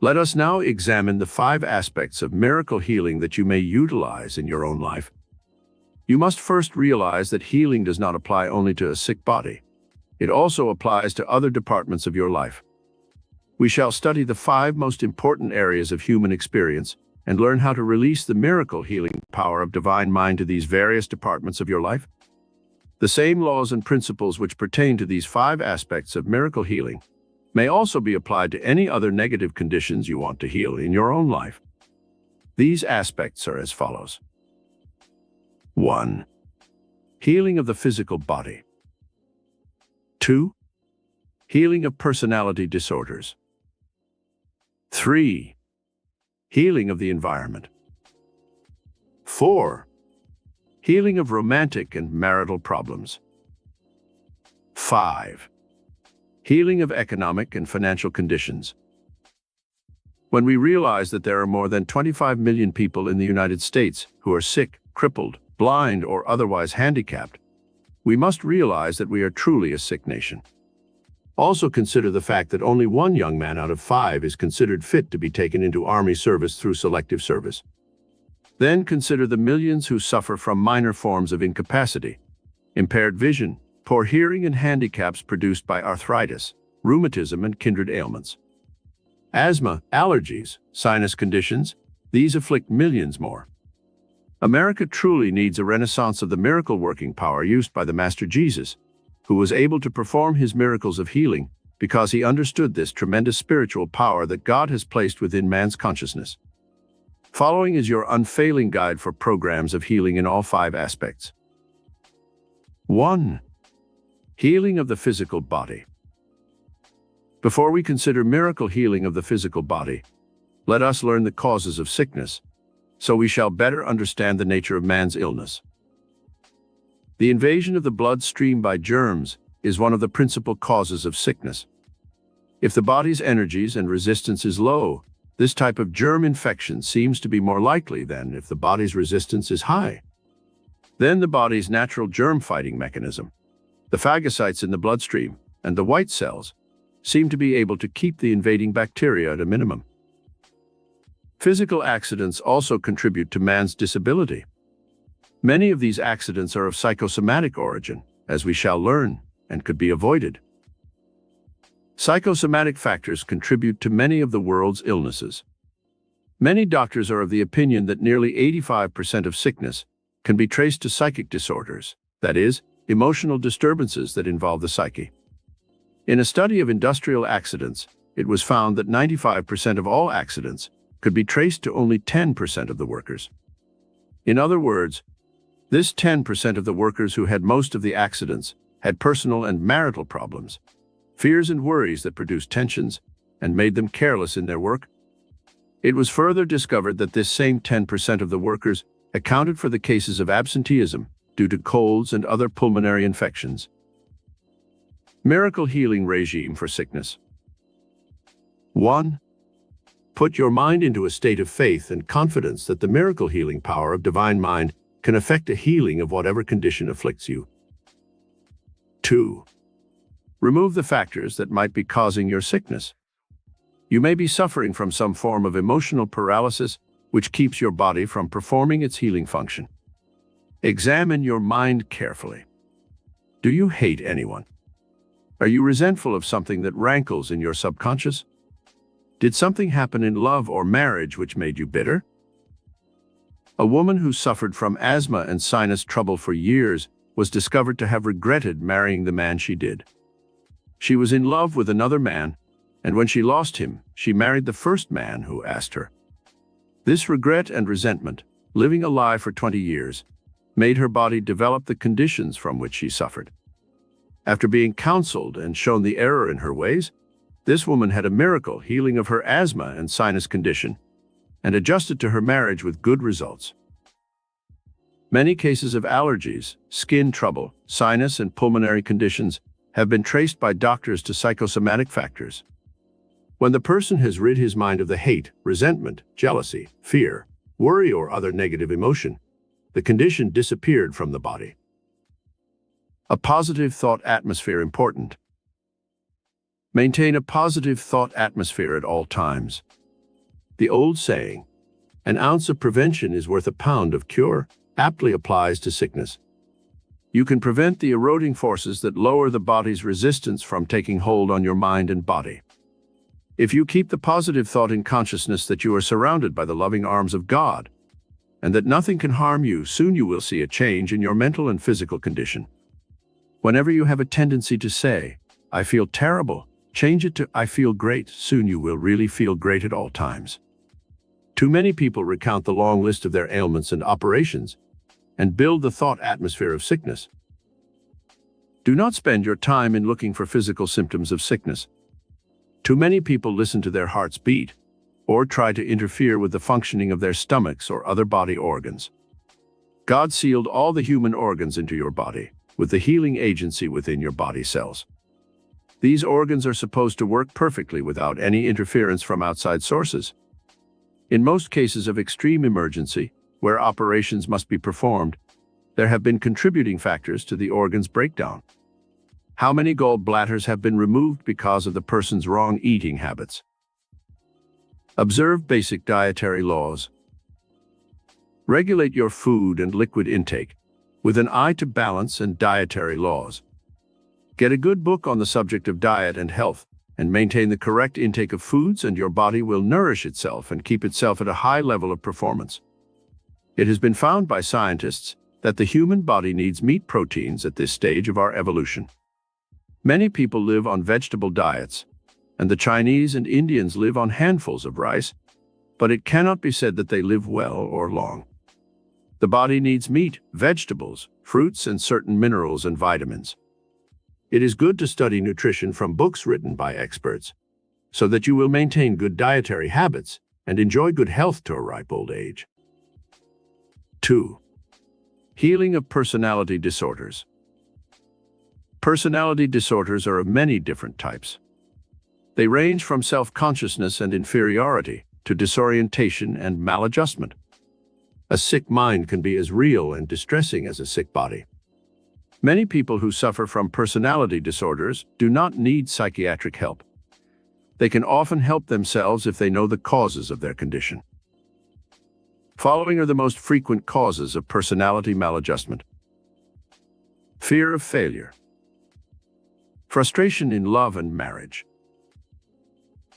Let us now examine the 5 aspects of miracle healing that you may utilize in your own life. You must first realize that healing does not apply only to a sick body. It also applies to other departments of your life. We shall study the 5 most important areas of human experience and learn how to release the miracle healing power of divine mind to these various departments of your life. The same laws and principles which pertain to these 5 aspects of miracle healing may also be applied to any other negative conditions you want to heal in your own life. These aspects are as follows. 1. Healing of the physical body. 2. Healing of personality disorders. 3. Healing of the environment. 4. Healing of romantic and marital problems. 5. Healing of economic and financial conditions. When we realize that there are more than 25 million people in the United States who are sick, crippled, blind, or otherwise handicapped, we must realize that we are truly a sick nation. Also consider the fact that only 1 young man out of 5 is considered fit to be taken into Army service through selective service. Then consider the millions who suffer from minor forms of incapacity, impaired vision, poor hearing, and handicaps produced by arthritis, rheumatism, and kindred ailments. Asthma, allergies, sinus conditions, these afflict millions more. America truly needs a renaissance of the miracle-working power used by the Master Jesus, who was able to perform his miracles of healing because he understood this tremendous spiritual power that God has placed within man's consciousness. Following is your unfailing guide for programs of healing in all 5 aspects. 1. Healing of the physical body. Before we consider miracle healing of the physical body, let us learn the causes of sickness, so we shall better understand the nature of man's illness. The invasion of the bloodstream by germs is one of the principal causes of sickness. If the body's energies and resistance is low, this type of germ infection seems to be more likely than if the body's resistance is high. Then the body's natural germ-fighting mechanism, the phagocytes in the bloodstream, and the white cells, seem to be able to keep the invading bacteria at a minimum. Physical accidents also contribute to man's disability. Many of these accidents are of psychosomatic origin, as we shall learn, and could be avoided. Psychosomatic factors contribute to many of the world's illnesses. Many doctors are of the opinion that nearly 85% of sickness can be traced to psychic disorders, that is, emotional disturbances that involve the psyche. In a study of industrial accidents, it was found that 95% of all accidents could be traced to only 10% of the workers. In other words, this 10% of the workers who had most of the accidents had personal and marital problems, fears and worries that produced tensions and made them careless in their work. It was further discovered that this same 10% of the workers accounted for the cases of absenteeism due to colds and other pulmonary infections. Miracle healing regime for sickness. 1. Put your mind into a state of faith and confidence that the miracle healing power of divine mind can effect a healing of whatever condition afflicts you. 2. Remove the factors that might be causing your sickness. You may be suffering from some form of emotional paralysis which keeps your body from performing its healing function. Examine your mind carefully. Do you hate anyone? Are you resentful of something that rankles in your subconscious? Did something happen in love or marriage which made you bitter? A woman who suffered from asthma and sinus trouble for years was discovered to have regretted marrying the man she did. She was in love with another man, and when she lost him, she married the first man who asked her. This regret and resentment, living a lie for 20 years, made her body develop the conditions from which she suffered. After being counseled and shown the error in her ways, this woman had a miracle healing of her asthma and sinus condition and adjusted to her marriage with good results. Many cases of allergies, skin trouble, sinus and pulmonary conditions have been traced by doctors to psychosomatic factors. When the person has rid his mind of the hate, resentment, jealousy, fear, worry, or other negative emotion, the condition disappeared from the body. A positive thought atmosphere important. Maintain a positive thought atmosphere at all times. The old saying, "An ounce of prevention is worth a pound of cure," aptly applies to sickness. You can prevent the eroding forces that lower the body's resistance from taking hold on your mind and body. If you keep the positive thought in consciousness that you are surrounded by the loving arms of God, and that nothing can harm you, soon you will see a change in your mental and physical condition. Whenever you have a tendency to say, "I feel terrible," change it to "I feel great." Soon you will really feel great at all times. Too many people recount the long list of their ailments and operations and build the thought atmosphere of sickness. Do not spend your time in looking for physical symptoms of sickness. Too many people listen to their heart's beat or try to interfere with the functioning of their stomachs or other body organs. God sealed all the human organs into your body with the healing agency within your body cells. These organs are supposed to work perfectly without any interference from outside sources. In most cases of extreme emergency, where operations must be performed, there have been contributing factors to the organ's breakdown. How many gallbladders have been removed because of the person's wrong eating habits? Observe basic dietary laws. Regulate your food and liquid intake with an eye to balance and dietary laws. Get a good book on the subject of diet and health, and maintain the correct intake of foods, and your body will nourish itself and keep itself at a high level of performance. It has been found by scientists that the human body needs meat proteins at this stage of our evolution. Many people live on vegetable diets, and the Chinese and Indians live on handfuls of rice, but it cannot be said that they live well or long. The body needs meat, vegetables, fruits, and certain minerals and vitamins. It is good to study nutrition from books written by experts, so that you will maintain good dietary habits and enjoy good health to a ripe old age. 2. Healing of personality disorders. Personality disorders are of many different types. They range from self-consciousness and inferiority to disorientation and maladjustment. A sick mind can be as real and distressing as a sick body. Many people who suffer from personality disorders do not need psychiatric help. They can often help themselves if they know the causes of their condition. Following are the most frequent causes of personality maladjustment. Fear of failure. Frustration in love and marriage.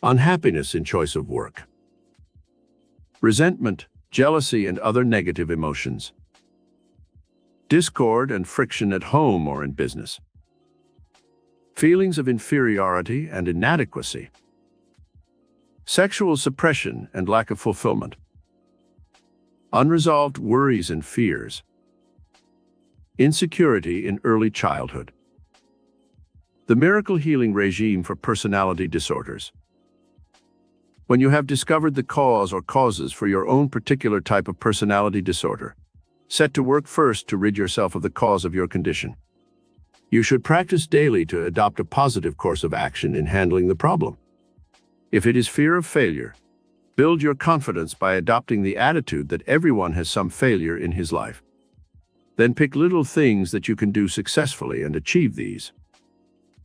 Unhappiness in choice of work. Resentment, jealousy, and other negative emotions. Discord and friction at home or in business. Feelings of inferiority and inadequacy. Sexual suppression and lack of fulfillment. Unresolved worries and fears. Insecurity in early childhood. The miracle healing regime for personality disorders. When you have discovered the cause or causes for your own particular type of personality disorder, set to work first to rid yourself of the cause of your condition. You should practice daily to adopt a positive course of action in handling the problem. If it is fear of failure, build your confidence by adopting the attitude that everyone has some failure in his life. Then pick little things that you can do successfully and achieve these.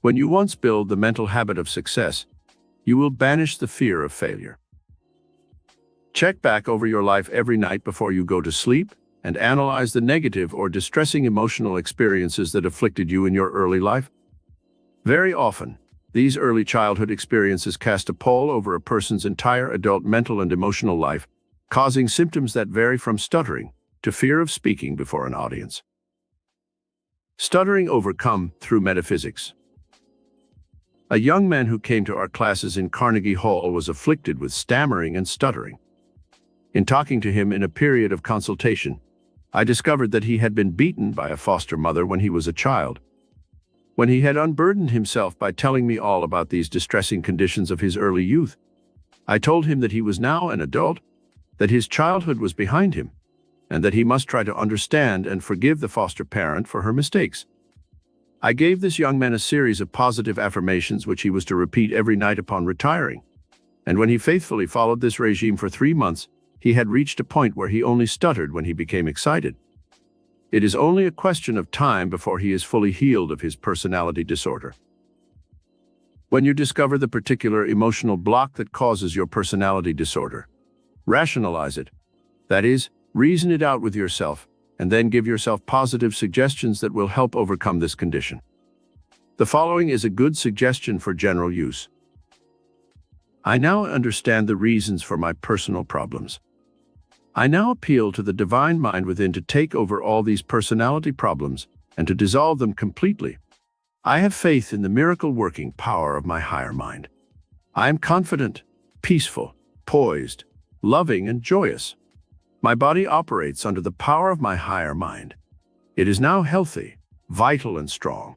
When you once build the mental habit of success, you will banish the fear of failure. Check back over your life every night before you go to sleep and analyze the negative or distressing emotional experiences that afflicted you in your early life. Very often, These early childhood experiences cast a pall over a person's entire adult mental and emotional life, causing symptoms that vary from stuttering to fear of speaking before an audience. Stuttering overcome through metaphysics. A young man who came to our classes in Carnegie Hall was afflicted with stammering and stuttering. In talking to him in a period of consultation, I discovered that he had been beaten by a foster mother when he was a child. When he had unburdened himself by telling me all about these distressing conditions of his early youth, I told him that he was now an adult, that his childhood was behind him, and that he must try to understand and forgive the foster parent for her mistakes. I gave this young man a series of positive affirmations which he was to repeat every night upon retiring, and when he faithfully followed this regime for 3 months, he had reached a point where he only stuttered when he became excited. It is only a question of time before he is fully healed of his personality disorder. When you discover the particular emotional block that causes your personality disorder, rationalize it. That is, reason it out with yourself, and then give yourself positive suggestions that will help overcome this condition. The following is a good suggestion for general use. I now understand the reasons for my personal problems. I now appeal to the divine mind within to take over all these personality problems and to dissolve them completely. I have faith in the miracle-working power of my higher mind. I am confident, peaceful, poised, loving, and joyous. My body operates under the power of my higher mind. It is now healthy, vital, and strong.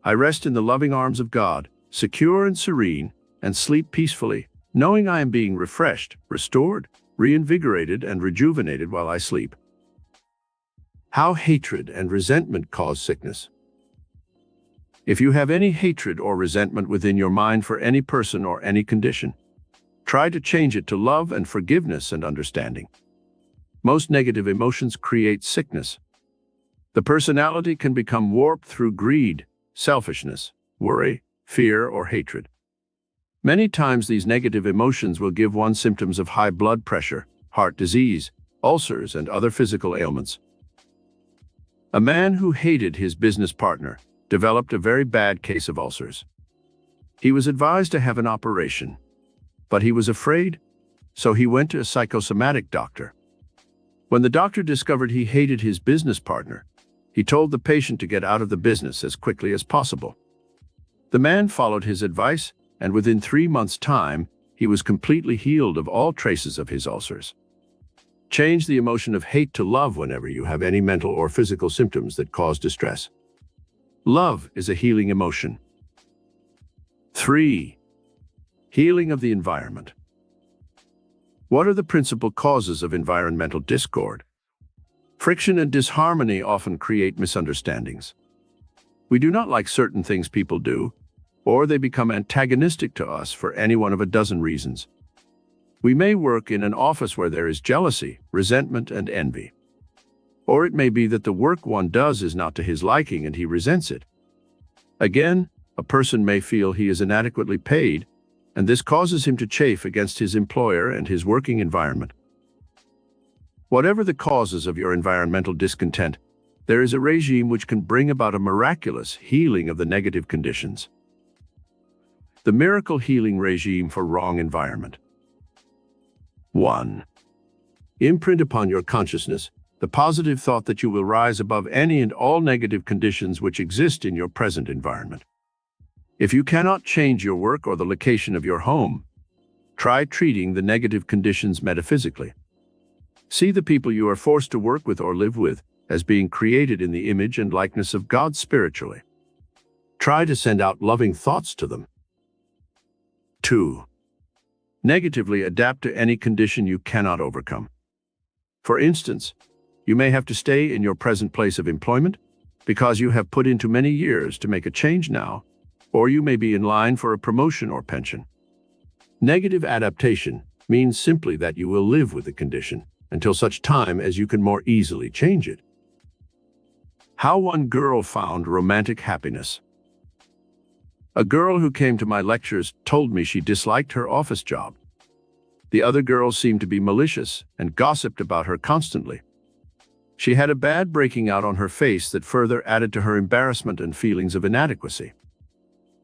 I rest in the loving arms of God, secure and serene, and sleep peacefully, knowing I am being refreshed, restored, reinvigorated, and rejuvenated while I sleep. How hatred and resentment cause sickness. If you have any hatred or resentment within your mind for any person or any condition, try to change it to love and forgiveness and understanding. Most negative emotions create sickness. The personality can become warped through greed, selfishness, worry, fear, or hatred. Many times these negative emotions will give one symptoms of high blood pressure, heart disease, ulcers, and other physical ailments. A man who hated his business partner developed a very bad case of ulcers. He was advised to have an operation, but he was afraid, so he went to a psychosomatic doctor. When the doctor discovered he hated his business partner, he told the patient to get out of the business as quickly as possible. The man followed his advice, and within 3 months' time, he was completely healed of all traces of his ulcers. Change the emotion of hate to love whenever you have any mental or physical symptoms that cause distress. Love is a healing emotion. 3. Healing of the environment. What are the principal causes of environmental discord? Friction and disharmony often create misunderstandings. We do not like certain things people do, or they become antagonistic to us for any one of a dozen reasons. We may work in an office where there is jealousy, resentment, and envy. Or it may be that the work one does is not to his liking and he resents it. Again, a person may feel he is inadequately paid, and this causes him to chafe against his employer and his working environment. Whatever the causes of your environmental discontent, there is a regime which can bring about a miraculous healing of the negative conditions. The miracle healing regime for wrong environment. 1. Imprint upon your consciousness the positive thought that you will rise above any and all negative conditions which exist in your present environment. If you cannot change your work or the location of your home, try treating the negative conditions metaphysically. See the people you are forced to work with or live with as being created in the image and likeness of God spiritually. Try to send out loving thoughts to them. 2. Negatively adapt to any condition you cannot overcome. For instance, you may have to stay in your present place of employment because you have put in too many years to make a change now, or you may be in line for a promotion or pension. Negative adaptation means simply that you will live with the condition until such time as you can more easily change it. How one girl found romantic happiness. A girl who came to my lectures told me she disliked her office job. The other girls seemed to be malicious and gossiped about her constantly. She had a bad breaking out on her face that further added to her embarrassment and feelings of inadequacy.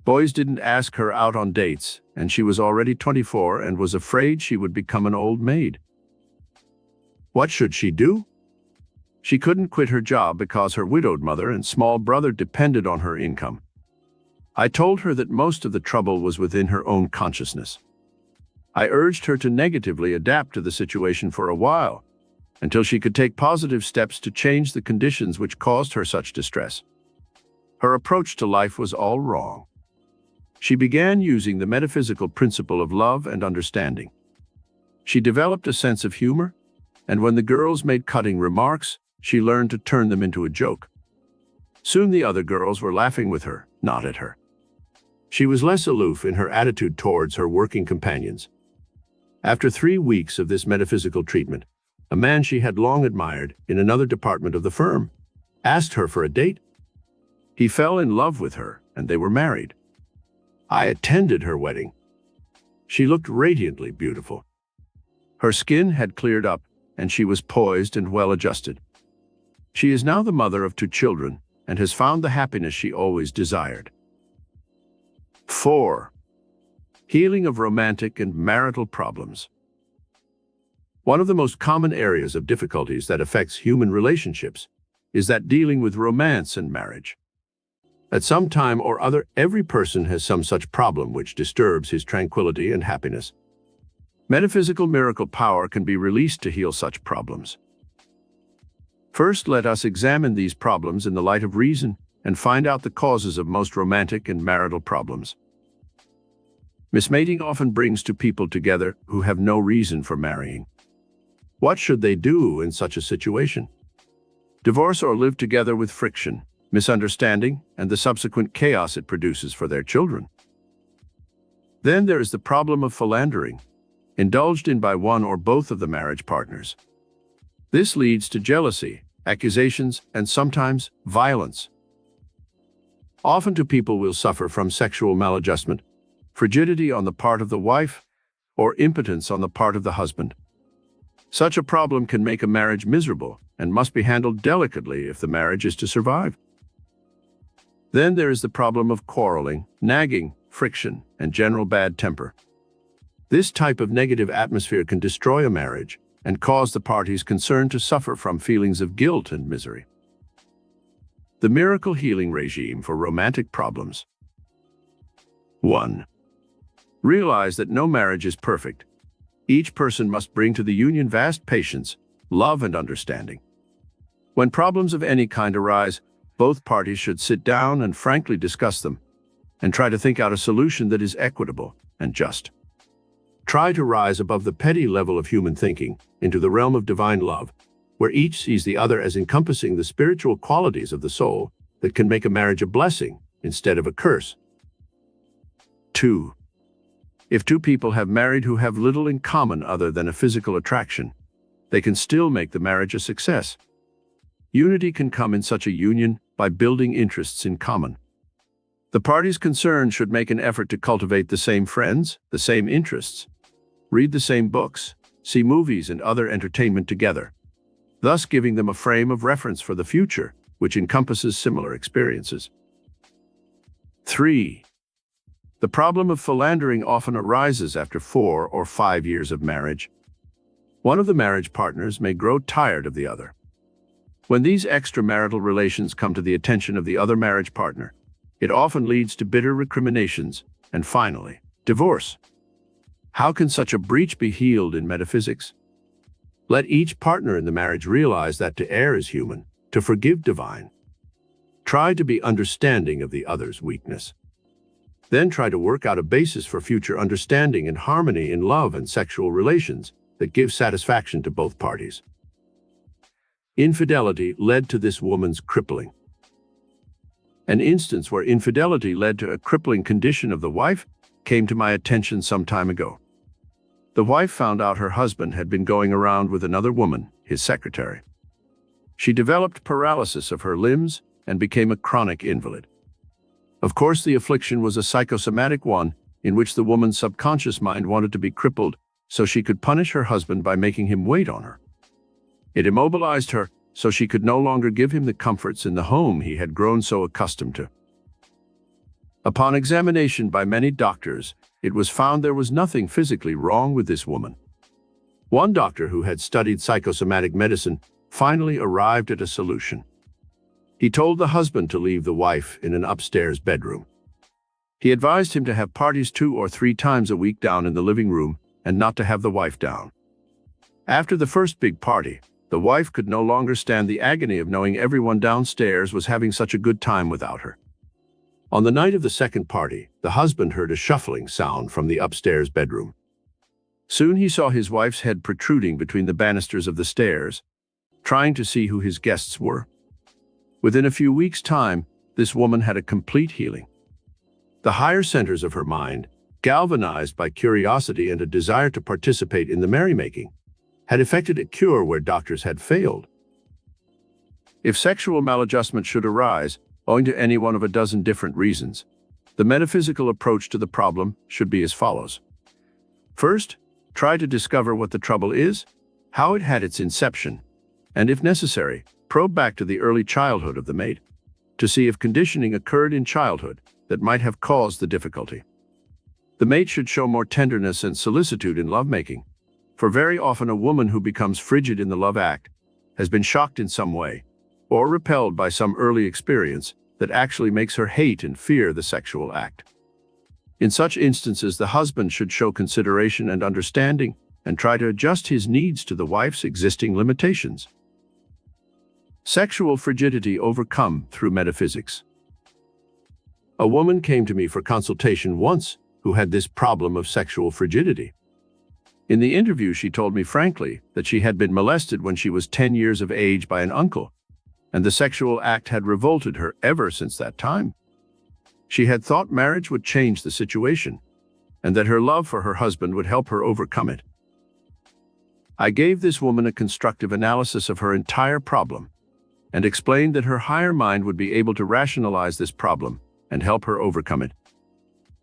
Boys didn't ask her out on dates, and she was already 24 and was afraid she would become an old maid. What should she do? She couldn't quit her job because her widowed mother and small brother depended on her income. I told her that most of the trouble was within her own consciousness. I urged her to negatively adapt to the situation for a while, until she could take positive steps to change the conditions which caused her such distress. Her approach to life was all wrong. She began using the metaphysical principle of love and understanding. She developed a sense of humor, and when the girls made cutting remarks, she learned to turn them into a joke. Soon the other girls were laughing with her, not at her. She was less aloof in her attitude towards her working companions. After 3 weeks of this metaphysical treatment, a man she had long admired in another department of the firm asked her for a date. He fell in love with her, and they were married. I attended her wedding. She looked radiantly beautiful. Her skin had cleared up, and she was poised and well-adjusted. She is now the mother of 2 children and has found the happiness she always desired. 4. Healing of romantic and marital problems. One of the most common areas of difficulties that affects human relationships is that dealing with romance and marriage. At some time or other, every person has some such problem which disturbs his tranquility and happiness. Metaphysical miracle power can be released to heal such problems. First, let us examine these problems in the light of reason and find out the causes of most romantic and marital problems. Mismating often brings 2 people together who have no reason for marrying. What should they do in such a situation? Divorce or live together with friction, misunderstanding, and the subsequent chaos it produces for their children. Then there is the problem of philandering, indulged in by one or both of the marriage partners. This leads to jealousy, accusations, and sometimes violence. Often 2 people will suffer from sexual maladjustment, frigidity on the part of the wife, or impotence on the part of the husband. Such a problem can make a marriage miserable and must be handled delicately if the marriage is to survive. Then there is the problem of quarreling, nagging, friction, and general bad temper. This type of negative atmosphere can destroy a marriage and cause the parties concerned to suffer from feelings of guilt and misery. The miracle healing regime for romantic problems. 1. Realize that no marriage is perfect. Each person must bring to the union vast patience, love, and understanding. When problems of any kind arise, both parties should sit down and frankly discuss them, and try to think out a solution that is equitable and just. Try to rise above the petty level of human thinking into the realm of divine love, where each sees the other as encompassing the spiritual qualities of the soul that can make a marriage a blessing instead of a curse. 2. If 2 people have married who have little in common other than a physical attraction, they can still make the marriage a success. Unity can come in such a union by building interests in common. The parties concerned should make an effort to cultivate the same friends, the same interests, read the same books, see movies and other entertainment together, thus giving them a frame of reference for the future, which encompasses similar experiences. 3. The problem of philandering often arises after 4 or 5 years of marriage. One of the marriage partners may grow tired of the other. When these extramarital relations come to the attention of the other marriage partner, it often leads to bitter recriminations and finally, divorce. How can such a breach be healed in metaphysics? Let each partner in the marriage realize that to err is human, to forgive divine. Try to be understanding of the other's weakness. Then try to work out a basis for future understanding and harmony in love and sexual relations that give satisfaction to both parties. Infidelity led to this woman's crippling. An instance where infidelity led to a crippling condition of the wife came to my attention some time ago. The wife found out her husband had been going around with another woman, his secretary. She developed paralysis of her limbs and became a chronic invalid. Of course, the affliction was a psychosomatic one in which the woman's subconscious mind wanted to be crippled so she could punish her husband by making him wait on her. It immobilized her so she could no longer give him the comforts in the home he had grown so accustomed to. Upon examination by many doctors, it was found there was nothing physically wrong with this woman. One doctor who had studied psychosomatic medicine finally arrived at a solution. He told the husband to leave the wife in an upstairs bedroom. He advised him to have parties 2 or 3 times a week down in the living room and not to have the wife down. After the first big party, the wife could no longer stand the agony of knowing everyone downstairs was having such a good time without her. On the night of the second party, the husband heard a shuffling sound from the upstairs bedroom. Soon he saw his wife's head protruding between the banisters of the stairs, trying to see who his guests were. Within a few weeks' time, this woman had a complete healing. The higher centers of her mind, galvanized by curiosity and a desire to participate in the merrymaking, had effected a cure where doctors had failed. If sexual maladjustment should arise, owing to any one of a dozen different reasons, the metaphysical approach to the problem should be as follows. First, try to discover what the trouble is, how it had its inception, and if necessary, probe back to the early childhood of the mate to see if conditioning occurred in childhood that might have caused the difficulty. The mate should show more tenderness and solicitude in lovemaking, for very often a woman who becomes frigid in the love act has been shocked in some way or repelled by some early experience that actually makes her hate and fear the sexual act. In such instances, the husband should show consideration and understanding and try to adjust his needs to the wife's existing limitations. Sexual frigidity overcome through metaphysics. A woman came to me for consultation once who had this problem of sexual frigidity. In the interview, she told me frankly that she had been molested when she was 10 years of age by an uncle, and the sexual act had revolted her ever since that time. She had thought marriage would change the situation, and that her love for her husband would help her overcome it. I gave this woman a constructive analysis of her entire problem, and explained that her higher mind would be able to rationalize this problem and help her overcome it.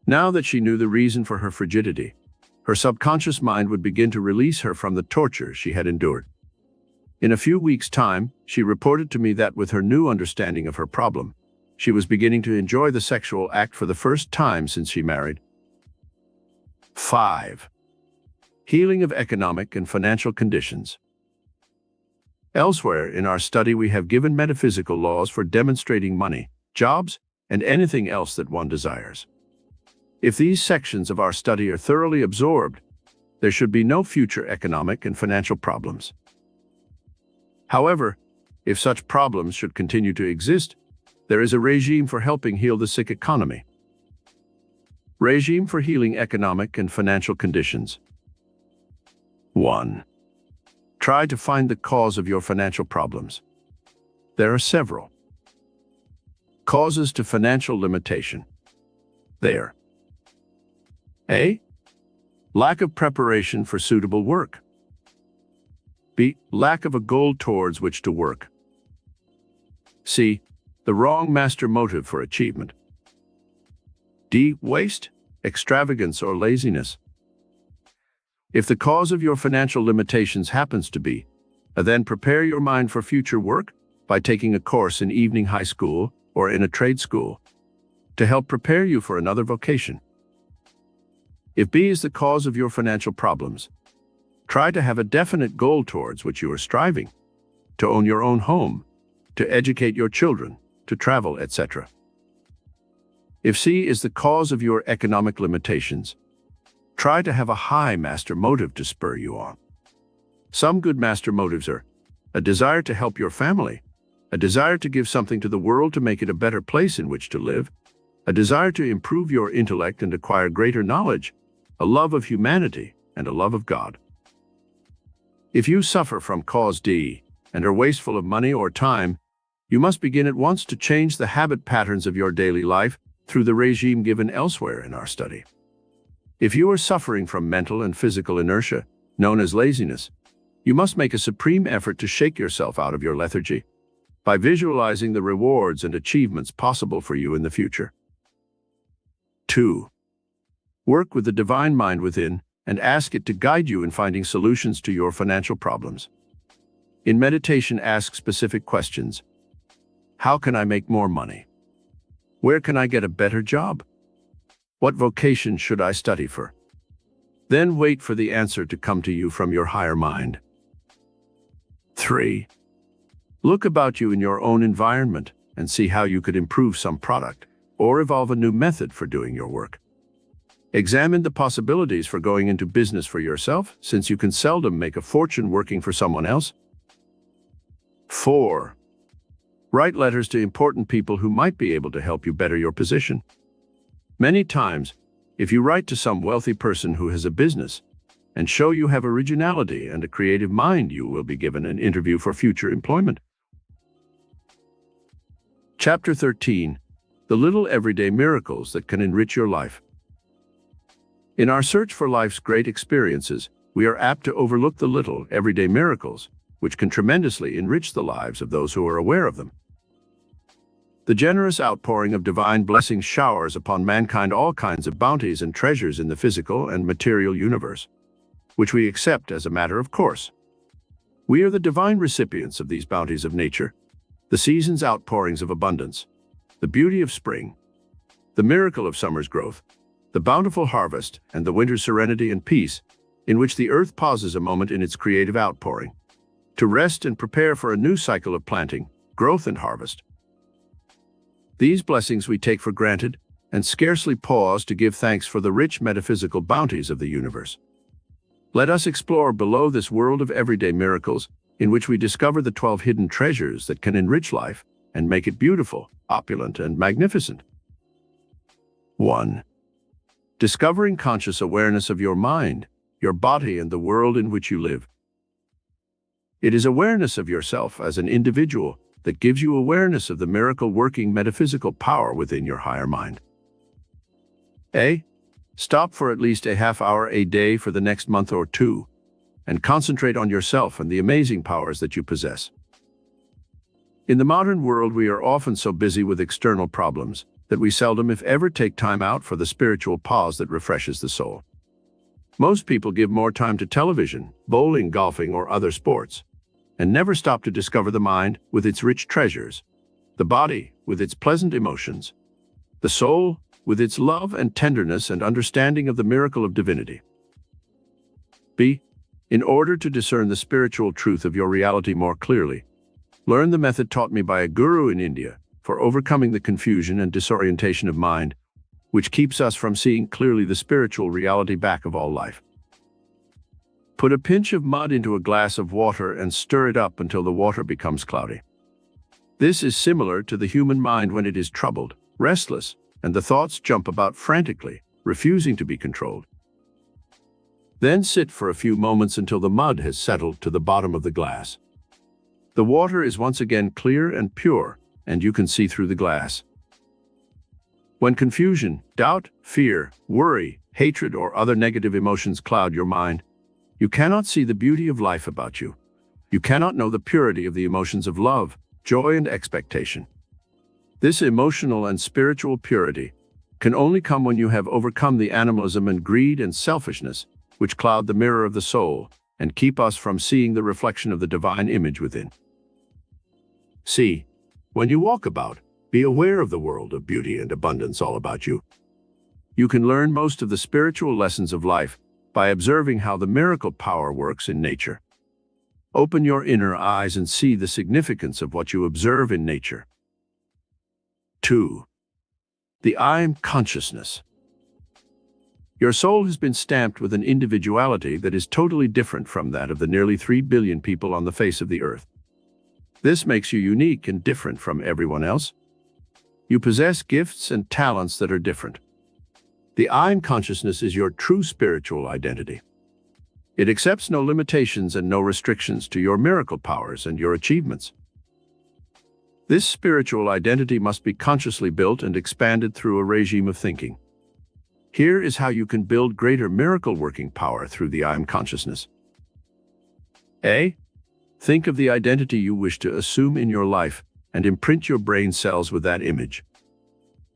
Now that she knew the reason for her frigidity, her subconscious mind would begin to release her from the torture she had endured. In a few weeks' time, she reported to me that with her new understanding of her problem, she was beginning to enjoy the sexual act for the first time since she married. 5. Healing of economic and financial conditions. Elsewhere in our study, we have given metaphysical laws for demonstrating money, jobs, and anything else that one desires. If these sections of our study are thoroughly absorbed, there should be no future economic and financial problems. However, if such problems should continue to exist, there is a regime for helping heal the sick economy. Regime for healing economic and financial conditions. 1. Try to find the cause of your financial problems. There are several. Causes to financial limitation. There. A. Lack of preparation for suitable work. B. Lack of a goal towards which to work. C. The wrong master motive for achievement. D. Waste, extravagance, or laziness. If the cause of your financial limitations happens to be, then prepare your mind for future work by taking a course in evening high school or in a trade school to help prepare you for another vocation. If B is the cause of your financial problems, try to have a definite goal towards which you are striving, to own your own home, to educate your children, to travel, etc. If C is the cause of your economic limitations, try to have a high master motive to spur you on. Some good master motives are a desire to help your family, a desire to give something to the world to make it a better place in which to live, a desire to improve your intellect and acquire greater knowledge, a love of humanity, and a love of God. If you suffer from cause D and are wasteful of money or time, you must begin at once to change the habit patterns of your daily life through the regime given elsewhere in our study. If you are suffering from mental and physical inertia, known as laziness, you must make a supreme effort to shake yourself out of your lethargy by visualizing the rewards and achievements possible for you in the future. 2. Work with the divine mind within and ask it to guide you in finding solutions to your financial problems. In meditation, ask specific questions. How can I make more money? Where can I get a better job? What vocation should I study for? Then wait for the answer to come to you from your higher mind. 3. Look about you in your own environment and see how you could improve some product or evolve a new method for doing your work. Examine the possibilities for going into business for yourself, since you can seldom make a fortune working for someone else. 4. Write letters to important people who might be able to help you better your position. Many times, if you write to some wealthy person who has a business and show you have originality and a creative mind, you will be given an interview for future employment. Chapter 13. The little everyday miracles that can enrich your life. In our search for life's great experiences, we are apt to overlook the little everyday miracles, which can tremendously enrich the lives of those who are aware of them. The generous outpouring of divine blessings showers upon mankind all kinds of bounties and treasures in the physical and material universe, which we accept as a matter of course. We are the divine recipients of these bounties of nature, the season's outpourings of abundance, the beauty of spring, the miracle of summer's growth, the bountiful harvest, and the winter's serenity and peace, in which the earth pauses a moment in its creative outpouring, to rest and prepare for a new cycle of planting, growth, and harvest. These blessings we take for granted and scarcely pause to give thanks for the rich metaphysical bounties of the universe. Let us explore below this world of everyday miracles, in which we discover the 12 hidden treasures that can enrich life and make it beautiful, opulent, and magnificent. 1. Discovering conscious awareness of your mind, your body, and the world in which you live. It is awareness of yourself as an individual that gives you awareness of the miracle-working metaphysical power within your higher mind. A. Stop for at least a half hour a day for the next month or two, and concentrate on yourself and the amazing powers that you possess. In the modern world, we are often so busy with external problems that we seldom, if ever, take time out for the spiritual pause that refreshes the soul. Most people give more time to television, bowling, golfing, or other sports, and never stop to discover the mind with its rich treasures, the body with its pleasant emotions, the soul with its love and tenderness and understanding of the miracle of divinity. B. In order to discern the spiritual truth of your reality more clearly, learn the method taught me by a guru in India for overcoming the confusion and disorientation of mind, which keeps us from seeing clearly the spiritual reality back of all life. Put a pinch of mud into a glass of water and stir it up until the water becomes cloudy. This is similar to the human mind when it is troubled, restless, and the thoughts jump about frantically, refusing to be controlled. Then sit for a few moments until the mud has settled to the bottom of the glass. The water is once again clear and pure, and you can see through the glass. When confusion, doubt, fear, worry, hatred, or other negative emotions cloud your mind, you cannot see the beauty of life about you. You cannot know the purity of the emotions of love, joy, and expectation. This emotional and spiritual purity can only come when you have overcome the animalism and greed and selfishness which cloud the mirror of the soul and keep us from seeing the reflection of the divine image within. C. When you walk about, be aware of the world of beauty and abundance all about you. You can learn most of the spiritual lessons of life by observing how the miracle power works in nature. Open your inner eyes and see the significance of what you observe in nature. 2. The I am consciousness. Your soul has been stamped with an individuality that is totally different from that of the nearly 3 billion people on the face of the earth. This makes you unique and different from everyone else. You possess gifts and talents that are different. The I am consciousness is your true spiritual identity. It accepts no limitations and no restrictions to your miracle powers and your achievements. This spiritual identity must be consciously built and expanded through a regime of thinking. Here is how you can build greater miracle-working power through the I am consciousness. A. Think of the identity you wish to assume in your life and imprint your brain cells with that image.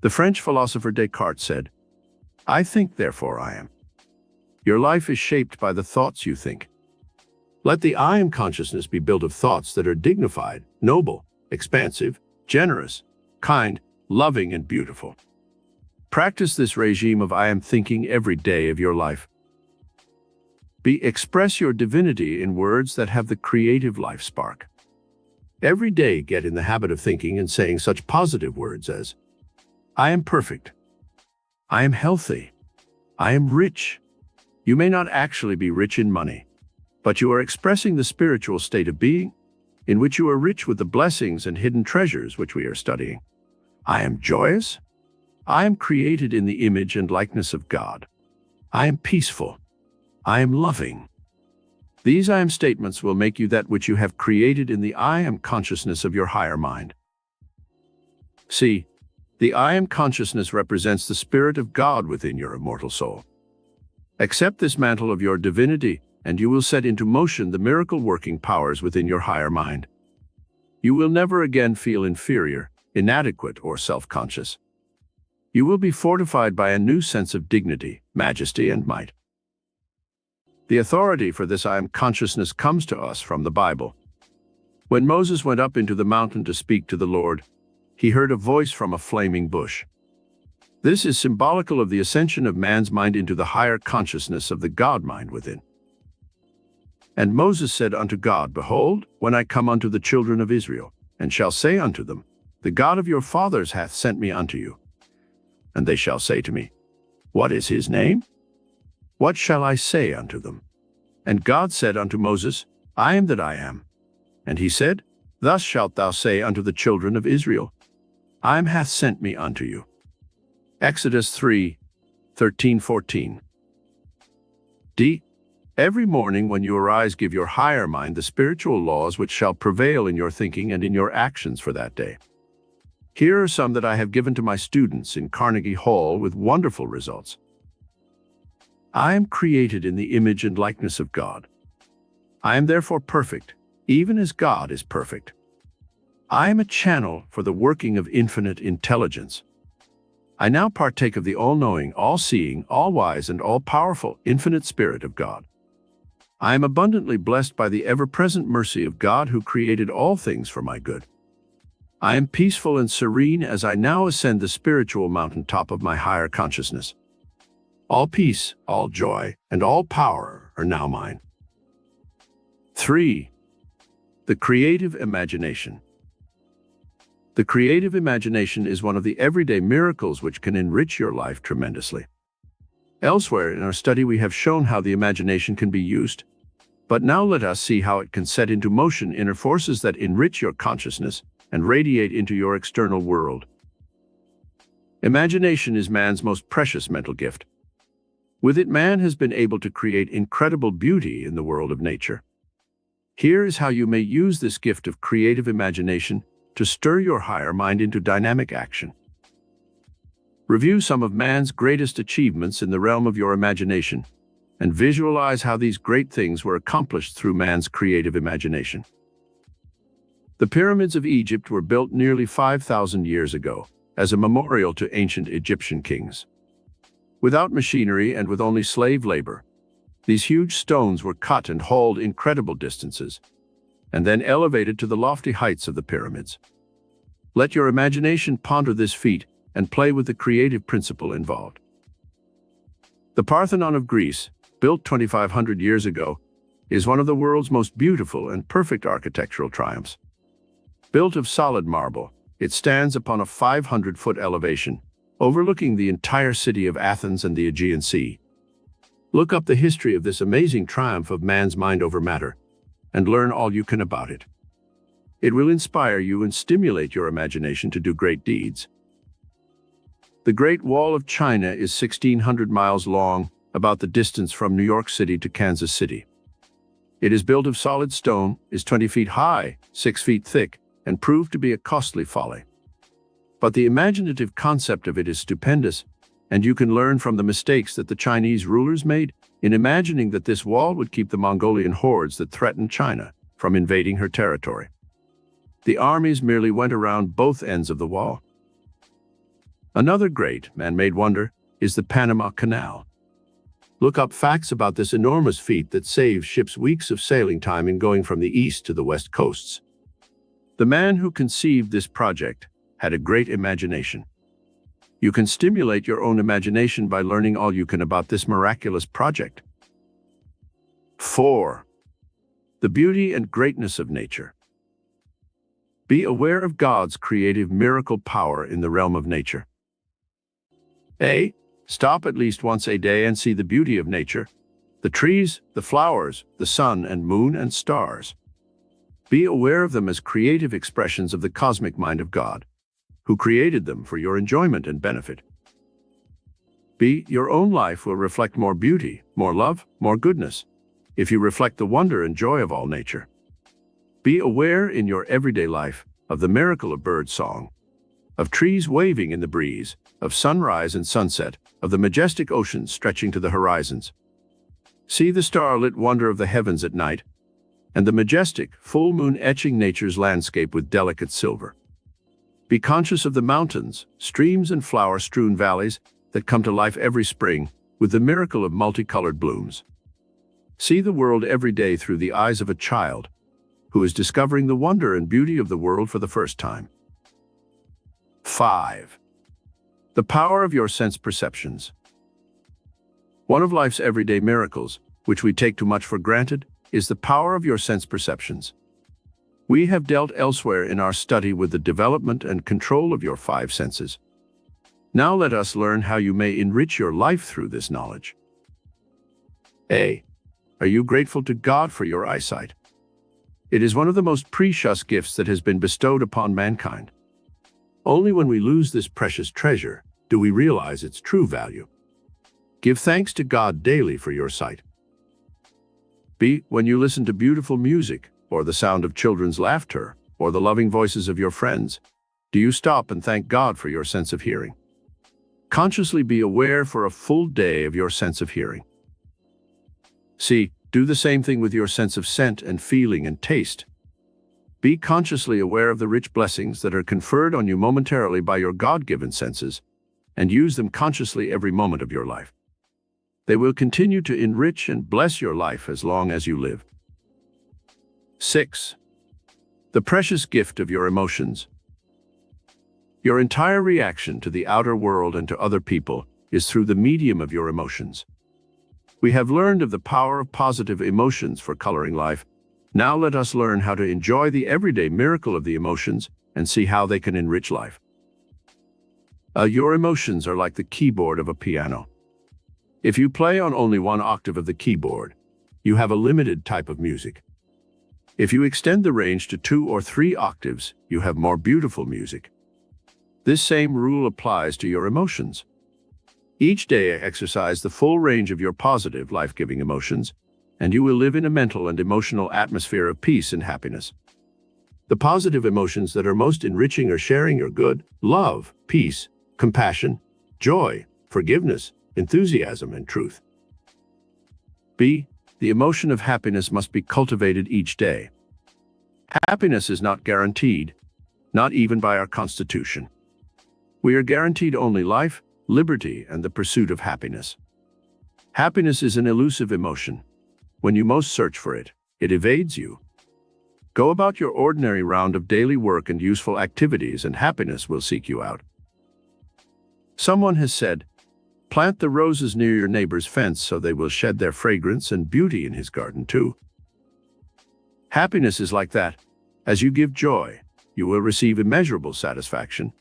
The French philosopher Descartes said, "I think, therefore I am." Your life is shaped by the thoughts you think. Let the I am consciousness be built of thoughts that are dignified, noble, expansive, generous, kind, loving, and beautiful. Practice this regime of I am thinking every day of your life. B. Express your divinity in words that have the creative life spark. Every day get in the habit of thinking and saying such positive words as, I am perfect. I am healthy. I am rich. You may not actually be rich in money, but you are expressing the spiritual state of being in which you are rich with the blessings and hidden treasures which we are studying. I am joyous. I am created in the image and likeness of God. I am peaceful. I am loving. These I am statements will make you that which you have created in the I am consciousness of your higher mind. C. The I am consciousness represents the Spirit of God within your immortal soul. Accept this mantle of your divinity, and you will set into motion the miracle-working powers within your higher mind. You will never again feel inferior, inadequate, or self-conscious. You will be fortified by a new sense of dignity, majesty, and might. The authority for this I am consciousness comes to us from the Bible. When Moses went up into the mountain to speak to the Lord, he heard a voice from a flaming bush. This is symbolical of the ascension of man's mind into the higher consciousness of the God mind within. And Moses said unto God, Behold, when I come unto the children of Israel, and shall say unto them, The God of your fathers hath sent me unto you. And they shall say to me, What is his name? What shall I say unto them? And God said unto Moses, I am that I am. And he said, Thus shalt thou say unto the children of Israel, I hath sent me unto you. Exodus 3:13-14. D. Every morning when you arise, give your higher mind the spiritual laws which shall prevail in your thinking and in your actions for that day. Here are some that I have given to my students in Carnegie Hall with wonderful results. I am created in the image and likeness of God. I am therefore perfect, even as God is perfect. I am a channel for the working of infinite intelligence. I now partake of the all-knowing, all-seeing, all-wise, and all-powerful infinite Spirit of God. I am abundantly blessed by the ever-present mercy of God who created all things for my good. I am peaceful and serene as I now ascend the spiritual mountaintop of my higher consciousness. All peace, all joy, and all power are now mine. 3. The creative imagination. The creative imagination is one of the everyday miracles which can enrich your life tremendously. Elsewhere in our study we have shown how the imagination can be used, but now let us see how it can set into motion inner forces that enrich your consciousness and radiate into your external world. Imagination is man's most precious mental gift. With it, man has been able to create incredible beauty in the world of nature. Here is how you may use this gift of creative imagination to stir your higher mind into dynamic action. Review some of man's greatest achievements in the realm of your imagination and visualize how these great things were accomplished through man's creative imagination. The pyramids of Egypt were built nearly 5,000 years ago as a memorial to ancient Egyptian kings. Without machinery and with only slave labor, these huge stones were cut and hauled incredible distances, and then elevated to the lofty heights of the pyramids. Let your imagination ponder this feat and play with the creative principle involved. The Parthenon of Greece, built 2,500 years ago, is one of the world's most beautiful and perfect architectural triumphs. Built of solid marble, it stands upon a 500-foot elevation, overlooking the entire city of Athens and the Aegean Sea. Look up the history of this amazing triumph of man's mind over matter, and learn all you can about it. It will inspire you and stimulate your imagination to do great deeds. The Great Wall of China is 1,600 miles long, about the distance from New York City to Kansas City. It is built of solid stone, is 20 feet high, 6 feet thick, and proved to be a costly folly. But the imaginative concept of it is stupendous, and you can learn from the mistakes that the Chinese rulers made in imagining that this wall would keep the Mongolian hordes that threatened China from invading her territory. The armies merely went around both ends of the wall. Another great man-made wonder is the Panama Canal. Look up facts about this enormous feat that saves ships weeks of sailing time in going from the east to the west coasts. The man who conceived this project had a great imagination. You can stimulate your own imagination by learning all you can about this miraculous project. 4. The beauty and greatness of nature. Be aware of God's creative miracle power in the realm of nature. A. Stop at least once a day and see the beauty of nature, the trees, the flowers, the sun and moon and stars. Be aware of them as creative expressions of the cosmic mind of God, who created them for your enjoyment and benefit. B. Your own life will reflect more beauty, more love, more goodness, if you reflect the wonder and joy of all nature. Be aware in your everyday life of the miracle of bird song, of trees waving in the breeze, of sunrise and sunset, of the majestic oceans stretching to the horizons. See the starlit wonder of the heavens at night, and the majestic full moon etching nature's landscape with delicate silver. Be conscious of the mountains, streams and flower-strewn valleys that come to life every spring with the miracle of multicolored blooms. See the world every day through the eyes of a child who is discovering the wonder and beauty of the world for the first time. 5. The power of your sense perceptions. One of life's everyday miracles, which we take too much for granted, is the power of your sense perceptions. We have dealt elsewhere in our study with the development and control of your 5 senses. Now let us learn how you may enrich your life through this knowledge. A. Are you grateful to God for your eyesight? It is one of the most precious gifts that has been bestowed upon mankind. Only when we lose this precious treasure do we realize its true value. Give thanks to God daily for your sight. B. When you listen to beautiful music, or the sound of children's laughter, or the loving voices of your friends, do you stop and thank God for your sense of hearing? Consciously be aware for a full day of your sense of hearing. C. Do the same thing with your sense of scent and feeling and taste. Be consciously aware of the rich blessings that are conferred on you momentarily by your God-given senses, and use them consciously every moment of your life. They will continue to enrich and bless your life as long as you live. 6. The precious gift of your emotions. Your entire reaction to the outer world and to other people is through the medium of your emotions. We have learned of the power of positive emotions for coloring life. Now let us learn how to enjoy the everyday miracle of the emotions and see how they can enrich life. Your emotions are like the keyboard of a piano. If you play on only one octave of the keyboard, you have a limited type of music. If you extend the range to 2 or 3 octaves, you have more beautiful music. This same rule applies to your emotions. Each day exercise the full range of your positive, life-giving emotions, and you will live in a mental and emotional atmosphere of peace and happiness. The positive emotions that are most enriching are sharing your good, love, peace, compassion, joy, forgiveness, enthusiasm, and truth. B. The emotion of happiness must be cultivated each day. Happiness is not guaranteed, not even by our Constitution. We are guaranteed only life, liberty, and the pursuit of happiness. Happiness is an elusive emotion. When you most search for it, it evades you. Go about your ordinary round of daily work and useful activities, and happiness will seek you out. Someone has said, "Plant the roses near your neighbor's fence so they will shed their fragrance and beauty in his garden too." Happiness is like that. As you give joy, you will receive immeasurable satisfaction,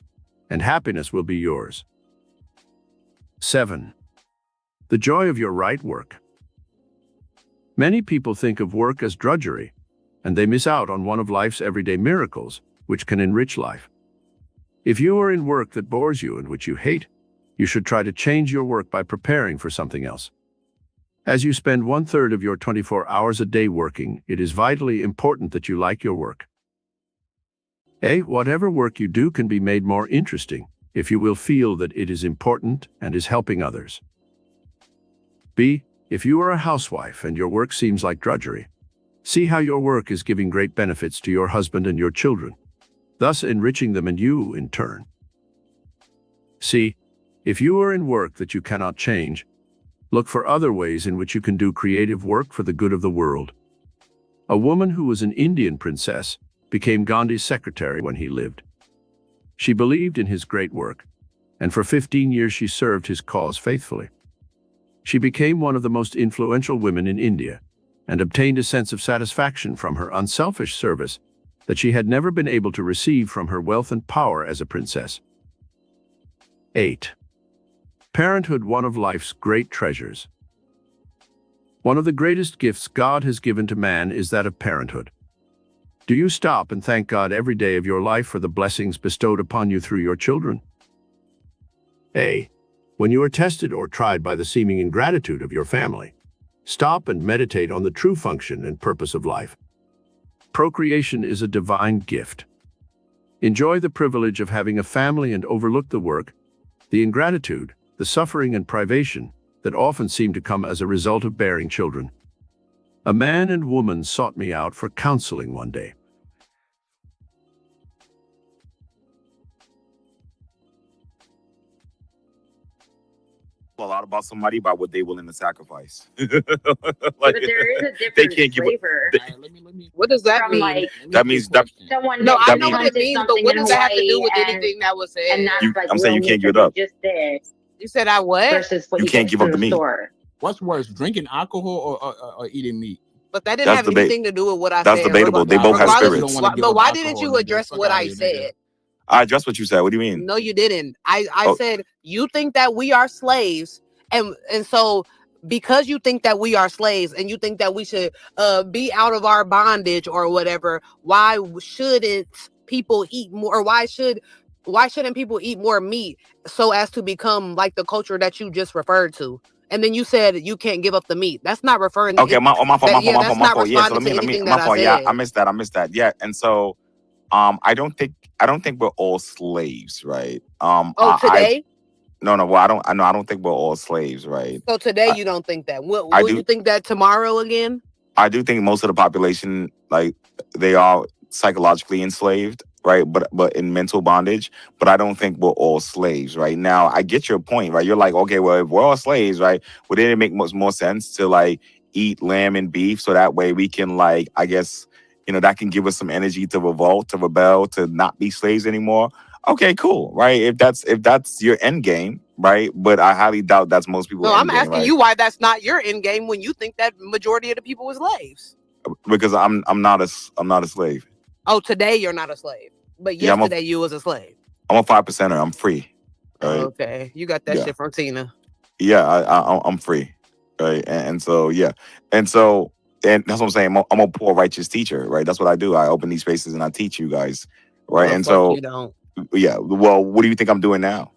and happiness will be yours. 7. The joy of your right work. Many people think of work as drudgery, and they miss out on one of life's everyday miracles, which can enrich life. If you are in work that bores you and which you hate, you should try to change your work by preparing for something else. As you spend 1/3 of your 24 hours a day working, it is vitally important that you like your work. A. Whatever work you do can be made more interesting if you will feel that it is important and is helping others. B. If you are a housewife and your work seems like drudgery, see how your work is giving great benefits to your husband and your children, thus enriching them and you in turn. C. If you are in work that you cannot change, look for other ways in which you can do creative work for the good of the world. A woman who was an Indian princess became Gandhi's secretary when he lived. She believed in his great work, and for 15 years she served his cause faithfully. She became one of the most influential women in India and obtained a sense of satisfaction from her unselfish service that she had never been able to receive from her wealth and power as a princess. 8. Parenthood, one of life's great treasures. One of the greatest gifts God has given to man is that of parenthood. Do you stop and thank God every day of your life for the blessings bestowed upon you through your children? A. When you are tested or tried by the seeming ingratitude of your family, stop and meditate on the true function and purpose of life. Procreation is a divine gift. Enjoy the privilege of having a family and overlook the work, the ingratitude, the suffering and privation that often seem to come as a result of bearing children. A man and woman sought me out for counseling one day. A lot about somebody by what they're willing to sacrifice. But there is a different flavor. What does that from mean? like That means that someone No, that I know what it hunted means, but something what in does that have to do Hawaii with and anything that was and said? that's I'm saying you can't what give it up. just did You said I what? versus what You he can't gets give from up the the meat. store. What's worse, drinking alcohol or eating meat? But that didn't That's have debate. anything to do with what I That's said. debatable. They Nah, both have because you Regardless, don't spirits. want to give but up why didn't alcohol, you nigga. address Fuck what out I of here, nigga. said? I addressed what you said. What do you mean? No, you didn't. I Oh, said you think that we are slaves, and so because you think that we are slaves and you think that we should be out of our bondage or whatever, why shouldn't people eat more? Or why shouldn't people eat more meat so as to become like the culture that you just referred to? And then you said you can't give up the meat. That's not referring to okay. My fault. My fault. that. Yeah, My that's fault. My not fault. Yeah. So responding to anything my that I fault. Yeah, I said. missed that. Yeah. And so, I don't think we're all slaves, right? Oh, today? No. Well, I don't think we're all slaves, right? So today I, you don't think that. I Will you do. think that tomorrow again? I do think most of the population, like, they are psychologically enslaved, right? But in mental bondage. But I don't think we're all slaves, right? Now, I get your point, right? You're like, okay, well, if we're all slaves, right? Would it make much more sense to like eat lamb and beef so that way we can, like, I guess, that can give us some energy to revolt, to rebel, to not be slaves anymore? Okay, cool, right? If that's your end game, right? But I highly doubt that's most people's No, I'm end game, asking right? you why that's not your end game when you think that majority of the people were slaves. Because I'm not a slave. Oh, today you're not a slave, but Yeah, yesterday you was a slave. I'm a 5%er. I'm free. Right? Okay, you got that Yeah. shit from Tina. Yeah, I'm free. Right. And so, yeah. And so, and that's what I'm saying. I'm a poor righteous teacher, right? That's what I do. I open these spaces and I teach you guys. Right. The And fuck so, you don't. yeah. Well, what do you think I'm doing now?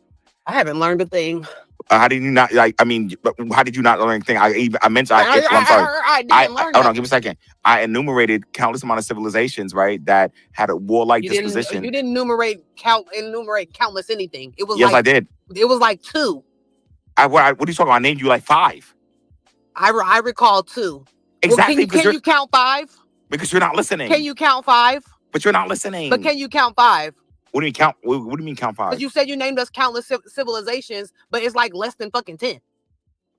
I haven't learned a thing. How did you not like? I mean, how did you not learn anything? I mentioned. I'm sorry. I didn't learn Hold on. Give me nothing. a second. I enumerated countless amount of civilizations, right, that had a warlike You disposition. didn't enumerate countless anything. It was Yes, like I did. It was like 2. What are you talking about? I named you like 5. I recall 2. Exactly. Well, can you count 5? Because you're not listening. Can you count 5? But you're not listening. But can you count 5? What do you mean count? What do you mean count 5? Because you said you named us countless civilizations, but it's like less than fucking 10.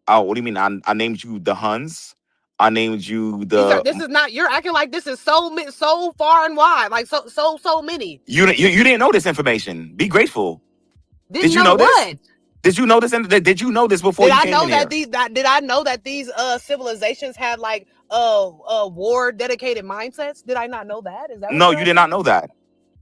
Oh, what do you mean? I named you the Huns. I named you the. This is not. You're acting like this is so far and wide, like so many. You didn't know this information. Be grateful. Did you know this? Did you know this? Did you know this before you came in here? Did I know that these civilizations had like war dedicated mindsets? Did I not know that? Is that no? You did not know that.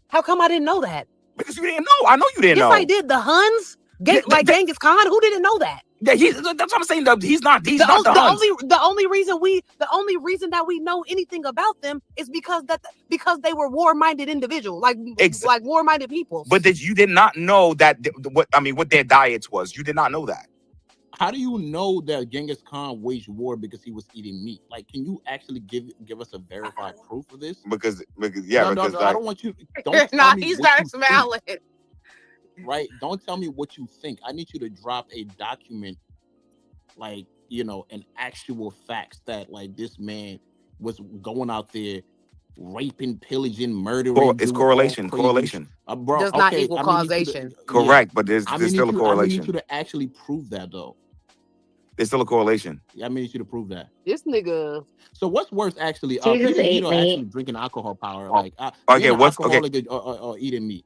How come I didn't know that? Because you didn't know. I know you didn't know. Yes, I did. The Huns, Genghis Khan. Who didn't know that? Yeah, that's what I'm saying. He's not the Huns. The only reason that we know anything about them is because they were war-minded individuals, like war-minded people. But you did not know that what their diets was. You did not know that. How do you know that Genghis Khan waged war because he was eating meat? Like, can you actually give us a verified proof of this? Because I don't want you. Don't nah, he's not smiling. Right? Don't tell me what you think. I need you to drop a document, like, an actual facts that like this man was going out there raping, pillaging, murdering. It's correlation. Bro, does not equal causation. Correct, but there's still a correlation. I need you to actually prove that, though. There's still a correlation. Yeah, I need you to prove that. This nigga. So what's worse, actually? Jesus ate meat. Actually drinking alcohol power, like okay, what's alcoholic or eating meat?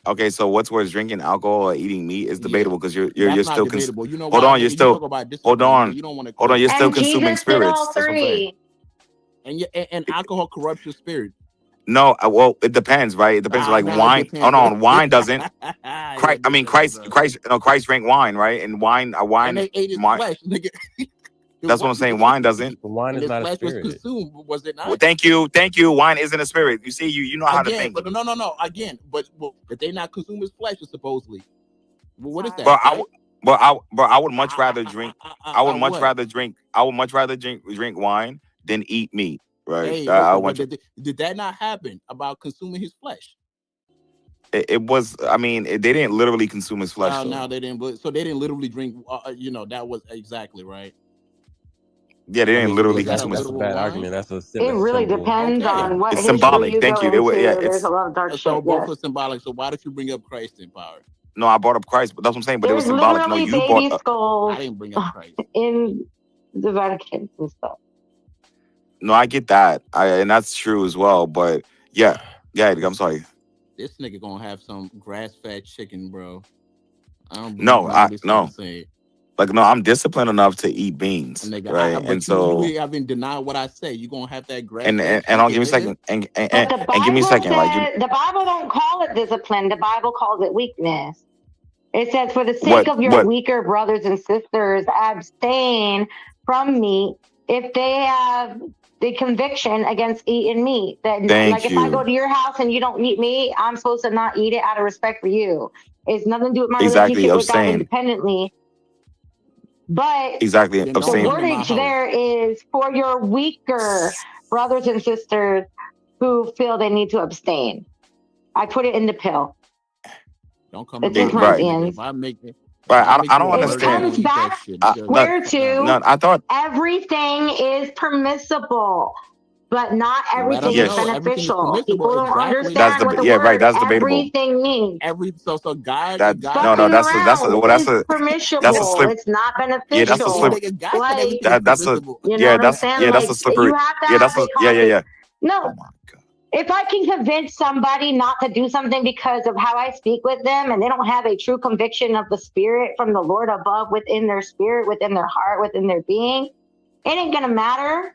Okay, so what's worse, drinking alcohol or eating meat is Yeah, debatable because you're that's not still debatable. You know hold why, on, you're nigga? You talk still about hold discipline, on. but you don't want to Hold on, you're correct still it. And consuming Jesus did spirits. all That's what I'm saying. three. And alcohol corrupts your spirit. No, well, it depends, right? It depends. Like Nah, it wine. Hold depends. on, wine doesn't. Yeah, I mean, it does, bro. Christ drank wine, right? And And wine, they ate his wine. flesh, nigga. That's what I'm saying. Wine doesn't. The wine And is his not a flesh was spirit. consumed, was it Well, not? thank you. Wine isn't a spirit. You see, you know how to Again, think, but no. Again, but they not consume his flesh, supposedly. Well, what is that? but Right? I would much rather drink. I would much What? rather drink. I would much rather drink wine than eat meat. Right? Hey, I listen, want but did that not happen about consuming his flesh? it was. I mean, they didn't literally consume his flesh, No, though. they didn't. But so they didn't literally drink. That was exactly right. Yeah, they I didn't mean, literally Was that a consume his. that's a literal bad wine? argument. That's a It really symbol. depends Okay. on what It's history symbolic. you Thank go you. into. There's It's a lot of dark So shit. both Yes. are symbolic. So why did you bring up Christ in power? no. I brought up Christ, but that's what I'm saying. But it was There's symbolic. No, literally you brought. baby I skulls didn't bring up Christ. in the Vatican and stuff. No, I get that, and that's true as well. But yeah, I'm sorry. This nigga gonna have some grass-fed chicken, bro. I don't believe No, none of this no. nigga saying. Like, no, I'm disciplined enough to eat beans, Nigga, right? And but so, you haven't denied what I say. You gonna have that and grass-fed I'll chicken, give me a nigga. second, But the and give me a Bible second, like, says the Bible don't call it discipline. The Bible calls it weakness. It says, for the sake what, of your weaker brothers and sisters, abstain from meat if they have the conviction against eating meat. That, like, Thank if I go you. to your house and you don't eat meat, I'm supposed to not eat it out of respect for you. It's nothing to do with my Exactly, relationship with God abstain. independently. But Exactly, Then don't the come to my wordage house. there is for your weaker brothers and sisters who feel they need to abstain. I put it in the pill. Don't come to It's in my house, Right, nigga. Corinthians. If I make it, right. I you don't a It virgin, you understand. comes don't eat that back shit, nigga. No, square Fuck out of to here. no, I thought, everything is permissible, but not Let us everything is know. yes, Everything is beneficial. permissible. People don't Exactly. that's understand the, what the yeah, right, word that's debatable. everything means. So God, That, God no, said Fucking that's around well, is that's a permissible. slip, It's not yeah, that's a slip, beneficial. nigga, God said Like, everything is that's a, permissible. you know what I'm saying? that's a Like, slippery, you have to yeah, have that's a a, yeah. Oh No, my God. if I can convince somebody not to do something because of how I speak with them and they don't have a true conviction of the spirit from the Lord above within their spirit, within their heart, within their being, it ain't gonna matter.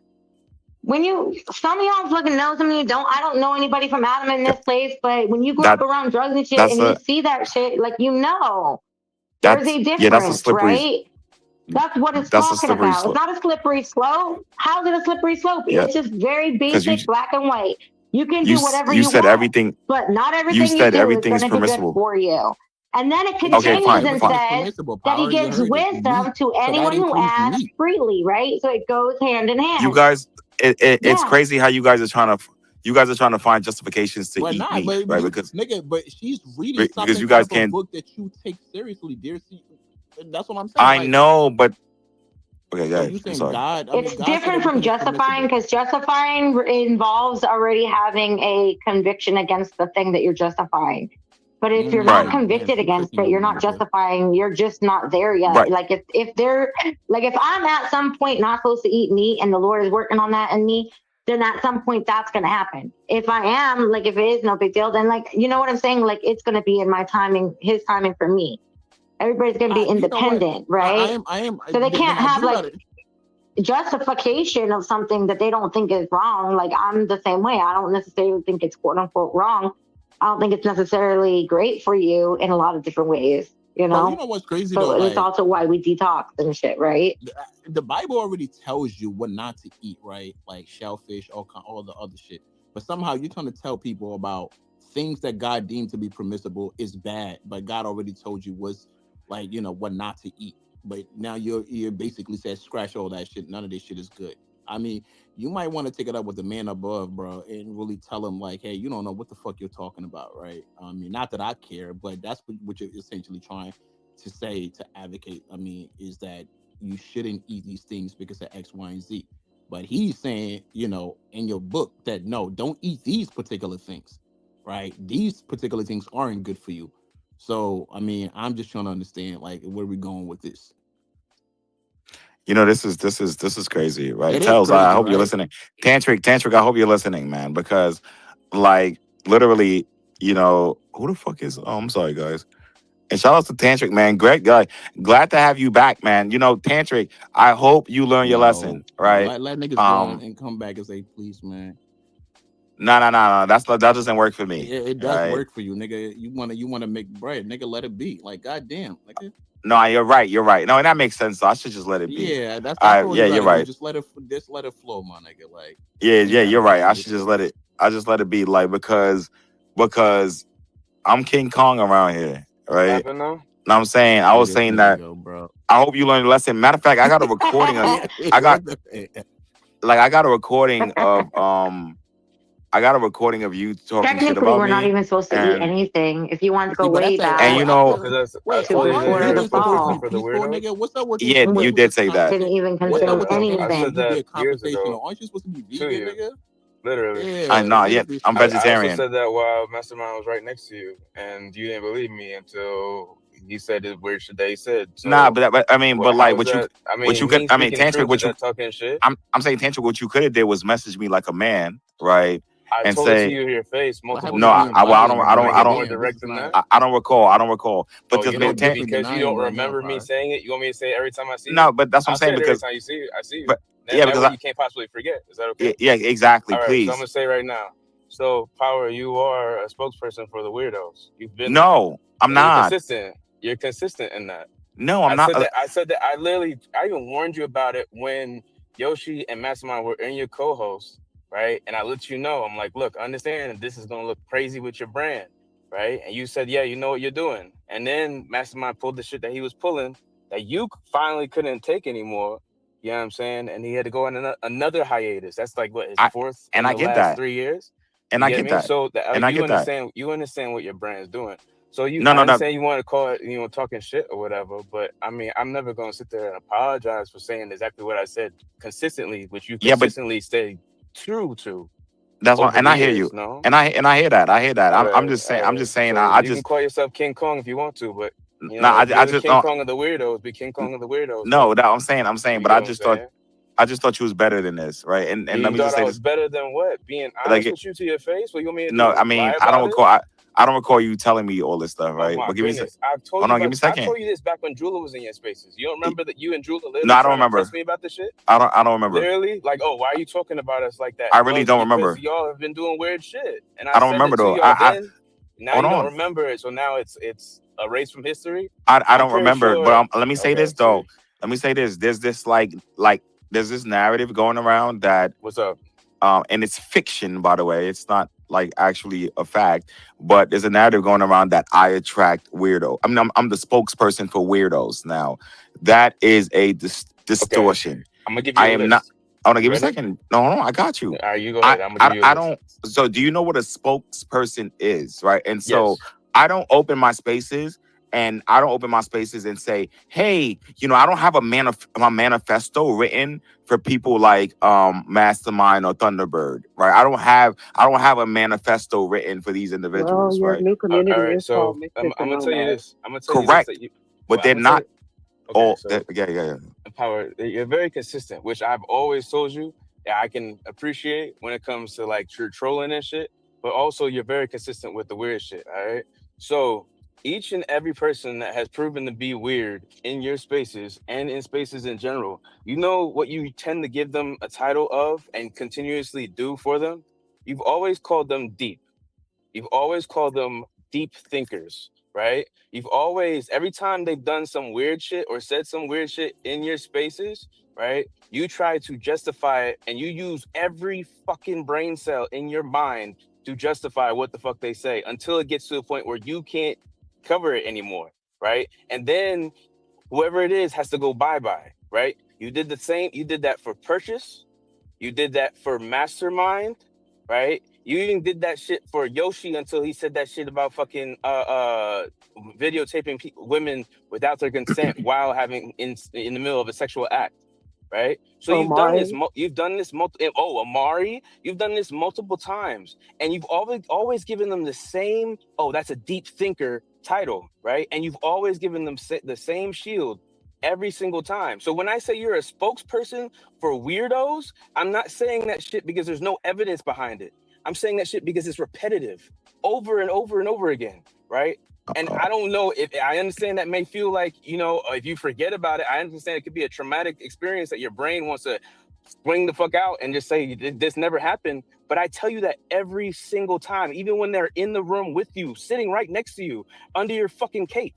When some of y'all fucking know, some of you don't. I don't know anybody from Adam in this place, but when you grow up That, around drugs and shit that's and you a, see that shit, like, there's a that's a difference, slippery, right? That's what it's that's a talking slippery about. It's slope. not a slippery slope. How's it a slippery slope? Yeah, It's just very because basic, black and white. You can do whatever you you said want, everything, but not you everything you said do is everything going is to be good permissible. for you. And then it Okay, continues fine, and Everything fine. is says permissible. that he Power, you gives heard it. wisdom to So that anyone who includes asks meat. freely, right? So it goes hand in You hand. guys, it's Yeah. crazy how you guys are trying to find justifications to But eat not, meat, but right? you, nigga, but she's reading Because something you out guys of a can't. book that you take seriously, dear. See, that's what I'm saying. I Like, know, but okay, so guys, you I'm saying sorry. God? It's God said different from everything is justifying, permissible. because justifying involves already having a conviction against the thing that you're justifying. But if you're not Right, convicted against it, you're not justifying, you're just not there yet. right. Like, if I'm at some point not supposed to eat meat and the Lord is working on that in me, then at some point that's going to happen. If I am, like, if it is no big deal, then, like, you know what I'm saying? Like, it's going to be in my timing, his timing for me. Everybody's going to be independent, right? I am. So they can't I have, do like, gotta, justification of something that they don't think is wrong. Like, I'm the same way. I don't necessarily think it's quote unquote wrong. I don't think it's necessarily great for you in a lot of different ways, you But know? you know what's crazy So though? it's Like, also why we detox and shit, right? the Bible already tells you what not to eat, right? Like shellfish, all the other shit. But somehow you're trying to tell people about things that God deemed to be permissible is bad, but God already told you was, like, what not to eat. But now you're basically said scratch all that shit. None of this shit is good. I mean, you might want to take it up with the man above, bro, and really tell him, like, hey, you don't know what the fuck you're talking about, right? I mean, not that I care, but that's what you're essentially trying to say, to advocate. I mean, is that you shouldn't eat these things because of X, Y, and Z. But he's saying, in your book that no, don't eat these particular things, right? These particular things aren't good for you. So, I mean, I'm just trying to understand, like, where we going with this. This is crazy, right? It is Tells, I crazy, hope you're right? listening. Tantric, I hope you're listening, man, because, like, literally, Who the fuck is? Oh, I'm sorry, guys. And shout out to Tantric, man. Great guy. Glad to have you back, man. You know, Tantric, I hope you learn your lesson, right? Let niggas go and come back and say, please, man. No. That doesn't work for me. It does right? work for you, nigga. You wanna make bread, nigga. Let it be. Like, goddamn, nigga. No, you're right. You're right. No, and that makes sense. So I should just let it be. Yeah, that's all yeah, you you're gotta do. right. Just let it flow, my nigga. Like, Yeah, you ain't you're gotta right. I force should it. just let it. I just let it be, like, because I'm King Kong around here, right? Happened though? And I'm saying, I was This saying nigga that go, bro. I hope you learned a lesson. Matter of fact, I got a recording of I got a recording of you talking shit Technically, about we're not me. even supposed to eat And anything. If you want to go See, but way that's and back you know, Because I wait, to told you that before you're the a you supposed to be spokesperson fall, for the peaceful, weirdos. nigga. What's up with yeah, this? you With did this say that. didn't even What's up consume with Yeah, this I said anything. vegan that years conversation? ago Aren't you supposed to be to vegan, you, nigga? literally. I Yeah, know. niggas Yeah, be I'm stupid. I also vegetarian. said that while Mastermind was right next to you, and you didn't believe me until he said his weird shit that he said. Nah, So, but I mean, but how like is that? I what you mean, could, me I mean, speaking Tantric, truth, what is you, that talking shit? I'm saying, Tantric, what you could have did was message me like a man, right? I And told it to say, you in your face What multiple happens no, to I, being times. I, well, I violent, don't, bro? I Can don't, I I get don't, more This direct is than not. that? I don't recall. But Oh, this you No man, don't, Tantric, different than because I you am don't right now, remember me bro. saying it. You want me to say it every time I see you? no, but that's what I'm I'll say saying it every because, time you see it. I see you. but yeah, That because way you can't possibly forget. Is that okay? yeah, exactly. All right, so I'm Please, gonna say right now. So, Power, you are a spokesperson for the weirdos. You've been that, no, I'm and you're not. consistent. You're consistent in that. No, I'm I not. said that. I said that. I even warned you about it when Yoshi and Mastermind were in your co-host, right? And I let you know. I'm like, look, understand this is gonna look crazy with your brand, right? And you said, yeah, you know what you're doing. And then Mastermind pulled the shit that he was pulling that you finally couldn't take anymore. You know what I'm saying? And he had to go on another hiatus. That's like what his fourth in I the get last that, 3 years. and You I get get me? that, So that and I you get that. understand. You understand what your brand's doing. So No, I no, no. understand you want to call it, talking shit or whatever, but I mean, I'm never going to sit there and apologize for saying exactly what I said consistently, which you Yeah, but consistently stay true to that's what, over and the I hear you, years. No. and I hear that. I hear that. All I'm right, just saying. all I'm right. just saying. So I you can just call yourself King Kong if you want to, but no. if you're I the just King don't. Kong of the weirdos, be King Kong of the weirdos, No, bro. that I'm saying. You But get what I'm saying? I just thought you was better than this, right? And let You me just thought say I was this. better than what? Being honest Like, with you to your face? What you want me to no, I do? mean, Lie about it? I don't recall you telling me all this stuff, Oh right? my But give me a sec. goodness! I've told Hold you on, give me a I second. told you this back when Jula was in your spaces. You don't remember that you and Jula No, literally I don't trying to test remember. me about this shit? I don't remember. Literally, like, oh, why are you talking about us like that? I Well, really it's don't because remember. y'all have been doing weird shit, and I I don't said remember it to though. y'all then. Now Hold you don't on. remember it, so now it's erased from history. I I'm don't pretty remember. sure. But let me say Okay, this though. see, Let me say this. There's this there's this narrative going around that what's up? and it's fiction, by the way. It's not like actually a fact, but there's a narrative going around that I attract weirdo. I mean, I'm the spokesperson for weirdos now. That is a distortion. I'm gonna give you I a am not. list. Oh no, You give me a ready? second. No, hold on, I got you. All right, you go ahead. I'm gonna give you a I list. don't. So, do you know what a spokesperson is, right? And so, Yes. I don't open my spaces, and I don't open my spaces and say, "Hey, I don't have my manifesto written for people like Mastermind or Thunderbird, right? I don't have a manifesto written for these Well, individuals, your right? new community All right, is called so Misfits I'm gonna tell you Nomads. this. I'm gonna tell you this that Correct, you. but I'm they're gonna tell not you. Okay, all. so Yeah. Power, you're very consistent, which I've always told you. Yeah, I can appreciate when it comes to like your trolling and shit, but also you're very consistent with the weird shit. All right. So each and every person that has proven to be weird in your spaces and in spaces in general, you know what you tend to give them a title of and continuously do for them? You've always called them deep. You've always called them deep thinkers, right? You've always, every time they've done some weird shit or said some weird shit in your spaces, right? You try to justify it and you use every fucking brain cell in your mind to justify what the fuck they say until it gets to a point where you can't cover it anymore, right? And then whoever it is has to go bye-bye, right? You did the same, you did that for Purchase, you did that for Mastermind, right? You even did that shit for Yoshi until he said that shit about fucking videotaping women without their consent while having in the middle of a sexual act, right? So you've done this. Omari. You've done this. Amari, you've done this multiple times, and you've always given them the same. Oh, that's a deep thinker title, right? And you've always given them the same shield every single time. So when I say you're a spokesperson for weirdos, I'm not saying that shit because there's no evidence behind it. I'm saying that shit because it's repetitive over and over and over again, right? And I don't know if I understand that may feel like, you know, if you forget about it, I understand it could be a traumatic experience that your brain wants to spring the fuck out and just say this never happened. But I tell you that every single time, even when they're in the room with you, sitting right next to you, under your fucking cape,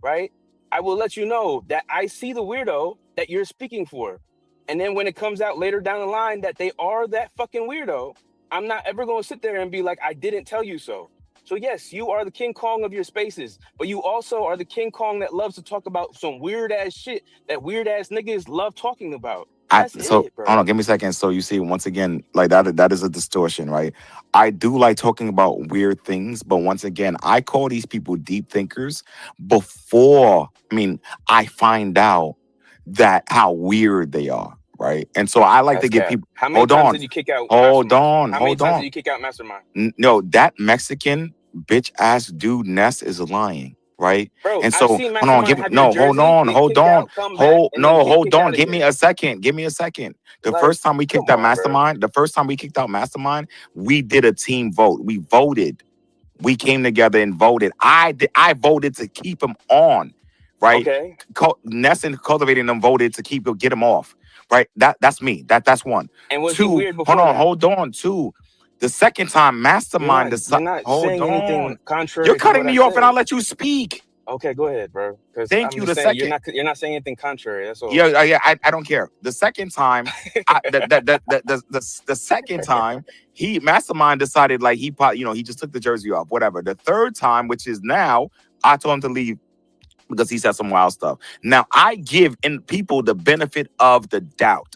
right? I will let you know that I see the weirdo that you're speaking for. And then when it comes out later down the line that they are that fucking weirdo, I'm not ever going to sit there and be like, I didn't tell you so. So yes, you are the King Kong of your spaces, but you also are the King Kong that loves to talk about some weird ass shit that weird ass niggas love talking about. That's So it, bro. hold on, give me a second. So you see, once again, like that is a distortion, right? I do like talking about weird things, but once again, I call these people deep thinkers before, I find out that how weird they are, right? And so I like to That's give cap. people How many hold times on, did you kick out hold Mastermind? on, How many hold times did on. you kick out Mastermind? No, that Mexican bitch ass dude Ness is lying, right? Bro, And I've so seen hold on, Mastermind have your jersey, get hold kicked on, out, come back, and then get hold kicked on. out Give me again. a second. Give me a second. The Like, first time we kicked come out on, bro. Mastermind, we did a team vote. We voted. We came together and voted. I voted to keep him on, right? Okay. Ness and cultivating them voted to get him off, right? That's me. That's one. And was he Two, weird before that? hold on. Two, the second time Mastermind You're not hold saying anything on. contrary You're to cutting what I me off and said. I'll let you speak. Okay, go ahead, bro. Because Thank I'm you. just The saying second. you're not saying anything contrary. That's all. Yeah, I don't care. The second time, the second time, Mastermind decided like he just took the jersey off, whatever. The third time, which is now, I told him to leave because he said some wild stuff. Now I give people the benefit of the doubt,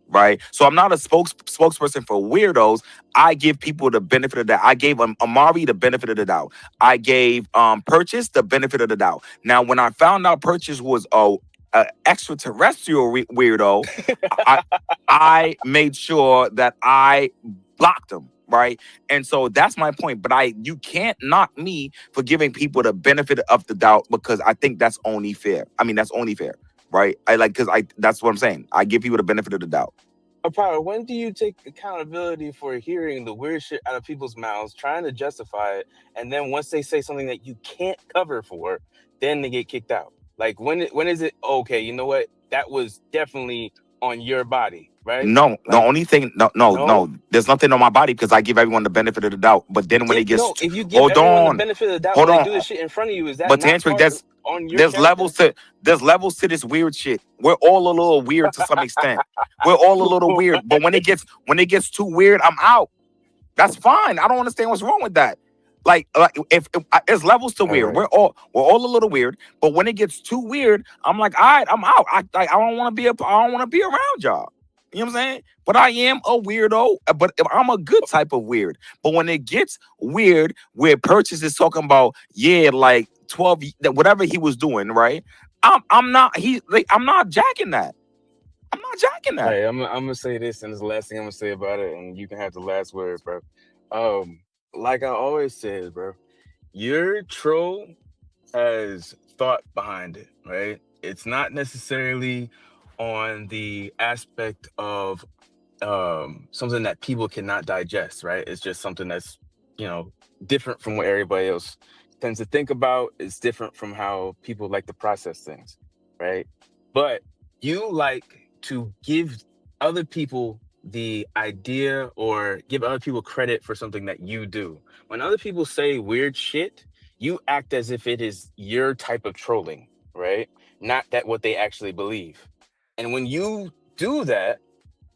right? So I'm not a spokesperson for weirdos. I give people the benefit of that. I gave Amari the benefit of the doubt. I gave Purchase the benefit of the doubt. Now when I found out Purchase was a extraterrestrial weirdo, I made sure that I blocked him, right? And so that's my point. But you can't knock me for giving people the benefit of the doubt because I think that's only fair. That's only fair, right? That's what I'm saying. I give people the benefit of the doubt. Power, when do you take accountability for hearing the weird shit out of people's mouths, trying to justify it, and then once they say something that you can't cover for, then they get kicked out? Like when is it okay? You know what? That was definitely on your body, right? No, the Like, only thing, no. There's nothing on my body because I give everyone the benefit of the doubt. But then when it gets, if you give hold everyone the on, benefit of the doubt hold when they do on. this shit in front of you, is that But to not answer, part on your there's character? levels to this weird shit. We're all a little weird to some extent. We're all a little weird. But when it gets too weird, I'm out. That's fine. I don't understand what's wrong with that. Like if there's levels to weird. Right. We're all a little weird. But when it gets too weird, I'm like, all right, I'm out. I don't want to be around y'all. You know what I'm saying? But I am a weirdo. But I'm a good type of weird. But when it gets weird, where Purchase is talking about, like 12, whatever he was doing, right? I'm not jacking that. I'm not jacking that. Hey, I'm gonna say this, and it's the last thing I'm gonna say about it, and you can have the last word, bro. Like I always said, bro, your troll has thought behind it, right? It's not necessarily on the aspect of something that people cannot digest, right? It's just something that's different from what everybody else tends to think about. It's different from how people like to process things, right? But you like to give other people the idea or give other people credit for something that you do. When other people say weird shit, you act as if it is your type of trolling, right? Not that what they actually believe. And when you do that,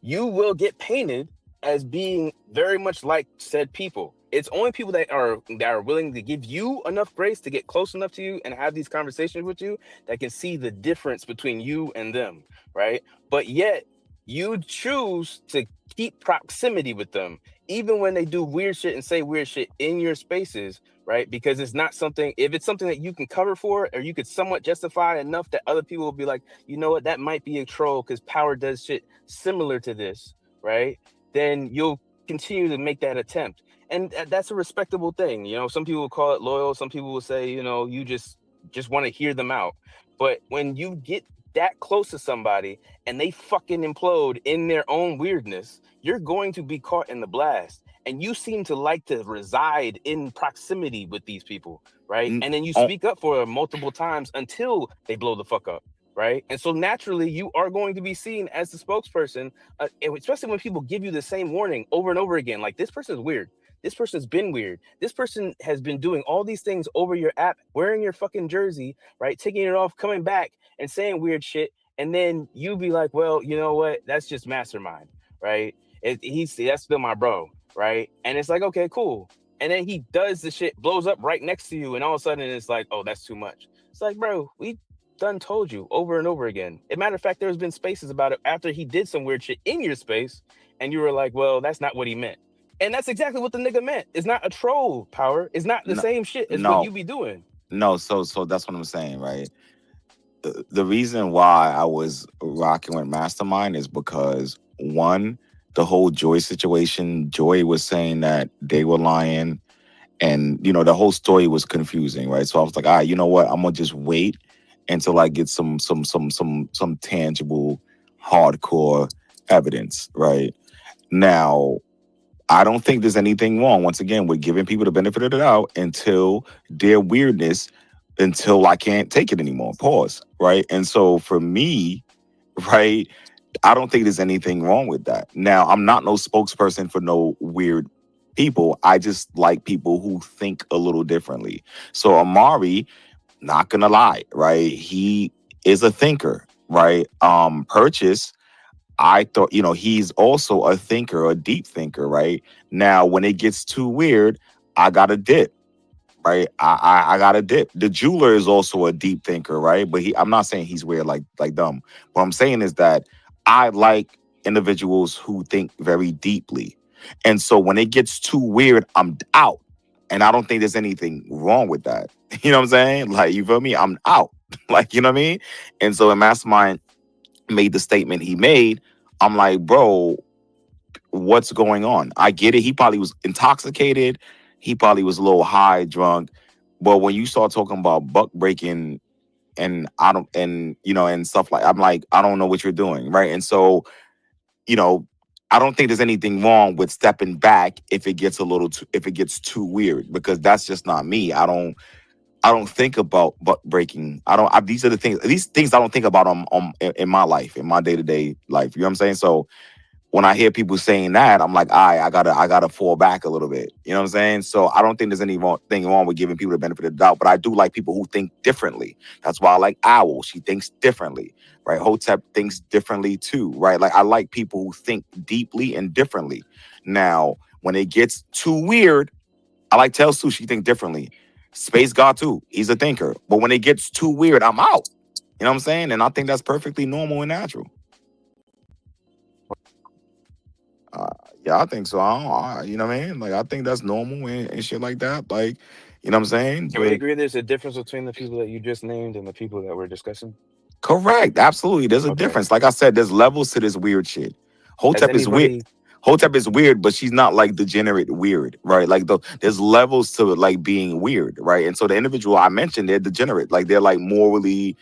you will get painted as being very much like said people. It's only people that are willing to give you enough grace to get close enough to you and have these conversations with you that can see the difference between you and them, right? But yet you choose to keep proximity with them, even when they do weird shit and say weird shit in your spaces, right? Because it's not something, if it's something that you can cover for or you could somewhat justify enough that other people will be like, you know what, that might be a troll because Power does shit similar to this, right? Then you'll continue to make that attempt. And that's a respectable thing. Some people will call it loyal. Some people will say, you just want to hear them out. But when you get that close to somebody and they fucking implode in their own weirdness, you're going to be caught in the blast. and you seem to like to reside in proximity with these people, right? N- And then you oh, speak up for them multiple times until they blow the fuck up, right? And so naturally, you are going to be seen as the spokesperson, and especially when people give you the same warning over and over again, like this person is weird. This person's been weird. This person has been doing all these things over your app, wearing your fucking jersey, right? Taking it off, coming back and saying weird shit. And then you be like, well, you know what? That's just mastermind, right? That's still my bro, right? And it's like, okay, cool. And then he does the shit, blows up right next to you, and all of a sudden it's like, oh, that's too much. It's like, bro, we done told you over and over again. As a matter of fact, there's been spaces about it after he did some weird shit in your space, and you were like, well, that's not what he meant. And that's exactly what the nigga meant. It's not a troll, Power. It's not the no, same shit as what no, you be doing. no. So that's what I'm saying, right? The reason why I was rocking with Mastermind is because one, the whole Joy situation. Joy was saying that they were lying, and the whole story was confusing, right? So I was like, all right, you know what? I'm gonna just wait until I get some tangible, hardcore evidence, right? Now, I don't think there's anything wrong. Once again, with giving people the benefit of the doubt until their weirdness, until I can't take it anymore. Pause, right? And so for me, right, I don't think there's anything wrong with that. Now, I'm not no spokesperson for no weird people. I just like people who think a little differently. So Amari, not gonna lie, right? He is a thinker, right? Purchase, I thought, he's also a thinker, a deep thinker, right? Now, when it gets too weird, I got to dip, right? I got to dip. The jeweler is also a deep thinker, right? But I'm not saying he's weird like dumb. What I'm saying is that I like individuals who think very deeply. And so when it gets too weird, I'm out. And I don't think there's anything wrong with that. You know what I'm saying? Like, you feel me? I'm out. Like, you know what I mean? And so in Mastermind made the statement he made, I'm like, bro, what's going on? I get it. He probably was intoxicated. He probably was a little high, drunk. But when you start talking about buck breaking and I don't, and stuff like, I'm like, I don't know what you're doing, right? And so, you know, I don't think there's anything wrong with stepping back if it gets if it gets too weird, because that's just not me. I don't think about buck breaking. These are the things. These things I don't think about in my life, in my day to day life. You know what I'm saying? So when I hear people saying that, I'm like, I gotta fall back a little bit. You know what I'm saying? So I don't think there's anything wrong with giving people the benefit of the doubt, but I do like people who think differently. That's why I like Owl. She thinks differently, right? Hotep thinks differently too, right? Like, I like people who think deeply and differently. Now, when it gets too weird, I like Tels too. She thinks differently. Space God too. He's a thinker. But when it gets too weird, I'm out. You know what I'm saying? And I think that's perfectly normal and natural. Uh, yeah, I think so. You know what I mean? Like, I think that's normal and shit like that. Like, you know what I'm saying? Can we But agree there's a difference between the people that you just named and the people that we're discussing? correct, absolutely. There's a Okay. difference. Like I said, there's levels to this weird shit. Has Hotep is weird. anybody Hotep is weird, but she's not like degenerate weird, right? Like, there's levels to like being weird, right? And so the individual I mentioned, they're degenerate. Like, they're like morally,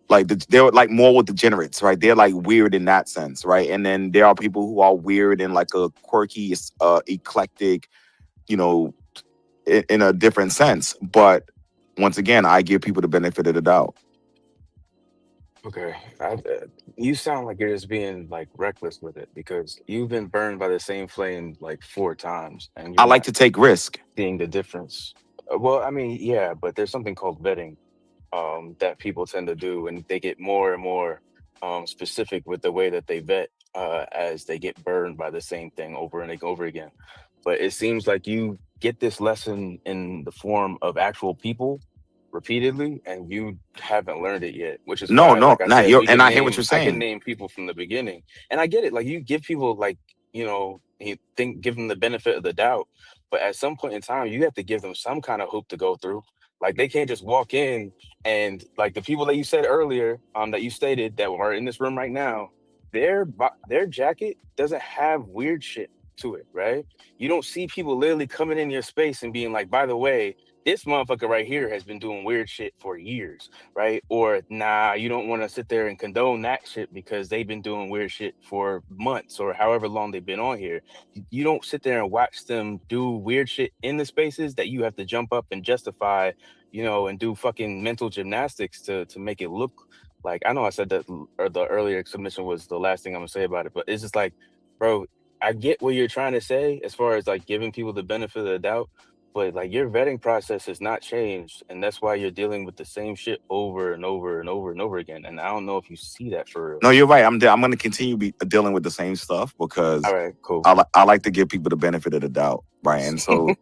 like they're like moral degenerates, right? They're like weird in that sense, right? And then there are people who are weird in like a quirky, eclectic, you know, in a different sense. But once again, I give people the benefit of the doubt. Okay, you sound like you're just being like reckless with it because you've been burned by the same flame like 4 times and I you're like not to take risk. seeing the difference. Well, I mean, yeah, but there's something called vetting that people tend to do, and they get more and more specific with the way that they vet as they get burned by the same thing over and over again. But it seems like you get this lesson in the form of actual people repeatedly, and you haven't learned it yet. Which is No, why, no, like I not said, you. And I hear what you're I can saying. name people from the beginning, and I get it. Like you give people like give them the benefit of the doubt, but at some point in time, you have to give them some kind of hoop to go through. Like they can't just walk in and like the people that you said earlier, that you stated that are in this room right now, their jacket doesn't have weird shit to it, right? You don't see people literally coming in your space and being like, by the way, this motherfucker right here has been doing weird shit for years, right? Or nah, you don't want to sit there and condone that shit because they've been doing weird shit for months or however long they've been on here. You don't sit there and watch them do weird shit in the spaces that you have to jump up and justify, and do fucking mental gymnastics to make it look like. I know I said that, or the earlier submission was the last thing I'm gonna say about it, but it's just like, bro, I get what you're trying to say as far as like giving people the benefit of the doubt, but like your vetting process has not changed, and that's why you're dealing with the same shit over and over and over and over again. And I don't know if you see that for real. No, you're right. I'm going to continue dealing with the same stuff because All right, cool. I like to give people the benefit of the doubt, right? And so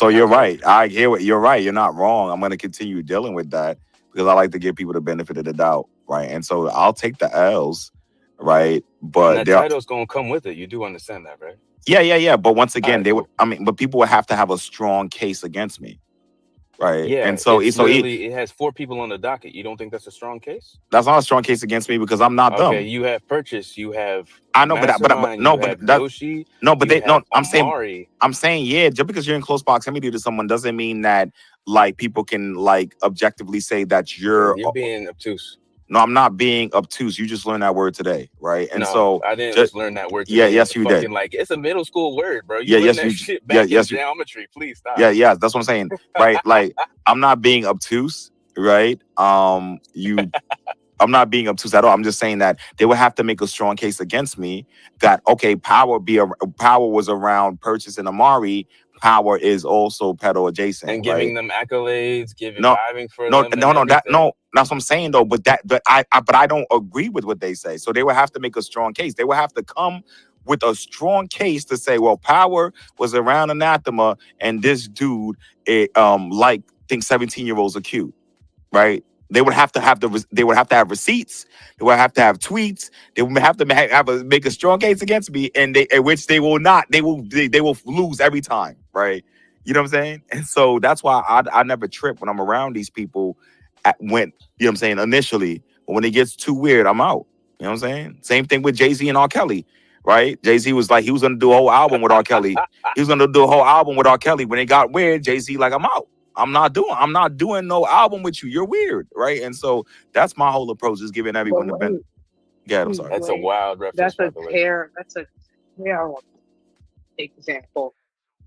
you're right. I hear what you're right. You're not wrong. I'm going to continue dealing with that because I like to give people the benefit of the doubt, right? And so I'll take the L's, right? But and that title's gonna come with it. You do understand that, right? Yeah. But once again, All right, cool. but people would have to have a strong case against me, right? Yeah, And so it has 4 people on the docket. You don't think that's a strong case? that's not a strong case against me because I'm not Okay, dumb. you have Purchase, you have I know, but Mastermind, no, you but have that Yoshi, no, but you they no. have I'm saying Amari. yeah. Just because you're in close proximity to someone doesn't mean that like people can like objectively say that You're being obtuse. No, I'm not being obtuse. You just learned that word today, right? And No, so I didn't just learn that word yeah, today. yes, It's you fucking did. like it's a middle school word, bro. You Yeah, learned yes, that you shit yeah, back in yes, you geometry. Please stop. yeah, that's what I'm saying, right? Like I'm not being obtuse, right? I'm not being obtuse at all. I'm just saying that they would have to make a strong case against me that okay, power was around Purchase and Amari. Power is also pedal adjacent, And right? giving them accolades, No, vibing for no, them, and everything. that's what I'm saying though. But I don't agree with what they say. So they would have to make a strong case. They would have to come with a strong case to say, well, power was around Anathema, and this dude, thinks 17-year-olds are cute, right? They would have to have receipts. They would have to have tweets. They would have to make a strong case against me, and which they will not. They will lose every time, right? You know what I'm saying? And so that's why I never trip when I'm around these people. You know what I'm saying? Initially, but when it gets too weird, I'm out. You know what I'm saying? Same thing with Jay-Z and R. Kelly, right? Jay-Z was like he was gonna do a whole album with R. Kelly. He was gonna do a whole album with R. Kelly. When it got weird, Jay-Z like I'm out. I'm not doing no album with you. You're weird, right? And so that's my whole approach, is giving everyone the benefit. Yeah, I'm sorry. That's a wild reference, by the way. That's a terrible example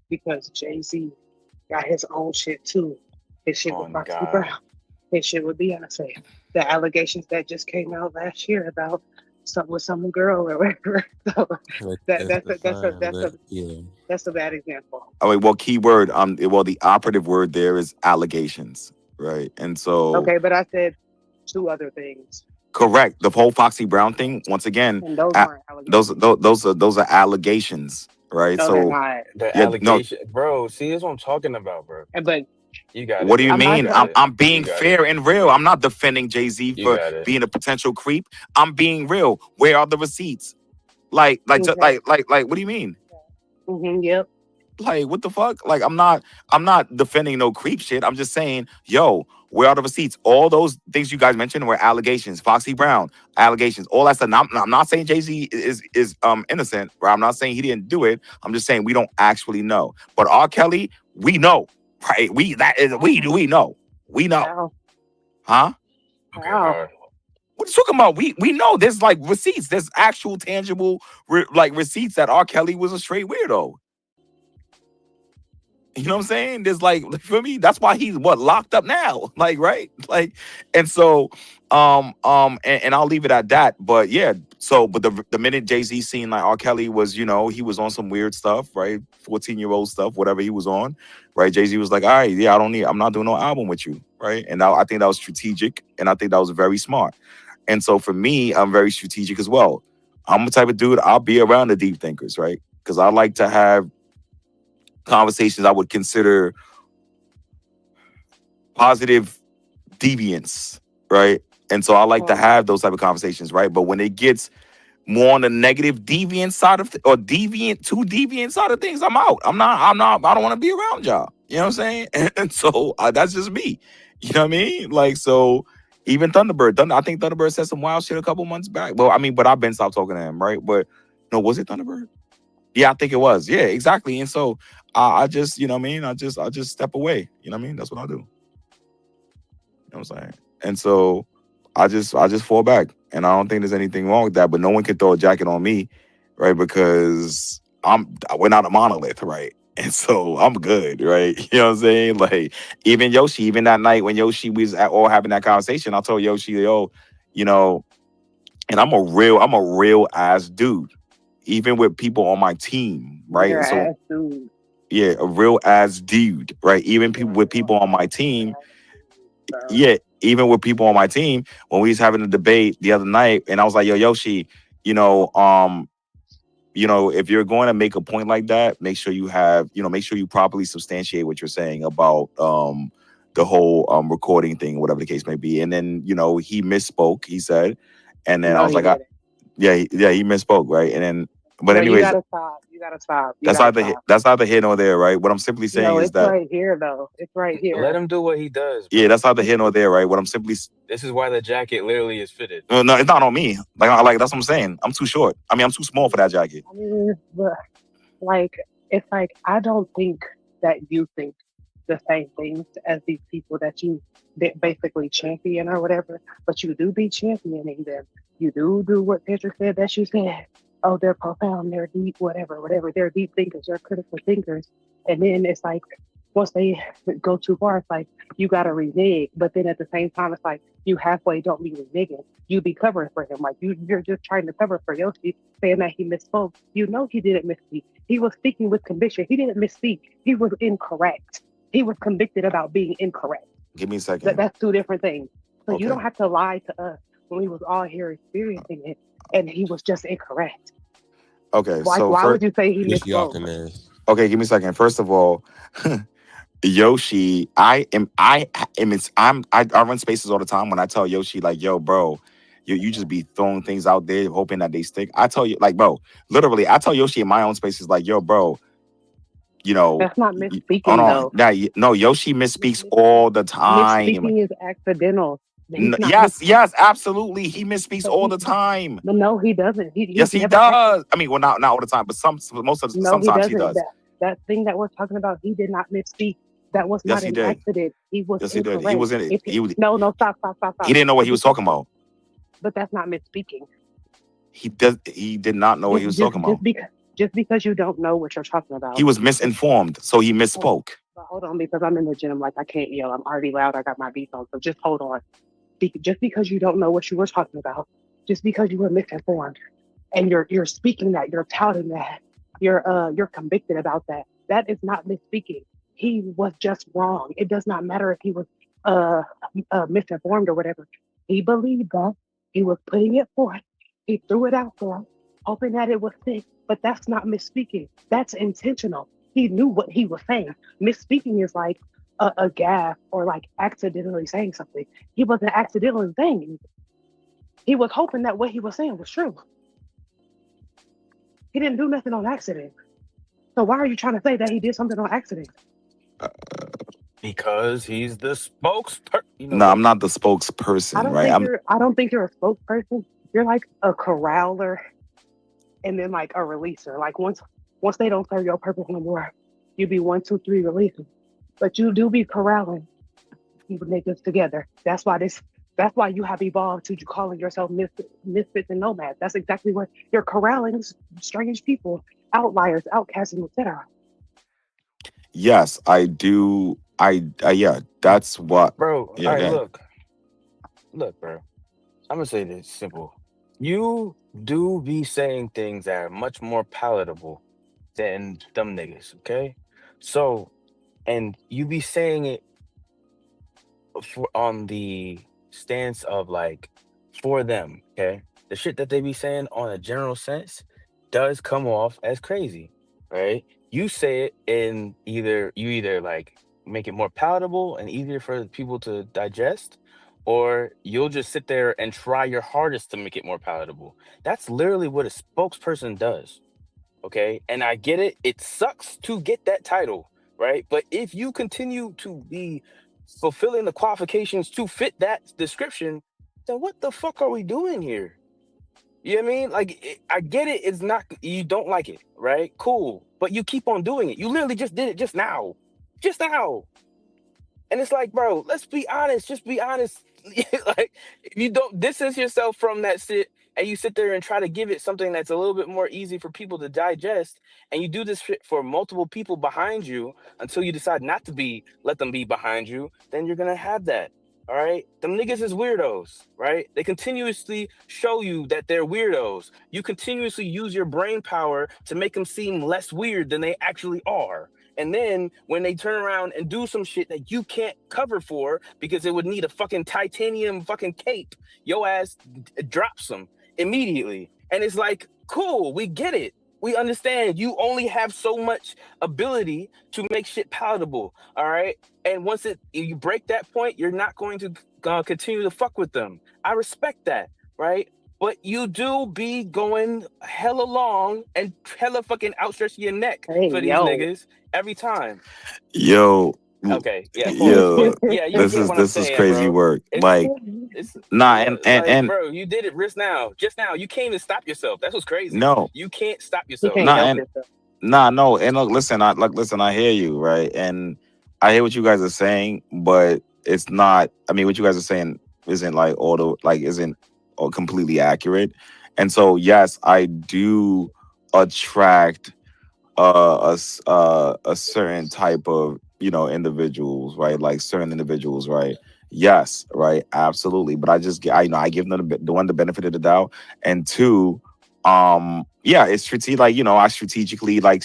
because Jay-Z got his own shit too. His shit with Foxy Brown. His shit with Beyonce. The allegations that just came out last year about something with some girl or whatever. So that's a bad example. Oh, well, keyword. The operative word there is allegations, right? And so okay, but I said 2 other things. Correct. The whole Foxy Brown thing. Once again, and those aren't allegations. those are allegations, right? No, so they're not. The allegation, bro. See, that's what I'm talking about, bro. But you got what it. do you mean? I'm being fair and real. I'm not defending Jay-Z for being a potential creep. I'm being real. Where are the receipts? Like, what do you mean? Yep. Like, what the fuck? Like, I'm not defending no creep shit. I'm just saying, yo, where are the receipts? All those things you guys mentioned were allegations. Foxy Brown, allegations. All that stuff. I'm not saying Jay-Z is innocent, right? I'm not saying he didn't do it. I'm just saying we don't actually know. But R. Kelly, we know, right? We know. We know. Wow. Huh? Okay. Wow. What are you talking about? We know there's like receipts. There's actual tangible receipts that R. Kelly was a straight weirdo. You know what I'm saying? There's like, for me, that's why he's locked up now. Like, right? Like, and so, and I'll leave it at that. But yeah, but the minute Jay-Z seen like R. Kelly was, he was on some weird stuff, right? 14-year-old stuff, whatever he was on, right? Jay-Z was like, all right, yeah, I'm not doing no album with you, right? And I think that was strategic, and I think that was very smart. And so for me, I'm very strategic as well. I'm the type of dude, I'll be around the deep thinkers, right? Because I like to have conversations I would consider positive deviance, right? And so I like to have those type of conversations, right? But when it gets more on the negative deviant side of or deviant side of things, I'm out. I don't want to be around y'all. You know what I'm saying? And so that's just me. You know what I mean? Like, so even Thunderbird, I think Thunderbird said some wild shit a couple months back. Well, I mean, but I've been stopped talking to him, right? But no, was it Thunderbird? Yeah, I think it was. Yeah, exactly. And so I just, you know what I mean? I just step away. You know what I mean? That's what I do. You know what I'm saying? And so I just fall back. And I don't think there's anything wrong with that. But no one can throw a jacket on me, right? Because we're not a monolith, right? And so I'm good, right? You know what I'm saying? Like even Yoshi, even that night when Yoshi was all having that conversation, I told Yoshi, yo, you know, and I'm a real ass dude, even with people on my team, right? Your And so ass dude. yeah, a real ass dude, right? Even with people on my team, yeah, even with people on my team, when we was having a debate the other night, and I was like, yo, Yoshi, you know, if you're going to make a point like that, make sure you properly substantiate what you're saying about the whole recording thing, whatever the case may be. And then, he misspoke, he said, and then I No, was he like, didn't. he misspoke, right? And then, but Yo, you anyways, gotta stop. You gotta stop. You that's gotta either stop. that's either here nor there, right? What I'm simply saying No, is it's that, right here though. It's right Let here. him do what he does. yeah, Bro. that's either here nor there, right? What I'm simply This is why the jacket literally is fitted. no, it's not on me. Like that's what I'm saying. I'm too short. I mean, I'm too small for that jacket. I mean, but like it's like I don't think that you think the same things as these people that you basically champion or whatever, but you do be championing them. You do what Pedro said that you said. Oh, they're profound, they're deep, whatever. They're deep thinkers, they're critical thinkers. And then it's like once they go too far, it's like you gotta renege. But then at the same time, it's like you halfway don't be reneging. You be covering for him. Like you're just trying to cover for Yoshi, saying that he misspoke. You know he didn't misspeak. He was speaking with conviction. He didn't misspeak. He was incorrect. He was convicted about being incorrect. Give me a second. That's two different things. So Okay. you don't have to lie to us when we was all here experiencing it, and he was just incorrect. Okay. Why So would you say he Which y'all misspoke? can ask. okay, give me a second. First of all, Yoshi, I run spaces all the time. When I tell Yoshi, like, yo, bro, you just be throwing things out there hoping that they stick. I tell you, like, bro, literally, I tell Yoshi in my own spaces, like, yo, bro, That's not hold misspeaking on. though. No, Yoshi misspeaks all the time. Misspeaking is accidental. He's not Yes, absolutely. He misspeaks but all the time. but no, he doesn't. Yes, he never does. I mean, well, not all the time, but No, he sometimes he doesn't. does. That thing that we're talking about, he did not misspeak. That was Yes, not he an did. accident. He was Yes, he did. incorrect. He was in it. No, stop. He didn't know what he was talking about. But that's not misspeaking. He did not know what he was talking about. Just because you don't know what you're talking about. He was misinformed, so he misspoke. But hold on, because I'm in the gym, like I can't yell. I'm already loud. I got my beats on, so just hold on. Just because you don't know what you were talking about, just because you were misinformed, and you're speaking that, you're touting that, you're convicted about that. That is not misspeaking. He was just wrong. It does not matter if he was misinformed or whatever. He believed that. He was putting it forth. He threw it out there, hoping that it would stick. But that's not misspeaking. That's intentional. He knew what he was saying. Misspeaking is like a gaffe or like accidentally saying something. He wasn't accidentally saying anything. He was hoping that what he was saying was true. He didn't do nothing on accident. So why are you trying to say that he did something on accident? Because he's the spokesperson. No, I'm not the spokesperson, right? I don't think you're a spokesperson. You're like a corraler and then like a releaser. Like once they don't serve your purpose no more, you be 1, 2, 3 releasing. But you do be corralling people niggas together. That's why you have evolved to calling yourself misfits and nomads. That's exactly what you're corralling strange people, outliers, outcasting, etc. Yes, I do. Yeah, that's what. Bro, Yeah, all right, go ahead. look, bro. I'm gonna say this simple. You do be saying things that are much more palatable than them niggas, okay? So, and you be saying it on the stance of like for them, okay? The shit that they be saying on a general sense does come off as crazy, right? You say it in you either like make it more palatable and easier for people to digest, or you'll just sit there and try your hardest to make it more palatable. That's literally what a spokesperson does. Okay. And I get it. It sucks to get that title, right? But if you continue to be fulfilling the qualifications to fit that description, then what the fuck are we doing here? You know what I mean? Like, I get it. It's not, you don't like it, right? Cool. But you keep on doing it. You literally just did it just now. Just now. And it's like, bro, let's be honest. Just be honest. Like, if you don't distance yourself from that shit and you sit there and try to give it something that's a little bit more easy for people to digest, and you do this shit for multiple people behind you until you decide not to let them be behind you, then you're gonna have that. All right. Them niggas is weirdos, right? They continuously show you that they're weirdos. You continuously use your brain power to make them seem less weird than they actually are. And then when they turn around and do some shit that you can't cover for because it would need a fucking titanium fucking cape, your ass drops them immediately. And it's like, cool, we get it. We understand you only have so much ability to make shit palatable. All right. And once you break that point, you're not going to continue to fuck with them. I respect that. Right. But you do be going hella long and hella fucking outstretching your neck Hey, for these yo. niggas every time. Yo, Okay, yeah, yo, but yeah, you this get is what I'm this is saying, crazy bro. work. It's Like, nah, yeah, and like, and bro, you did it just now. You can't even stop yourself. That's what's crazy. no, You can't stop You yourself. can't nah, help and yourself. nah, no, and look, listen, I hear you, right, and I hear what you guys are saying, but it's not. I mean, what you guys are saying isn't like isn't all completely accurate, and so yes, I do attract a certain type of individuals, right? Like certain individuals, right? Yes, right, absolutely. But I give them the benefit of the doubt, and two, yeah, it's strategic. Like I strategically like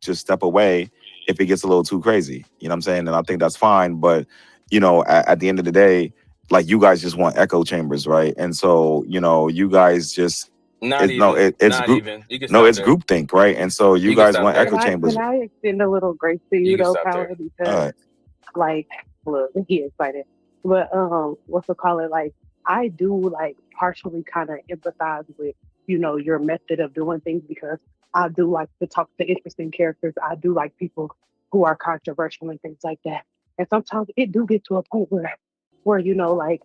just step away if it gets a little too crazy. You know what I'm saying? And I think that's fine. But at the end of the day, like you guys just want echo chambers, right? And so you guys just Not even, it's not group. even. You can No, stop it's there. groupthink, right? And so you You can guys stop want there. echo Can chambers. I extend a little grace to You you can though, stop Power? there. Because like, look, he excited. But what's it call it? Like, I do like partially kind of empathize with, your method of doing things because I do like to talk to interesting characters. I do like people who are controversial and things like that. And sometimes it do get to a point where like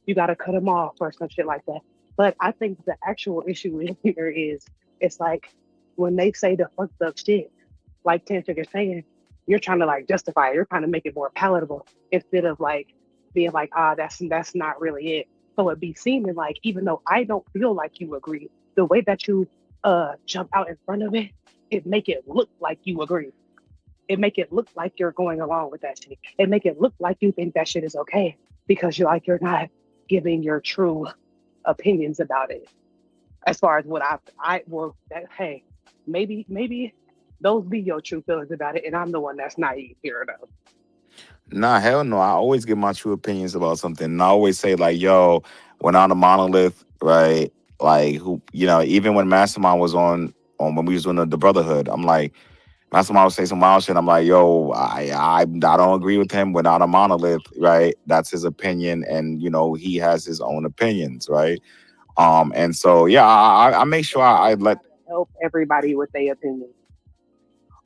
you got to cut them off or some shit like that. But I think the actual issue in here is it's like when they say the fucked up shit, like Tantric is saying, you're trying to like justify it. You're trying to make it more palatable instead of like being like, that's not really it. So it be seeming like even though I don't feel like you agree, the way that you jump out in front of it, it make it look like you agree. It make it look like you're going along with that shit. It make it look like you think that shit is okay because you're not giving your true opinions about it. As far as what hey, maybe those be your true feelings about it, and I'm the one that's naive here though. Nah, hell no. I always give my true opinions about something. And I always say like, yo, when I'm a monolith, right? Like who, even when Mastermind was on when we was doing the Brotherhood, I'm like, Mastermind was saying some wild shit. I'm like, yo, I don't agree with him. We're not a monolith, right? That's his opinion, and he has his own opinions, right? And so yeah, I make sure I let. Help everybody with their opinions.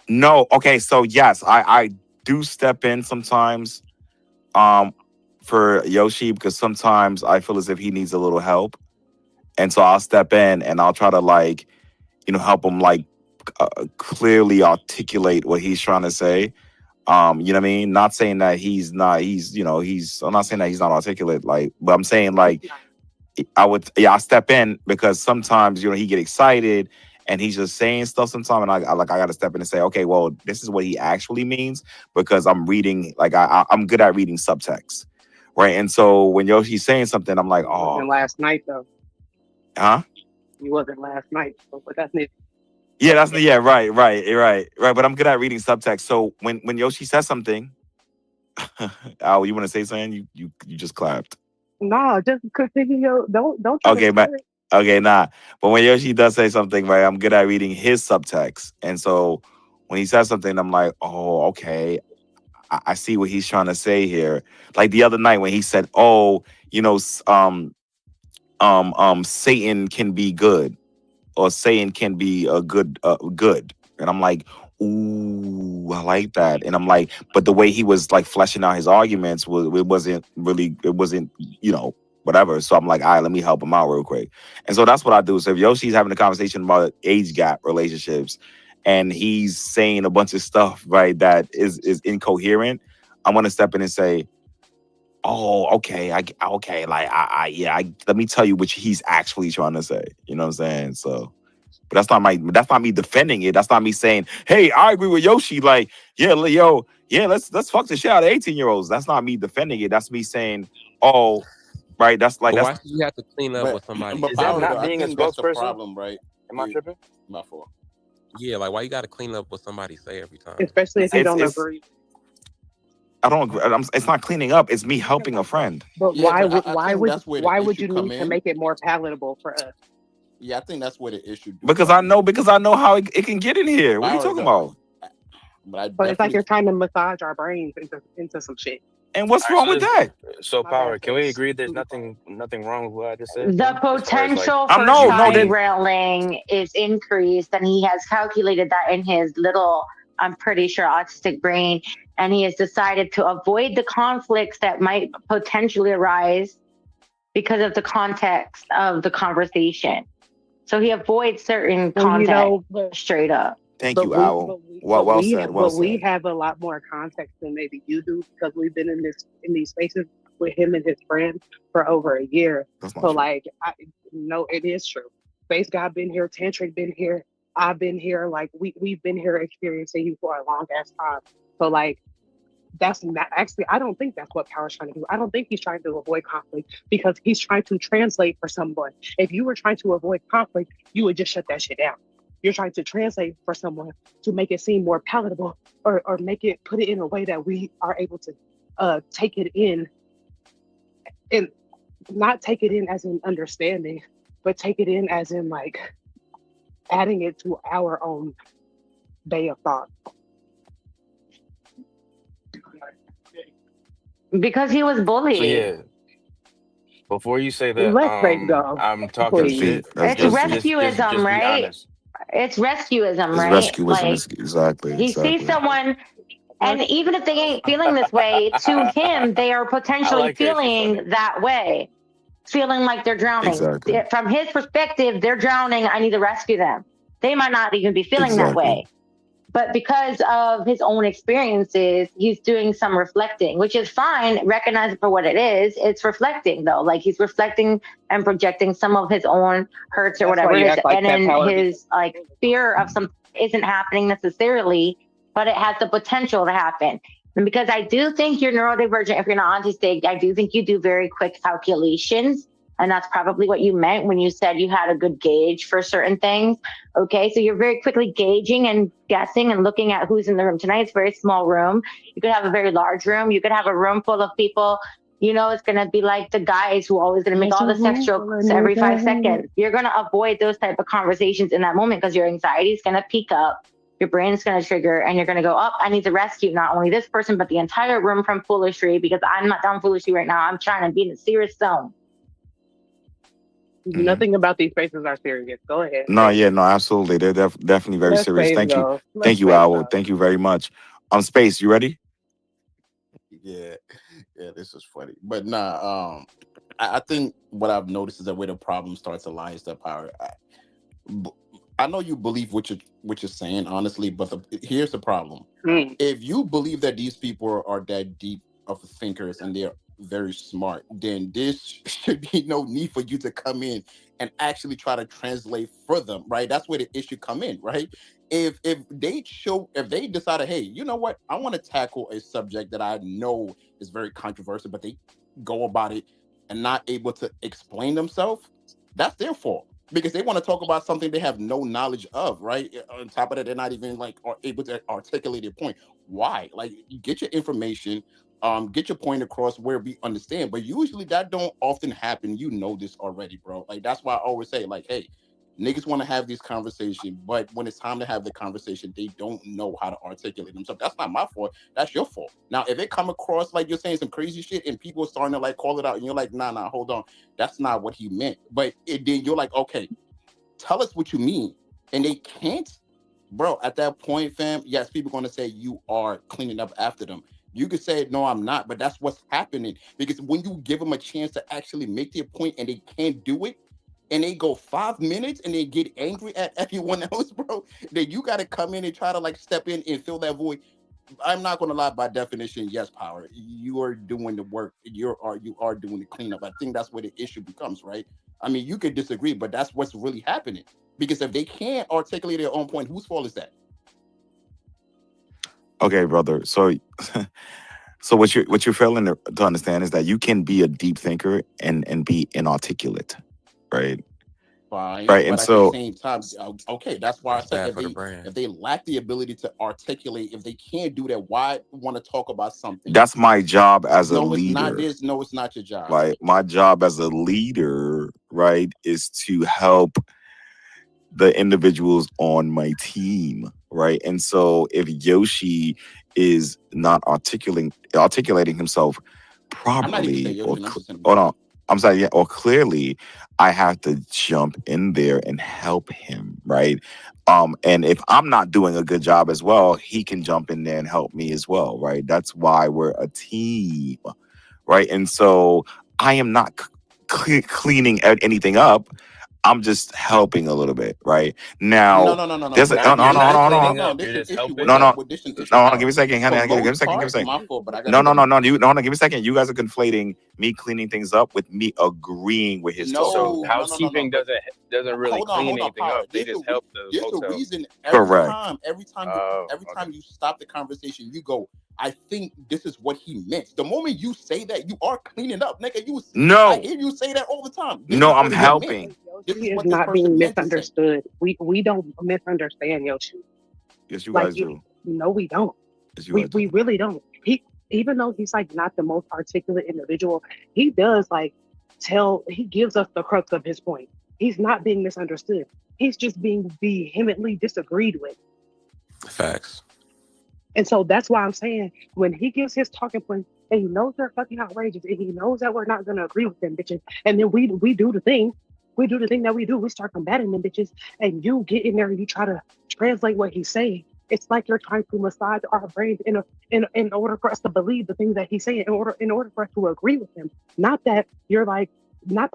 No, okay, so yes, I do step in sometimes for Yoshi because sometimes I feel as if he needs a little help. And so I'll step in and I'll try to like, help him like clearly articulate what he's trying to say. You know what I mean? Not saying that I'm not saying that he's not articulate, like, but I'm saying like I step in because sometimes, he get excited and he's just saying stuff sometimes. And I got to step in and say, okay, well, this is what he actually means because I'm reading, like, I'm good at reading subtext. Right. And so when Yoshi's saying something, I'm like, You wasn't last night though. huh? You wasn't last night, but that's it. Yeah, right. But I'm good at reading subtext. So when Yoshi says something, Al, you want to say something? You just clapped. No, just continue. Don't try Okay, to but steer it. okay, nah. But when Yoshi does say something, right, I'm good at reading his subtext. And so when he says something, I'm like, oh, okay. I see what he's trying to say here. Like the other night when he said, oh, Satan can be good, or Satan can be a good. And I'm like, ooh, I like that. And I'm like, but the way he was like fleshing out his arguments it wasn't, whatever. So I'm like, all right, let me help him out real quick. And so that's what I do. So if Yoshi's having a conversation about age gap relationships and he's saying a bunch of stuff, right, that is incoherent, I'm gonna step in and say, oh, okay, let me tell you what he's actually trying to say. You know what I'm saying? So, but that's not me defending it. That's not me saying, hey, I agree with Yoshi. Like, yeah, let's fuck the shit out of 18-year-olds. That's not me defending it. That's me saying, oh, right. That's like But why that's should you have to clean up But what somebody but Is that said? power though, not I being a think that's the spokesperson? problem, right? Am I tripping? My fault. Yeah, like why you got to clean up what somebody say every time? Especially if you don't it's agree. I don't agree. It's not cleaning up. It's me helping a friend. But Yeah, but I think that's where the why would issue you come need to in. make it more palatable for us? Yeah, I think that's where the issue do Because come I know how it can get in here. What are you Power talking though. about? But I But it's like definitely you're trying to massage our brains into some shit. And what's All right, wrong with that? so My Power, bad, can we sis. agree there's nothing wrong with what I just said The then? As far as like, potential for No, side then railing is increased, and he has calculated that in his little, I'm pretty sure, autistic brain, and he has decided to avoid the conflicts that might potentially arise because of the context of the conversation. So he avoids certain Well, you context know, but straight up. Thank but you, we Owl. but we Well, well said. Well but we said. have a lot more context than maybe you do because we've been in these spaces with him and his friend for over a year. That's not So true. like, no, it is true. Space God been here, Tantric been here, I've been here. Like we've been here experiencing you for a long ass time. So like, that's not actually, I don't think that's what Power's trying to do. I don't think he's trying to avoid conflict because he's trying to translate for someone. If you were trying to avoid conflict, you would just shut that shit down. You're trying to translate for someone to make it seem more palatable or put it in a way that we are able to take it in and not take it in as an understanding, but take it in as in like adding it to our own way of thought. Because he was bullied. so yeah. Before you say that, Let Faith go, I'm talking That's please. deep. shit. That's It's that's deep. rescuism, Just be right? honest. It's rescuism, It's right? rescuism. Like It's exactly. he sees someone, Huh? and even if they ain't feeling this way, to him, they are I potentially like that shit funny. feeling that way, feeling like they're drowning. Exactly. From his perspective, they're drowning. I need to rescue them. They might not even be feeling that Exactly. way. But because of his own experiences, he's doing some reflecting, which is fine. Recognize it for what it is. It's reflecting, though. Like he's reflecting and projecting some of his own hurts or That's why whatever. you act like And that, then Power. his like fear of something isn't happening necessarily, but it has the potential to happen. And because I do think you're neurodivergent, if you're not autistic, I do think you do very quick calculations. And that's probably what you meant when you said you had a good gauge for certain things. Okay, so you're very quickly gauging and guessing and looking at who's in the room. Tonight it's a very small room. You could have a very large room. You could have a room full of people. You know, it's going to be like the guys who are always going to make all the sex jokes every 5 seconds. You're going to avoid those type of conversations in that moment because your anxiety is going to peak up. Your brain's going to trigger and you're going to go, oh, I need to rescue not only this person, but the entire room from foolishry because I'm not down foolishry right now. I'm trying to be in a serious zone. Nothing about these spaces are serious. Go ahead. No, yeah, no, absolutely. They're definitely very Let serious. Faith Thank you. go. Thank Let you, Faith Owl. go. Thank you very much. Space, you ready? yeah, this is funny. But nah, I think what I've noticed is that where the problem starts to lie is that Power. I know you believe what you're saying, honestly, but here's the problem. Mm. If you believe that these people are that deep of thinkers and they're very smart, then this should be no need for you to come in and actually try to translate for them, right? That's where the issue come in, right? If they decided, hey, you know what, I want to tackle a subject that I know is very controversial, but they go about it and not able to explain themselves, that's their fault because they want to talk about something they have no knowledge of, right? On top of that, they're not even like are able to articulate their point. Why? Like, you get your information, get your point across where we understand. But usually that don't often happen. You know this already, bro. Like that's why I always say, like, hey, niggas want to have these conversations, but when it's time to have the conversation, they don't know how to articulate themselves. That's not my fault. That's your fault. Now, if it come across like you're saying some crazy shit and people are starting to like call it out, and you're like, nah, hold on, that's not what he meant. But then you're like, okay, tell us what you mean, and they can't, bro. At that point, fam, yes, people are going to say you are cleaning up after them. You could say, no, I'm not, but that's what's happening. Because when you give them a chance to actually make their point and they can't do it, and they go 5 minutes and they get angry at everyone else, bro, then you got to come in and try to like step in and fill that void. I'm not going to lie, by definition, yes, Power, you are doing the work. You are doing the cleanup. I think that's where the issue becomes, right? I mean, you could disagree, but that's what's really happening. Because if they can't articulate their own point, whose fault is that? Okay, brother. So, so what you're failing to understand is that you can be a deep thinker and be inarticulate, right? Fine, Right. but And at the so, same time, okay, that's why I That's said bad for the brand. if they lack the ability to articulate, if they can't do that, why want to talk about something? that's my job as a No, it's not leader. this. No, it's not your job. Right. My job as a leader, right, is to help the individuals on my team, right? And so if Yoshi is not articulating himself I'm not even saying properly or Yoshi. I'm just saying hold on, I'm sorry, yeah, or clearly, I have to jump in there and help him, right? And if I'm not doing a good job as well, he can jump in there and help me as well, right? That's why we're a team, right? And so I am not cleaning anything up. I'm just helping a little bit, right? no, Now, no, no, no, no. there's a, But no, see, no, You're no, this not is no, no, cleaning hold up. on. This You're is just the issue helping. with no, that. no, With this is no, how give me a second, honey, for give me a most second, give me a part, second. my fault. But I gotta No, get no, no, this. no, no, no, give me a second. You guys are conflating me cleaning things up with me agreeing with his talk. So No, no, no, no, no. housekeeping But doesn't really clean hold on, anything Power. up. They just help the There's a hotel. reason Correct. Oh, every okay. time you stop the conversation, you go, I think this is what he meant. The moment you say that, you are cleaning up, nigga. I No, hear you say that all the time. This no, is I'm what he Because meant. helping. This is Yoshi is what this not person being meant to say. misunderstood. We don't misunderstand Yoshi. Yes, you Like guys do. no, we don't. Yes, you guys We do. really don't. He even though he's like not the most articulate individual, he does like he gives us the crux of his point. He's not being misunderstood. He's just being vehemently disagreed with. Facts. And so that's why I'm saying when he gives his talking points and he knows they're fucking outrageous and he knows that we're not gonna agree with them bitches, and then we do the thing. We do the thing that we do. We start combating them bitches, and you get in there and you try to translate what he's saying. It's like you're trying to massage our brains in order for us to believe the things that he's saying, in order for us to agree with him. Not that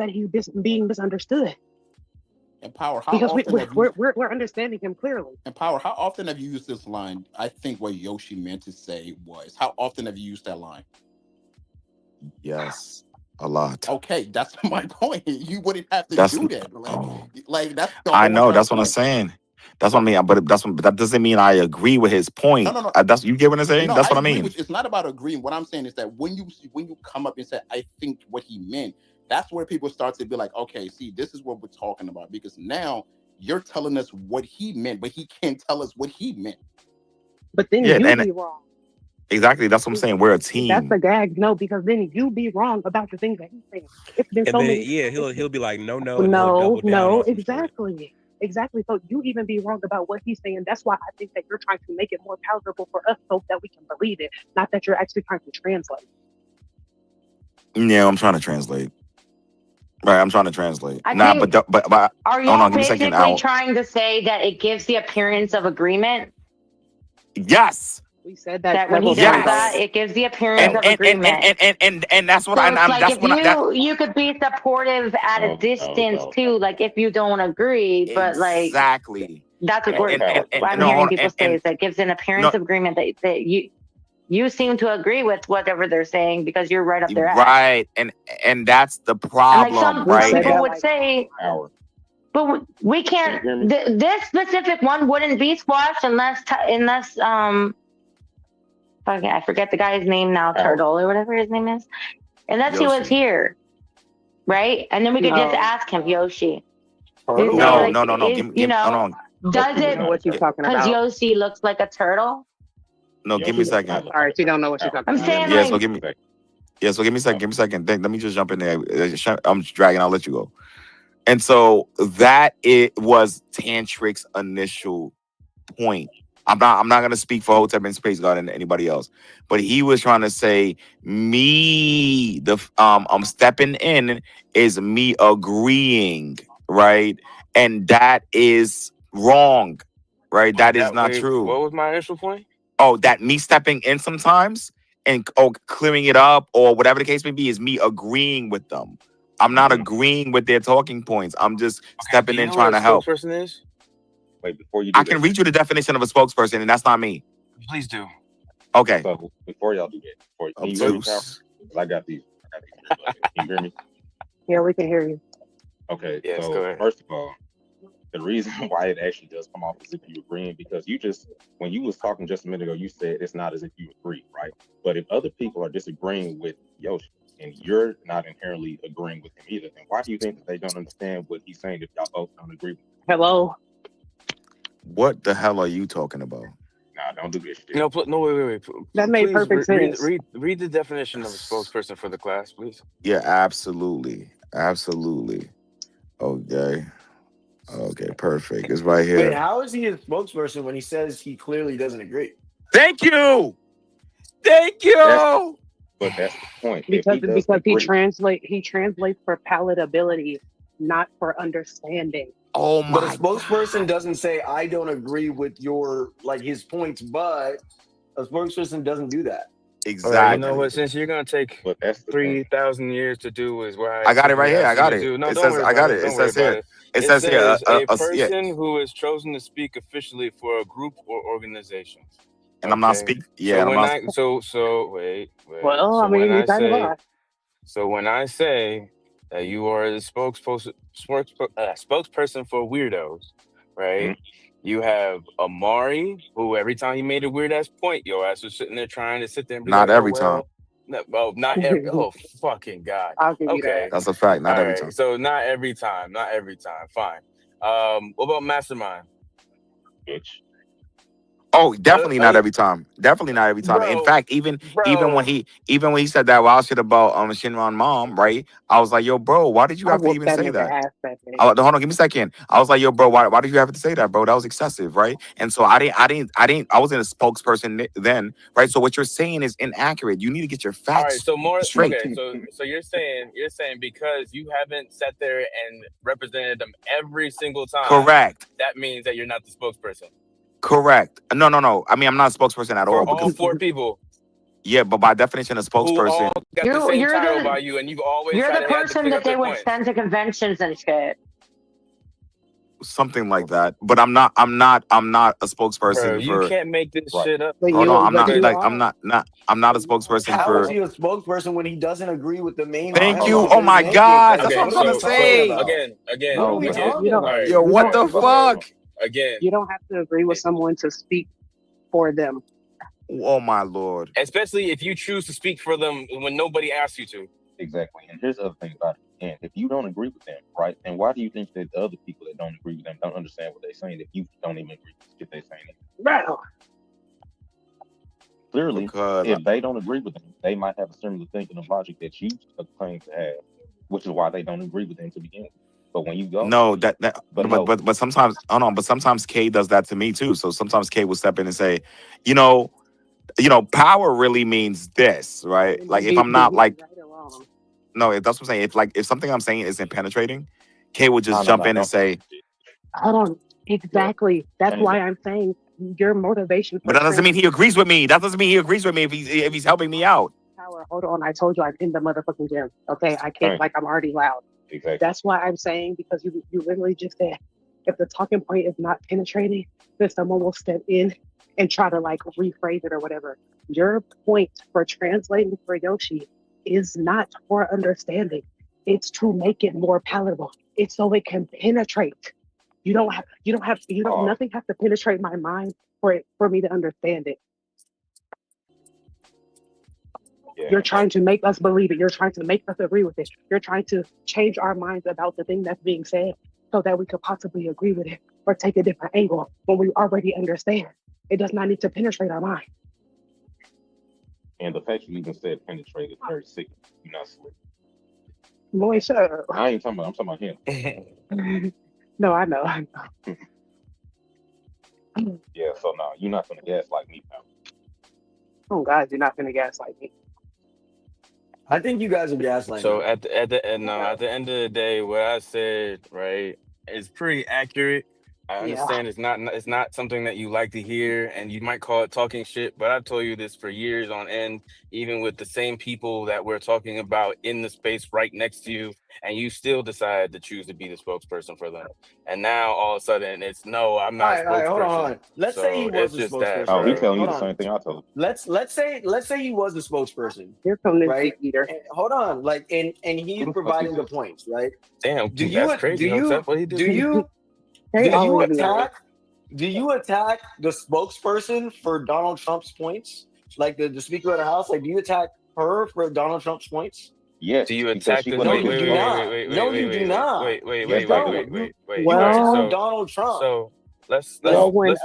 he's being misunderstood, And Power, how because often have you we're understanding him clearly. and Power, how often have you used this line? I think what Yoshi meant to say was, how often have you used that line? Yes, a lot. Okay, that's my point. You wouldn't have to That's do that. oh, Like that's the I whole know. entire That's what I'm point. saying. That's what I mean. But that doesn't mean I agree with his No, point. no, no, That's you get what I'm saying. no. That's I what I agree mean. with you. It's not about agreeing. What I'm saying is that when you come up and say, I think what he meant, that's where people start to be like, okay, see, this is what we're talking about. Because now you're telling us what he meant, but he can't tell us what he meant. But then Yeah, you and be wrong. exactly. That's what I'm saying. We're a That's the team. gag. No, because then you be wrong about the things that he's saying. It's been And so then many. yeah, It's he'll be like no, and he'll no, double down no, on some shit. exactly. So you even be wrong about what he's saying. That's why I think that you're trying to make it more palatable for us so that we can believe it, not that you're actually trying to translate. Yeah, I'm trying to translate. Right, I'm trying to translate. I Nah, think, but are hold on, y'all give me a second. basically trying to say that it gives the appearance of agreement? Yes, We said that That when he several does times that, yes, already. it gives the appearance of and agreement. that's what So it's I'm. like That's if what that you could be supportive at a distance too, like if you don't agree, but like exactly. that's what I'm No, hold hearing on, people say is that gives an no, appearance of agreement that you seem to agree with whatever they're saying because you're right up their ass. right, and that's the And like problem, some We right? said people that would like say, but we can't. This specific one wouldn't be squashed unless I forget the guy's name now, Turtle or whatever his name is, unless he was Yoshi. here, right? And then we could just no. ask him, Yoshi. Turtle? You say No, like, no, no, no. is Hold on. does You know what it you're talking because about. Yoshi looks like a turtle? No, give me a second. All right, you don't know what you're talking I'm about. saying Yeah, so like give me. Yeah, so give me a second. Give me a second. Let me just jump in there. I'm just dragging. I'll let you go. And so that it was Tantric's initial point. I'm not gonna speak for Hotep and Space God and anybody else, but he was trying to say I'm stepping in is me agreeing, right? And that is wrong, right? That is not Wait, true. what was my initial point? Oh, that me stepping in sometimes and clearing it up or whatever the case may be is me agreeing with them. I'm not agreeing with their talking points. I'm just stepping Do you in know what trying a to help. spokesperson is? Wait, before you do I can that, read you the definition of a spokesperson, and that's not me. Please do. Okay. so before y'all do that, can you hear me, Cal? Obtuse. 'Cause I got these earbuds. Can you hear me? Yeah, we can hear you. Okay, Yes, go so ahead. first of all, the reason why it actually does come off as if you agreeing, because you just, when you was talking just a minute ago, you said it's not as if you agree, right? But if other people are disagreeing with Yoshi and you're not inherently agreeing with him either, then why do you think that they don't understand what he's saying if y'all both don't agree with him? Hello. What the hell are you talking about? Nah, don't do this shit. No, wait. That made Please perfect sense. read the definition of a spokesperson for the class, please. Yeah, absolutely. Okay, perfect. It's right Wait, here. how is he a spokesperson when he says he clearly doesn't agree? Thank you. But that's the point. Because he agree, translates for palatability, not for understanding. Oh But a my spokesperson doesn't say I don't agree with your his points, but a spokesperson doesn't do that. All right, you know Exactly. what? Since you're gonna take but that's the thing. 3,000 years to do is what I got it right here. I asked you got to it. do. No, It don't says worry I about got it. it. Don't It worry says about here. it. It It says here. says a Yeah. person who is chosen to speak officially for a group or organization. And I'm not Okay. speaking. Yeah. So And I'm when not. wait. Well, So I mean, when you I kind of say are. So when I say that you are the spokesperson for weirdos, right? You have Amari, who every time he made a weird ass point, your ass was sitting there trying to sit there and be Not like, "Oh every time. well, no, not every. Oh fucking god." I'll give you Okay, that. That's a fact. Not all every right. time. So not every time. Fine. What about Mastermind? Bitch. Oh, definitely not every time. Definitely not every time. In Bro, fact, even when he said that wild shit about Shinron mom, right? I was like, yo, bro, why did you I have to whooped even that say nigga that? ass that day. Hold on, give me a second. I was like, yo, bro, why did you have to say that, bro? That was excessive, right? And so I wasn't a spokesperson then, right? So what you're saying is inaccurate. You need to get your all right. facts So more. straight. Okay. So you're saying because you haven't sat there and represented them every single time. Correct. That means that you're not the spokesperson. Correct. No. I mean, I'm not a spokesperson at all. For all Because, four people yeah, but by definition, a who all spokesperson, got the same You're title by the you, and you've always you're tried the to have to person pick that up they their would points. send to conventions and shit. something like that. But I'm not a Bro, spokesperson you for. can't make this Right. shit up. But Hold you, on, I'm but not you like are. I'm not a spokesperson How is for. he a spokesperson when he doesn't agree with the main Thank premise you. of Oh his my naked? God, that's what Okay, I'm trying to so say. again, What are we You talking don't. about? Yo, You what don't. the fuck? Again, You don't have to agree with someone to speak for them. Oh my lord. especially if you choose to speak for them when nobody asks you to. Exactly. And here's the other thing about it. And if you don't agree with them, right, then why do you think that the other people that don't agree with them don't understand what they're saying if you don't even agree with the shit they're saying? Bro. Clearly, Because if they don't agree with them, they might have a similar thinking and logic that you claim to have, which is why they don't agree with them to begin with. But when you go, no, no. but sometimes hold on, but sometimes K does that to me too. So sometimes K will step in and say, you know, power really means this, right? Like if I'm not like, right or wrong. no, that's what I'm saying. If something I'm saying isn't penetrating, K will just No, jump in and don't say say, that shit. Hold on. Exactly. That's Change why it. I'm saying your motivation but for that doesn't mean he agrees with me. That doesn't mean he agrees with me if he's helping me out. power. Hold on. I told you I'm in the motherfucking gym. Okay. I can't Change like I'm already loud. Exactly. That's why I'm saying, because you literally just said if the talking point is not penetrating, then someone will step in and try to like rephrase it or whatever. Your point for translating for Yoshi is not for understanding. It's to make it more palatable. It's so it can penetrate. Nothing has to penetrate my mind for me to understand it. Yeah, You're trying to make us believe it. You're trying to make us agree with it. You're trying to change our minds about the thing that's being said so that we could possibly agree with it or take a different angle when we already understand. It does not need to penetrate our mind. and the fact you even said penetrate is very sick. You're not slick. Boy, shut up. I ain't talking about. I'm talking about him. No, I know. Yeah. So no, you're not gonna gaslight me, pal. Oh God, you're not gonna gaslight me. I think you guys are gaslighting. So me. at the end of the day, what I said, right, is pretty accurate. I Yeah. understand it's not something that you like to hear, and you might call it talking shit, but I've told you this for years on end, even with the same people that we're talking about in the space right next to you, and you still decide to choose to be the spokesperson for them. And now all of a sudden it's no, I'm not a All right, hold spokesperson. on. Let's say he So was it's the just that, Oh, spokesperson, he right? bro. telling you Hold the on. same thing I told him. Let's say he was the spokesperson, Here come this right? dick eater. And hold on, like, and Who he's the fuck is providing the this? points, right? Damn, Do that's you crazy, Hotep. What he do did? you They do you always be on it. attack the spokesperson for Donald Trump's points? Like the Speaker of the House, like do you attack her for Donald Trump's points? Yes, Do you because attack she the wouldn't No, be you the do wait, spokesperson. not. No, you do not. Yes, You I don't. do. You Well, attack Donald Trump. So let's well, when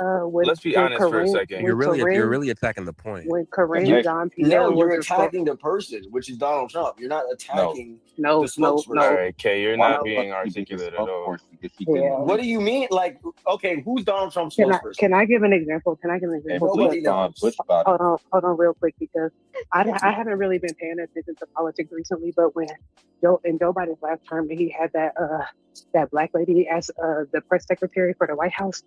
be honest for a second. You're really attacking the point. when Corinne You, Jean no, Pierre was you're the attacking the person, which is Donald Trump. You're not attacking no, the spokesperson. All right, Kay, you're Why not the being fuck would she be the articulate at all. spokesperson if she didn't Yeah. What do you mean? Like, okay, who's Donald Trump's spokesperson? Can I give an example? Can I give an example? Nobody Because- knows. hold on real quick, because I haven't really been paying attention to politics recently, but when Joe Biden's last term, he had that black lady as the press secretary for the White House,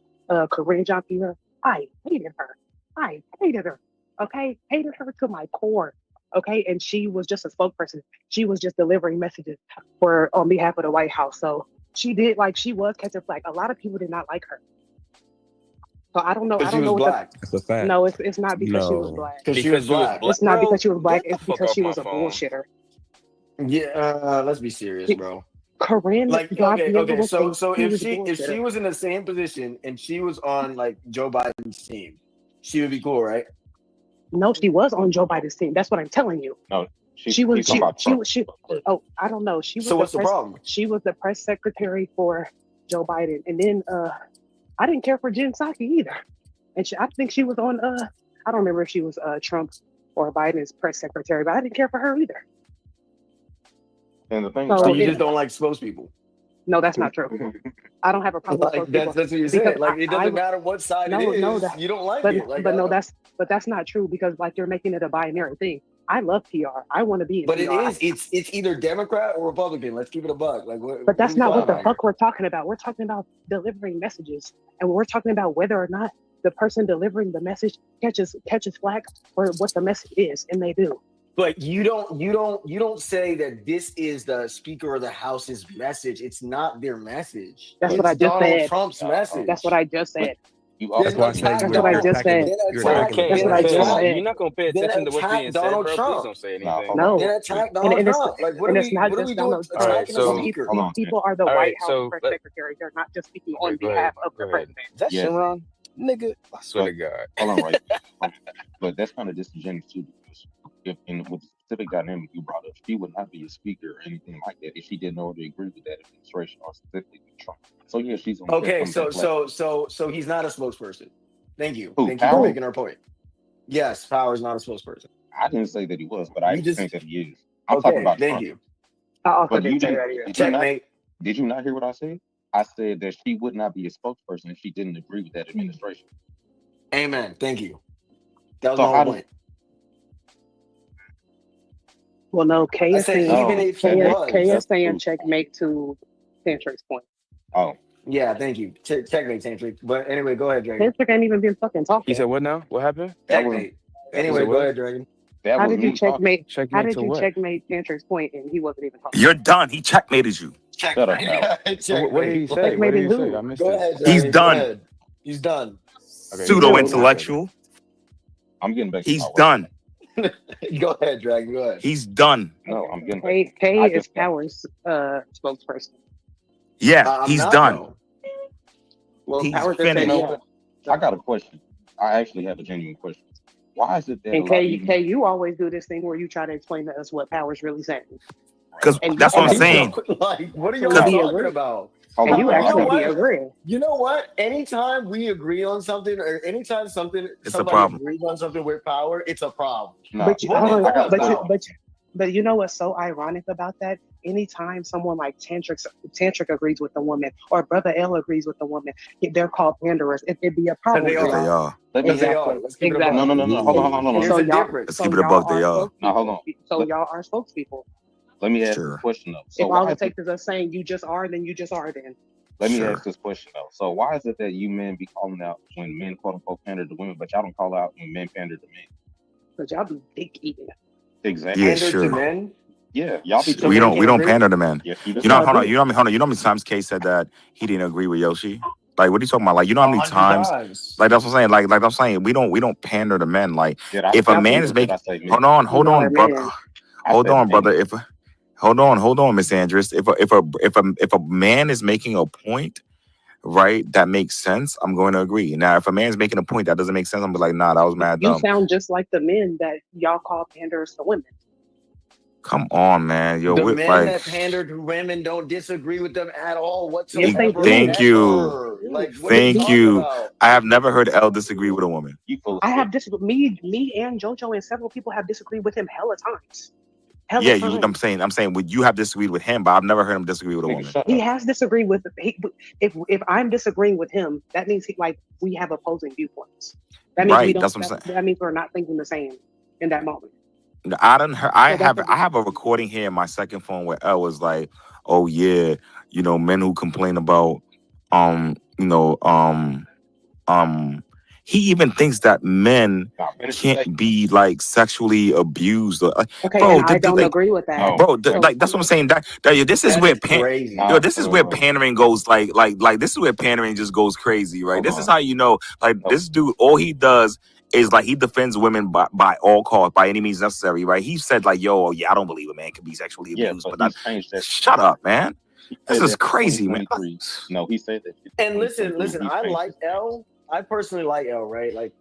Corinne Jean Pierre. I hated her. Okay, hated her to my core. Okay, and she was just a spokesperson. She was just delivering messages on behalf of the White House. So she was catching flack. A lot of people did not like her. So I don't know. Because she was black. That's a fact. No, it's not because she was No. black. Because she was black. It's not Bro, because she was black. get the It's fuck because off she my was a phone. bullshitter. Yeah, let's be serious, bro. Corinne, Like, Jean Pierre okay. was So a if huge she bullshitter. was in the same position and she was on like Joe Biden's team, she would be cool, right? No, she was on Joe Biden's team. That's what I'm telling you. No, She was. he's talking about Trump. Oh, I don't know. She was. So what's the press, problem? She was the press secretary for Joe Biden, and then I didn't care for Jen Psaki either, and I think she was on. I don't remember if she was Trump or Biden's press secretary, but I didn't care for her either. And the thing, So you just don't like spokespeople. No, that's not true. I don't have a problem Like with that's what you're saying. Like it doesn't matter what side it is. You don't like it. Like, but that's not true, because like you're making it a binary thing. I love PR. I want to be in But PR. it's either Democrat or Republican. Let's keep it a buck. Like what? But that's what not are we what the talking fuck we're talking about. We're talking about delivering messages, and we're talking about whether or not the person delivering the message catches flack for what the message is, and they do. But you don't say that this is the Speaker of the House's message. It's not their message. That's It's what I just Donald said. Trump's message. That's what I just said. That's why I say That's what I just said. That's what I just said. You're not gonna pay Then attention to what's attack being said, Donald bro. Trump. Please don't say anything. No. Then attack Donald And it's, Trump. Like what and are it's we not what are just we doing Donald attacking Trump. the Speaker? These people are the All White right, House so press let- secretary. They're not just speaking on Go behalf ahead, of the go ahead. president. Is that Yes. Shinron? Nigga, I swear to God. Hold on, right? But that's kind of disingenuous too, because with the specific dynamic you brought up, she would not be a speaker or anything like that if she didn't already agree with that administration or specifically with Trump. So yeah, she's on. Okay, so he's not a spokesperson. Thank you. Who, Thank you for Powell? making our point. Yes, Power's not a spokesperson. I didn't say that he was, but I You just- think that he is. I'm talking Okay, about thank Trump. you. I also But you didn't say didn't. that either. Checkmate. Did you not hear what I said? I said that she would not be a spokesperson if she didn't agree with that administration. Amen. Thank you. That was So my how whole do- point. Well, no, Kay I is said saying, even if he Kay was. is saying checkmate to Tantric's point. Oh, Yeah, thank you. Checkmate, Tantric. But anyway, go ahead, Dragon. Tantric ain't even been fucking talking. He said what now? What happened? that was Checkmate. Anyway, what? go ahead, Dragon. that How was did you me talking. checkmate? How Checkmate did to you what? checkmate Tantric's point and he wasn't even talking? You're done. He checkmated you. Shut up, Al. What did he say? What did he say? I missed Go it. ahead, He's Dragon. done. Go ahead. He's done. Okay, Pseudo yeah, intellectual. I'm getting back. To He's my work. done. Go ahead, Dragon. Go ahead. He's done. No, I'm getting back. Kay I is just- Power's spokesperson. Yeah, I'm he's not, done. though. Well, He's Power just said finished. yeah. I got a question. I actually have a genuine question. Why is it that a And lot of Kay, these- Kay, you always do this thing where you try to explain to us what Power's really saying. Because And that's what I'm and- saying. Like, what are you Because- talking about? Hold And on, you hold on, actually hold on. be agreeing. You know what? Anytime we agree on something, or anytime somebing a somebody problem. agrees on something with Power, it's a problem. No, But you, What hold is on, that about? but you know what's so ironic about that? Anytime someone like Tantric agrees with the woman, or Brother L agrees with the woman, they're called panderers. It'd be a problem. They Because are. they are. Let me Because they Exactly. are. Let's keep it a Exactly. buck. No. Hold on. Here's So the y'all- difference. Let's So keep it a y'all buck. They are are. No, hold on. So y'all are spokespeople. Let me ask Sure. a question though. So If why all it is it- takes is us saying you just are, then you just are. Then Let me Sure. ask this question though. So why is it that you men be calling out when men quote unquote pander to women, but y'all don't call out when men pander to men? But y'all be dick eating. Exactly. Yeah, Pander to sure. men, Yeah, y'all be so We doing men that. don't can agree. pander to men. Yes, you do. You know, Y'all hold on. do. You know how many times Kay said that he didn't agree with Yoshi? Like, what are you talking about? Like, you know how many 100 times? times. Like that's what I'm saying. Like I'm saying, we don't pander to men. Like, Did I if a say man men is or did making, I say men? hold You are on, brother, men. I hold said on, brother. men. Hold on, Miss Andress. If a man is making a point, right, that makes sense, I'm going to agree. Now, if a man's making a point that doesn't make sense, I'm be like, nah, that was mad You dumb. sound just like the men that y'all call panders to women. Come on, man. Yo, The we, men like, that pander to women don't disagree with them at all Yes, they whatsoever. thank do. you, Ever. Like, what are you thank talking you. about? I have never heard L disagree with a woman. You full of I shit. have disagreed. Me and JoJo and several people have disagreed with him hella times. Hella Yeah, times. I'm saying, would you have disagreed with him? But I've never heard him disagree with a Nigga, woman. shut He up. has disagreed with. If I'm disagreeing with him, that means we have opposing viewpoints. That means we Right. don't. That's what I'm saying. That means we're not thinking the same in that moment. I don't. I So that's have. I have a recording here in my second phone where L was like, "Oh yeah, you know, men who complain about, you know, he even thinks that men Now finish the statement. can't be like sexually abused. okay, Bro, and I don't agree with that. No, bro, So like that's what I'm saying. This is That where is crazy. nah, this is where pandering goes like this is where pandering just goes crazy, right? hold This is on. how you know, like No, this dude, all he does is like he defends women by all costs, by any means necessary, right? He said like, "Yo, yeah, I don't believe a man can be sexually yeah, abused," but but not. he's changed that. Shut up, man. He This said is that for crazy, man. 2023. No, he said that shit And for listen, 2023. He's I changed like it. L. I personally like L, right? Like,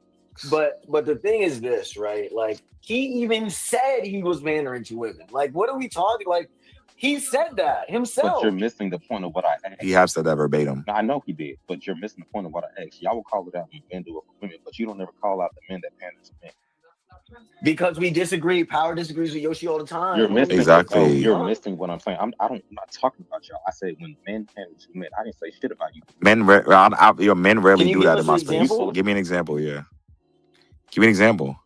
but the thing is this, right? Like, he even said he was pandering to women. Like, what are we talking? Like, he said that But you're himself. missing the point of what I asked. He have said that verbatim. Now, I know he did, but you're missing the point of what I asked. Y'all will call it out when men do it for women, but you don't ever call out the men that pander to men. Because we disagree. Power disagrees with Yoshi all the time. You're missing. Exactly. No, you're missing what I'm saying. I'm not talking about y'all. I said when men pander to men. I didn't say shit about you. Men rarely Can you do give that us in my an space. example? Give me an example. Yeah, give me an example.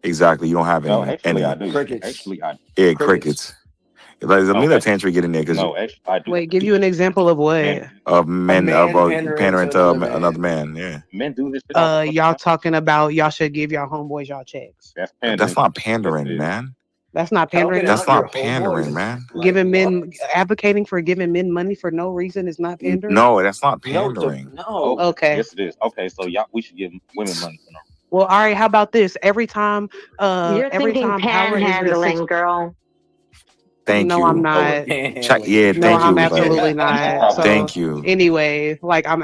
Exactly. You don't have No, any. actually, I do. Crickets. Actually, I do. Yeah, Crickets. crickets. Let me No, let actually, Tantry get in there because no, actually, I do. Wait, give you an example of what? Men, of A men man of pandering pandering to to another another man. man. Yeah, men do this shit all the fucking Y'all time. talking about y'all should give y'all homeboys y'all checks. That's that's pandering. not Yes, it pandering, is. man. That's not pandering. Helping That's out your not pandering, homeboys. man. Like, Giving what? men advocating for giving men money for no reason is not pandering. No, that's not No, pandering. Oh, no. Okay. yes, it is. Okay, so y'all, we should give women money for no. Well, all right. How about this? Every time You're thinking power is in a panhandling, girl. Thank No, I'm you. not. Check. Yeah, No, thank I'm you. absolutely Like, not. So thank you. anyway, like I'm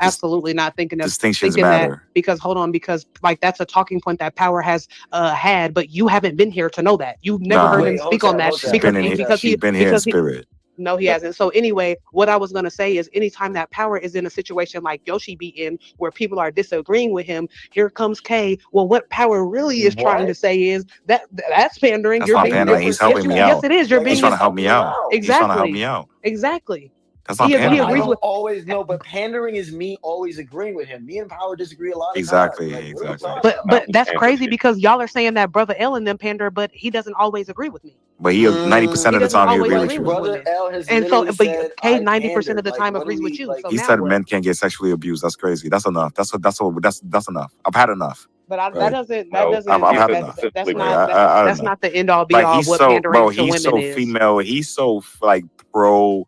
Dis- absolutely not thinking distinctions that matter. because hold on, because like that's a talking point that power has had, but you haven't been here to know that. You've never heard Nah, him speak on that she's because been in here. because She's he been here in because he spirit. no, he hasn't. So anyway, what I was gonna say is anytime that power is in a situation like Yoshi be in where people are disagreeing with him, here comes K. Well, what power really is trying to What? say is that's pandering. That's You're not being pandering. He's helping me yes, out. it is. You're Like, He's being trying to help me you out. out. He's trying to help me exactly. out. Exactly. That's not He But pandering. I agrees don't with always know. But pandering is me always agreeing with him. Me and Power disagree a lot of Exactly. times. Like, what are we Exactly. talking but about? but that's crazy because y'all are saying that brother L and them pander, but he doesn't always agree with me. But he 90% He of the doesn't time he always agree Like, with agree you. with Brother women. L has And so literally but said, K I 90% of pandered. the Like, time what do agrees with we you. like? So He now said what? men can't get sexually abused. That's crazy. That's enough. That's enough. I've had enough. But that Right. doesn't No, I've had he said enough. that's specifically Right. men. not I that's enough. not the end all be Like all of he's what so pandering to he's women so is. female. He's so like pro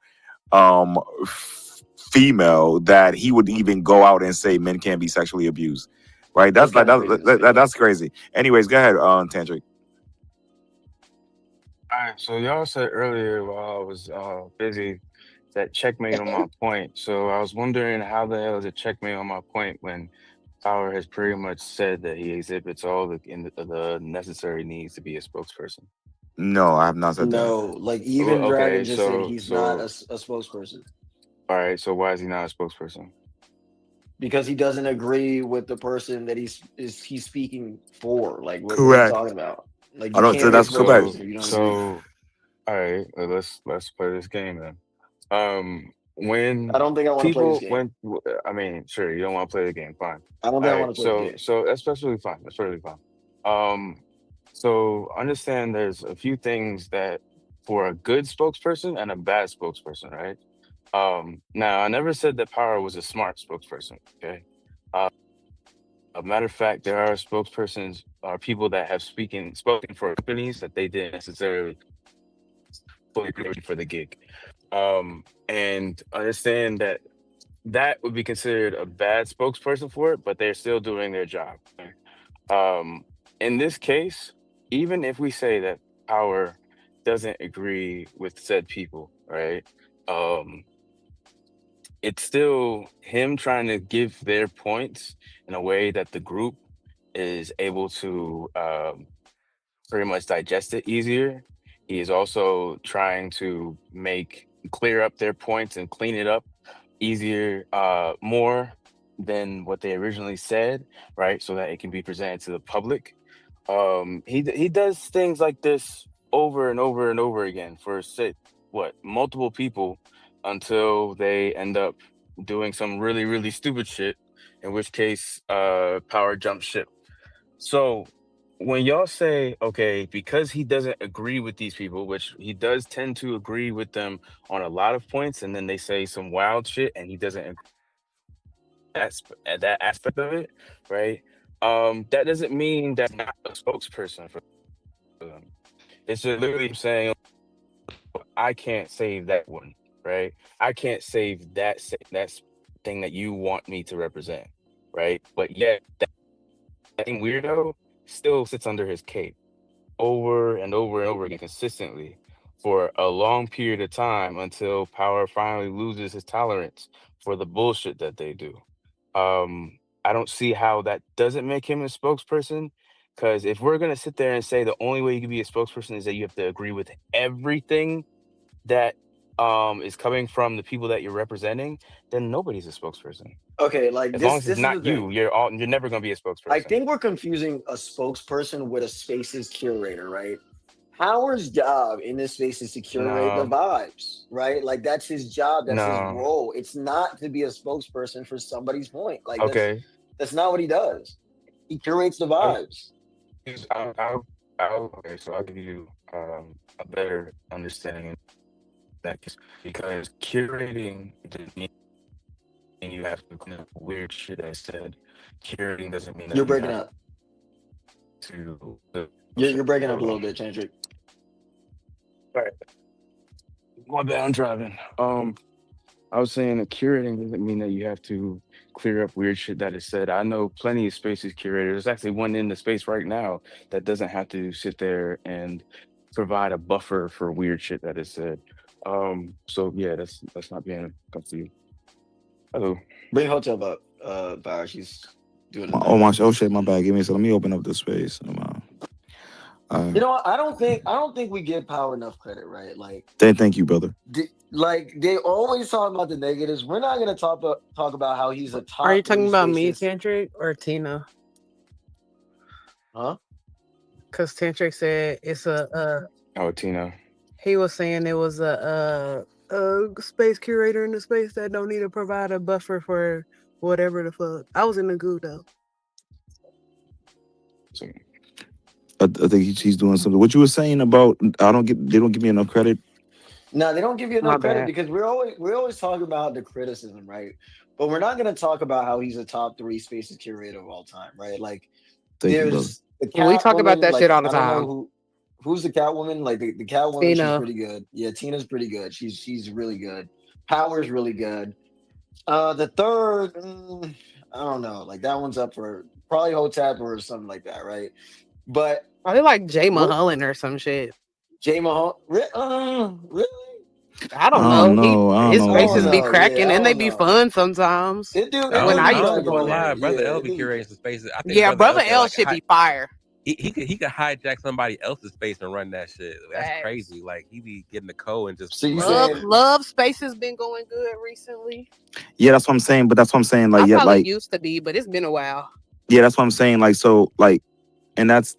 female that he would even go out and say men can't be sexually abused. Right? That's like kind of crazy. that's crazy. Anyways, go ahead, Tantric. All right, so y'all said earlier while I was busy that checkmate on my point. So I was wondering how the hell is it checkmate on my point when Power has pretty much said that he exhibits all the necessary needs to be a spokesperson. No, I have not said that. No, like even Dragon Okay, just said he's not a so spokesperson all right, so why is he not a spokesperson? because he doesn't agree with the person that he's speaking for. Like, what are you Correct. talking about? Like, I you don't can't say be a that's correct. spokesperson if you don't agree. So all right, let's play this game then. When I don't think I want to play this people game. I mean, sure, you don't want to play the game, fine. I don't All think I right, want to play the game. so that's perfectly fine. That's perfectly fine. So understand there's a few things that for a good spokesperson and a bad spokesperson, right? Now, I never said that Power was a smart spokesperson. Okay. A matter of fact, there are spokespersons or people that have spoken for companies that they didn't necessarily fully ready for the gig. And understand that that would be considered a bad spokesperson for it, but they're still doing their job. Um, in this case, even if we say that Power doesn't agree with said people, right? Um, it's still him trying to give their points in a way that the group is able to pretty much digest it easier. He is also trying to make clear up their points and clean it up easier, more than what they originally said, right? So that it can be presented to the public. He does things like this over and over and over again for say what multiple people until they end up doing some really really stupid shit. In which case, Power jumps ship. So when y'all say, okay, because he doesn't agree with these people, which he does tend to agree with them on a lot of points, and then they say some wild shit, and he doesn't agree at that aspect of it, right? That doesn't mean that I'm not a spokesperson for them. It's just literally saying I can't save that one, right? I can't save that thing that you want me to represent, right? But yet that same weirdo still sits under his cape over and over and over again consistently for a long period of time until Power finally loses his tolerance for the bullshit that they do. I don't see how that doesn't make him a spokesperson. Because if we're gonna sit there and say the only way you can be a spokesperson is that you have to agree with everything that is coming from the people that you're representing, then nobody's a spokesperson. Okay, like As long this as it's this is the not you, thing. you're never gonna be a I spokesperson. think we're confusing a spokesperson with a spaces curator, right? Howard's job in this space is to curate the No, vibes, right? Like that's his job, that's his no. role. It's not to be a spokesperson for somebody's point. Like Okay. that's not what he does. He curates the I'll, vibes. okay, so I'll give you a better understanding of that because curating doesn't mean you have to clean up weird shit I said. Curating doesn't mean that You're you breaking have up. to You're breaking up a hold little on. bit, Chandrick. All right. My bad, I'm driving. I was saying that curating doesn't mean that you have to clear up weird shit that is said. I know plenty of spaces curators. There's actually one in the space right now that doesn't have to sit there and provide a buffer for weird shit that is said. So yeah, that's not being confused. Hello. Bring Hotel up. Bar. She's doing the Oh thing. my, oh shit, my bad. Give me a second. Let me open up this space. You know what? I don't think we give Power enough credit, right? Like Thank you, brother. they always talk about the negatives. We're not gonna talk about how he's a Are you top 3 talking about me, spaces. Tantric, or Tina? Huh? Because Tantric said it's Oh, Tina. he was saying it was a space curator in the space that don't need to provide a buffer for whatever the fuck. I was in the goo though. I think he's doing something. What you were saying about they don't give me enough credit. No, they don't give you My enough credit bad. because we're always talking about the criticism, right? But we're not gonna talk about how he's a top 3 spaces curator of all time, right? Like Thank you, brother. there's the We talk about Catwoman, that like shit all the I don't know time. who's the Catwoman. Like the Catwoman, she's Tina. pretty good. Yeah, Tina's pretty good. She's really good. Power's really good. The third, I don't know. Like that one's up for probably Hotep or something like that, right? But Probably like Jay what Mulholland or some shit. Jay Mahal? Really? I don't I don't know. know. I don't His know. I don't spaces be know. Yeah, cracking I and they don't be know. fun sometimes. It do When be I I used to ain't cracking go gonna in lie, there. Brother Yeah, L it be do. curating some spaces. I think Yeah, Brother L Brother can L like should be fire. he could hijack somebody else's space and run that shit. That's Facts. crazy. Like he be getting the code and just So you running saying shit. Love Space has been going good recently. Yeah, that's what I'm saying. But that's what I'm saying. I Like, yeah, probably like, used to be, but it's been a while. yeah, that's what I'm saying. Like, so, like, and that's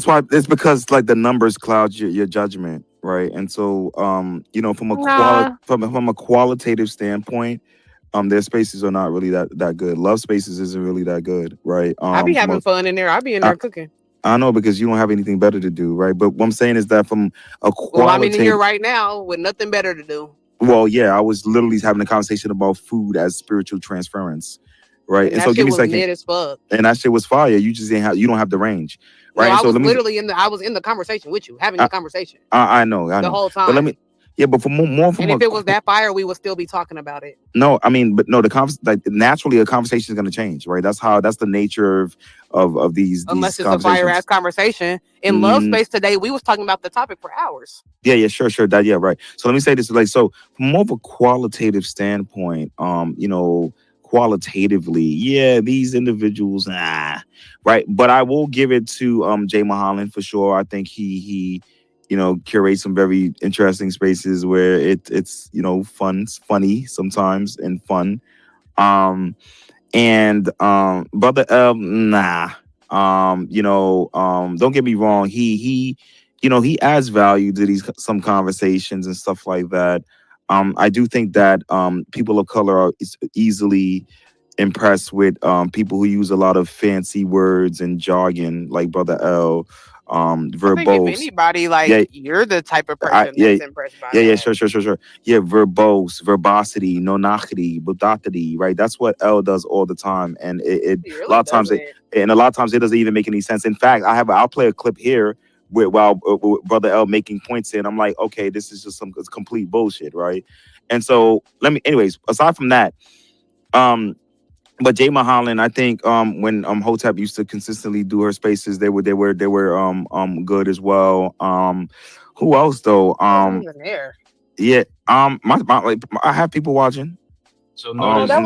why it's because like the numbers cloud your judgment, right? And so, from Nah. from a qualitative standpoint, their spaces are not really that good. Love spaces isn't really that good, right? I be having fun in there. I be in I, there cooking. I know because you don't have anything better to do, right? But what I'm saying is that from a Well, I'm in here qualitative, right now with nothing better to do. well, yeah, I was literally having a conversation about food as spiritual transference, right? And And that so give shit me a was second. mid as fuck. And that shit was fire. You just didn't have, you don't have the range, right? No, And I so was let me, literally I was in the conversation with you, having the conversation I know, the whole but let time. me, yeah, but for more from And if it was that fire, we would still be talking about it. no, I mean, but no, like naturally a conversation is going to change, right? That's the nature of these Unless it's a conversations. fire ass conversation. In love space today, we was talking about the topic for hours. Yeah, sure, that, yeah, right. So let me say this, like, so from more of a qualitative standpoint, qualitatively, yeah, these individuals, right. But I will give it to Jay Mulholland for sure. I think he curates some very interesting spaces where it's funny sometimes and fun. And Brother L, don't get me wrong, he adds value to these some conversations and stuff like that. I do think that people of color are easily impressed with people who use a lot of fancy words and jargon, like Brother L, I think if verbose. anybody, Yeah, you're the type of person that's impressed by yeah, that. sure. Yeah, verbose, verbosity, nonachity, budatity, right? That's what L does all the time, and He a lot of times it doesn't even make any sense. In fact, I'll play a clip here while Brother L making points in. I'm like, okay, this is just it's complete bullshit, right? And so anyways, aside from that, but Jay Mulholland, I think when Hotep used to consistently do her spaces, they were good as well. Who else though? I wasn't even there. Yeah, I have people watching. So that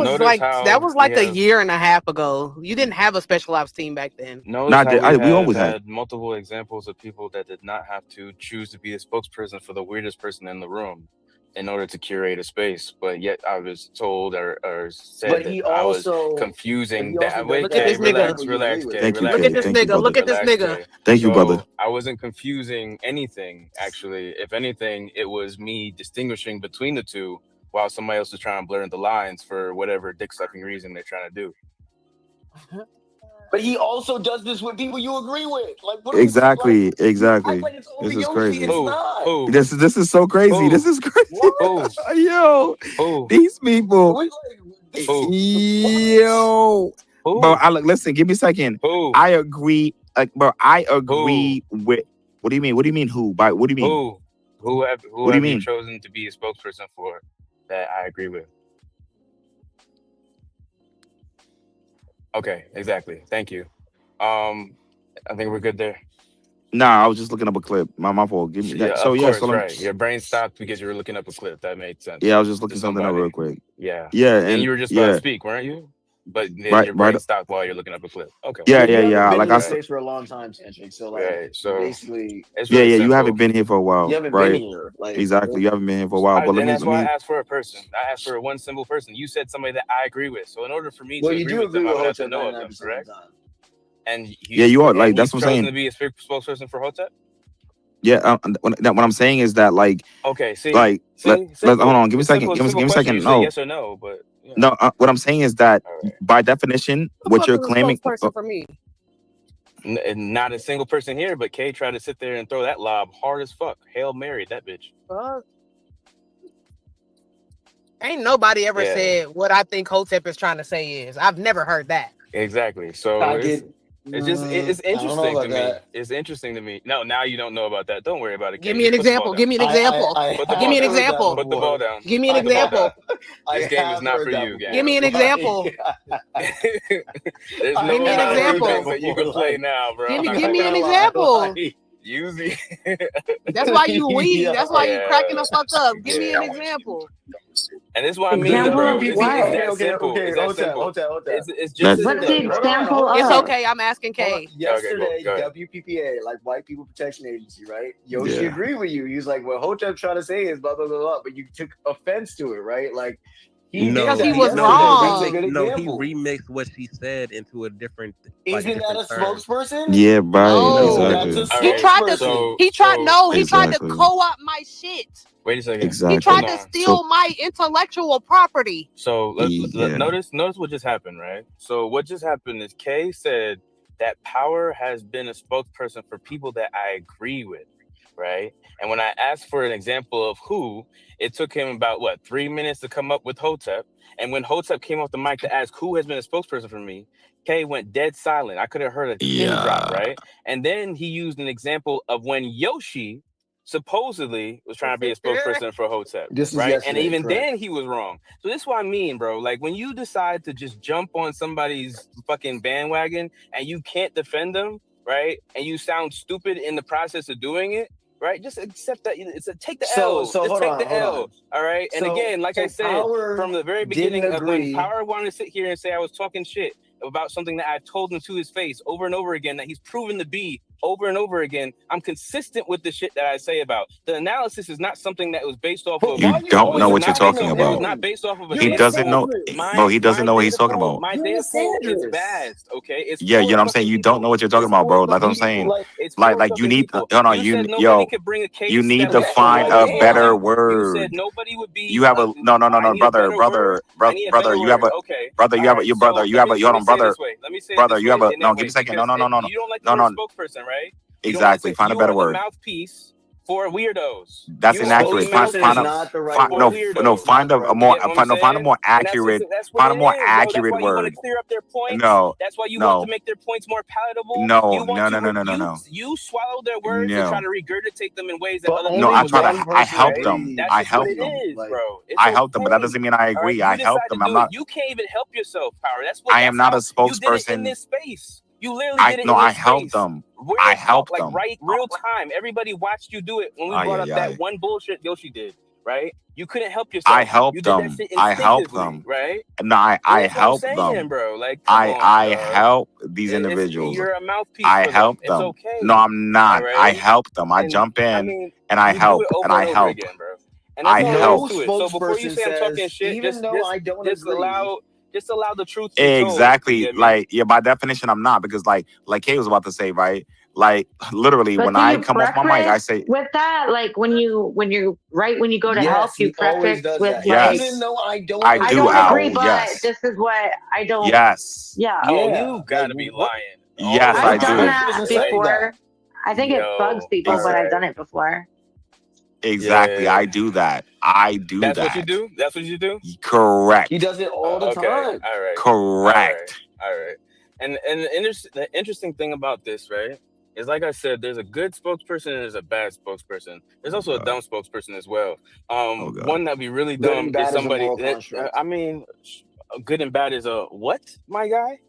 was like a have, year and a half ago. You didn't have a special ops team back then. Notice how we always had multiple examples of people that did not have to choose to be a spokesperson for the weirdest person in the room in order to curate a space, but yet I was told or said But that he I was also confusing but he also that. Wait, Look at this nigga. relax, Kay, Thank you, relax. Look at this Thank you, nigga. brother. Look at this nigga. Kay. Thank you, brother. I wasn't confusing anything, actually. If anything, it was me distinguishing between the two while somebody else is trying to blur the lines for whatever dick-sucking reason they're trying to do. But he also does this with people you agree with. Like, what exactly. Like This only is Yoshi. crazy. It's not. Who? This is so crazy. Who? This is crazy. Yo, Who? these people. Who? Yo, Who? bro. Listen. Give me a second. Who? I agree. I agree with. What do you mean? What do you mean? Who? What do you mean? Who have you mean? you chosen to be a spokesperson for that I agree with? Okay, exactly. Thank you. I think we're good there. Nah, I was just looking up a clip. My fault. Give me that. Of course, right. Your brain stopped because you were looking up a clip. That made sense. Yeah, I was just looking something up real quick. Yeah. Yeah, and you were just about to speak, weren't you? But then your brain stopped while you're looking up a clip. Okay. Yeah. Been Like in this space for a long time, Tantric. So like, Right, so basically, it's really you simple. haven't been here for a while. You haven't right? been here. Like, exactly. You haven't been here for a while. But and that's why I asked for a person. I asked for one simple person. You said somebody that I agree with. So in order for me to agree with them, I would have to know of them, correct? And you are like that's what I'm saying. To be a spokesperson for Hotep. Yeah, what I'm saying is that like okay, see, like let's hold on, give me a second, give me a second. No, yes or no, but no. What I'm saying is that by definition, what you're claiming for me. Not a single person here, but Kay tried to sit there and throw that lob hard as fuck. Hail Mary, that bitch. Ain't nobody ever said what I think Hotep is trying to say is. I've never heard that. Exactly. So it's interesting to me. It's interesting to me. No, now you don't know about that. Don't worry about it. Give me an example. Give me an example. Give me an example. Put the ball down. Give me an example. This game is not for you, gang. Give me an example. There's no Give me an example that you can play now, bro. Give me an example. Usually. That's why you weak. That's why you cracking the fuck up. Give me an example. And this is what I mean. It's just what's the example of? It's okay. I'm asking Kay. Yesterday, go ahead. WPPA, like White People Protection Agency, right? Yoshi agreed with you. He was like, "What Hotep trying to say is blah blah blah blah," but you took offense to it, right? Like because he was wrong. No, he remixed what she said into a different. Isn't that a spokesperson? Yeah, right. No. Exactly. He tried to co-opt my shit. Wait a second. Exactly. He tried to steal my intellectual property. So notice what just happened, right? So what just happened is Kay said that power has been a spokesperson for people that I agree with, right? And when I asked for an example of who, it took him about 3 minutes to come up with Hotep. And when Hotep came off the mic to ask who has been a spokesperson for me, Kay went dead silent. I could have heard a pin drop, right? And then he used an example of when Yoshi supposedly was trying to be a spokesperson for Hotep, This was right? yesterday, And even correct. then he was wrong. So this is what I mean, bro. Like when you decide to just jump on somebody's fucking bandwagon and you can't defend them, right? And you sound stupid in the process of doing it, right? Just accept that. Take the L. So Just hold take on, the hold L. on. All right. And So again, like I said, Power from the very didn't beginning of when agree. Power wanted to sit here and say I was talking shit about something that I told him to his face over and over again that he's proven to be over and over again, I'm consistent with the shit that I say about. The analysis is not something that was based off of. You don't know what you're talking It was about. not based off of a He data doesn't pool. know, bro. He doesn't know what he's talking about. My data pool is vast. Okay, it's Yeah, you four know what I'm saying. fucking You don't know what you're talking about, bro. That's what I'm people. saying. It's four Like you fucking need. people. Hold on, You said nobody yo, could bring a case. you need that to was find stronger a than better mine. You word. said nobody would be. You have a no, I need a brother, better word. I need a brother. better You have word. a Okay. brother. You All have a right, your so brother. You have a let hold me on, say it brother. this way. Let me say it Brother, this you way. have a And no. then Give me a wait, second. No, because no, no, no, no, you don't like the no, word no. spokesperson, right? You don't like Exactly. to, Find a you better are the word. mouthpiece for weirdos. That's You are the inaccurate. Spokesperson is Find a not the right find for no word. no. weirdos. Find Not the a right more word. Get what I'm find a more And accurate. that's what Find a it more is, bro. That's accurate why you want to word. clear up their points. No, That's why you want to no, make their points more palatable. no, You want no, no, no, no, no, no. you swallow their words and try No. to regurgitate them in ways that But other No, people I only would try not. one to. I person help Right? them. agreed. That's I just what help it them. is, Like, bro. It's I help them, but that okay. doesn't mean I All right, agree. you I help decide to them. I'm do it. not. You can't even help yourself, Power. I am not a That's how you did it in spokesperson. this space. You literally did it No, in I this help space. them. I help them. Real time. Everybody watched you do it when we Ay, brought ay, up that ay. one bullshit Yoshi did, right? You couldn't help I yourself. help You did that them. shit I help instinctively, them. right? No, So I that's what I'm help saying, them. bro. Like, come on, I dog. help these individuals. You're a mouthpiece I for help them. It's them. okay. No, I'm not. All I right. help them. I And jump I in mean, and I you do help it and over I and over help. again, bro. And that's I all there help. is to it. So before you spokesperson say I'm talking says, shit, even though I don't agree, just allow the truth to be told. You Exactly. get me? Like, yeah, by definition, I'm not because like Kay was about to say, right? Like literally But when do I you come off my mic, I preface say, with that? Like when you go to help, yes, you he always preface does with that. like, Even yes, though I don't I I do, don't agree. agree, Al. but Yes. this is what I don't. Yes. Yeah, Oh, Yeah, you like gotta be what? lying. Yes, All I I've the done do. time. that Doesn't say that. before. I think it bugs Yo, people, all but I've right. done it before. Exactly. Yeah. I do that. I do That's that. what you do? That's what you do? Correct. He does it all the Okay. time. All right. Correct. All right. And the interesting thing about this, right, is like I said, there's a good spokesperson and there's a bad spokesperson. There's also a dumb spokesperson as well. God. One that'd be really Good dumb and bad is is a somebody moral that, construct. I mean, good and bad is a what, my guy?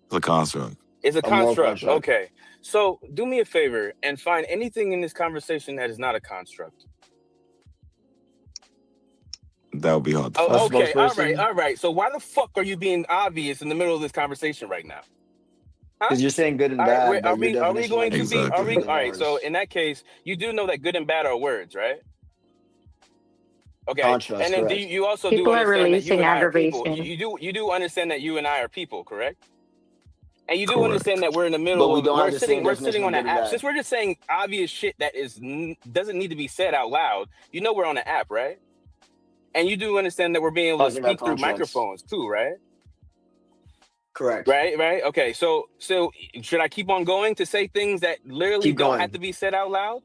It's a construct. It's a moral construct. construct. Okay. So do me a favor and find anything in this conversation that is not a construct. That would be hard to Oh, find. okay. All spokesperson? right. So why the fuck are you being obvious in the middle of this conversation right now? Huh? Because you're saying good and All right, bad, wait, but your are we definition going might to be be? Are different we? than All right. So ours. in that case, you do know that good and bad are words, right? Okay. Contrast, And then correct. you also do People are understand that you releasing and I are people. aggravation. You do understand that you and I are people, correct? And you do Correct. understand that we're in the But middle we of don't have the same we're definition sitting of on good an and app. bad. Since we're just saying obvious shit that doesn't need to be said out loud. You know we're on an app, right? And you do understand that we're being able to Talking about speak through contracts. microphones too, right? Correct. Right. Okay. So should I keep on going to say things that literally Keep don't going. have to be said out loud?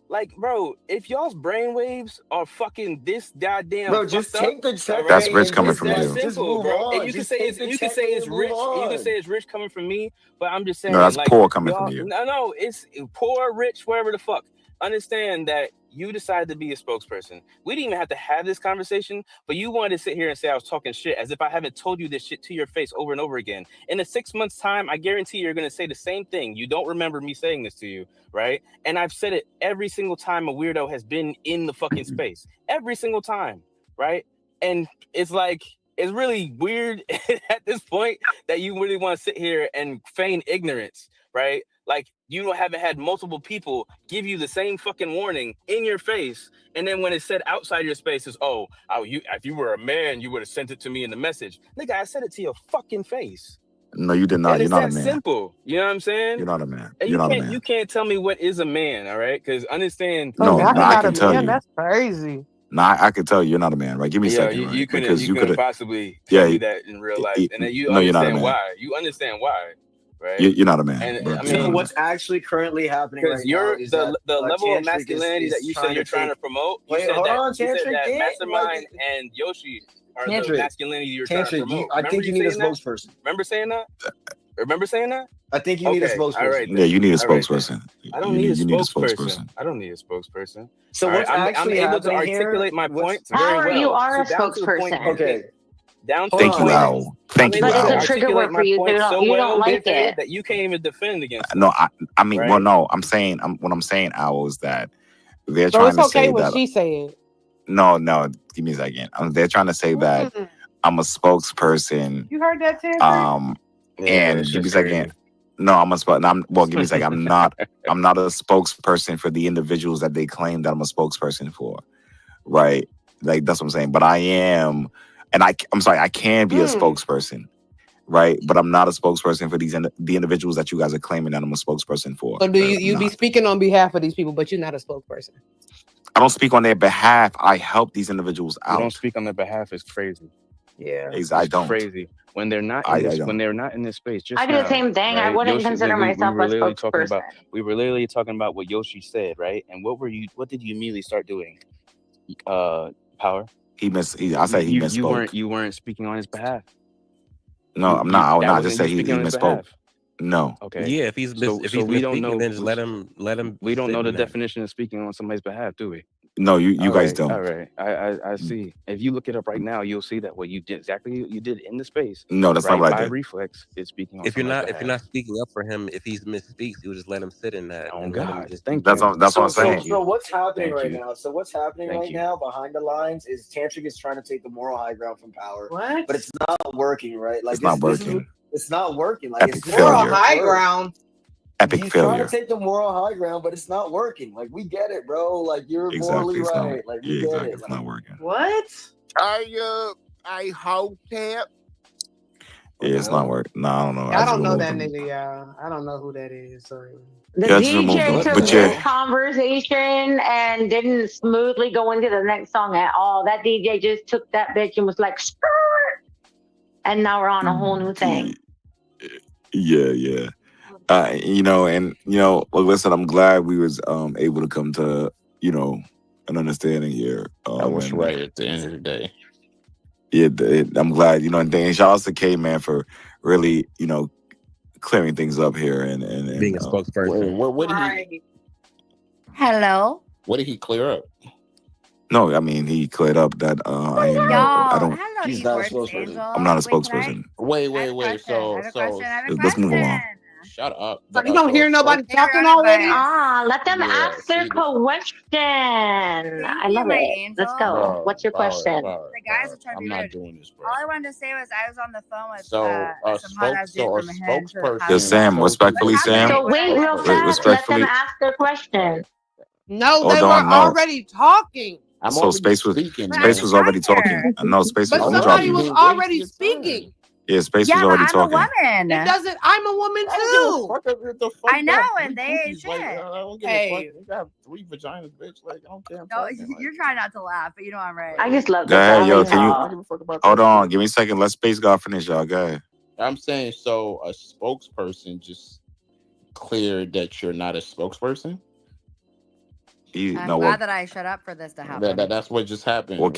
Like, bro, if y'all's brainwaves are fucking this goddamn Bro, just fucked up, take the all check That's right, rich and coming just from that's you. like just simple, move bro. And on. you can Just say take the you can check say and it's move rich. You can on. say it's rich coming from me, but I'm just saying, No, that's like, poor coming y'all, from you. no, it's poor, rich, wherever the fuck. Understand that you decided to be a spokesperson. We didn't even have to have this conversation, but you wanted to sit here and say I was talking shit as if I haven't told you this shit to your face over and over again. In a 6 months' time, I guarantee you're going to say the same thing. You don't remember me saying this to you, right? And I've said it every single time a weirdo has been in the fucking space. Every single time, right? And it's like, it's really weird at this point that you really want to sit here and feign ignorance, right? Like you haven't had multiple people give you the same fucking warning in your face, and then when it's said outside your space is, if you were a man, you would have sent it to me in the message. Nigga, I said it to your fucking face. No, you did not. And You're it's not a that man. simple. You know what I'm saying? You're not a man. And You're not a man. you can't tell me what is a man, all right? Because understand. No, now no, he I not a can tell man. you. That's crazy. No, I can tell you you're not a man, right? Give me a Yeah, second, right? you Because you couldn't could. possibly tell Yeah. me that in real life, and then you No, you're not a understand man. why. You understand why. right? You're not a man, And bro. I You're not So a mean, man. what's actually currently happening because right now you're is the that the level of Tantric masculinity that is you said you're trying to promote. You Wait, said hold that on, you said Tantric. that Damn, like Mastermind and Yoshi are the Tantric. masculinity you're trying to Tantric, promote. I Remember think you you need a saying that? spokesperson. Remember saying that? Remember saying that? I think you need a Okay, all right spokesperson. Yeah, then. you need a All right then. spokesperson. I don't need a You need a spokesperson. spokesperson. I don't need a spokesperson. So All right, what's I'm actually able to happening here? articulate my What's points very Power, you well. are So a down to the point, spokesperson. okay? down to Hold the Thank you, on. point, Al. I'm Thank you, able But it's to a Al. trigger articulate word for my you, so points so you well, don't like Victor, it. that you can't even defend against No, them, I mean, well, right? no, I'm saying, what I'm saying, Al, is that they're So trying it's to okay say what that. she said. No, give me a second. They're trying to say that I'm a spokesperson. You heard that, Tantric? Yeah, And it's give me a just second. crazy. No, I'm a spokes. Well, give me a second. I'm not a spokesperson for the individuals that they claim that I'm a spokesperson for, right? Like that's what I'm saying. But I am, and I'm sorry, I can be a spokesperson, right? But I'm not a spokesperson for the individuals that you guys are claiming that I'm a spokesperson for. So do I'm you be not. speaking on behalf of these people, but you're not a spokesperson? I don't speak on their behalf. I help these individuals You don't out. speak on their behalf is crazy. Yeah, I It's don't. crazy when they're not I in this. don't. When they're not in this space, just I do the now, same thing. I right? wouldn't Yoshi, consider we myself were a literally talking about. spokesperson. We were literally talking about what Yoshi said, right? And what did you immediately start doing? Power. I said he You misspoke. weren't speaking on his behalf. No, I'm not. That I wasn't just you said he speaking on his misspoke. behalf. No. Okay. Yeah, if he's So we don't misspeaking, know. then just let him. We don't sit know the in that. definition of speaking on somebody's behalf, do we? No, you All guys right, don't. all right. I see. If you look it up right now, you'll see that what you did exactly you did in the space, No, that's not right? what I By did. reflex, is speaking on If you're somebody's not behalf. speaking up for him, if he misspeaks, you just let him sit in that Oh and let him God, just. thank That's you. what I'm saying. Thank you. So what's happening Thank right you. now? So what's happening Thank right you. now behind the lines is Tantric is trying to take the moral high ground from Power, What? but it's not working, right? Like It's not this is working. it's not working. Like Epic it's Moral failure. high ground. Epic He's trying failure. to take the moral high ground, but it's not working. Like we get it, bro. Like you're morally Exactly. It's not. right. Like we Yeah, get exactly. it. It's Like, not working. What? I hope that. Yeah, it's not working. No, I don't know. I I just don't know removed that him. nigga, y'all. I don't know who that is. Sorry. The Yeah, I just removed DJ him. took But this yeah, conversation and didn't smoothly go into the next song at all. That DJ just took that bitch and was like, skirt. And now we're on a whole new thing. yeah. Like listen, I'm glad we was able to come to an understanding here. I was And right at the end of the day. I'm glad, and shout out to K man for really, clearing things up here and Being a spokesperson. What did he? Hello. What did he clear up? No, I mean he cleared up that I Y'all, don't. hello, He's you not a gorgeous spokesperson. angel. I'm not a Wait, can spokesperson. Wait. I have a question. Let's move along. Shut up. So you don't hear nobody Hey, you're talking on already? advice. Let them ask their question. I love my it. angel. Let's go. What's your question? The guys are trying to I'm be not rude. doing this, bro. All I wanted to say was I was on the phone with So a some hot ass dude from Hinge for spokesperson. Yeah, Sam, respectfully, Sam. So wait real fast. Let them Respectfully. ask their question. No, Hold they on, were no. already talking. So Space was already talking. No, Space But was. Let me drop somebody you. was already speaking. Yeah, Space Yeah, was but already I'm talking. a woman. It doesn't. I'm a woman too. I know, and they ain't shit. I don't give a Hey. fuck. You got 3 vaginas, bitch. Like I don't care. No, you're trying not to laugh, but you know I'm right. I just love Go this. ahead, yo. Always Can you I don't give a fuck about hold that on? shit. Give me a second. Let Space God finish, y'all. Go ahead. I'm saying so. A spokesperson just cleared that you're not a spokesperson. I'm glad that I shut up for this to happen. That's what just happened. Well,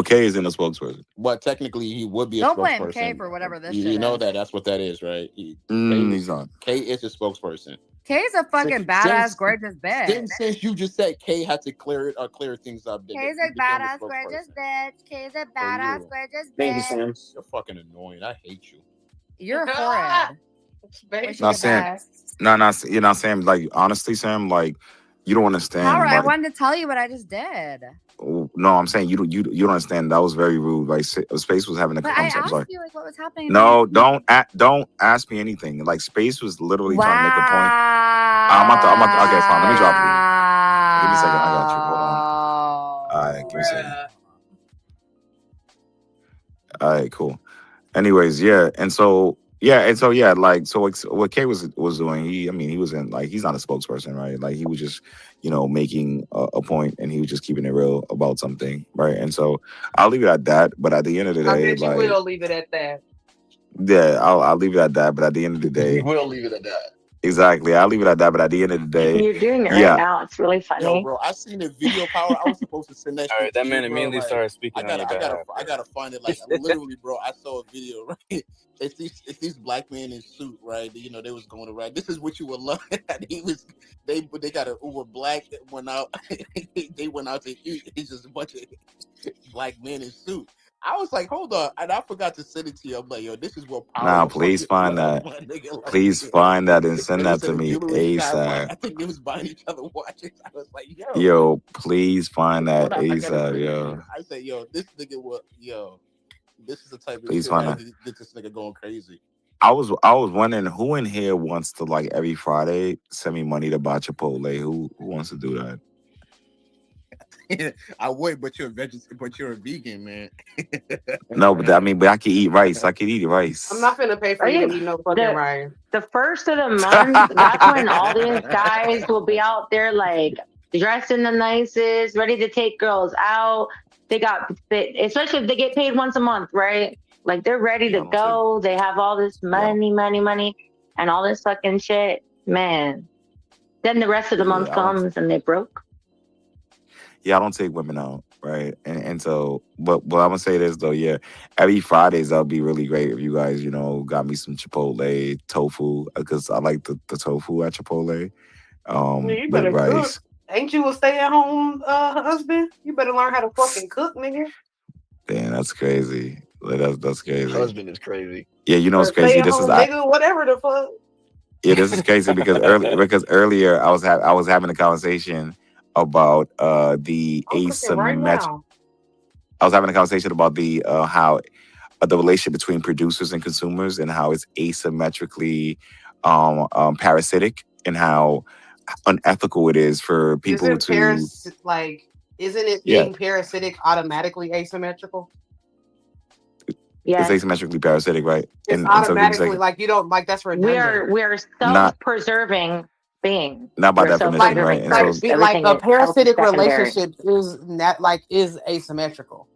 K isn't a spokesperson. But technically, he would be a Don't spokesperson. blame K for whatever this You shit know is. that's what that is, right? He's not. K is a spokesperson. K's a fucking badass, gorgeous bitch. Since you just said K had to clear things up, then K's he a became badass, gorgeous bitch. K's a badass, gorgeous Thank you, bitch. Sam. You're fucking annoying. I hate you. You're horrid. Wish you Not the Sam. best. No, you're not Sam. Like honestly, Sam. Like you don't understand. Power, I Like, wanted to tell you what I just did. no, I'm saying you don't understand. That was very rude. Like Space was having a. But I I'm asked sorry. you like what was happening. No, don't ask me anything. Like Space was literally trying to make a point. Okay, fine. Let me drop you. Give me a second. I got you. Hold on. All right, give me a second. All right, cool. Anyways, yeah, and so like what Kay was doing. He wasn't like he's not a spokesperson, right? Like he was just making a point, and he was just keeping it real about something, right? And so I'll leave it at that. But at the end of the I day, bet you like will leave it at that. Yeah, I'll leave it at that. But at the end of the You day, will leave it at that. exactly, I'll leave it at that. But at the end of the day, You're doing it right yeah, now. It's really Yo, funny. bro, I seen the video power. I was supposed to send that All shit right, to that you, man bro. immediately Like, started speaking on your I behalf. gotta find it. Like, literally, bro, I saw a video. Right, it's these black men in suit, right? You know, they was going around. This is what you would love. They got an Uber black that went out. They went out to eat. It's just a bunch of black men in suit. I was like, hold on, and I forgot to send it to you. I'm like, yo, this is what power nah, will please fucking find love, that. my nigga. Like, Please find that and they send that was at to a me jewelry shop. Like, ASAP. I think they was buying each other watches. I was like, yo. Yo, please find Hold that on, I gotta ASAP, send it to you. yo. I say, yo, this nigga what yo, this is the type of Please shit find that that. get this nigga going crazy. I was wondering who in here wants to like every Friday send me money to buy Chipotle. Who wants to do that? I would, but you're a vegan, man. No, but I mean, but I can eat rice. I can eat I'm rice. not finna pay for Are you to you eat no fucking the rice. the first of the month? That's when all these guys will be out there like dressed in the nicest, ready to take girls out. They got fit, especially if they get paid once a month, right? Like they're ready Yeah, to I'm gonna say, go. They have all this yeah, money, and all this fucking shit, man. Then the rest of the month yeah. I don't. comes and they broke. Yeah, I don't take women out, right? And so, but I'm gonna say this though. Yeah, every Fridays that'll be really great if you guys, got me some Chipotle tofu because I like the tofu at Chipotle. Yeah, you With better cook. rice. Ain't you a stay-at-home husband? You better learn how to fucking cook, nigga. Damn, that's crazy. Like, that's crazy. Husband is crazy. Yeah, you know Or what's crazy? stay-at-home nigga, whatever the fuck. This is crazy because earlier I was having a conversation about the I'm cooking right asymmetric. now. I was having a conversation about the how the relationship between producers and consumers and how it's asymmetrically parasitic and how unethical it is for people to Isn't it yeah being parasitic automatically asymmetrical? it's Yes. asymmetrically parasitic, right? It's And so give me a automatically second. like you don't like that's redundant. We are Not self-preserving beings. not by We're definition, Like right? self-preserving And so first. Everything a else is parasitic secondary. relationship is not like is asymmetrical.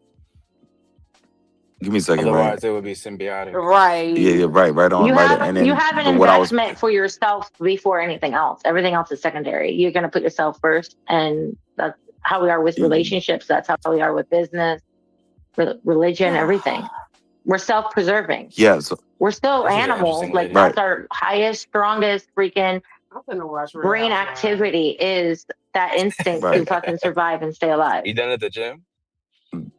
give me a second, right? Otherwise, it would be symbiotic. Right. Yeah, right on, right. And You then have an but what I was investment for yourself before anything else. Everything else is secondary. You're gonna put yourself first, and that's how we are with relationships. That's how we are with business, religion, everything. We're self-preserving. yeah, so We're still This is an animals. interesting Like lady. right. that's our highest, strongest freaking I'm gonna watch Real brain Housewives. activity is that instinct to Right. fucking survive and stay alive. You done at the gym?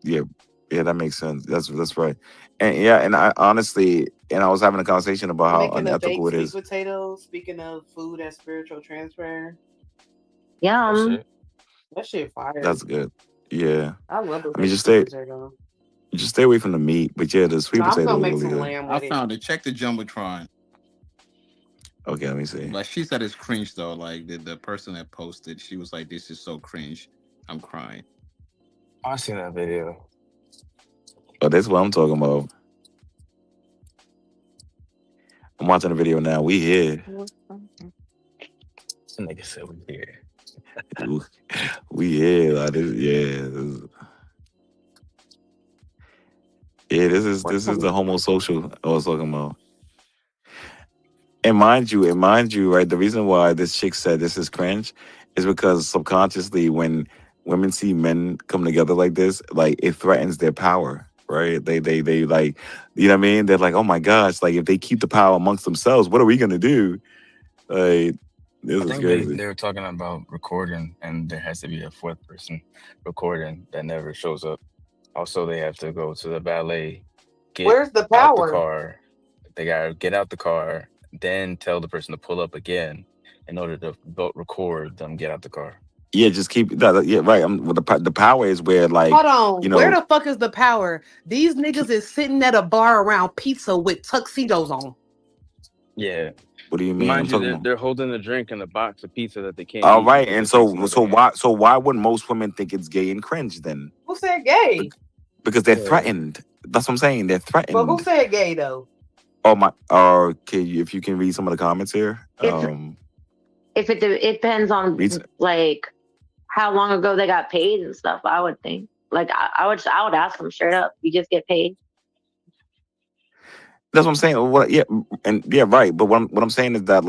Yeah, that makes sense. That's right. And yeah, and I honestly, and I was having a conversation about I'm how making a baked unethical it sweet is. potato. Speaking of food as spiritual transfer, Oh Yum. shit. that shit fire. That's good. Yeah. I love a I mean, baked sweet potato. just stay away from the meat. But yeah, the sweet No, I'm potato gonna is make really some good. lamb I with it. found it. Check the jumbotron. Okay, let me see. Like she said, it's cringe though. Like the person that posted, she was like, "This is so cringe. I'm crying." I seen that video. Oh, that's what I'm talking about. I'm watching the video now. We here. Some nigga said we here. We here. Like this, this is the homo social I was talking about. And mind you, right? The reason why this chick said this is cringe is because subconsciously, when women see men come together like this, like it threatens their power, right? They like, you know what I mean? They're like, oh my gosh, like if they keep the power amongst themselves, what are we gonna do? Like, this I is think crazy. they were talking about recording, and there has to be a fourth person recording that never shows up. Also, they have to go to the valet, get Where's the out the power? car. They gotta get out the car, then tell the person to pull up again in order to record them get out the car. Yeah, just keep yeah, right. Well, the power is where like Hold on. you Where know the fuck is the power? These niggas is sitting at a bar around pizza with tuxedos on. Yeah. what do you mean? I'm Mind you, talking about. they're holding a drink and a box of pizza that they can't All eat right, because and it takes them so why would most women think it's gay and cringe then? Who said gay? Because they're Yeah. threatened. That's what I'm saying. They're But who threatened. said gay though? Oh my. Okay, if you can read some of the comments here. If it depends on Read. like how long ago they got paid and stuff, I would think. Like I would ask them straight up. You just get paid. That's what I'm saying. What? Yeah, and yeah, right. But what I'm saying is that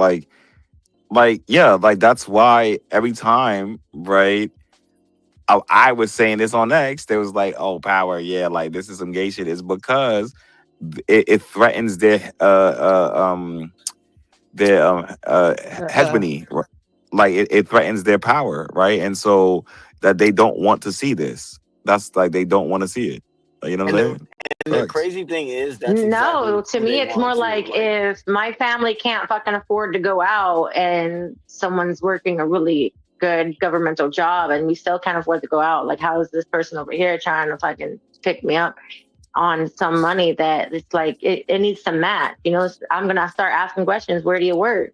yeah, like that's why every time, right? I was saying this on X. There was like, oh, power, yeah, like this is some gay shit. It's because it threatens their hegemony, right? Like it threatens their power, right? And so that they don't want to see this. That's like they don't want to see it. You know what And I'm the saying? and the Facts. crazy thing is that's exactly No, to who they me, it's more want to. like if my family can't fucking afford to go out and someone's working a really good governmental job and we still can't afford to go out, like, how is this person over here trying to fucking pick me up on some money that it's like, it needs to match? I'm going to start asking questions. Where do you work?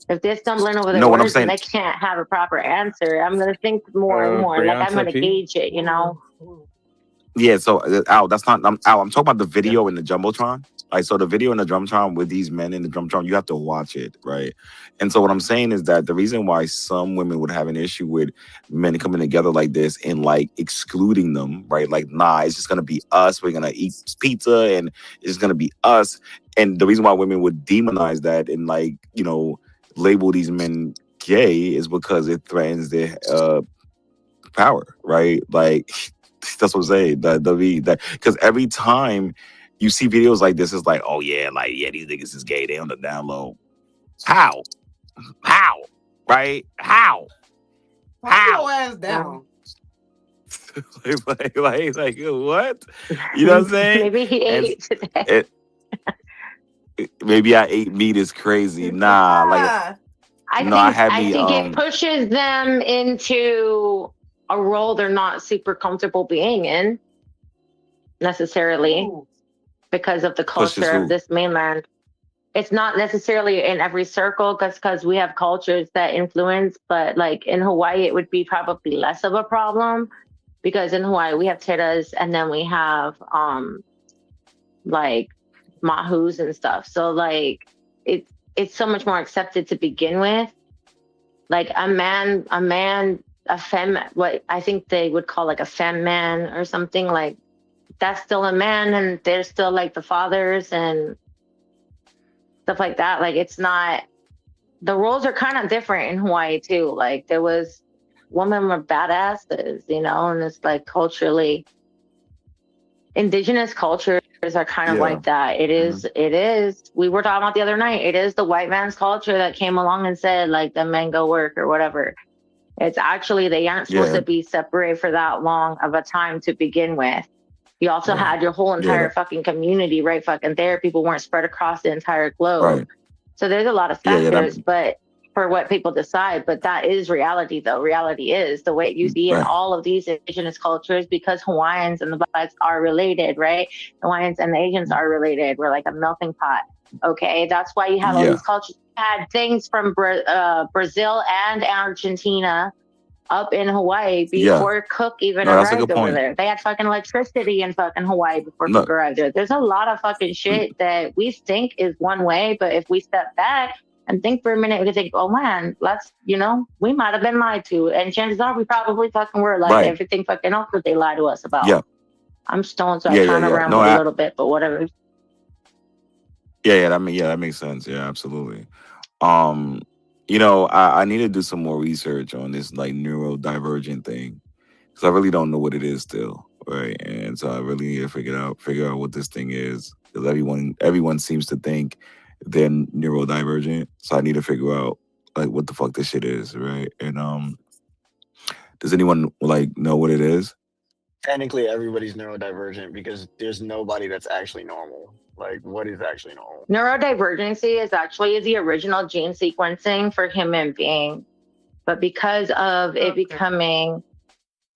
If they're stumbling over their No, what I'm words and saying. they can't have a proper answer, I'm going to think more and more. Like, I'm going Brianza to P. gauge it, Yeah, so Al, that's not Al. I'm talking about the video in the jumbotron. Like, so the video in the jumbotron with these men in the jumbotron, you have to watch it, right? And so what I'm saying is that the reason why some women would have an issue with men coming together like this and like excluding them, right? Like, nah, it's just gonna be us. We're gonna eat pizza, and it's gonna be us. And the reason why women would demonize that and like label these men gay is because it threatens their power, right? Like that's what I'm saying. That because every time you see videos like this, it's like, oh yeah, like yeah, these niggas is gay. They on the down low. How? How? Right? How? Calm How? your ass down. like what? You know what I'm saying? Maybe he And ate today. it, maybe I ate meat is crazy. Nah, like Ah, no, I had I me think it pushes them into a role they're not super comfortable being in necessarily ooh. pushes because of the culture of who? this mainland. It's not necessarily in every circle because we have cultures that influence, but like in Hawaii, it would be probably less of a problem because in Hawaii we have teras and then we have like mahus and stuff. So like it's so much more accepted to begin with. Like a femme, what I think they would call like a femme man or something, like that's still a man and they're still like the fathers and stuff like that. Like it's not, the roles are kind of different in Hawaii too. Like there was, women were badasses, and it's like culturally, indigenous cultures are kind of Yeah. like that. It is, we were talking about the other night, it is the white man's culture that came along and said like the men go work or whatever. It's actually, they aren't supposed Yeah. to be separated for that long of a time to begin with. You also Yeah. had your whole Yeah. entire fucking community right fucking there. People weren't spread across the entire globe. Right. So there's a lot of Yeah. factors, but for what people decide, but that is reality though. Reality is the way you see in Right. all of these indigenous cultures, because Hawaiians and the Blacks are related, right? Hawaiians and the Asians are related. We're like a melting pot. Okay. That's why you have all Yeah. these cultures. You had things from Brazil and Argentina up in Hawaii Yeah. before Cook even No, that's a good arrived over point. there. They had fucking electricity in fucking Hawaii before No. Cook arrived there. There's a lot of fucking shit that we think is one way, but if we step back and think for a minute, we can think, oh man, we might have been lied to. And chances are we probably fucking were lied to Right. everything fucking else that they lied to us about. Yeah. I'm stoned, so I Yeah. kind of No, rambled a little bit, but whatever. yeah. That makes sense. Yeah, absolutely. I need to do some more research on this like neurodivergent thing because I really don't know what it is still, right? And so I really need to figure out what this thing is because everyone seems to think they're neurodivergent, so I need to figure out like what the fuck this shit is, right? And does anyone like know what it is? Technically, everybody's neurodivergent because there's nobody that's actually normal. Like, what is actually normal? Neurodivergency is actually the original gene sequencing for human being, but because of it becoming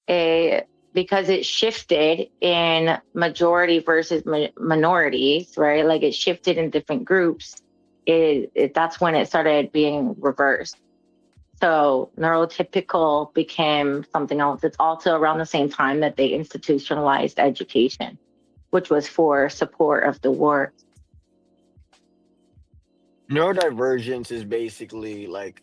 because it shifted in majority versus minorities, right? Like it shifted in different groups. That's when it started being reversed. So neurotypical became something else. It's also around the same time that they institutionalized education, which was for support of the war. Neurodivergence is basically like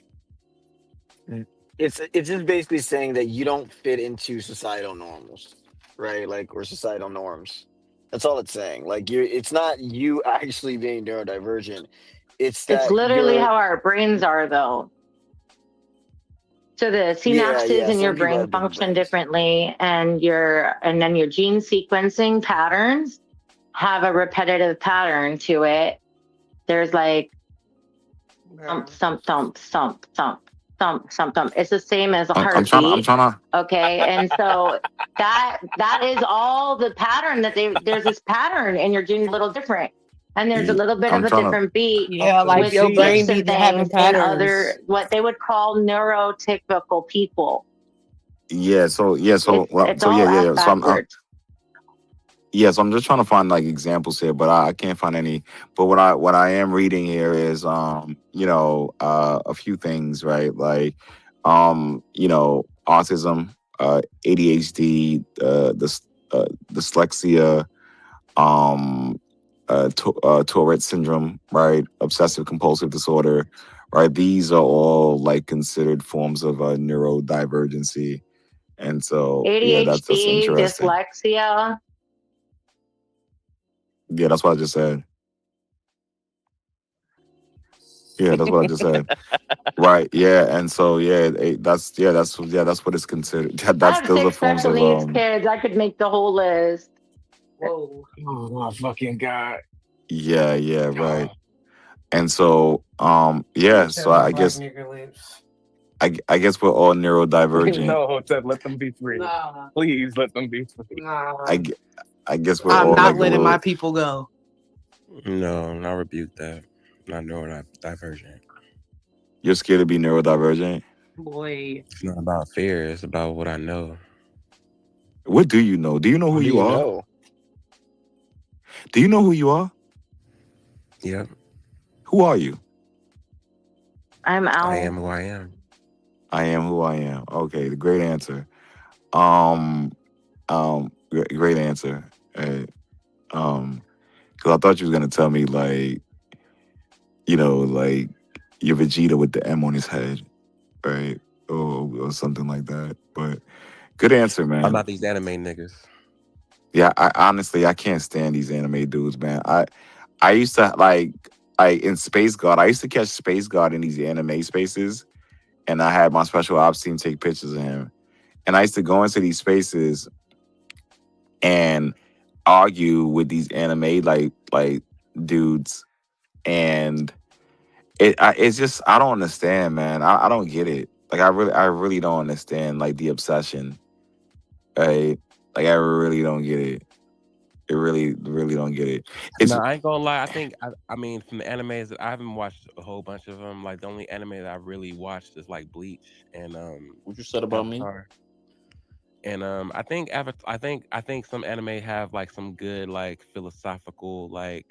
it's just basically saying that you don't fit into societal norms, right? Like or societal norms. That's all it's saying. Like it's not you actually being neurodivergent. It's It's that literally you're how our brains are, though. So the synapses yeah. in your Some people brain have different function brains. differently, and then your gene sequencing patterns have a repetitive pattern to it. There's like thump, thump, thump, thump, thump, thump, thump, thump. It's the same as a I'm trying. I'm heartbeat. trying to. Okay. And so that is all the pattern there's this pattern in your gene, a little different. And there's a little bit of I'm a trying to. different beat Yeah, like with your skips brain be and having things in patterns. what they would call neurotypical people. Yeah. So yeah. So well. It's So yeah. all Yeah. ass Yeah. So backwards. yeah. So I'm just trying to find like examples here, but I can't find any. But what I am reading here is a few things, right? Like autism, ADHD, dyslexia, um, Tourette syndrome, right? Obsessive compulsive disorder, right? These are all like considered forms of neurodivergency, and so yeah, that's ADHD, interesting. dyslexia. Yeah, that's what I just said. Yeah, that's what I just said. Right. Yeah, and so that's what it's considered. I That's have those are 6 forms special of needs kids. I could make the whole list. Whoa. Oh my fucking god. yeah, right. And so yeah, so I guess nigger lips. I guess we're all neurodivergent. No, Hotep, let them be free. Nah. Please let them be free. Nah. I guess we're I'm all not like a letting my little. people go. No, I rebuke that. Not neurodivergent. You're scared to be neurodivergent. Boy. It's not about fear. It's about what I know. What do you know? Do you know who What do you you are? know? Do you know who you are? Yep. Who are you? I'm I out. am who I am. I am who I am. Okay, the great answer. Great answer. Because I thought you was gonna tell me like, like your Vegeta with the M on his head, right, or something like that. But good answer, I'm man. not these anime niggas. Yeah, I honestly I can't stand these anime dudes, man. I used to like in Space God. I used to catch Space God in these anime spaces, and I had my special ops team take pictures of him. And I used to go into these spaces and argue with these anime like dudes, and it's just I don't understand, man. I don't get it. Like I really don't understand like the obsession. Right? Like I really don't get it. It really don't get it. No, It's I ain't gonna lie. I mean, from the animes that I haven't watched a whole bunch of them. Like the only anime that I really watched is like Bleach and What you said about me? Avatar. And I think I think some anime have like some good like philosophical like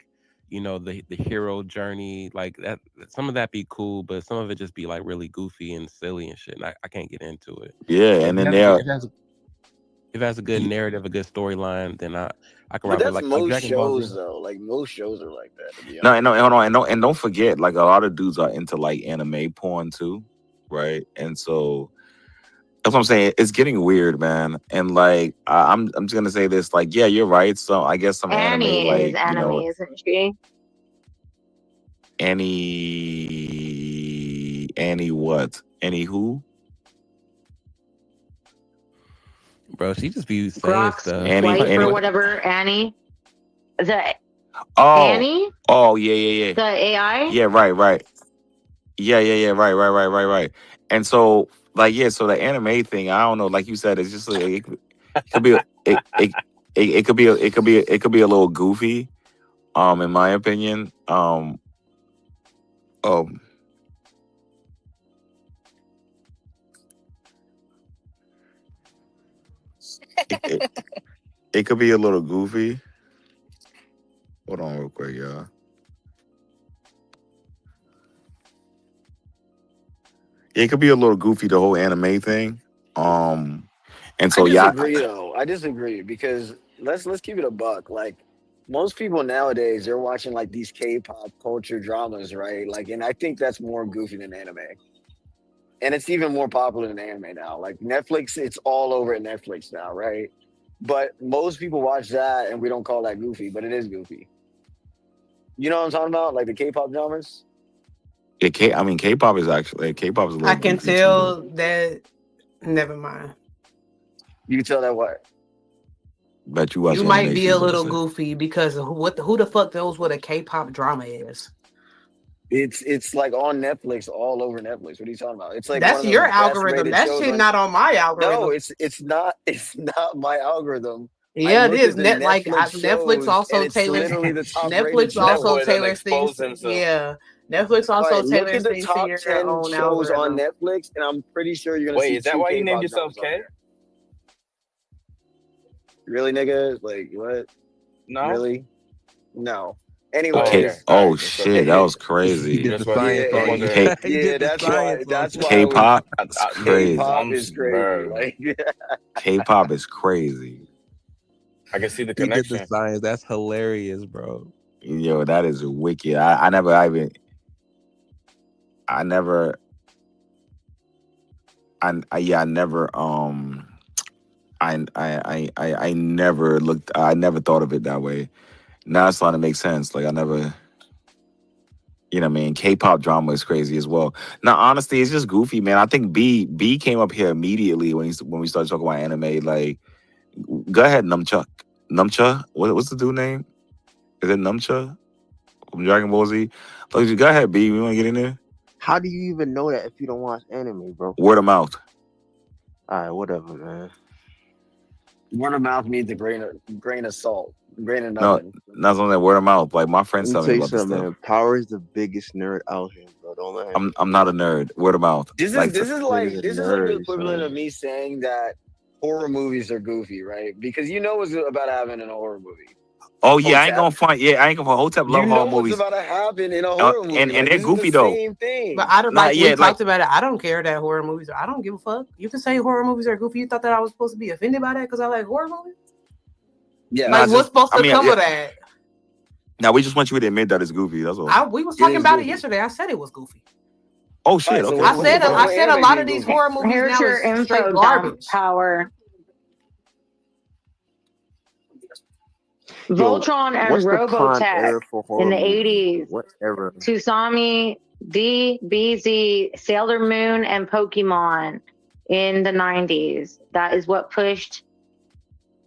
the hero journey like that. Some of that be cool, but some of it just be like really goofy and silly and shit. And I can't get into it. yeah, But and if it then has a good, they're if it has a good narrative, a good storyline, then I can But rock with it. that's Like most Dragon Ball Z. shows though. Like most shows are like that, to be no, and no, honest. hold on, and don't forget, like a lot of dudes are into like anime porn too, right? And so that's what I'm saying. It's getting weird, man. And like I'm just gonna say this, like, yeah, you're right. So I guess some anime, Annie is like, anime, isn't she? Annie what? Annie who? Bro, she just be saying Grok's stuff. Annie wife Like or Annie. what? whatever. Annie. The Oh, Annie? oh yeah. The AI? Yeah, right. Yeah, right. And so like yeah, so the anime thing, I don't know, like you said, it's just like it could be it could be it could be a little goofy, in my opinion. Um it, it, it could be a little goofy. Hold on real quick, y'all. It could be a little goofy, the whole anime thing. Um and I so yeah, disagree though. I disagree because let's keep it a buck. Like most people nowadays, they're watching like these K-pop culture dramas, right? Like, and I think that's more goofy than anime. And it's even more popular than anime now. Like Netflix, it's all over at Netflix now, right? But most people watch that and we don't call that goofy, but it is goofy. You know what I'm talking about? Like the K-pop dramas? Yeah, K-pop is actually K-pop is a I little can goofy too. tell that. Never mind. You can tell that what? Bet you watch You might be a animations of little it. goofy because who the fuck knows what a K-pop drama is? It's like on Netflix, all over Netflix. What are you talking about? It's like one That's of the your best algorithm. rated That shows shit on. not on my No, algorithm. it's not. It's not my algorithm. I Yeah, it look is. at the Like Netflix Netflix shows, and also it's tailors. literally the top rated Netflix That also boy shows. done tailors things. exposed himself. Yeah, Netflix All also right, look at tailors the things to top your 10 own shows on algorithm. Netflix, and I'm pretty sure you're gonna Wait, see is that 2 why you named K-pop yourself dramas on K? there. Really, nigga? Like what? No. Really? No. Oh, Okay. okay. Anyways, All Oh right. Just shit, that was He crazy. did the just what science just on you. wonder. K He did the that's science on you. why I was K-pop is crazy. K-pop is crazy. Bro, Like K-pop is crazy. I can see the He did the connection. science. That's hilarious, bro. Yo, that is wicked. I never I never I never I never looked I never thought of it that way. Now it's starting to make sense. Like I never you know what I mean? K-pop drama is crazy as well. Now, honestly, it's just goofy, man. I think B came up here immediately when we started talking about anime. Like, go ahead, Numchuck. Numcha? What's the dude name? Is it Numcha from Dragon Ball Z? Like, go ahead, B. You want to get in there? How do you even know that if you don't watch anime, bro? Word of mouth. All right, whatever, man. word of mouth means a grain of salt, grain of No, nothing. not only that. Word of mouth. Like my friends Let me tell me tell you about this something, stuff. man. Power is the biggest nerd out here, bro. Don't let him I'm not a nerd. Word of mouth. This Like, is this is like niggas this are is like the nerds, equivalent son. of me saying that horror movies are goofy, right? Because you know what's about to happen in a horror movie. oh yeah, I ain't Hotep. gonna find. Yeah, I ain't gonna find. Hotep You love horror know what's movies, about to happen in a horror movie. and Like they're this is the goofy though. same thing. But I don't Nah, like yeah, we like talked about it. I don't care that horror movies. I don't give a fuck. You can say horror movies are goofy. You thought that I was supposed to be offended by that because I like horror movies? Yeah. nah, Like what's just supposed I to mean, come yeah. of that? Now we just want you to admit that it's goofy. That's all. We was It talking is about it goofy. yesterday. I said it was goofy. Oh All shit. right, so Okay, I what's cool. said the All problem right. with a anime lot of being these goofy? horror movies Here's now your is straight info dump, garbage. Power. Yo, Voltron and what's the prime Robotech era for in horror the movies? 80s. What era? Tsunami, DBZ, Sailor Moon, and Pokemon in the 90s. That is what pushed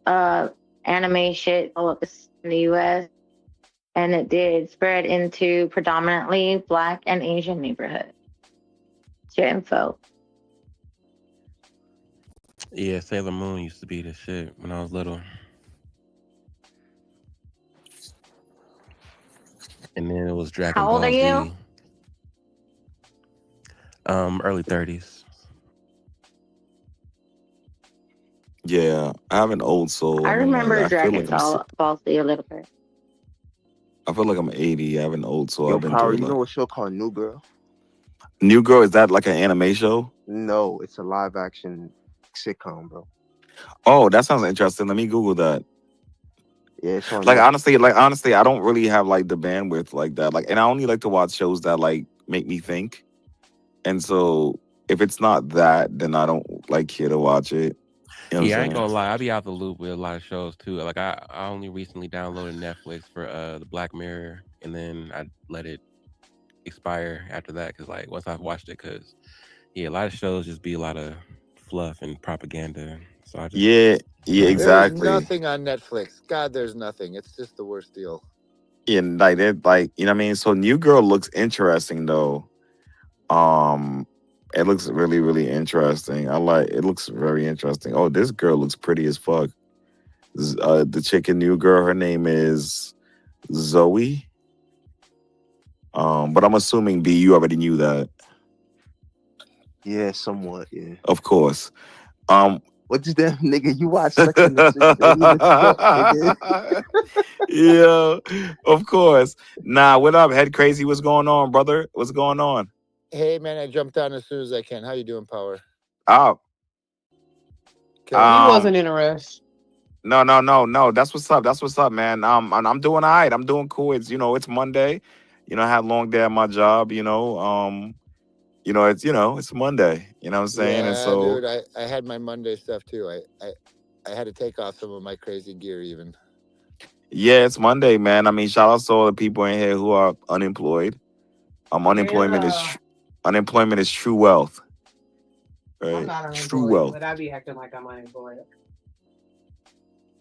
anime shit all up in the US. And it did spread into predominantly Black and Asian neighborhoods. It's your info. Yeah, Sailor Moon used to be the shit when I was little. And then it was Dragon How old are Ball you? Z. Early 30s. Yeah, I have an old soul. I I mean, like remember I feel Dragon like Ball Z a little bit. I feel like I'm 80. I have an old soul. Yo, I've been Power, through a you lot. know a show called New Girl? New Girl, is that like an anime show? No, it's a live action sitcom, bro. Oh, that sounds interesting. Let me Google that. Yeah, it's on Like Netflix. honestly, I don't really have like the bandwidth like that. Like, and I only like to watch shows that like make me think. And so if it's not that, then I don't like care to watch it. You know what Yeah, I I'm ain't saying? gonna lie. I be out the loop with a lot of shows too. Like I only recently downloaded Netflix for the Black Mirror, and then I let it expire after that because like once I've watched it, because yeah, a lot of shows just be a lot of fluff and propaganda. So I just Yeah, I ain't There's exactly. nothing on Netflix. God, there's nothing. It's just the worst deal. And like that, like you know what I mean. So New Girl looks interesting though. It looks really, really interesting. I like it. Looks very interesting. Oh, this girl looks pretty as fuck. The chick in New Girl, her name is Zoe. But I'm assuming B, you already knew that, Yeah, somewhat, yeah. of course. What's that, nigga? You watch Sex and the City, don't even talk, nigga. Yeah, of course. Nah, what up, head crazy? What's going on, brother? What's going on? Hey, man, I jumped on as soon as I can. How you doing, Power? Oh, Okay. He wasn't in a rush. No. That's what's up. That's what's up, man. I'm doing all right. I'm doing cool. It's it's Monday. I had a long day at my job. It's Monday. You know what I'm saying? And Yeah, so dude, I had my Monday stuff too. I I had to take off some of my crazy gear even. Yeah, it's Monday, man. I mean, shout out to all the people in here who are unemployed. Yeah. Unemployment is true wealth, I'm right? not True unemployed, wealth. but I be acting like I'm unemployed.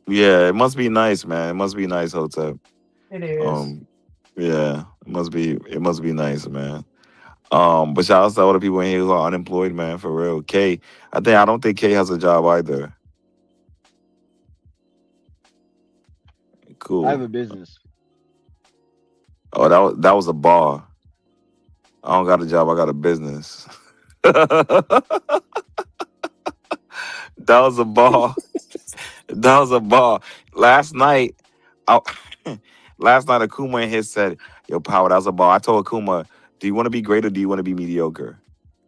Yeah, it must be nice, man. It must be nice, Hotep. It is. Um, yeah, it must be nice, man. But shout out to all the people in here who are unemployed, man, for real. I don't think K has a job either. I have Cool. a business. Oh, that was a bar. I don't got a job, I got a business. That was a bar. That was a bar. Last night, I, last night Akuma in here said, "Yo, Power, that was a bar." I told Akuma, "Do you want to be great or do you want to be mediocre?"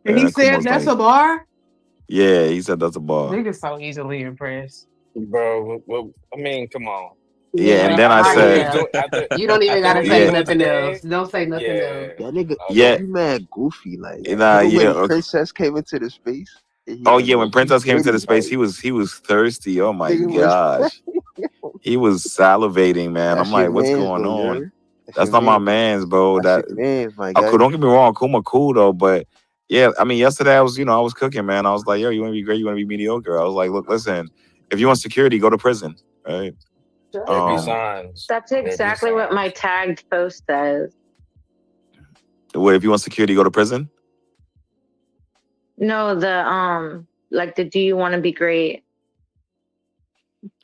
And he And Akuma said was that's a like, bar? "Yeah." He said that's a bar. Niggas so easily impressed. Bro. Well, I mean, come on. Yeah, and Yeah, then I I said, am. You don't even After gotta what you say "Yeah, doing nothing today, else. Don't say nothing else. yeah. That nigga, yo, yeah, he mad goofy. Like, nah, remember yeah." when Princess came into the space and he Oh like, yeah, yo, when she Princess came into the pretty. space, Like, he was thirsty. Oh my nigga was gosh, he was salivating, man. I'm that's your like, what's man's going though, on? yo. That's That's your not my man's. man's, bro. That's That your man's, my cool. guy. Don't get me wrong, Kuma cool though, but yeah, I mean, yesterday I was cooking, man. I was like, yo, you want to be great? You want to be mediocre? I was like, look, listen, if you want security, go to prison, right? There be Um, signs. That's There be exactly what my signs. tagged post says. what if you want security, go to prison? No, like the do you want to be great?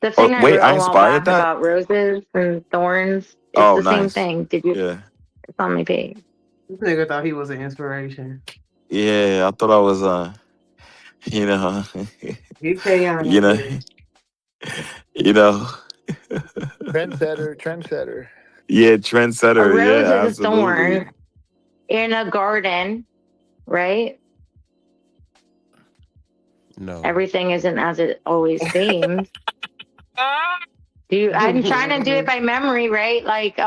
The Oh, thing I wait, wrote I a while inspired back that. about roses and thorns, it's Oh, the same nice. thing. Did you? Yeah, It's on my page. This nigga thought he was an inspiration. yeah. I thought I was, you know, Get Tayon you up know, here. you know. Trendsetter. Yeah, A trendsetter. rose Yeah, is a absolutely. thorn in a garden, right? No. Everything isn't as it always seems. I'm trying to do it by memory, right? Like,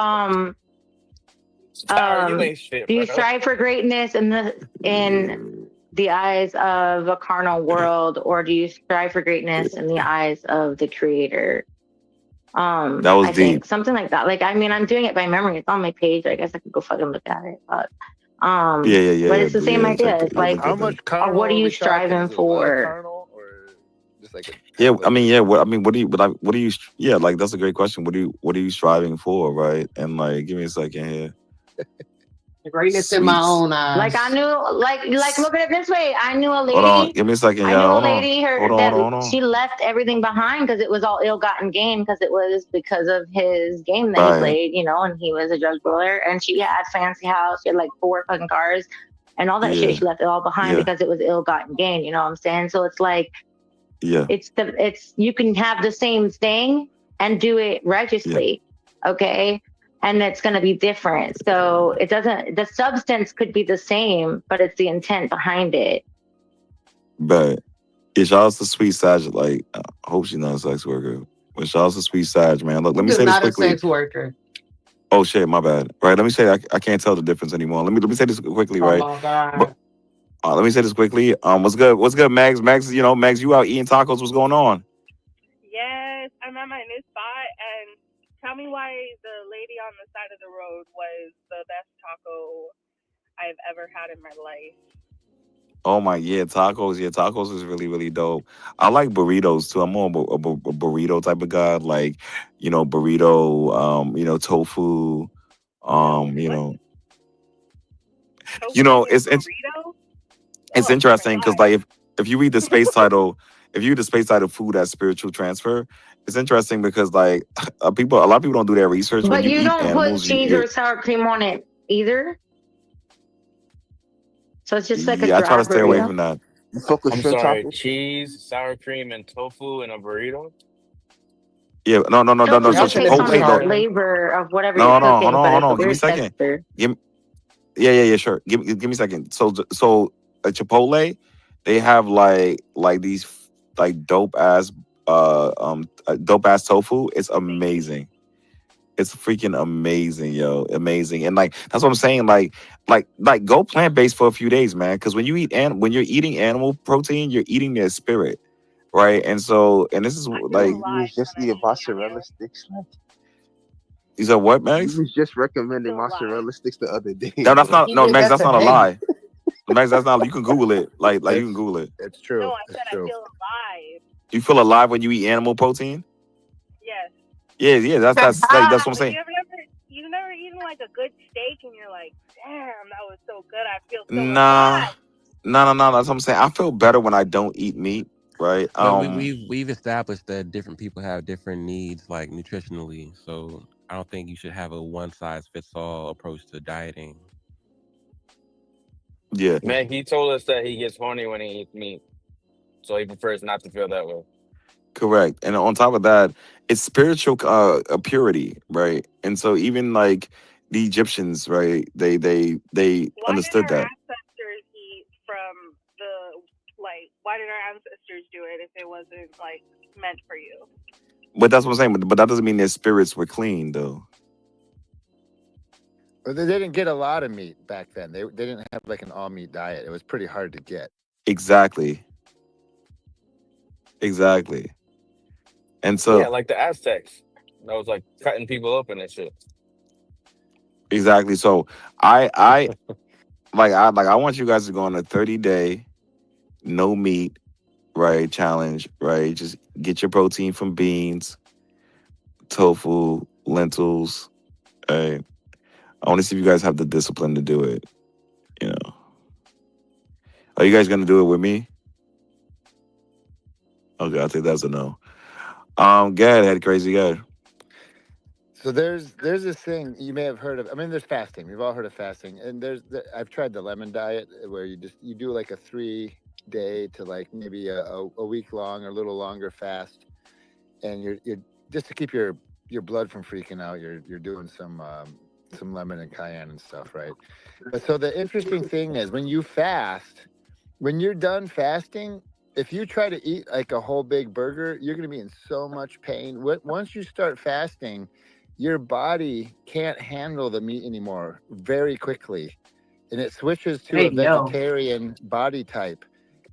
Sorry, you ain't shit, do you bro. strive for greatness in the eyes of a carnal world, or do you strive for greatness in the eyes of the creator? That was I deep. think something like that. Like, I mean, I'm doing it by memory. It's on my page. I guess I could go fucking look at it. But but it's the same idea. It's like, How much what carnal are are you we talking? striving Is it a lot of for? carnal or just like a Yeah, I mean, yeah. What do you? What do you? Yeah, like that's a great question. What are you striving for, right? And like, give me a second here. Greatness in my Sweets. own eyes. Like I knew, like look at it this way. I knew a Hold on, lady. give me a second, I knew y'all. a Hold on, lady. hold Her on, that hold on. she left everything behind because it was all ill-gotten gain because it was because of his game that he Right. played, and he was a drug dealer. And she had a fancy house. She had like 4 fucking cars and all that shit. Yeah, She left it all behind yeah, because it was ill-gotten gain. You know what I'm saying? So it's like yeah, it's you can have the same thing and do it yeah. righteously, okay? And it's going to be different. So it doesn't. The substance could be the same, but it's the intent behind it. But yeah, shout out to Sweet Sag. Like, I hope she's not a sex worker. But shout out to Sweet Sag, man. Look, let me He's say this not a quickly. sex worker. Oh shit, my bad. Right, let me say I can't tell the difference ananymore. Let me say this quickly, Oh right? my God. But let me say this quickly. What's good? What's good, Mags? Mags, Mags, you out eating tacos? What's going on? Yes, I'm at my new spot, and tell me why the lady on the side of the road was the best taco I've ever had in my life. Oh my, yeah, tacos. Yeah, tacos is really, really dope. I like burritos too. I'm more of a burrito type of guy. Like, burrito. Tofu. You know, Burrito? it's interesting because like if you read the space title, food as spiritual transfer, it's interesting because like a lot of people don't do their research when But you you eat don't put animals. cheese or sour cream on it either. So it's just like a Yeah, I try dry to stay away burrito. from that. You fuck with I'm shrimp sorry, tacos? cheese, sour cream, and tofu in a burrito? Yeah, no. Tofu So just takes on Chipotle the though. flavor of whatever No, you're no, hold cooking, on, but hold it's a on. Give me a weird second. texture. Yeah, sure. Give me a second. So at Chipotle, they have like these like dope ass tofu. It's amazing. It's freaking amazing, yo, amazing. And like that's what I'm saying. Like go plant based for a few days, man. Because when you're eating animal protein, you're eating their spirit. right? And so, and this is like, You was just eating mozzarella sticks, man. you said what, You Max? was just recommending mozzarella sticks the other day, No, that's bro. not, no, Max, that's not a lie. Max, that's not, you can Google it. Like you can Google it. It's true. No, I It's said I true. feel alive. You feel alive when you eat animal protein? Yes. Yeah, that's like, that's what I'm But saying. you've never eaten like a good steak and you're like, damn, that was so good. I feel so Nah, alive. no. That's what I'm saying. I feel better when I don't eat meat, right? But we've established that different people have different needs, like nutritionally. So I don't think you should have a one size fits all approach to dieting. Yeah, Man, he told us that he gets horny when he eats meat, so he prefers not to feel that way. correct. And on top of that, it's spiritual purity, right? And so even like the Egyptians, right? They Why understood did our that. ancestors eat from the why did our ancestors do it if it wasn't like meant for you? But that's what I'm saying. But that doesn't mean their spirits were clean, though. But they didn't get a lot of meat back then. They didn't have like an all meat diet. It was pretty hard to get. Exactly. And so Yeah, like the Aztecs. That was like cutting people open and shit. exactly. So I want you guys to go on a 30-day no meat, right, challenge, right? Just get your protein from beans, tofu, lentils. Right? I want to see if you guys have the discipline to do it. You know, are you guys gonna do it with me? Okay, I think that's a no. Go ahead, head crazy guy. So there's this thing you may have heard of. I mean, there's fasting. We've all heard of fasting, and I've tried the lemon diet where you do like a 3-day to like maybe a week long or a little longer fast, and you're just to keep your blood from freaking out. You're doing some lemon and cayenne and stuff, right? But so the interesting thing is when you fast, when you're done fasting, if you try to eat like a whole big burger, you're going to be in so much pain. Once you start fasting, your body can't handle the meat anymore very quickly, and it switches to a vegetarian body type.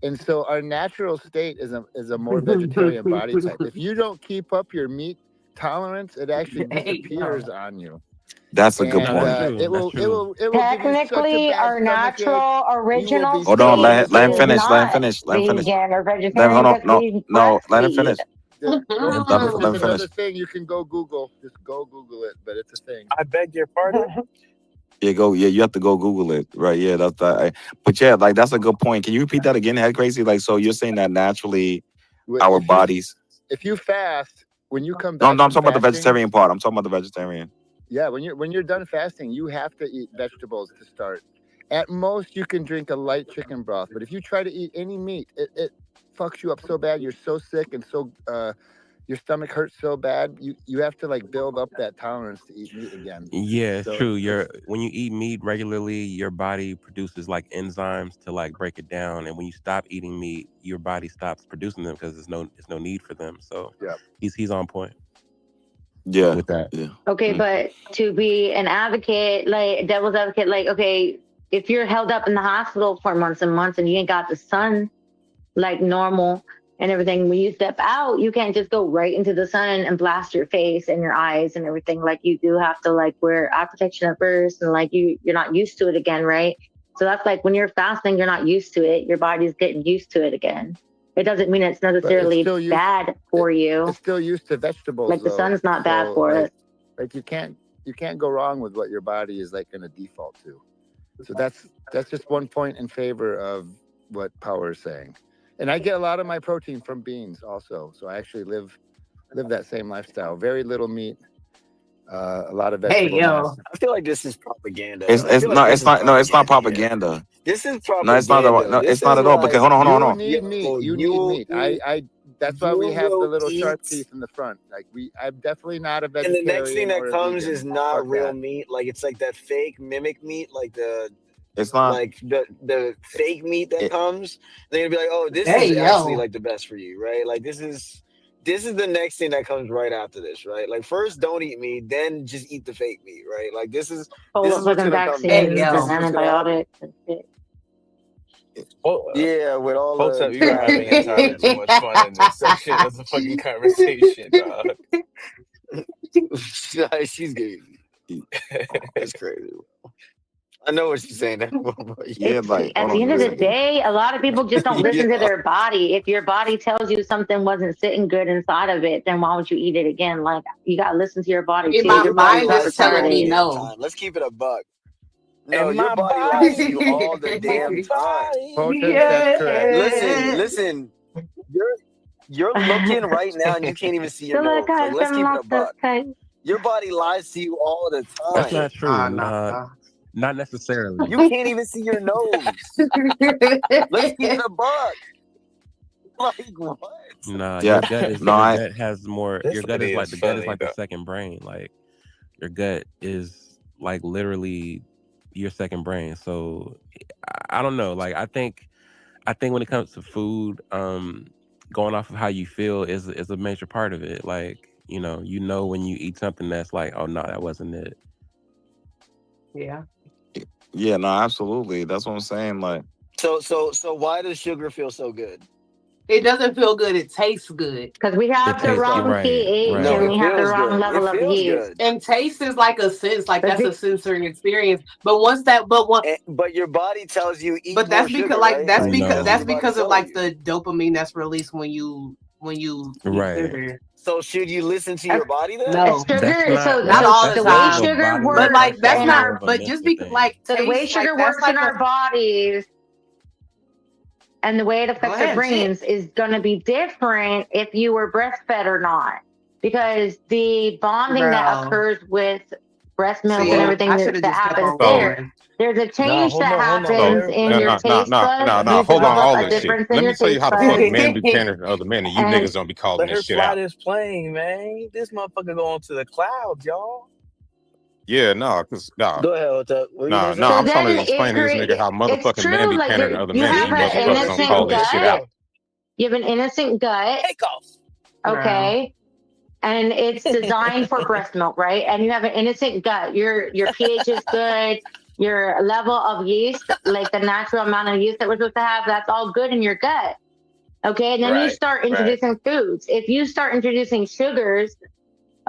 And so our natural state is a more vegetarian body type. If you don't keep up your meat tolerance, it actually disappears on you. That's a good And point. it will give you such a Technically, bad our stomachache. natural You will original be Hold so on, state let him is finish. Let him not finish. Let him finish. vegan or Hold vegetarian on. because we Let him breastfeed. finish. It's Let him another finish. thing you can go Google. Just go Google it, but it's a thing. I beg your pardon. Yeah, you have to go Google it, right? Yeah, that's that. But yeah, like that's a good point. Can you repeat that again, head crazy? Like, so you're saying that naturally our bodies. If you fast, when you come No, back I'm from talking about the fasting, vegetarian part. I'm talking about the vegetarian. yeah, when you're done fasting, you have to eat vegetables to start. At most, you can drink a light chicken broth, but if you try to eat any meat, it fucks you up so bad. You're so sick and so your stomach hurts so bad. You have to like build up that tolerance to eat meat again. Yeah, it's So true. When you eat meat regularly, your body produces like enzymes to like break it down, and when you stop eating meat, your body stops producing them because there's no need for them. So yeah, he's on point. Yeah, with that. Yeah. Okay, but to be an advocate, like devil's advocate, like, okay, if you're held up in the hospital for months and months and you ain't got the sun like normal and everything, when you step out, you can't just go right into the sun and blast your face and your eyes and everything. Like you do have to like wear eye protection at first, and like you're not used to it again, right? So that's like when you're fasting, you're not used to it. Your body's getting used to it again. It doesn't mean it's necessarily bad for you. It's still used to vegetables. Like the though. sun's not bad So, for like, it. Like you can't go wrong with what your body is like going to default to. So that's just one point in favor of what Power is saying. And I get a lot of my protein from beans also. So I actually live that same lifestyle. Very little meat, a lot of vegetable mass. I feel like this is propaganda. It's though. I it's feel like not this it's is not no it's not propaganda. propaganda. This is No, it's not. propaganda. No, This it's not is at all. Because like hold on. You need meat. You need meat. That's why we you have the will little shark eat- teeth in the front. Like I'm definitely not a And vegetarian. the next thing that or a comes vegan. is not Fuck real that. meat. Like it's like that fake mimic meat, like It's not. like the fake meat that comes. They're gonna be like, oh, this is actually like the best for you, right? Like this is the next thing that comes right after this, right? Like first don't eat meat, then just eat the fake meat, right? Like this is Full what's of fucking gonna come vaccines next. This and is what's gonna happen. antibiotics and shit. Yeah, with all Folks, the you are having entirely too much fun in this section of the fucking conversation, dog. she's getting. It's crazy. I know what she's saying. Yeah, It's like at hold the on, end give of me a the second. day, a lot of people just don't listen to Yeah. their body. If your body tells you something wasn't sitting good inside of it, then why would you eat it again? Like you gotta listen to your body too. My Your body's mind not is telling all me the retarded. damn no. time. Let's keep it a buck. No, And your my body lies to body, you all the damn my time. Potence, that's correct. Listen. You're looking right now and you can't even see your So nose. like I Like, let's keep it a lost the buck. case. Your body lies to you all the That's time. not true. Nah, not necessarily. You can't even see your nose. Let's keep it a buck. Like what? Nah, Yeah, no, your I gut has more. this Your gut lady is like is the gut is funny, like the though. second brain. Like your gut is like literally your second brain. So I don't know. Like I think when it comes to food, going off of how you feel is a major part of it. Like you know when you eat something that's like, oh no, that wasn't it. Yeah. yeah, no, absolutely. That's what I'm saying. Like, So why does sugar feel so good? It doesn't feel good. It tastes good. Because we It have the tastes So wrong right, pH no, and right. we it have the feels wrong good. It level of feels yeast. good. And taste is like a sense, like But that's you, a sensory experience. But But your body tells you eat but more that's because sugar, right? Like that's what No, that's your body's because of telling like you. the dopamine that's released when you eat right. sugar. So should you listen to uh, your body then? No, That's sugar, not so not so all the the that's way time. your sugar But body. works like That's that's like in not. more our of a But just mental because thing. like so the way taste, like sugar that's works in like our a. bodies and the way it Go affects our ahead, shit, brains is going to be different if you were breastfed or not, because the bonding that bro. occurs with breast milk and See, Well, I everything should have that just kept happens on so there, going. there's a Nah, change that hold on, so happens Claire. in Let your her. taste buds. nah. You Hold on, develop all a this shit. difference in Let me your tell you taste how the fuck buds, men be pandering to other men, and you and niggas don't be calling Let this her shit fly out. this plane, man. This motherfucker going to the clouds, y'all. Yeah, no, cause Go ahead, Otep. What were you gonna nah. say? so I'm trying then to explain to this nigga how it's motherfucking men true. be Like pandering to other you men, and have you an She motherfuckers is. don't She innocent call is. this shit gut. out. Yeah. You have an innocent gut, Take off. Bro. okay, and it's designed for breast milk, right? And you have an innocent gut. Your pH is good. Your level of yeast, like the natural amount of yeast that we're supposed to have, that's all good in your gut. Okay, and then you Right, start right. introducing foods. If you start introducing sugars,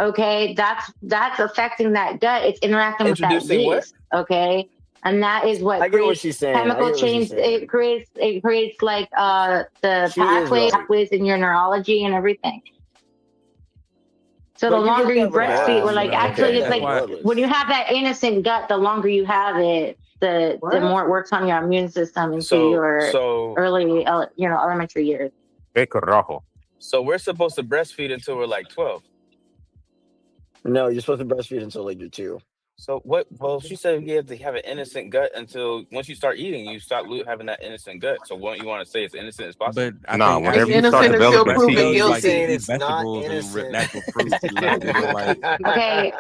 okay, that's affecting that gut. It's interacting with that Introducing what? yeast, okay, and that is what I get what creates she's saying. I chemical get what she's change. saying. It creates like the She is right. pathways in your neurology and everything. So the But you longer gotta you have a Okay, breastfeed, or balance. You like know, you actually, can't okay. do it's that That's like why. when you regardless. have that innocent gut, the longer you have it, the What? more it works on your immune system into So, your so, early, elementary years. Hey, carajo. so we're supposed to breastfeed until we're like 12. No, you're supposed to breastfeed until like you're 2. So what? Well, she said you have to have an innocent gut until once you start eating, you stop having that innocent gut. So what you want to say as innocent as possible? But I Nah, think It's whenever after you start innocent after you until developing proven No, breastfeed, she's like you guilty. saying eat it's not vegetables and innocent. natural fruits. You're like Okay,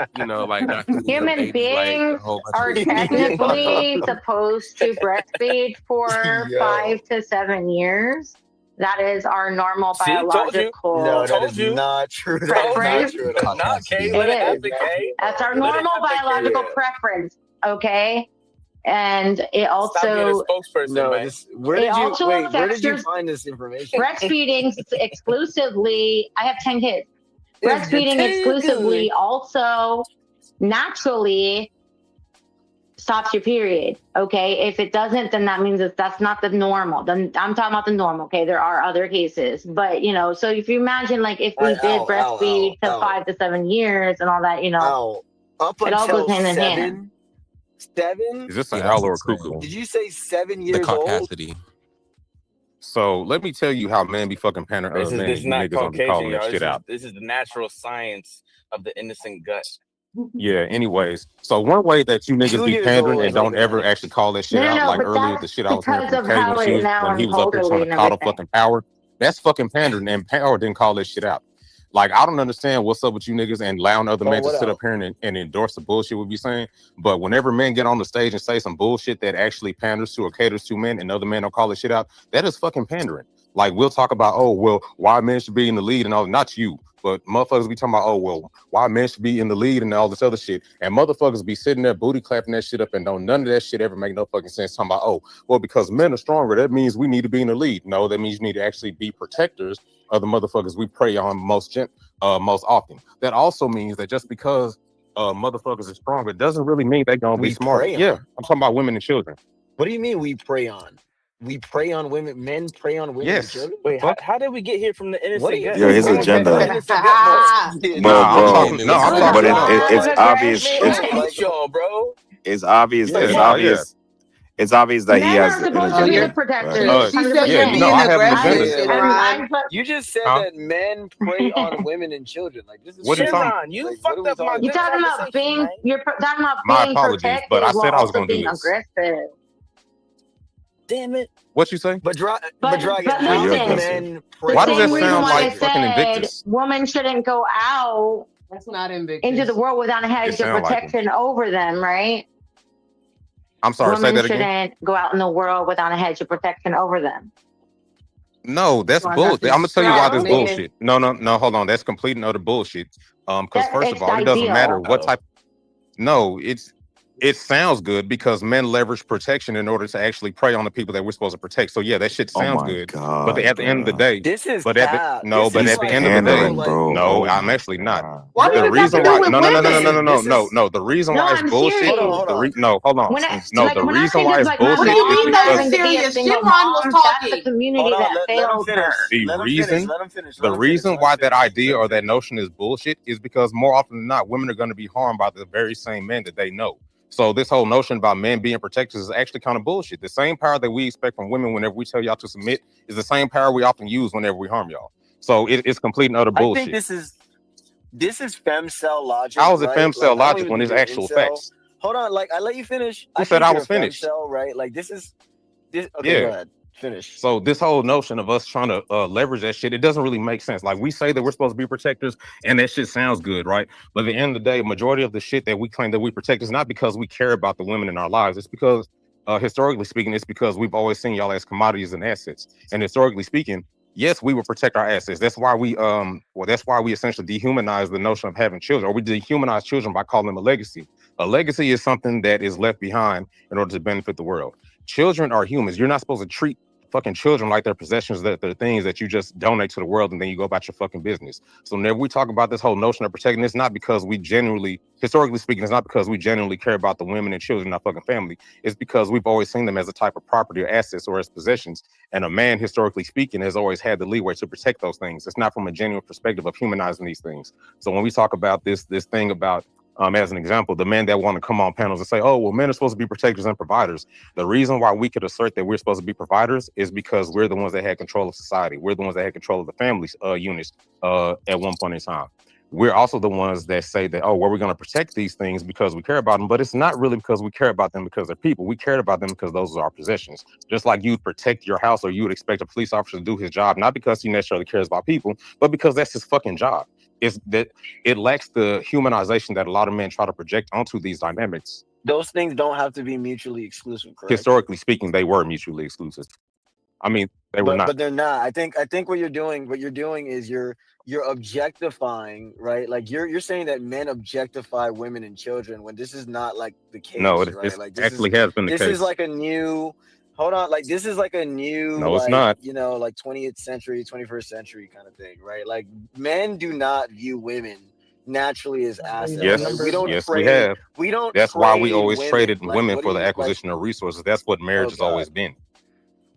not feeding your human baby like a beings whole bunch are of shit. Like technically supposed to breastfeed for Yo. 5 to 7 years. That is our normal See, told you, No, biological that told is you, not true. That is told not you. preference. true at all. Nah, Kay, caucasity. It let it That is is. happen, not true Kay. at That's our all. Let it normal happen, Kay. biological Yeah. preference. Okay, and Stop being a spokesperson, No, man. this where it did you also wait, where affects did you your find this information? breastfeeding exclusively. I have 10 kids. If you Breastfeeding too good. exclusively also naturally stops your period. Okay. If it doesn't, then that means that's not the normal. Then I'm talking about the normal. Okay. There are other cases, but so if you imagine like if I we did ow, breastfeed to ow. 5 to 7 years and all that, Ow. Up it all goes until hand in hand. 7? 7? is this an Yeah, that's owl or a cuckoo? insane. Did you say 7 The years old? caucasity. So let me tell you how men be fucking pandering to This other is men, this is and you not niggas don't be Caucasian, calling that y'all. shit out. This is the natural science of the innocent gut. Yeah, anyways. So one way that you niggas 2 be years pandering old and is like don't a ever man. actually call that shit No, out, like but earlier with the that's shit I was hearing because from of Kay how when it is now when he and was up there trying culturally to and coddle everything. fucking Power. That's fucking pandering, and Power didn't call that shit out. Like, I don't understand what's up with you niggas and allowing other men Call to what sit out? up here and endorse the bullshit we be saying. But whenever men get on the stage and say some bullshit that actually panders to or caters to men and other men don't call this shit out, that is fucking pandering. Like, we'll talk about, oh, well, why men should be in the lead and all. Not you. But motherfuckers be talking about, oh, well, why men should be in the lead and all this other shit. And motherfuckers be sitting there booty clapping that shit up and don't none of that shit ever make no fucking sense. Talking about, oh, well, because men are stronger, that means we need to be in the lead. No, that means you need to actually be protectors of the motherfuckers we prey on most often. That also means that just because motherfuckers are stronger doesn't really mean they're gonna be We smarter. prey Yeah, on. I'm talking about women and children. What do you mean we prey on? We prey on women. Men prey on women and Yes. children. Wait, how did we get here from the What do innocent you gut? Yo, his mean? agenda. Innocent gut? Yeah, Nah, I'm talking. Bro, No, I'm How talking. but No, it's obvious. Man, It's I hate y'all, bro. obvious. yeah, It's nah, yeah. obvious. It's obvious that he Men has are an supposed to be the agenda, right? protectors, She said 100%. Yeah, you're no, being I have an aggressive, agenda. Yeah, Shinron. you just said Huh? that men prey on women and children. Like this is What are you talking? Shinron, you like what are fucked we up my talking You're good about? talking about conversation, man. talking about My being apologies, but I protective while said I was also gonna do being this. aggressive. Damn it. What you say? But But Dragon, but Yeah, how you're do listen, aggressive. men the prey Why does on that same women reason sound and why I like children? fucking said Invictus? women shouldn't go out That's not into the Invictus. world without a It hedge of sound like him. protection over them, right? I'm sorry. Say Women that again. shouldn't go out in the world without a hedge of protection over them. No, that's So I got bullshit. I'm this gonna tell you why strap, that's Yes, nigga. bullshit. No. Hold on. That's complete and utter bullshit. Because first of it's all, it doesn't matter ideal. what type. No, it sounds good because men leverage protection in order to actually prey on the people that we're supposed to protect. So yeah, that shit Oh sounds my good. But God, at the end of the brother. day, This is but at the cap. no, This but is He's at the like, end of the day, pandering, like, bro. no, Oh I'm my actually not. God. What does The this have to reason do why with women? no. The reason No, why it's I'm bullshit. serious. hold on. No, hold on. When I No, like the when I reason say why this, it's like my What do bullshit you is mean mom that it's because having to be a serious? single Shinron was mom, that's the talking. community Hold on, that let him failed finish. her. the Let him finish. reason Let him finish. the Let him finish. reason Let him why that finish. idea Let him or that finish. notion is bullshit is because more often than not, women are going to be harmed by the very same men that they know. So this whole notion about men being protectors is actually kind of bullshit. The same power that we expect from women whenever we tell y'all to submit is the same power we often use whenever we harm y'all. So it's complete and utter I think bullshit. this is femcell logic, How is it right? femcell Like I don't logic even when think it's you're actual incel. facts? Hold on, like I let you finish. Who I said think I you're was finished? femcell, right? Like this. Okay, Yeah. go ahead. Finish. So this whole notion of us trying to leverage that shit, it doesn't really make sense. Like we say that we're supposed to be protectors, and that shit sounds good, right? But at the end of the day, majority of the shit that we claim that we protect is not because we care about the women in our lives. It's because, historically speaking, it's because we've always seen y'all as commodities and assets. And historically speaking, yes, we will protect our assets. That's why we that's why we essentially dehumanize the notion of having children, or we dehumanize children by calling them a legacy. A legacy is something that is left behind in order to benefit the world. Children are humans. You're not supposed to treat fucking children like they're possessions, that they're things that you just donate to the world and then you go about your fucking business. So whenever we talk about this whole notion of protecting, it's not because we genuinely, historically speaking, it's not because we genuinely care about the women and children in our fucking family. It's because we've always seen them as a type of property or assets or as possessions. And a man, historically speaking, has always had the leeway to protect those things. It's not from a genuine perspective of humanizing these things. So when we talk about this thing about, as an example, the men that want to come on panels and say, oh, well, men are supposed to be protectors and providers. The reason why we could assert that we're supposed to be providers is because we're the ones that had control of society. We're the ones that had control of the family units at one point in time. We're also the ones that say that, oh, well, we're going to protect these things because we care about them. But it's not really because we care about them because they're people. We cared about them because those are our possessions. Just like you'd protect your house or you would expect a police officer to do his job, not because he necessarily cares about people, but because that's his fucking job. Is that it lacks the humanization that a lot of men try to project onto these dynamics. Those things don't have to be mutually exclusive, correct? Historically speaking, they were mutually exclusive. I mean, they were not. But they're not. I think what you're doing is you're objectifying, right? Like you're saying that men objectify women and children when this is not like the No, case, it right? Like actually has been the this is case. like a new hold on, like this is like a new No, it's like not. like 20th century, 21st century kind of thing, right? Like men do not view women naturally as assets. Yes, Like we don't yes, trade. we have. We don't. That's why we trade always traded Like women what for do the you like? acquisition of resources. That's what marriage Oh has God. always been.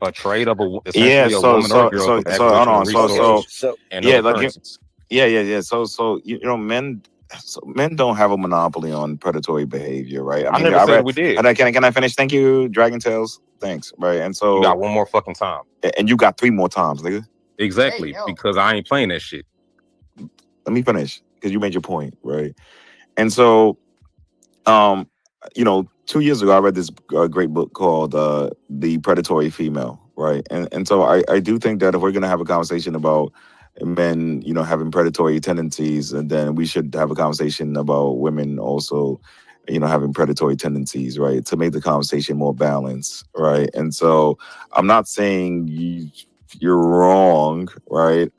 A trade of Yeah, essentially a woman or a girl for the acquisition of resources and yeah, other like currencies. yeah. So men. So men don't have a monopoly on predatory behavior, right? I never said we did. Can I finish? Thank you, Dragon Tales. Thanks, right? And so you got one more fucking time, and you got 3 more times, nigga. Exactly, because I ain't playing that shit. Let me finish because you made your point, right? And so, 2 years ago, I read this great book called "The Predatory Female," right? And so I do think that if we're gonna have a conversation about men, having predatory tendencies, and then we should have a conversation about women also, having predatory tendencies, right? To make the conversation more balanced, right? And so I'm not saying you're wrong, right?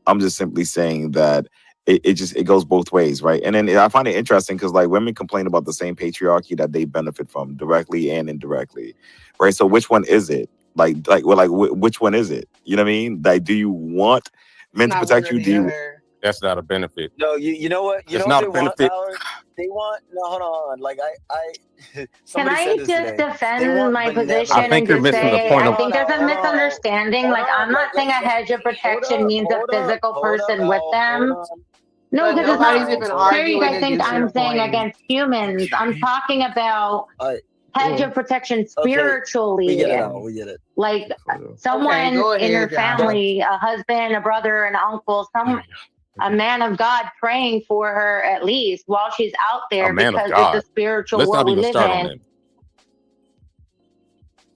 I'm just simply saying that it goes both ways, right? And then I find it interesting because like women complain about the same patriarchy that they benefit from directly and indirectly, right? So which one is it? Which one is it? You know what I mean? Like, do you want men to Not one protect or you? the Do you? other. That's not a benefit. No, you know what? You It's know what not they a want, benefit. Howard? They want no, hold on. Like Can somebody said I this just today. They defend want my I position benevolent. think and you're just missing the say point I of. think there's a Hold on, misunderstanding. hold Like on. I'm not saying a hedge of protection means a physical person with hold them. up. No, But because it's nobody's not even fair. You guys arguing think against your I'm saying point. against humans. I'm talking about hedge of protection Okay, we get spiritually. it out. We get it. Like Okay, someone go in your ahead, Josh. family, a husband, a brother, an uncle, a man of God praying for her at least while she's out A there man of because it's a God. spiritual Let's world not we even live start on in. that.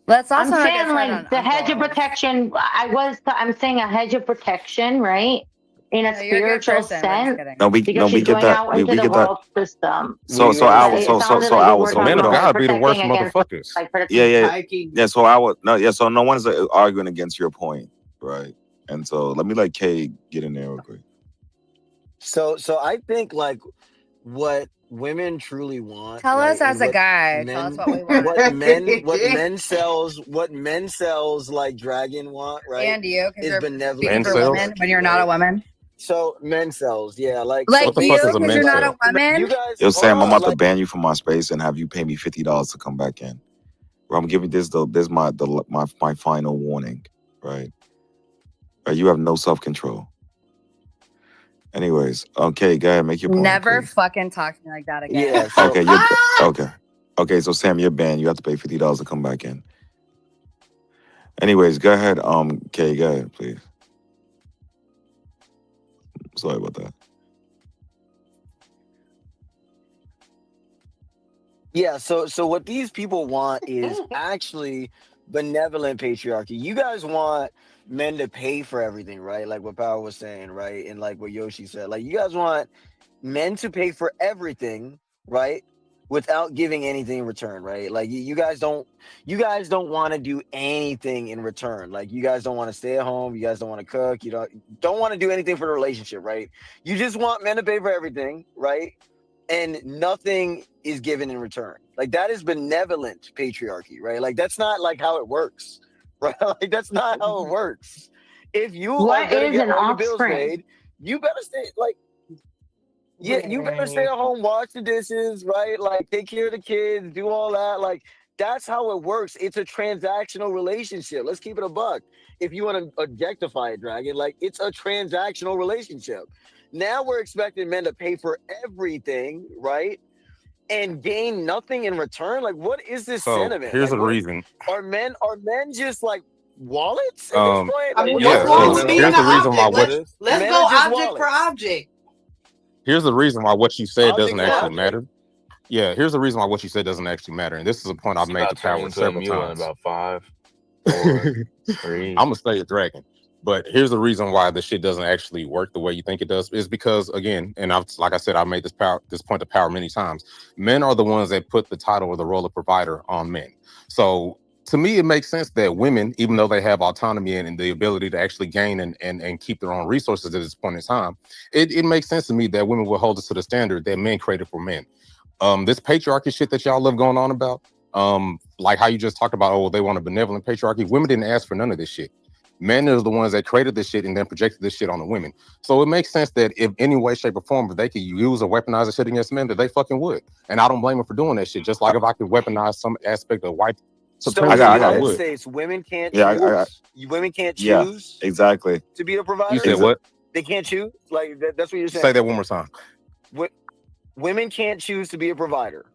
Let's I'm also not saying get started like on the hedge of uncles. protection. I'm saying a hedge of protection, right? In a No, you're a good spiritual person. We're just sense, kidding. because We she's get going that. out into We the get that. world system. So We It understand. sounded like we were So talking men of about like God be the worst protecting against motherfuckers. like Yeah, protecting. yeah, Hiking. yeah. So no one's arguing against your point, right? And so let me let Kay get in there real quick. So I think like what women truly want, Tell right? us as And a what guy. Tell us men what we want. what men sells like Dragon want, right? And you, because Is you're benevolent speaking Men for cells? women when patriarchy, you're not a right? woman. So men cells, yeah, like Like What the you, fuck is a because men you're not cell? a woman. you guys. Yo, Hold Sam, I'm on, about to like ban you from my space and have you pay me $50 to come back in. Well, I'm giving this my final warning, right? You have no self control. Anyways, okay, go ahead, make your point, Never please. fucking talk to me like that again. yeah. So Okay, you're okay. So Sam, you're banned. You have to pay $50 to come back in. Anyways, go ahead. Kay, go ahead, please. Sorry about that. yeah, so what these people want is actually benevolent patriarchy. You guys want men to pay for everything, right? Like what Power was saying, right? And like what Yoshi said. Like you guys want men to pay for everything, right? Without giving anything in return, right? Like you guys don't want to do anything in return. Like you guys don't want to stay at home, you guys don't want to cook, you don't want to do anything for the relationship, right? You just want men to pay for everything, right? And nothing is given in return. Like that is benevolent patriarchy, right? Like that's not like how it works, right? Like that's not how it works. If you are What gonna is get an all your bills offspring? paid, you better stay like yeah, you better stay at home, wash the dishes, right? Like take care of the kids, do all that. Like that's how it works. It's a transactional relationship. Let's keep it a buck. If you want to objectify it, Dragon, like it's a transactional relationship. Now we're expecting men to pay for everything, right? And gain nothing in return. Like, what is this So sentiment? here's Like, the what reason. are men just like wallets at this point? I Like, mean, what Yeah. what's is wrong? So this? here's Speaking the of reason why object, let's Men go are just object for wallets. object. here's the reason why what you said Object doesn't for actually object. matter. Yeah, here's the reason why what you said doesn't actually matter. And this is a point I've It's made about to to turn Power into a several mule in times. about 5, 4, 3. I'm gonna stay a dragon. But here's the reason why the shit doesn't actually work the way you think it does is because again, and like I said, I made this point to Power many times. Men are the ones that put the title or the role of provider on men. So to me, it makes sense that women, even though they have autonomy and the ability to actually gain and keep their own resources at this point in time, it makes sense to me that women will hold us to the standard that men created for men. This patriarchy shit that y'all love going on about, like how you just talked about, oh, they want a benevolent patriarchy. Women didn't ask for none of this shit. Men are the ones that created this shit and then projected this shit on the women. So it makes sense that if any way, shape, or form, if they could use or weaponize the shit against men, that they fucking would. And I don't blame them for doing that shit. Just like if I could weaponize some aspect of white So supremacy, in the I United would. States, women can't Yeah, choose. Women can't yeah, choose exactly. to be a You provider. said what? They can't choose. Like that's what you're Say saying. that one more time. Women can't choose to be a provider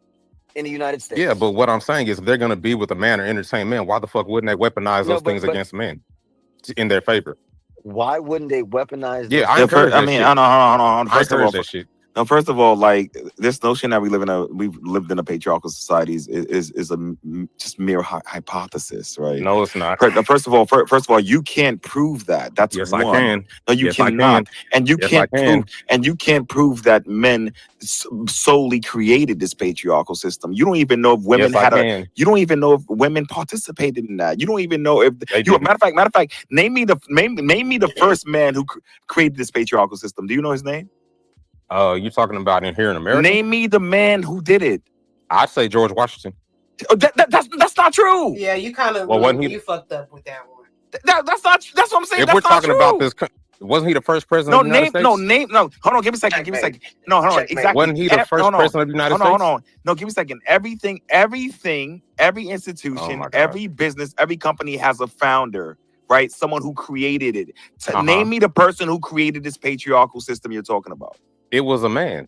in the United States. Yeah, but what I'm saying is if they're gonna be with a man or entertain men, why the fuck wouldn't they weaponize those things against men in their favor? Why wouldn't they weaponize? Yeah, those I things? encourage that shit. Hold on. I First of all, encourage that shit. Now, first of all, like this notion that we've lived in a patriarchal society is just mere hypothesis, right? No, it's not. First of all, you can't prove that. That's Yes, I one. can. No, you Yes, I cannot, can. and you Yes, I can't prove that men solely created this patriarchal system. You don't even know if women Yes, I had a. can. You don't even know if women participated in that. You don't even know if They you. didn't. Matter of fact, name me the first man who created this patriarchal system. Do you know his name? You talking about in here in America? Name me the man who did it. I'd say George Washington. That's not true. Yeah, you kind of Well, wasn't he? you fucked up with that one. That's not. That's what I'm saying. If That's we're not talking true. about this, wasn't he the first president No of the United name. States? No name. No. Hold on. Give me a second. Give me a second. No. Hold on. Exactly. Wasn't he the first president of the United States? Hold on. No. Give me a second. Everything. Every institution, every business, every company has a founder, right? Someone who created it. Name me the person who created this patriarchal system you're talking about. It was a man.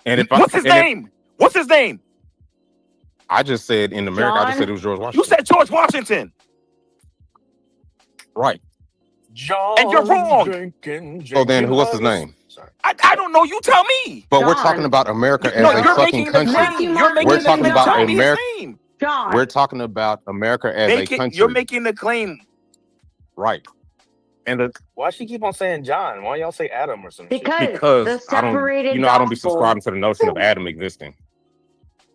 And what's his name? What's his name? I just said in America. I just said it was George Washington. You said George Washington. Right. John, and you're wrong. So then, what's his name? I don't know. You tell me. But we're talking about America as No, a you're fucking making the country. claim. You're making We're the talking claim. about Tell me his America. name. John. We're talking about America as a country. You're making the claim. Right. And why she keep on saying John? Why y'all say Adam or something? Because the I don't, separated I don't be gospel. subscribing to the notion of Adam existing.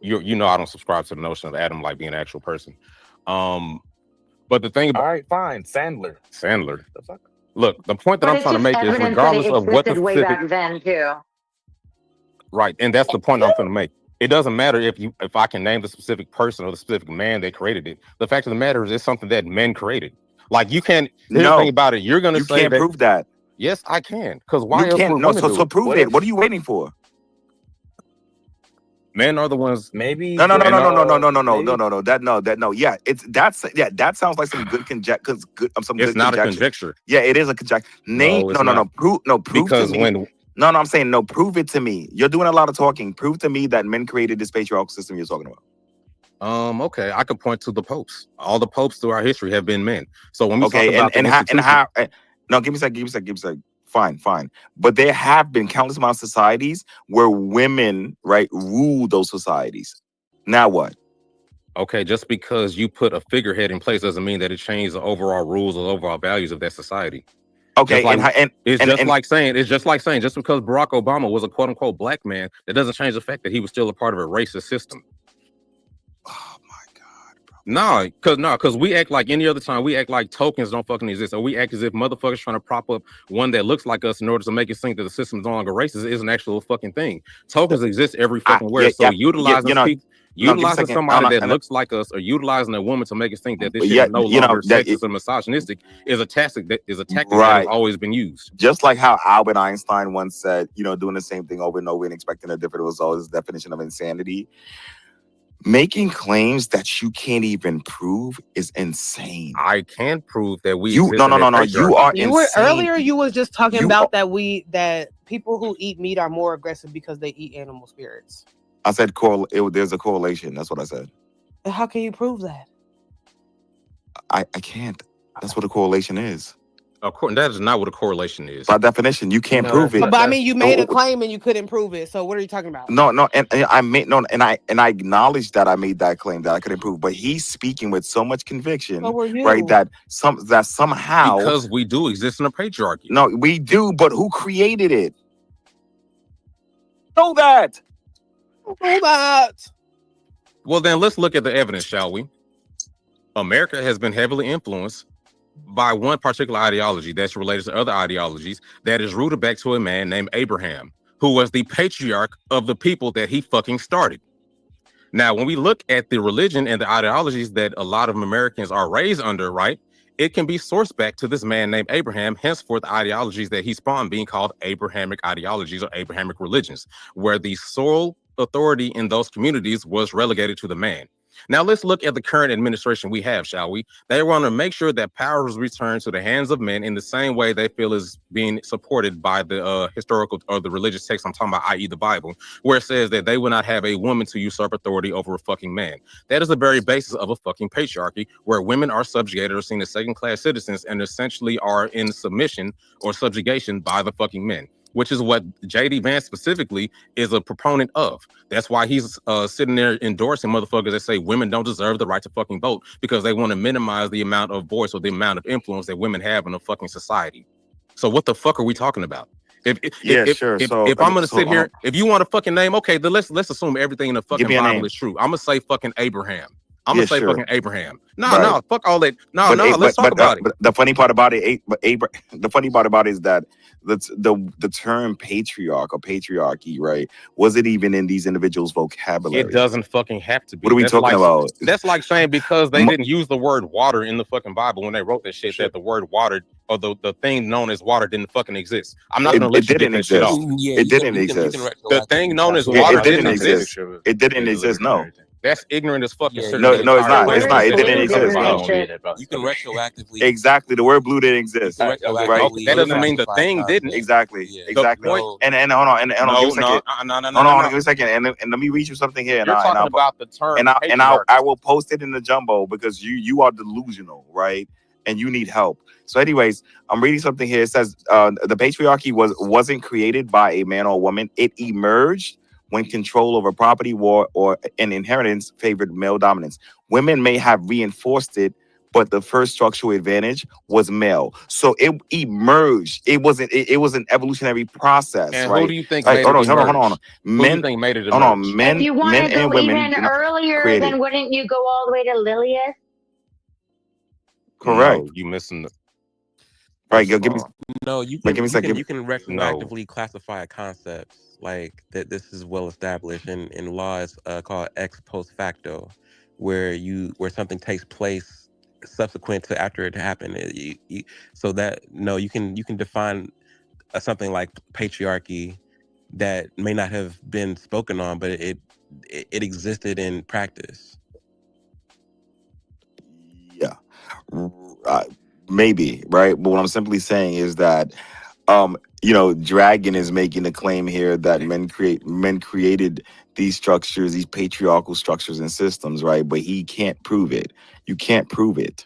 You know, I don't subscribe to the notion of Adam like being an actual person. But the thing about all right, fine, Sandler. The fuck? Look, the point that But I'm it's trying to just make is evidence regardless that it of what the existed way specific back then too. right, and that's the point I'm trying to make. It doesn't matter if I can name the specific person or the specific man that created it. The fact of the matter is, it's something that men created. Like you can't. Here's the thing about it. You're gonna say can't prove that. Yes, I can. Because why You else can't. would No. women do So it? prove it. What are you waiting for? Men are the ones. Maybe. No. Maybe. Yeah, that sounds like some good conjecture. It's not a conjecture. Yeah, it is a conjecture. Name. No, it's No. Prove because to me. No, I'm saying no. Prove it to me. You're doing a lot of talking. Prove to me that men created this patriarchal system you're talking about. Okay, I could point to the popes. All the popes through our history have been men. So when we talk Okay, about and how? No, give me a second. Fine. But there have been countless amounts of societies where women, right, rule those societies. Now what? Okay, just because you put a figurehead in place doesn't mean that it changes the overall rules or overall values of that society. Okay, it's just like saying just because Barack Obama was a quote unquote black man, that doesn't change the fact that he was still a part of a racist system. Oh my God. Because we act like any other time. We act like tokens don't fucking exist, or we act as if motherfuckers trying to prop up one that looks like us in order to make it think that the system is no longer racist is an actual fucking thing. Tokens exist every fucking where. So utilizing somebody that looks like us or utilizing a woman to make us think that this shit is no longer sexist or misogynistic is a tactic that has always been used. Just like how Albert Einstein once said, doing the same thing over and over and expecting a different result is the definition of insanity. Making claims that you can't even prove is insane. I can prove that we. No. You are insane. Earlier, you was just talking about that people who eat meat are more aggressive because they eat animal spirits. I said there's a correlation. That's what I said. How can you prove that? I can't. That's what a correlation is. That is not what a correlation is. By definition, you can't prove it. But I mean, you made a claim and you couldn't prove it. So what are you talking about? And I acknowledge that I made that claim that I couldn't prove. But he's speaking with so much conviction, So were you. right? That somehow because we do exist in a patriarchy. No, we do. But who created it? Know that. Well, then let's look at the evidence, shall we? America has been heavily influenced by one particular ideology that's related to other ideologies that is rooted back to a man named Abraham, who was the patriarch of the people that he fucking started. Now, when we look at the religion and the ideologies that a lot of Americans are raised under, right, it can be sourced back to this man named Abraham, henceforth the ideologies that he spawned being called Abrahamic ideologies or Abrahamic religions, where the sole authority in those communities was relegated to the man. Now let's look at the current administration we have, shall we? They want to make sure that power is returned to the hands of men in the same way they feel is being supported by the historical or the religious text I'm talking about, i.e. the Bible, where it says that they will not have a woman to usurp authority over a fucking man. That is the very basis of a fucking patriarchy, where women are subjugated or seen as second-class citizens and essentially are in submission or subjugation by the fucking men. which is what JD Vance specifically is a proponent of. That's why he's sitting there endorsing motherfuckers that say women don't deserve the right to fucking vote because they want to minimize the amount of voice or the amount of influence that women have in a fucking society. So what the fuck are we talking about? Sure. So If I'm gonna sit here, if you want a fucking name, okay, then let's assume everything in the Give fucking me a Bible name. is true. I'm gonna say fucking Abraham. I'm Yeah, gonna say sure. fucking Abraham. No, Right. fuck all that. No, But let's talk about it. but the funny part about it, the funny part about it is that the term patriarch or patriarchy, right, wasn't even in these individuals' vocabulary. It doesn't fucking have to be. What are we talking about? That's like saying because they didn't use the word water in the fucking Bible when they wrote that shit, that the word water or the thing known as water didn't fucking exist. I'm not gonna let you get that shit off. It didn't exist. The thing known as water It didn't didn't exist. It didn't exist. No. That's ignorant as fuck. No, it's not. It's not. It didn't exist. No. You can retroactively. Exactly. The word blue didn't exist. You can Right. retroactively That doesn't mean the thing didn't. Exactly. Exactly. point- And hold on. And hold on. Give me a second. Hold on. Give me a second. And let me read you something here. You're talking about the term I will post it in the jumbo because you are delusional, right? And you need help. So, anyways, I'm reading something here. It says the patriarchy wasn't created by a man or woman. It emerged when control over property, war, or an inheritance favored male dominance. Women may have reinforced it, but the first structural advantage was male. So it emerged. It was an evolutionary process, And right? who do you think Like, made hold it on. emerge? Who do you Men, think made it hold on, emerge? men, If you want men to go and women even earlier, created. then wouldn't you go all the way to Lilius? Correct. No, you missing the. Right, give me. No, you Like, can give me a you second. can you can retroactively classify concepts like that. This is well established in law. It's called ex post facto, where something takes place subsequent to after it happened. So that you can define something like patriarchy that may not have been spoken on, but it existed in practice. Yeah, maybe, right? But what I'm simply saying is that, Dragon is making the claim here that men created these structures, these patriarchal structures and systems, right? But he can't prove it. You can't prove it.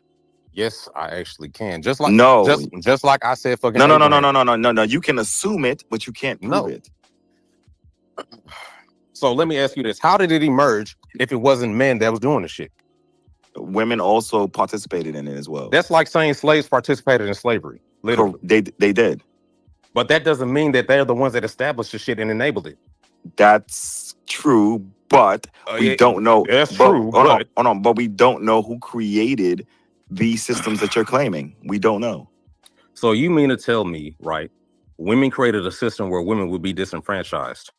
Yes, I actually can. Just like No. just like I said, fucking No. Abraham. No. You can assume it, but you can't prove it. So let me ask you this: how did it emerge if it wasn't men that was doing the shit? Women also participated in it as well. That's like saying slaves participated in slavery. Literally. They did. But that doesn't mean that they're the ones that established the shit and enabled it. That's true, but we don't know. That's true, hold on, but we don't know who created these systems that you're claiming. We don't know. So you mean to tell me, right? Women created a system where women would be disenfranchised.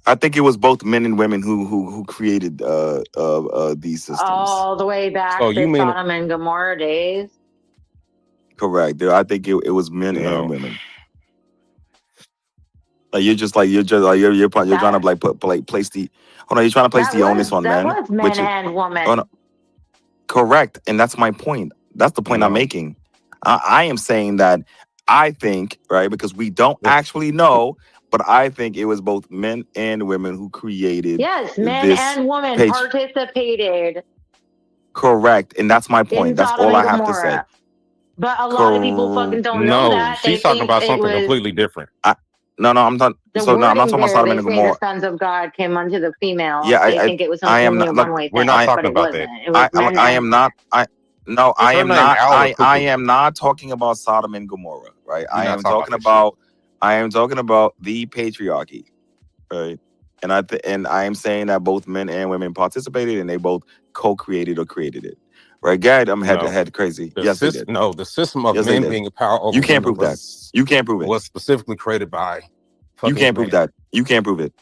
I think it was both men and women who created these systems. All the way back So to you mean- Sodom and Gomorrah days. Correct. I think it was men and women. Like you're trying to place the you're trying to place the onus on men. That was men and women. Oh, no. Correct, and that's my point. That's the point I'm making. I am saying that I think, right, because we don't actually know, but I think it was both men and women who created. Yes, men this and women page. participated Correct, and that's my point. in That's Sodom all I and have to say. Gomorrah. But a lot of people fucking don't know that. They she's talking think about it something was completely different. No, I'm not. the So no, I'm not talking wording about there. Sodom They and say Gomorrah. the sons of God came unto the female. Yeah, they think it was I am only not. a Look, one-way thing. We're not but talking it about wasn't. that. It was men I and am not. Is I her am name not. Al or Cuckoo? I am not talking about Sodom and Gomorrah, right? You're I not am talking talking about this about. I am talking about the patriarchy, right? And I am saying that both men and women participated, and they both co-created or created it, right? God, I'm head crazy. Yes, they did. No, the system of Yes, they men did. being in power over You can't women prove that. You can't prove it. was specifically created by. You fucking can't prove men. that. You can't prove it.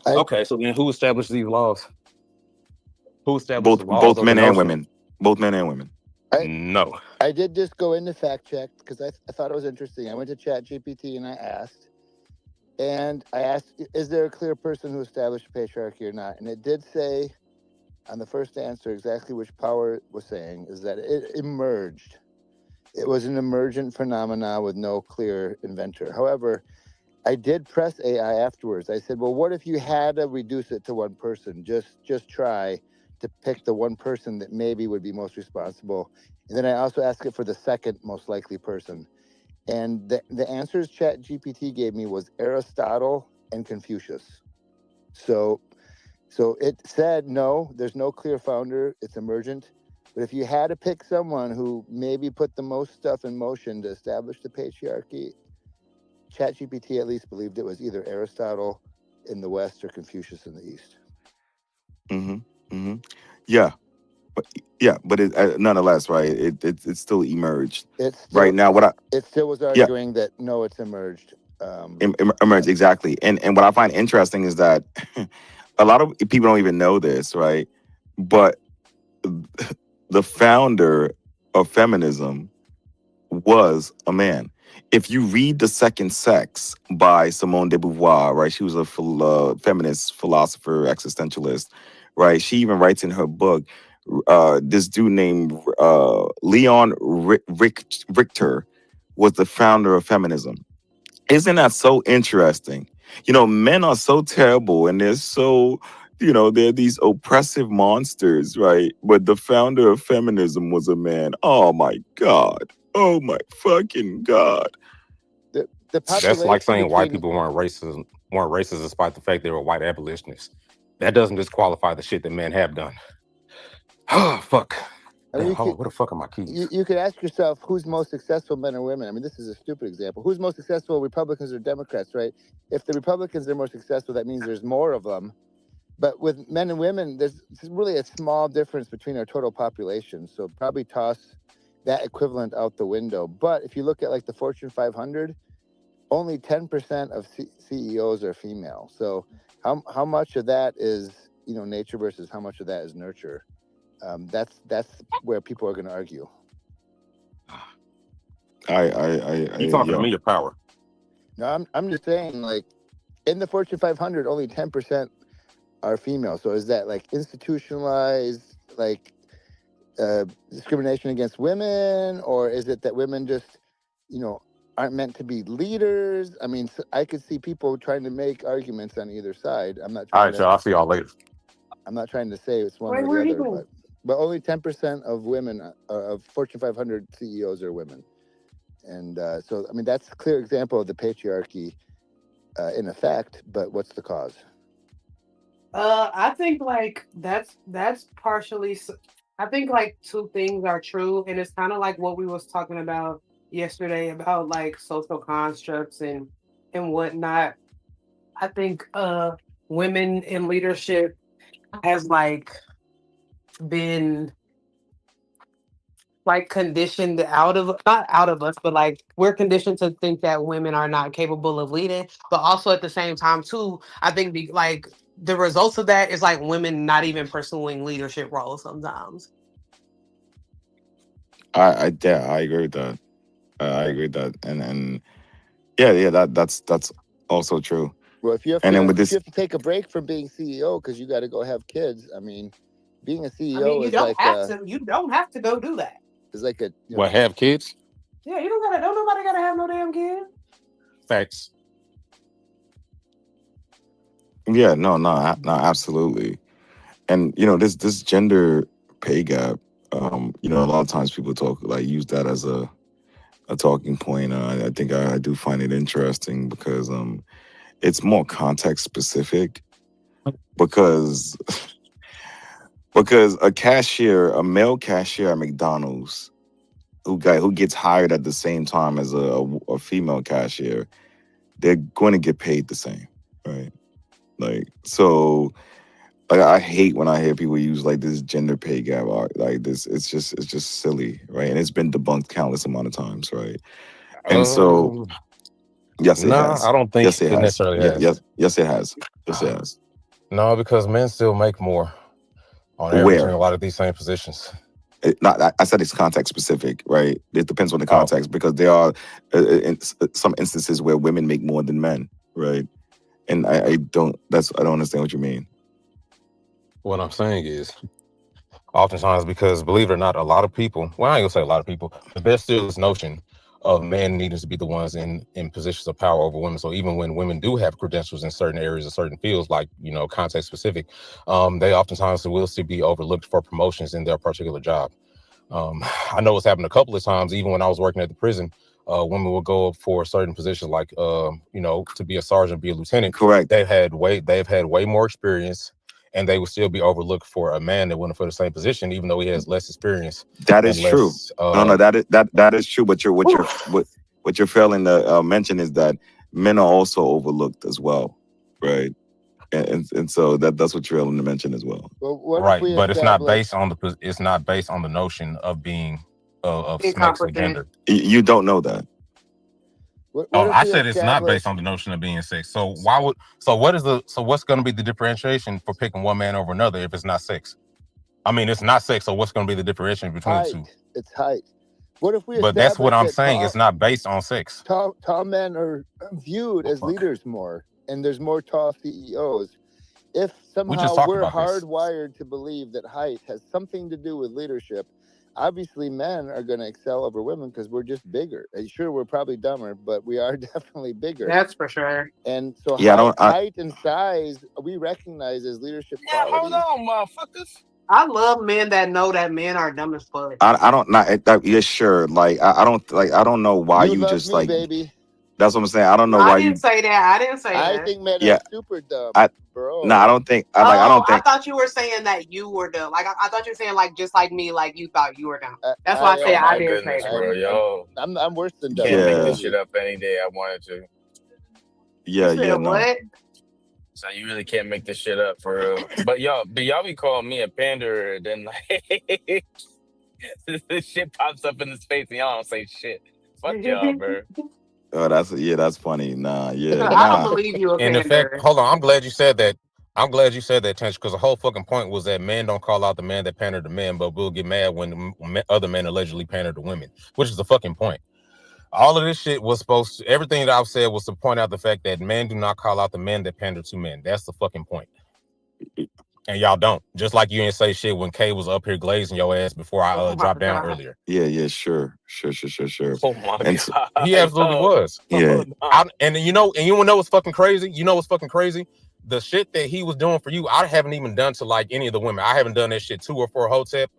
Okay, so then who established these laws? Who established Both the laws? both men and women. Both men and women. No. I did just go into fact check because I thought it was interesting. I went to Chat GPT and I asked, is there a clear person who established patriarchy or not? And it did say on the first answer exactly which Power was saying, is that it emerged. It was an emergent phenomena with no clear inventor. However, I did press AI afterwards. I said, well, what if you had to reduce it to one person? Just try to pick the one person that maybe would be most responsible. And then I also asked it for the second most likely person. And the answers Chat GPT gave me was Aristotle and Confucius. So it said, no, there's no clear founder. It's emergent. But if you had to pick someone who maybe put the most stuff in motion to establish the patriarchy, ChatGPT at least believed it was either Aristotle in the West or Confucius in the East. Yeah, but it, nonetheless, right? It still emerged. It's Right now, what I it still was arguing that no, it's emerged. emerged exactly, and what I find interesting is that a lot of people don't even know this, right? But the founder of feminism was a man. If you read The Second Sex by Simone de Beauvoir, right? She was a feminist philosopher, existentialist, right? She even writes in her book, this dude named Leon Richter was the founder of feminism. Isn't that so interesting? You know, men are so terrible and they're so, they're these oppressive monsters, right? But the founder of feminism was a man. Oh my God. Oh my fucking God. The That's like saying population white between people weren't racist despite the fact they were white abolitionists. That doesn't disqualify the shit that men have done. Oh, fuck. And Damn, we hold on, could, where the fuck are my keys? you could ask yourself, who's most successful, men or women? I mean, this is a stupid example. Who's most successful, Republicans or Democrats, right? If the Republicans are more successful, that means there's more of them. But with men and women, there's really a small difference between our total population. So probably toss that equivalent out the window. But if you look at like the Fortune 500, only 10% of CEOs are female. So how much of that is, nature versus how much of that is nurture? That's where people are going to argue. You talking to me or power? No, I'm just saying, like, in the Fortune 500, only 10% are female. So is that like institutionalized, like discrimination against women, or is it that women just, aren't meant to be leaders? I mean, I could see people trying to make arguments on either side. I'm not All trying right, y'all. I'll see y'all later. I'm not trying to say it's one Wait, or where the he other, going? but only 10% of women of Fortune 500 CEOs are women. And so, I mean, that's a clear example of the patriarchy in effect, but what's the cause? I think like that's partially. I think like two things are true, and it's kind of like what we was talking about yesterday about like social constructs and whatnot. I think women in leadership has like been like conditioned not out of us, but like we're conditioned to think that women are not capable of leading. But also at the same time too, I think like the results of that is like women not even pursuing leadership roles sometimes. I agree with that. I agree with that. And yeah, that's also true. Well, if you have And then to, with if you this, have to take a break from being CEO because you got to go have kids, I mean, being a I mean, CEO you is don't like have to. You don't have to go do that. is like a What, have kids? Yeah, you don't gotta. Don't nobody gotta have no damn kid. Facts. yeah, no, absolutely. And this gender pay gap, a lot of times people use that as a talking point. I think I do find it interesting because it's more context specific because a male cashier at McDonald's who gets hired at the same time as a female cashier, they're going to get paid the same, right? Like, so like, I hate when I hear people use like this gender pay gap like this. It's just silly, right? And it's been debunked countless amount of times, right? And so yes, it Nah, has. I don't think Yes, it it has. necessarily Yeah, has. yes, it has. Yes, it has. No, because men still make more on average in Where? a lot of these same positions. I said it's context specific, right? It depends on the Oh, context because there are some instances where women make more than men, right? And I don't understand what you mean. what I'm saying is, oftentimes, because believe it or not, a lot of people, well, I ain't gonna say a lot of people, but there's still this notion of men needing to be the ones in positions of power over women. So even when women do have credentials in certain areas or certain fields, like, context specific, they oftentimes will still be overlooked for promotions in their particular job. I know it's happened a couple of times, even when I was working at the prison. women will go up for certain positions, like to be a sergeant, be a lieutenant. Correct. They've had way more experience, and they would still be overlooked for a man that went for the same position, even though he has less experience. That is true. No, that is true. But what you're failing to mention is that men are also overlooked as well, right? And so that's what you're failing to mention as well. Right, but it's not based on the notion of being of sex or gender. You don't know that. I said it's not based on the notion of being sex. So what's going to be the differentiation for picking one man over another if it's not sex? I mean, it's not sex. So what's going to be the differentiation between the two? It's height. What if we? But that's what I'm saying. It's not based on sex. Tall men are viewed as leaders more, and there's more tall CEOs. If somehow we're hardwired to believe that height has something to do with leadership, obviously men are going to excel over women because we're just bigger. And sure, we're probably dumber, but we are definitely bigger. That's for sure. And so height and size we recognize as leadership qualities. Hold on, motherfuckers. I love men that know that men are dumb as fuck. I don't not yeah, sure. Like I don't know why you love just me, like baby. that's what I'm saying. I don't know No, why I didn't say that. I didn't say that. I think men Yeah. are super dumb, bro. No, I don't think I I thought you were saying that you were dumb. Like I thought you were saying like just like me, like you thought you were dumb. That's why I said I didn't say that. Bro, yo, I'm worse than dumb. Can't make this shit up any day I wanted to. Yeah, You said what? So you really can't make this shit up for real. But y'all be calling me a panderer, then like this shit pops up in the space and y'all don't say shit. Fuck y'all, bro. Oh, that's funny. Nah, yeah. I don't believe you a In panderer. effect, hold on. I'm glad you said that. Tench, because the whole fucking point was that men don't call out the man that pandered to men, but we'll get mad when other men allegedly pander to women, which is the fucking point. All of this shit was everything that I've said was to point out the fact that men do not call out the men that pander to men. That's the fucking point. And y'all don't. Just like you didn't say shit when Kay was up here glazing your ass before I dropped down earlier. Yeah, sure. Oh my God. He absolutely was. Yeah. And you know what's fucking crazy? You know what's fucking crazy? The shit that he was doing for you, I haven't even done to like any of the women. I haven't done that shit to or for Hotep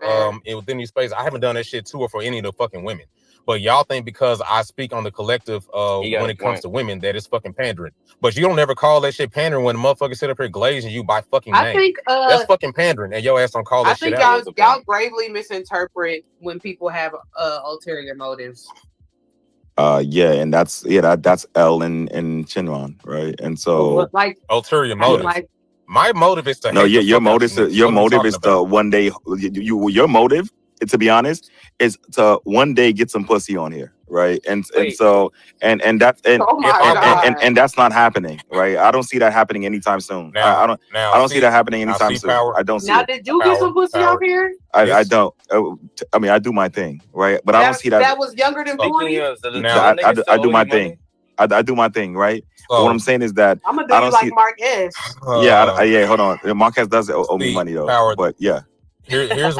within these spaces. I haven't done that shit to or for any of the fucking women. But y'all think because I speak on the collective when it comes to women that it's fucking pandering. But you don't ever call that shit pandering when the motherfucker sit up here glazing you by fucking name. I think that's fucking pandering, and your ass don't call that shit out. I think y'all gravely misinterpret when people have ulterior motives. Yeah, and that's L and Chinwan, right? And so like ulterior motive. My motive is to your motive is to one day your motive, to be honest, is to one day get some pussy on here, right? And that's not happening, right? I don't see that happening anytime soon. I don't see that happening anytime soon. I don't see now, it. did you get some pussy out here? I don't. I mean, I do my thing, right? But I don't see that. That was younger than 40. I do my thing. I do my thing, right? But what I'm saying is that I'm gonna do you like Mark S. Yeah, hold on. Marquez does owe me money though. Power, but yeah. Here's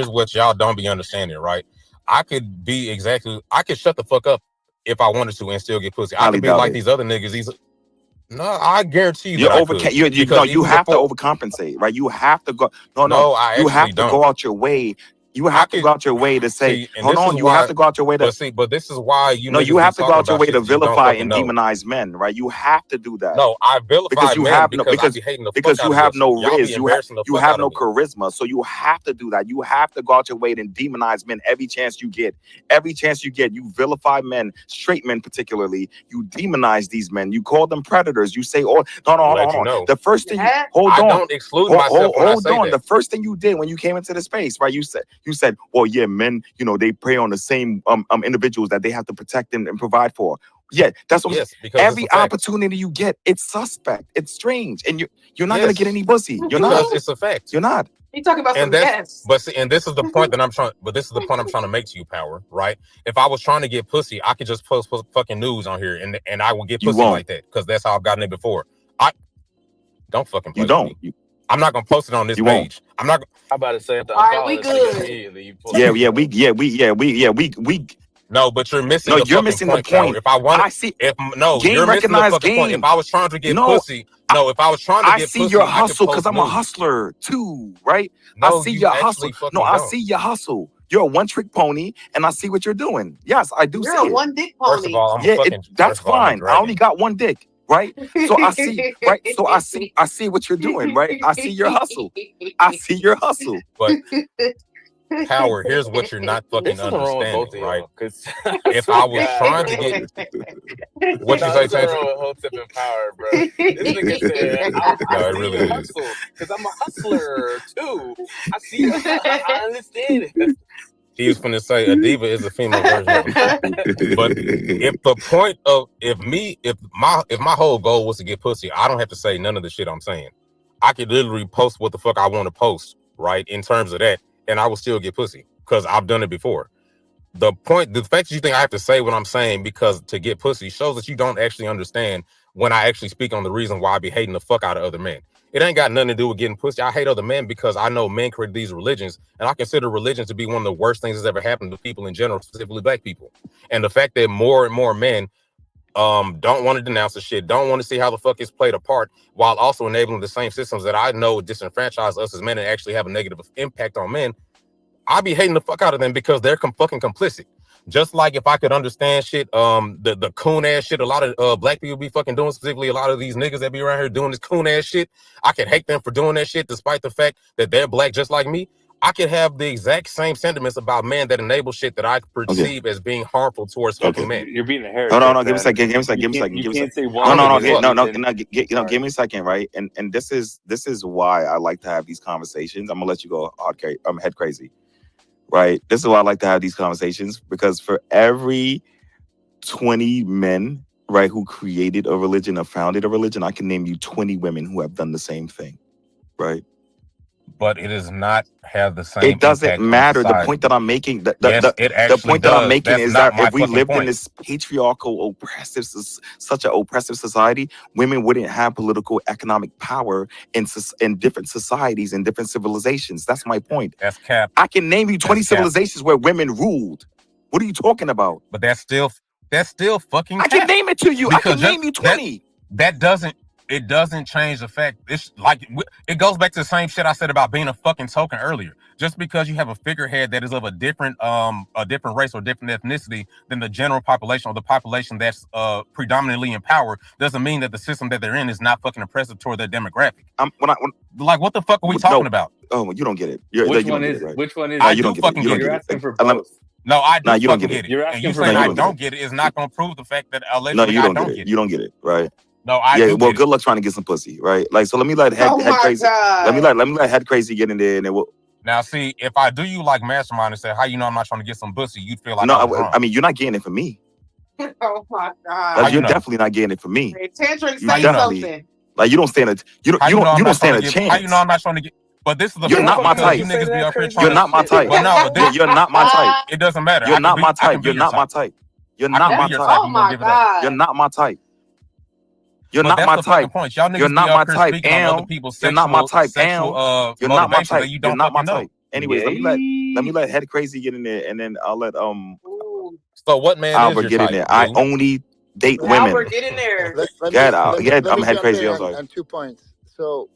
what y'all don't be understanding, right? I could shut the fuck up if I wanted to and still get pussy. I could be like these other niggas. No, I guarantee you. You have to overcompensate, right? You have to go. No, you have to go out your way. You have to go out your way to say, hold on. You have to go out your way to. But this is why you have to go out your way to vilify and demonize men, right? You have to do that. No, I vilify because you men have because you have no riz, you have no me. charisma, so you have to do that. You have to go out your way and demonize men every chance you get. Every chance you get, you vilify men, straight men particularly. You demonize these men. You call them predators. You say, hold on. The first thing, hold on. I don't exclude myself when I say that. The first thing you did when you came into the space, right? You said, well, yeah, men, they prey on the same individuals that they have to protect and provide for. Yeah, that's what every opportunity you get, it's suspect. It's strange. And you're not gonna get any pussy. You're not. It's a fact. You're not. You talking about some gas. But see, and this is the point that I'm trying to make to you, Power, right? If I was trying to get pussy, I could just post fucking news on here and I will get pussy like that because that's how I've gotten it before. Don't fucking play with me. I'm not gonna post it on this page. I'm not. I'm about to say it. All right, we good. We. No, but you're missing. No, you're missing the point. If I want, I see. You're missing the fucking point. If I was trying to get pussy, if I was trying to get pussy, I see your hustle because I'm a hustler too, right? I see your hustle. No, I see your hustle. You're a one-trick pony, and I see what you're doing. Yes, I do You're see a it. one dick First of pony. all, I'm a Yeah, fucking. that's First of all, I'm a fine. I only dragon. got one dick, right? So I see, right? So I see what you're doing, right? I see your hustle. I see your hustle. But Power, here's what you're not fucking There's something wrong with both understanding, of right? y'all. Because If I was trying to get what you no, say, there's something Tantra? wrong with Hotep and Power, bro. This nigga said, I No, it see really your is. hustle because I'm a hustler too. I see your I understand it. He was finna say a diva is a female version of a man. But if the point of if my whole goal was to get pussy, I don't have to say none of the shit I'm saying. I could literally post what the fuck I want to post, right? In terms of that, and I will still get pussy because I've done it before. The fact that you think I have to say what I'm saying because to get pussy shows that you don't actually understand when I actually speak on the reason why I be hating the fuck out of other men. It ain't got nothing to do with getting pussy. I hate other men because I know men created these religions, and I consider religion to be one of the worst things that's ever happened to people in general, specifically black people. And the fact that more and more men don't want to denounce the shit, don't want to see how the fuck it's played apart, while also enabling the same systems that I know disenfranchise us as men and actually have a negative impact on men. I be hating the fuck out of them because they're fucking complicit. Just like if I could understand shit, the coon ass shit a lot of black people be fucking doing, specifically a lot of these niggas that be around here doing this coon ass shit. I could hate them for doing that shit despite the fact that they're black just like me. I could have the exact same sentiments about men that enable shit that I perceive as being harmful towards fucking men. You're being a Hold heretic, on, give me a man. second, give me a second, You give me a second, you give me a can't second. say one No, thing and give me a second, right? And this is why I like to have these conversations. I'm gonna let you go head crazy. Right? This is why I like to have these conversations, because for every 20 men, right, who created a religion or founded a religion, I can name you 20 women who have done the same thing, right? But it does not have the same It doesn't impact on matter. The society. point that I'm making, Yes, it actually point that I'm does. making That's is not that my if we fucking lived in point. this patriarchal, oppressive, such an oppressive society, women wouldn't have political, economic power in different societies and different civilizations. That's my point. That's cap. I can name you 20 That's cap. civilizations where women ruled. What are you talking about? But that's still fucking I cap. can name it to you. I Because can name you 20. That doesn't change the fact. It's like it goes back to the same shit I said about being a fucking token earlier. Just because you have a figurehead that is of a different race or different ethnicity than the general population or the population that's predominantly in power doesn't mean that the system that they're in is not fucking oppressive toward their demographic. Like what the fuck are we talking about? Oh, you don't get it. Which one is it? Which one is it? I do fucking get it. You're asking for both. No, I do you don't fucking get get it. it. You're And asking you for saying I both. don't get it is not going to prove the fact that No, allegedly you I don't don't get it. get it. You don't get it, right? No, I Yeah, do well, get good it. luck trying to get some pussy, right? Like, so let me let head crazy. Let me let head crazy get in there, and then we'll. Now, see, if I do you like mastermind and say, how you know I'm not trying to get some pussy, you'd feel like No, I was wrong. I mean, you're not getting it from me. Oh my god. How you You're know? definitely not getting it from me. Tantric, You say definitely something. like you don't stand a you How you know I'm don't not trying stand to a get? How you chance. know I'm not trying to get? But this is the You're point not my because type. you niggas be up here You're trying not my to. type. But no, but this, You're not my type. it doesn't matter. You're not my I type. can be You're your not my type. type. You're I not can my be your type. type. You gonna give it up? You're not my type. You're But not that's my the fucking type. point. Y'all You're niggas not be up my here type. speaking on other people's You're not my type. sexual You're not my motivations that type. you You're don't not my fucking know. type. Anyways, let me let head crazy get in there, and then I'll let So what man is Albert your get in type? there. I Junior? only date women. Albert, get in there. Let I'm me head jump crazy. in I'm sorry. on 2 points. So,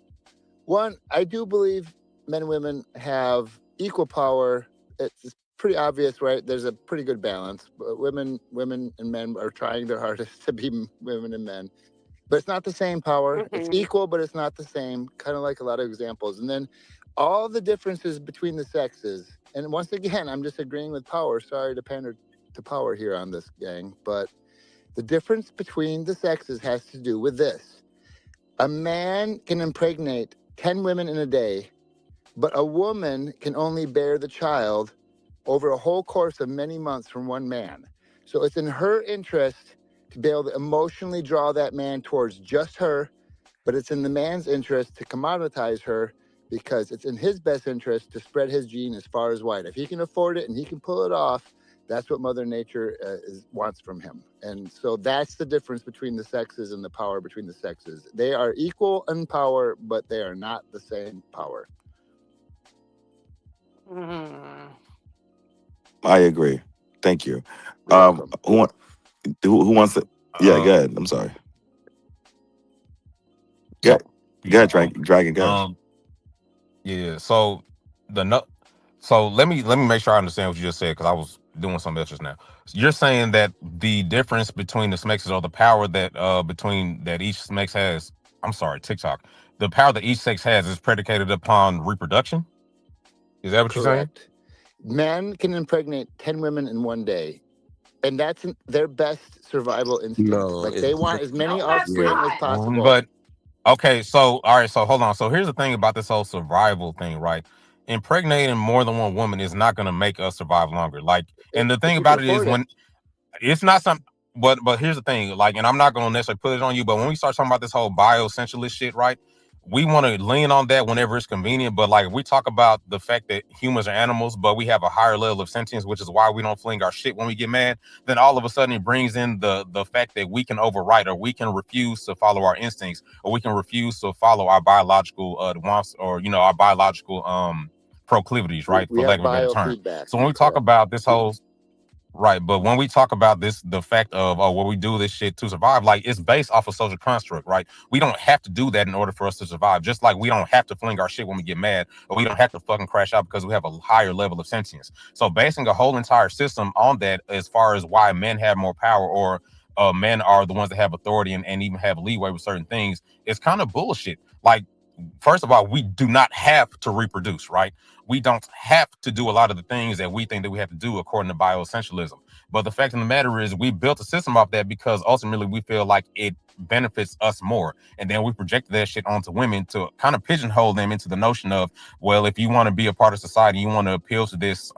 one, I do believe men and women have equal power. It's pretty obvious, right? There's a pretty good balance. But women and men are trying their hardest to be women and men, but it's not the same power. It's equal, but it's not the same. Kind of like a lot of examples. And then all the differences between the sexes. And once again, I'm just agreeing with Power. Sorry to pander to Power here on this, gang, but the difference between the sexes has to do with this. A man can impregnate 10 women in a day, but a woman can only bear the child over a whole course of many months from one man. So it's in her interest to be able to emotionally draw that man towards just her, but it's in the man's interest to commoditize her because it's in his best interest to spread his gene as far as wide. If he can afford it and he can pull it off, that's what Mother Nature wants from him. And so that's the difference between the sexes and the power between the sexes. They are equal in power, but they are not the same power. I agree. Thank you. Who wants to? Yeah, go ahead. I'm sorry. Go ahead, Dragon. Go ahead. Yeah. So So let me make sure I understand what you just said, because I was doing something else just now. So you're saying that the difference between the sexes, or the power that between that each sex has, I'm sorry, TikTok, the power that each sex has is predicated upon reproduction? Is that what you're saying? Correct. Men can impregnate 10 women in one day, and that's their best survival instinct. No, Like it's they want as many No, that's offspring as not. possible. But okay, so all right, so hold on. So here's the thing about this whole survival thing, right? Impregnating more than one woman is not going to make us survive longer. Like, and the thing If you about can it is, afford it. when it's not some, but here's the thing, like, and I'm not going to necessarily put it on you, but when we start talking about this whole bioessentialist shit, right? We want to lean on that whenever it's convenient, but like, we talk about the fact that humans are animals, but we have a higher level of sentience, which is why we don't fling our shit when we get mad. Then all of a sudden it brings in the fact that we can overwrite, or we can refuse to follow our instincts, or we can refuse to follow our biological wants, or our biological proclivities, right? We For have lack of a better term. biofeedback. So when we talk about this whole right, but when we talk about this, the fact of what we do this shit to survive, like, it's based off of social construct, right? We don't have to do that in order for us to survive. Just like we don't have to fling our shit when we get mad, or we don't have to fucking crash out because we have a higher level of sentience. So basing a whole entire system on that, as far as why men have more power, or men are the ones that have authority and even have leeway with certain things, is kind of bullshit. Like, first of all, we do not have to reproduce, right? We don't have to do a lot of the things that we think that we have to do according to bioessentialism. But the fact of the matter is, we built a system off that because ultimately we feel like it benefits us more. And then we project that shit onto women to kind of pigeonhole them into the notion of, well, if you want to be a part of society, you want to appeal to this,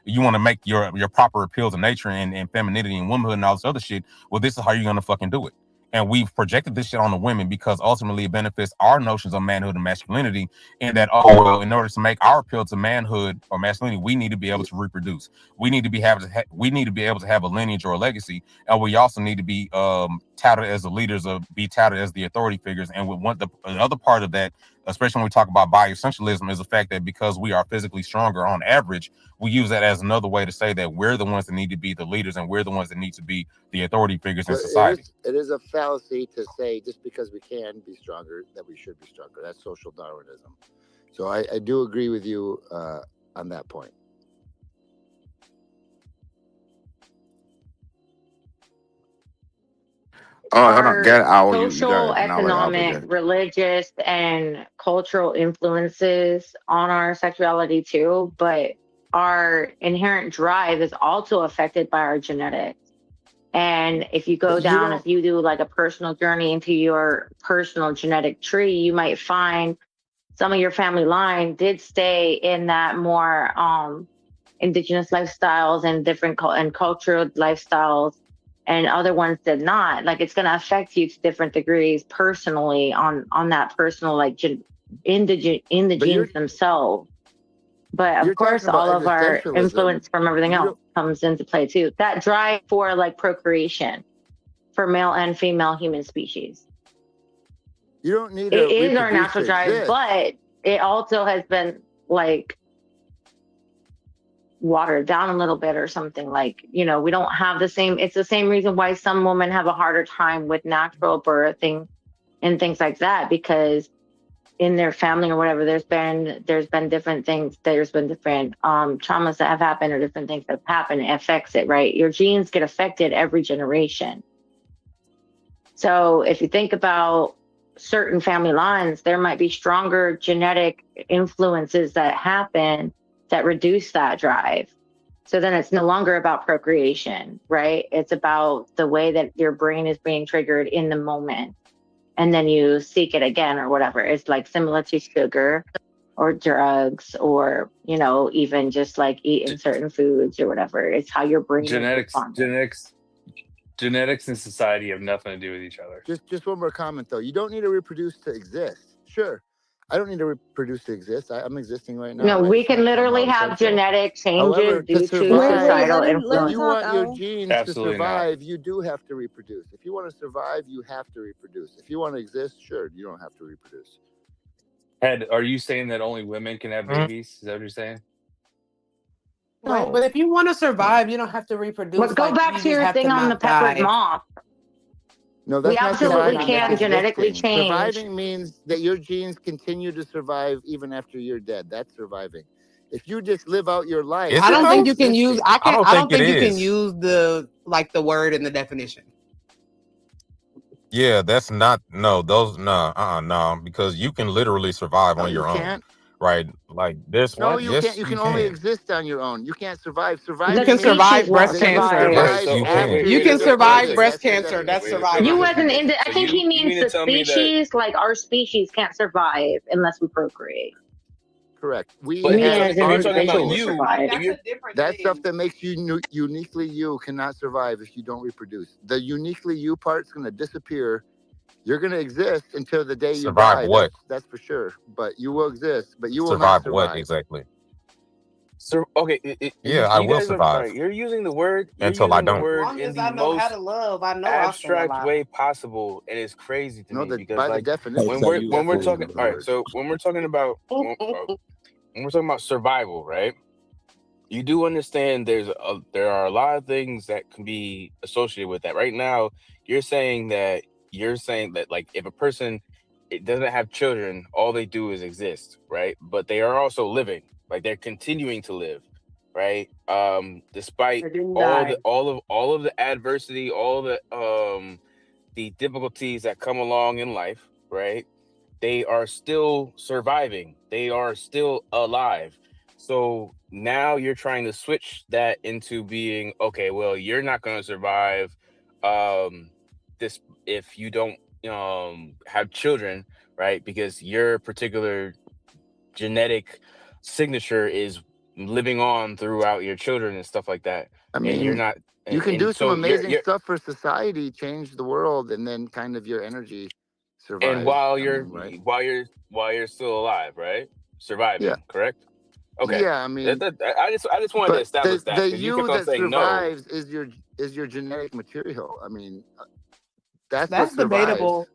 you want to make your proper appeal to nature and femininity and womanhood and all this other shit, well, this is how you're going to fucking do it. And we've projected this shit on the women because ultimately it benefits our notions of manhood and masculinity. And that, oh, well, in order to make our appeal to manhood or masculinity, we need to be able to reproduce. We need to be able to have a lineage or a legacy, and we also need to be touted as the leaders, of be touted as the authority figures. And we want the other part of that, especially when we talk about bioessentialism, is the fact that because we are physically stronger on average, we use that as another way to say that we're the ones that need to be the leaders, and we're the ones that need to be the authority figures in But society. it is a fallacy to say just because we can be stronger that we should be stronger. That's social Darwinism. So I do agree with you on that point. Oh, hold on. Get Our out. You got social, it. And I'll let Albert economic, get it. religious, and cultural influences on our sexuality too, but our inherent drive is also affected by our genetics. And if you go But you down, don't. if you do like a personal journey into your personal genetic tree, you might find some of your family line did stay in that more indigenous lifestyles and different and cultural lifestyles, and other ones did not. Like, it's going to affect you to different degrees personally on that personal, like, in the But genes themselves. But of you're course, talking about all of our existentialism. influence from everything You else don't. comes into play too. That drive for like procreation for male and female human species. You don't need It to is our reproduce natural to drive, exist. but it also has been like watered down a little bit or something. Like, we don't have the same, it's the same reason why some women have a harder time with natural birthing and things like that, because in their family or whatever, there's been different things, there's been different traumas that have happened, or different things that have happened. It affects it, right? Your genes get affected every generation. So if you think about certain family lines, there might be stronger genetic influences that happen that reduce that drive. So then it's no longer about procreation, right? It's about the way that your brain is being triggered in the moment. And then you seek it again or whatever. It's like similar to sugar or drugs, or, even just like eating certain foods or whatever. It's how your brain is responding. Genetics and society have nothing to do with each other. Just one more comment though. You don't need to reproduce to exist. Sure, I don't need to reproduce to exist. I'm existing right now. No, I we just can want somehow literally to have fulfill. genetic However, changes to due to survive, societal if influence. you want your genes Absolutely to not. survive, you do have to reproduce. If you want to survive, you have to reproduce. If you want to exist, sure, you don't have to reproduce. Ed, are you saying that only women can have babies? Is that what you're saying? Right, but if you want to survive, you don't have to reproduce. But go Like, back you to just your have to thing on the not peppered die. moth. No, We that's not absolutely surviving. That's can genetically existing. change. Surviving means that your genes continue to survive even after you're dead. That's surviving. If you just live out your life, I don't think you can existing. use. I don't think you can use the word in the definition. Yeah, that's not no those no because you can literally survive No, on you your own, can't. right? Like this No, what? you can't. Yes, You you can only can. exist on your own. You can't survive. You Surviving can means survive Species won't breast that you survive. cancer. Yes, survive you after can. You your can survive definition. breast That's the cancer. That's definition. You surviving. wasn't in. I So think he you means mean to the tell me that? species, like our species, can't survive unless we procreate. Correct. We But Me if, have as if an you're our talking about individual will species. you, survive. if you're That stuff that makes you uniquely you cannot survive if you don't reproduce. The uniquely you part's going to disappear. You're going to exist until the day you Survive die. what? That's for sure. But you will exist, but you will not Survive what survive. exactly? okay, Yeah, I you will guys are all survive right. You're using the word. You're until I using the don't. As word long in as the I know how most to love, I know I'll stay abstract alive. way possible, and it's crazy to No, me because by the like definition, when we're definitely talking, know the all right. word. So when we're talking about survival, right? You do understand there are a lot of things that can be associated with that. Right now, you're saying that like if a person it doesn't have children, all they do is exist, right? But they are also living, like they're continuing to live, right? Despite I didn't all die. of the adversity, all the difficulties that come along in life, right? They are still surviving. They are still alive. So now you're trying to switch that into being okay, well, you're not going to survive this if you don't have children, right? Because your particular genetic signature is living on throughout your children and stuff like that. I And you're mean, not you can do and some so amazing you're stuff for society, change the world, and then kind of your energy and survives. I mean, right? while you're still alive, right? Yeah. Surviving, correct? Okay. Yeah, I mean, I just wanted to but establish that the because you kept you on that saying no. survives is your genetic material. I mean, that's what That's survives. debatable.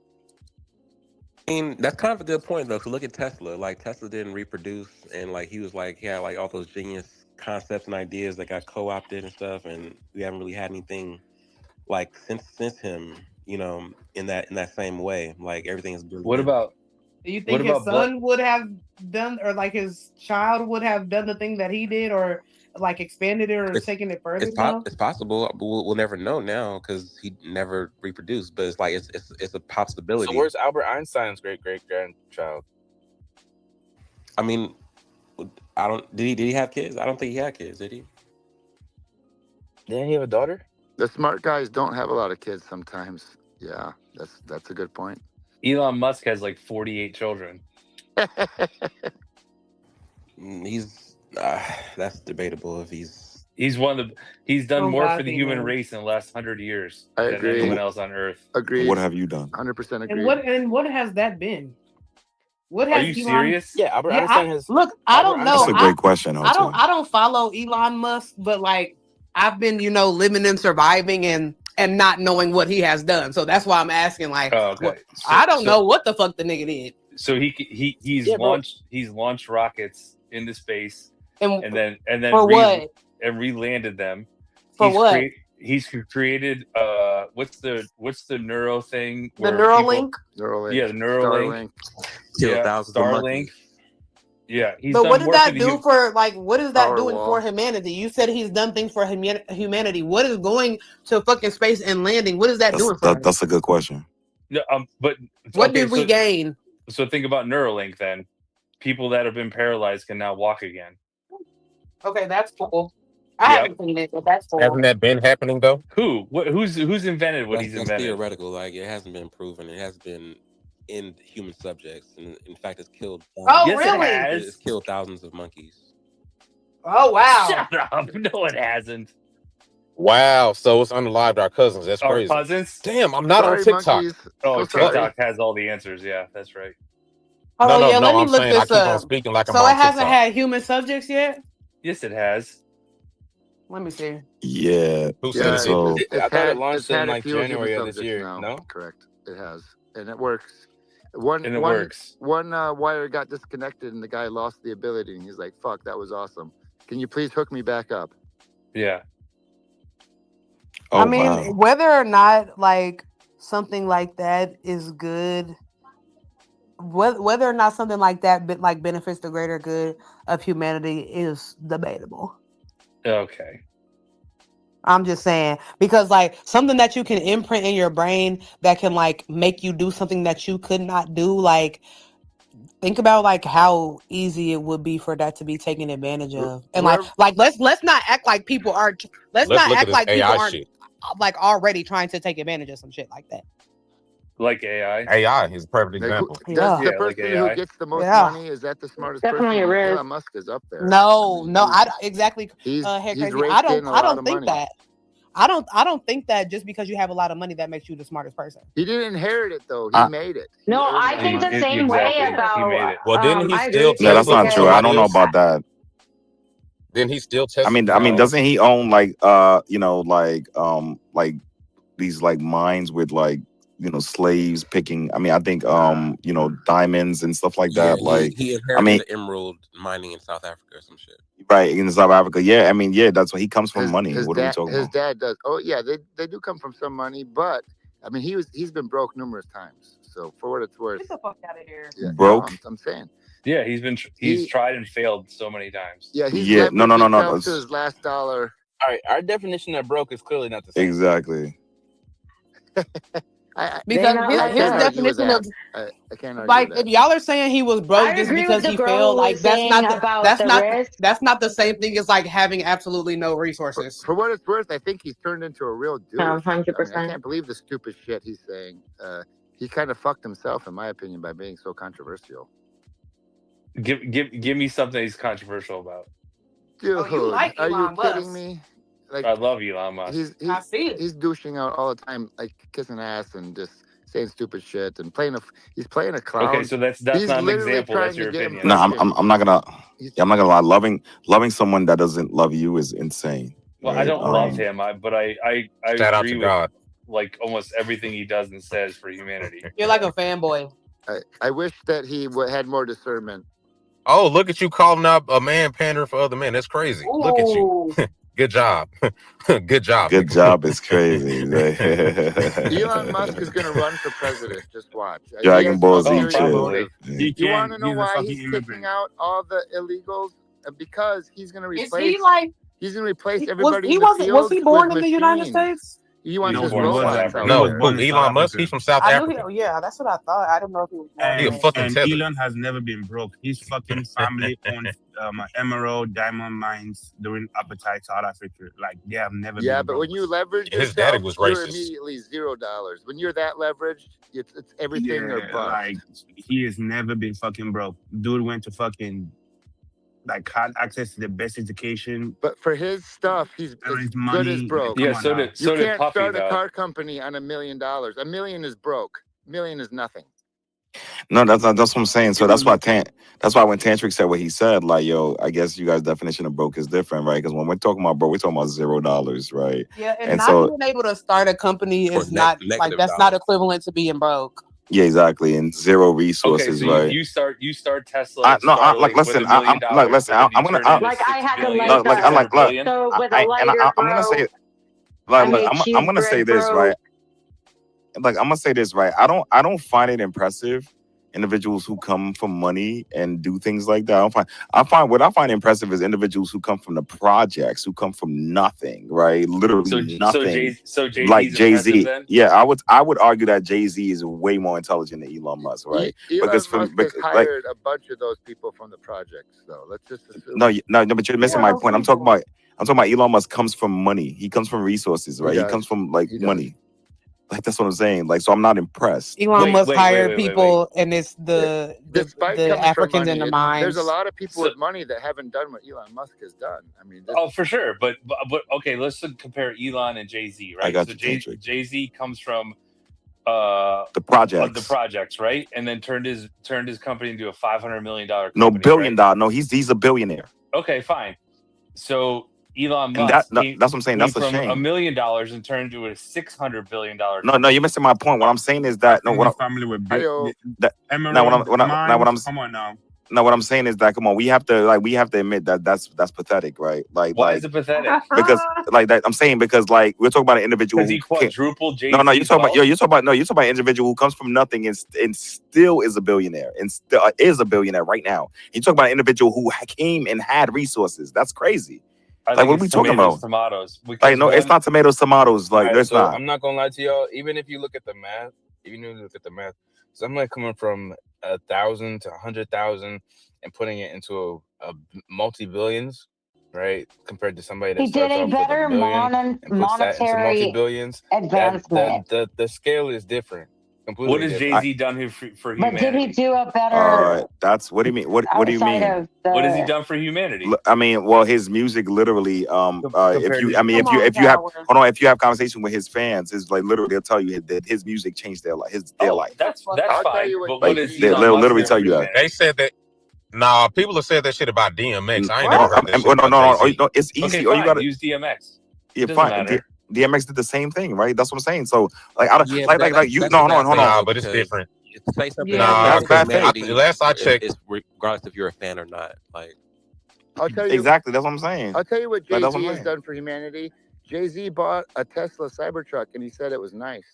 I mean, that's kind of a good point though. To look at Tesla, like Tesla didn't reproduce, and like he was like he had like all those genius concepts and ideas that got co-opted and stuff, and we haven't really had anything like since him, in that same way. Like everything's What been. about Do you what think his about blood? son would have done, or like his child would have done the thing that he did, or like expanded it or It's taken it further? it's possible, but we'll never know now because he never reproduced. But it's like it's a So possibility. where's Albert Einstein's great grandchild? I mean, I don't. Did he have kids? I don't think he had kids. Did he? Didn't he have a daughter? The smart guys don't have a lot of kids sometimes. Yeah, that's a good point. Elon Musk has like 48 children. He's that's debatable if he's He's done Oh, more God, for the he human knows. race in the last 100 years I than agree. anyone else on Earth. Agreed. What have you done? 100% And agreed. what has that been? What Are has you Elon? serious? Yeah, Albert Yeah, Einstein has. look, I Albert don't That's know. a Einstein. great question, OT. I don't follow Elon Musk, but like I've been, living and surviving and not knowing what he has done. So that's why I'm asking. Like, Oh, okay. I don't know what the fuck the nigga did. So he's Yeah, bro. launched rockets into space And and then for what? re-landed them. For what? He's created what's the neuro thing The where Neuralink? Neuralink. the Neuralink. killed Yeah, thousands of Starlink. monkeys. Yeah, he's But done what does more for that the do for what is that doing Powerwall. for humanity? You said he's done things for humanity. What is going to fucking space and landing? What is that doing for us? That's a good question. No, but What okay, did we gain? So think about Neuralink then. People that have been paralyzed can now walk again. Okay, that's cool. I Yep. haven't seen it, but that's cool. Hasn't that been happening though? Who's invented what he's That's invented? theoretical. Like it hasn't been proven. It has been in human subjects, and in fact, it's killed. Oh, Yes, really? it has. It's killed thousands of monkeys. Oh, wow. Shut up! No, it hasn't. Wow, so it's unalived our cousins. That's Our crazy. cousins. Damn, I'm not Sorry, on TikTok. monkeys. Oh, So sorry. TikTok has all the answers. Yeah, that's right. Oh, No, yeah, let me I'm look saying I this keep on up. speaking like I'm So it on hasn't TikTok. had human subjects yet? Yes, it has. Let me see. Yeah. Who said Yeah, it So it's I thought it had launched in a like few human January of this subjects year. now. No. Correct. It has, and it works. One And it works. one wire got disconnected, and the guy lost the ability, and he's like, "Fuck, that was awesome. Can you please hook me back up?" Yeah. Oh, I mean, wow. whether or not like something like that is good, whether or not something like that like benefits the greater good of humanity is debatable. Okay. I'm just saying, because like something that you can imprint in your brain that can like make you do something that you could not do, like think about like how easy it would be for that to be taken advantage of. And Where like let's not act like people aren't let's Let's not look at act this like people AI aren't shit. like already trying to take advantage of some shit like that. Like AI. AI is a perfect like example. does Yeah. the Yeah, like person who AI. gets the most Yeah. money, is that the smartest Definitely person? a risk. Elon Musk is up there. No, he's I exactly head he's crazy. I raked in a I lot don't of think money. that. I don't think that just because you have a lot of money that makes you the smartest person. He didn't inherit it though. He I, made it. He No, earned I that think the money. same way Exactly. He made about. it. Well, didn't he I steal agree with no, you that's Tesla not from true. because I don't somebody know else? about that. Didn't he steal I Tesla? mean, No. doesn't he own like these like mines with like slaves picking? I mean, I think diamonds and stuff like Yeah, that. Like, he I inherited mean, the emerald mining in South Africa or some shit. right in South Africa. Yeah, I mean, yeah, that's what he comes from money. His What are we dad talking his about? dad does. Oh yeah, they do come from some money, but I mean he's been broke numerous times. So for what it's worth, Get the fuck out of here. yeah, no, Broke? I'm saying Yeah, he's he tried and failed so many times. yeah he's Yeah, leveraged no. himself to That's his last dollar. All right, our definition of broke is clearly not the same. exactly. they're Because not his, like his Can't us. argue with definition that. of I can't argue like with if that. y'all are saying he was broke I just agree with because the he girl failed, who like was saying about the risk. that's not the same thing as like having absolutely no resources. For what it's worth, I think he's turned into a real douche. I mean, I 100%. can't believe the stupid shit he's saying. He kind of fucked himself, in my opinion, by being so controversial. Give me something he's controversial about. Dude, Oh, you like are you Elon kidding Musk. me? Like I love Elon Musk. I see it. he's douching out all the time, like kissing ass and just saying stupid shit and he's playing a clown. Okay, so that's He's not an literally example. That's trying your to get opinion. No, impressions. I'm not gonna. Yeah, I'm not gonna lie. Loving someone that doesn't love you is insane. Well, I Right? don't love him, but I Shout out agree to with God. like almost everything he does and says for humanity. You're like a fanboy. I wish that he had more discernment. Oh, look at you calling out a man pandering for other men. That's crazy. Look at you. Ooh. Good job. Good job. Good nigga. job is crazy. Elon Musk is going to run for president. Just watch. He Dragon has Ball no Z serious chill. motive. Yeah. You want to know why he's kicking out all the illegals? Because he's going to Is replace. he like He's going to replace was everybody he in the wasn't was fields he born with in the United machines. States? He wants He was his born in South robots Africa. out No, there. who? Elon Musk? He's from South I Africa. knew that's what I thought. I didn't know if he was born He a there. fucking tether. Elon has never been broke. His fucking family owns emerald diamond mines during apartheid South Africa. Like they have never Yeah, been but broke. when you leverage His daddy yourself, was you're racist. immediately $0. When you're that leveraged, it's everything or Yeah, bust. like he has never been fucking broke. Dude went to fucking like had access to the best education. But for his stuff, he's and as his good as money. broke. Yeah, Come on now. so You did can't Puppy start a though. car company on $1 million. $1 million is broke. $1 million is nothing. No, that's what I'm saying. So that's why when Tantric said what he said, like, yo, I guess you guys' definition of broke is different, right? Because when we're talking about broke, we're talking about $0, right? Yeah, and And not so being able to start a company For is not like negative that's not dollars. equivalent to being broke. yeah, exactly, and zero Okay, resources, so right? you start Tesla I and no, I, like Starlink with listen, $1 million, like listen, but then you I'm gonna, turn it into Like I 6 had to billion, like like, 600 billion. so with a lighter I'm gonna say, broke. like, I look, made I'm gonna say cheese bread this, right? broke. Like, I'm gonna say this, right? I don't find it impressive individuals who come from money and do things like that. I find impressive is individuals who come from the projects, who come from nothing, right? Literally nothing. Like Jay-Z's impressive Jay-Z. then? Yeah, I would argue that Jay-Z is way more intelligent than Elon Musk, right? Elon Because Musk has hired a bunch of those people from the projects, though. Let's just assume. no, but you're missing my point. I'm talking about Elon Musk comes from money. He comes from resources, right? He does. comes from like money. Like that's what I'm saying. Like, so I'm not impressed. Elon Musk hired people, and it's Despite the coming Africans from in money, the mines. there's a lot of people with money that haven't done what Elon Musk has done. I mean, Oh, for sure. But okay, let's compare Elon and Jay-Z, right? I got so you, Tantric. Jay-Z comes from the projects, right? And then turned his company into a $500 million company. No, $1 billion. No, he's a billionaire. Okay, fine. So Elon And Musk that's what I'm saying. went That's a from shame. $1 million and turned into a $600 billion No, you're missing my point. What I'm saying is that His family were what I'm emerald mines. now what I'm Come on now. No, what I'm saying is that come on, we have to admit that that's pathetic, right? Why is it pathetic? Because like that I'm saying because like we're talking about an individual Because he quadrupled Jay-Z's no, you're talking about wealth? you're talking about an individual who comes from nothing and still is a billionaire and still is a billionaire right now. You talk about an individual who came and had resources. That's crazy. I Like think what are we it's talking tomatoes, about? tomatoes. Like Because no, it's one, not tomatoes, tomatoes. Like Alright, there's so not. I'm not gonna lie to y'all. Even if you look at the math, so I'm like coming from 1,000 to 100,000 and putting it into a multi billions, right? Compared to somebody that He did starts a off with better $1 billion and puts that into multi monetary billions. That advancement. the scale is different, what completely has different. Jay-Z done for But did he humanity? do a better That's what do you mean? What do you outside mean? of What has he the done for humanity I mean, well, his music literally, if compared you, to I mean, Come if you, on, if you have, Tower. hold on, if you have conversation with his fans, is like literally they'll tell you that his music changed their life, their Oh, life. that's I'll tell fine. you what But Like what has Jay-Z they'll Elon done. Musk literally done tell for you that. They humanity? said that. Nah, people have said that shit about DMX. I ain't never Well, heard that shit no, about no, Jay-Z. no, it's Okay, easy. All you fine. gotta, Use DMX. It yeah, doesn't fine. matter. DMX did the same thing, right? That's what I'm saying. So, like, I don't Yeah, like, but like you. that's No, a hold on, bad hold thing on. Nah, though, but it's because different. to say something Yeah, Nah, That's but a about bad thing. humanity last I checked, is regardless if you're a fan or not. Like, I'll tell you. Exactly. That's what I'm saying. I'll tell you what Like, that's Jay-Z what I'm has saying. done for humanity. Jay-Z bought a Tesla Cybertruck and he said it was nice.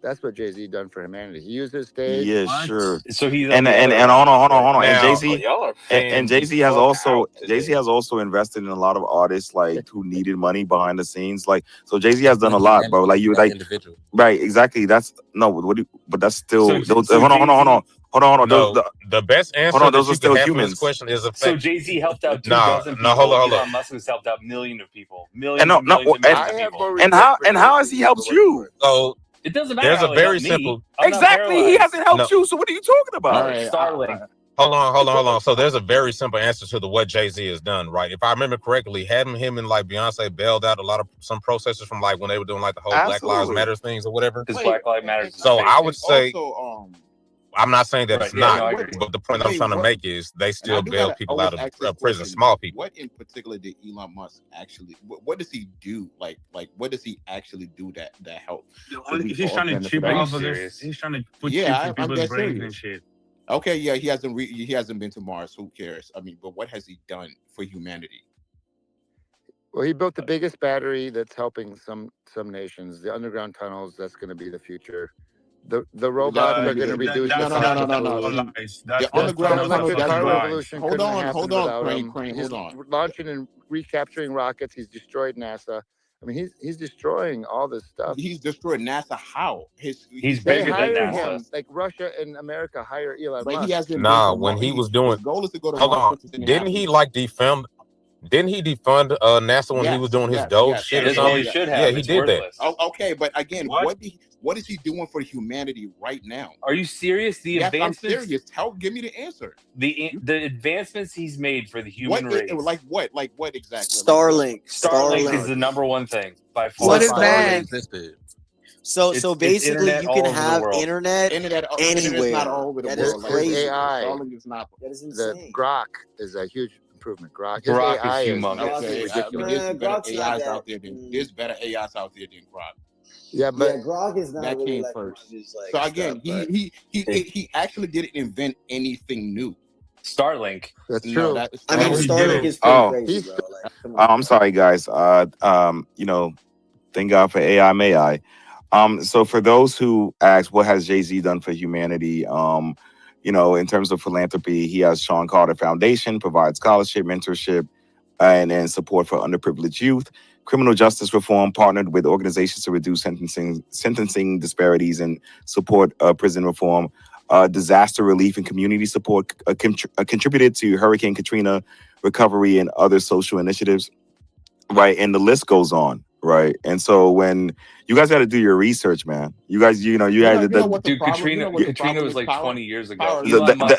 That's what Jay-Z done for humanity. He used his stage. Yeah, What? sure. So he's And on the other end. hold on. Right. And now, Oh, Jay-Z y'all are and fanning the Jay-Z has fuck also out today. invested in a lot of artists like who needed money behind the scenes. Like so Jay-Z has done but a lot, bro. Like you that like individual. right, exactly. That's no what do you, but that's So still those, so hold on. Jay-Z Those, no, the best hold answer on, those that are you could still have for this humans. question is a so fact. Jay-Z helped out 2 Nah, dozen no, people. hold up. Elon Musk has helped out millions of people. And Millions no and millions and millions I of have people. more and respect for how has Jay-Z he for helped what it's you? worth. So It doesn't matter there's a how he helped very me. simple. I'm not Exactly. He paralyzed. hasn't helped No, you. So what are you talking about? All right, Starlink. hold on. So there's a very simple answer to the what Jay-Z has done, right? If I remember correctly, hadn't him and like Beyonce bailed out a lot of some processors from like when they were doing like the whole Black Lives Absolutely. Matter things or whatever. Because Wait, Black Lives Matter is So fake. I would say also, I'm not saying that Right. it's Yeah, not, no, I what, agree. but the point I'm wait, trying to what? make is they And I still do bail gotta people always out of ask this prison, question: small people. what in particular did Elon Musk actually? What does he do? Like, what does he actually do that help? He's trying to chip Are you off of this. serious? He's trying to put Yeah, chips in I'm people's dead brains and serious. shit. Okay, yeah, he hasn't been to Mars. Who cares? I mean, but what has he done for humanity? Well, he built the biggest battery that's helping some nations. The underground tunnels, that's going to be the future. The robots are going to reduce the No, cost no, of no, no. food. Lies. That's The underground The tunnels, electric that's car great. revolution Hold couldn't have on, happened without him. Crane, He's hold on. launching and recapturing rockets. He's destroyed NASA. I mean, he's destroying all this stuff. He's destroyed NASA. How? He's They bigger than hired NASA. him. Like Russia and America hire Elon But Musk. he hasn't been Nah, to when Mars. he was doing, His goal is to go to hold Mars. on, But it didn't didn't happen. he like defund? Didn't he defund NASA when he was doing his Doge shit or Well, something? he should Yeah, have. he It's did that. worthless. Oh, okay, but again, What? what is he doing for humanity right now? Are you serious? The Yes, I'm advancements, serious. Give me the answer. the advancements he's made for the human What? race. Like what? Like what exactly? Starlink. Starlink is the number one thing by far. What Starlink advanced? existed. So It's basically, internet you all can over the have world. internet Internet's anywhere. not all over the That world. is Like, His crazy. AI, Starlink is not. That is the insane. Grok is a huge improvement. His Grok AI is is humongous. Okay, ridiculous. I mean, there's better Grok's not AIs that. out there than there's better AIs out there than Grok. Yeah, but Yeah, Grok is not That really came like one first. of his like So again, stuff, but he actually didn't invent anything new. Starlink. that's No, true. that I mean, No, he Starlink didn't. is pretty Oh, crazy, bro. Like, come on. I'm sorry, guys. Thank God for AI. May I? So for those who ask, what has Jay-Z done for humanity? In terms of philanthropy, he has Sean Carter Foundation, provides scholarship, mentorship, and support for underprivileged youth. Criminal justice reform, partnered with organizations to reduce sentencing disparities and support prison reform. Disaster relief and community support, contributed to Hurricane Katrina recovery and other social initiatives. Right, and the list goes on. Right, and so when you guys got to do your research, man. You guys, you had Dude, Katrina was like 20 years ago.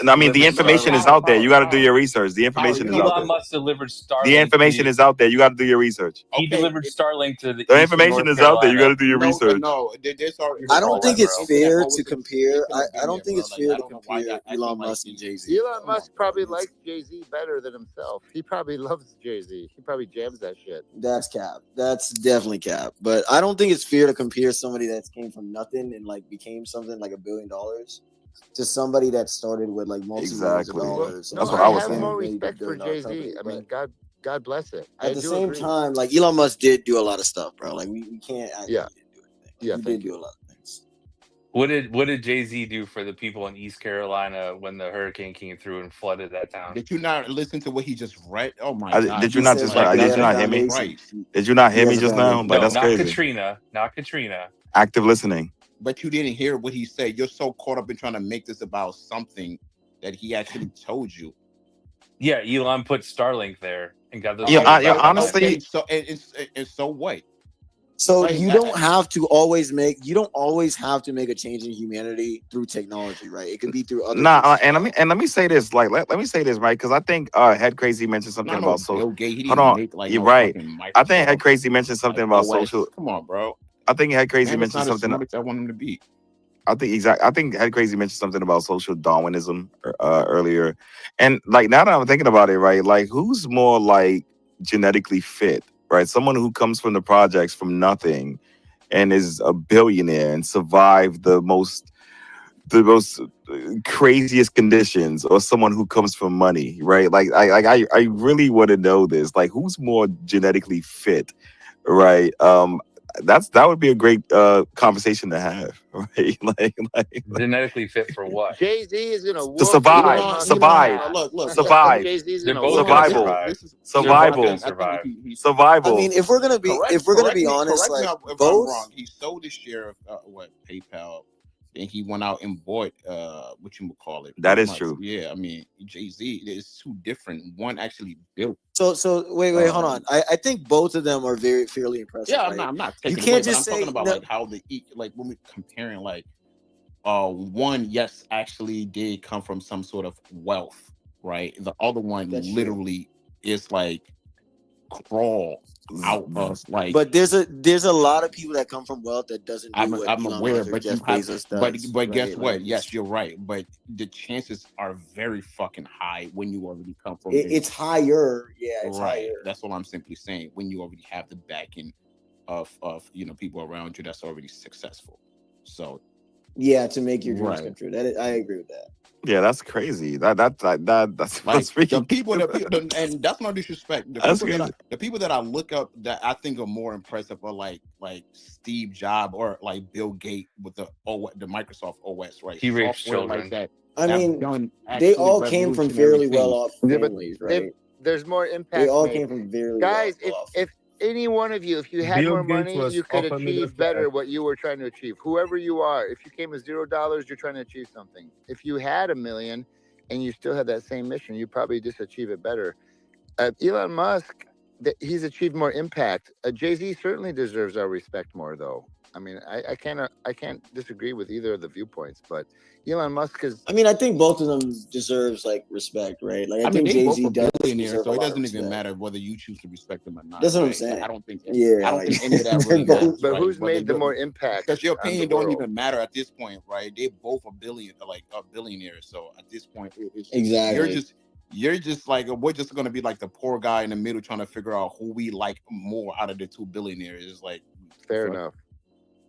I mean, the information is out there. You got to do your research. The information is out there. Elon Musk delivered Starlink. The information is out there. You got to do your research. He delivered Starlink to the The Eastern information North is out there. You got Carolina. to do your research. No, I don't think it's Internet fair always to been- compare. internet I been don't there, think bro. it's Like, fair I to don't know why compare y'all Elon acting Musk like and Jay-Z. Elon Musk probably likes Jay-Z better than himself. He probably loves Jay-Z. He probably jams that shit. That's cap. That's definitely cap. But I don't think it's fair to compare somebody that came from nothing and like became something like $1 billion to somebody that started with like multi-millions of Exactly. dollars. That's and what I like was became a saying. more respect for multi-billion-dollar Jay-Z. company. I But mean, God bless it. I at the do same agree. time, like Elon Musk did do a lot of stuff, bro. Like we can't act Yeah. like he didn't do anything. Yeah, He thank did do a lot of things. What did Jay-Z do for the people in East Carolina when the hurricane came through and flooded that town? Did you not listen to what he just read? Oh my God! Did you He not said just that he did had you a not hear me? foundation. Did you not He hear me has a just now? foundation. Like No, that's not crazy. Katrina. Not Katrina. Active listening. But you didn't hear what he said. You're so caught up in trying to make this about something that he actually told you. Yeah, Elon put Starlink there and got those. Yeah, cables back online. honestly, Okay, so and so what? So Like, you don't have to always have to make a change in humanity through technology, right? It could be through other nah, things. and let me say this, like let me say this, right? Because I think Head Crazy mentioned something not no about social. Bill Gates. He Hold didn't on, make like you're no right. fucking I think Head Microsoft Crazy mentioned something like about OS. social. Come on, bro. I think Head Crazy Man, it's mentioned not as something. smart as I want him to be. I think Head Crazy mentioned something about social Darwinism earlier, and like now that I'm thinking about it, right? Like who's more like genetically fit, right? Someone who comes from the projects from nothing and is a billionaire and survived the most craziest conditions, or someone who comes from money, right? Like I really want to know this. Like who's more genetically fit, right? That would be a great conversation to have, right? like Genetically fit for what? Jay-Z is gonna to whoop survive, Elon Musk's survive, ass. Look. survive, Jay-Z's They're gonna both whoop gonna his ass. survival, survive. They're both survival, gonna I survive. think he survival. I mean, if we're gonna be honest, correct me like if I'm both. wrong. He sold his share of PayPal, and he went out and bought what you would call it. That is Musk. true. Yeah, I mean Jay-Z is two different. One actually built. So wait, hold on. I think both of them are very fairly impressive. Yeah, right? I'm not You taking can't away, but I'm just say talking about no. like how like when we're comparing like one yes actually did come from some sort of wealth, right? The other one That's true. literally is like crawl out of like. But there's a lot of people that come from wealth that doesn't do I'm what I'm Elon aware, Musk or but you Jeff have, Bezos but does. guess right? what? Like Yes, you're right, but the chances are very fucking high when you already come from it's higher. Yeah, it's right. higher. That's all I'm simply saying. When you already have the backing of people around you that's already successful. So Yeah, to make your dreams right. come true. That I agree with that. Yeah, that's crazy. That's Like freaking. the people, and that's no disrespect. That's crazy. The people that I look up that I think are more impressive are like Steve Jobs or like Bill Gates with the Microsoft OS, right? He rapes Software like children. that. I have mean, done they actually all came from revolutionary fairly well off things. Yeah, but families, right? there's more impact They all made. came from very Guys, well off. if any one of you, if you had Bill more Gates money, was you could upper middle achieve better class. what you were trying to achieve. Whoever you are, if you came with $0, you're trying to achieve something. If you had $1 million and you still had that same mission, you probably just achieve it better. Elon Musk, he's achieved more impact. Jay-Z certainly deserves our respect more, though. I mean, I can't disagree with either of the viewpoints, but Elon Musk is. I mean, I think both of them deserves like respect, right? Like I I mean, think they both Jay-Z are does billionaires, deserve a so it lot of doesn't even respect. matter whether you choose to respect them or not. That's what I'm Right? saying. I don't think. Yeah, I don't like think any of that they're really both. matters. But Right? who's made the more impact Because your on the opinion don't world? even matter at this point, right? They both are billionaires. So at this point, it's Exactly. you're just like we're just gonna be like the poor guy in the middle trying to figure out who we like more out of the two billionaires. It's like Fair enough.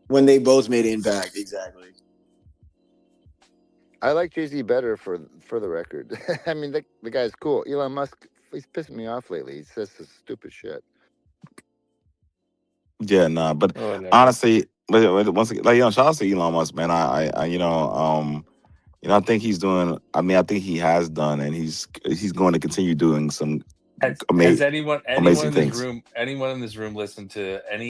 When they both made impact, exactly. I like Jay-Z better for the record. I mean, the guy's cool. Elon Musk, he's pissing me off lately. He says some stupid shit. Yeah, nah. But Oh, no. honestly, once again, like shout out to Elon Musk, man. I I think he's doing. I mean, I think he has done, and he's going to continue doing some Has amazing anyone amazing in this things. room listened to any